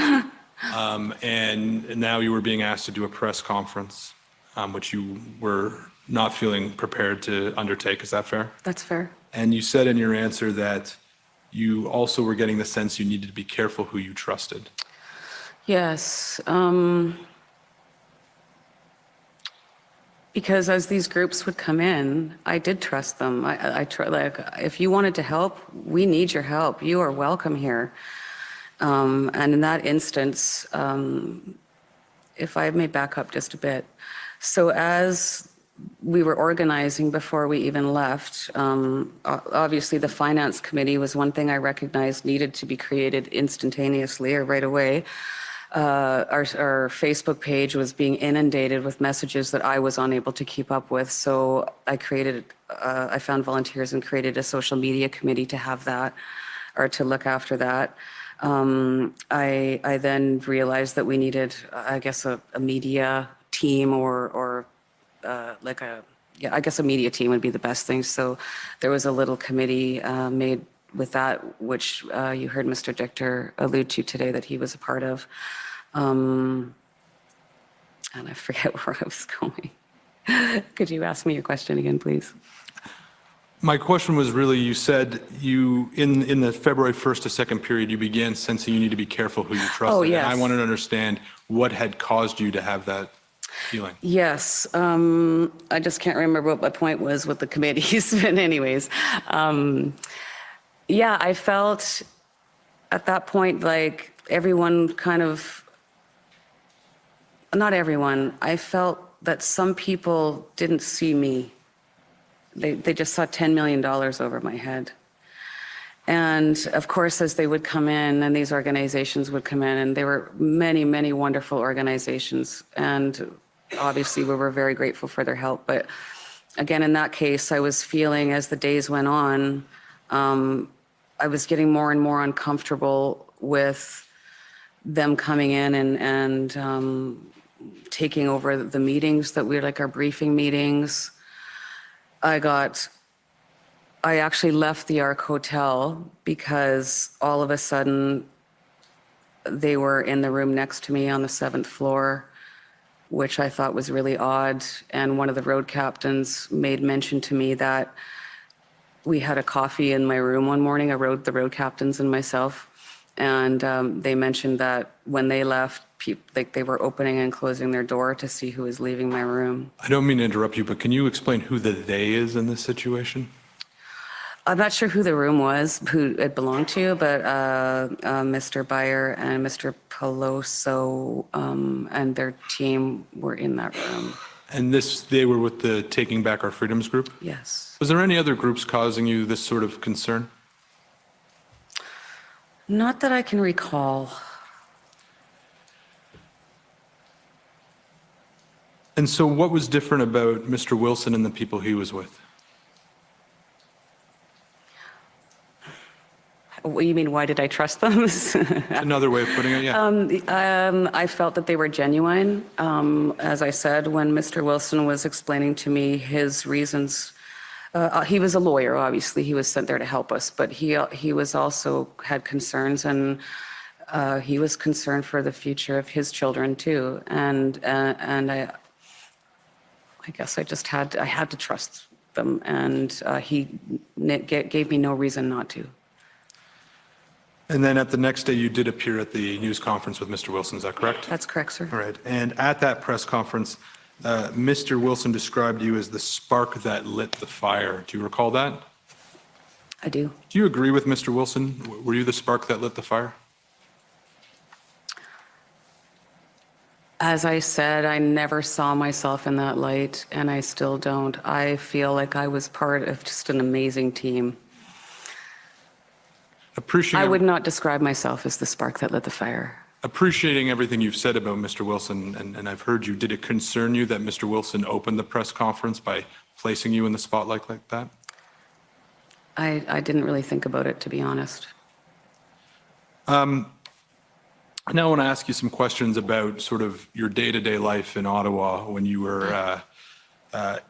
And now you were being asked to do a press conference, which you were not feeling prepared to undertake. Is that fair? That's fair. And you said in your answer that you also were getting the sense you needed to be careful who you trusted. Yes. Because as these groups would come in, I did trust them. Like, if you wanted to help, we need your help. You are welcome here. And in that instance, if I may back up just a bit. So as we were organizing before we even left, obviously the finance committee was one thing I recognized needed to be created instantaneously or right away. Our Facebook page was being inundated with messages that I was unable to keep up with. So I found volunteers and created a social media committee to have that, or to look after that. I then realized that we needed, I guess, a media team or I guess a media team would be the best thing. So there was a little committee made with that, which you heard Mr. Dichter allude to today that he was a part of. And I forget where I was going. Could you ask me your question again, please? My question was really, you said in the February 1st to 2nd period, you began sensing you need to be careful who you trusted. Oh, yes. And I wanted to understand what had caused you to have that feeling. Yes. I just can't remember what my point was with the committees, but anyways. Yeah, I felt at that point like everyone not everyone, I felt that some people didn't see me. They just saw $10 million over my head. And of course, as they would come in and these organizations would come in, and there were many, many wonderful organizations. And obviously we were very grateful for their help. But again, in that case, I was feeling as the days went on, I was getting more and more uncomfortable with them coming in and taking over the meetings that we like our briefing meetings. I actually left the Arc Hotel because all of a sudden they were in the room next to me on the 7th floor, which I thought was really odd. And one of the road captains made mention to me that we had a coffee in my room one morning, the road captains and myself. And they mentioned that when they left, like they were opening and closing their door to see who was leaving my room. I don't mean to interrupt you, but can you explain who the they is in this situation? I'm not sure who the room was, who it belonged to, but Mr. Bauder and Mr. Peloso and their team were in that room. And they were with the Taking Back Our Freedoms group? Yes. Was there any other groups causing you this sort of concern? Not that I can recall. And so what was different about Mr. Wilson and the people he was with? What you mean, why did I trust them? Another way of putting it, yeah. I felt that they were genuine. As I said, when Mr. Wilson was explaining to me his reasons, he was a lawyer, obviously. He was sent there to help us, but he was also had concerns, and he was concerned for the future of his children too. And I guess I just had to trust them, and he gave me no reason not to. And then at the next day, you did appear at the news conference with Mr. Wilson, is that correct? That's correct, sir. All right. And at that press conference, Mr. Wilson described you as the spark that lit the fire. Do you recall that? I do. Do you agree with Mr. Wilson? Were you the spark that lit the fire? As I said, I never saw myself in that light, and I still don't. I feel like I was part of just an amazing team. I would not describe myself as the spark that lit the fire. Appreciating everything you've said about Mr. Wilson, and I've heard you, did it concern you that Mr. Wilson opened the press conference by placing you in the spotlight like that? I didn't really think about it, to be honest. Now I want to ask you some questions about sort of your day-to-day life in Ottawa when you were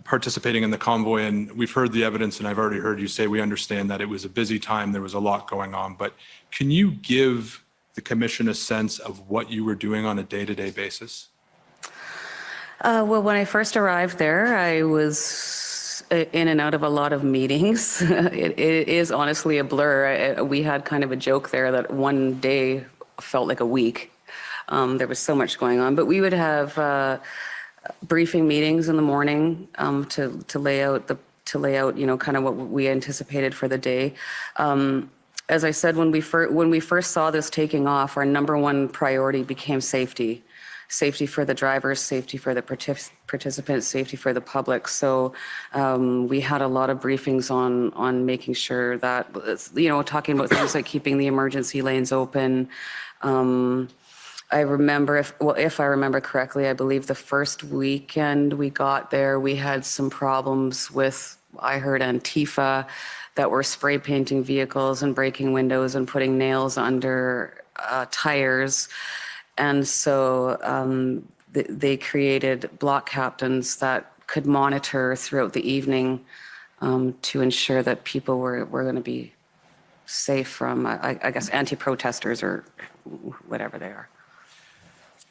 participating in the convoy. And we've heard the evidence, and I've already heard you say we understand that it was a busy time, there was a lot going on. But can you give the commission a sense of what you were doing on a day-to-day basis? Well, when I first arrived there, I was in and out of a lot of meetings. It is honestly a blur. We had kind of a joke there that one day felt like a week. There was so much going on, but we would have briefing meetings in the morning to lay out kind of what we anticipated for the day. As I said, when we first saw this taking off, our number one priority became safety. Safety for the drivers, safety for the participants, safety for the public. So we had a lot of briefings on making sure that, talking about things like keeping the emergency lanes open. I remember, if I remember correctly, I believe the first weekend we got there, we had some problems with, I heard Antifa, that were spray painting vehicles and breaking windows and putting nails under tires. And so they created block captains that could monitor throughout the evening to ensure that people were going to be safe from, I guess, anti-protesters or whatever they are.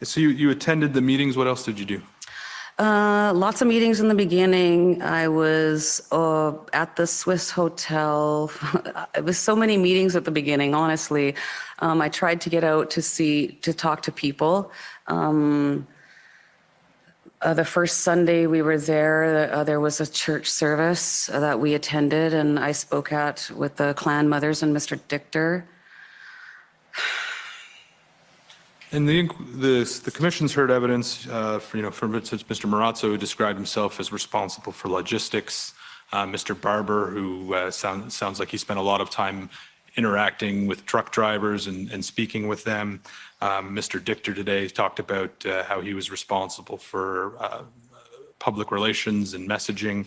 So you attended the meetings. What else did you do? Lots of meetings in the beginning. I was at the Swiss Hotel. It was so many meetings at the beginning, honestly. I tried to get out to talk to people. The first Sunday we were there, there was a church service that we attended, and I spoke with the clan mothers and Mr. Dichter. And the commission's heard evidence, from instance, Mr. Marazzo, who described himself as responsible for logistics, Mr. Barber, who sounds like he spent a lot of time interacting with truck drivers and speaking with them. Mr. Dichter today talked about how he was responsible for public relations and messaging.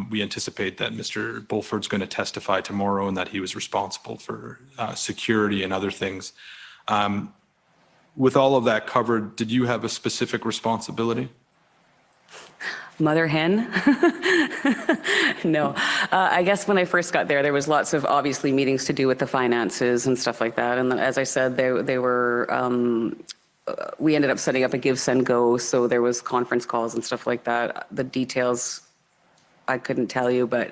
We anticipate that Mr. Bulford's going to testify tomorrow and that he was responsible for security and other things. With all of that covered, did you have a specific responsibility? Mother hen? No. I guess when I first got there was lots of obviously meetings to do with the finances and stuff like that. And as I said, they were, we ended up setting up a GiveSendGo, so there was conference calls and stuff like that. The details I couldn't tell you, but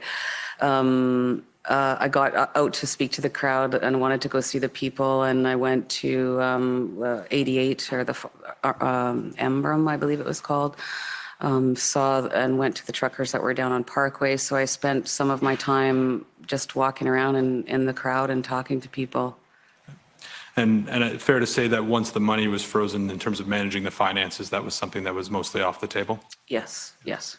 I got out to speak to the crowd and wanted to go see the people, and I went to 88 or Emblem, I believe it was called, saw and went to the truckers that were down on Parkway. So I spent some of my time just walking around in the crowd and talking to people. And fair to say that once the money was frozen in terms of managing the finances, that was something that was mostly off the table? Yes, yes.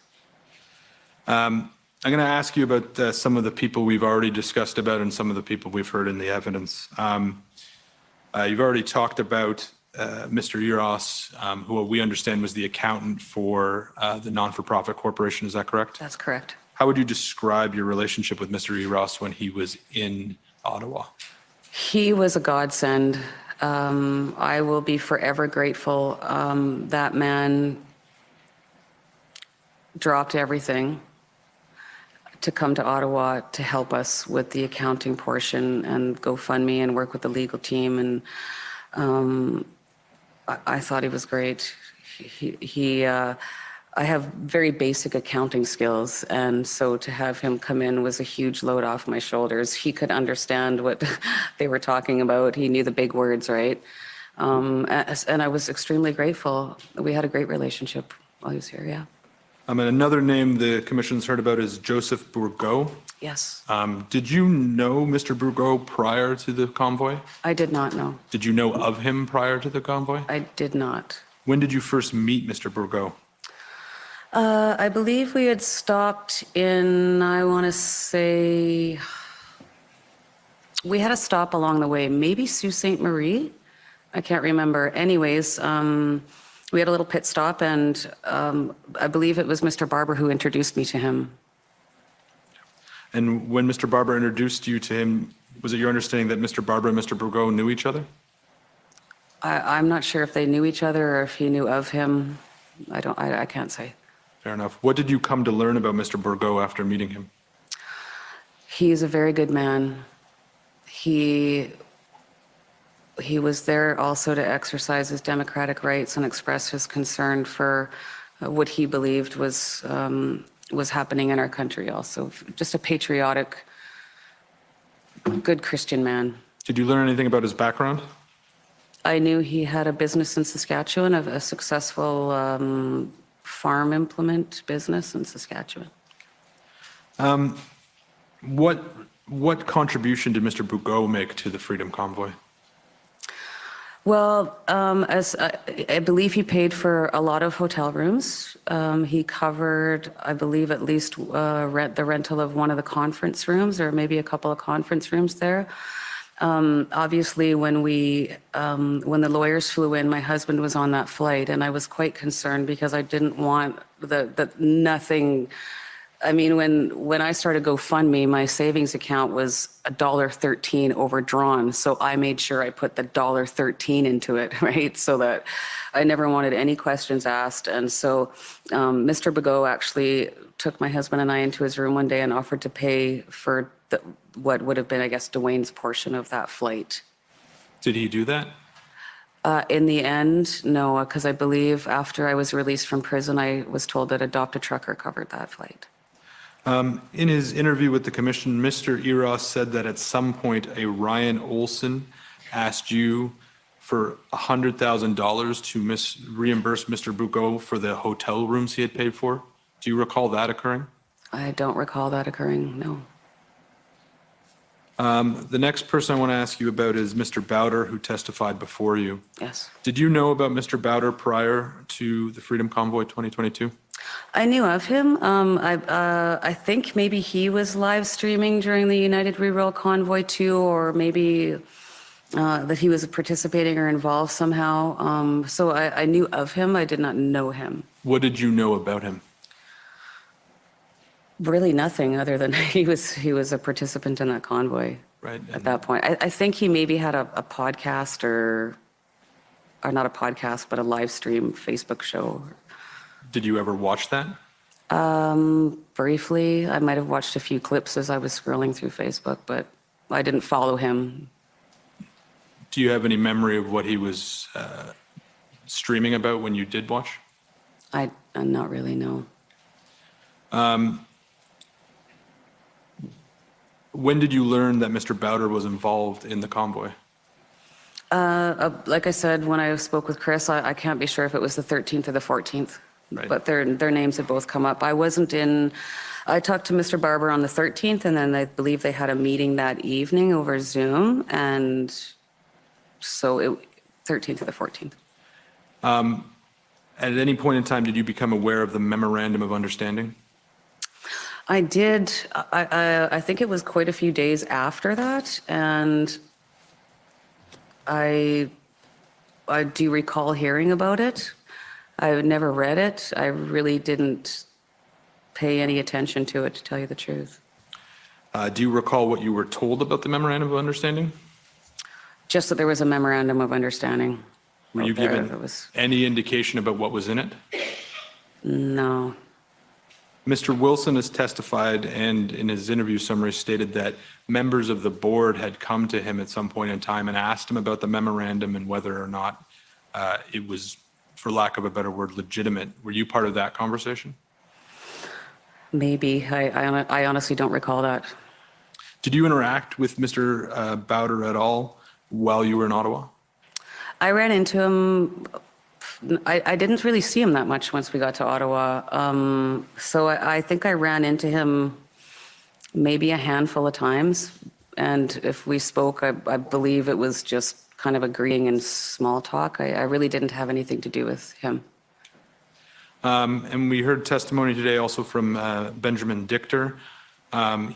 I'm going to ask you about some of the people we've already discussed about and some of the people we've heard in the evidence. You've already talked about Mr. Eros, who we understand was the accountant for the non-for-profit corporation. Is that correct? That's correct. How would you describe your relationship with Mr. Eros when he was in Ottawa? He was a godsend. I will be forever grateful. That man dropped everything to come to Ottawa to help us with the accounting portion and GoFundMe and work with the legal team. And I thought he was great. I have very basic accounting skills, and so to have him come in was a huge load off my shoulders. He could understand what they were talking about. He knew the big words, right? And I was extremely grateful. We had a great relationship while he was here, yeah. And another name the commission's heard about is Joseph Bourgault. Yes. Did you know Mr. Bourgault prior to the convoy? I did not know. Did you know of him prior to the convoy? I did not. When did you first meet Mr. Bourgault? I believe we had stopped in, I want to say, we had a stop along the way, maybe Sault Ste. Marie? I can't remember. Anyways, we had a little pit stop, and I believe it was Mr. Barber who introduced me to him. And when Mr. Barber introduced you to him, was it your understanding that Mr. Barber and Mr. Bourgault knew each other? I'm not sure if they knew each other or if he knew of him. I can't say. Fair enough. What did you come to learn about Mr. Bourgault after meeting him? He's a very good man. He was there also to exercise his democratic rights and express his concern for what he believed was happening in our country also. Just a patriotic, good Christian man. Did you learn anything about his background? I knew he had a business in Saskatchewan, a successful farm implement business in Saskatchewan. What contribution did Mr. Bourgault make to the Freedom Convoy? Well, as I believe he paid for a lot of hotel rooms. He covered, I believe, at least the rental of one of the conference rooms, or maybe a couple of conference rooms there. Obviously, when the lawyers flew in, my husband was on that flight, and I was quite concerned because I didn't want nothing. I mean, when I started GoFundMe, my savings account was $1.13 overdrawn, so I made sure I put the $1.13 into it, right? So that I never wanted any questions asked. And so Mr. Bourgault actually took my husband and I into his room one day and offered to pay for what would have been, I guess, Dwayne's portion of that flight. Did he do that? In the end, no, because I believe after I was released from prison, I was told that Adopt a Trucker covered that flight. In his interview with the commission, Mr. Eros said that at some point a Ryan Olson asked you for $100,000 to reimburse Mr. Bourgault for the hotel rooms he had paid for. Do you recall that occurring? I don't recall that occurring, no. The next person I want to ask you about is Mr. Bauder, who testified before you. Yes. Did you know about Mr. Bauder prior to the Freedom Convoy 2022? I knew of him. I think maybe he was live streaming during the United Rural Convoy too, or maybe that he was participating or involved somehow. So I knew of him. I did not know him. What did you know about him? Really nothing other than he was a participant in that convoy. Right. At that point. I think he maybe had a podcast or not a podcast, but a live stream Facebook show. Did you ever watch that? Briefly. I might have watched a few clips as I was scrolling through Facebook, but I didn't follow him. Do you have any memory of what he was streaming about when you did watch? I'm not really, no. When did you learn that Mr. Bauder was involved in the convoy? Like I said, when I spoke with Chris, I can't be sure if it was the 13th or the 14th, Right. but their names had both come up. I talked to Mr. Barber on the 13th, and then I believe they had a meeting that evening over Zoom, and so 13th or the 14th. At any point in time, did you become aware of the memorandum of understanding? I did. I think it was quite a few days after that, and I do recall hearing about it. I never read it. I really didn't pay any attention to it, to tell you the truth. Do you recall what you were told about the memorandum of understanding? Just that there was a memorandum of understanding. Were you out there. given any indication about what was in it? No. Mr. Wilson has testified and in his interview summary stated that members of the board had come to him at some point in time and asked him about the memorandum and whether or not it was, for lack of a better word, legitimate. Were you part of that conversation? Maybe. I honestly don't recall that. Did you interact with Mr. Bauder at all while you were in Ottawa? I ran into him. I didn't really see him that much once we got to Ottawa. So I think I ran into him maybe a handful of times. And if we spoke, I believe it was just kind of agreeing in small talk. I really didn't have anything to do with him. And we heard testimony today also from Benjamin Dichter.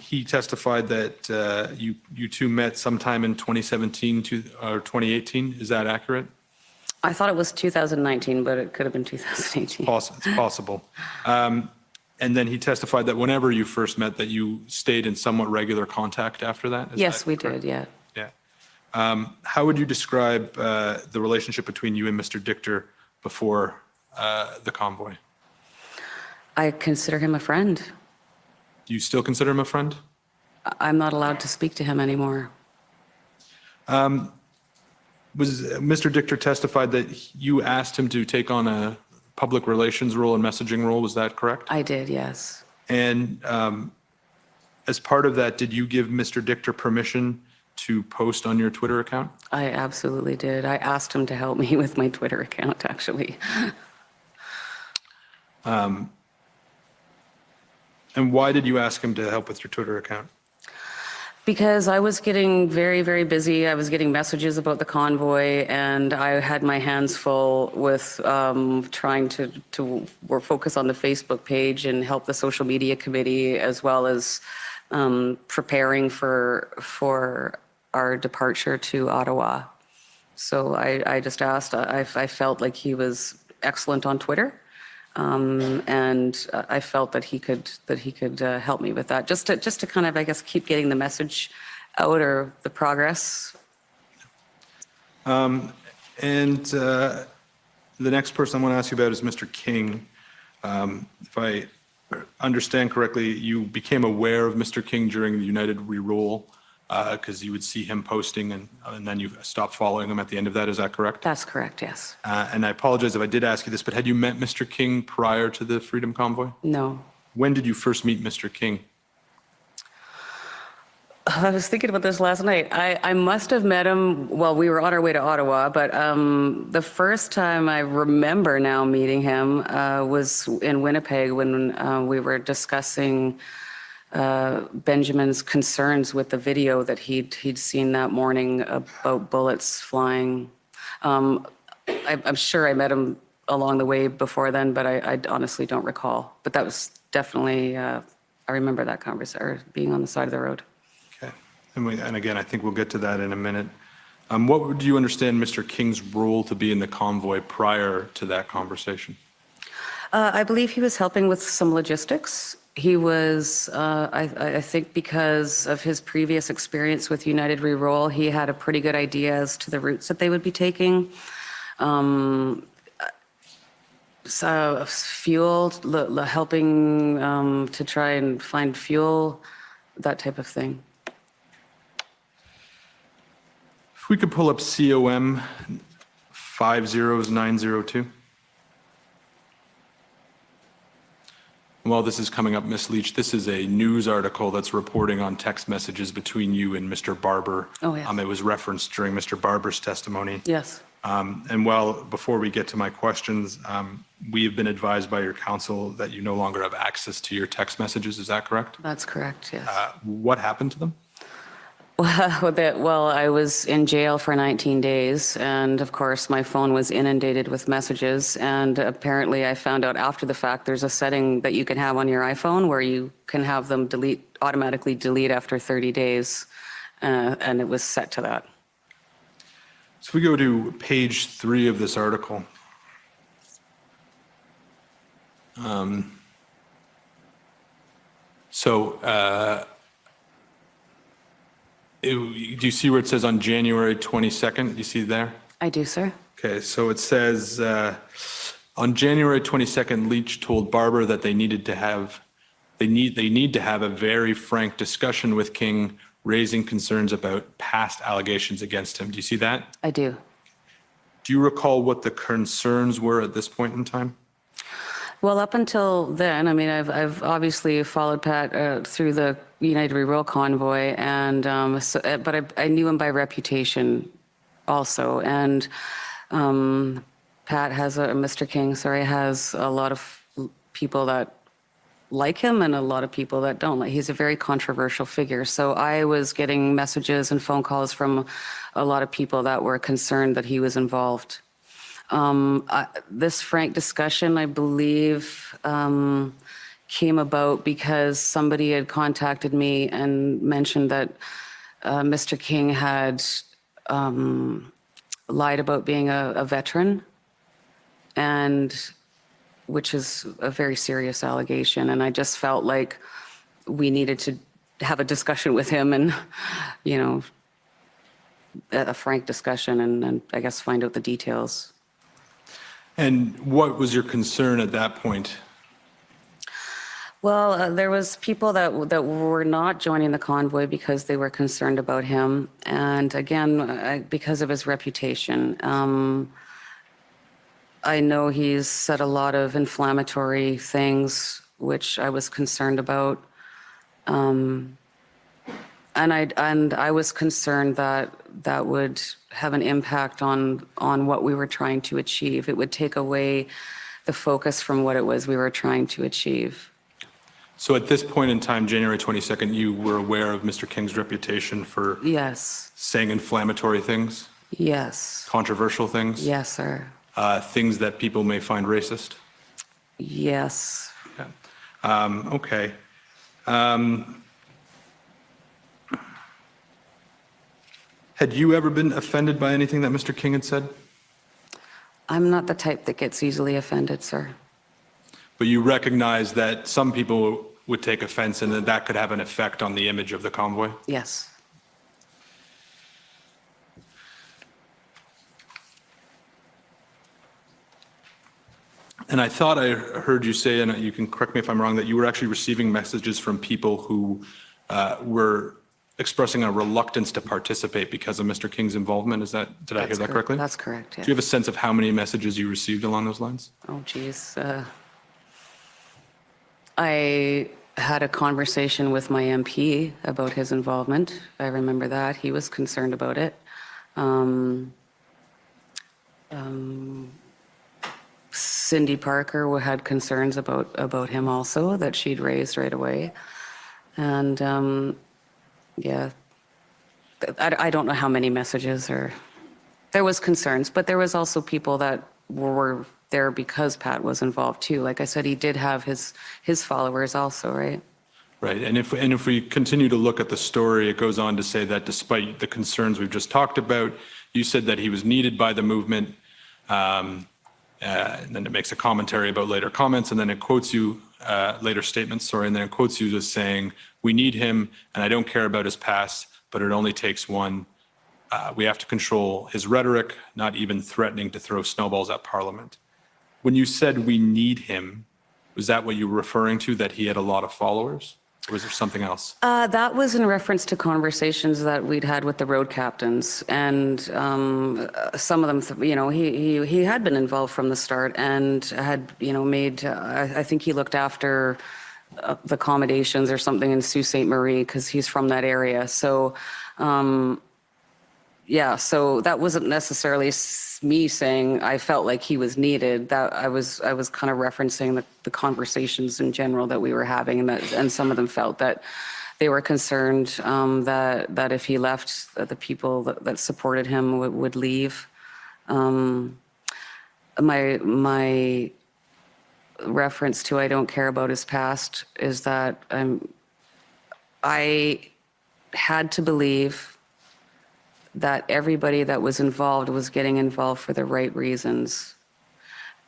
He testified that you two met sometime in 2017 or 2018. Is that accurate? I thought it was 2019, but it could have been 2018. It's possible. And then he testified that whenever you first met, that you stayed in somewhat regular contact after that? Yes, we did, yeah. Yeah. How would you describe the relationship between you and Mr. Dichter before the convoy? I consider him a friend. Do you still consider him a friend? I'm not allowed to speak to him anymore. Was Mr. Dichter testified that you asked him to take on a public relations role and messaging role? Was that correct? I did, yes. And as part of that, did you give Mr. Dichter permission to post on your Twitter account? I absolutely did. I asked him to help me with my Twitter account, actually. And why did you ask him to help with your Twitter account? Because I was getting very, very busy. I was getting messages about the convoy, and I had my hands full with trying to focus on the Facebook page and help the social media committee, as well as preparing for our departure to Ottawa. So I just asked. I felt like he was excellent on Twitter. And I felt that he could help me with that, just to kind of, I guess, keep getting the message out, or the progress. And the next person I want to ask you about is Mr. King. If I understand correctly, you became aware of Mr. King during the United Reroll because you would see him posting, and then you stopped following him at the end of that. Is that correct? That's correct, yes. And I apologize if I did ask you this, but had you met Mr. King prior to the Freedom Convoy? No. When did you first meet Mr. King? I was thinking about this last night. I must have met him while we were on our way to Ottawa, but the first time I remember now meeting him was in Winnipeg when we were discussing Benjamin's concerns with the video that he'd seen that morning about bullets flying. I'm sure I met him along the way before then, but I honestly don't recall. But that was definitely, I remember that conversation, or being on the side of the road. Okay. And again, I think we'll get to that in a minute. What would you understand Mr. King's role to be in the convoy prior to that conversation? I believe he was helping with some logistics. He was, I think because of his previous experience with United Reroll, he had a pretty good idea as to the routes that they would be taking. So fuel, helping to try and find fuel, that type of thing. If we could pull up COM 50902. And while this is coming up, Ms. Leach, this is a news article that's reporting on text messages between you and Mr. Barber. Oh, yes. It was referenced during Mr. Barber's testimony. Yes. And before we get to my questions, we have been advised by your counsel that you no longer have access to your text messages. Is that correct? That's correct, yes. What happened to them? Well, I was in jail for 19 days, and of course, my phone was inundated with messages. And apparently, I found out after the fact there's a setting that you can have on your iPhone where you can have them automatically delete after 30 days, and it was set to that. So we go to page 3 of this article. Do you see where it says on January 22nd? You see there? I do, sir. Okay, so it says, on January 22nd, Leach told Barber that they need to have a very frank discussion with King, raising concerns about past allegations against him. Do you see that? I do. Do you recall what the concerns were at this point in time? Well, up until then, I mean, I've obviously followed Pat through the United We Will convoy, and but I knew him by reputation also. And Pat has Mr. King, has a lot of people that like him and a lot of people that don't. He's a very controversial figure. So I was getting messages and phone calls from a lot of people that were concerned that he was involved. This frank discussion, I believe, came about because somebody had contacted me and mentioned that Mr. King had lied about being a veteran, and which is a very serious allegation. And I just felt like we needed to have a discussion with him and, a frank discussion and I guess find out the details. And what was your concern at that point? Well, there was people that were not joining the convoy because they were concerned about him. And again, because of his reputation. I know he's said a lot of inflammatory things, which I was concerned about. And I was concerned that would have an impact on what we were trying to achieve. It would take away the focus from what it was we were trying to achieve. So at this point in time, January 22nd, you were aware of Mr. King's reputation for saying inflammatory things? Yes. Controversial things? Yes, sir. Things that people may find racist? Yes. Yeah. Okay. Had you ever been offended by anything that Mr. King had said? I'm not the type that gets easily offended, sir. But you recognize that some people would take offense and that could have an effect on the image of the convoy? Yes. And I thought I heard you say, and you can correct me if I'm wrong, that you were actually receiving messages from people who were expressing a reluctance to participate because of Mr. King's involvement. Did I hear that correctly? That's correct, yeah. Do you have a sense of how many messages you received along those lines? Oh, geez. I had a conversation with my MP about his involvement. I remember that. He was concerned about it. Cindy Parker had concerns about him also that she'd raised right away. And yeah, I don't know how many messages there was concerns, but there was also people that were there because Pat was involved too. Like I said, he did have his followers also, right? Right, and if we continue to look at the story, it goes on to say that despite the concerns we've just talked about, you said that he was needed by the movement, and then it makes a commentary about later comments, and then it quotes you, later statements, and then it quotes you as saying, we need him, and I don't care about his past, but it only takes one. We have to control his rhetoric, not even threatening to throw snowballs at Parliament. When you said we need him, was that what you were referring to, that he had a lot of followers? Or was there something else? That was in reference to conversations that we'd had with the road captains, and some of them, he had been involved from the start and had, made. I think he looked after the accommodations or something in Sault Ste. Marie because he's from that area. So, so that wasn't necessarily me saying I felt like he was needed. That I was kind of referencing the conversations in general that we were having, and some of them felt that they were concerned that if he left, the people that supported him would leave. My reference to I don't care about his past is that I had to believe that everybody that was involved was getting involved for the right reasons.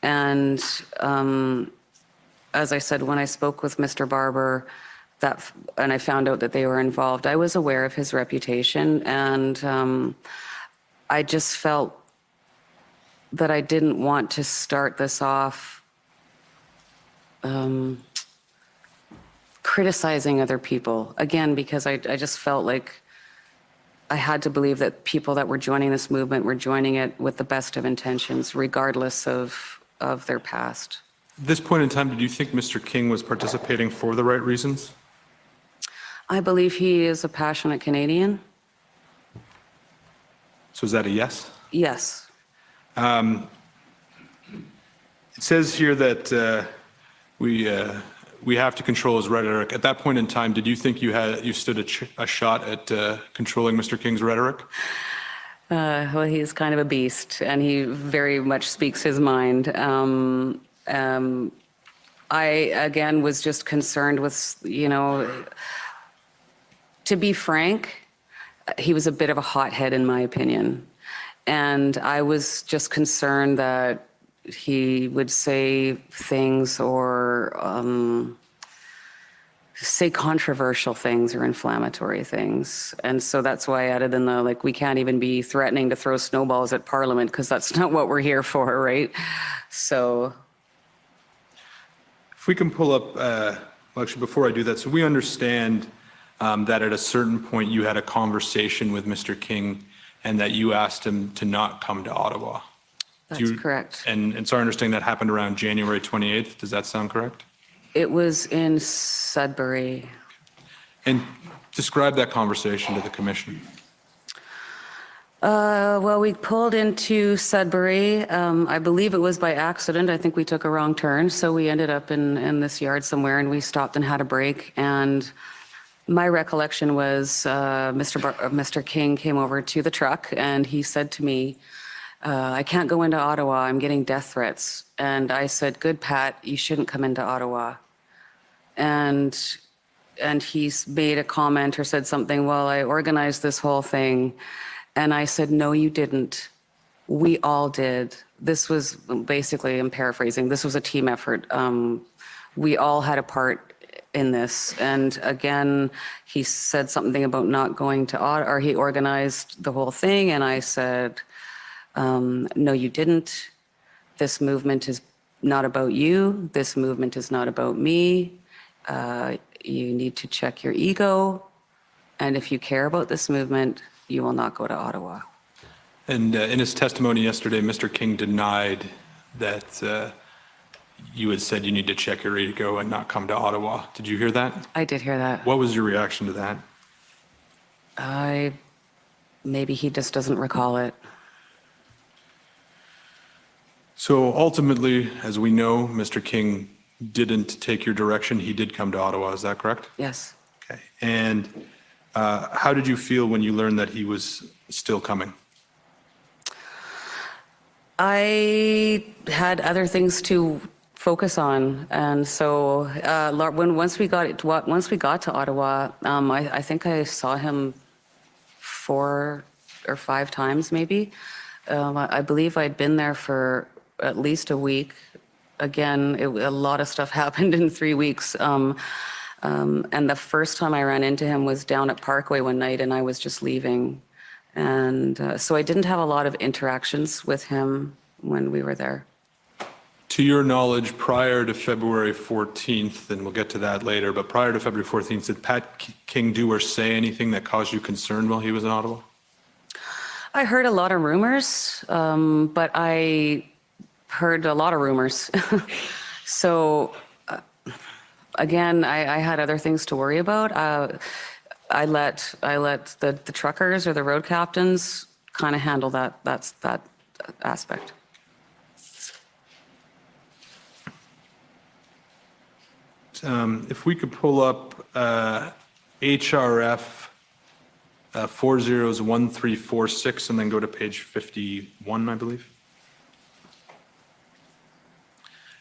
And as I said, when I spoke with Mr. Barber, and I found out that they were involved, I was aware of his reputation, and I just felt that I didn't want to start this off criticizing other people, again, because I just felt like I had to believe that people that were joining this movement were joining it with the best of intentions, regardless of their past. At this point in time, did you think Mr. King was participating for the right reasons? I believe he is a passionate Canadian. So is that a yes? Yes. It says here that we have to control his rhetoric. At that point in time, did you think you stood a shot at controlling Mr. King's rhetoric? Well, he's kind of a beast, and he very much speaks his mind. I, again, was just concerned with, to be frank, he was a bit of a hothead, in my opinion. And I was just concerned that he would say things or say controversial things or inflammatory things. And so that's why I added in we can't even be threatening to throw snowballs at Parliament, because that's not what we're here for, right? So. If we can pull up, well, actually, before I do that, so we understand that at a certain point you had a conversation with Mr. King and that you asked him to not come to Ottawa. That's correct. And it's our understanding that happened around January 28th. Does that sound correct? It was in Sudbury. And describe that conversation to the commission. Well, we pulled into Sudbury. I believe it was by accident. I think we took a wrong turn. So we ended up in this yard somewhere, and we stopped and had a break. And my recollection was Mr. King came over to the truck, and he said to me, I can't go into Ottawa. I'm getting death threats. And I said, good, Pat, you shouldn't come into Ottawa. And he's made a comment or said something, well, I organized this whole thing. And I said, no, you didn't. We all did. This was basically, I'm paraphrasing, this was a team effort. We all had a part in this. And again, he said something about not going to Ottawa, or he organized the whole thing. And I said, no, you didn't. This movement is not about you. This movement is not about me. You need to check your ego. And if you care about this movement, you will not go to Ottawa. And in his testimony yesterday, Mr. King denied that you had said you need to check your ego and not come to Ottawa. Did you hear that? I did hear that. What was your reaction to that? Maybe he just doesn't recall it. So ultimately, as we know, Mr. King didn't take your direction. He did come to Ottawa. Is that correct? Yes. Okay. And how did you feel when you learned that he was still coming? I had other things to focus on, and so once we got to Ottawa, I think I saw him 4 or 5 times, maybe. I believe I'd been there for at least a week. Again, a lot of stuff happened in 3 weeks. And the first time I ran into him was down at Parkway one night, and I was just leaving. And so I didn't have a lot of interactions with him when we were there. To your knowledge, prior to February 14th, and we'll get to that later, but prior to February 14th, did Pat King do or say anything that caused you concern while he was in Ottawa? I heard a lot of rumors, but I heard a lot of rumors. So, again, I had other things to worry about. I let the truckers or the road captains kind of handle that aspect. If we could pull up HRF 401346 and then go to page 51, I believe.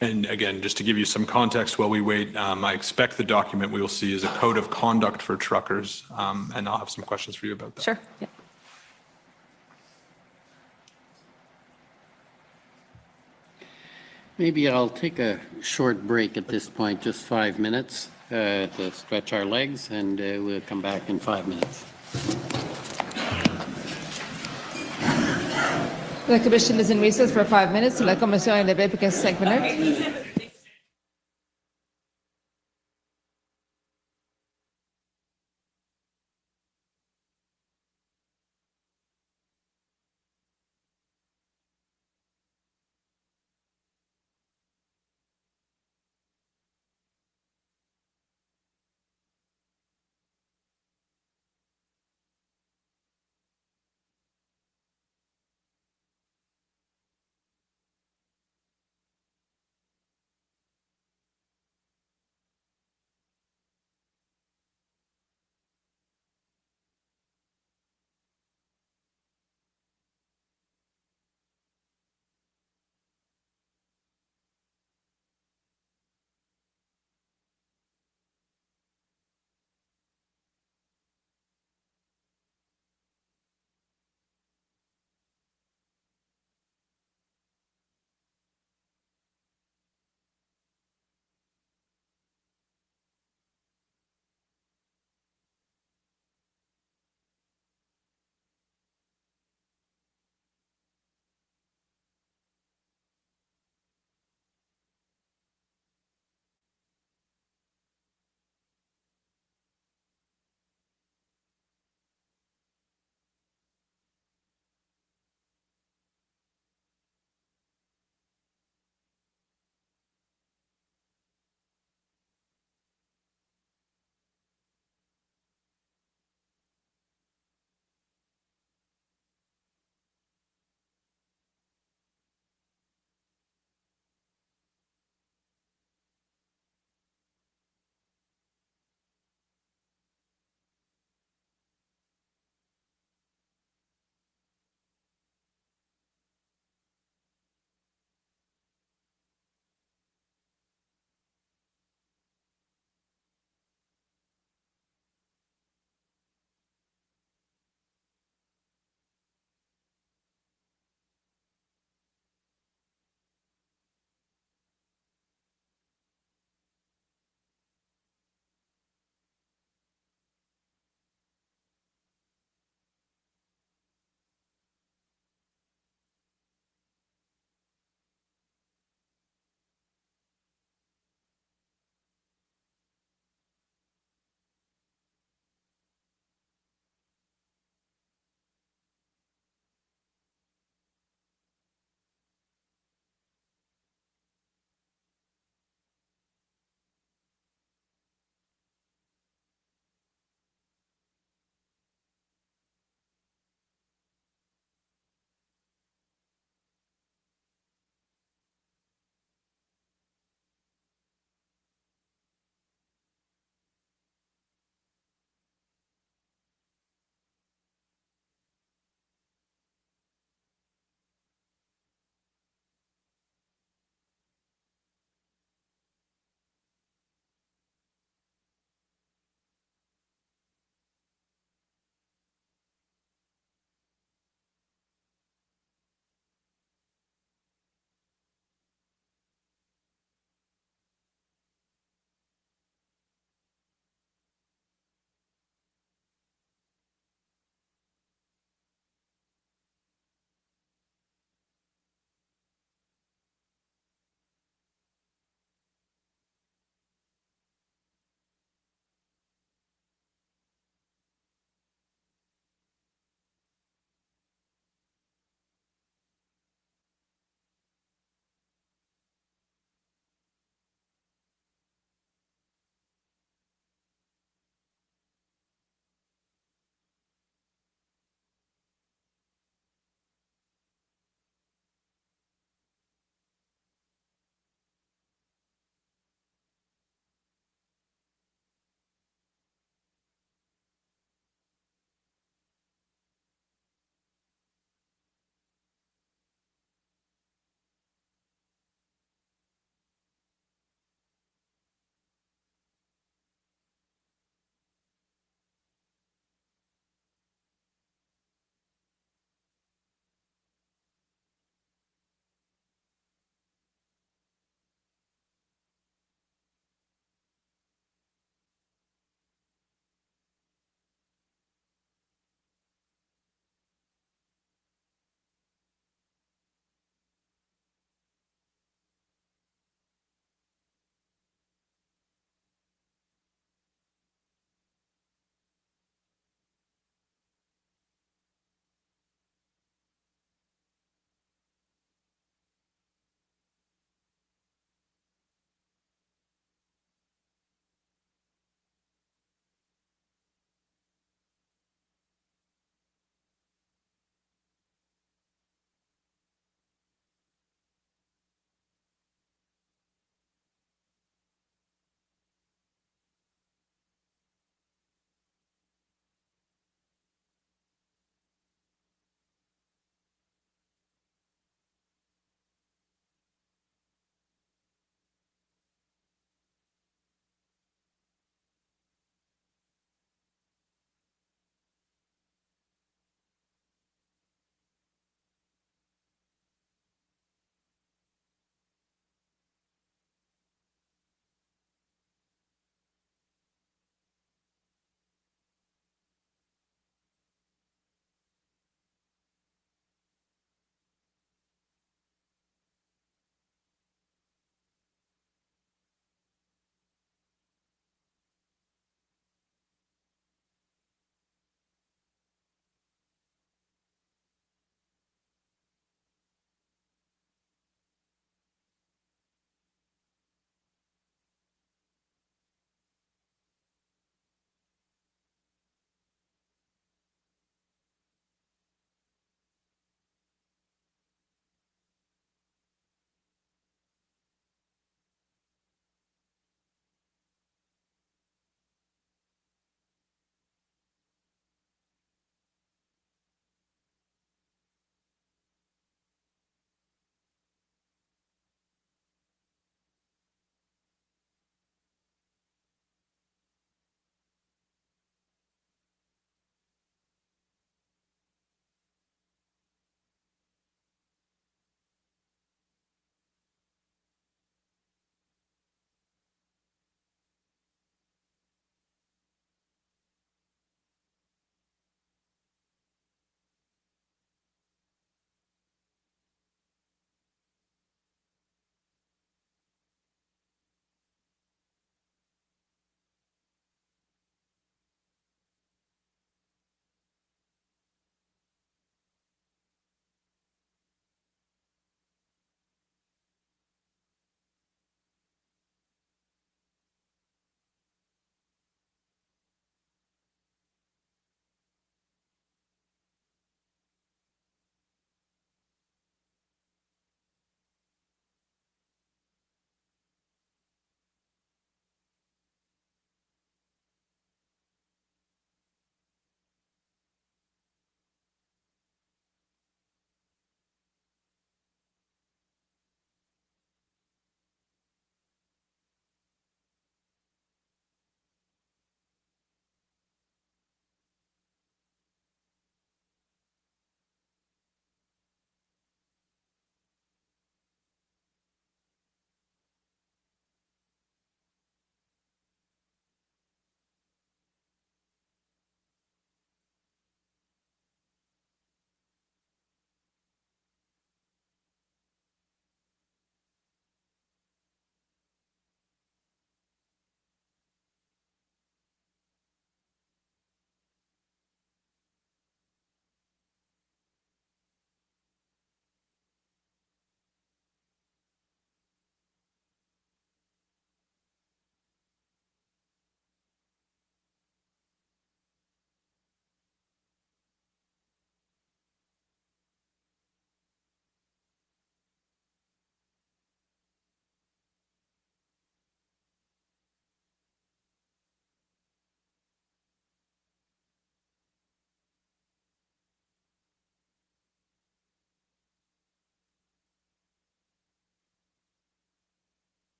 And again, just to give you some context while we wait, I expect the document we will see is a code of conduct for truckers, and I'll have some questions for you about that. Sure. Yeah. Maybe I'll take a short break at this point, just 5 minutes, to stretch our legs, and we'll come back in 5 minutes. The Commission is in recess for 5 minutes. La Commission est levée pour 5 minutes.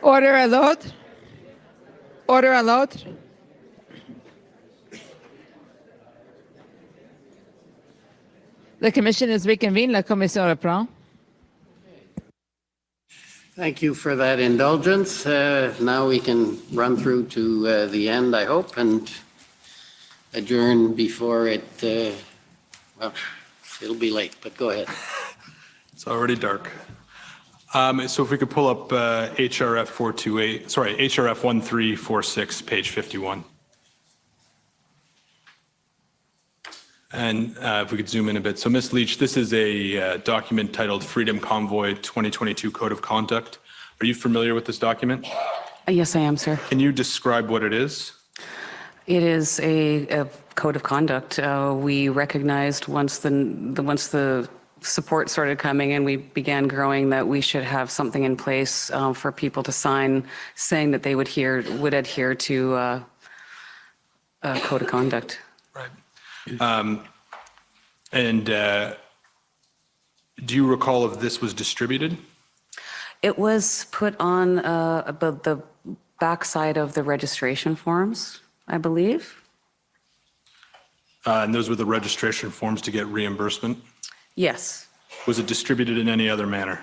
Order allowed. Order allowed. The commission is reconvened. La commission reprend. Thank you for that indulgence. Now we can run through to the end, I hope, and adjourn before it, well, it'll be late, but go ahead. It's already dark. So if we could pull up HRF 1346, page 51. And if we could zoom in a bit. So Ms. Leach, this is a document titled Freedom Convoy 2022 Code of Conduct. Are you familiar with this document? Yes, I am, sir. Can you describe what it is? It is a code of conduct. We recognized once the support started coming and we began growing that we should have something in place for people to sign saying that they would adhere to a code of conduct. Right. Do you recall if this was distributed? It was put on the backside of the registration forms, I believe. And those were the registration forms to get reimbursement? Yes. Was it distributed in any other manner?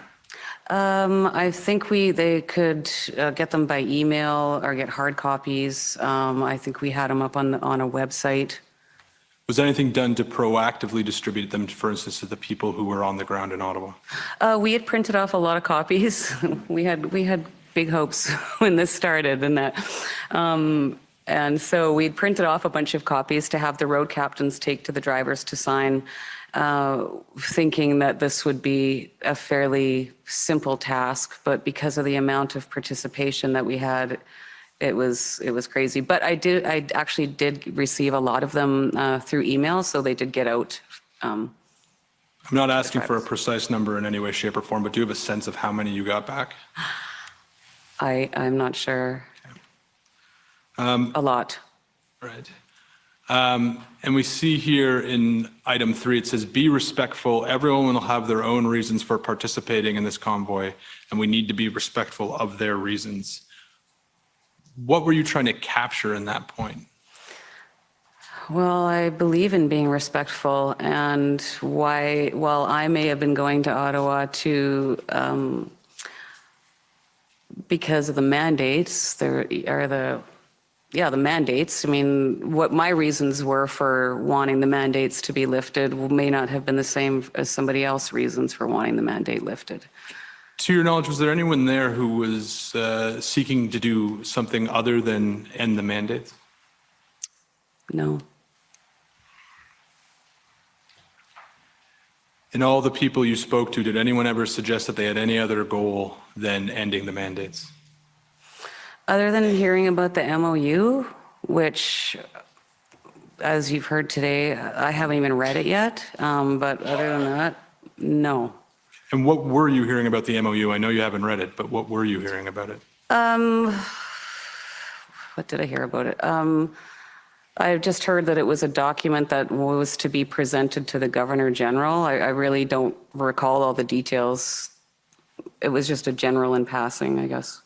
I think they could get them by email or get hard copies. I think we had them up on a website. Was anything done to proactively distribute them, for instance, to the people who were on the ground in Ottawa? We had printed off a lot of copies. We had big hopes when this started, and so we'd printed off a bunch of copies to have the road captains take to the drivers to sign, thinking that this would be a fairly simple task, but because of the amount of participation that we had, it was crazy. But I actually did receive a lot of them through email, so they did get out. I'm not asking for a precise number in any way, shape, or form, but do you have a sense of how many you got back? I'm not sure. Okay. A lot. Right. And we see here in item 3, it says, be respectful. Everyone will have their own reasons for participating in this convoy, and we need to be respectful of their reasons. What were you trying to capture in that point? Well, I believe in being respectful, and while I may have been going to Ottawa because of the mandates, the mandates. I mean, what my reasons were for wanting the mandates to be lifted may not have been the same as somebody else's reasons for wanting the mandate lifted. To your knowledge, was there anyone there who was seeking to do something other than end the mandates? No. And all the people you spoke to, did anyone ever suggest that they had any other goal than ending the mandates? Other than hearing about the MOU, which, as you've heard today, I haven't even read it yet, but other than that, no. And what were you hearing about the MOU? I know you haven't read it, but what were you hearing about it? What did I hear about it? I just heard that it was a document that was to be presented to the Governor General. I really don't recall all the details. It was just a general in passing, I guess.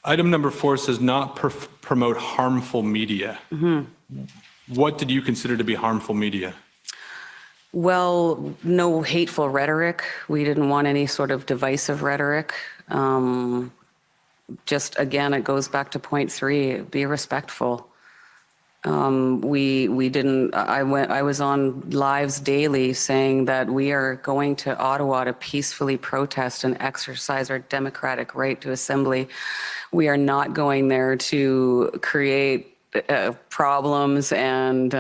Item number 4 says not promote harmful media. Mm-hmm. What did you consider to be harmful media? Well, no hateful rhetoric. We didn't want any sort of divisive rhetoric. Just again, it goes back to point 3, be respectful. We didn't, I was on lives daily saying that we are going to Ottawa to peacefully protest and exercise our democratic right to assembly. We are not going there to create problems and,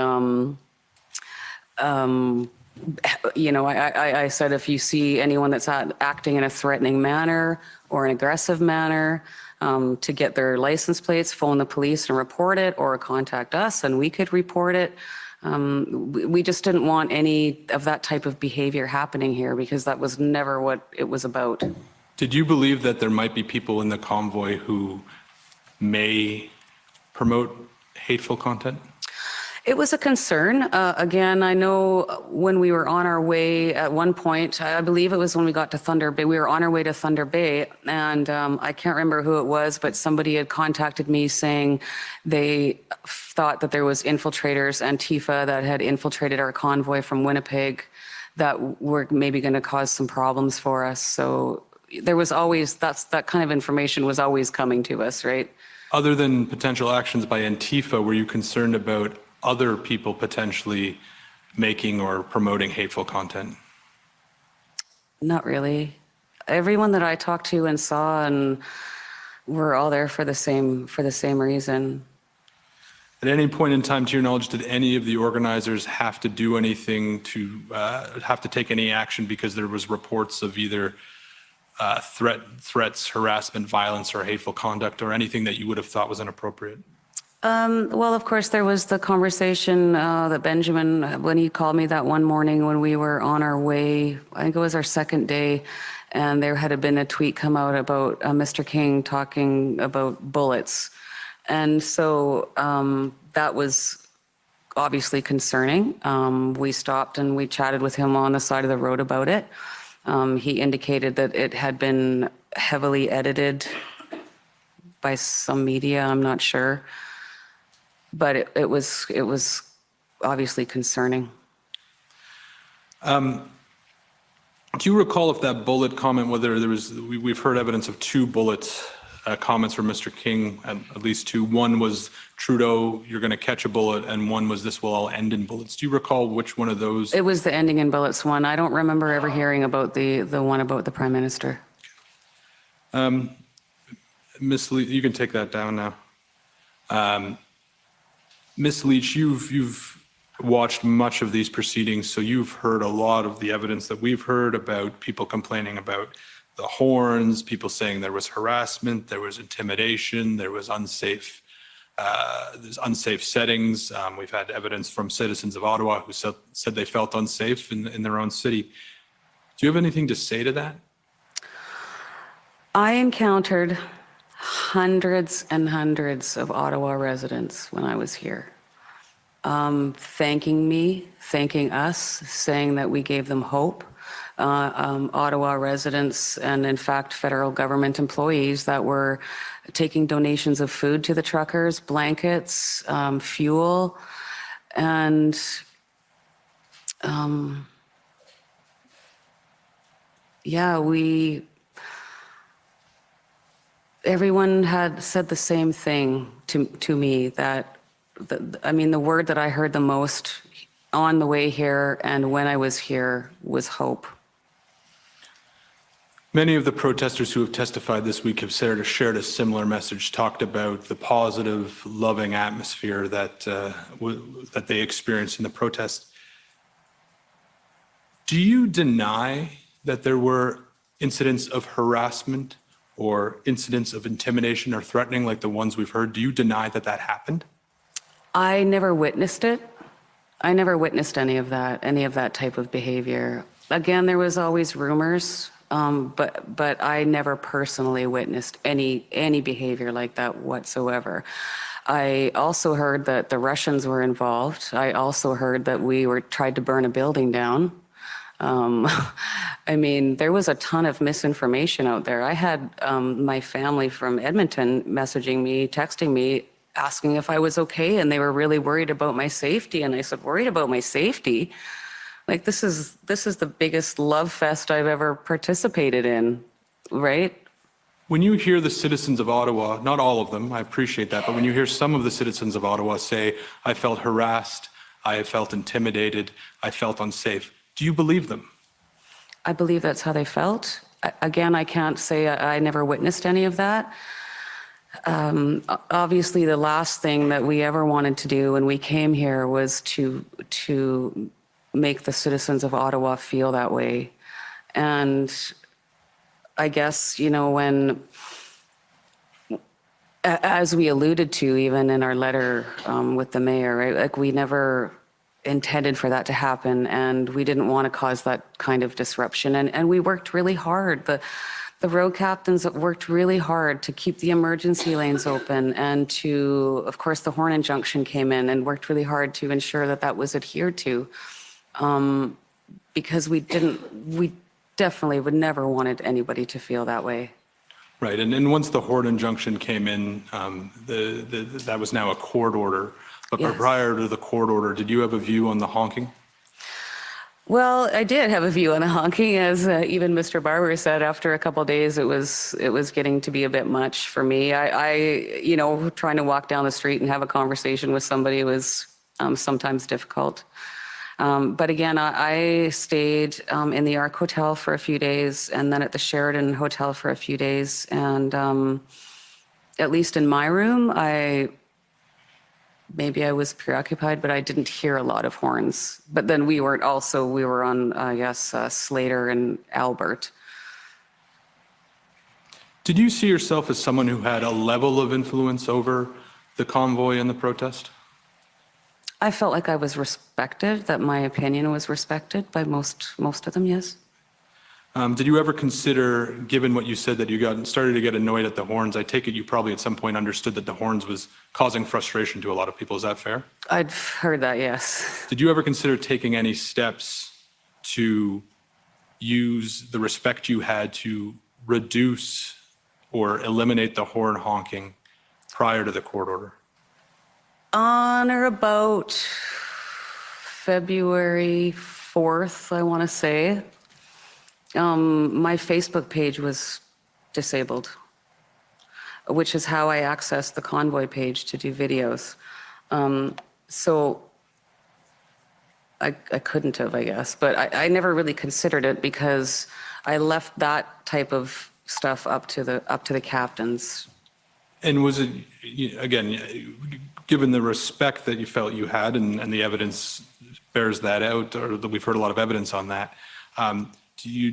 I said, if you see anyone that's acting in a threatening manner or an aggressive manner, to get their license plates, phone the police and report it, or contact us and we could report it. We just didn't want any of that type of behavior happening here because that was never what it was about. Did you believe that there might be people in the convoy who may promote hateful content? It was a concern. Again, I know when we were on our way at one point, I believe it was when we got to Thunder Bay, we were on our way to Thunder Bay, and I can't remember who it was, but somebody had contacted me saying they thought that there was infiltrators, Antifa, that had infiltrated our convoy from Winnipeg that were maybe going to cause some problems for us. So there was always, that kind of information was always coming to us, right? Other than potential actions by Antifa, were you concerned about other people potentially making or promoting hateful content? Not really. Everyone that I talked to and saw, and we're all there for the same reason. At any point in time, to your knowledge, did any of the organizers have to do anything to have to take any action because there was reports of either threats, harassment, violence, or hateful conduct, or anything that you would have thought was inappropriate? Well, of course, there was the conversation that Benjamin, when he called me that one morning when we were on our way, I think it was our second day, and there had been a tweet come out about Mr. King talking about bullets. And so that was obviously concerning. We stopped and we chatted with him on the side of the road about it. He indicated that it had been heavily edited by some media, I'm not sure. But it was obviously concerning. Do you recall if that bullet comment, whether there was, we've heard evidence of 2 bullets comments from Mr. King, at least 2. One was Trudeau, you're going to catch a bullet, and one was this will all end in bullets. Do you recall which one of those? It was the ending in bullets one. I don't remember ever hearing about the one about the Prime Minister. Ms. Leach, you can take that down now. Ms. Leach, you've watched much of these proceedings, so you've heard a lot of the evidence that we've heard about people complaining about the horns, people saying there was harassment, there was intimidation, there was unsafe settings. We've had evidence from citizens of Ottawa who said they felt unsafe in their own city. Do you have anything to say to that? I encountered hundreds and hundreds of Ottawa residents when I was here, thanking me, thanking us, saying that we gave them hope. Ottawa residents and, in fact, federal government employees that were taking donations of food to the truckers, blankets, fuel, and everyone had said the same thing to me, that, the word that I heard the most on the way here and when I was here was hope. Many of the protesters who have testified this week have shared a similar message, talked about the positive, loving atmosphere that they experienced in the protest. Do you deny that there were incidents of harassment or incidents of intimidation or threatening like the ones we've heard? Do you deny that that happened? I never witnessed it. I never witnessed any of that type of behavior. Again, there was always rumors, but I never personally witnessed any behavior like that whatsoever. I also heard that the Russians were involved. I also heard that we tried to burn a building down. There was a ton of misinformation out there. I had my family from Edmonton messaging me, texting me, asking if I was okay, and they were really worried about my safety. And I said, worried about my safety? Like, this is the biggest love fest I've ever participated in, right? When you hear the citizens of Ottawa, not all of them, I appreciate that, but when you hear some of the citizens of Ottawa say, I felt harassed, I felt intimidated, I felt unsafe, do you believe them? I believe that's how they felt. Again, I can't say I never witnessed any of that. Obviously, the last thing that we ever wanted to do when we came here was to make the citizens of Ottawa feel that way. And I guess, as we alluded to even in our letter with the mayor, right? Like, we never intended for that to happen, and we didn't want to cause that kind of disruption. And we worked really hard. The The road captains worked really hard to keep the emergency lanes open and to, of course, the horn injunction came in and worked really hard to ensure that that was adhered to. Because we definitely would never wanted anybody to feel that way. Right, and then once the horn injunction came in, that was now a court order. But Yes. prior to the court order, did you have a view on the honking? Well, I did have a view on the honking, as even Mr. Barber said. After a couple of days, it was getting to be a bit much for me. I trying to walk down the street and have a conversation with somebody was sometimes difficult. But again, I stayed in the Ark Hotel for a few days, and then at the Sheraton Hotel for a few days. And at least in my room, maybe I was preoccupied, but I didn't hear a lot of horns. But then we were on, I guess, Slater and Albert. Did you see yourself as someone who had a level of influence over the convoy and the protest? I felt like I was respected, that my opinion was respected by most of them, yes. Did you ever consider, given what you said, that you started to get annoyed at the horns? I take it you probably at some point understood that the horns was causing frustration to a lot of people. Is that fair? I'd heard that, yes. Did you ever consider taking any steps to use the respect you had to reduce or eliminate the horn honking prior to the court order? On or about February 4th, I want to say, my Facebook page was disabled, which is how I accessed the Convoy page to do videos. So I couldn't have, I guess, but I never really considered it because I left that type of stuff up to the captains. And was it, again, given the respect that you felt you had, and the evidence bears that out, or that we've heard a lot of evidence on that, do you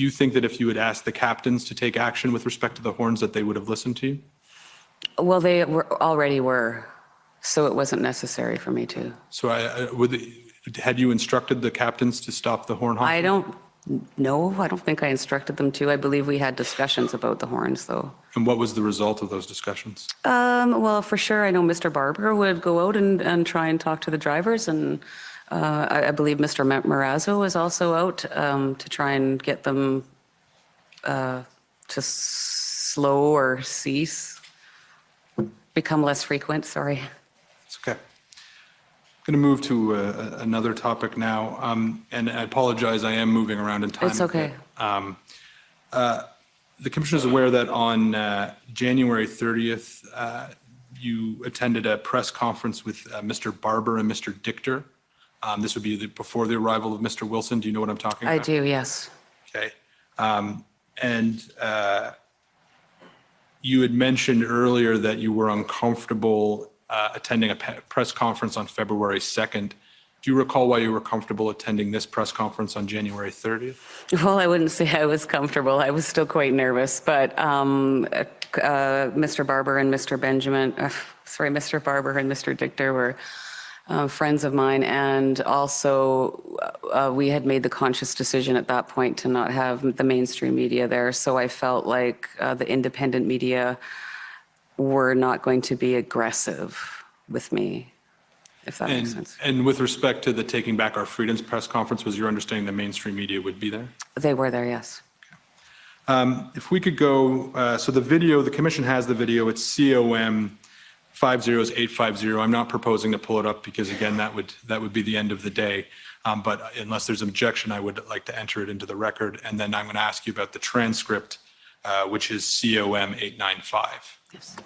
think that if you had asked the captains to take action with respect to the horns, that they would have listened to you? Well, they already were, so it wasn't necessary for me to. So had you instructed the captains to stop the horn honking? I don't know. I don't think I instructed them to. I believe we had discussions about the horns, though. And what was the result of those discussions? Well, for sure, I know Mr. Barber would go out and try and talk to the drivers, and I believe Mr. Marazzo was also out to try and get them to slow or cease, become less frequent, sorry. It's okay. I'm going to move to another topic now, and I apologize, I am moving around in time. It's okay. The commission is aware that on January 30th, you attended a press conference with Mr. Barber and Mr. Dichter. This would be before the arrival of Mr. Wilson. Do you know what I'm talking about? I do, yes. Okay. And you had mentioned earlier that you were uncomfortable attending a press conference on February 2nd. Do you recall why you were comfortable attending this press conference on January 30th? Well, I wouldn't say I was comfortable. I was still quite nervous, but Mr. Barber and Mr. Mr. Barber and Mr. Dichter were friends of mine, and also we had made the conscious decision at that point to not have the mainstream media there, so I felt like the independent media were not going to be aggressive with me, if that makes sense. And with respect to the Taking Back Our Freedoms press conference, was your understanding the mainstream media would be there? They were there, yes. If we could go, so the video, the commission has the video, it's COM 50850. I'm not proposing to pull it up because, again, that would be the end of the day. But unless there's objection, I would like to enter it into the record. And then I'm going to ask you about the transcript, which is COM 895. Yes.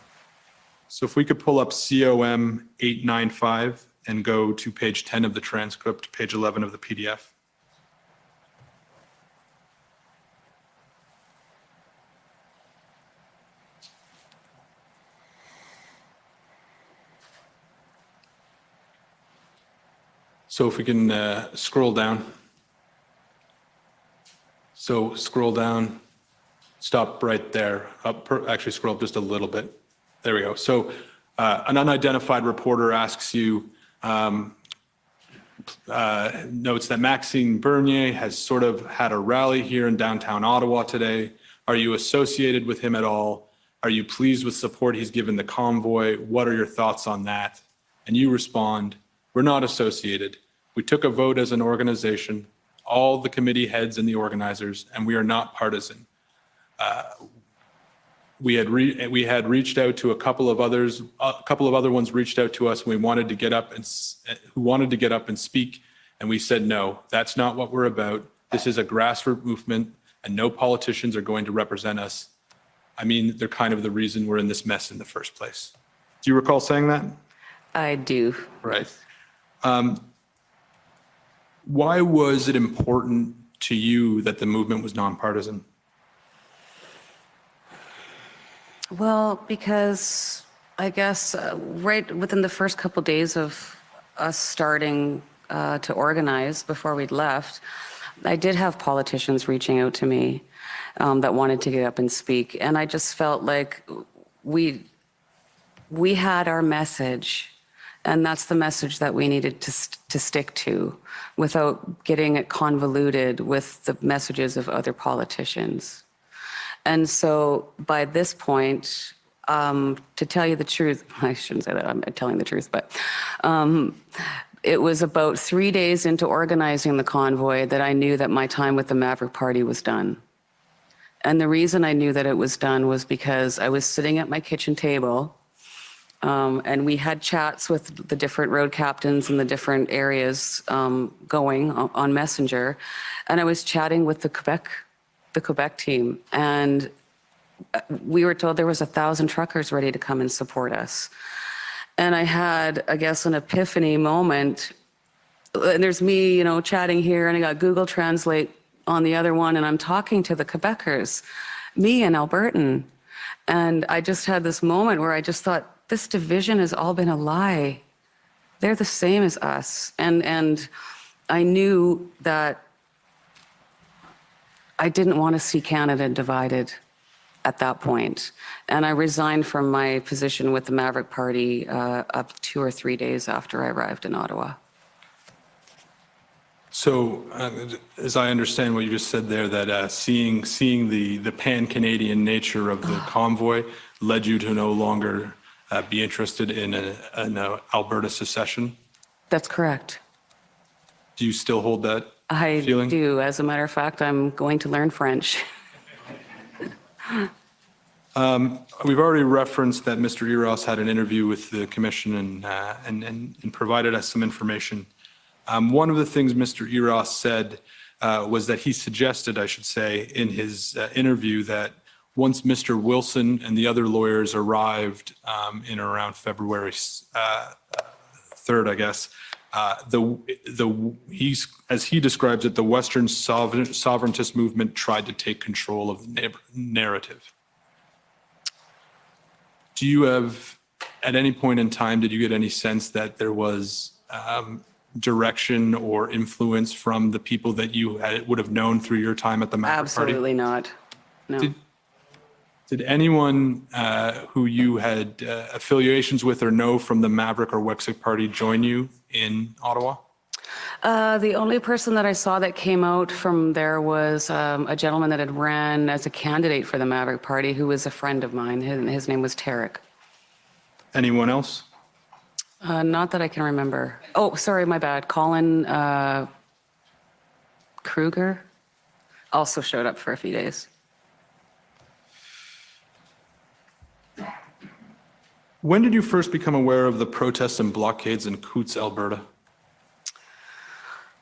So if we could pull up COM 895 and go to page 10 of the transcript, page 11 of the PDF. So if we can scroll down. So scroll down, stop right there. Actually scroll up just a little bit. There we go. So an unidentified reporter asks you, notes that Maxime Bernier has sort of had a rally here in downtown Ottawa today. Are you associated with him at all? Are you pleased with support he's given the convoy? What are your thoughts on that? And you respond, we're not associated. We took a vote as an organization, all the committee heads and the organizers, and we are not partisan. We had reached out to a couple of others. A couple of other ones reached out to us. And we wanted to get up and speak, and we said no. That's not what we're about. This is a grassroots movement, and no politicians are going to represent us. I mean, they're kind of the reason we're in this mess in the first place. Do you recall saying that? I do. Right. Why was it important to you that the movement was nonpartisan? Well, because I guess right within the first couple days of us starting to organize before we'd left, I did have politicians reaching out to me that wanted to get up and speak. And I just felt like we had our message, and that's the message that we needed to stick to without getting it convoluted with the messages of other politicians. And so by this point, to tell you the truth, I shouldn't say that, I'm telling the truth, but it was about 3 days into organizing the convoy that I knew that my time with the Maverick Party was done. And the reason I knew that it was done was because I was sitting at my kitchen table, and we had chats with the different road captains in the different areas going on Messenger, and I was chatting with the Quebec team, and we were told there was 1,000 truckers ready to come and support us. And I had, I guess, an epiphany moment. And there's me, you know, chatting here, and I got Google Translate on the other one, and I'm talking to the Quebecers, me and Albertan. And I just had this moment where I just thought, this division has all been a lie. They're the same as us. And I knew that I didn't want to see Canada divided at that point. And I resigned from my position with the Maverick Party up 2 or 3 days after I arrived in Ottawa. So, as I understand what you just said there, that seeing the pan-Canadian nature of the convoy led you to no longer be interested in an Alberta secession? That's correct. Do you still hold that feeling? I do. As a matter of fact, I'm going to learn French. We've already referenced that Mr. Eros had an interview with the commission and provided us some information. One of the things Mr. Eros said was that he suggested, I should say, in his interview that once Mr. Wilson and the other lawyers arrived in around February 3rd, I guess, as he describes it, the Western sovereigntist movement tried to take control of the narrative. Do you have, at any point in time, did you get any sense that there was direction or influence from the people that you would have known through your time at the Maverick Party? Absolutely not. No. Did anyone who you had affiliations with or know from the Maverick or Wexick Party join you in Ottawa? The only person that I saw that came out from there was a gentleman that had ran as a candidate for the Maverick Party who was a friend of mine. His name was Tarek. Anyone else? Not that I can remember. Oh, sorry, my bad. Colin Kruger also showed up for a few days. When did you first become aware of the protests and blockades in Coutts, Alberta?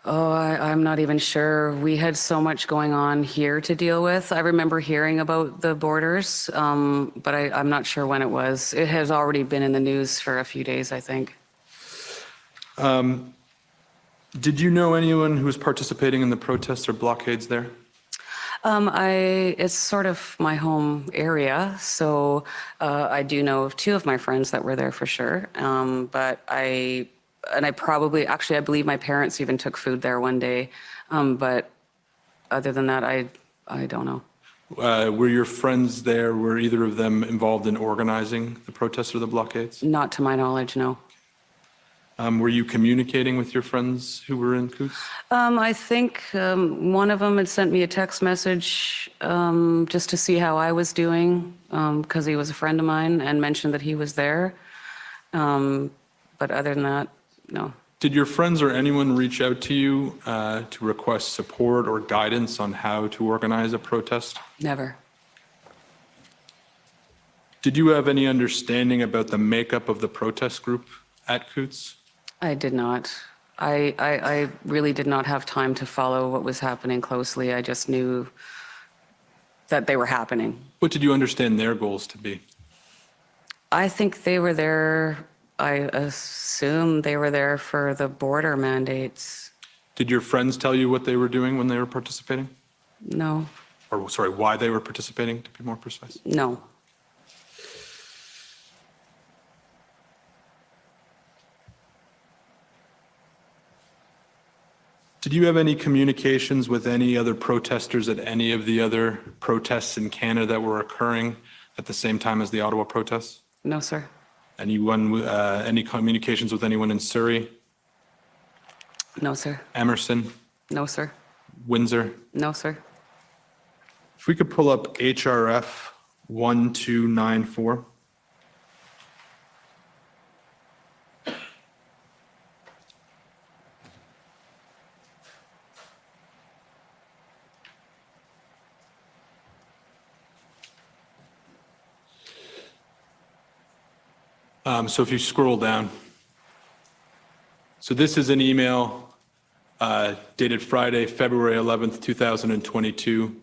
Oh, I'm not even sure. We had so much going on here to deal with. I remember hearing about the borders, but I'm not sure when it was. It has already been in the news for a few days, I think. Did you know anyone who was participating in the protests or blockades there? It's sort of my home area, so I do know of 2 of my friends that were there for sure. But I believe my parents even took food there one day. But other than that, I don't know. Were your friends there, were either of them involved in organizing the protests or the blockades? Not to my knowledge, no. Were you communicating with your friends who were in Coutts? I think one of them had sent me a text message just to see how I was doing, because he was a friend of mine, and mentioned that he was there. But other than that, no. Did your friends or anyone reach out to you to request support or guidance on how to organize a protest? Never. Did you have any understanding about the makeup of the protest group at Coutts? I did not. I really did not have time to follow what was happening closely. I just knew that they were happening. What did you understand their goals to be? I think they were there, I assume they were there for the border mandates. Did your friends tell you what they were doing when they were participating? No. Or, sorry, why they were participating, to be more precise? No. Did you have any communications with any other protesters at any of the other protests in Canada that were occurring at the same time as the Ottawa protests? No, sir. Anyone, any communications with anyone in Surrey? No, sir. Emerson? No, sir. Windsor? No, sir. If we could pull up HRF 1294. So if you scroll down, so this is an email dated Friday, February 11th, 2022.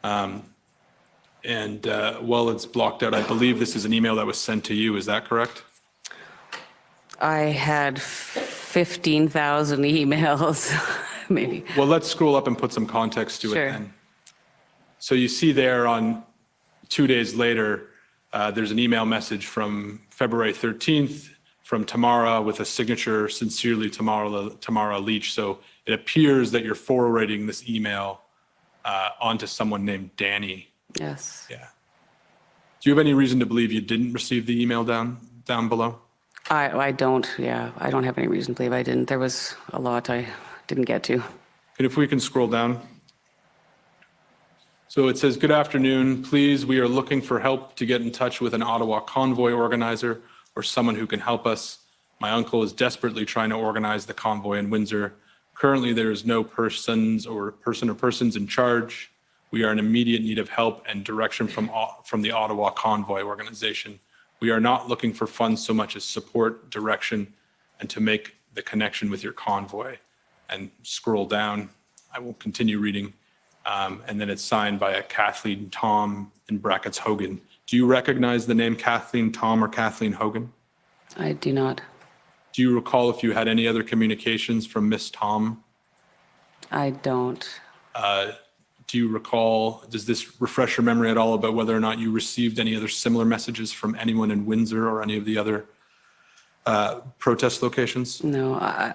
While it's blocked out, I believe this is an email that was sent to you. Is that correct? I had 15,000 emails, maybe. Well, let's scroll up and put some context to Sure. it then. So you see there on 2 days later, there's an email message from February 13th from Tamara with a signature, sincerely Tamara Leach. So it appears that you're forwarding this email onto someone named Danny. Yes. Yeah. Do you have any reason to believe you didn't receive the email down below? I don't, yeah. I don't have any reason to believe I didn't. There was a lot I didn't get to. And if we can scroll down. So it says, good afternoon. Please, we are looking for help to get in touch with an Ottawa Convoy organizer or someone who can help us. My uncle is desperately trying to organize the convoy in Windsor. Currently, there is no persons in charge. We are in immediate need of help and direction from the Ottawa Convoy organization. We are not looking for funds so much as support, direction, and to make the connection with your convoy. And scroll down. I will continue reading. And then it's signed by a Kathleen Tom in brackets Hogan. Do you recognize the name Kathleen Tom or Kathleen Hogan? I do not. Do you recall if you had any other communications from Miss Tom? I don't. Do you recall, does this refresh your memory at all about whether or not you received any other similar messages from anyone in Windsor or any of the other protest locations? No,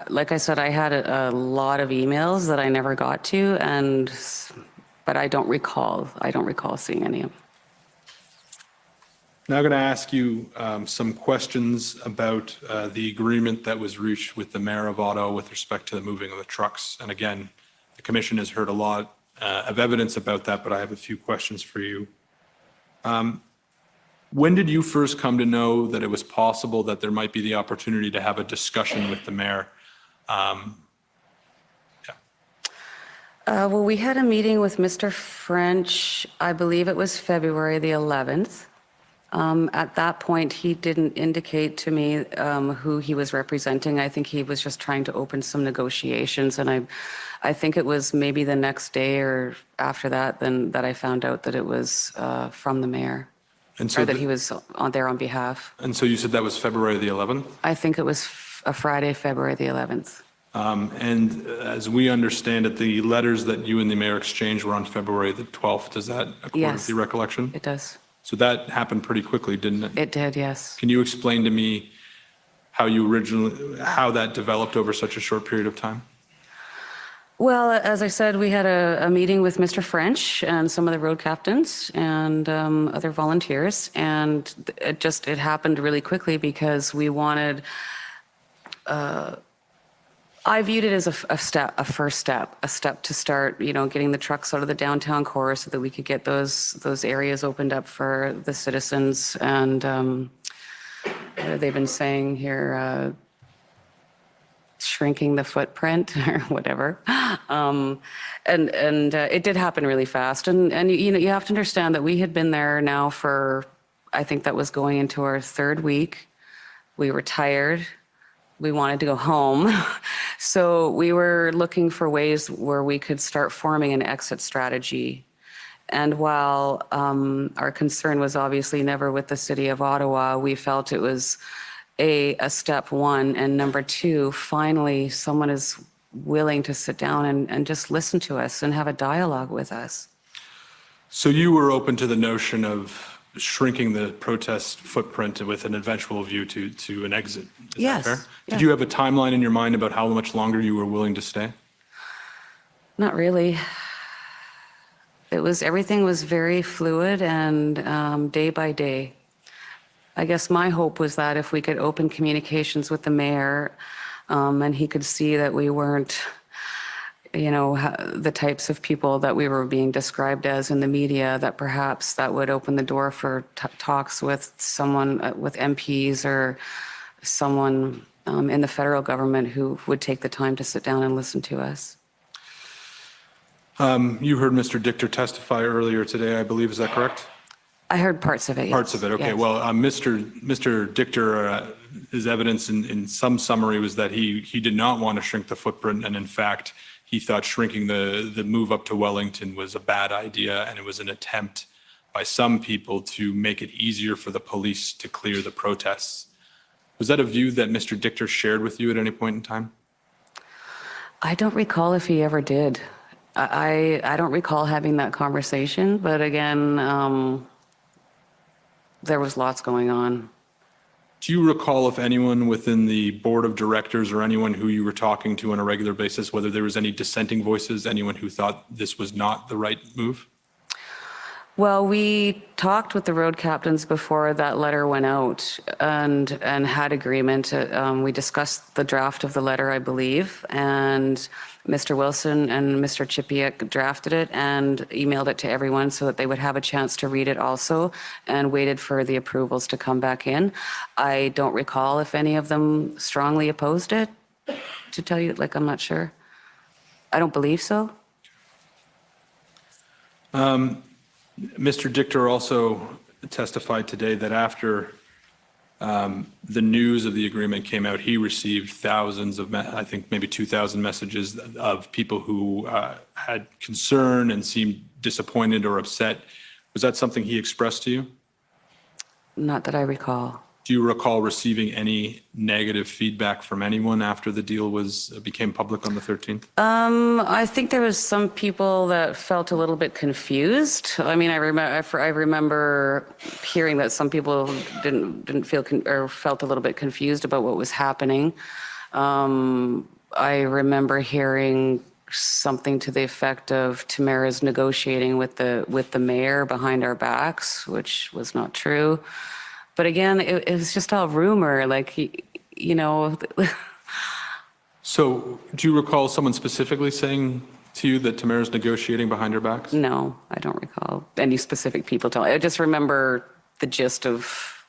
like I said, I had a lot of emails that I never got to, but I don't recall seeing any of them. Now I'm going to ask you some questions about the agreement that was reached with the Mayor of Ottawa with respect to the moving of the trucks. And again, the Commission has heard a lot of evidence about that, but I have a few questions for you. When did you first come to know that it was possible that there might be the opportunity to have a discussion with the Mayor? Well, we had a meeting with Mr. French, I believe it was February the 11th. At that point, he didn't indicate to me who he was representing. I think he was just trying to open some negotiations, and I think it was maybe the next day or after that that I found out that it was from the Mayor, and so or that he was there on behalf. And so you said that was February the 11th? I think it was a Friday, February the 11th. And as we understand it, the letters that you and the Mayor exchanged were on February the 12th. Does that accord with your recollection? It does. So that happened pretty quickly, didn't it? It did, yes. Can you explain to me how that developed over such a short period of time? Well, as I said, we had a meeting with Mr. French and some of the road captains and other volunteers, and it happened really quickly because we wanted I viewed it as a first step, a step to start, getting the trucks out of the downtown core so that we could get those areas opened up for the citizens. And they've been saying here, shrinking the footprint or whatever. And it did happen really fast. And you have to understand that we had been there now for, I think that was going into our third week. We were tired. We wanted to go home. So we were looking for ways where we could start forming an exit strategy. And while our concern was obviously never with the city of Ottawa, we felt it was a step one. And number two, finally, someone is willing to sit down and just listen to us and have a dialogue with us. So you were open to the notion of shrinking the protest footprint with an eventual view to an exit. Is Yes. that fair? Yeah. Did you have a timeline in your mind about how much longer you were willing to stay? Not really. Everything was very fluid and day by day. I guess my hope was that if we could open communications with the mayor and he could see that we weren't, the types of people that we were being described as in the media, that perhaps that would open the door for talks with someone, with MPs or someone in the federal government who would take the time to sit down and listen to us. You heard Mr. Dichter testify earlier today, I believe. Is that correct? I heard parts of it. Parts of it. Okay. Yes. Well, Mr. Dichter, his evidence in some summary was that he did not want to shrink the footprint, and in fact, he thought shrinking the move up to Wellington was a bad idea, and it was an attempt by some people to make it easier for the police to clear the protests. Was that a view that Mr. Dichter shared with you at any point in time? I don't recall if he ever did. I don't recall having that conversation, but again, there was lots going on. Do you recall if anyone within the board of directors or anyone who you were talking to on a regular basis, whether there was any dissenting voices, anyone who thought this was not the right move? Well, we talked with the road captains before that letter went out and had agreement. We discussed the draft of the letter, I believe, and Mr. Wilson and Mr. Chipiak drafted it and emailed it to everyone so that they would have a chance to read it also, and waited for the approvals to come back in. I don't recall if any of them strongly opposed it, to tell you, I'm not sure. I don't believe so. Mr. Dichter also testified today that after the news of the agreement came out, he received thousands of, I think maybe 2,000 messages of people who had concern and seemed disappointed or upset. Was that something he expressed to you? Not that I recall. Do you recall receiving any negative feedback from anyone after the deal became public on the 13th? I think there was some people that felt a little bit confused. I mean, I remember hearing that some people didn't feel or felt a little bit confused about what was happening. I remember hearing something to the effect of Tamara's negotiating with the mayor behind our backs, which was not true. But again, it was just all rumor, So do you recall someone specifically saying to you that Tamara's negotiating behind her backs? No, I don't recall any specific people telling. I just remember the gist of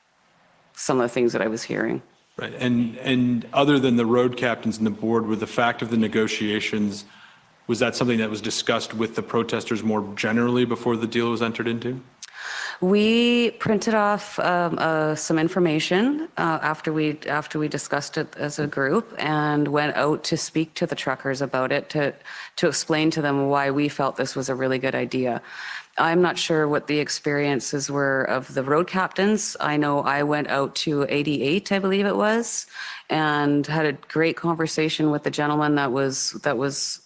some of the things that I was hearing. Right. And other than the road captains and the board, with the fact of the negotiations, was that something that was discussed with the protesters more generally before the deal was entered into? We printed off some information after we discussed it as a group, and went out to speak to the truckers about it, to explain to them why we felt this was a really good idea. I'm not sure what the experiences were of the road captains. I know I went out to 88, I believe it was, and had a great conversation with the gentleman that was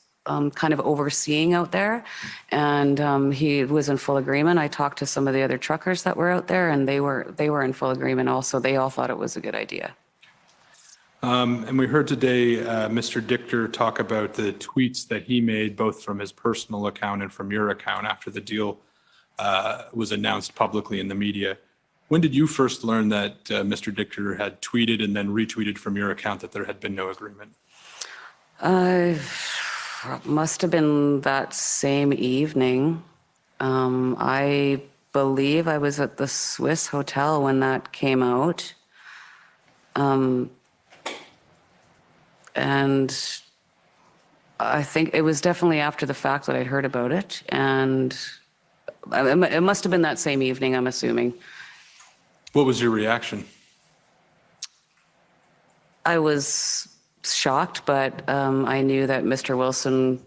kind of overseeing out there, and he was in full agreement. I talked to some of the other truckers that were out there, and they were in full agreement also. They all thought it was a good idea. And we heard today Mr. Dichter talk about the tweets that he made, both from his personal account and from your account, after the deal was announced publicly in the media. When did you first learn that Mr. Dichter had tweeted and then retweeted from your account that there had been no agreement? Must have been that same evening. I believe I was at the Swiss Hotel when that came out. And I think it was definitely after the fact that I'd heard about it. And it must have been that same evening, I'm assuming. What was your reaction? I was shocked, but I knew that Mr. Wilson,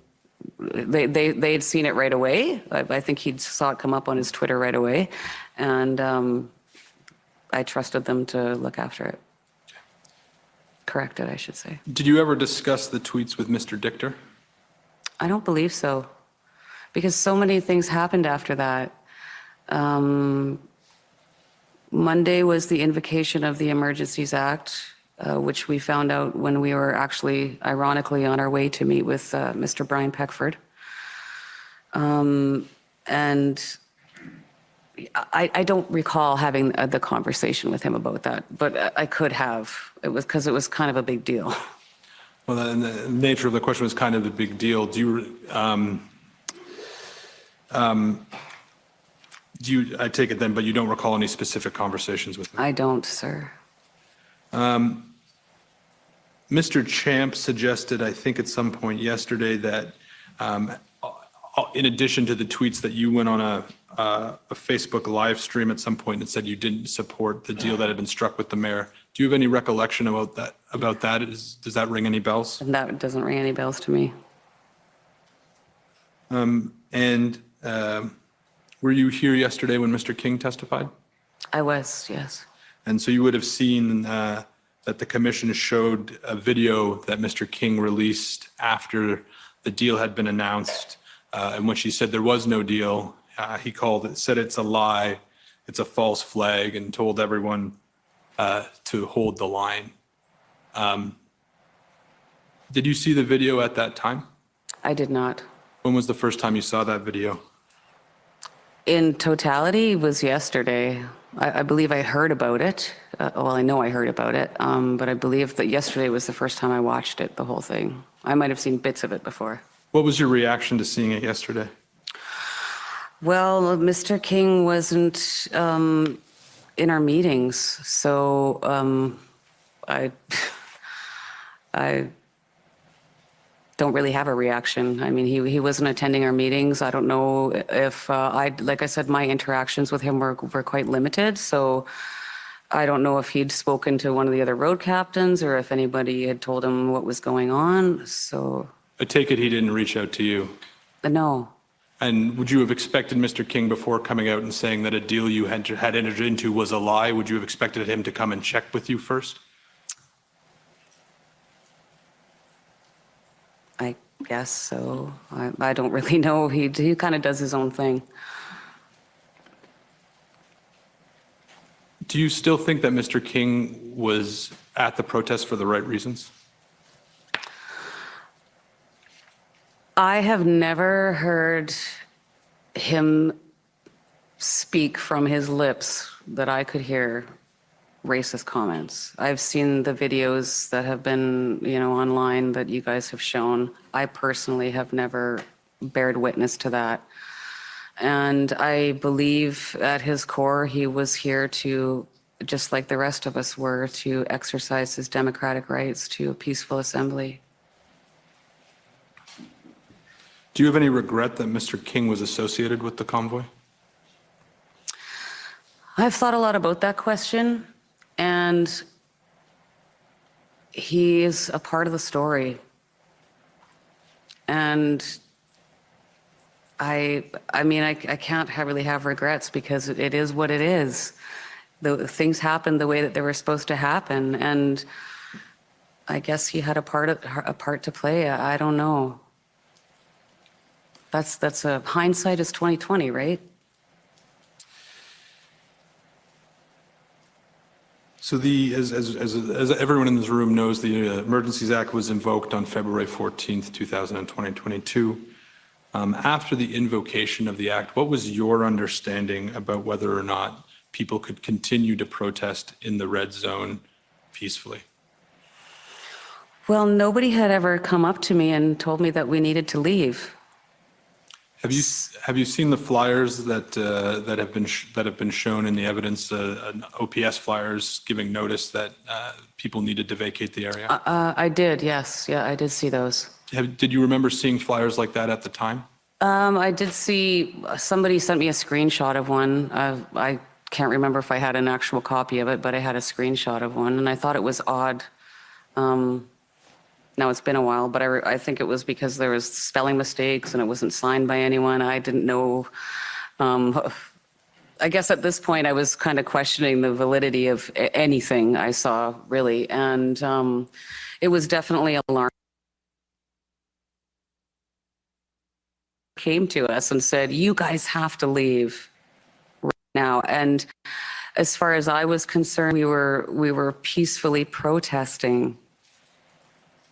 they'd seen it right away. I think he saw it come up on his Twitter right away. And I trusted them to look after it. Correct it, I should say. Did you ever discuss the tweets with Mr. Dichter? I don't believe so, because so many things happened after that. Monday was the invocation of the Emergencies Act, which we found out when we were actually, ironically, on our way to meet with Mr. Brian Peckford. And I don't recall having the conversation with him about that, but I could have. It was because it was kind of a big deal. Well, and the nature of the question was kind of a big deal. Do you, I take it then, but you don't recall any specific conversations with him? I don't, sir. Mr. Champ suggested, I think at some point yesterday, that in addition to the tweets that you went on a Facebook live stream at some point and said you didn't support the deal that had been struck with the mayor. Do you have any recollection about that? Does that ring any bells? That doesn't ring any bells to me. Were you here yesterday when Mr. King testified? I was, yes. And so you would have seen that the commission showed a video that Mr. King released after the deal had been announced, in which he said there was no deal. He said it's a lie, it's a false flag, and told everyone to hold the line. Did you see the video at that time? I did not. When was the first time you saw that video? In totality, was yesterday. I believe I heard about it. Well, I know I heard about it, but I believe that yesterday was the first time I watched it, the whole thing. I might have seen bits of it before. What was your reaction to seeing it yesterday? Well, Mr. King wasn't in our meetings, so I don't really have a reaction. I mean, he wasn't attending our meetings. I don't know if like I said, my interactions with him were quite limited. So I don't know if he'd spoken to one of the other road captains or if anybody had told him what was going on. So I take it he didn't reach out to you? No. And would you have expected Mr. King, before coming out and saying that a deal you had entered into was a lie, would you have expected him to come and check with you first? I guess so. I don't really know. He kind of does his own thing. Do you still think that Mr. King was at the protest for the right reasons? I have never heard him speak from his lips that I could hear racist comments. I've seen the videos that have been, online that you guys have shown. I personally have never bared witness to that. And I believe at his core, he was here to, just like the rest of us were, to exercise his democratic rights to a peaceful assembly. Do you have any regret that Mr. King was associated with the convoy? I've thought a lot about that question, and he is a part of the story. And I can't really have regrets, because it is what it is. The things happened the way that they were supposed to happen, and I guess he had a part to play. I don't know. That's a hindsight is 2020, right? So as everyone in this room knows, the Emergencies Act was invoked on February 14th, 2022. After the invocation of the act, what was your understanding about whether or not people could continue to protest in the red zone peacefully? Well, nobody had ever come up to me and told me that we needed to leave. Have you seen the flyers that have been shown in the evidence? OPS flyers giving notice that people needed to vacate the area. I did, yes, yeah, I did see those. Did you remember seeing flyers like that at the time? I did see somebody sent me a screenshot of one. I can't remember if I had an actual copy of it, but I had a screenshot of one, and I thought it was odd. Now it's been a while, but I think it was because there was spelling mistakes and it wasn't signed by anyone. I didn't know. I guess at this point I was kind of questioning the validity of anything I saw, really, and it was definitely alarming. Came to us and said, "You guys have to leave right now." And as far as I was concerned, we were peacefully protesting.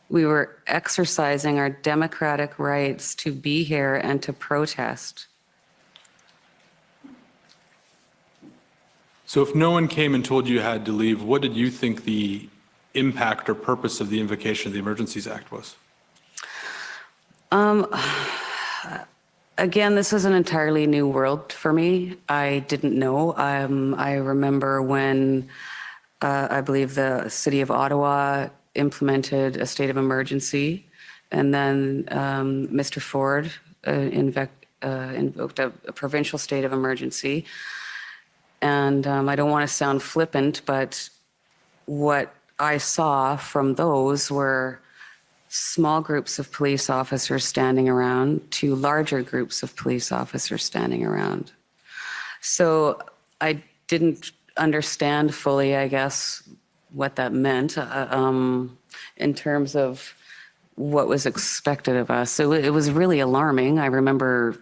We were exercising our democratic rights to be here and to protest. So if no one came and told you had to leave, what did you think the impact or purpose of the invocation of the Emergencies Act was? Again, this is an entirely new world for me. I didn't know. I remember when I believe the city of Ottawa implemented a state of emergency, and then Mr. Ford invoked a provincial state of emergency. And I don't want to sound flippant, but what I saw from those were small groups of police officers standing around to larger groups of police officers standing around. So I didn't understand fully, I guess, what that meant in terms of what was expected of us. So it was really alarming. I remember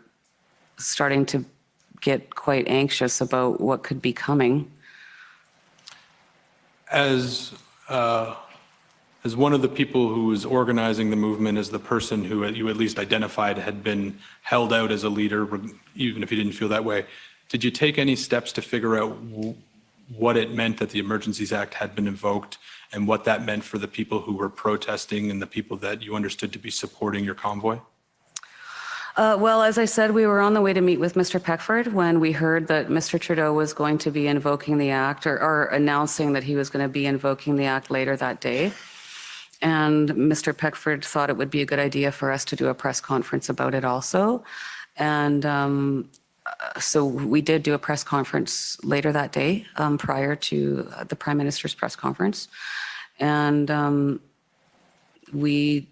starting to get quite anxious about what could be coming. As one of the people who was organizing the movement, as the person who you at least identified had been held out as a leader, even if you didn't feel that way, did you take any steps to figure out what it meant that the Emergencies Act had been invoked and what that meant for the people who were protesting and the people that you understood to be supporting your convoy? Well, as I said, we were on the way to meet with Mr. Peckford when we heard that Mr. Trudeau was going to be invoking the act or announcing that he was going to be invoking the act later that day. And Mr. Peckford thought it would be a good idea for us to do a press conference about it also. And so we did do a press conference later that day, prior to the Prime Minister's press conference. And we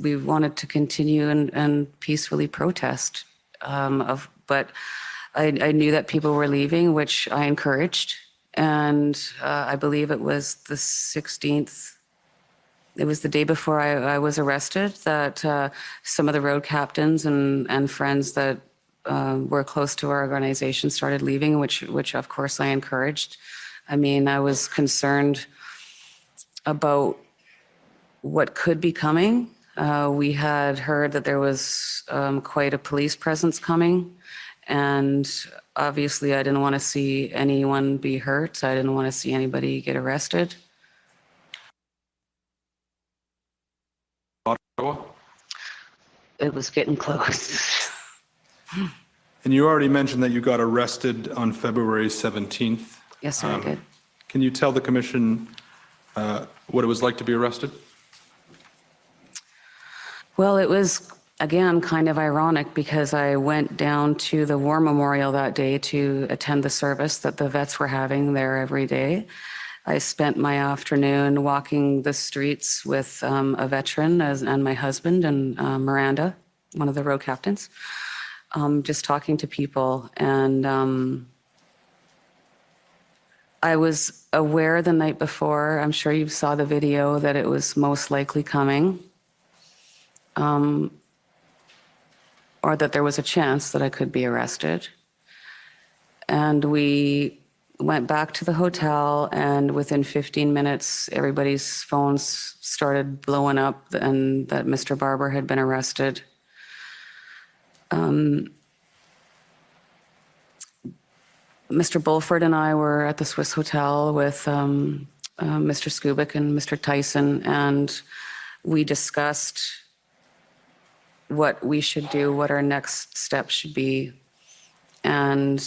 wanted to continue and peacefully protest. But I knew that people were leaving, which I encouraged. And I believe it was the 16th. It was the day before I was arrested that some of the road captains and friends that were close to our organization started leaving, which of course I encouraged. I mean, I was concerned about what could be coming. We had heard that there was quite a police presence coming, and obviously I didn't want to see anyone be hurt. I didn't want to see anybody get arrested. Ottawa? It was getting close. And you already mentioned that you got arrested on February 17th. Yes, sir, I did. Can you tell the commission what it was like to be arrested? Well, it was, again, kind of ironic because I went down to the War Memorial that day to attend the service that the vets were having there every day. I spent my afternoon walking the streets with a veteran and my husband and Miranda, one of the road captains, just talking to people. And I was aware the night before, I'm sure you saw the video, that it was most likely coming. Or that there was a chance that I could be arrested. And we went back to the hotel, and within 15 minutes, everybody's phones started blowing up and that Mr. Barber had been arrested. Mr. Bulford and I were at the Swiss Hotel with Mr. Skubik and Mr. Tyson, and we discussed what we should do, what our next steps should be. And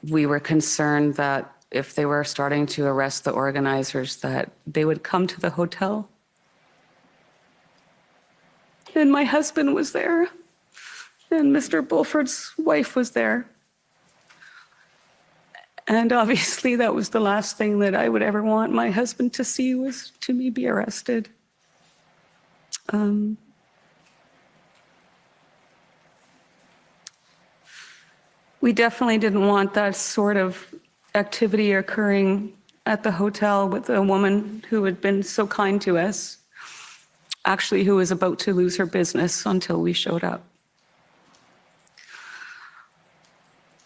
we were concerned that if they were starting to arrest the organizers, that they would come to the hotel. And my husband was there, and Mr. Bulford's wife was there. And obviously that was the last thing that I would ever want my husband to see, was to me be arrested. We definitely didn't want that sort of activity occurring at the hotel with a woman who had been so kind to us, actually who was about to lose her business until we showed up.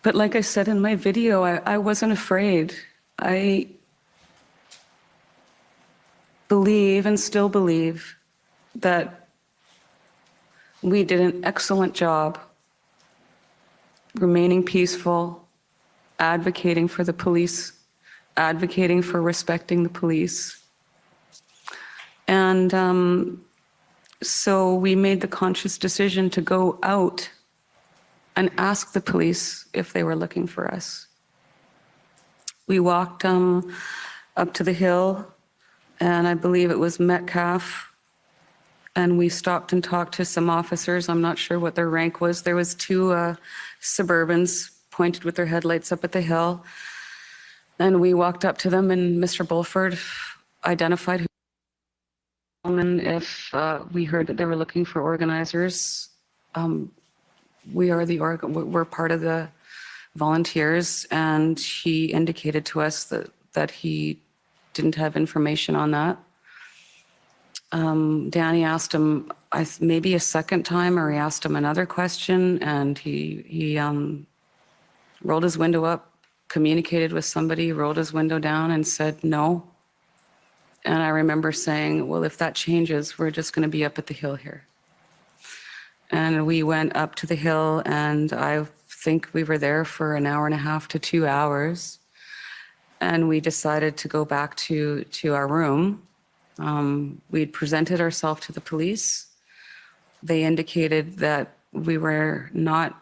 But like I said in my video, I wasn't afraid. I believe and still believe that we did an excellent job remaining peaceful, advocating for the police, advocating for respecting the police. And so we made the conscious decision to go out and ask the police if they were looking for us. We walked up to the hill, and I believe it was Metcalf, and we stopped and talked to some officers. I'm not sure what their rank was. There was two Suburbans pointed with their headlights up at the hill, and we walked up to them, and Mr. Bulford identified who, and if we heard that they were looking for organizers. We're part of the volunteers, and he indicated to us that he didn't have information on that. Danny asked him maybe a second time, or he asked him another question, and he rolled his window up, communicated with somebody, rolled his window down and said no. And I remember saying, well, if that changes, we're just going to be up at the hill here. And we went up to the hill, and I think we were there for an hour and a half to 2 hours. And we decided to go back to our room. We'd presented ourselves to the police. They indicated that they were not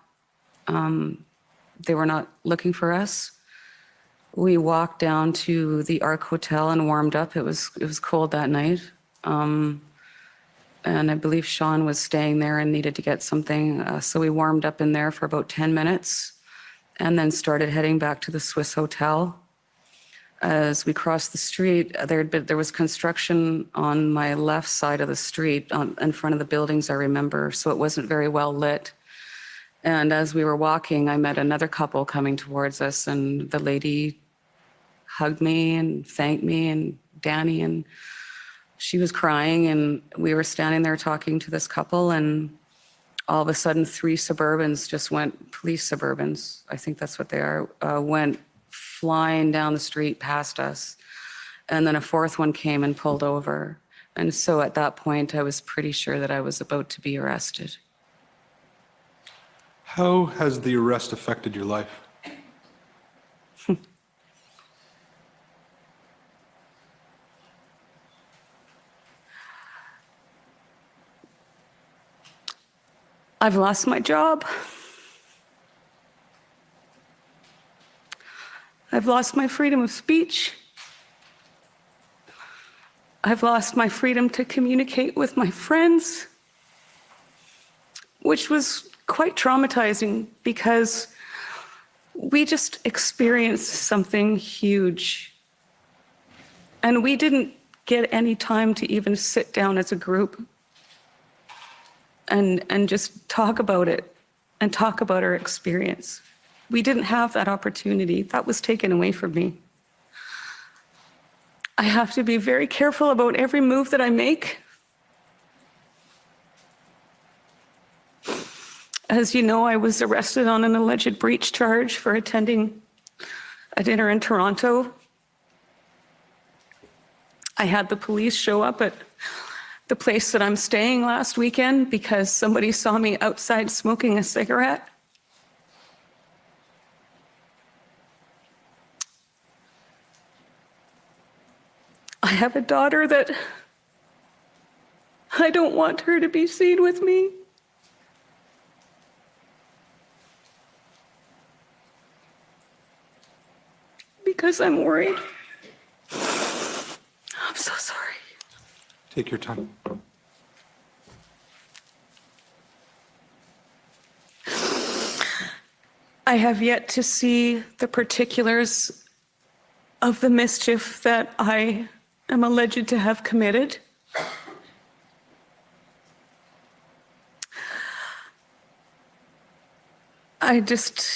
looking for us. We walked down to the Arc Hotel and warmed up. It was cold that night. And I believe Sean was staying there and needed to get something. So we warmed up in there for about 10 minutes and then started heading back to the Swiss Hotel. As we crossed the street, there was construction on my left side of the street in front of the buildings, I remember, so it wasn't very well lit. And as we were walking, I met another couple coming towards us, and the lady hugged me and thanked me, and Danny, and she was crying, and we were standing there talking to this couple, and all of a sudden 3 Suburbans just went, police Suburbans, I think that's what they are, went flying down the street past us. And then a 4th one came and pulled over. And so at that point, I was pretty sure that I was about to be arrested. How has the arrest affected your life? I've lost my job. I've lost my freedom of speech. I've lost my freedom to communicate with my friends, which was quite traumatizing because we just experienced something huge. And we didn't get any time to even sit down as a group and just talk about it and talk about our experience. We didn't have that opportunity. That was taken away from me. I have to be very careful about every move that I make. As you know, I was arrested on an alleged breach charge for attending a dinner in Toronto. I had the police show up at the place that I'm staying last weekend because somebody saw me outside smoking a cigarette. I have a daughter that I don't want her to be seen with me. Because I'm worried. I'm so sorry. Take your time. I have yet to see the particulars of the mischief that I am alleged to have committed. I just...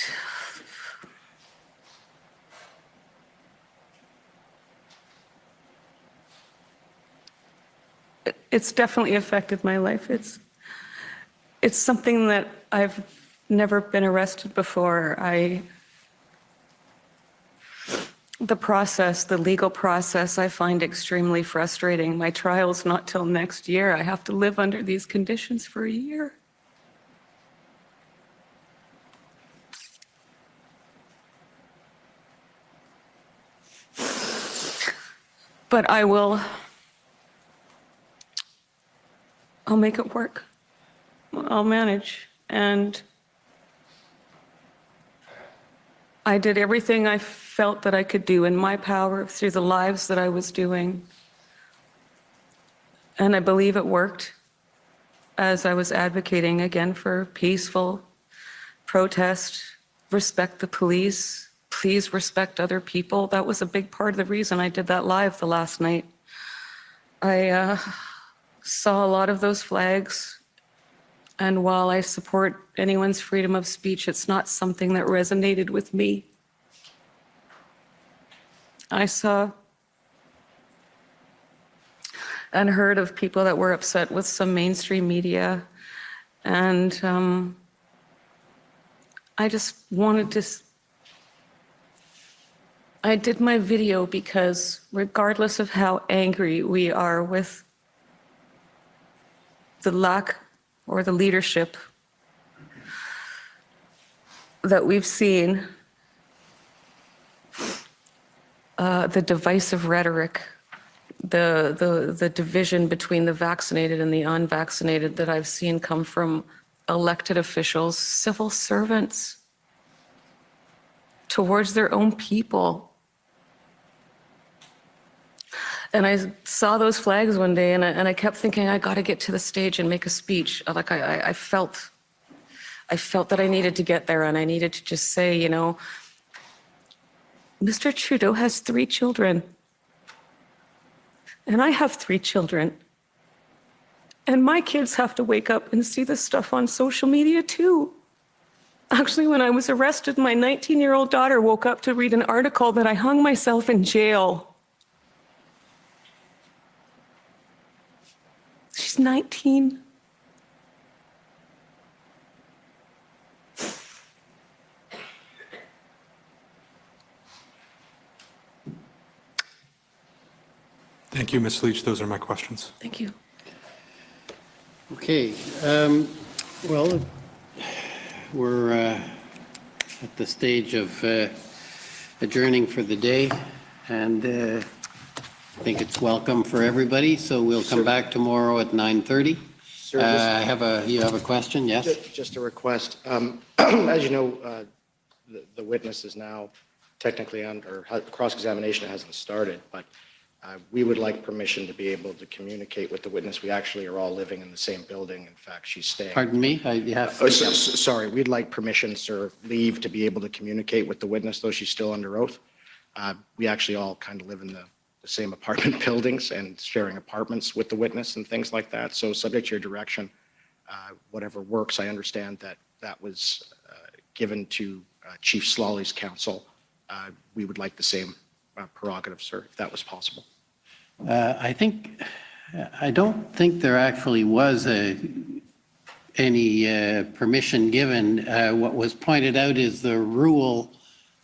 It's definitely affected my life. It's something that I've never been arrested before. The process, the legal process, I find extremely frustrating. My trial's not till next year. I have to live under these conditions for a year. But I'll make it work. I'll manage. And I did everything I felt that I could do in my power through the lives that I was doing. And I believe it worked as I was advocating again for peaceful protest, respect the police, please respect other people. That was a big part of the reason I did that live the last night. I saw a lot of those flags. And while I support anyone's freedom of speech, it's not something that resonated with me. I saw and heard of people that were upset with some mainstream media. And I just wanted to... I did my video because regardless of how angry we are with the lack or the leadership that we've seen, the divisive rhetoric, the division between the vaccinated and the unvaccinated that I've seen come from elected officials, civil servants, towards their own people. And I saw those flags one day, and I kept thinking, I got to get to the stage and make a speech. Like I felt that I needed to get there, and I needed to just say, you know, Mr. Trudeau has 3 children, and I have 3 children, and my kids have to wake up and see this stuff on social media too. Actually, when I was arrested, my 19-year-old daughter woke up to read an article that I hung myself in jail. She's 19. Thank you, Ms. Leach. Those are my questions. Thank you. Okay. Well, we're at the stage of adjourning for the day, and I think it's welcome for everybody, so we'll come back tomorrow at 9:30. You have a question? Yes? Just a request. As you know, the witness is now technically under cross-examination hasn't started, but we would like permission to be able to communicate with the witness. We actually are all living in the same building. In fact, she's staying. Pardon me? You have sorry, we'd like permission, sir, leave to be able to communicate with the witness, though she's still under oath. We actually all kind of live in the same apartment buildings and sharing apartments with the witness and things like that. So subject to your direction, whatever works. I understand that was given to Chief Slawley's counsel. We would like the same prerogative, sir, if that was possible. I don't think there actually was any permission given. What was pointed out is the rule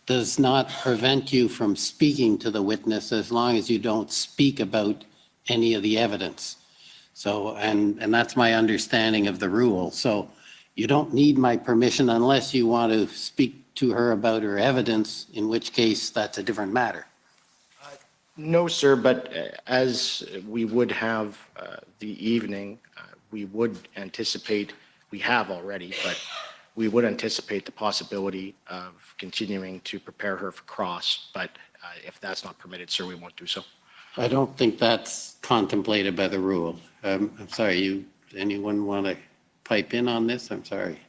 does not prevent you from speaking to the witness as long as you don't speak about any of the evidence. So, and that's my understanding of the rule. So you don't need my permission unless you want to speak to her about her evidence, in which case that's a different matter. No, sir, but as we would have the evening, we would anticipate, we have already, but we would anticipate the possibility of continuing to prepare her for cross, but if that's not permitted, sir, we won't do so. I don't think that's contemplated by the rule. I'm sorry, anyone want to pipe in on this? I'm sorry.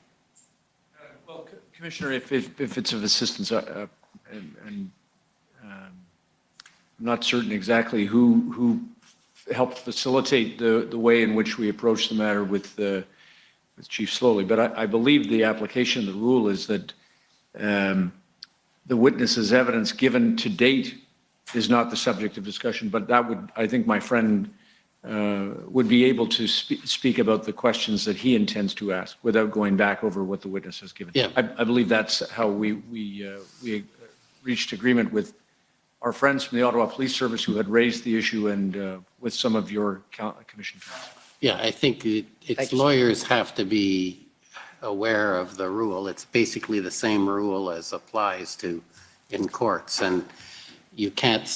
Well, Commissioner, if it's of assistance, and I'm not certain exactly who helped facilitate the way in which we approach the matter with Chief Slowly, but I believe the application of the rule is that the witness's evidence given to date is not the subject of discussion, but that would, I think my friend would be able to speak about the questions that he intends to ask without going back over what the witness has given. Yeah. I believe that's how we reached agreement with our friends from the Ottawa Police Service who had raised the issue and with some of your commission counsel. Yeah, I think its lawyers have to be aware of the rule. It's basically the same rule as applies to in courts, and you can't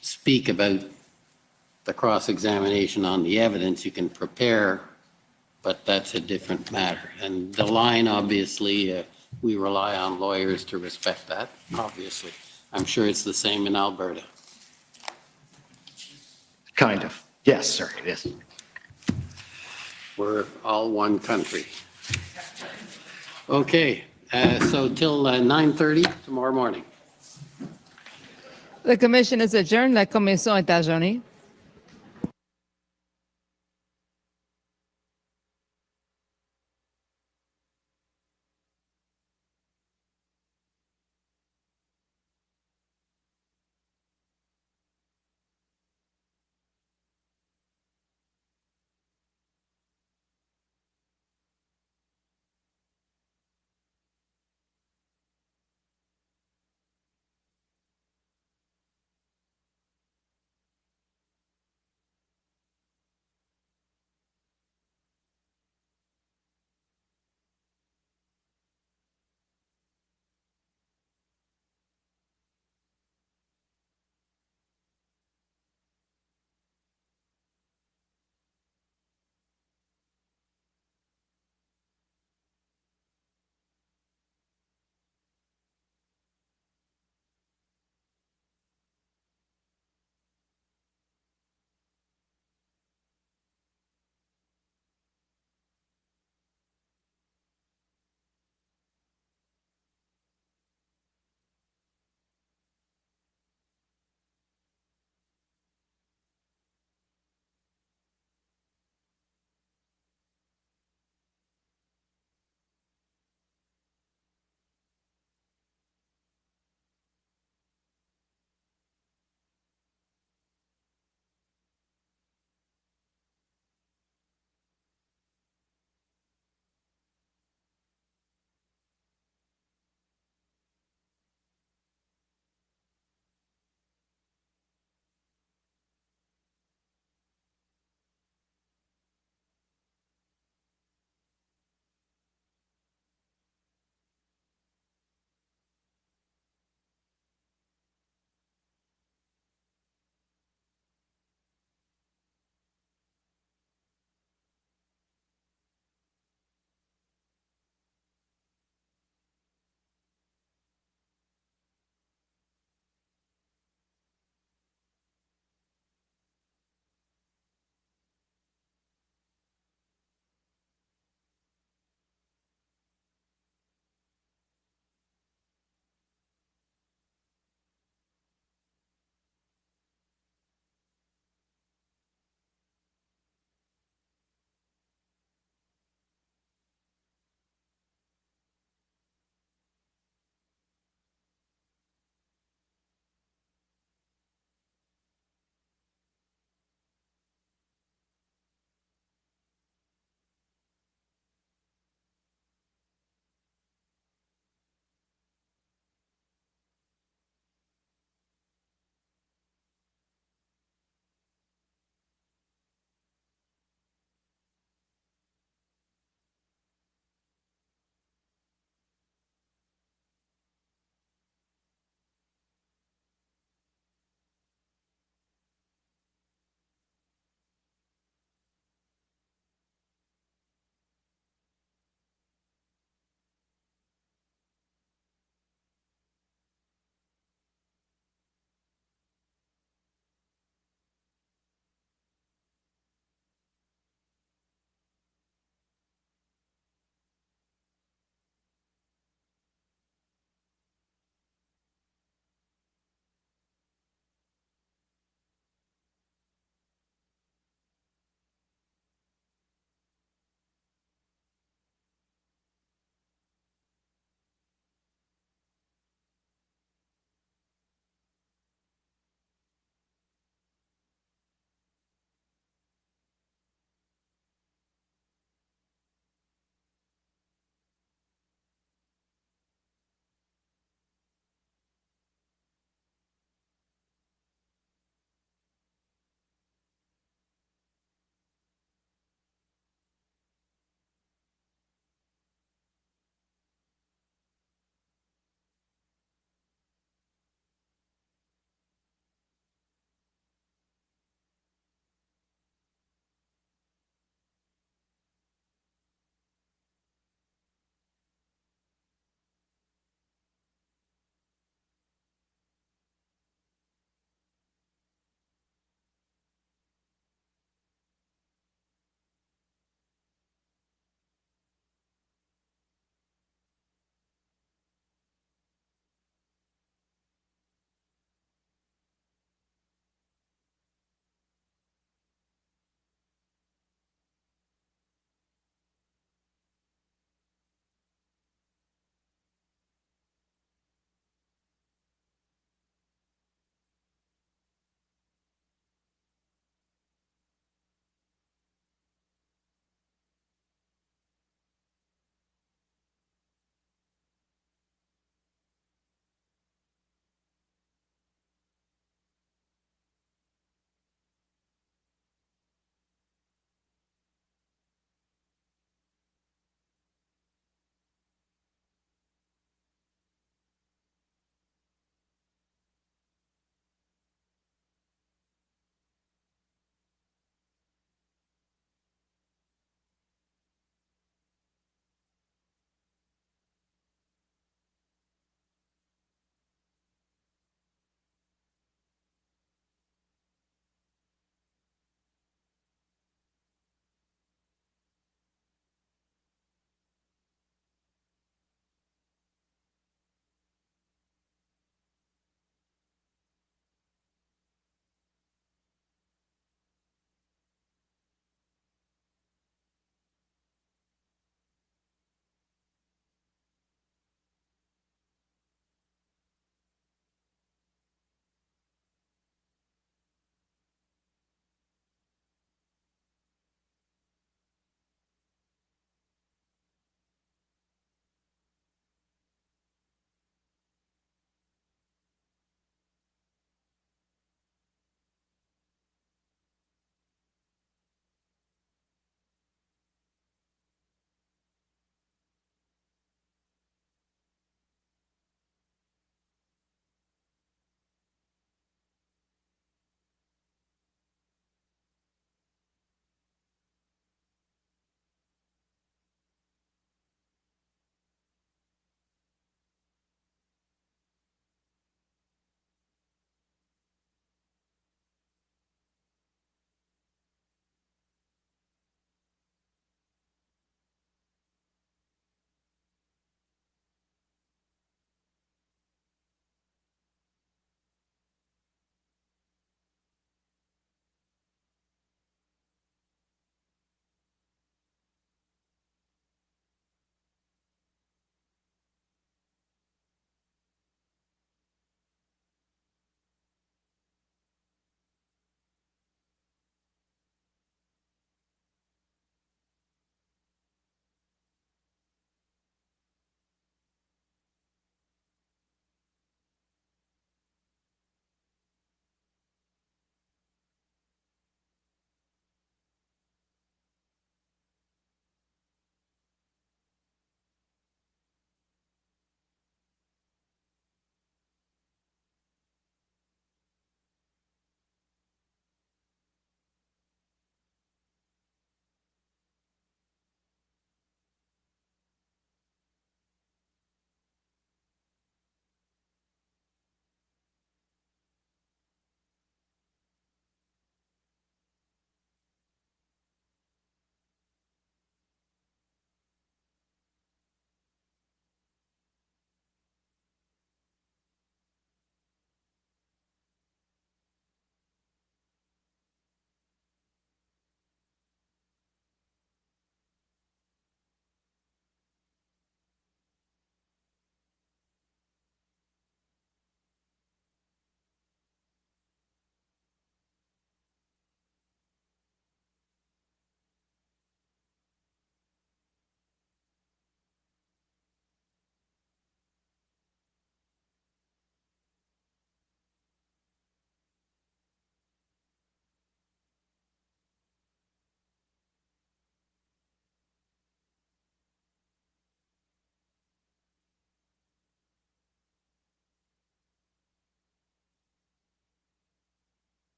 speak about the cross-examination on the evidence. You can prepare, but that's a different matter. And the line, obviously, we rely on lawyers to respect that, obviously. I'm sure it's the same in Alberta. Kind of. Yes, sir, it is. We're all one country. Okay, so till 9:30 tomorrow morning. The commission is adjourned. La commission est adjournée.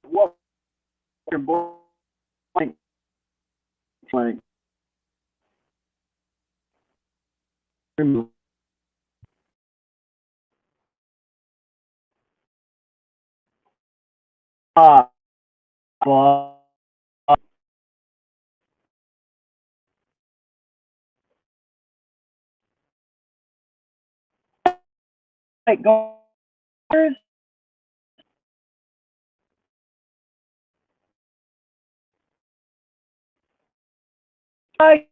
what your blank blank. Hey, go. Hi.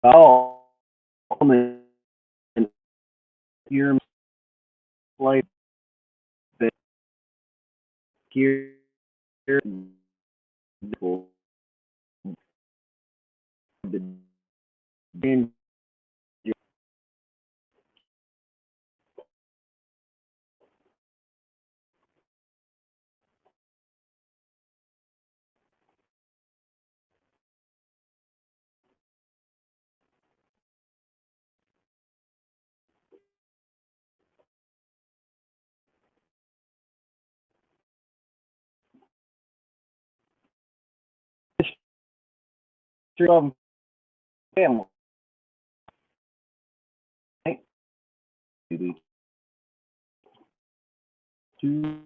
Oh, your like here. Family. Two.